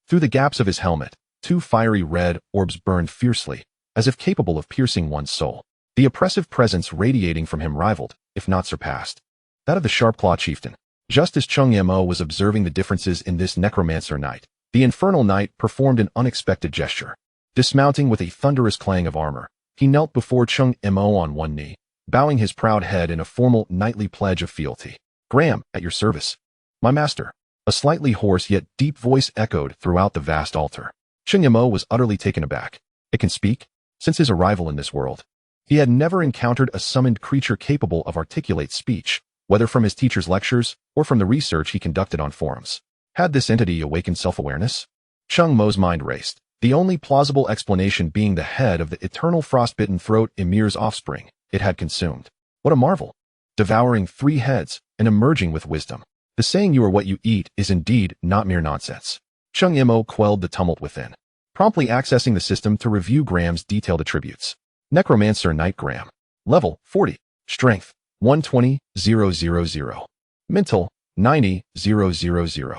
Through the gaps of his helmet, 2 fiery red orbs burned fiercely, as if capable of piercing one's soul. The oppressive presence radiating from him rivaled, if not surpassed, that of the Sharpclaw Chieftain. Just as Cheng Mo was observing the differences in this Necromancer Knight, the Infernal Knight performed an unexpected gesture. Dismounting with a thunderous clang of armor, he knelt before Cheng Mo on one knee, bowing his proud head in a formal knightly pledge of fealty. Graham, at your service. My master. A slightly hoarse yet deep voice echoed throughout the vast altar. Cheng Mo was utterly taken aback. It can speak? Since his arrival in this world, he had never encountered a summoned creature capable of articulate speech, whether from his teacher's lectures or from the research he conducted on forums. Had this entity awakened self-awareness? Cheng Mo's mind raced, the only plausible explanation being the head of the eternal frostbitten throat Emir's offspring it had consumed. What a marvel! Devouring 3 heads and emerging with wisdom. The saying you are what you eat is indeed not mere nonsense. Cheng Mo quelled the tumult within, promptly accessing the system to review Graham's detailed attributes. Necromancer Knight Graham. Level 40. Strength 120,000. Mental 90,000.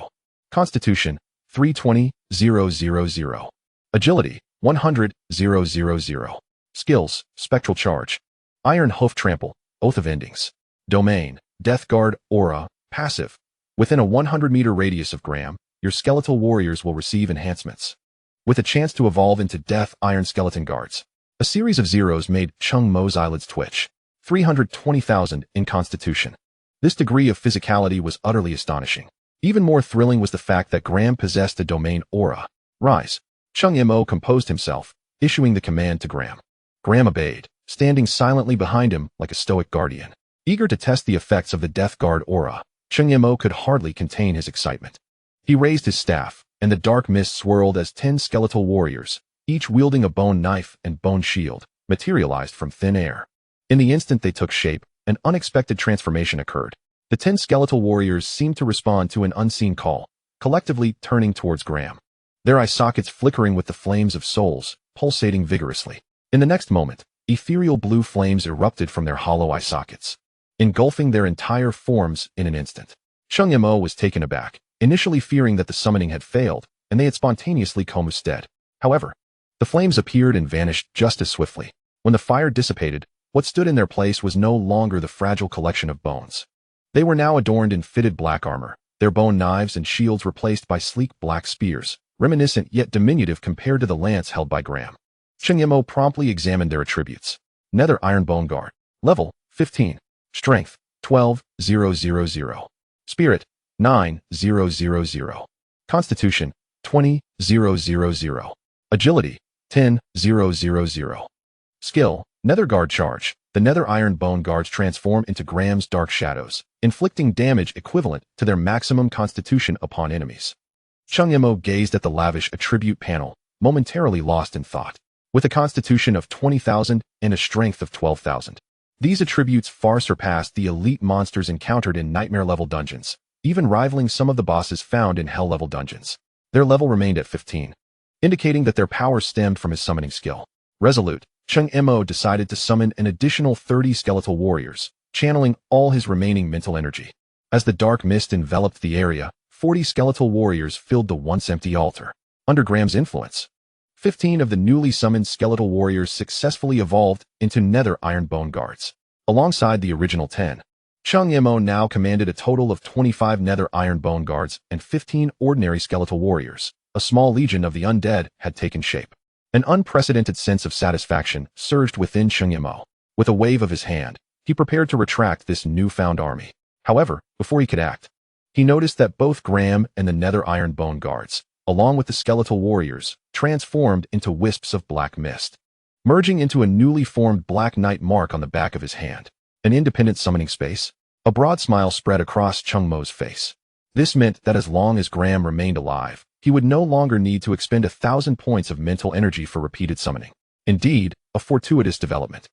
Constitution 320,000. Agility 100,000. Skills, Spectral Charge, Iron Hoof Trample, Oath of Endings. Domain, Death Guard Aura, passive. Within a 100-meter radius of Graham, your skeletal warriors will receive enhancements, with a chance to evolve into Death Iron Skeleton Guards. A series of zeros made Cheng Mo's eyelids twitch. 320,000 in Constitution. This degree of physicality was utterly astonishing. Even more thrilling was the fact that Graham possessed a domain aura. Rise. Cheng Mo composed himself, issuing the command to Graham. Graham obeyed, standing silently behind him like a stoic guardian. Eager to test the effects of the Death Guard aura, Cheng Mo could hardly contain his excitement. He raised his staff, and the dark mist swirled as 10 skeletal warriors, each wielding a bone knife and bone shield, materialized from thin air. In the instant they took shape, an unexpected transformation occurred. The 10 skeletal warriors seemed to respond to an unseen call, collectively turning towards Graham, their eye sockets flickering with the flames of souls, pulsating vigorously. In the next moment, ethereal blue flames erupted from their hollow eye sockets, engulfing their entire forms in an instant. Cheng Mo was taken aback, initially fearing that the summoning had failed, and they had spontaneously come instead. However, the flames appeared and vanished just as swiftly. When the fire dissipated, what stood in their place was no longer the fragile collection of bones. They were now adorned in fitted black armor, their bone knives and shields replaced by sleek black spears, reminiscent yet diminutive compared to the lance held by Graham. Cheng Mo promptly examined their attributes. Nether Iron Bone Guard. Level, 15. Strength, 12,000. Spirit, 9,000. Constitution, 20,000. Agility, 10,000. Skill, Nether Guard Charge. The Nether Iron Bone Guards transform into Graham's dark shadows, inflicting damage equivalent to their maximum constitution upon enemies. Cheng Mo gazed at the lavish attribute panel, momentarily lost in thought. With a constitution of 20,000 and a strength of 12,000. These attributes far surpassed the elite monsters encountered in nightmare-level dungeons, even rivaling some of the bosses found in hell-level dungeons. Their level remained at 15, indicating that their power stemmed from his summoning skill. Resolute, Cheng Mo decided to summon an additional 30 skeletal warriors, channeling all his remaining mental energy. As the dark mist enveloped the area, 40 skeletal warriors filled the once-empty altar. Under Graham's influence, 15 of the newly summoned skeletal warriors successfully evolved into Nether Iron Bone Guards. Alongside the original 10, Cheng Mo now commanded a total of 25 Nether Iron Bone Guards and 15 ordinary skeletal warriors. A small legion of the undead had taken shape. An unprecedented sense of satisfaction surged within Cheng Mo. With a wave of his hand, he prepared to retract this newfound army. However, before he could act, he noticed that both Graham and the Nether Iron Bone Guards, along with the skeletal warriors, transformed into wisps of black mist, merging into a newly formed Black Knight mark on the back of his hand. An independent summoning space. A broad smile spread across Cheng Mo's face. This meant that as long as Graham remained alive, he would no longer need to expend 1,000 points of mental energy for repeated summoning. Indeed, a fortuitous development.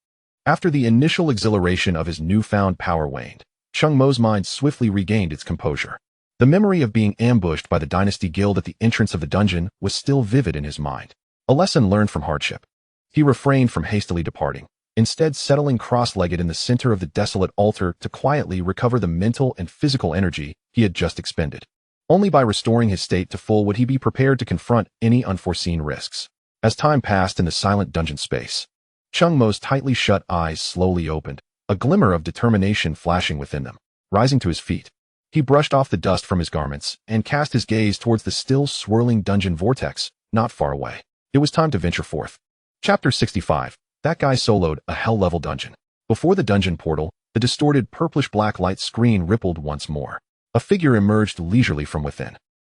After the initial exhilaration of his newfound power waned, Cheng Mo's mind swiftly regained its composure. The memory of being ambushed by the Dynasty Guild at the entrance of the dungeon was still vivid in his mind. A lesson learned from hardship. He refrained from hastily departing, instead settling cross-legged in the center of the desolate altar to quietly recover the mental and physical energy he had just expended. Only by restoring his state to full would he be prepared to confront any unforeseen risks. As time passed in the silent dungeon space, Cheng Mo's tightly shut eyes slowly opened, a glimmer of determination flashing within them. Rising to his feet, he brushed off the dust from his garments and cast his gaze towards the still swirling dungeon vortex, not far away. It was time to venture forth. Chapter 65. That guy soloed a hell-level dungeon. Before the dungeon portal, the distorted purplish-black light screen rippled once more. A figure emerged leisurely from within.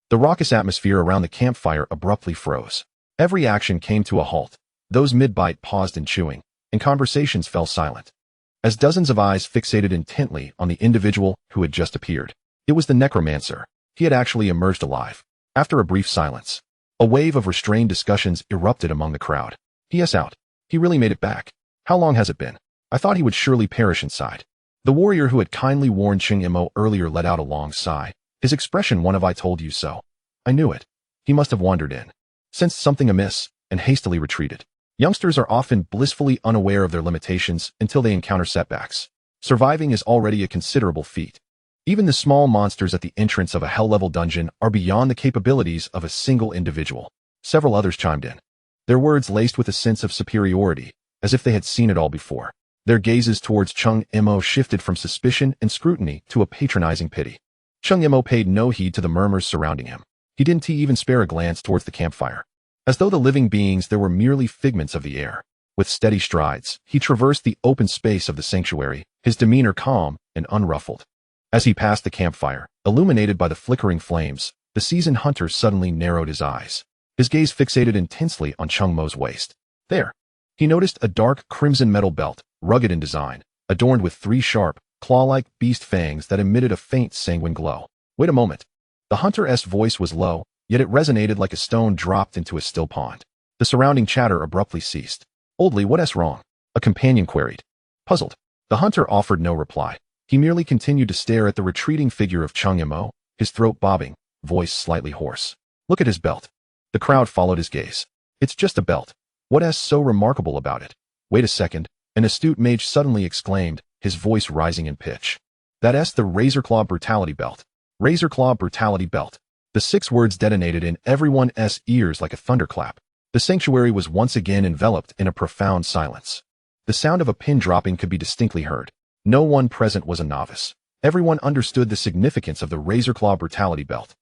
The raucous atmosphere around the campfire abruptly froze. Every action came to a halt. Those mid-bite paused in chewing, and conversations fell silent, as dozens of eyes fixated intently on the individual who had just appeared. It was the Necromancer. He had actually emerged alive. After a brief silence, a wave of restrained discussions erupted among the crowd. P.S. out. He really made it back. How long has it been? I thought he would surely perish inside. The warrior who had kindly warned Cheng Mo earlier let out a long sigh, his expression one of "I told you so." I knew it. He must have wandered in, sensed something amiss, and hastily retreated. Youngsters are often blissfully unaware of their limitations until they encounter setbacks. Surviving is already a considerable feat. Even the small monsters at the entrance of a hell-level dungeon are beyond the capabilities of a single individual. Several others chimed in, their words laced with a sense of superiority, as if they had seen it all before. Their gazes towards Cheng Mo shifted from suspicion and scrutiny to a patronizing pity. Cheng Mo paid no heed to the murmurs surrounding him. He didn't even spare a glance towards the campfire, as though the living beings there were merely figments of the air. With steady strides, he traversed the open space of the sanctuary, his demeanor calm and unruffled. As he passed the campfire, illuminated by the flickering flames, the seasoned hunter suddenly narrowed his eyes. His gaze fixated intensely on Cheng Mo's waist. There, he noticed a dark crimson metal belt, rugged in design, adorned with 3 sharp, claw-like beast fangs that emitted a faint sanguine glow. Wait a moment. The hunter's voice was low, yet it resonated like a stone dropped into a still pond. The surrounding chatter abruptly ceased. Oldly, what's wrong? A companion queried. Puzzled, the hunter offered no reply. He merely continued to stare at the retreating figure of Cheng Mo, his throat bobbing, voice slightly hoarse. Look at his belt. The crowd followed his gaze. It's just a belt. What's so remarkable about it? Wait a second, an astute mage suddenly exclaimed, his voice rising in pitch. That's the Razorclaw Brutality Belt. Razorclaw Brutality Belt. The 6 words detonated in everyone's ears like a thunderclap. The sanctuary was once again enveloped in a profound silence. The sound of a pin dropping could be distinctly heard. No one present was a novice. Everyone understood the significance of the Razorclaw Brutality Belt.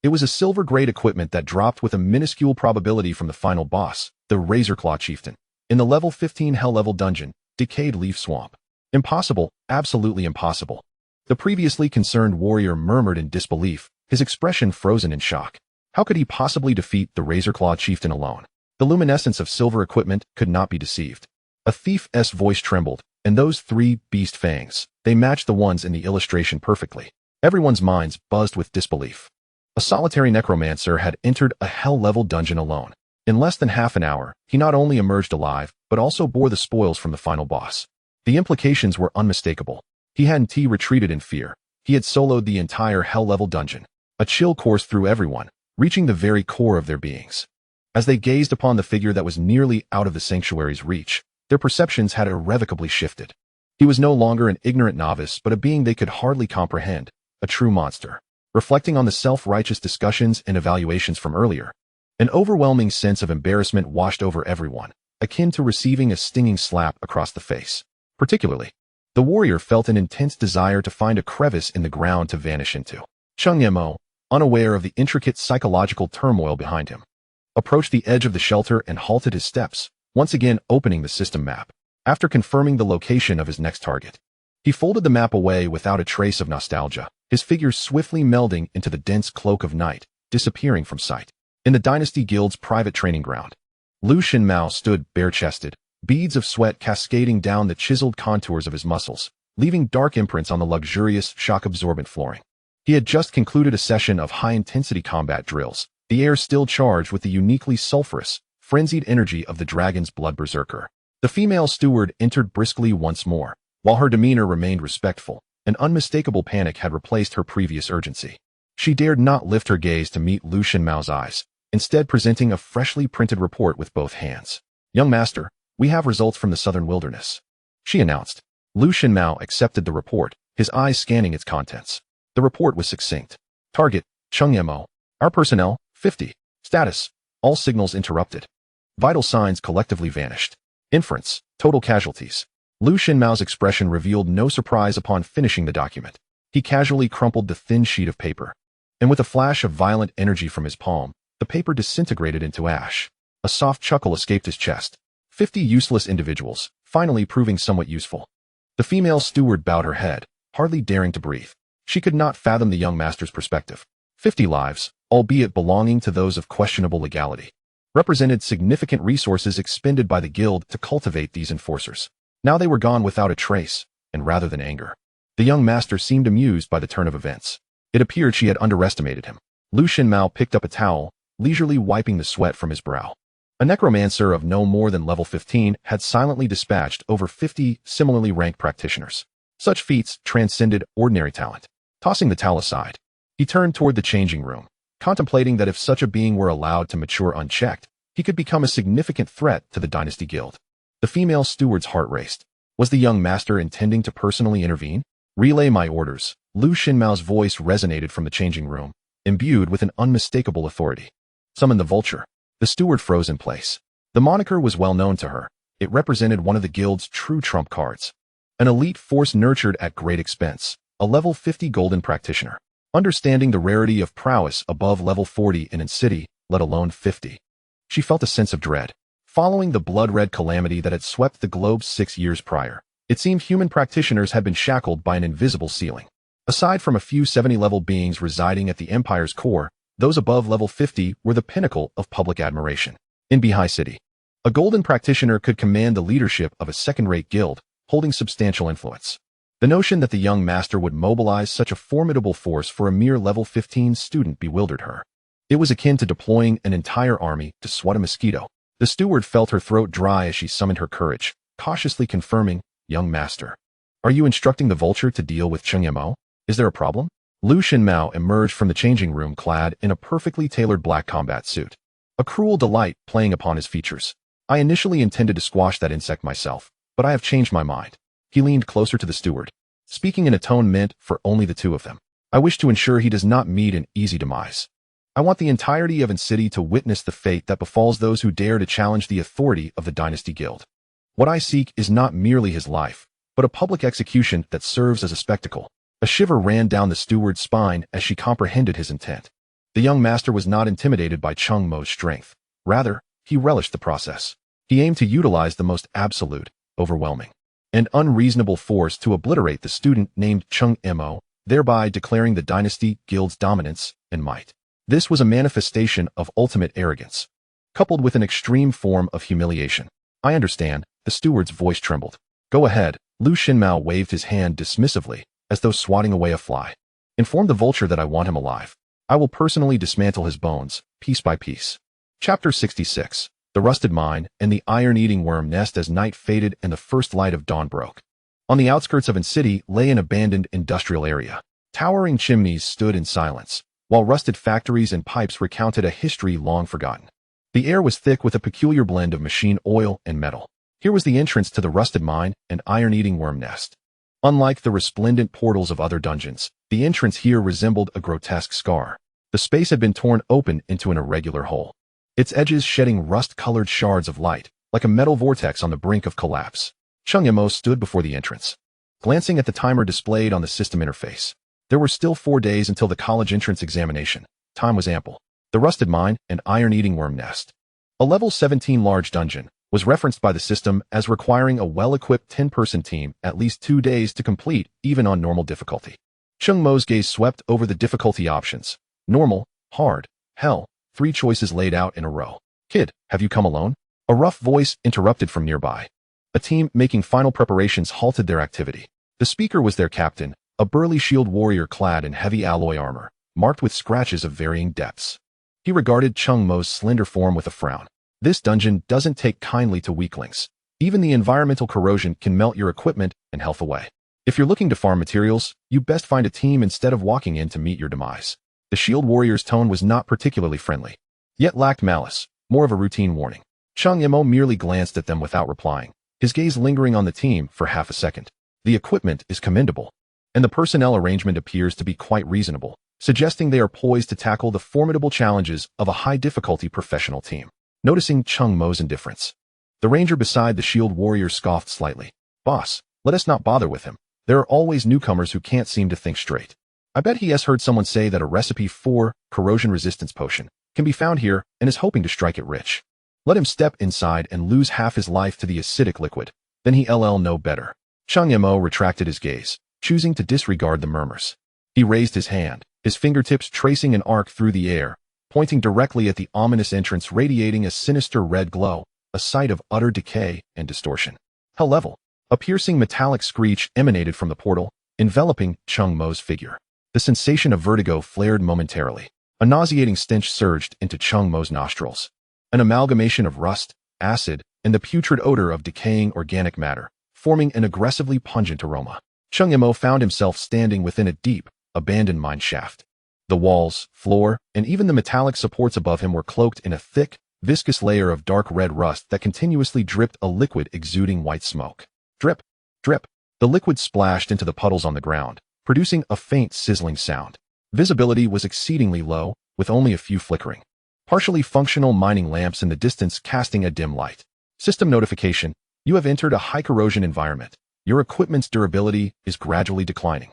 It was a silver-grade equipment that dropped with a minuscule probability from the final boss, the Razorclaw Chieftain, in the level 15 Hell-level dungeon, Decayed Leaf Swamp. Impossible, absolutely impossible. The previously concerned warrior murmured in disbelief, his expression frozen in shock. How could he possibly defeat the Razorclaw Chieftain alone? The luminescence of silver equipment could not be deceived. A thief's voice trembled, and those 3 beast fangs, they matched the ones in the illustration perfectly. Everyone's minds buzzed with disbelief. A solitary necromancer had entered a hell-level dungeon alone. In less than half an hour, he not only emerged alive, but also bore the spoils from the final boss. The implications were unmistakable. He hadn't retreated in fear. He had soloed the entire hell-level dungeon. A chill coursed through everyone, reaching the very core of their beings. As they gazed upon the figure that was nearly out of the sanctuary's reach, their perceptions had irrevocably shifted. He was no longer an ignorant novice, but a being they could hardly comprehend, a true monster. Reflecting on the self-righteous discussions and evaluations from earlier, an overwhelming sense of embarrassment washed over everyone, akin to receiving a stinging slap across the face. Particularly, the warrior felt an intense desire to find a crevice in the ground to vanish into. Cheng Mo, unaware of the intricate psychological turmoil behind him, approached the edge of the shelter and halted his steps, once again opening the system map. After confirming the location of his next target, he folded the map away without a trace of nostalgia, his figure swiftly melding into the dense cloak of night, disappearing from sight. In the Dynasty Guild's private training ground, Lu Shenmao stood bare-chested, beads of sweat cascading down the chiseled contours of his muscles, leaving dark imprints on the luxurious, shock-absorbent flooring. He had just concluded a session of high-intensity combat drills, the air still charged with the uniquely sulphurous, frenzied energy of the dragon's blood berserker. The female steward entered briskly once more. While her demeanor remained respectful, an unmistakable panic had replaced her previous urgency. She dared not lift her gaze to meet Lu Shenmao's eyes, instead presenting a freshly printed report with both hands. Young master, we have results from the southern wilderness, she announced. Lu Shenmao accepted the report, his eyes scanning its contents. The report was succinct. Target, Cheng Mo. Our personnel, 50. Status, all signals interrupted. Vital signs collectively vanished. Inference, total casualties. Lu Shenmao's expression revealed no surprise upon finishing the document. He casually crumpled the thin sheet of paper, and with a flash of violent energy from his palm, the paper disintegrated into ash. A soft chuckle escaped his chest. 50 useless individuals, finally proving somewhat useful. The female steward bowed her head, hardly daring to breathe. She could not fathom the young master's perspective. 50 lives, albeit belonging to those of questionable legality, represented significant resources expended by the guild to cultivate these enforcers. Now they were gone without a trace, and rather than anger, the young master seemed amused by the turn of events. It appeared she had underestimated him. Lu Shenmao picked up a towel, leisurely wiping the sweat from his brow. A necromancer of no more than level 15 had silently dispatched over 50 similarly ranked practitioners. Such feats transcended ordinary talent. Tossing the towel aside, he turned toward the changing room, contemplating that if such a being were allowed to mature unchecked, he could become a significant threat to the Dynasty Guild. The female steward's heart raced. Was the young master intending to personally intervene? Relay my orders. Lu Shenmao's voice resonated from the changing room, imbued with an unmistakable authority. Summon the vulture. The steward froze in place. The moniker was well known to her, It represented one of the guild's true trump cards. An elite force nurtured at great expense, a level 50 golden practitioner. Understanding the rarity of prowess above level 40 in an city, let alone 50. She felt a sense of dread. Following the blood-red calamity that had swept the globe 6 years prior, it seemed human practitioners had been shackled by an invisible ceiling. Aside from a few 70-level beings residing at the Empire's core, those above level 50 were the pinnacle of public admiration. In Bihai City, a golden practitioner could command the leadership of a second-rate guild, holding substantial influence. The notion that the young master would mobilize such a formidable force for a mere level 15 student bewildered her. It was akin to deploying an entire army to swat a mosquito. The steward felt her throat dry as she summoned her courage, cautiously confirming, "Young master, are you instructing the vulture to deal with Cheng Mo? Is there a problem?" Lu Shenmao emerged from the changing room clad in a perfectly tailored black combat suit. A cruel delight playing upon his features. "I initially intended to squash that insect myself, but I have changed my mind." He leaned closer to the steward, speaking in a tone meant for only the two of them. "I wish to ensure he does not meet an easy demise. I want the entirety of an city to witness the fate that befalls those who dare to challenge the authority of the Dynasty Guild. What I seek is not merely his life, but a public execution that serves as a spectacle." A shiver ran down the steward's spine as she comprehended his intent. The young master was not intimidated by Cheng Mo's strength. Rather, he relished the process. He aimed to utilize the most absolute, overwhelming, and unreasonable force to obliterate the student named Cheng Mo, thereby declaring the Dynasty Guild's dominance and might. This was a manifestation of ultimate arrogance, coupled with an extreme form of humiliation. "I understand," the steward's voice trembled. "Go ahead." Lu Shenmao waved his hand dismissively, as though swatting away a fly. "Inform the vulture that I want him alive. I will personally dismantle his bones, piece by piece." Chapter 66. The Rusted Mine and the Iron-Eating Worm Nest. As night faded and the first light of dawn broke, on the outskirts of an city lay an abandoned industrial area. Towering chimneys stood in silence, while rusted factories and pipes recounted a history long forgotten. The air was thick with a peculiar blend of machine oil and metal. Here was the entrance to the Rusted Mine and Iron-Eating Worm Nest. Unlike the resplendent portals of other dungeons, the entrance here resembled a grotesque scar. The space had been torn open into an irregular hole, its edges shedding rust-colored shards of light, like a metal vortex on the brink of collapse. Cheng Mo stood before the entrance, glancing at the timer displayed on the system interface. There were still 4 days until the college entrance examination. Time was ample. The Rusted Mine and Iron-Eating Worm Nest, a level 17 large dungeon, was referenced by the system as requiring a well-equipped 10-person team at least 2 days to complete, even on normal difficulty. Cheng Mo's gaze swept over the difficulty options. Normal, hard, hell, 3 choices laid out in a row. "Kid, have you come alone?" A rough voice interrupted from nearby. A team making final preparations halted their activity. The speaker was their captain, a burly shield warrior clad in heavy alloy armor, marked with scratches of varying depths. He regarded Cheng Mo's slender form with a frown. "This dungeon doesn't take kindly to weaklings. Even the environmental corrosion can melt your equipment and health away. If you're looking to farm materials, you best find a team instead of walking in to meet your demise." The shield warrior's tone was not particularly friendly, yet lacked malice, more of a routine warning. Cheng Mo merely glanced at them without replying, his gaze lingering on the team for half a second. "The equipment is commendable, and the personnel arrangement appears to be quite reasonable, suggesting they are poised to tackle the formidable challenges of a high-difficulty professional team." Noticing Cheng Mo's indifference, the ranger beside the shield warrior scoffed slightly. "Boss, let us not bother with him. There are always newcomers who can't seem to think straight. I bet he has heard someone say that a recipe for corrosion resistance potion can be found here and is hoping to strike it rich. Let him step inside and lose half his life to the acidic liquid, then he'll know better." Cheng Mo retracted his gaze, choosing to disregard the murmurs. He raised his hand, his fingertips tracing an arc through the air, pointing directly at the ominous entrance radiating a sinister red glow, a sight of utter decay and distortion. Hell level. A piercing metallic screech emanated from the portal, enveloping Cheng Mo's figure. The sensation of vertigo flared momentarily. A nauseating stench surged into Cheng Mo's nostrils. An amalgamation of rust, acid, and the putrid odor of decaying organic matter, forming an aggressively pungent aroma. Cheng Mo found himself standing within a deep, abandoned mine shaft. The walls, floor, and even the metallic supports above him were cloaked in a thick, viscous layer of dark red rust that continuously dripped a liquid exuding white smoke. Drip, drip. The liquid splashed into the puddles on the ground, producing a faint sizzling sound. Visibility was exceedingly low, with only a few flickering, partially functional mining lamps in the distance casting a dim light. System notification: You have entered a high-corrosion environment. Your equipment's durability is gradually declining,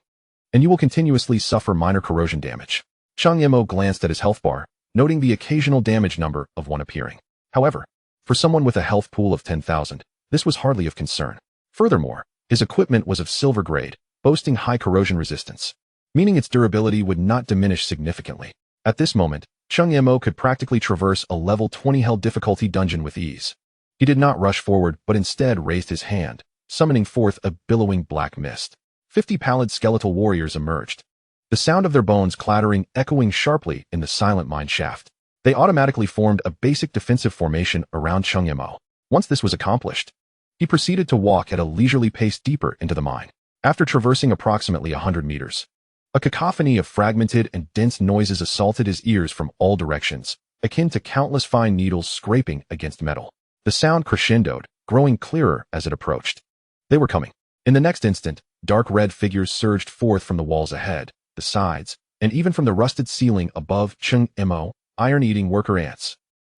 and you will continuously suffer minor corrosion damage. Cheng Mo glanced at his health bar, noting the occasional damage number of 1 appearing. However, for someone with a health pool of 10,000, this was hardly of concern. Furthermore, his equipment was of silver grade, boasting high corrosion resistance, meaning its durability would not diminish significantly. At this moment, Cheng Mo could practically traverse a level 20 hell difficulty dungeon with ease. He did not rush forward, but instead raised his hand, summoning forth a billowing black mist. 50 pallid skeletal warriors emerged, the sound of their bones clattering echoing sharply in the silent mine shaft. They automatically formed a basic defensive formation around Cheng Mo. Once this was accomplished, he proceeded to walk at a leisurely pace deeper into the mine. After traversing approximately 100 meters, a cacophony of fragmented and dense noises assaulted his ears from all directions, akin to countless fine needles scraping against metal. The sound crescendoed, growing clearer as it approached. They were coming. In the next instant, dark red figures surged forth from the walls ahead, the sides, and even from the rusted ceiling above Cheng Mo, iron-eating worker ants.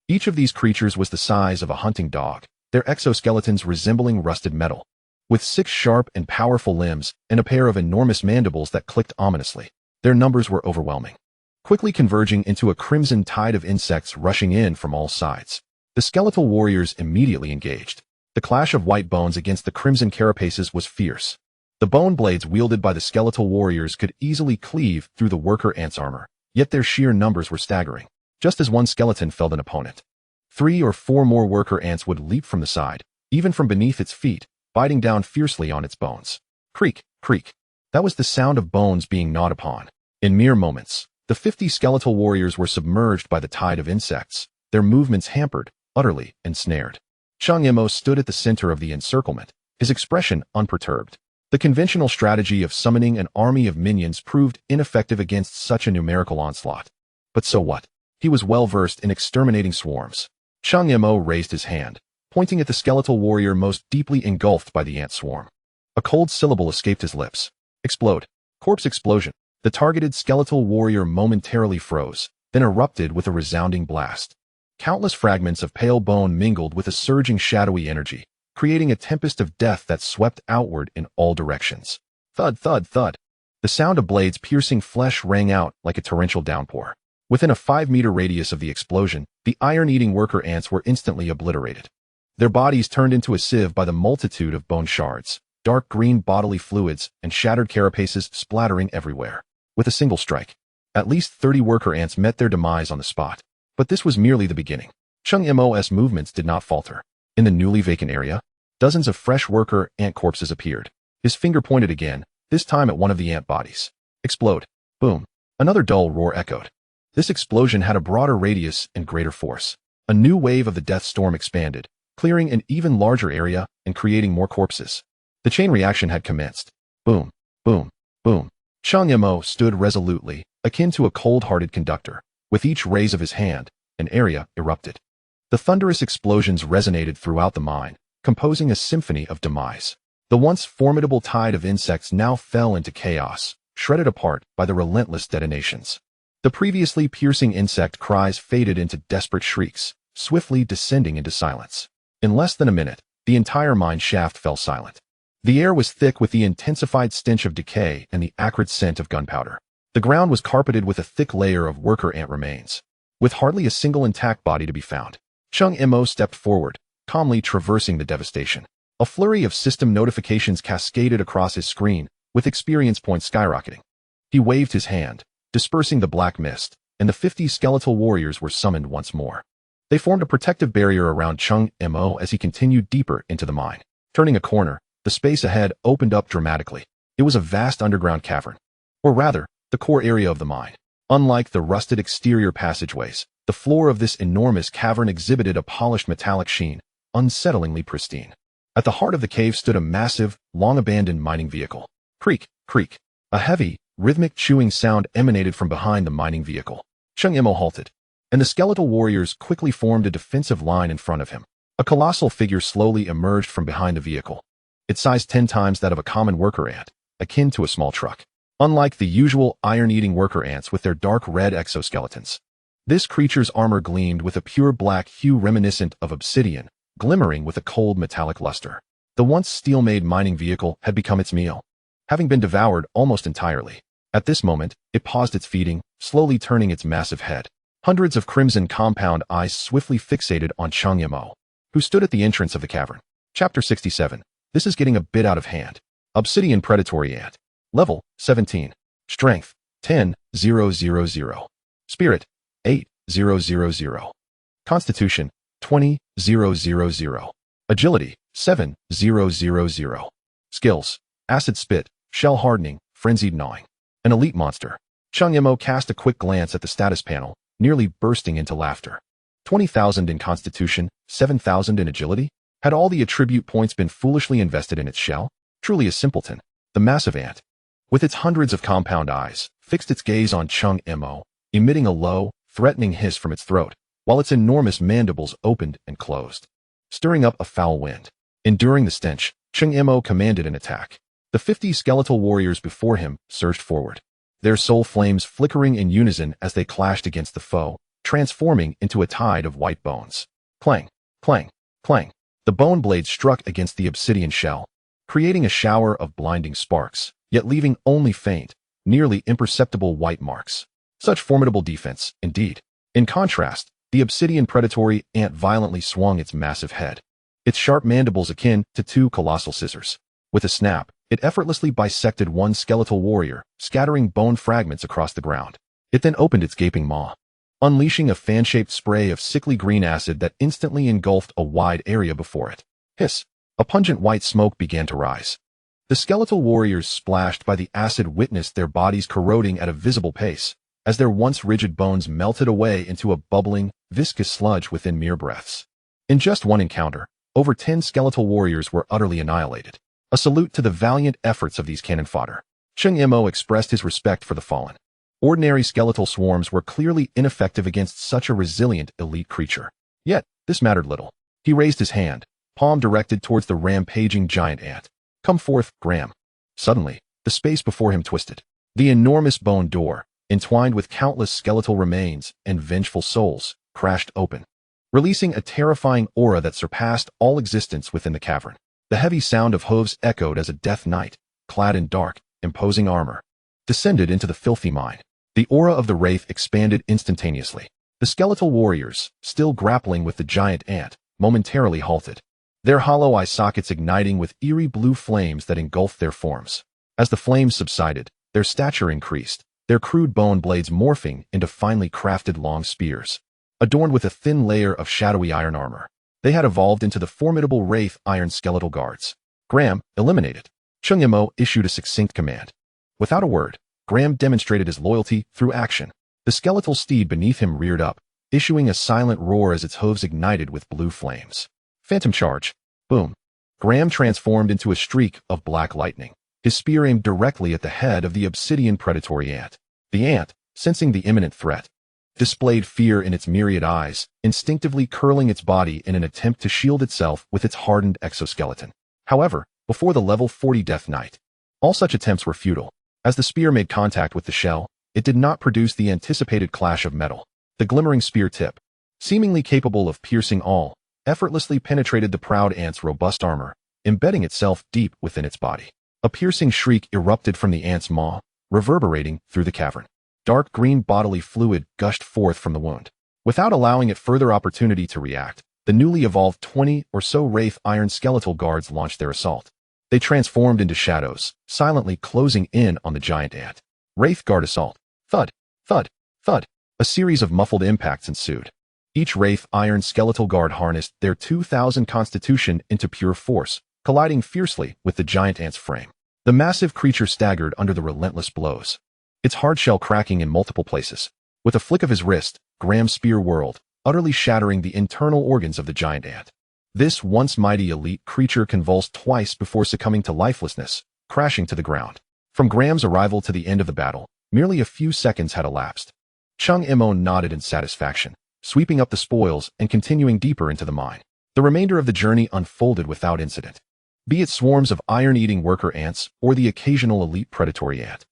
Each of these creatures was the size of a hunting dog, their exoskeletons resembling rusted metal, with 6 sharp and powerful limbs and a pair of enormous mandibles that clicked ominously. Their numbers were overwhelming, quickly converging into a crimson tide of insects rushing in from all sides. The skeletal warriors immediately engaged. The clash of white bones against the crimson carapaces was fierce. The bone blades wielded by the skeletal warriors could easily cleave through the worker ants' armor, yet their sheer numbers were staggering. Just as one skeleton felled an opponent, 3 or 4 more worker ants would leap from the side, even from beneath its feet, biting down fiercely on its bones. Creak, creak. That was the sound of bones being gnawed upon. In mere moments, the 50 skeletal warriors were submerged by the tide of insects, their movements hampered, utterly ensnared. Cheng Mo stood at the center of the encirclement, his expression unperturbed. The conventional strategy of summoning an army of minions proved ineffective against such a numerical onslaught. But so what? He was well versed in exterminating swarms. Cheng Mo raised his hand, pointing at the skeletal warrior most deeply engulfed by the ant swarm. A cold syllable escaped his lips. Explode. Corpse explosion. The targeted skeletal warrior momentarily froze, then erupted with a resounding blast. Countless fragments of pale bone mingled with a surging shadowy energy, creating a tempest of death that swept outward in all directions. Thud, thud, thud. The sound of blades piercing flesh rang out like a torrential downpour. Within a 5-meter radius of the explosion, the iron-eating worker ants were instantly obliterated. Their bodies turned into a sieve by the multitude of bone shards, dark green bodily fluids, and shattered carapaces splattering everywhere. With a single strike, at least 30 worker ants met their demise on the spot. But this was merely the beginning. Cheng Mo's movements did not falter. In the newly vacant area, dozens of fresh worker ant corpses appeared. His finger pointed again, this time at one of the ant bodies. Explode. Boom. Another dull roar echoed. This explosion had a broader radius and greater force. A new wave of the death storm expanded, clearing an even larger area and creating more corpses. The chain reaction had commenced. Boom, boom, boom. Cheng Mo stood resolutely, akin to a cold-hearted conductor. With each raise of his hand, an area erupted. The thunderous explosions resonated throughout the mine, composing a symphony of demise. The once formidable tide of insects now fell into chaos, shredded apart by the relentless detonations. The previously piercing insect cries faded into desperate shrieks, swiftly descending into silence. In less than a minute, the entire mine shaft fell silent. The air was thick with the intensified stench of decay and the acrid scent of gunpowder. The ground was carpeted with a thick layer of worker ant remains, with hardly a single intact body to be found. Cheng Mo stepped forward, calmly traversing the devastation. A flurry of system notifications cascaded across his screen, with experience points skyrocketing. He waved his hand, dispersing the black mist, and the 50 skeletal warriors were summoned once more. They formed a protective barrier around Cheng Mo as he continued deeper into the mine. Turning a corner, the space ahead opened up dramatically. It was a vast underground cavern, or rather, the core area of the mine. Unlike the rusted exterior passageways, the floor of this enormous cavern exhibited a polished metallic sheen, unsettlingly pristine. At the heart of the cave stood a massive, long-abandoned mining vehicle. Creak, creak. A heavy, rhythmic chewing sound emanated from behind the mining vehicle. Cheng Mo halted, and the skeletal warriors quickly formed a defensive line in front of him. A colossal figure slowly emerged from behind the vehicle, its size 10 times that of a common worker ant, akin to a small truck. Unlike the usual iron-eating worker ants with their dark red exoskeletons, this creature's armor gleamed with a pure black hue reminiscent of obsidian, glimmering with a cold metallic luster. The once steel-made mining vehicle had become its meal, having been devoured almost entirely. At this moment, it paused its feeding, slowly turning its massive head. Hundreds of crimson compound eyes swiftly fixated on Cheng Mo, who stood at the entrance of the cavern. Chapter 67. This is getting a bit out of hand. Obsidian Predatory Ant. Level, 17. Strength, 10,000. Spirit, 8,000. Constitution, 20,000. Agility, 7,000. Skills, Acid Spit, Shell Hardening, Frenzied Gnawing. An elite monster. Cheng Mo cast a quick glance at the status panel, nearly bursting into laughter. 20,000 in Constitution, 7,000 in Agility? Had all the attribute points been foolishly invested in its shell? Truly a simpleton. The massive ant, with its hundreds of compound eyes, fixed its gaze on Cheng Mo, emitting a low, threatening hiss from its throat, while its enormous mandibles opened and closed, stirring up a foul wind. Enduring the stench, Cheng Mo commanded an attack. The 50 skeletal warriors before him surged forward, their soul flames flickering in unison as they clashed against the foe, transforming into a tide of white bones. Clang, clang, clang. The bone blade struck against the obsidian shell, creating a shower of blinding sparks, yet leaving only faint, nearly imperceptible white marks. Such formidable defense, indeed. In contrast, the obsidian predatory ant violently swung its massive head, its sharp mandibles akin to two colossal scissors. With a snap, it effortlessly bisected one skeletal warrior, scattering bone fragments across the ground. It then opened its gaping maw, unleashing a fan-shaped spray of sickly green acid that instantly engulfed a wide area before it. Hiss! A pungent white smoke began to rise. The skeletal warriors splashed by the acid witnessed their bodies corroding at a visible pace, as their once rigid bones melted away into a bubbling, viscous sludge within mere breaths. In just one encounter, over 10 skeletal warriors were utterly annihilated. A salute to the valiant efforts of these cannon fodder. Cheng Mo expressed his respect for the fallen. Ordinary skeletal swarms were clearly ineffective against such a resilient elite creature. Yet, this mattered little. He raised his hand, palm directed towards the rampaging giant ant. Come forth, Graham. Suddenly, the space before him twisted. The enormous bone door, entwined with countless skeletal remains and vengeful souls, crashed open, releasing a terrifying aura that surpassed all existence within the cavern. The heavy sound of hooves echoed as a death knight, clad in dark, imposing armor, descended into the filthy mine. The aura of the wraith expanded instantaneously. The skeletal warriors, still grappling with the giant ant, momentarily halted, their hollow eye sockets igniting with eerie blue flames that engulfed their forms. As the flames subsided, their stature increased, their crude bone blades morphing into finely crafted long spears, adorned with a thin layer of shadowy iron armor. They had evolved into the formidable wraith iron skeletal guards. Graham, eliminated. Cheng Mo issued a succinct command. Without a word, Graham demonstrated his loyalty through action. The skeletal steed beneath him reared up, issuing a silent roar as its hooves ignited with blue flames. Phantom charge. Boom. Graham transformed into a streak of black lightning, his spear aimed directly at the head of the obsidian predatory ant. The ant, sensing the imminent threat, displayed fear in its myriad eyes, instinctively curling its body in an attempt to shield itself with its hardened exoskeleton. However, before the level 40 Death Knight, all such attempts were futile. As the spear made contact with the shell, it did not produce the anticipated clash of metal. The glimmering spear tip, seemingly capable of piercing all, effortlessly penetrated the proud ant's robust armor, embedding itself deep within its body. A piercing shriek erupted from the ant's maw, reverberating through the cavern. Dark green bodily fluid gushed forth from the wound. Without allowing it further opportunity to react, the newly evolved 20 or so wraith iron skeletal guards launched their assault. They transformed into shadows, silently closing in on the giant ant. Wraith guard assault. Thud, thud, thud. A series of muffled impacts ensued. Each wraith iron skeletal guard harnessed their 2,000 constitution into pure force, colliding fiercely with the giant ant's frame. The massive creature staggered under the relentless blows, its hard shell cracking in multiple places. With a flick of his wrist, Graham's spear whirled, utterly shattering the internal organs of the giant ant. This once mighty elite creature convulsed twice before succumbing to lifelessness, crashing to the ground. From Graham's arrival to the end of the battle, merely a few seconds had elapsed. Cheng Mo nodded in satisfaction, sweeping up the spoils and continuing deeper into the mine. The remainder of the journey unfolded without incident. Be it swarms of iron-eating worker ants or the occasional elite predatory ant,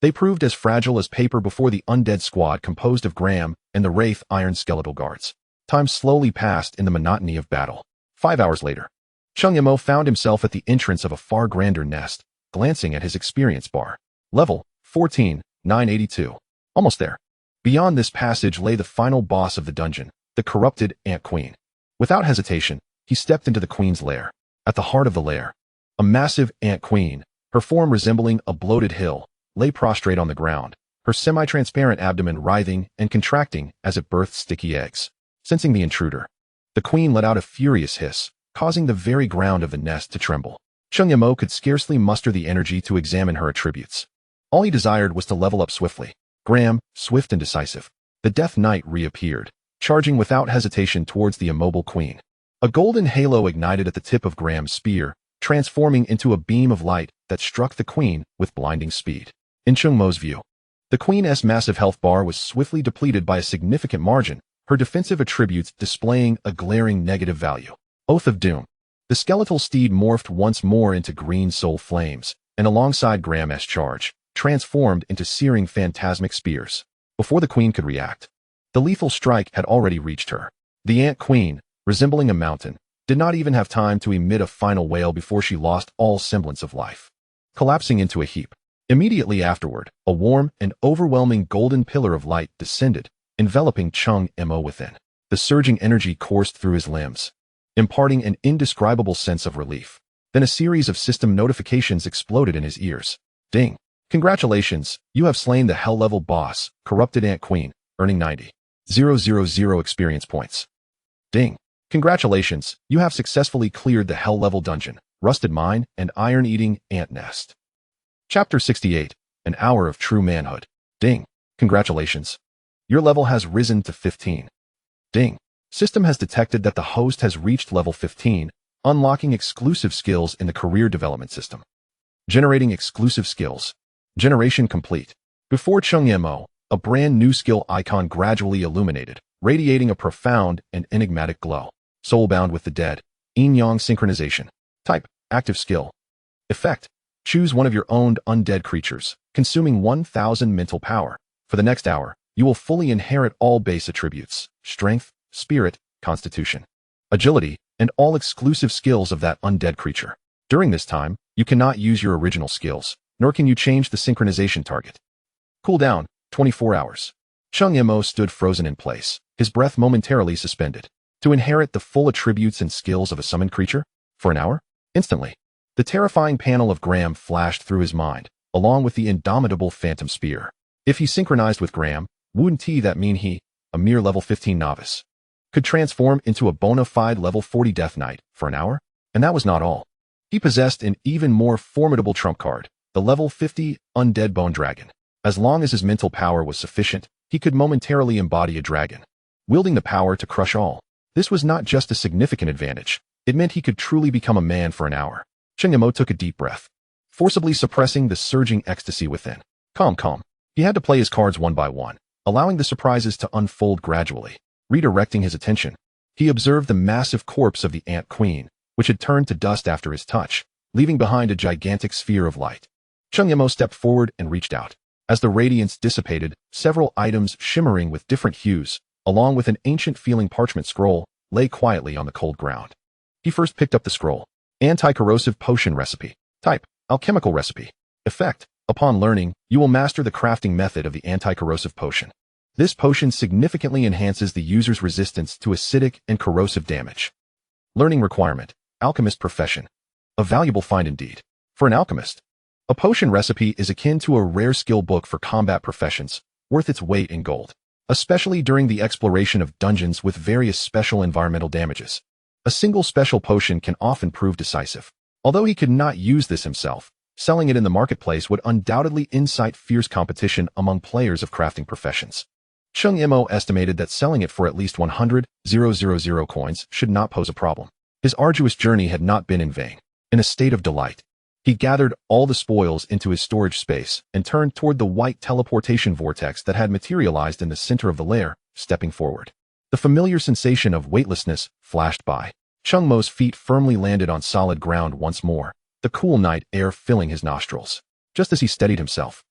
they proved as fragile as paper before the undead squad composed of Graham and the wraith iron skeletal guards. Time slowly passed in the monotony of battle. 5 hours later, Cheng Mo found himself at the entrance of a far grander nest, glancing at his experience bar. Level 14, 982. Almost there. Beyond this passage lay the final boss of the dungeon, the corrupted Ant Queen. Without hesitation, he stepped into the queen's lair. At the heart of the lair, a massive ant queen, her form resembling a bloated hill, lay prostrate on the ground, her semi-transparent abdomen writhing and contracting as it birthed sticky eggs. Sensing the intruder, the queen let out a furious hiss, causing the very ground of the nest to tremble. Cheng Mo could scarcely muster the energy to examine her attributes. All he desired was to level up swiftly. Graham, swift and decisive. The Death Knight reappeared, charging without hesitation towards the immobile queen. A golden halo ignited at the tip of Graham's spear, transforming into a beam of light that struck the queen with blinding speed. In Cheng Mo's view, the queen's massive health bar was swiftly depleted by a significant margin, her defensive attributes displaying a glaring negative value. Oath of Doom. The skeletal steed morphed once more into green soul flames, and alongside Graham's charge, transformed into searing phantasmic spears. Before the queen could react, the lethal strike had already reached her. The Ant Queen, resembling a mountain, did not even have time to emit a final wail before she lost all semblance of life, collapsing into a heap. Immediately afterward, a warm and overwhelming golden pillar of light descended, enveloping Cheng Mo within. The surging energy coursed through his limbs, imparting an indescribable sense of relief. Then a series of system notifications exploded in his ears. Ding! Congratulations, you have slain the hell-level boss, Corrupted Ant Queen, earning 90,000 experience points. Ding! Congratulations, you have successfully cleared the hell-level dungeon, Rusted Mine, and Iron-Eating Ant Nest. Chapter 68, An Hour of True Manhood. Ding! Congratulations. Your level has risen to 15. Ding! System has detected that the host has reached level 15, unlocking exclusive skills in the career development system. Generating exclusive skills. Generation complete. Before Cheng Mo, a brand new skill icon gradually illuminated, radiating a profound and enigmatic glow. Soulbound with the Dead. Yin-Yang synchronization. Type, active skill. Effect, choose one of your owned undead creatures, consuming 1,000 mental power. For the next hour, you will fully inherit all base attributes, strength, spirit, constitution, agility, and all exclusive skills of that undead creature. During this time, you cannot use your original skills, nor can you change the synchronization target. Cooldown, 24 hours. Cheng Mo stood frozen in place, his breath momentarily suspended. To inherit the full attributes and skills of a summoned creature? For an hour? Instantly. The terrifying panel of Graham flashed through his mind, along with the indomitable phantom spear. If he synchronized with Graham, wouldn't that mean he, a mere level 15 novice, could transform into a bona fide level 40 Death Knight for an hour? And that was not all. He possessed an even more formidable trump card, the level 50 Undead Bone Dragon. As long as his mental power was sufficient, he could momentarily embody a dragon, wielding the power to crush all. This was not just a significant advantage, it meant he could truly become a man for an hour. Cheng Mo took a deep breath, forcibly suppressing the surging ecstasy within. Calm. He had to play his cards one by one, allowing the surprises to unfold gradually. Redirecting his attention, he observed the massive corpse of the Ant Queen, which had turned to dust after his touch, leaving behind a gigantic sphere of light. Cheng Mo stepped forward and reached out. As the radiance dissipated, several items shimmering with different hues, along with an ancient-feeling parchment scroll, lay quietly on the cold ground. He first picked up the scroll. Anti-corrosive potion recipe. Type, alchemical recipe. Effect, upon learning, you will master the crafting method of the anti-corrosive potion. This potion significantly enhances the user's resistance to acidic and corrosive damage. Learning requirement, alchemist profession. A valuable find indeed. For an alchemist, a potion recipe is akin to a rare skill book for combat professions, worth its weight in gold, especially during the exploration of dungeons with various special environmental damages. A single special potion can often prove decisive. Although he could not use this himself, selling it in the marketplace would undoubtedly incite fierce competition among players of crafting professions. Cheng Mo estimated that selling it for at least 100,000 coins should not pose a problem. His arduous journey had not been in vain. In a state of delight, he gathered all the spoils into his storage space and turned toward the white teleportation vortex that had materialized in the center of the lair, stepping forward. The familiar sensation of weightlessness flashed by. Cheng Mo's feet firmly landed on solid ground once more, the cool night air filling his nostrils. Just as he steadied himself,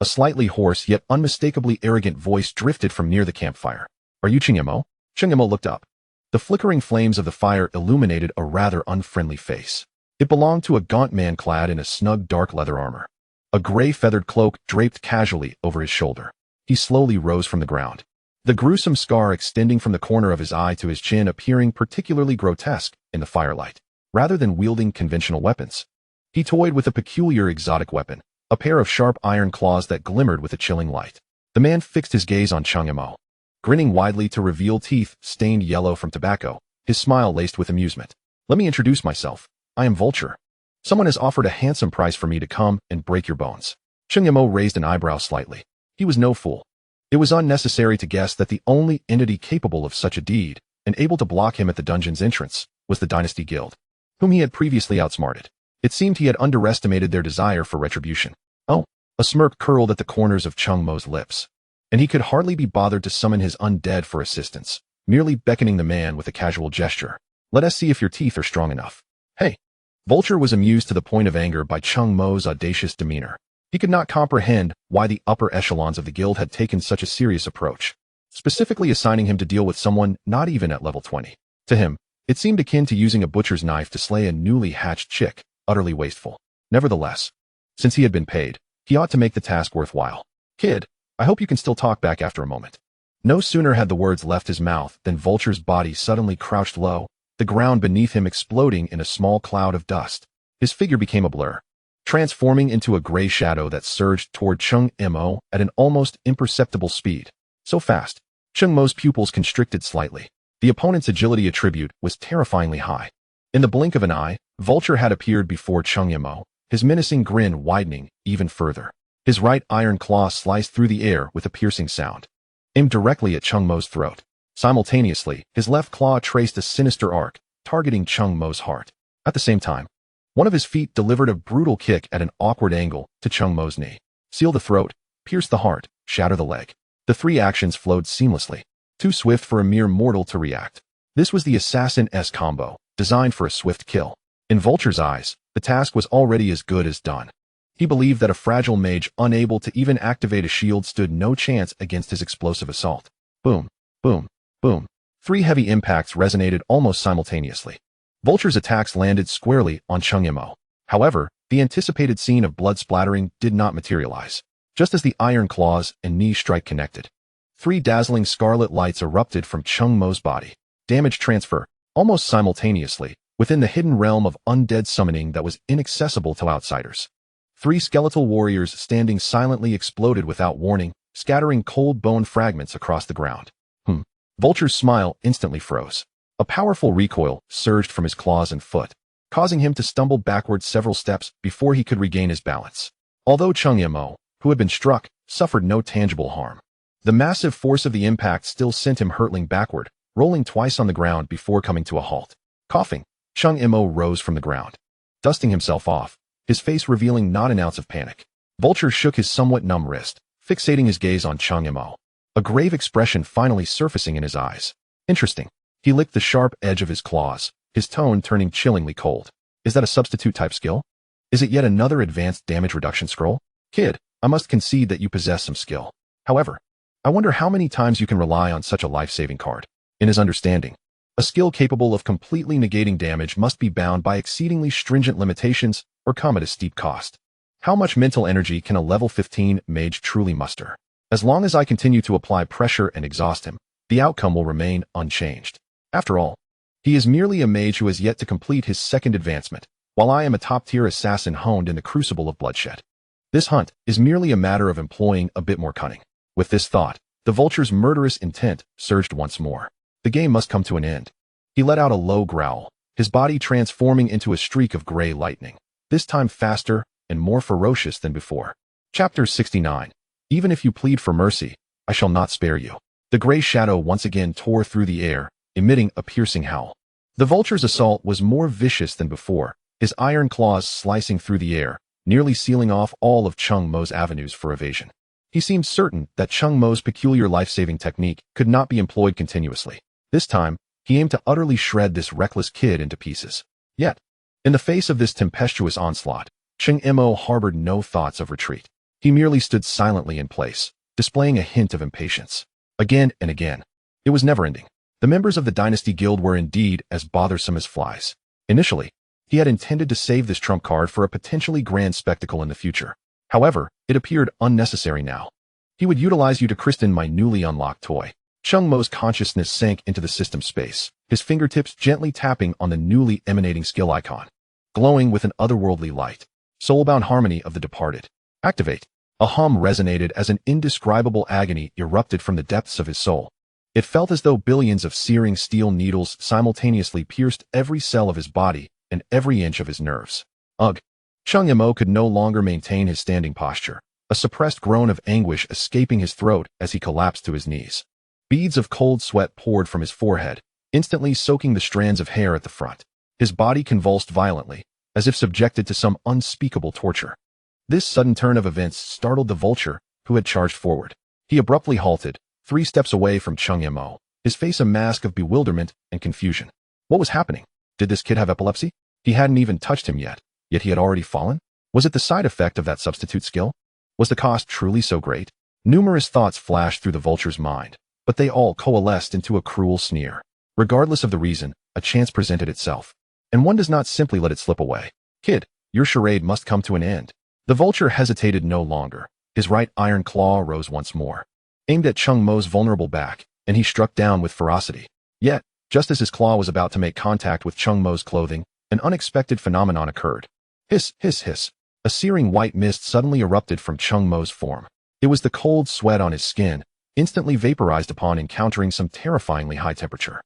a slightly hoarse yet unmistakably arrogant voice drifted from near the campfire. Are you Cheng Mo? Cheng Mo looked up. The flickering flames of the fire illuminated a rather unfriendly face. It belonged to a gaunt man clad in a snug dark leather armor. A gray feathered cloak draped casually over his shoulder. He slowly rose from the ground, the gruesome scar extending from the corner of his eye to his chin appearing particularly grotesque in the firelight. Rather than wielding conventional weapons, he toyed with a peculiar exotic weapon, a pair of sharp iron claws that glimmered with a chilling light. The man fixed his gaze on Cheng Mo, grinning widely to reveal teeth stained yellow from tobacco, his smile laced with amusement. Let me introduce myself. I am Vulture. Someone has offered a handsome price for me to come and break your bones. Cheng Mo raised an eyebrow slightly. He was no fool. It was unnecessary to guess that the only entity capable of such a deed, and able to block him at the dungeon's entrance, was the Dynasty Guild, whom he had previously outsmarted. It seemed he had underestimated their desire for retribution. Oh, a smirk curled at the corners of Cheng Mo's lips, and he could hardly be bothered to summon his undead for assistance, merely beckoning the man with a casual gesture. Let us see if your teeth are strong enough. Hey. Vulture was amused to the point of anger by Cheng Mo's audacious demeanor. He could not comprehend why the upper echelons of the guild had taken such a serious approach, specifically assigning him to deal with someone not even at level 20. To him, it seemed akin to using a butcher's knife to slay a newly hatched chick, utterly wasteful. Nevertheless, since he had been paid, he ought to make the task worthwhile. Kid, I hope you can still talk back after a moment. No sooner had the words left his mouth than Vulture's body suddenly crouched low, the ground beneath him exploding in a small cloud of dust. His figure became a blur, transforming into a gray shadow that surged toward Cheng Mo at an almost imperceptible speed. So fast, Cheng Mo's pupils constricted slightly. The opponent's agility attribute was terrifyingly high. In the blink of an eye, Vulture had appeared before Cheng Mo, his menacing grin widening even further. His right iron claw sliced through the air with a piercing sound, aimed directly at Cheng Mo's throat. Simultaneously, his left claw traced a sinister arc, targeting Cheng Mo's heart. At the same time, one of his feet delivered a brutal kick at an awkward angle to Cheng Mo's knee. Seal the throat, pierce the heart, shatter the leg. The three actions flowed seamlessly, too swift for a mere mortal to react. This was the assassin-esque combo, designed for a swift kill. In Vulture's eyes, the task was already as good as done. He believed that a fragile mage unable to even activate a shield stood no chance against his explosive assault. Boom, boom, boom. Three heavy impacts resonated almost simultaneously. Vulture's attacks landed squarely on Cheng Mo. However, the anticipated scene of blood splattering did not materialize. Just as the iron claws and knee strike connected, three dazzling scarlet lights erupted from Cheng Mo's body. Damage transfer, almost simultaneously, within the hidden realm of undead summoning that was inaccessible to outsiders. Three skeletal warriors standing silently exploded without warning, scattering cold bone fragments across the ground. Vulture's smile instantly froze. A powerful recoil surged from his claws and foot, causing him to stumble backward several steps before he could regain his balance. Although Cheng Mo, who had been struck, suffered no tangible harm, the massive force of the impact still sent him hurtling backward, rolling twice on the ground before coming to a halt. Coughing, Cheng Mo rose from the ground, dusting himself off, his face revealing not an ounce of panic. Vulture shook his somewhat numb wrist, fixating his gaze on Cheng Mo, a grave expression finally surfacing in his eyes. Interesting. He licked the sharp edge of his claws, his tone turning chillingly cold. Is that a substitute-type skill? Is it yet another advanced damage reduction scroll? Kid, I must concede that you possess some skill. However, I wonder how many times you can rely on such a life-saving card. In his understanding, a skill capable of completely negating damage must be bound by exceedingly stringent limitations or come at a steep cost. How much mental energy can a level 15 mage truly muster? As long as I continue to apply pressure and exhaust him, the outcome will remain unchanged. After all, he is merely a mage who has yet to complete his second advancement, while I am a top-tier assassin honed in the crucible of bloodshed. This hunt is merely a matter of employing a bit more cunning. With this thought, the Vulture's murderous intent surged once more. The game must come to an end. He let out a low growl, his body transforming into a streak of gray lightning, this time faster and more ferocious than before. Chapter 69. Even if you plead for mercy, I shall not spare you. The gray shadow once again tore through the air, emitting a piercing howl. The Vulture's assault was more vicious than before, his iron claws slicing through the air, nearly sealing off all of Cheng Mo's avenues for evasion. He seemed certain that Cheng Mo's peculiar life-saving technique could not be employed continuously. This time, he aimed to utterly shred this reckless kid into pieces. Yet, in the face of this tempestuous onslaught, Cheng Mo harbored no thoughts of retreat. He merely stood silently in place, displaying a hint of impatience. Again and again. It was never-ending. The members of the Dynasty Guild were indeed as bothersome as flies. Initially, he had intended to save this trump card for a potentially grand spectacle in the future. However, it appeared unnecessary now. He would utilize you to christen my newly unlocked toy. Cheng Mo's consciousness sank into the system space, his fingertips gently tapping on the newly emanating skill icon, glowing with an otherworldly light. Soulbound harmony of the departed. Activate. A hum resonated as an indescribable agony erupted from the depths of his soul. It felt as though billions of searing steel needles simultaneously pierced every cell of his body and every inch of his nerves. Ugh! Cheng Mo could no longer maintain his standing posture, a suppressed groan of anguish escaping his throat as he collapsed to his knees. Beads of cold sweat poured from his forehead, instantly soaking the strands of hair at the front. His body convulsed violently, as if subjected to some unspeakable torture. This sudden turn of events startled the vulture, who had charged forward. He abruptly halted, 3 steps away from Cheng Mo, his face a mask of bewilderment and confusion. What was happening? Did this kid have epilepsy? He hadn't even touched him yet he had already fallen? Was it the side effect of that substitute skill? Was the cost truly so great? Numerous thoughts flashed through the vulture's mind, but they all coalesced into a cruel sneer. Regardless of the reason, a chance presented itself, and one does not simply let it slip away. Kid, your charade must come to an end. The vulture hesitated no longer. His right iron claw rose once more, aimed at Cheng Mo's vulnerable back, and he struck down with ferocity. Yet, just as his claw was about to make contact with Cheng Mo's clothing, an unexpected phenomenon occurred. Hiss, hiss, hiss. A searing white mist suddenly erupted from Cheng Mo's form. It was the cold sweat on his skin, instantly vaporized upon encountering some terrifyingly high temperature.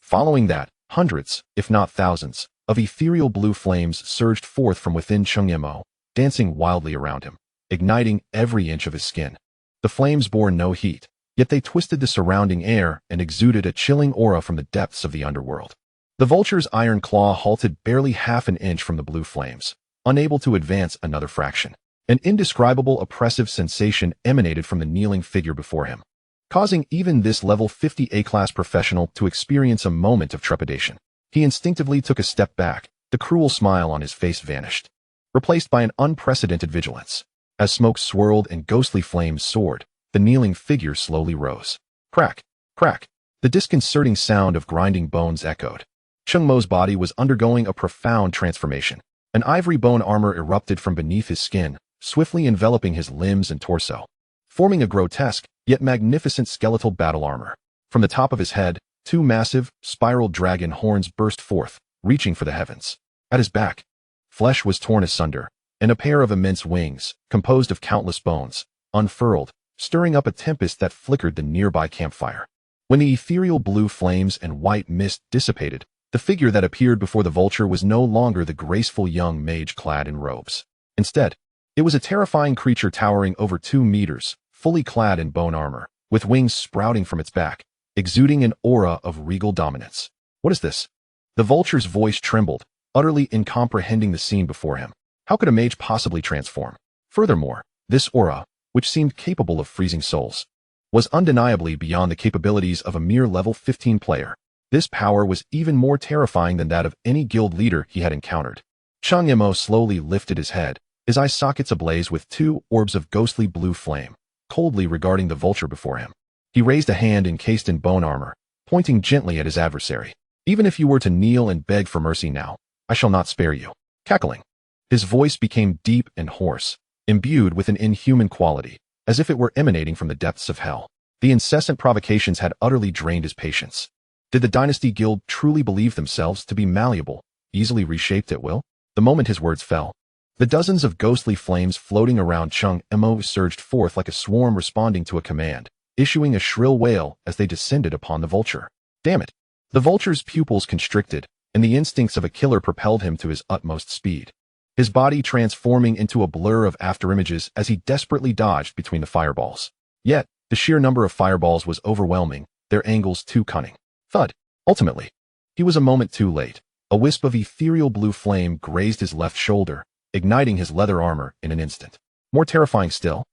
Following that, hundreds, if not thousands, of ethereal blue flames surged forth from within Cheng Mo, dancing wildly around him, igniting every inch of his skin. The flames bore no heat, yet they twisted the surrounding air and exuded a chilling aura from the depths of the underworld. The vulture's iron claw halted barely half an inch from the blue flames, unable to advance another fraction. An indescribable oppressive sensation emanated from the kneeling figure before him, causing even this level 50 A-class professional to experience a moment of trepidation. He instinctively took a step back, the cruel smile on his face vanished, replaced by an unprecedented vigilance. As smoke swirled and ghostly flames soared, the kneeling figure slowly rose. Crack, crack. The disconcerting sound of grinding bones echoed. Cheng Mo's body was undergoing a profound transformation. An ivory bone armor erupted from beneath his skin, swiftly enveloping his limbs and torso, forming a grotesque, yet magnificent skeletal battle armor. From the top of his head, 2 massive, spiral dragon horns burst forth, reaching for the heavens. At his back, flesh was torn asunder, and a pair of immense wings, composed of countless bones, unfurled, stirring up a tempest that flickered the nearby campfire. When the ethereal blue flames and white mist dissipated, the figure that appeared before the vulture was no longer the graceful young mage clad in robes. Instead, it was a terrifying creature towering over 2 meters, fully clad in bone armor, with wings sprouting from its back, exuding an aura of regal dominance. What is this? The vulture's voice trembled, utterly incomprehending the scene before him. How could a mage possibly transform? Furthermore, this aura, which seemed capable of freezing souls, was undeniably beyond the capabilities of a mere level 15 player. This power was even more terrifying than that of any guild leader he had encountered. Cheng Mo slowly lifted his head, his eye sockets ablaze with 2 orbs of ghostly blue flame, coldly regarding the vulture before him. He raised a hand encased in bone armor, pointing gently at his adversary. Even if you were to kneel and beg for mercy now, I shall not spare you. Cackling. His voice became deep and hoarse, imbued with an inhuman quality, as if it were emanating from the depths of hell. The incessant provocations had utterly drained his patience. Did the Dynasty Guild truly believe themselves to be malleable, easily reshaped at will? The moment his words fell, the dozens of ghostly flames floating around Cheng Mo surged forth like a swarm responding to a command, issuing a shrill wail as they descended upon the vulture. Damn it! The vulture's pupils constricted, and the instincts of a killer propelled him to his utmost speed, his body transforming into a blur of afterimages as he desperately dodged between the fireballs. Yet, the sheer number of fireballs was overwhelming, their angles too cunning. Thud. Ultimately, he was a moment too late. A wisp of ethereal blue flame grazed his left shoulder, igniting his leather armor in an instant. More terrifying still,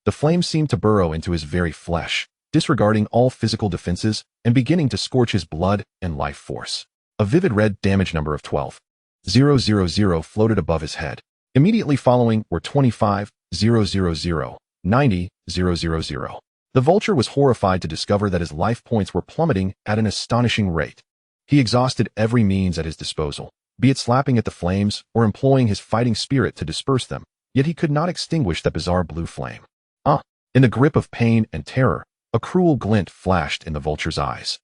the flame seemed to burrow into his very flesh, disregarding all physical defenses and beginning to scorch his blood and life force. A vivid red damage number of 12,000 floated above his head. Immediately following were 25,000, 90,000. The vulture was horrified to discover that his life points were plummeting at an astonishing rate. He exhausted every means at his disposal, be it slapping at the flames or employing his fighting spirit to disperse them, yet he could not extinguish that bizarre blue flame. In the grip of pain and terror, a cruel glint flashed in the vulture's eyes.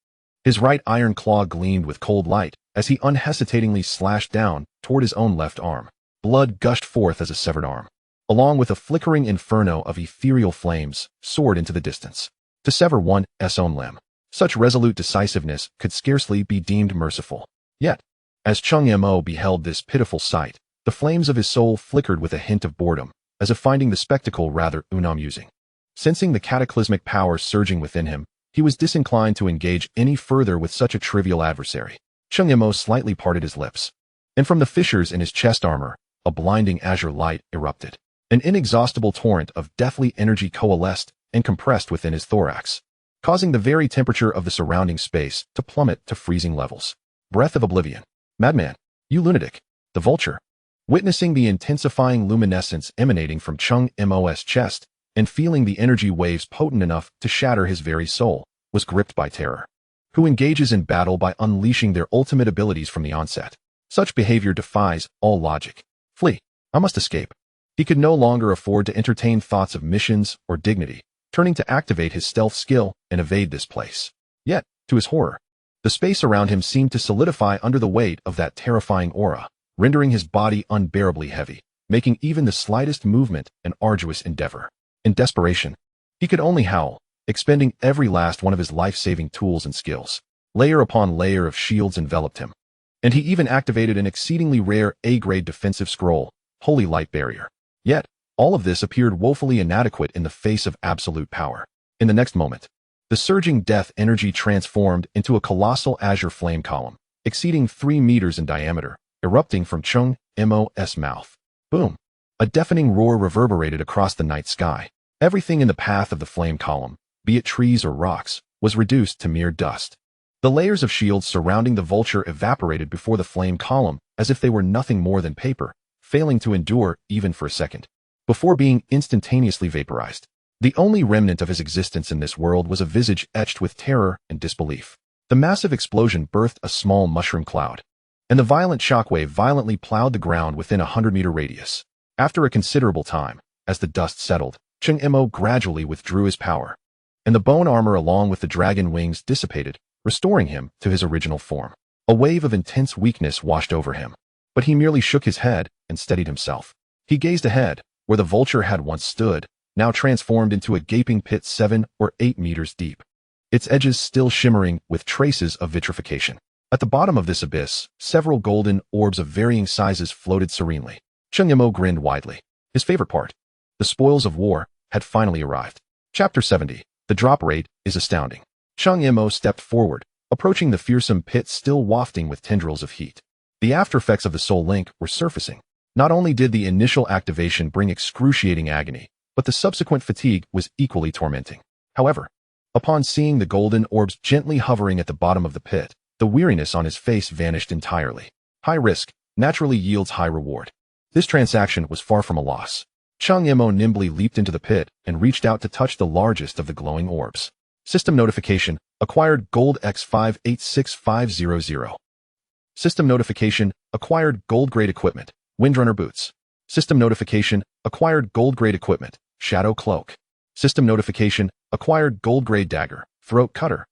His right iron claw gleamed with cold light as he unhesitatingly slashed down toward his own left arm. Blood gushed forth as a severed arm, along with a flickering inferno of ethereal flames, soared into the distance. To sever one's own limb, such resolute decisiveness could scarcely be deemed merciful. Yet, as Cheng Mo beheld this pitiful sight, the flames of his soul flickered with a hint of boredom, as if finding the spectacle rather unamusing. Sensing the cataclysmic power surging within him, he was disinclined to engage any further with such a trivial adversary. Cheng Mo slightly parted his lips, and from the fissures in his chest armor, a blinding azure light erupted. An inexhaustible torrent of deathly energy coalesced and compressed within his thorax, causing the very temperature of the surrounding space to plummet to freezing levels. Breath of oblivion. Madman, you lunatic. The vulture, witnessing the intensifying luminescence emanating from Cheng Mo's chest, and feeling the energy waves potent enough to shatter his very soul, was gripped by terror. Who engages in battle by unleashing their ultimate abilities from the onset? Such behavior defies all logic. Flee. I must escape. He could no longer afford to entertain thoughts of missions or dignity, turning to activate his stealth skill and evade this place. Yet, to his horror, the space around him seemed to solidify under the weight of that terrifying aura, rendering his body unbearably heavy, making even the slightest movement an arduous endeavor. In desperation, he could only howl, expending every last one of his life-saving tools and skills. Layer upon layer of shields enveloped him, and he even activated an exceedingly rare A-grade defensive scroll, Holy Light Barrier. Yet, all of this appeared woefully inadequate in the face of absolute power. In the next moment, the surging death energy transformed into a colossal azure flame column, exceeding 3 meters in diameter, erupting from Cheng Mo's mouth. Boom! A deafening roar reverberated across the night sky. Everything in the path of the flame column, be it trees or rocks, was reduced to mere dust. The layers of shields surrounding the vulture evaporated before the flame column as if they were nothing more than paper, failing to endure even for a second, before being instantaneously vaporized. The only remnant of his existence in this world was a visage etched with terror and disbelief. The massive explosion birthed a small mushroom cloud, and the violent shockwave violently plowed the ground within a 100-meter radius. After a considerable time, as the dust settled, Cheng Mo gradually withdrew his power, and the bone armor along with the dragon wings dissipated, restoring him to his original form. A wave of intense weakness washed over him, but he merely shook his head and steadied himself. He gazed ahead, where the vulture had once stood, now transformed into a gaping pit 7 or 8 meters deep, its edges still shimmering with traces of vitrification. At the bottom of this abyss, several golden orbs of varying sizes floated serenely. Cheng Mo grinned widely. His favorite part, the spoils of war, had finally arrived. Chapter 70. The drop rate is astounding. Cheng Mo stepped forward, approaching the fearsome pit still wafting with tendrils of heat. The aftereffects of the soul link were surfacing. Not only did the initial activation bring excruciating agony, but the subsequent fatigue was equally tormenting. However, upon seeing the golden orbs gently hovering at the bottom of the pit, the weariness on his face vanished entirely. High risk naturally yields high reward. This transaction was far from a loss. Cheng Mo nimbly leaped into the pit and reached out to touch the largest of the glowing orbs. System notification, acquired gold X586500. System notification, acquired gold-grade equipment, Windrunner boots. System notification, acquired gold-grade equipment, Shadow cloak. System notification, acquired gold-grade dagger, Throat cutter.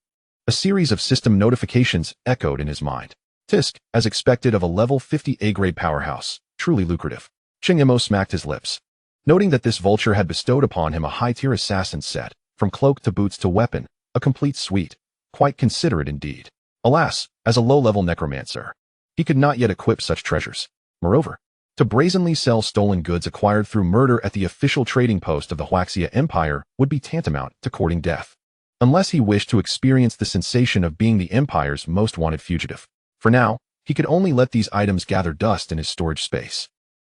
A series of system notifications echoed in his mind. Tisk, as expected of a level 50 A-grade powerhouse, truly lucrative. Cheng Mo smacked his lips, noting that this vulture had bestowed upon him a high-tier assassin set, from cloak to boots to weapon, a complete suite. Quite considerate indeed. Alas, as a low-level necromancer, he could not yet equip such treasures. Moreover, to brazenly sell stolen goods acquired through murder at the official trading post of the Huaxia Empire would be tantamount to courting death, unless he wished to experience the sensation of being the Empire's most wanted fugitive. For now, he could only let these items gather dust in his storage space.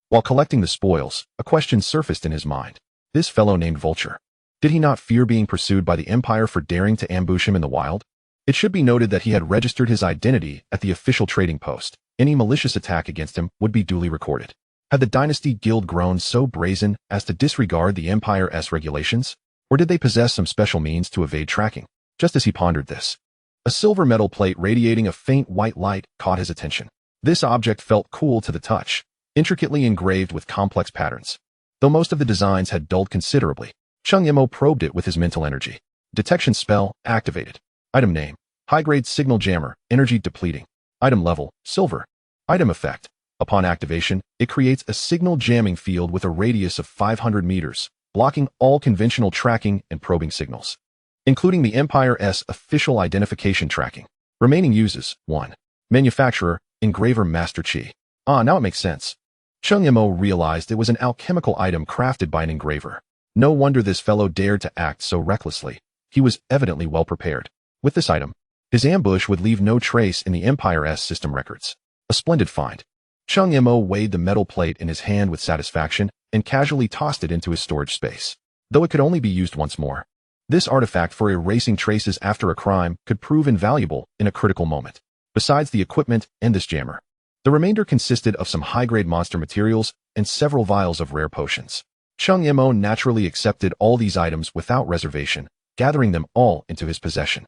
While collecting the spoils, a question surfaced in his mind. This fellow named Vulture, did he not fear being pursued by the Empire for daring to ambush him in the wild? It should be noted that he had registered his identity at the official trading post. Any malicious attack against him would be duly recorded. Had the Dynasty Guild grown so brazen as to disregard the Empire's regulations? Or did they possess some special means to evade tracking? Just as he pondered this, a silver metal plate radiating a faint white light caught his attention. This object felt cool to the touch, intricately engraved with complex patterns. Though most of the designs had dulled considerably, Cheng Mo probed it with his mental energy. Detection spell activated. Item name: high-grade signal jammer, energy depleting. Item level: silver. Item effect: upon activation, it creates a signal jamming field with a radius of 500 meters, blocking all conventional tracking and probing signals, including the Empire's official identification tracking. Remaining uses: 1. Manufacturer, engraver Master Chi. Now it makes sense. Cheng Mo realized it was an alchemical item crafted by an engraver. No wonder this fellow dared to act so recklessly. He was evidently well prepared. With this item, his ambush would leave no trace in the Empire's system records. A splendid find. Cheng Mo weighed the metal plate in his hand with satisfaction and casually tossed it into his storage space. Though it could only be used once more, this artifact for erasing traces after a crime could prove invaluable in a critical moment. Besides the equipment and this jammer, the remainder consisted of some high-grade monster materials and several vials of rare potions. Cheng Mo naturally accepted all these items without reservation, gathering them all into his possession.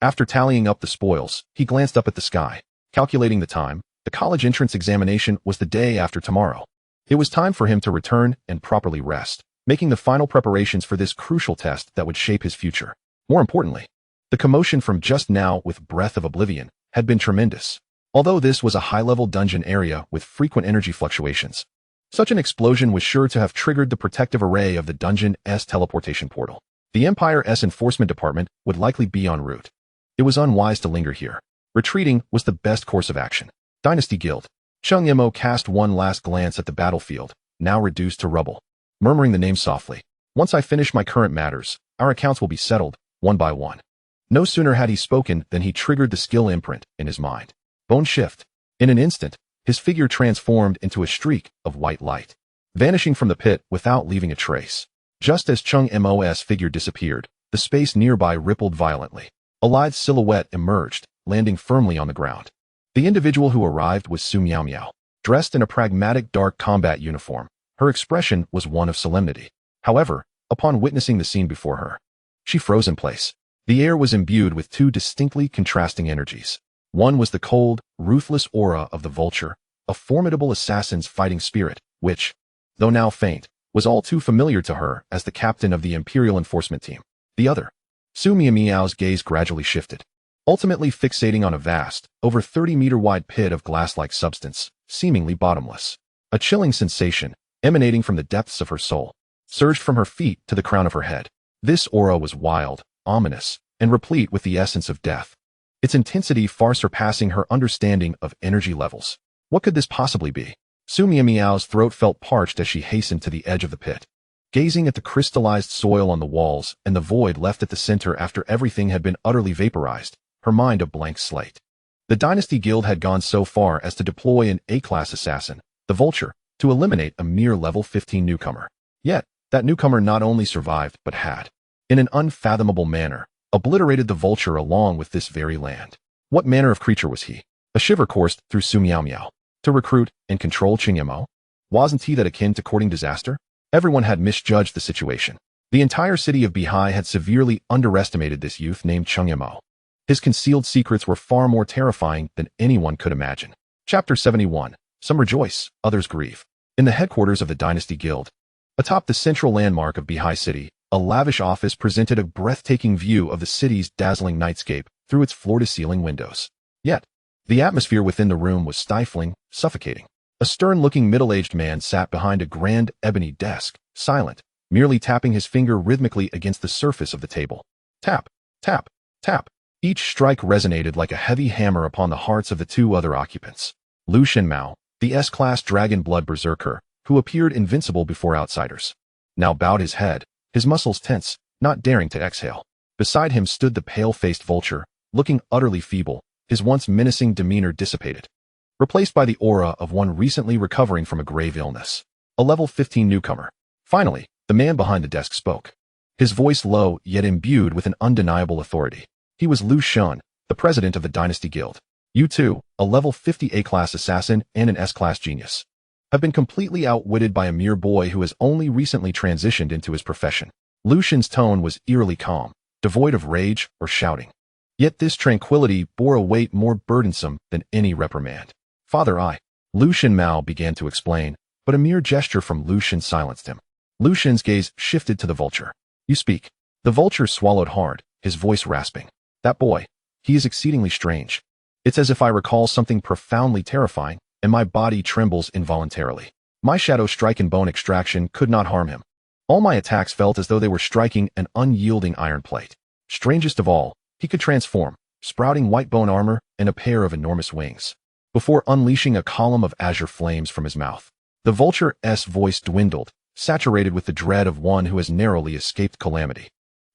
After tallying up the spoils, he glanced up at the sky. Calculating the time, the college entrance examination was the day after tomorrow. It was time for him to return and properly rest, making the final preparations for this crucial test that would shape his future. More importantly, the commotion from just now with Breath of Oblivion had been tremendous. Although this was a high-level dungeon area with frequent energy fluctuations, such an explosion was sure to have triggered the protective array of the dungeon's teleportation portal. The Empire's enforcement department would likely be en route. It was unwise to linger here. Retreating was the best course of action. Dynasty Guild. Cheng Mo cast one last glance at the battlefield, now reduced to rubble, murmuring the name softly. Once I finish my current matters, our accounts will be settled, one by one. No sooner had he spoken than he triggered the skill imprint in his mind. Bone shift. In an instant, his figure transformed into a streak of white light, vanishing from the pit without leaving a trace. Just as Cheng Mo's figure disappeared, the space nearby rippled violently. A lithe silhouette emerged, landing firmly on the ground. The individual who arrived was Su Miao Miao. Dressed in a pragmatic dark combat uniform, her expression was one of solemnity. However, upon witnessing the scene before her, she froze in place. The air was imbued with two distinctly contrasting energies. One was the cold, ruthless aura of the vulture, a formidable assassin's fighting spirit, which, though now faint, was all too familiar to her as the captain of the Imperial Enforcement Team. The other. Su Miao's gaze gradually shifted, ultimately fixating on a vast, over 30-meter-wide pit of glass-like substance, seemingly bottomless. A chilling sensation, emanating from the depths of her soul, surged from her feet to the crown of her head. This aura was wild, ominous, and replete with the essence of death, its intensity far surpassing her understanding of energy levels. What could this possibly be? Su Miao's throat felt parched as she hastened to the edge of the pit, gazing at the crystallized soil on the walls and the void left at the center after everything had been utterly vaporized, her mind a blank slate. The Dynasty Guild had gone so far as to deploy an A-class assassin, the Vulture, to eliminate a mere level 15 newcomer. Yet, that newcomer not only survived but had, in an unfathomable manner, obliterated the Vulture along with this very land. What manner of creature was he? A shiver coursed through Su Miao. To recruit and control Cheng Mo? Wasn't he that akin to courting disaster? Everyone had misjudged the situation. The entire city of Bihai had severely underestimated this youth named Cheng Mo. His concealed secrets were far more terrifying than anyone could imagine. Chapter 71. Some rejoice, others grieve. In the headquarters of the Dynasty Guild, atop the central landmark of Bihai City, a lavish office presented a breathtaking view of the city's dazzling nightscape through its floor-to-ceiling windows. Yet, the atmosphere within the room was stifling, suffocating. A stern-looking middle-aged man sat behind a grand ebony desk, silent, merely tapping his finger rhythmically against the surface of the table. Tap, tap, tap. Each strike resonated like a heavy hammer upon the hearts of the two other occupants. Lu Shenmao, the S-class dragon blood berserker, who appeared invincible before outsiders, now bowed his head, his muscles tense, not daring to exhale. Beside him stood the pale-faced Vulture, looking utterly feeble, his once menacing demeanor dissipated, replaced by the aura of one recently recovering from a grave illness. A level 15 newcomer. Finally, the man behind the desk spoke, his voice low yet imbued with an undeniable authority. He was Lu Shun, the president of the Dynasty Guild. You two, a level 50 A-class assassin and an S-class genius, have been completely outwitted by a mere boy who has only recently transitioned into his profession. Lucian's tone was eerily calm, devoid of rage or shouting. Yet this tranquility bore a weight more burdensome than any reprimand. Father, Lucian Mao began to explain, but a mere gesture from Lucian silenced him. Lucian's gaze shifted to the vulture. You speak. The vulture swallowed hard, his voice rasping. That boy, he is exceedingly strange. It's as if I recall something profoundly terrifying, and my body trembles involuntarily. My shadow strike and bone extraction could not harm him. All my attacks felt as though they were striking an unyielding iron plate. Strangest of all, he could transform, sprouting white bone armor and a pair of enormous wings, before unleashing a column of azure flames from his mouth. The vulture's voice dwindled, saturated with the dread of one who has narrowly escaped calamity.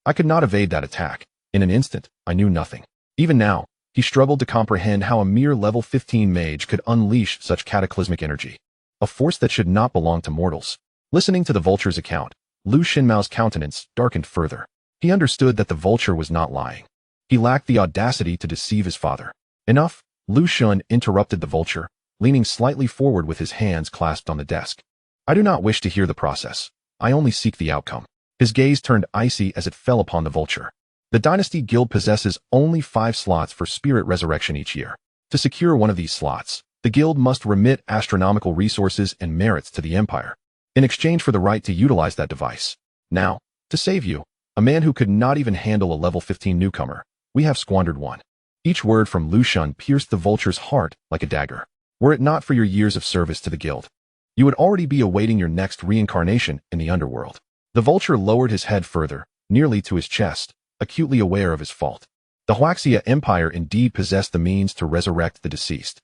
I could not evade that attack. In an instant, I knew nothing. Even now, he struggled to comprehend how a mere level 15 mage could unleash such cataclysmic energy, a force that should not belong to mortals. Listening to the vulture's account, Lucian Mao's countenance darkened further. He understood that the vulture was not lying. He lacked the audacity to deceive his father. Enough, Lucian interrupted the vulture, leaning slightly forward with his hands clasped on the desk. I do not wish to hear the process. I only seek the outcome. His gaze turned icy as it fell upon the vulture. The Dynasty Guild possesses only 5 slots for spirit resurrection each year. To secure one of these slots, the guild must remit astronomical resources and merits to the Empire, in exchange for the right to utilize that device. Now, to save you, a man who could not even handle a level 15 newcomer, we have squandered one. Each word from Lucian pierced the vulture's heart like a dagger. Were it not for your years of service to the guild, you would already be awaiting your next reincarnation in the underworld. The vulture lowered his head further, nearly to his chest, acutely aware of his fault. The Huaxia Empire indeed possessed the means to resurrect the deceased.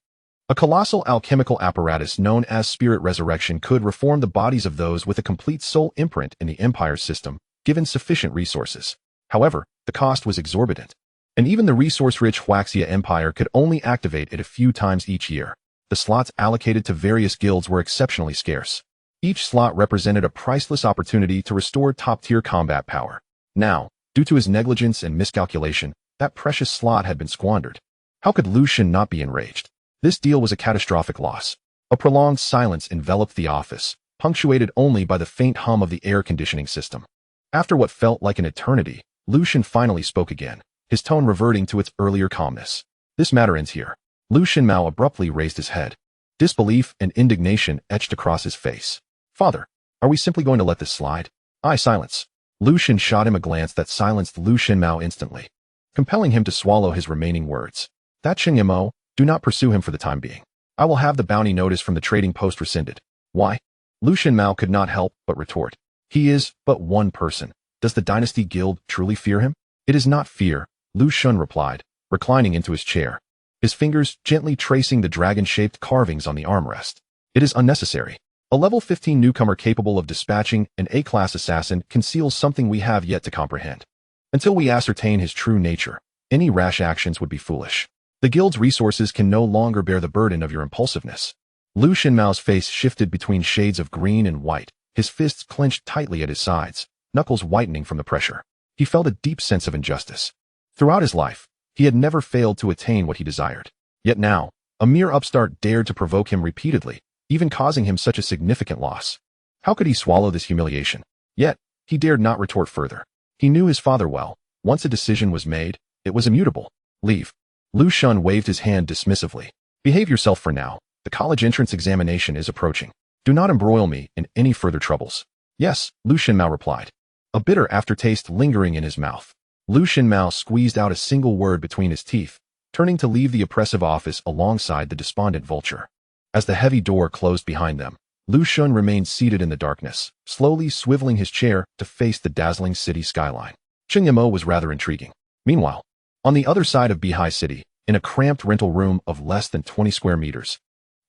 A colossal alchemical apparatus known as spirit resurrection could reform the bodies of those with a complete soul imprint in the Empire's system, given sufficient resources. However, the cost was exorbitant, and even the resource-rich Huaxia Empire could only activate it a few times each year. The slots allocated to various guilds were exceptionally scarce. Each slot represented a priceless opportunity to restore top-tier combat power. Now, due to his negligence and miscalculation, that precious slot had been squandered. How could Lucian not be enraged? This deal was a catastrophic loss. A prolonged silence enveloped the office, punctuated only by the faint hum of the air conditioning system. After what felt like an eternity, Lucian finally spoke again, his tone reverting to its earlier calmness. This matter ends here. Lucian Mao abruptly raised his head. Disbelief and indignation etched across his face. Father, are we simply going to let this slide? Silence. Lucian shot him a glance that silenced Lucian Mao instantly, compelling him to swallow his remaining words. That Cheng Mo, do not pursue him for the time being. I will have the bounty notice from the trading post rescinded. Why? Lucian Mao could not help but retort. He is but one person. Does the Dynasty Guild truly fear him? It is not fear, Lucian replied, reclining into his chair, his fingers gently tracing the dragon-shaped carvings on the armrest. It is unnecessary. A level 15 newcomer capable of dispatching an A-class assassin conceals something we have yet to comprehend. Until we ascertain his true nature, any rash actions would be foolish. The guild's resources can no longer bear the burden of your impulsiveness. Lucian Mao's face shifted between shades of green and white, his fists clenched tightly at his sides, knuckles whitening from the pressure. He felt a deep sense of injustice. Throughout his life, he had never failed to attain what he desired. Yet now, a mere upstart dared to provoke him repeatedly, even causing him such a significant loss. How could he swallow this humiliation? Yet, he dared not retort further. He knew his father well. Once a decision was made, it was immutable. Leave. Lucian waved his hand dismissively. Behave yourself for now. The college entrance examination is approaching. Do not embroil me in any further troubles. Yes, Lucian Mao replied, a bitter aftertaste lingering in his mouth. Lucian Mao squeezed out a single word between his teeth, turning to leave the oppressive office alongside the despondent vulture. As the heavy door closed behind them, Lucian remained seated in the darkness, slowly swiveling his chair to face the dazzling city skyline. Cheng Mo was rather intriguing. Meanwhile, on the other side of Beihai City, in a cramped rental room of less than 20 square meters,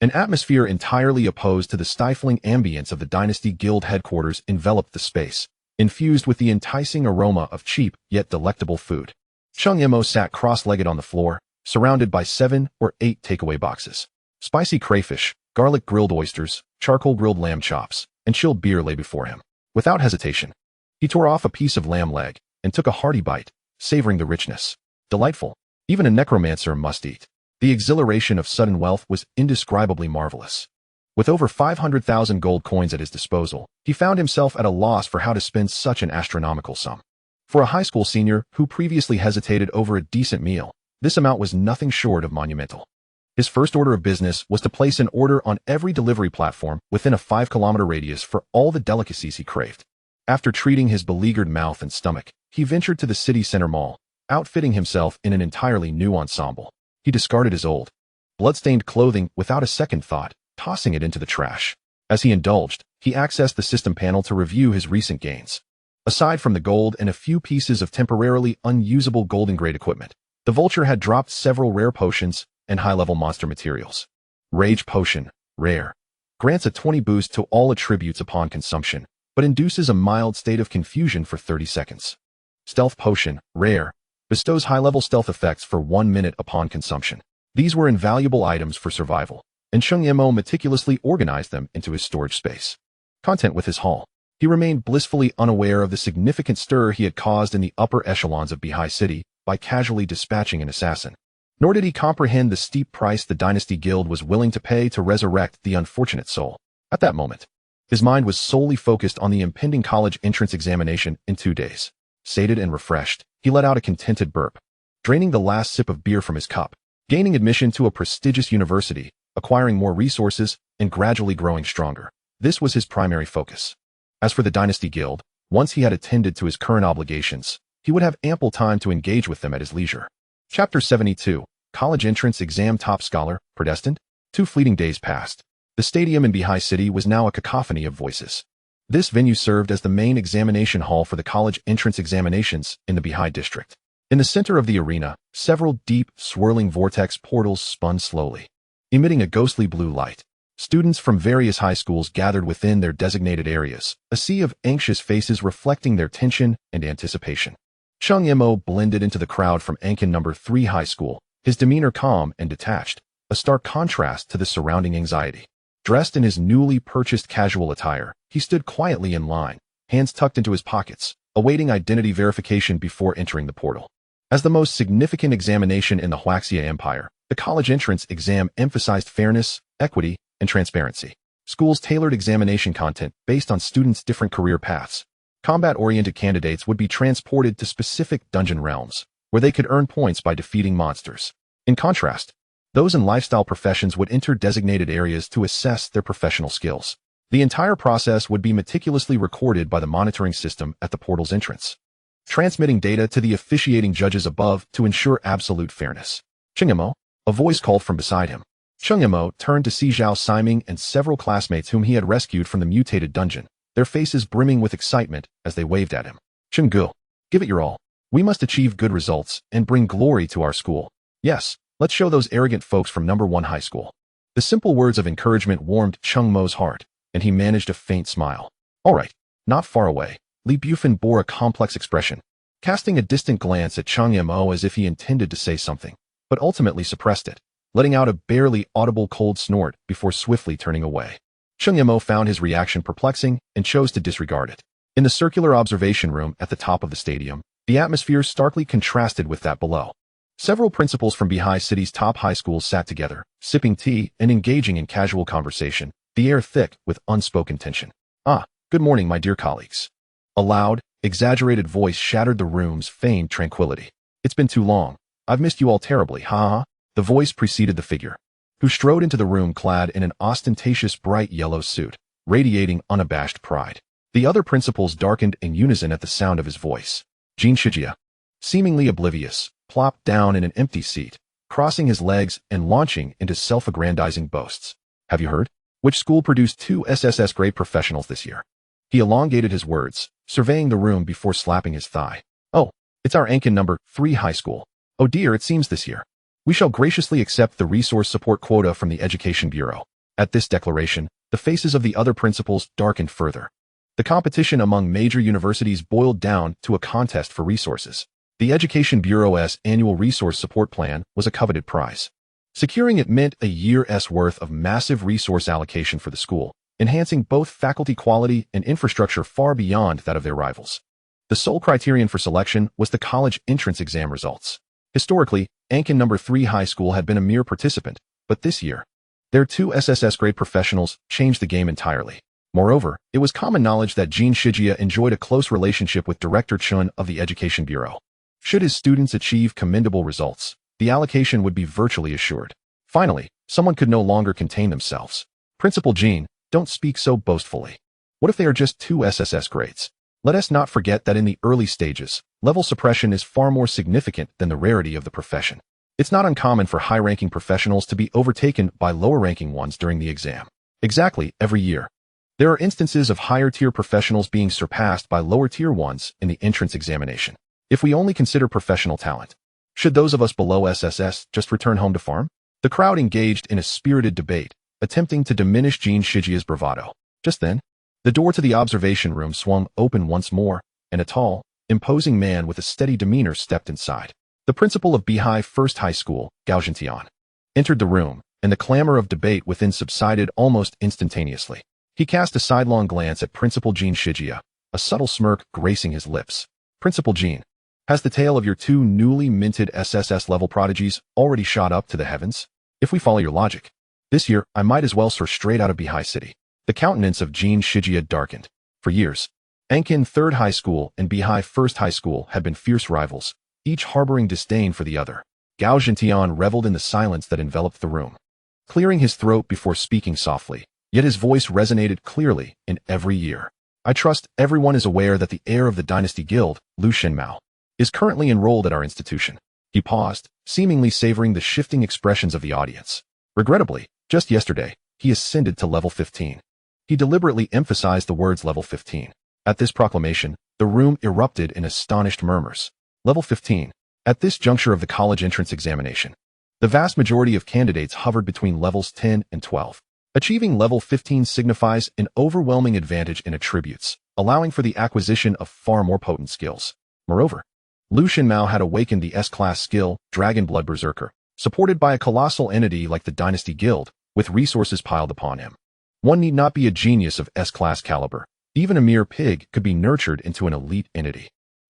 an atmosphere entirely opposed to the stifling ambience of the Dynasty Guild headquarters enveloped the space, infused with the enticing aroma of cheap yet delectable food. Cheng Mo sat cross-legged on the floor, surrounded by 7 or 8 takeaway boxes. Spicy crayfish, garlic grilled oysters, charcoal grilled lamb chops, and chilled beer lay before him. Without hesitation, he tore off a piece of lamb leg and took a hearty bite, savoring the richness. Delightful. Even a necromancer must eat. The exhilaration of sudden wealth was indescribably marvelous. With over 500,000 gold coins at his disposal, he found himself at a loss for how to spend such an astronomical sum. For a high school senior who previously hesitated over a decent meal, this amount was nothing short of monumental. His first order of business was to place an order on every delivery platform within a 5-kilometer radius for all the delicacies he craved. After treating his beleaguered mouth and stomach, he ventured to the city center mall, outfitting himself in an entirely new ensemble. He discarded his old, blood-stained clothing without a second thought, tossing it into the trash. As he indulged, he accessed the system panel to review his recent gains. Aside from the gold and a few pieces of temporarily unusable golden-grade equipment, the Vulture had dropped several rare potions and high-level monster materials. Rage Potion, rare. Grants a 20 boost to all attributes upon consumption, but induces a mild state of confusion for 30 seconds. Stealth Potion, rare. Bestows high-level stealth effects for 1 minute upon consumption. These were invaluable items for survival, and Cheng Mo meticulously organized them into his storage space. Content with his haul. He remained blissfully unaware of the significant stir he had caused in the upper echelons of Behi City by casually dispatching an assassin. Nor did he comprehend the steep price the Dynasty Guild was willing to pay to resurrect the unfortunate soul. At that moment, his mind was solely focused on the impending college entrance examination in 2 days. Sated and refreshed, he let out a contented burp, draining the last sip of beer from his cup, gaining admission to a prestigious university, acquiring more resources, and gradually growing stronger. This was his primary focus. As for the Dynasty Guild, once he had attended to his current obligations, he would have ample time to engage with them at his leisure. Chapter 72, College Entrance Exam Top Scholar, Predestined? 2 fleeting days passed. The stadium in Behi City was now a cacophony of voices. This venue served as the main examination hall for the college entrance examinations in the Behi district. In the center of the arena, several deep, swirling vortex portals spun slowly, emitting a ghostly blue light. Students from various high schools gathered within their designated areas, a sea of anxious faces reflecting their tension and anticipation. Cheng Mo blended into the crowd from Ankin No. 3 High School, his demeanor calm and detached, a stark contrast to the surrounding anxiety. Dressed in his newly purchased casual attire, he stood quietly in line, hands tucked into his pockets, awaiting identity verification before entering the portal. As the most significant examination in the Huaxia Empire, the college entrance exam emphasized fairness, equity, and transparency. Schools tailored examination content based on students' different career paths. Combat-oriented candidates would be transported to specific dungeon realms, where they could earn points by defeating monsters. In contrast, those in lifestyle professions would enter designated areas to assess their professional skills. The entire process would be meticulously recorded by the monitoring system at the portal's entrance, transmitting data to the officiating judges above to ensure absolute fairness. Cheng Mo, a voice called from beside him. Cheng Mo turned to see Zhao Siming and several classmates whom he had rescued from the mutated dungeon, their faces brimming with excitement as they waved at him. Cheng Gu, give it your all. We must achieve good results and bring glory to our school. Yes, let's show those arrogant folks from No. 1 High School. The simple words of encouragement warmed Cheng Mo's heart, and he managed a faint smile. All right, not far away, Li Bufin bore a complex expression, casting a distant glance at Cheng Mo as if he intended to say something, but ultimately suppressed it, letting out a barely audible cold snort before swiftly turning away. Cheng Mo found his reaction perplexing and chose to disregard it. In the circular observation room at the top of the stadium, the atmosphere starkly contrasted with that below. Several principals from Behi City's top high schools sat together, sipping tea and engaging in casual conversation, the air thick with unspoken tension. Ah, good morning, my dear colleagues. A loud, exaggerated voice shattered the room's feigned tranquility. It's been too long. I've missed you all terribly, ha. The voice preceded the figure, who strode into the room clad in an ostentatious bright yellow suit, radiating unabashed pride. The other principals darkened in unison at the sound of his voice. Jin Shijia, seemingly oblivious, plopped down in an empty seat, crossing his legs and launching into self-aggrandizing boasts. Have you heard? Which school produced 2 SSS-grade professionals this year? He elongated his words, surveying the room before slapping his thigh. Oh, it's our Ankin No. 3 High School. Oh dear, it seems this year. We shall graciously accept the resource support quota from the Education Bureau. At this declaration, the faces of the other principals darkened further. The competition among major universities boiled down to a contest for resources. The Education Bureau's annual resource support plan was a coveted prize. Securing it meant a year's worth of massive resource allocation for the school, enhancing both faculty quality and infrastructure far beyond that of their rivals. The sole criterion for selection was the college entrance exam results. Historically, Ankin No. 3 High School had been a mere participant, but this year, Their two SSS-grade professionals changed the game entirely. Moreover, it was common knowledge that Jin Shijia enjoyed a close relationship with Director Chun of the Education Bureau. Should his students achieve commendable results, the allocation would be virtually assured. Finally, someone could no longer contain themselves. Principal Jin, don't speak so boastfully. What if they are just two SSS grades? Let us not forget that in the early stages, level suppression is far more significant than the rarity of the profession. It's not uncommon for high-ranking professionals to be overtaken by lower-ranking ones during the exam. Exactly, every year. There are instances of higher-tier professionals being surpassed by lower-tier ones in the entrance examination. If we only consider professional talent, should those of us below SSS just return home to farm? The crowd engaged in a spirited debate, attempting to diminish Jin Shijia's bravado. Just then, the door to the observation room swung open once more, and a tall, imposing man with a steady demeanor stepped inside. The principal of Beihai First High School, Gao Zhentian, entered the room, and the clamor of debate within subsided almost instantaneously. He cast a sidelong glance at Principal Jin Shijia, a subtle smirk gracing his lips. Principal Jin, has the tale of your two newly minted SSS-level prodigies already shot up to the heavens? If we follow your logic, this year I might as well soar straight out of Beihai City. The countenance of Jin Shijia darkened. For years, Ankin Third High School and Beihai First High School had been fierce rivals, each harboring disdain for the other. Gao Zhentian reveled in the silence that enveloped the room, clearing his throat before speaking softly, yet his voice resonated clearly in every ear. I trust everyone is aware that the heir of the Dynasty Guild, Cheng Mo, is currently enrolled at our institution. He paused, seemingly savoring the shifting expressions of the audience. Regrettably, just yesterday, he ascended to level 15. He deliberately emphasized the words level 15. At this proclamation, the room erupted in astonished murmurs. Level 15. At this juncture of the college entrance examination, the vast majority of candidates hovered between levels 10 and 12. Achieving level 15 signifies an overwhelming advantage in attributes, allowing for the acquisition of far more potent skills. Moreover, Cheng Mo had awakened the S-class skill, Dragon Blood Berserker, supported by a colossal entity like the Dynasty Guild, with resources piled upon him. One need not be a genius of S-class caliber. Even a mere pig could be nurtured into an elite entity.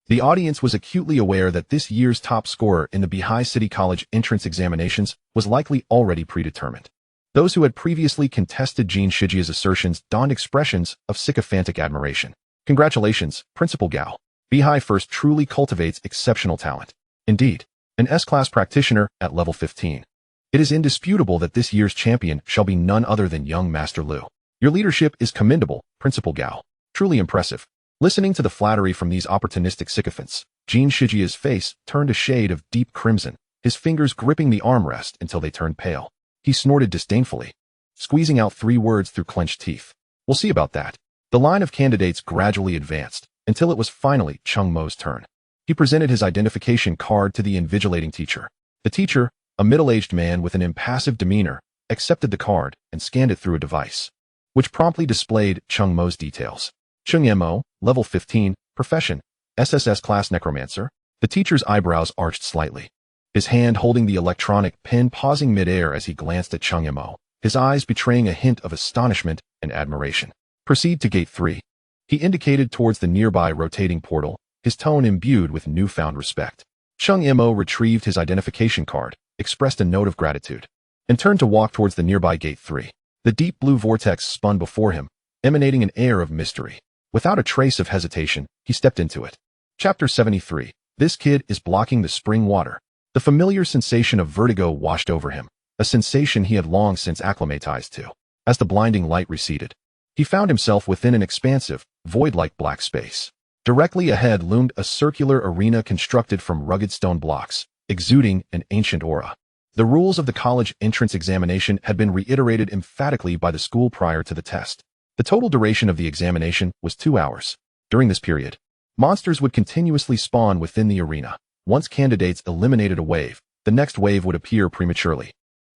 The audience was acutely aware that this year's top scorer in the Beihai City College entrance examinations was likely already predetermined. Those who had previously contested Jin Shijia's assertions donned expressions of sycophantic admiration. Congratulations, Principal Gao. Beihai First truly cultivates exceptional talent. Indeed, an S-class practitioner at level 15. It is indisputable that this year's champion shall be none other than young Master Lu. Your leadership is commendable, Principal Gao. Truly impressive. Listening to the flattery from these opportunistic sycophants, Jin Shijia's face turned a shade of deep crimson, his fingers gripping the armrest until they turned pale. He snorted disdainfully, squeezing out 3 words through clenched teeth. We'll see about that. The line of candidates gradually advanced, until it was finally Cheng Mo's turn. He presented his identification card to the invigilating teacher. The teacher, a middle-aged man with an impassive demeanor, accepted the card and scanned it through a device, which promptly displayed Cheng Mo's details. Cheng Mo, level 15, profession, SSS class Necromancer. The teacher's eyebrows arched slightly, his hand holding the electronic pen pausing mid-air as he glanced at Cheng Mo, his eyes betraying a hint of astonishment and admiration. Proceed to Gate 3. He indicated towards the nearby rotating portal, his tone imbued with newfound respect. Cheng Mo retrieved his identification card, expressed a note of gratitude, and turned to walk towards the nearby Gate 3. The deep blue vortex spun before him, emanating an air of mystery. Without a trace of hesitation, he stepped into it. Chapter 73. This kid is blocking the spring water. The familiar sensation of vertigo washed over him, a sensation he had long since acclimatized to. As the blinding light receded, he found himself within an expansive, void-like black space. Directly ahead loomed a circular arena constructed from rugged stone blocks, exuding an ancient aura. The rules of the college entrance examination had been reiterated emphatically by the school prior to the test. The total duration of the examination was 2 hours. During this period, monsters would continuously spawn within the arena. Once candidates eliminated a wave, the next wave would appear prematurely,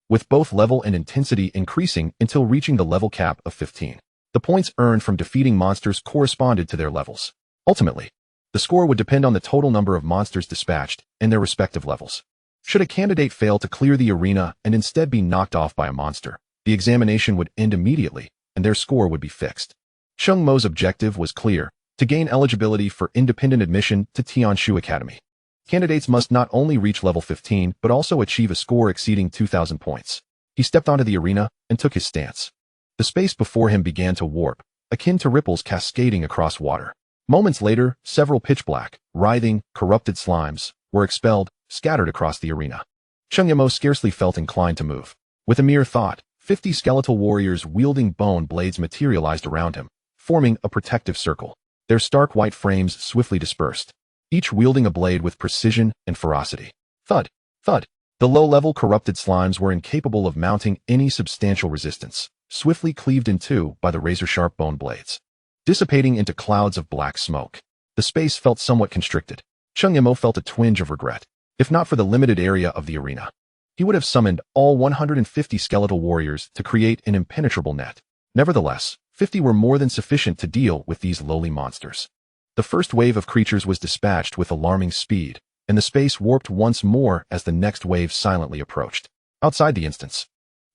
with both level and intensity increasing until reaching the level cap of 15. The points earned from defeating monsters corresponded to their levels. Ultimately, the score would depend on the total number of monsters dispatched and their respective levels. Should a candidate fail to clear the arena and instead be knocked off by a monster, the examination would end immediately, and their score would be fixed. Cheng Mo's objective was clear: to gain eligibility for independent admission to Tianshu Academy. Candidates must not only reach level 15 but also achieve a score exceeding 2,000 points. He stepped onto the arena, and took his stance. The space before him began to warp, akin to ripples cascading across water. Moments later, several pitch-black, writhing, corrupted slimes were expelled, scattered across the arena. Cheng Mo scarcely felt inclined to move. With a mere thought, 50 skeletal warriors wielding bone blades materialized around him, forming a protective circle. Their stark white frames swiftly dispersed, each wielding a blade with precision and ferocity. Thud, thud. The low-level corrupted slimes were incapable of mounting any substantial resistance, swiftly cleaved in two by the razor-sharp bone blades, dissipating into clouds of black smoke. The space felt somewhat constricted. Cheng Mo felt a twinge of regret. If not for the limited area of the arena, he would have summoned all 150 skeletal warriors to create an impenetrable net. Nevertheless, 50 were more than sufficient to deal with these lowly monsters. The first wave of creatures was dispatched with alarming speed, and the space warped once more as the next wave silently approached. Outside the instance,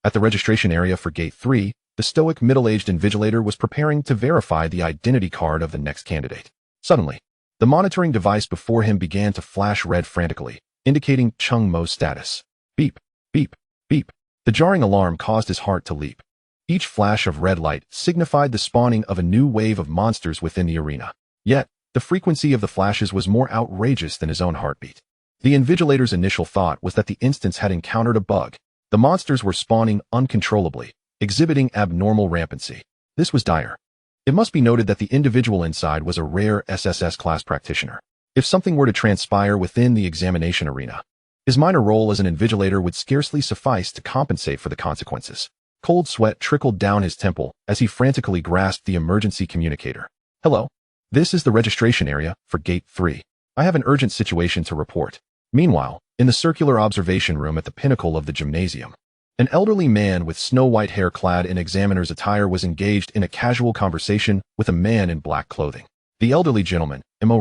at the registration area for Gate 3, the stoic middle-aged invigilator was preparing to verify the identity card of the next candidate. Suddenly, the monitoring device before him began to flash red frantically, indicating Cheng Mo's status. Beep, beep, beep. The jarring alarm caused his heart to leap. Each flash of red light signified the spawning of a new wave of monsters within the arena. Yet, the frequency of the flashes was more outrageous than his own heartbeat. The invigilator's initial thought was that the instance had encountered a bug. The monsters were spawning uncontrollably, exhibiting abnormal rampancy. This was dire. It must be noted that the individual inside was a rare SSS class practitioner. If something were to transpire within the examination arena, his minor role as an invigilator would scarcely suffice to compensate for the consequences. Cold sweat trickled down his temple as he frantically grasped the emergency communicator. Hello? This is the registration area for Gate 3. I have an urgent situation to report. Meanwhile, in the circular observation room at the pinnacle of the gymnasium, an elderly man with snow-white hair clad in examiner's attire was engaged in a casual conversation with a man in black clothing. The elderly gentleman, Imo,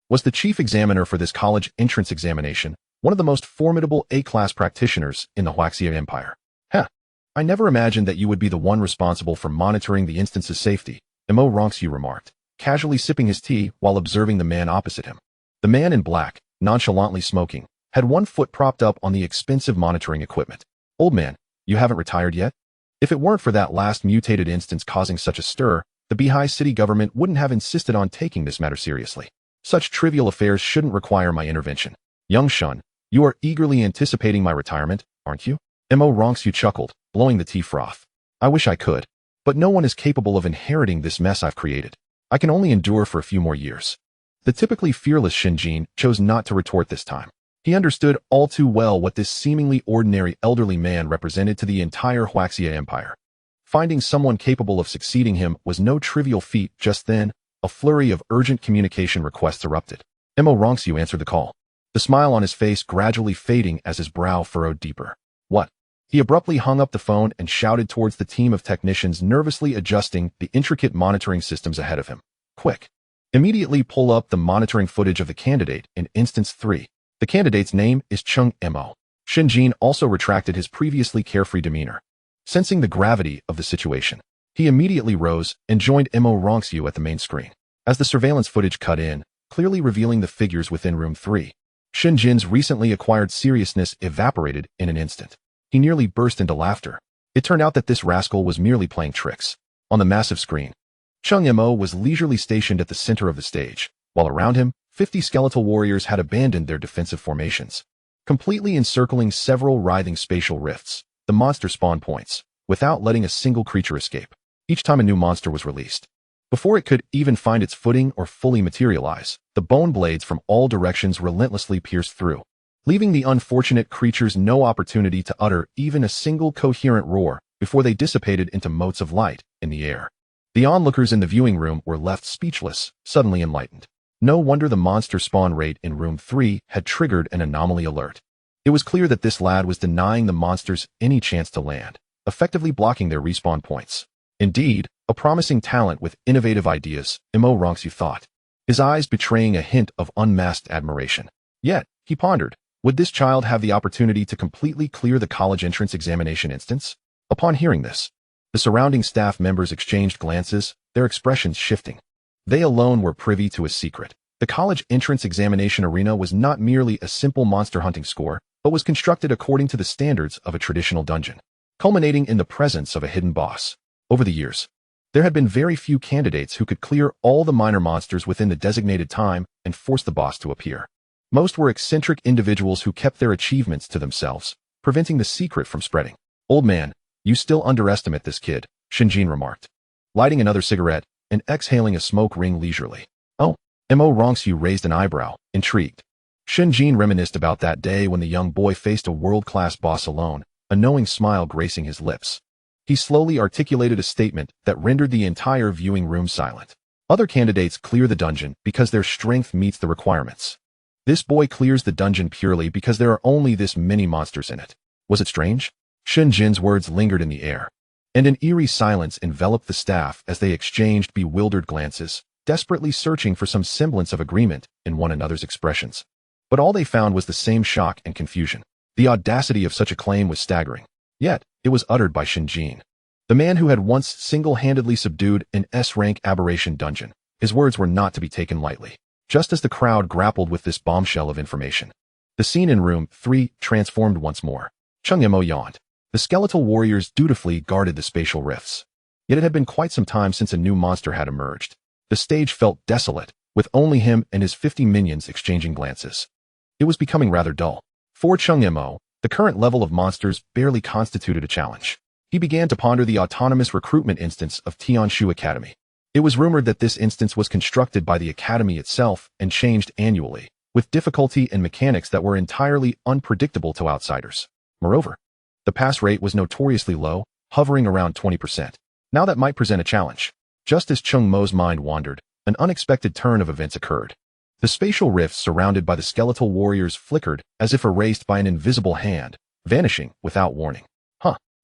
was the chief examiner for this college entrance examination, one of the most formidable A-class practitioners in the Huaxia Empire. I never imagined that you would be the one responsible for monitoring the instance's safety, Imo remarked, casually sipping his tea while observing the man opposite him. The man in black, nonchalantly smoking, had one foot propped up on the expensive monitoring equipment. Old man, you haven't retired yet? If it weren't for that last mutated instance causing such a stir, the Beihai city government wouldn't have insisted on taking this matter seriously. Such trivial affairs shouldn't require my intervention. Young Shun, you are eagerly anticipating my retirement, aren't you? Imo chuckled, blowing the tea froth. I wish I could, but no one is capable of inheriting this mess I've created. I can only endure for a few more years. The typically fearless Shinjin chose not to retort this time. He understood all too well what this seemingly ordinary elderly man represented to the entire Huaxia Empire. Finding someone capable of succeeding him was no trivial feat. Just then, a flurry of urgent communication requests erupted. Imo answered the call, the smile on his face gradually fading as his brow furrowed deeper. What? He abruptly hung up the phone and shouted towards the team of technicians nervously adjusting the intricate monitoring systems ahead of him. Quick! Immediately pull up the monitoring footage of the candidate in Instance 3. The candidate's name is Cheng Mo. Shinjin also retracted his previously carefree demeanor. Sensing the gravity of the situation, he immediately rose and joined Imo at the main screen. As the surveillance footage cut in, clearly revealing the figures within Room 3, Shinjin's recently acquired seriousness evaporated in an instant. He nearly burst into laughter. It turned out that this rascal was merely playing tricks. On the massive screen, Cheng Mo was leisurely stationed at the center of the stage, while around him, 50 skeletal warriors had abandoned their defensive formations, completely encircling several writhing spatial rifts, the monster spawn points, without letting a single creature escape. Each time a new monster was released, before it could even find its footing or fully materialize, the bone blades from all directions relentlessly pierced through, leaving the unfortunate creatures no opportunity to utter even a single coherent roar before they dissipated into motes of light in the air. The onlookers in the viewing room were left speechless, suddenly enlightened. No wonder the monster spawn rate in Room 3 had triggered an anomaly alert. It was clear that this lad was denying the monsters any chance to land, effectively blocking their respawn points. Indeed, a promising talent with innovative ideas, Imo thought, his eyes betraying a hint of unmasked admiration. Yet, he pondered, would this child have the opportunity to completely clear the college entrance examination instance? Upon hearing this, the surrounding staff members exchanged glances, their expressions shifting. They alone were privy to a secret. The college entrance examination arena was not merely a simple monster hunting score, but was constructed according to the standards of a traditional dungeon. culminating in the presence of a hidden boss. Over the years, there had been very few candidates who could clear all the minor monsters within the designated time and force the boss to appear. Most were eccentric individuals who kept their achievements to themselves, preventing the secret from spreading. "Old man, you still underestimate this kid," Shinjin remarked, lighting another cigarette and exhaling a smoke ring leisurely. "Oh," Mo Rongsu raised an eyebrow, intrigued. Shinjin reminisced about that day when the young boy faced a world-class boss alone, a knowing smile gracing his lips. He slowly articulated a statement that rendered the entire viewing room silent. "Other candidates clear the dungeon because their strength meets the requirements. This boy clears the dungeon purely because there are only this many monsters in it." Was it strange? Shinjin's words lingered in the air, and an eerie silence enveloped the staff as they exchanged bewildered glances, desperately searching for some semblance of agreement in one another's expressions. But all they found was the same shock and confusion. The audacity of such a claim was staggering. Yet, it was uttered by Shinjin, the man who had once single-handedly subdued an S-rank aberration dungeon. His words were not to be taken lightly. Just as the crowd grappled with this bombshell of information, the scene in room 3 transformed once more. Cheng Mo yawned. The skeletal warriors dutifully guarded the spatial rifts. Yet it had been quite some time since a new monster had emerged. The stage felt desolate, with only him and his 50 minions exchanging glances. It was becoming rather dull. For Cheng Mo, the current level of monsters barely constituted a challenge. He began to ponder the autonomous recruitment instance of Tianshu Academy. It was rumored that this instance was constructed by the academy itself and changed annually, with difficulty and mechanics that were entirely unpredictable to outsiders. Moreover, the pass rate was notoriously low, hovering around 20%. Now that might present a challenge. Just as Cheng Mo's mind wandered, an unexpected turn of events occurred. The spatial rifts surrounded by the skeletal warriors flickered as if erased by an invisible hand, vanishing without warning.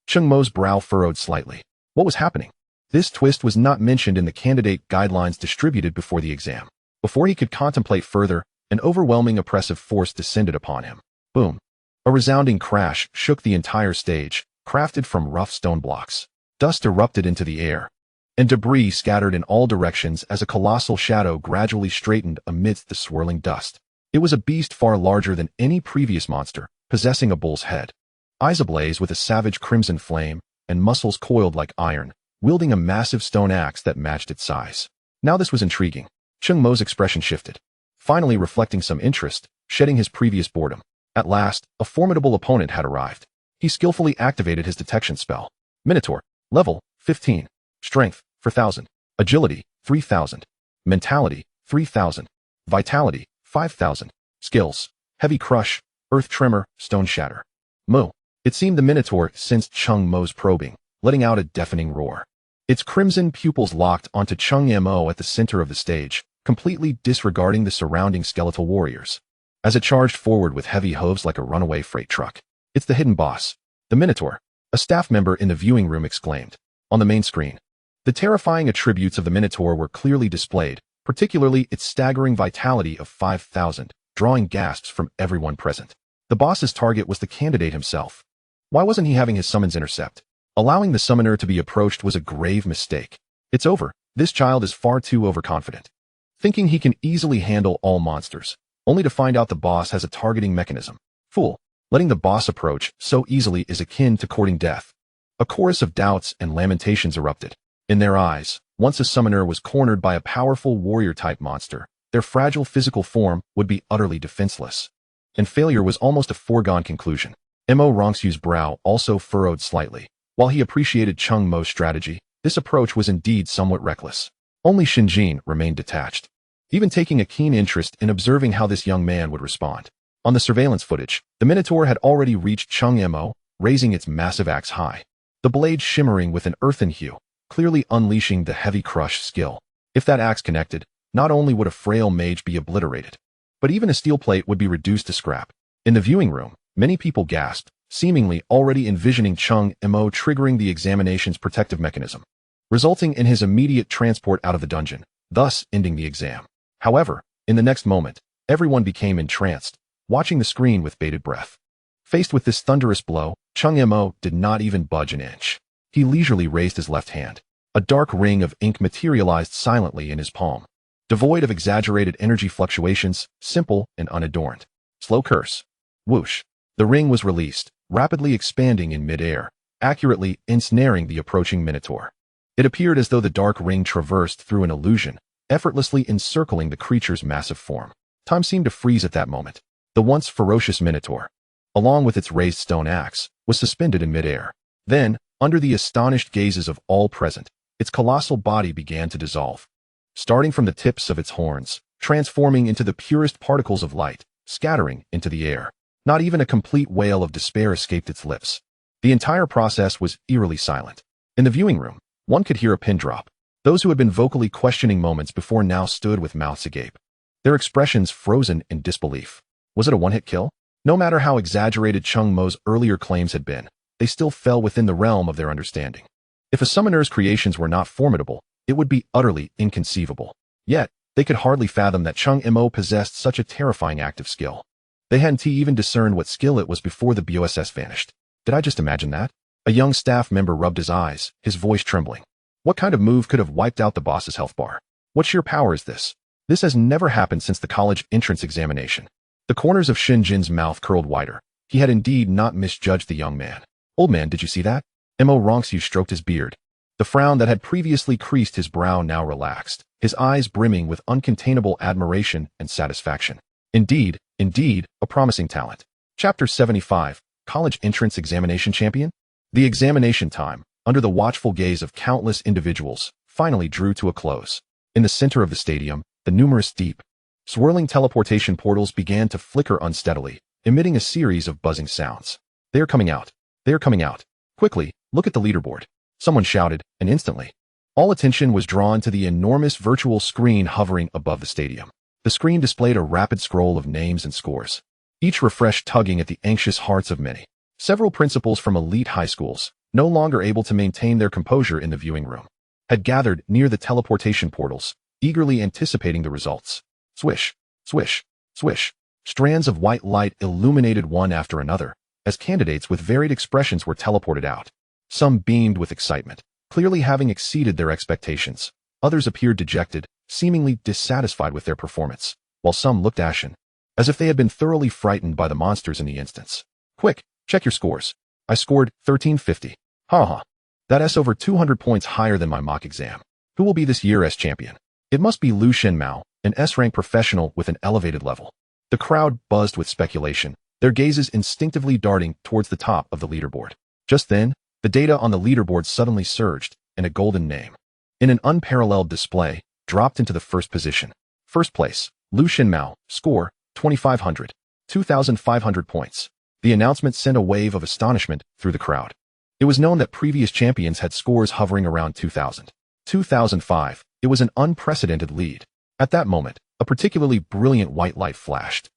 Cheng Mo's brow furrowed slightly. What was happening? This twist was not mentioned in the candidate guidelines distributed before the exam. Before he could contemplate further, an overwhelming oppressive force descended upon him. Boom. A resounding crash shook the entire stage, crafted from rough stone blocks. Dust erupted into the air, and debris scattered in all directions as a colossal shadow gradually straightened amidst the swirling dust. It was a beast far larger than any previous monster, possessing a bull's head. Eyes ablaze with a savage crimson flame, and muscles coiled like iron, wielding a massive stone axe that matched its size. Now this was intriguing. Cheng Mo's expression shifted, finally reflecting some interest, shedding his previous boredom. At last, a formidable opponent had arrived. He skillfully activated his detection spell. Minotaur, level 15. Strength, 4,000. Agility, 3,000. Mentality, 3,000. Vitality, 5,000. Skills, Heavy Crush, Earth Tremor, Stone Shatter. Mo. It seemed the Minotaur sensed Cheng Mo's probing, letting out a deafening roar. Its crimson pupils locked onto Cheng Mo at the center of the stage, completely disregarding the surrounding skeletal warriors. As it charged forward with heavy hooves like a runaway freight truck. "It's the hidden boss, the Minotaur," a staff member in the viewing room exclaimed. On the main screen, the terrifying attributes of the Minotaur were clearly displayed, particularly its staggering vitality of 5,000, drawing gasps from everyone present. The boss's target was the candidate himself. Why wasn't he having his summons intercept? Allowing the summoner to be approached was a grave mistake. It's over. This child is far too overconfident, thinking he can easily handle all monsters, only to find out the boss has a targeting mechanism. Fool. Letting the boss approach so easily is akin to courting death. A chorus of doubts and lamentations erupted. In their eyes, once a summoner was cornered by a powerful warrior-type monster, their fragile physical form would be utterly defenseless. And failure was almost a foregone conclusion. Mo Rongsu's brow also furrowed slightly. While he appreciated Cheng Mo's strategy, this approach was indeed somewhat reckless. Only Shinjin remained detached, even taking a keen interest in observing how this young man would respond. On the surveillance footage, the Minotaur had already reached Cheng Mo, raising its massive axe high, the blade shimmering with an earthen hue, clearly unleashing the heavy crush skill. If that axe connected, not only would a frail mage be obliterated, but even a steel plate would be reduced to scrap. In the viewing room, many people gasped, seemingly already envisioning Cheng Mo triggering the examination's protective mechanism, resulting in his immediate transport out of the dungeon, thus ending the exam. However, in the next moment, everyone became entranced, watching the screen with bated breath. Faced with this thunderous blow, Cheng Mo did not even budge an inch. He leisurely raised his left hand. A dark ring of ink materialized silently in his palm, devoid of exaggerated energy fluctuations, simple and unadorned. Slow curse. Whoosh. The ring was released, rapidly expanding in midair, accurately ensnaring the approaching minotaur. It appeared as though the dark ring traversed through an illusion, effortlessly encircling the creature's massive form. Time seemed to freeze at that moment. The once ferocious minotaur, along with its raised stone axe, was suspended in midair. Then, under the astonished gazes of all present, its colossal body began to dissolve. Starting from the tips of its horns, transforming into the purest particles of light, scattering into the air. Not even a complete wail of despair escaped its lips. The entire process was eerily silent. In the viewing room, one could hear a pin drop. Those who had been vocally questioning moments before now stood with mouths agape, their expressions frozen in disbelief. Was it a one-hit kill? No matter how exaggerated Cheng Mo's earlier claims had been, they still fell within the realm of their understanding. If a summoner's creations were not formidable, it would be utterly inconceivable. Yet, they could hardly fathom that Cheng Mo possessed such a terrifying active skill. They hadn't even discerned what skill it was before the BOSS vanished. Did I just imagine that? A young staff member rubbed his eyes, his voice trembling. What kind of move could have wiped out the boss's health bar? What sheer power is this? This has never happened since the college entrance examination. The corners of Shin Jin's mouth curled wider. He had indeed not misjudged the young man. Old man, did you see that? Mo Ronxu stroked his beard. The frown that had previously creased his brow now relaxed, his eyes brimming with uncontainable admiration and satisfaction. Indeed, a promising talent. Chapter 75, College Entrance Examination Champion? The examination time, under the watchful gaze of countless individuals, finally drew to a close. In the center of the stadium, the numerous deep, swirling teleportation portals began to flicker unsteadily, emitting a series of buzzing sounds. They are coming out. They are coming out. Quickly, look at the leaderboard. Someone shouted, and instantly, all attention was drawn to the enormous virtual screen hovering above the stadium. The screen displayed a rapid scroll of names and scores, each refresh tugging at the anxious hearts of many. Several principals from elite high schools, no longer able to maintain their composure in the viewing room, had gathered near the teleportation portals, eagerly anticipating the results. Swish, swish, swish. Strands of white light illuminated one after another, as candidates with varied expressions were teleported out. Some beamed with excitement, clearly having exceeded their expectations. Others appeared dejected, seemingly dissatisfied with their performance, while some looked ashen, as if they had been thoroughly frightened by the monsters in the instance. Quick, check your scores. I scored 1350. Ha. That's over 200 points higher than my mock exam. Who will be this year's champion? It must be Lu Shenmao, an S-rank professional with an elevated level. The crowd buzzed with speculation, their gazes instinctively darting towards the top of the leaderboard. Just then, the data on the leaderboard suddenly surged, and a golden name, in an unparalleled display, dropped into the first position. First place, Lu Shenmao, score, 2500. 2,500 points. The announcement sent a wave of astonishment through the crowd. It was known that previous champions had scores hovering around 2,000. 2005, it was an unprecedented lead. At that moment, a particularly brilliant white light flashed,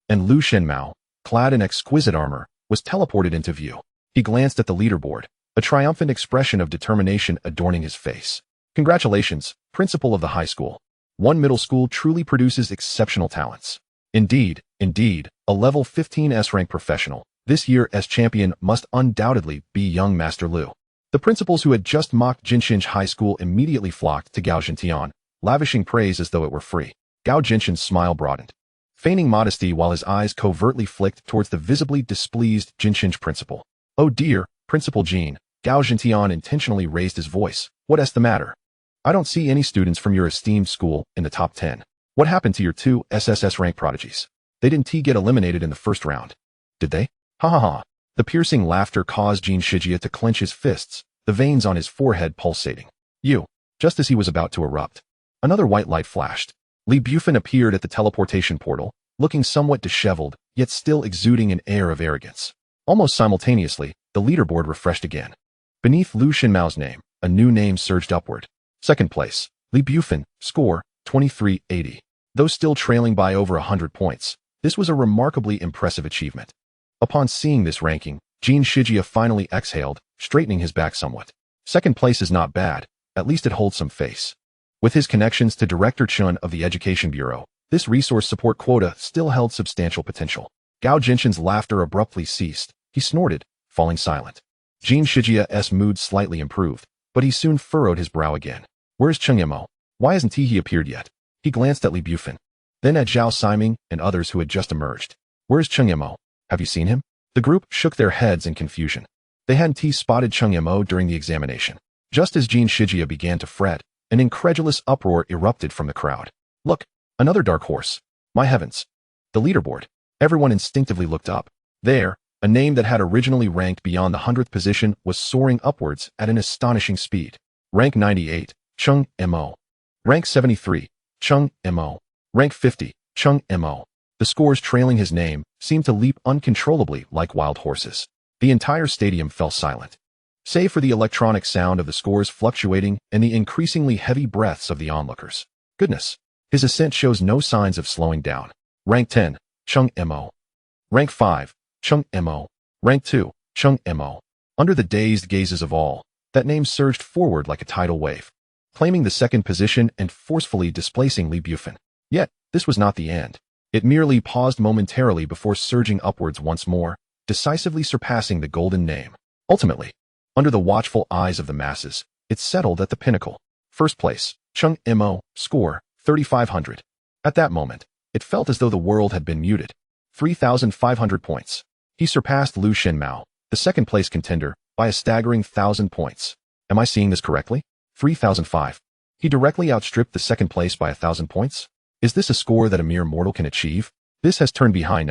and Lu Shenmao, clad in exquisite armor, was teleported into view. He glanced at the leaderboard, a triumphant expression of determination adorning his face. Congratulations, principal of the high school. One middle school truly produces exceptional talents. Indeed, a level 15 S-rank professional, this year's champion must undoubtedly be young Master Lu. The principals who had just mocked Jinshin's high school immediately flocked to Gao Jintian, lavishing praise as though it were free. Gao Jinshin's smile broadened, feigning modesty while his eyes covertly flicked towards the visibly displeased Jinshin's principal. Oh dear, Principal Jin, Gao Jintian intentionally raised his voice. What's the matter? I don't see any students from your esteemed school in the top 10. What happened to your two SSS-rank prodigies? They didn't get eliminated in the first round, did they? Ha. The piercing laughter caused Jin Shijia to clench his fists, the veins on his forehead pulsating. Just as he was about to erupt, another white light flashed. Li Bufin appeared at the teleportation portal, looking somewhat disheveled, yet still exuding an air of arrogance. Almost simultaneously, the leaderboard refreshed again. Beneath Lu Shenmao's name, a new name surged upward. Second place, Li Bufin, score, 2380. Though still trailing by over 100 points, this was a remarkably impressive achievement. Upon seeing this ranking, Jin Shijia finally exhaled, straightening his back somewhat. Second place is not bad, at least it holds some face. With his connections to Director Chun of the Education Bureau, this resource support quota still held substantial potential. Gao Jinshin's laughter abruptly ceased. He snorted, falling silent. Jin Shijia's mood slightly improved, but he soon furrowed his brow again. Where's Cheng Mo? Why hasn't he appeared yet? He glanced at Li Bufin, then at Zhao Siming and others who had just emerged. Where's Cheng Mo? Have you seen him? The group shook their heads in confusion. They hadn't spotted Cheng Mo during the examination. Just as Jin Shijia began to fret, an incredulous uproar erupted from the crowd. Look, another dark horse. My heavens. The leaderboard. Everyone instinctively looked up. There, a name that had originally ranked beyond the 100th position was soaring upwards at an astonishing speed. Rank 98, Cheng Mo. Rank 73, Cheng Mo. Rank 50, Cheng Mo. The scores trailing his name seemed to leap uncontrollably like wild horses. The entire stadium fell silent, save for the electronic sound of the scores fluctuating and the increasingly heavy breaths of the onlookers. Goodness, his ascent shows no signs of slowing down. Rank 10, Cheng Mo. Rank 5, Cheng Mo. Rank 2, Cheng Mo. Under the dazed gazes of all, that name surged forward like a tidal wave, claiming the second position and forcefully displacing Li Bufan. Yet, this was not the end. It merely paused momentarily before surging upwards once more, decisively surpassing the golden name. Ultimately, under the watchful eyes of the masses, it settled at the pinnacle. First place, Cheng Mo, score, 3,500. At that moment, it felt as though the world had been muted. 3,500 points. He surpassed Lu Shenmao, the second-place contender, by a staggering 1,000 points. Am I seeing this correctly? 3,005. He directly outstripped the second place by 1,000 points? Is this a score that a mere mortal can achieve? This has turned behind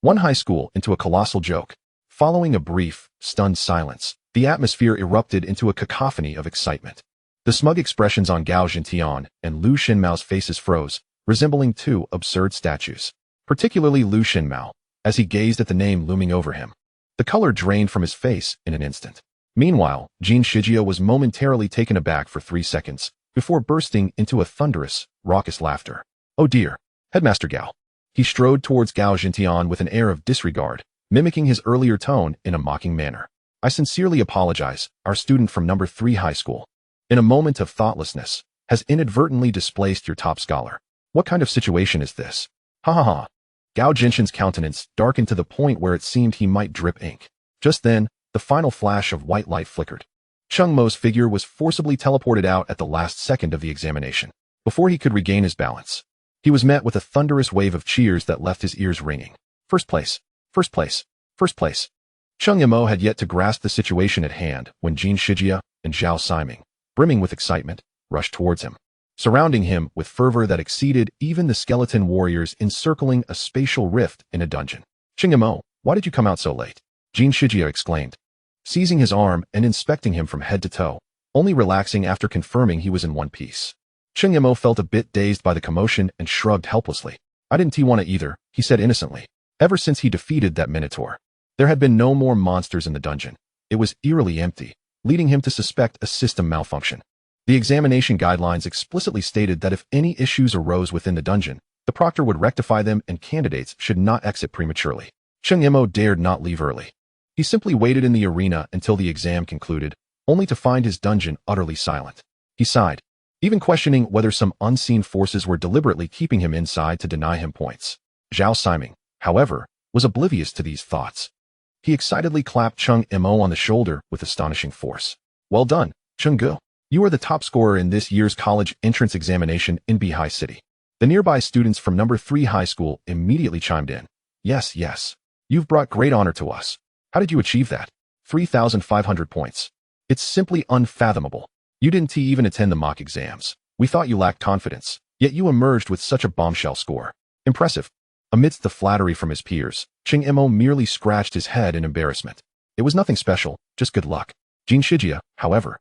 one high school into a colossal joke. Following a brief, stunned silence, the atmosphere erupted into a cacophony of excitement. The smug expressions on Gao Jintian and Lu Shenmao's faces froze, resembling two absurd statues. Particularly Lu Shenmao, as he gazed at the name looming over him. The color drained from his face in an instant. Meanwhile, Jin Shijia was momentarily taken aback for 3 seconds, before bursting into a thunderous, raucous laughter. Oh dear, Headmaster Gao. He strode towards Gao Jintian with an air of disregard, mimicking his earlier tone in a mocking manner. I sincerely apologize, our student from number 3 high school, in a moment of thoughtlessness, has inadvertently displaced your top scholar. What kind of situation is this? Ha ha ha. Gao Jinshan's countenance darkened to the point where it seemed he might drip ink. Just then, the final flash of white light flickered. Cheng Mo's figure was forcibly teleported out at the last second of the examination. Before he could regain his balance, he was met with a thunderous wave of cheers that left his ears ringing. First place, first place, first place. Cheng Mo had yet to grasp the situation at hand when Jin Shijia and Zhao Siming, brimming with excitement, rushed towards him, surrounding him with fervor that exceeded even the skeleton warriors encircling a spatial rift in a dungeon. Cheng Mo, why did you come out so late? Jin Shijia exclaimed, seizing his arm and inspecting him from head to toe, only relaxing after confirming he was in one piece. Cheng Mo felt a bit dazed by the commotion and shrugged helplessly. I didn't want to either, he said innocently. Ever since he defeated that Minotaur, there had been no more monsters in the dungeon. It was eerily empty, leading him to suspect a system malfunction. The examination guidelines explicitly stated that if any issues arose within the dungeon, the proctor would rectify them and candidates should not exit prematurely. Cheng Mo dared not leave early. He simply waited in the arena until the exam concluded, only to find his dungeon utterly silent. He sighed, even questioning whether some unseen forces were deliberately keeping him inside to deny him points. Zhao Siming, however, was oblivious to these thoughts. He excitedly clapped Cheng Mo on the shoulder with astonishing force. Well done, Cheng Gu. You are the top scorer in this year's college entrance examination in Bihai City. The nearby students from number 3 high school immediately chimed in. Yes, yes. You've brought great honor to us. How did you achieve that? 3,500 points. It's simply unfathomable. You didn't even attend the mock exams. We thought you lacked confidence, yet you emerged with such a bombshell score. Impressive. Amidst the flattery from his peers, Cheng Mo merely scratched his head in embarrassment. It was nothing special, just good luck. Jin Shijia, however,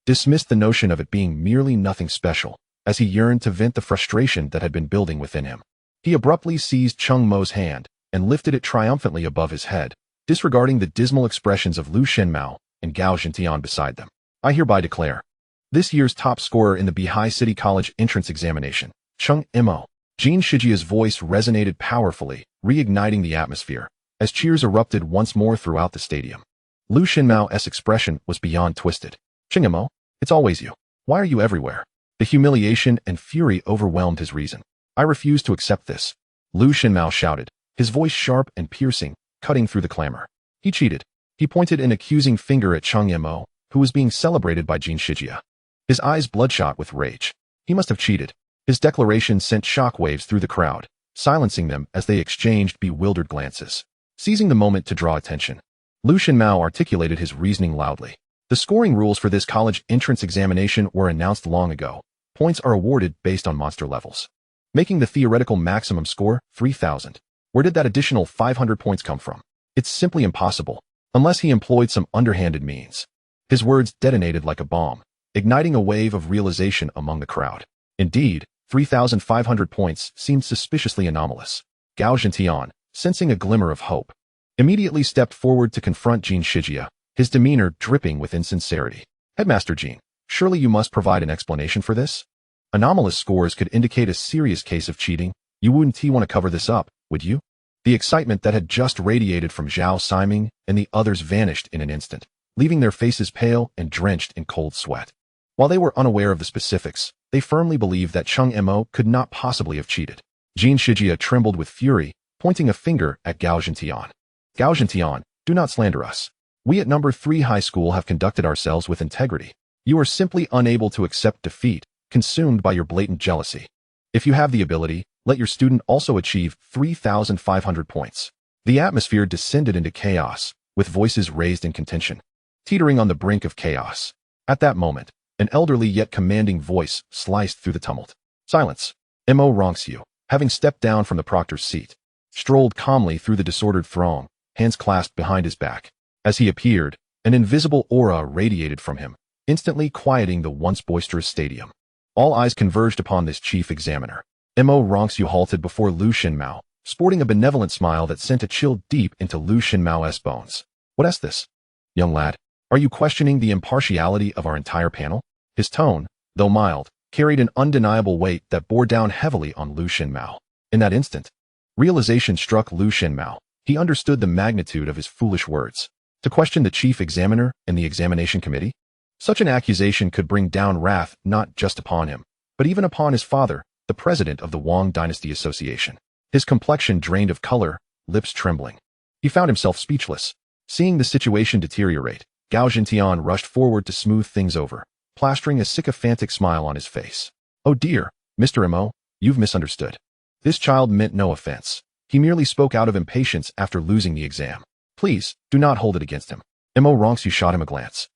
dismissed the notion of it being merely nothing special, as he yearned to vent the frustration that had been building within him. He abruptly seized Cheng Mo's hand and lifted it triumphantly above his head, disregarding the dismal expressions of Lu Shenmao and Gao Jintian beside them. I hereby declare, this year's top scorer in the Bihai City College entrance examination, Cheng Mo. Jin Shijia's voice resonated powerfully, reigniting the atmosphere, as cheers erupted once more throughout the stadium. Lu Shenmao's expression was beyond twisted. Cheng Mo, it's always you. Why are you everywhere? The humiliation and fury overwhelmed his reason. I refuse to accept this. Lu Shenmao shouted, his voice sharp and piercing, cutting through the clamor. He cheated. He pointed an accusing finger at Cheng Mo, who was being celebrated by Jin Shijia. His eyes bloodshot with rage. He must have cheated. His declaration sent shockwaves through the crowd, silencing them as they exchanged bewildered glances. Seizing the moment to draw attention, Lu Shenmao articulated his reasoning loudly. The scoring rules for this college entrance examination were announced long ago. Points are awarded based on monster levels, making the theoretical maximum score 3,000. Where did that additional 500 points come from? It's simply impossible, unless he employed some underhanded means. His words detonated like a bomb, igniting a wave of realization among the crowd. Indeed, 3,500 points seemed suspiciously anomalous. Gao Zhentian, sensing a glimmer of hope, immediately stepped forward to confront Jin Shijia, his demeanor dripping with insincerity. Headmaster Jin, surely you must provide an explanation for this? Anomalous scores could indicate a serious case of cheating. You wouldn't want to cover this up, would you? The excitement that had just radiated from Zhao Siming and the others vanished in an instant, leaving their faces pale and drenched in cold sweat. While they were unaware of the specifics, they firmly believed that Cheng Mo could not possibly have cheated. Jin Shijia trembled with fury, pointing a finger at Gao Zhentian. Gao Zhentian, do not slander us. We at number 3 high school have conducted ourselves with integrity. You are simply unable to accept defeat, consumed by your blatant jealousy. If you have the ability, let your student also achieve 3,500 points. The atmosphere descended into chaos, with voices raised in contention, teetering on the brink of chaos. At that moment, an elderly yet commanding voice sliced through the tumult. Silence. Mo Ronxiu, having stepped down from the proctor's seat, strolled calmly through the disordered throng, hands clasped behind his back. As he appeared, an invisible aura radiated from him, instantly quieting the once boisterous stadium. All eyes converged upon this chief examiner. Mo Ronxiu halted before Lu Shenmao, sporting a benevolent smile that sent a chill deep into Lu Shenmao's bones. What's this? Young lad, are you questioning the impartiality of our entire panel? His tone, though mild, carried an undeniable weight that bore down heavily on Lu Shenmao. In that instant, realization struck Lu Shenmao. He understood the magnitude of his foolish words. To question the chief examiner and the examination committee? Such an accusation could bring down wrath not just upon him, but even upon his father, the president of the Wang Dynasty Association. His complexion drained of color, lips trembling. He found himself speechless. Seeing the situation deteriorate, Gao Zhentian rushed forward to smooth things over, plastering a sycophantic smile on his face. Oh dear, Mr. Mo, you've misunderstood. This child meant no offense. He merely spoke out of impatience after losing the exam. Please, do not hold it against him. Mo Ronxiu shot him a glance,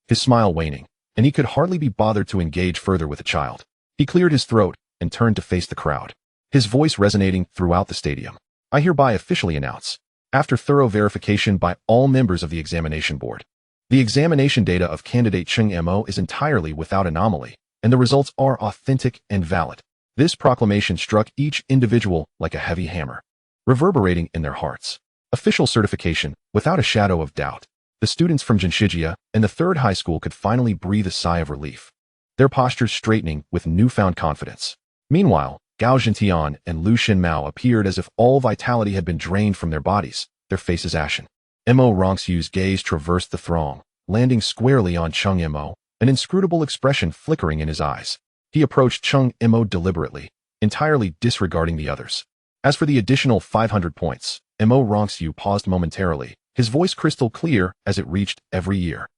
his smile waning, and he could hardly be bothered to engage further with the child. He cleared his throat and turned to face the crowd, his voice resonating throughout the stadium. I hereby officially announce, after thorough verification by all members of the examination board, the examination data of candidate Cheng Mo is entirely without anomaly, and the results are authentic and valid. This proclamation struck each individual like a heavy hammer, reverberating in their hearts. Official certification, without a shadow of doubt. The students from Jinshijia and the 3rd high school could finally breathe a sigh of relief, their postures straightening with newfound confidence. Meanwhile, Gao Zhentian and Lu Shenmao appeared as if all vitality had been drained from their bodies, their faces ashen. Mo Ronxiu's gaze traversed the throng, landing squarely on Cheng Mo, an inscrutable expression flickering in his eyes. He approached Cheng Mo deliberately, entirely disregarding the others. As for the additional 500 points, Mo Ronxiu paused momentarily, his voice crystal clear as it reached every year.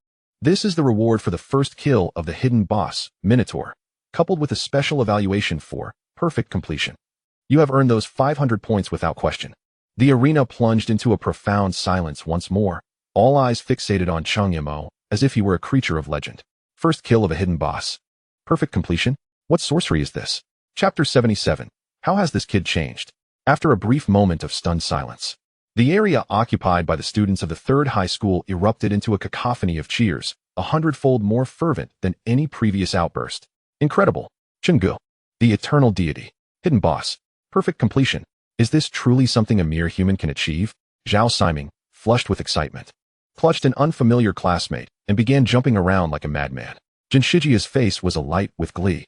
This is the reward for the first kill of the hidden boss, Minotaur, coupled with a special evaluation for perfect completion. You have earned those 500 points without question. The arena plunged into a profound silence once more, all eyes fixated on Cheng Mo, as if he were a creature of legend. First kill of a hidden boss. Perfect completion? What sorcery is this? Chapter 77. How has this kid changed? After a brief moment of stunned silence, the area occupied by the students of the 3rd high school erupted into a cacophony of cheers, 100-fold more fervent than any previous outburst. Incredible. Chenggu, the eternal deity. Hidden boss. Perfect completion. Is this truly something a mere human can achieve? Zhao Siming, flushed with excitement, clutched an unfamiliar classmate and began jumping around like a madman. Jin Shijia's face was alight with glee,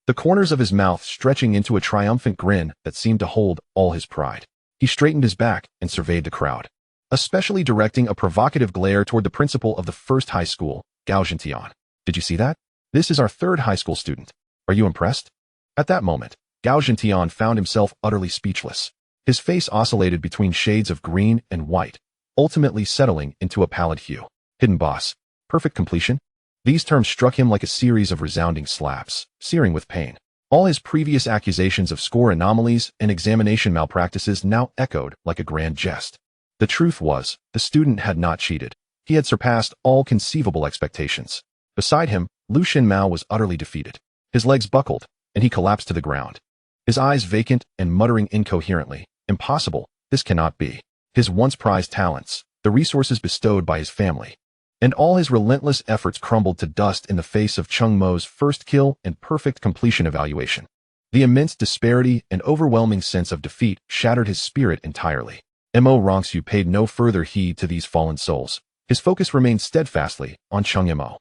the corners of his mouth stretching into a triumphant grin that seemed to hold all his pride. He straightened his back and surveyed the crowd, especially directing a provocative glare toward the principal of the 1st high school, Gao Zhentian. Did you see that? This is our 3rd high school student. Are you impressed? At that moment, Gao Zhentian found himself utterly speechless. His face oscillated between shades of green and white, ultimately settling into a pallid hue. Hidden boss. Perfect completion? These terms struck him like a series of resounding slaps, searing with pain. All his previous accusations of score anomalies and examination malpractices now echoed like a grand jest. The truth was, the student had not cheated. He had surpassed all conceivable expectations. Beside him, Lu Xinmao was utterly defeated. His legs buckled, and he collapsed to the ground. His eyes vacant and muttering incoherently, "Impossible, this cannot be." His once prized talents, the resources bestowed by his family, and all his relentless efforts crumbled to dust in the face of Cheng Mo's first kill and perfect completion evaluation. The immense disparity and overwhelming sense of defeat shattered his spirit entirely. Mo Ronxu paid no further heed to these fallen souls. His focus remained steadfastly on Cheng Mo.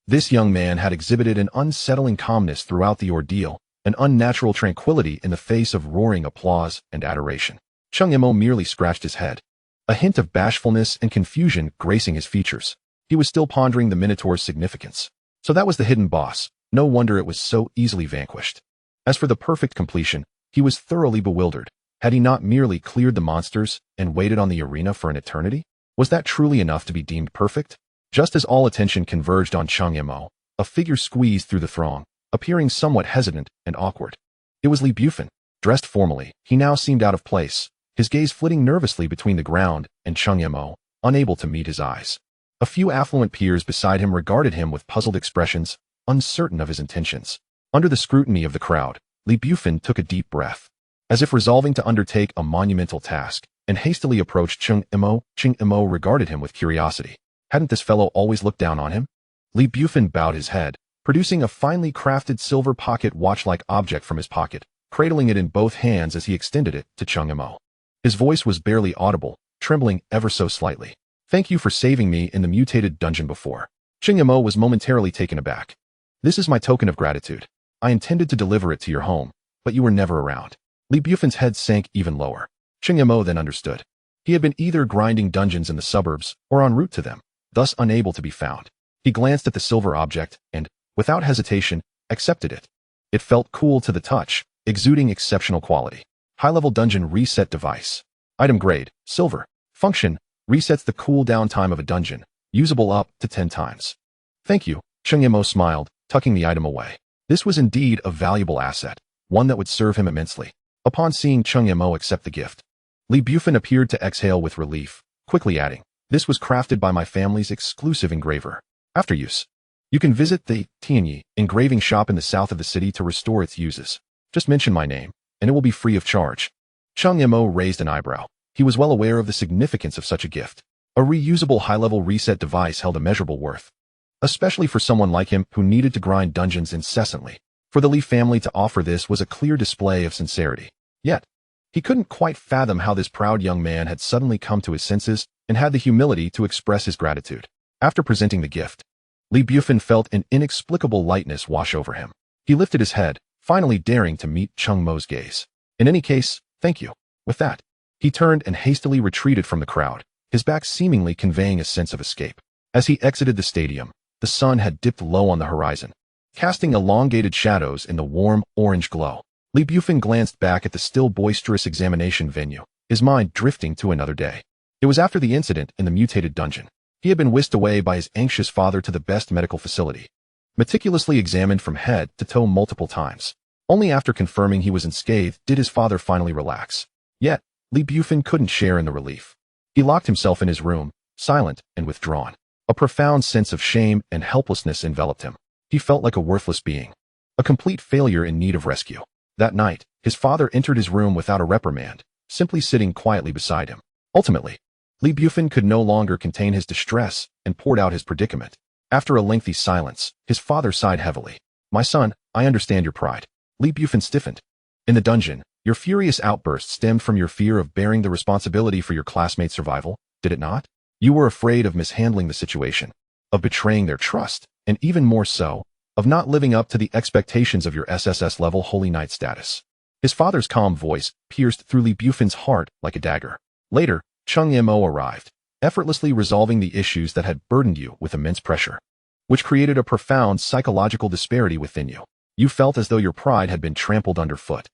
This young man had exhibited an unsettling calmness throughout the ordeal, an unnatural tranquility in the face of roaring applause and adoration. Cheng Mo merely scratched his head, a hint of bashfulness and confusion gracing his features. He was still pondering the Minotaur's significance. So that was the hidden boss. No wonder it was so easily vanquished. As for the perfect completion, he was thoroughly bewildered. Had he not merely cleared the monsters and waited on the arena for an eternity? Was that truly enough to be deemed perfect? Just as all attention converged on Cheng Mo, a figure squeezed through the throng, appearing somewhat hesitant and awkward. It was Li Bufin. Dressed formally, he now seemed out of place, his gaze flitting nervously between the ground and Cheng Mo, unable to meet his eyes. A few affluent peers beside him regarded him with puzzled expressions, uncertain of his intentions. Under the scrutiny of the crowd, Li Bufin took a deep breath, as if resolving to undertake a monumental task, and hastily approached Cheng Mo. Cheng Mo regarded him with curiosity. Hadn't this fellow always looked down on him? Li Bufin bowed his head, producing a finely crafted silver pocket watch-like object from his pocket, cradling it in both hands as he extended it to Cheng Mo. His voice was barely audible, trembling ever so slightly. "Thank you for saving me in the mutated dungeon before." Cheng Mo was momentarily taken aback. "This is my token of gratitude. I intended to deliver it to your home, but you were never around." Li Bufin's head sank even lower. Cheng Mo then understood. He had been either grinding dungeons in the suburbs or en route to them, thus unable to be found. He glanced at the silver object and, without hesitation, accepted it. It felt cool to the touch, exuding exceptional quality. High-level dungeon reset device. Item grade, silver. Function, resets the cooldown time of a dungeon, usable up to 10 times. "Thank you," Cheng Mo smiled, tucking the item away. This was indeed a valuable asset, one that would serve him immensely. Upon seeing Cheng Mo accept the gift, Li Bufin appeared to exhale with relief, quickly adding, "This was crafted by my family's exclusive engraver. After use, you can visit the Tianyi engraving shop in the south of the city to restore its uses. Just mention my name, and it will be free of charge." Cheng Mo raised an eyebrow. He was well aware of the significance of such a gift. A reusable high-level reset device held immeasurable worth, especially for someone like him who needed to grind dungeons incessantly. For the Li family to offer this was a clear display of sincerity. Yet, he couldn't quite fathom how this proud young man had suddenly come to his senses and had the humility to express his gratitude. After presenting the gift, Li Bufin felt an inexplicable lightness wash over him. He lifted his head, finally daring to meet Cheng Mo's gaze. "In any case, thank you." With that, he turned and hastily retreated from the crowd, his back seemingly conveying a sense of escape. As he exited the stadium, the sun had dipped low on the horizon, casting elongated shadows in the warm, orange glow. Li Bufin glanced back at the still boisterous examination venue, his mind drifting to another day. It was after the incident in the mutated dungeon. He had been whisked away by his anxious father to the best medical facility, meticulously examined from head to toe multiple times. Only after confirming he was unscathed did his father finally relax. Yet, Li Bufin couldn't share in the relief. He locked himself in his room, silent and withdrawn. A profound sense of shame and helplessness enveloped him. He felt like a worthless being, a complete failure in need of rescue. That night, his father entered his room without a reprimand, simply sitting quietly beside him. Ultimately, Li Bufin could no longer contain his distress and poured out his predicament. After a lengthy silence, his father sighed heavily. "My son, I understand your pride." Li Bufin stiffened. "In the dungeon, your furious outburst stemmed from your fear of bearing the responsibility for your classmates' survival, did it not? You were afraid of mishandling the situation, of betraying their trust, and even more so, of not living up to the expectations of your SSS level Holy Knight status." His father's calm voice pierced through Li Bufin's heart like a dagger. Later, Cheng Mo arrived, effortlessly resolving the issues that had burdened you with immense pressure, which created a profound psychological disparity within you. You felt as though your pride had been trampled underfoot.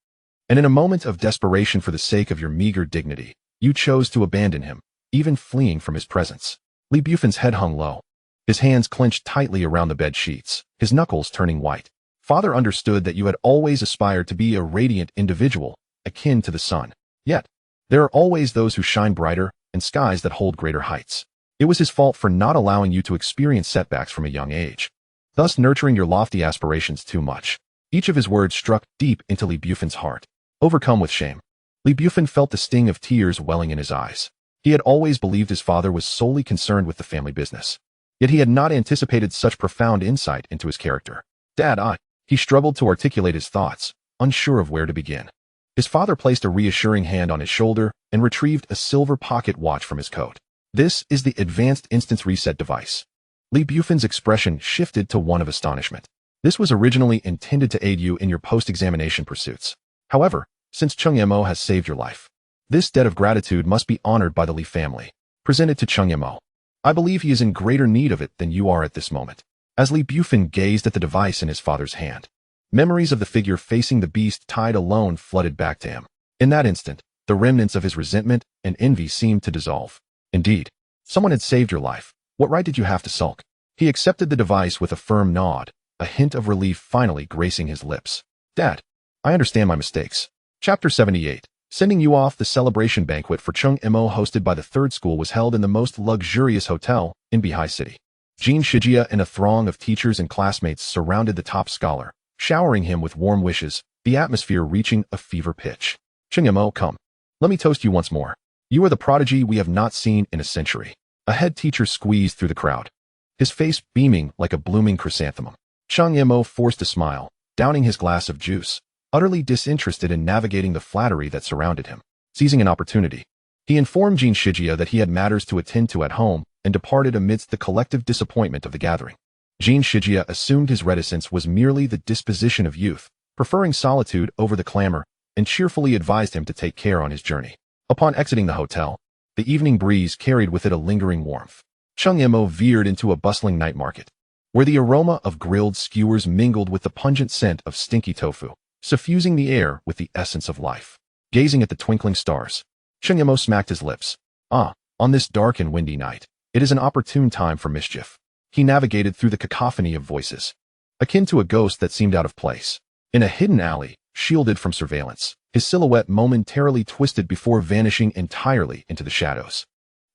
And in a moment of desperation for the sake of your meager dignity, you chose to abandon him, even fleeing from his presence. Li Bufin's head hung low, his hands clenched tightly around the bed sheets, his knuckles turning white. Father understood that you had always aspired to be a radiant individual, akin to the sun. Yet, there are always those who shine brighter and skies that hold greater heights. It was his fault for not allowing you to experience setbacks from a young age, thus nurturing your lofty aspirations too much. Each of his words struck deep into Li Bufen's heart. Overcome with shame, Li Bufen felt the sting of tears welling in his eyes. He had always believed his father was solely concerned with the family business. Yet he had not anticipated such profound insight into his character. Dad, he struggled to articulate his thoughts, unsure of where to begin. His father placed a reassuring hand on his shoulder and retrieved a silver pocket watch from his coat. This is the advanced instance reset device. Li Bufen's expression shifted to one of astonishment. This was originally intended to aid you in your post-examination pursuits. However, since Cheng Mo has saved your life, this debt of gratitude must be honored by the Li family. Present it to Cheng Mo. I believe he is in greater need of it than you are at this moment. As Li Bufen gazed at the device in his father's hand, memories of the figure facing the beast tied alone flooded back to him. In that instant, the remnants of his resentment and envy seemed to dissolve. Indeed, someone had saved your life. What right did you have to sulk? He accepted the device with a firm nod, a hint of relief finally gracing his lips. Dad, I understand my mistakes. Chapter 78. Sending you off. The celebration banquet for Cheng Mo hosted by the third school was held in the most luxurious hotel in Beihai City. Jin Shijia and a throng of teachers and classmates surrounded the top scholar, showering him with warm wishes, the atmosphere reaching a fever pitch. Cheng Mo, come. Let me toast you once more. You are the prodigy we have not seen in a century. A head teacher squeezed through the crowd, his face beaming like a blooming chrysanthemum. Cheng Mo forced a smile, downing his glass of juice, utterly disinterested in navigating the flattery that surrounded him. Seizing an opportunity, he informed Jin Shijia that he had matters to attend to at home and departed amidst the collective disappointment of the gathering. Jin Shijia assumed his reticence was merely the disposition of youth, preferring solitude over the clamor, and cheerfully advised him to take care on his journey. Upon exiting the hotel, the evening breeze carried with it a lingering warmth. Cheng Mo veered into a bustling night market, where the aroma of grilled skewers mingled with the pungent scent of stinky tofu, suffusing the air with the essence of life. Gazing at the twinkling stars, Cheng Mo smacked his lips. On this dark and windy night, it is an opportune time for mischief. He navigated through the cacophony of voices, akin to a ghost that seemed out of place. In a hidden alley, shielded from surveillance, his silhouette momentarily twisted before vanishing entirely into the shadows.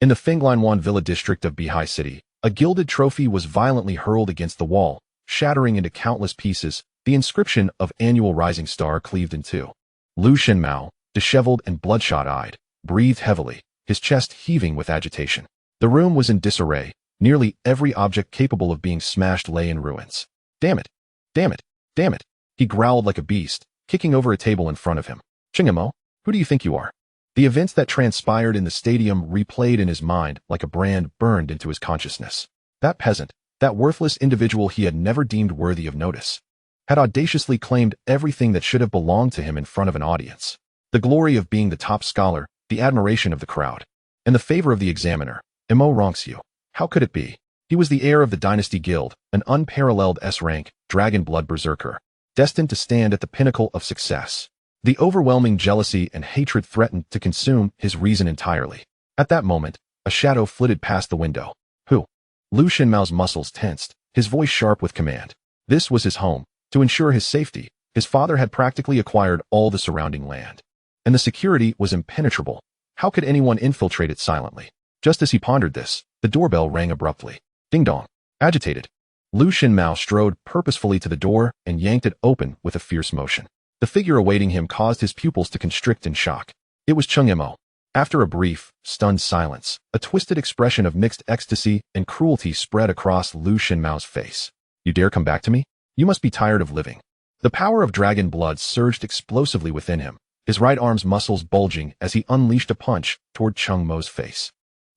In the Fenglanwan Villa district of Beihai City, a gilded trophy was violently hurled against the wall, shattering into countless pieces. The inscription of Annual Rising Star cleaved in two. Lu Shenmao, disheveled and bloodshot-eyed, breathed heavily, his chest heaving with agitation. The room was in disarray. Nearly every object capable of being smashed lay in ruins. Damn it! Damn it! Damn it! He growled like a beast, kicking over a table in front of him. Cheng Mo, who do you think you are? The events that transpired in the stadium replayed in his mind like a brand burned into his consciousness. That peasant, that worthless individual he had never deemed worthy of notice, had audaciously claimed everything that should have belonged to him in front of an audience. The glory of being the top scholar, the admiration of the crowd, and the favor of the examiner. Mo Ronxiu. How could it be? He was the heir of the Dynasty Guild, an unparalleled S-rank, dragon blood berserker, destined to stand at the pinnacle of success. The overwhelming jealousy and hatred threatened to consume his reason entirely. At that moment, a shadow flitted past the window. Who? Lu Shenmao's muscles tensed, his voice sharp with command. This was his home. To ensure his safety, his father had practically acquired all the surrounding land, and the security was impenetrable. How could anyone infiltrate it silently? Just as he pondered this, the doorbell rang abruptly. Ding dong. Agitated, Lu Shenmao strode purposefully to the door and yanked it open with a fierce motion. The figure awaiting him caused his pupils to constrict in shock. It was Cheng Mo. After a brief, stunned silence, a twisted expression of mixed ecstasy and cruelty spread across Lu Shenmao's face. You dare come back to me? You must be tired of living. The power of dragon blood surged explosively within him, his right arm's muscles bulging as he unleashed a punch toward Cheng Mo's face.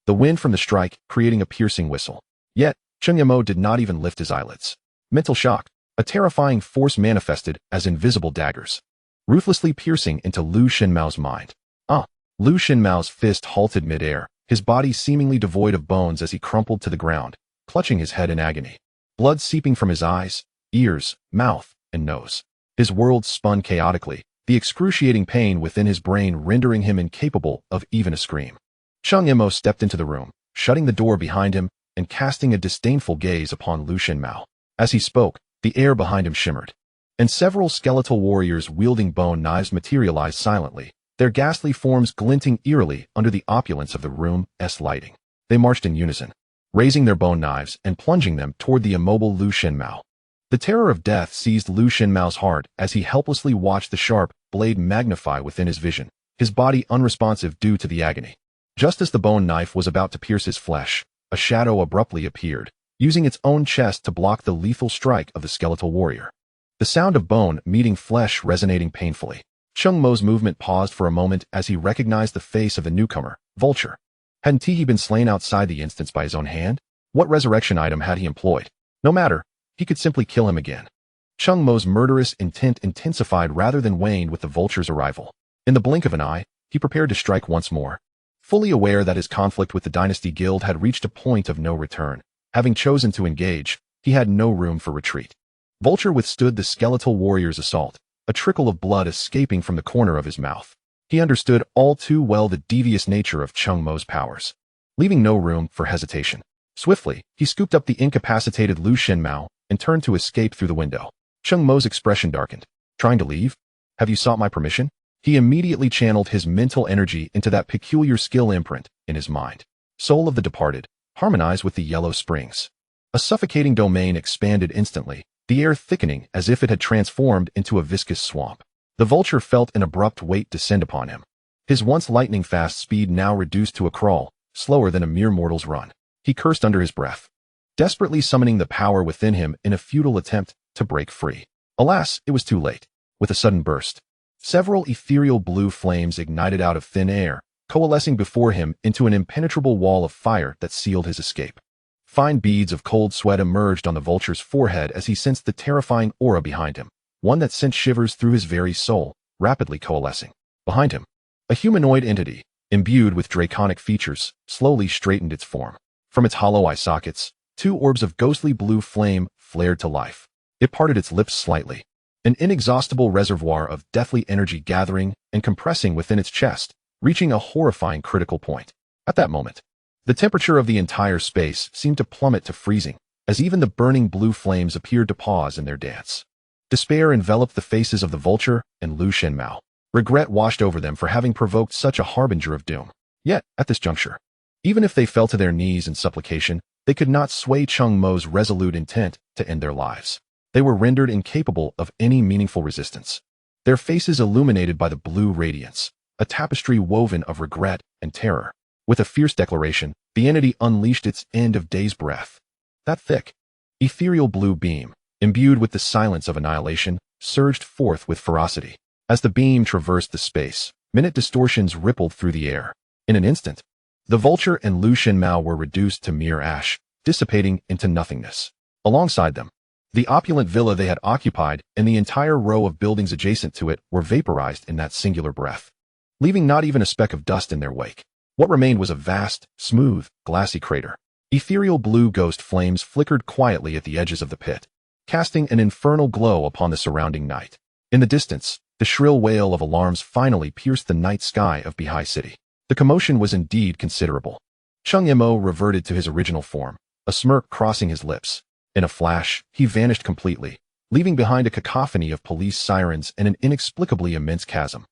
The wind from the strike creating a piercing whistle. Yet, Cheng Mo did not even lift his eyelids. Mental shock, a terrifying force manifested as invisible daggers, ruthlessly piercing into Lu Shenmao's mind. Lu Shenmao's fist halted midair, his body seemingly devoid of bones as he crumpled to the ground, clutching his head in agony. Blood seeping from his eyes, ears, mouth, and nose. His world spun chaotically, the excruciating pain within his brain rendering him incapable of even a scream. Cheng Mo stepped into the room, shutting the door behind him and casting a disdainful gaze upon Lu Shenmao. As he spoke, the air behind him shimmered, and several skeletal warriors wielding bone knives materialized silently, their ghastly forms glinting eerily under the opulence of the room's lighting. They marched in unison, raising their bone knives and plunging them toward the immobile Lu Shenmao. The terror of death seized Lu Shenmao's heart as he helplessly watched the sharp blade magnify within his vision, his body unresponsive due to the agony. Just as the bone knife was about to pierce his flesh, a shadow abruptly appeared, using its own chest to block the lethal strike of the skeletal warrior. The sound of bone meeting flesh resonating painfully. Cheng Mo's movement paused for a moment as he recognized the face of the newcomer, Vulture. Hadn't he been slain outside the instance by his own hand? What resurrection item had he employed? No matter, he could simply kill him again. Cheng Mo's murderous intent intensified rather than waned with the Vulture's arrival. In the blink of an eye, he prepared to strike once more. Fully aware that his conflict with the Dynasty Guild had reached a point of no return, having chosen to engage, he had no room for retreat. Vulture withstood the skeletal warrior's assault, a trickle of blood escaping from the corner of his mouth. He understood all too well the devious nature of Cheng Mo's powers, leaving no room for hesitation. Swiftly, he scooped up the incapacitated Lu Shenmao and turned to escape through the window. Cheng Mo's expression darkened. Trying to leave? Have you sought my permission? He immediately channeled his mental energy into that peculiar skill imprint in his mind. Soul of the departed, harmonized with the yellow springs. A suffocating domain expanded instantly, the air thickening as if it had transformed into a viscous swamp. The Vulture felt an abrupt weight descend upon him. His once lightning-fast speed now reduced to a crawl, slower than a mere mortal's run. He cursed under his breath, desperately summoning the power within him in a futile attempt to break free. Alas, it was too late. With a sudden burst, several ethereal blue flames ignited out of thin air, coalescing before him into an impenetrable wall of fire that sealed his escape. Fine beads of cold sweat emerged on the Vulture's forehead as he sensed the terrifying aura behind him, one that sent shivers through his very soul, rapidly coalescing. Behind him, a humanoid entity, imbued with draconic features, slowly straightened its form. From its hollow eye sockets, two orbs of ghostly blue flame flared to life. It parted its lips slightly, an inexhaustible reservoir of deathly energy gathering and compressing within its chest, reaching a horrifying critical point. At that moment, the temperature of the entire space seemed to plummet to freezing, as even the burning blue flames appeared to pause in their dance. Despair enveloped the faces of the Vulture and Lu Shenmao. Regret washed over them for having provoked such a harbinger of doom. Yet, at this juncture, even if they fell to their knees in supplication, they could not sway Cheng Mo's resolute intent to end their lives. They were rendered incapable of any meaningful resistance. Their faces illuminated by the blue radiance, a tapestry woven of regret and terror. With a fierce declaration, the entity unleashed its end-of-days breath. That thick, ethereal blue beam, imbued with the silence of annihilation, surged forth with ferocity. As the beam traversed the space, minute distortions rippled through the air. In an instant, the Vulture and Lu Shenmao were reduced to mere ash, dissipating into nothingness. Alongside them, the opulent villa they had occupied and the entire row of buildings adjacent to it were vaporized in that singular breath, leaving not even a speck of dust in their wake. What remained was a vast, smooth, glassy crater. Ethereal blue ghost flames flickered quietly at the edges of the pit, casting an infernal glow upon the surrounding night. In the distance, the shrill wail of alarms finally pierced the night sky of Beihai City. The commotion was indeed considerable. Cheng Mo reverted to his original form, a smirk crossing his lips. In a flash, he vanished completely, leaving behind a cacophony of police sirens and an inexplicably immense chasm.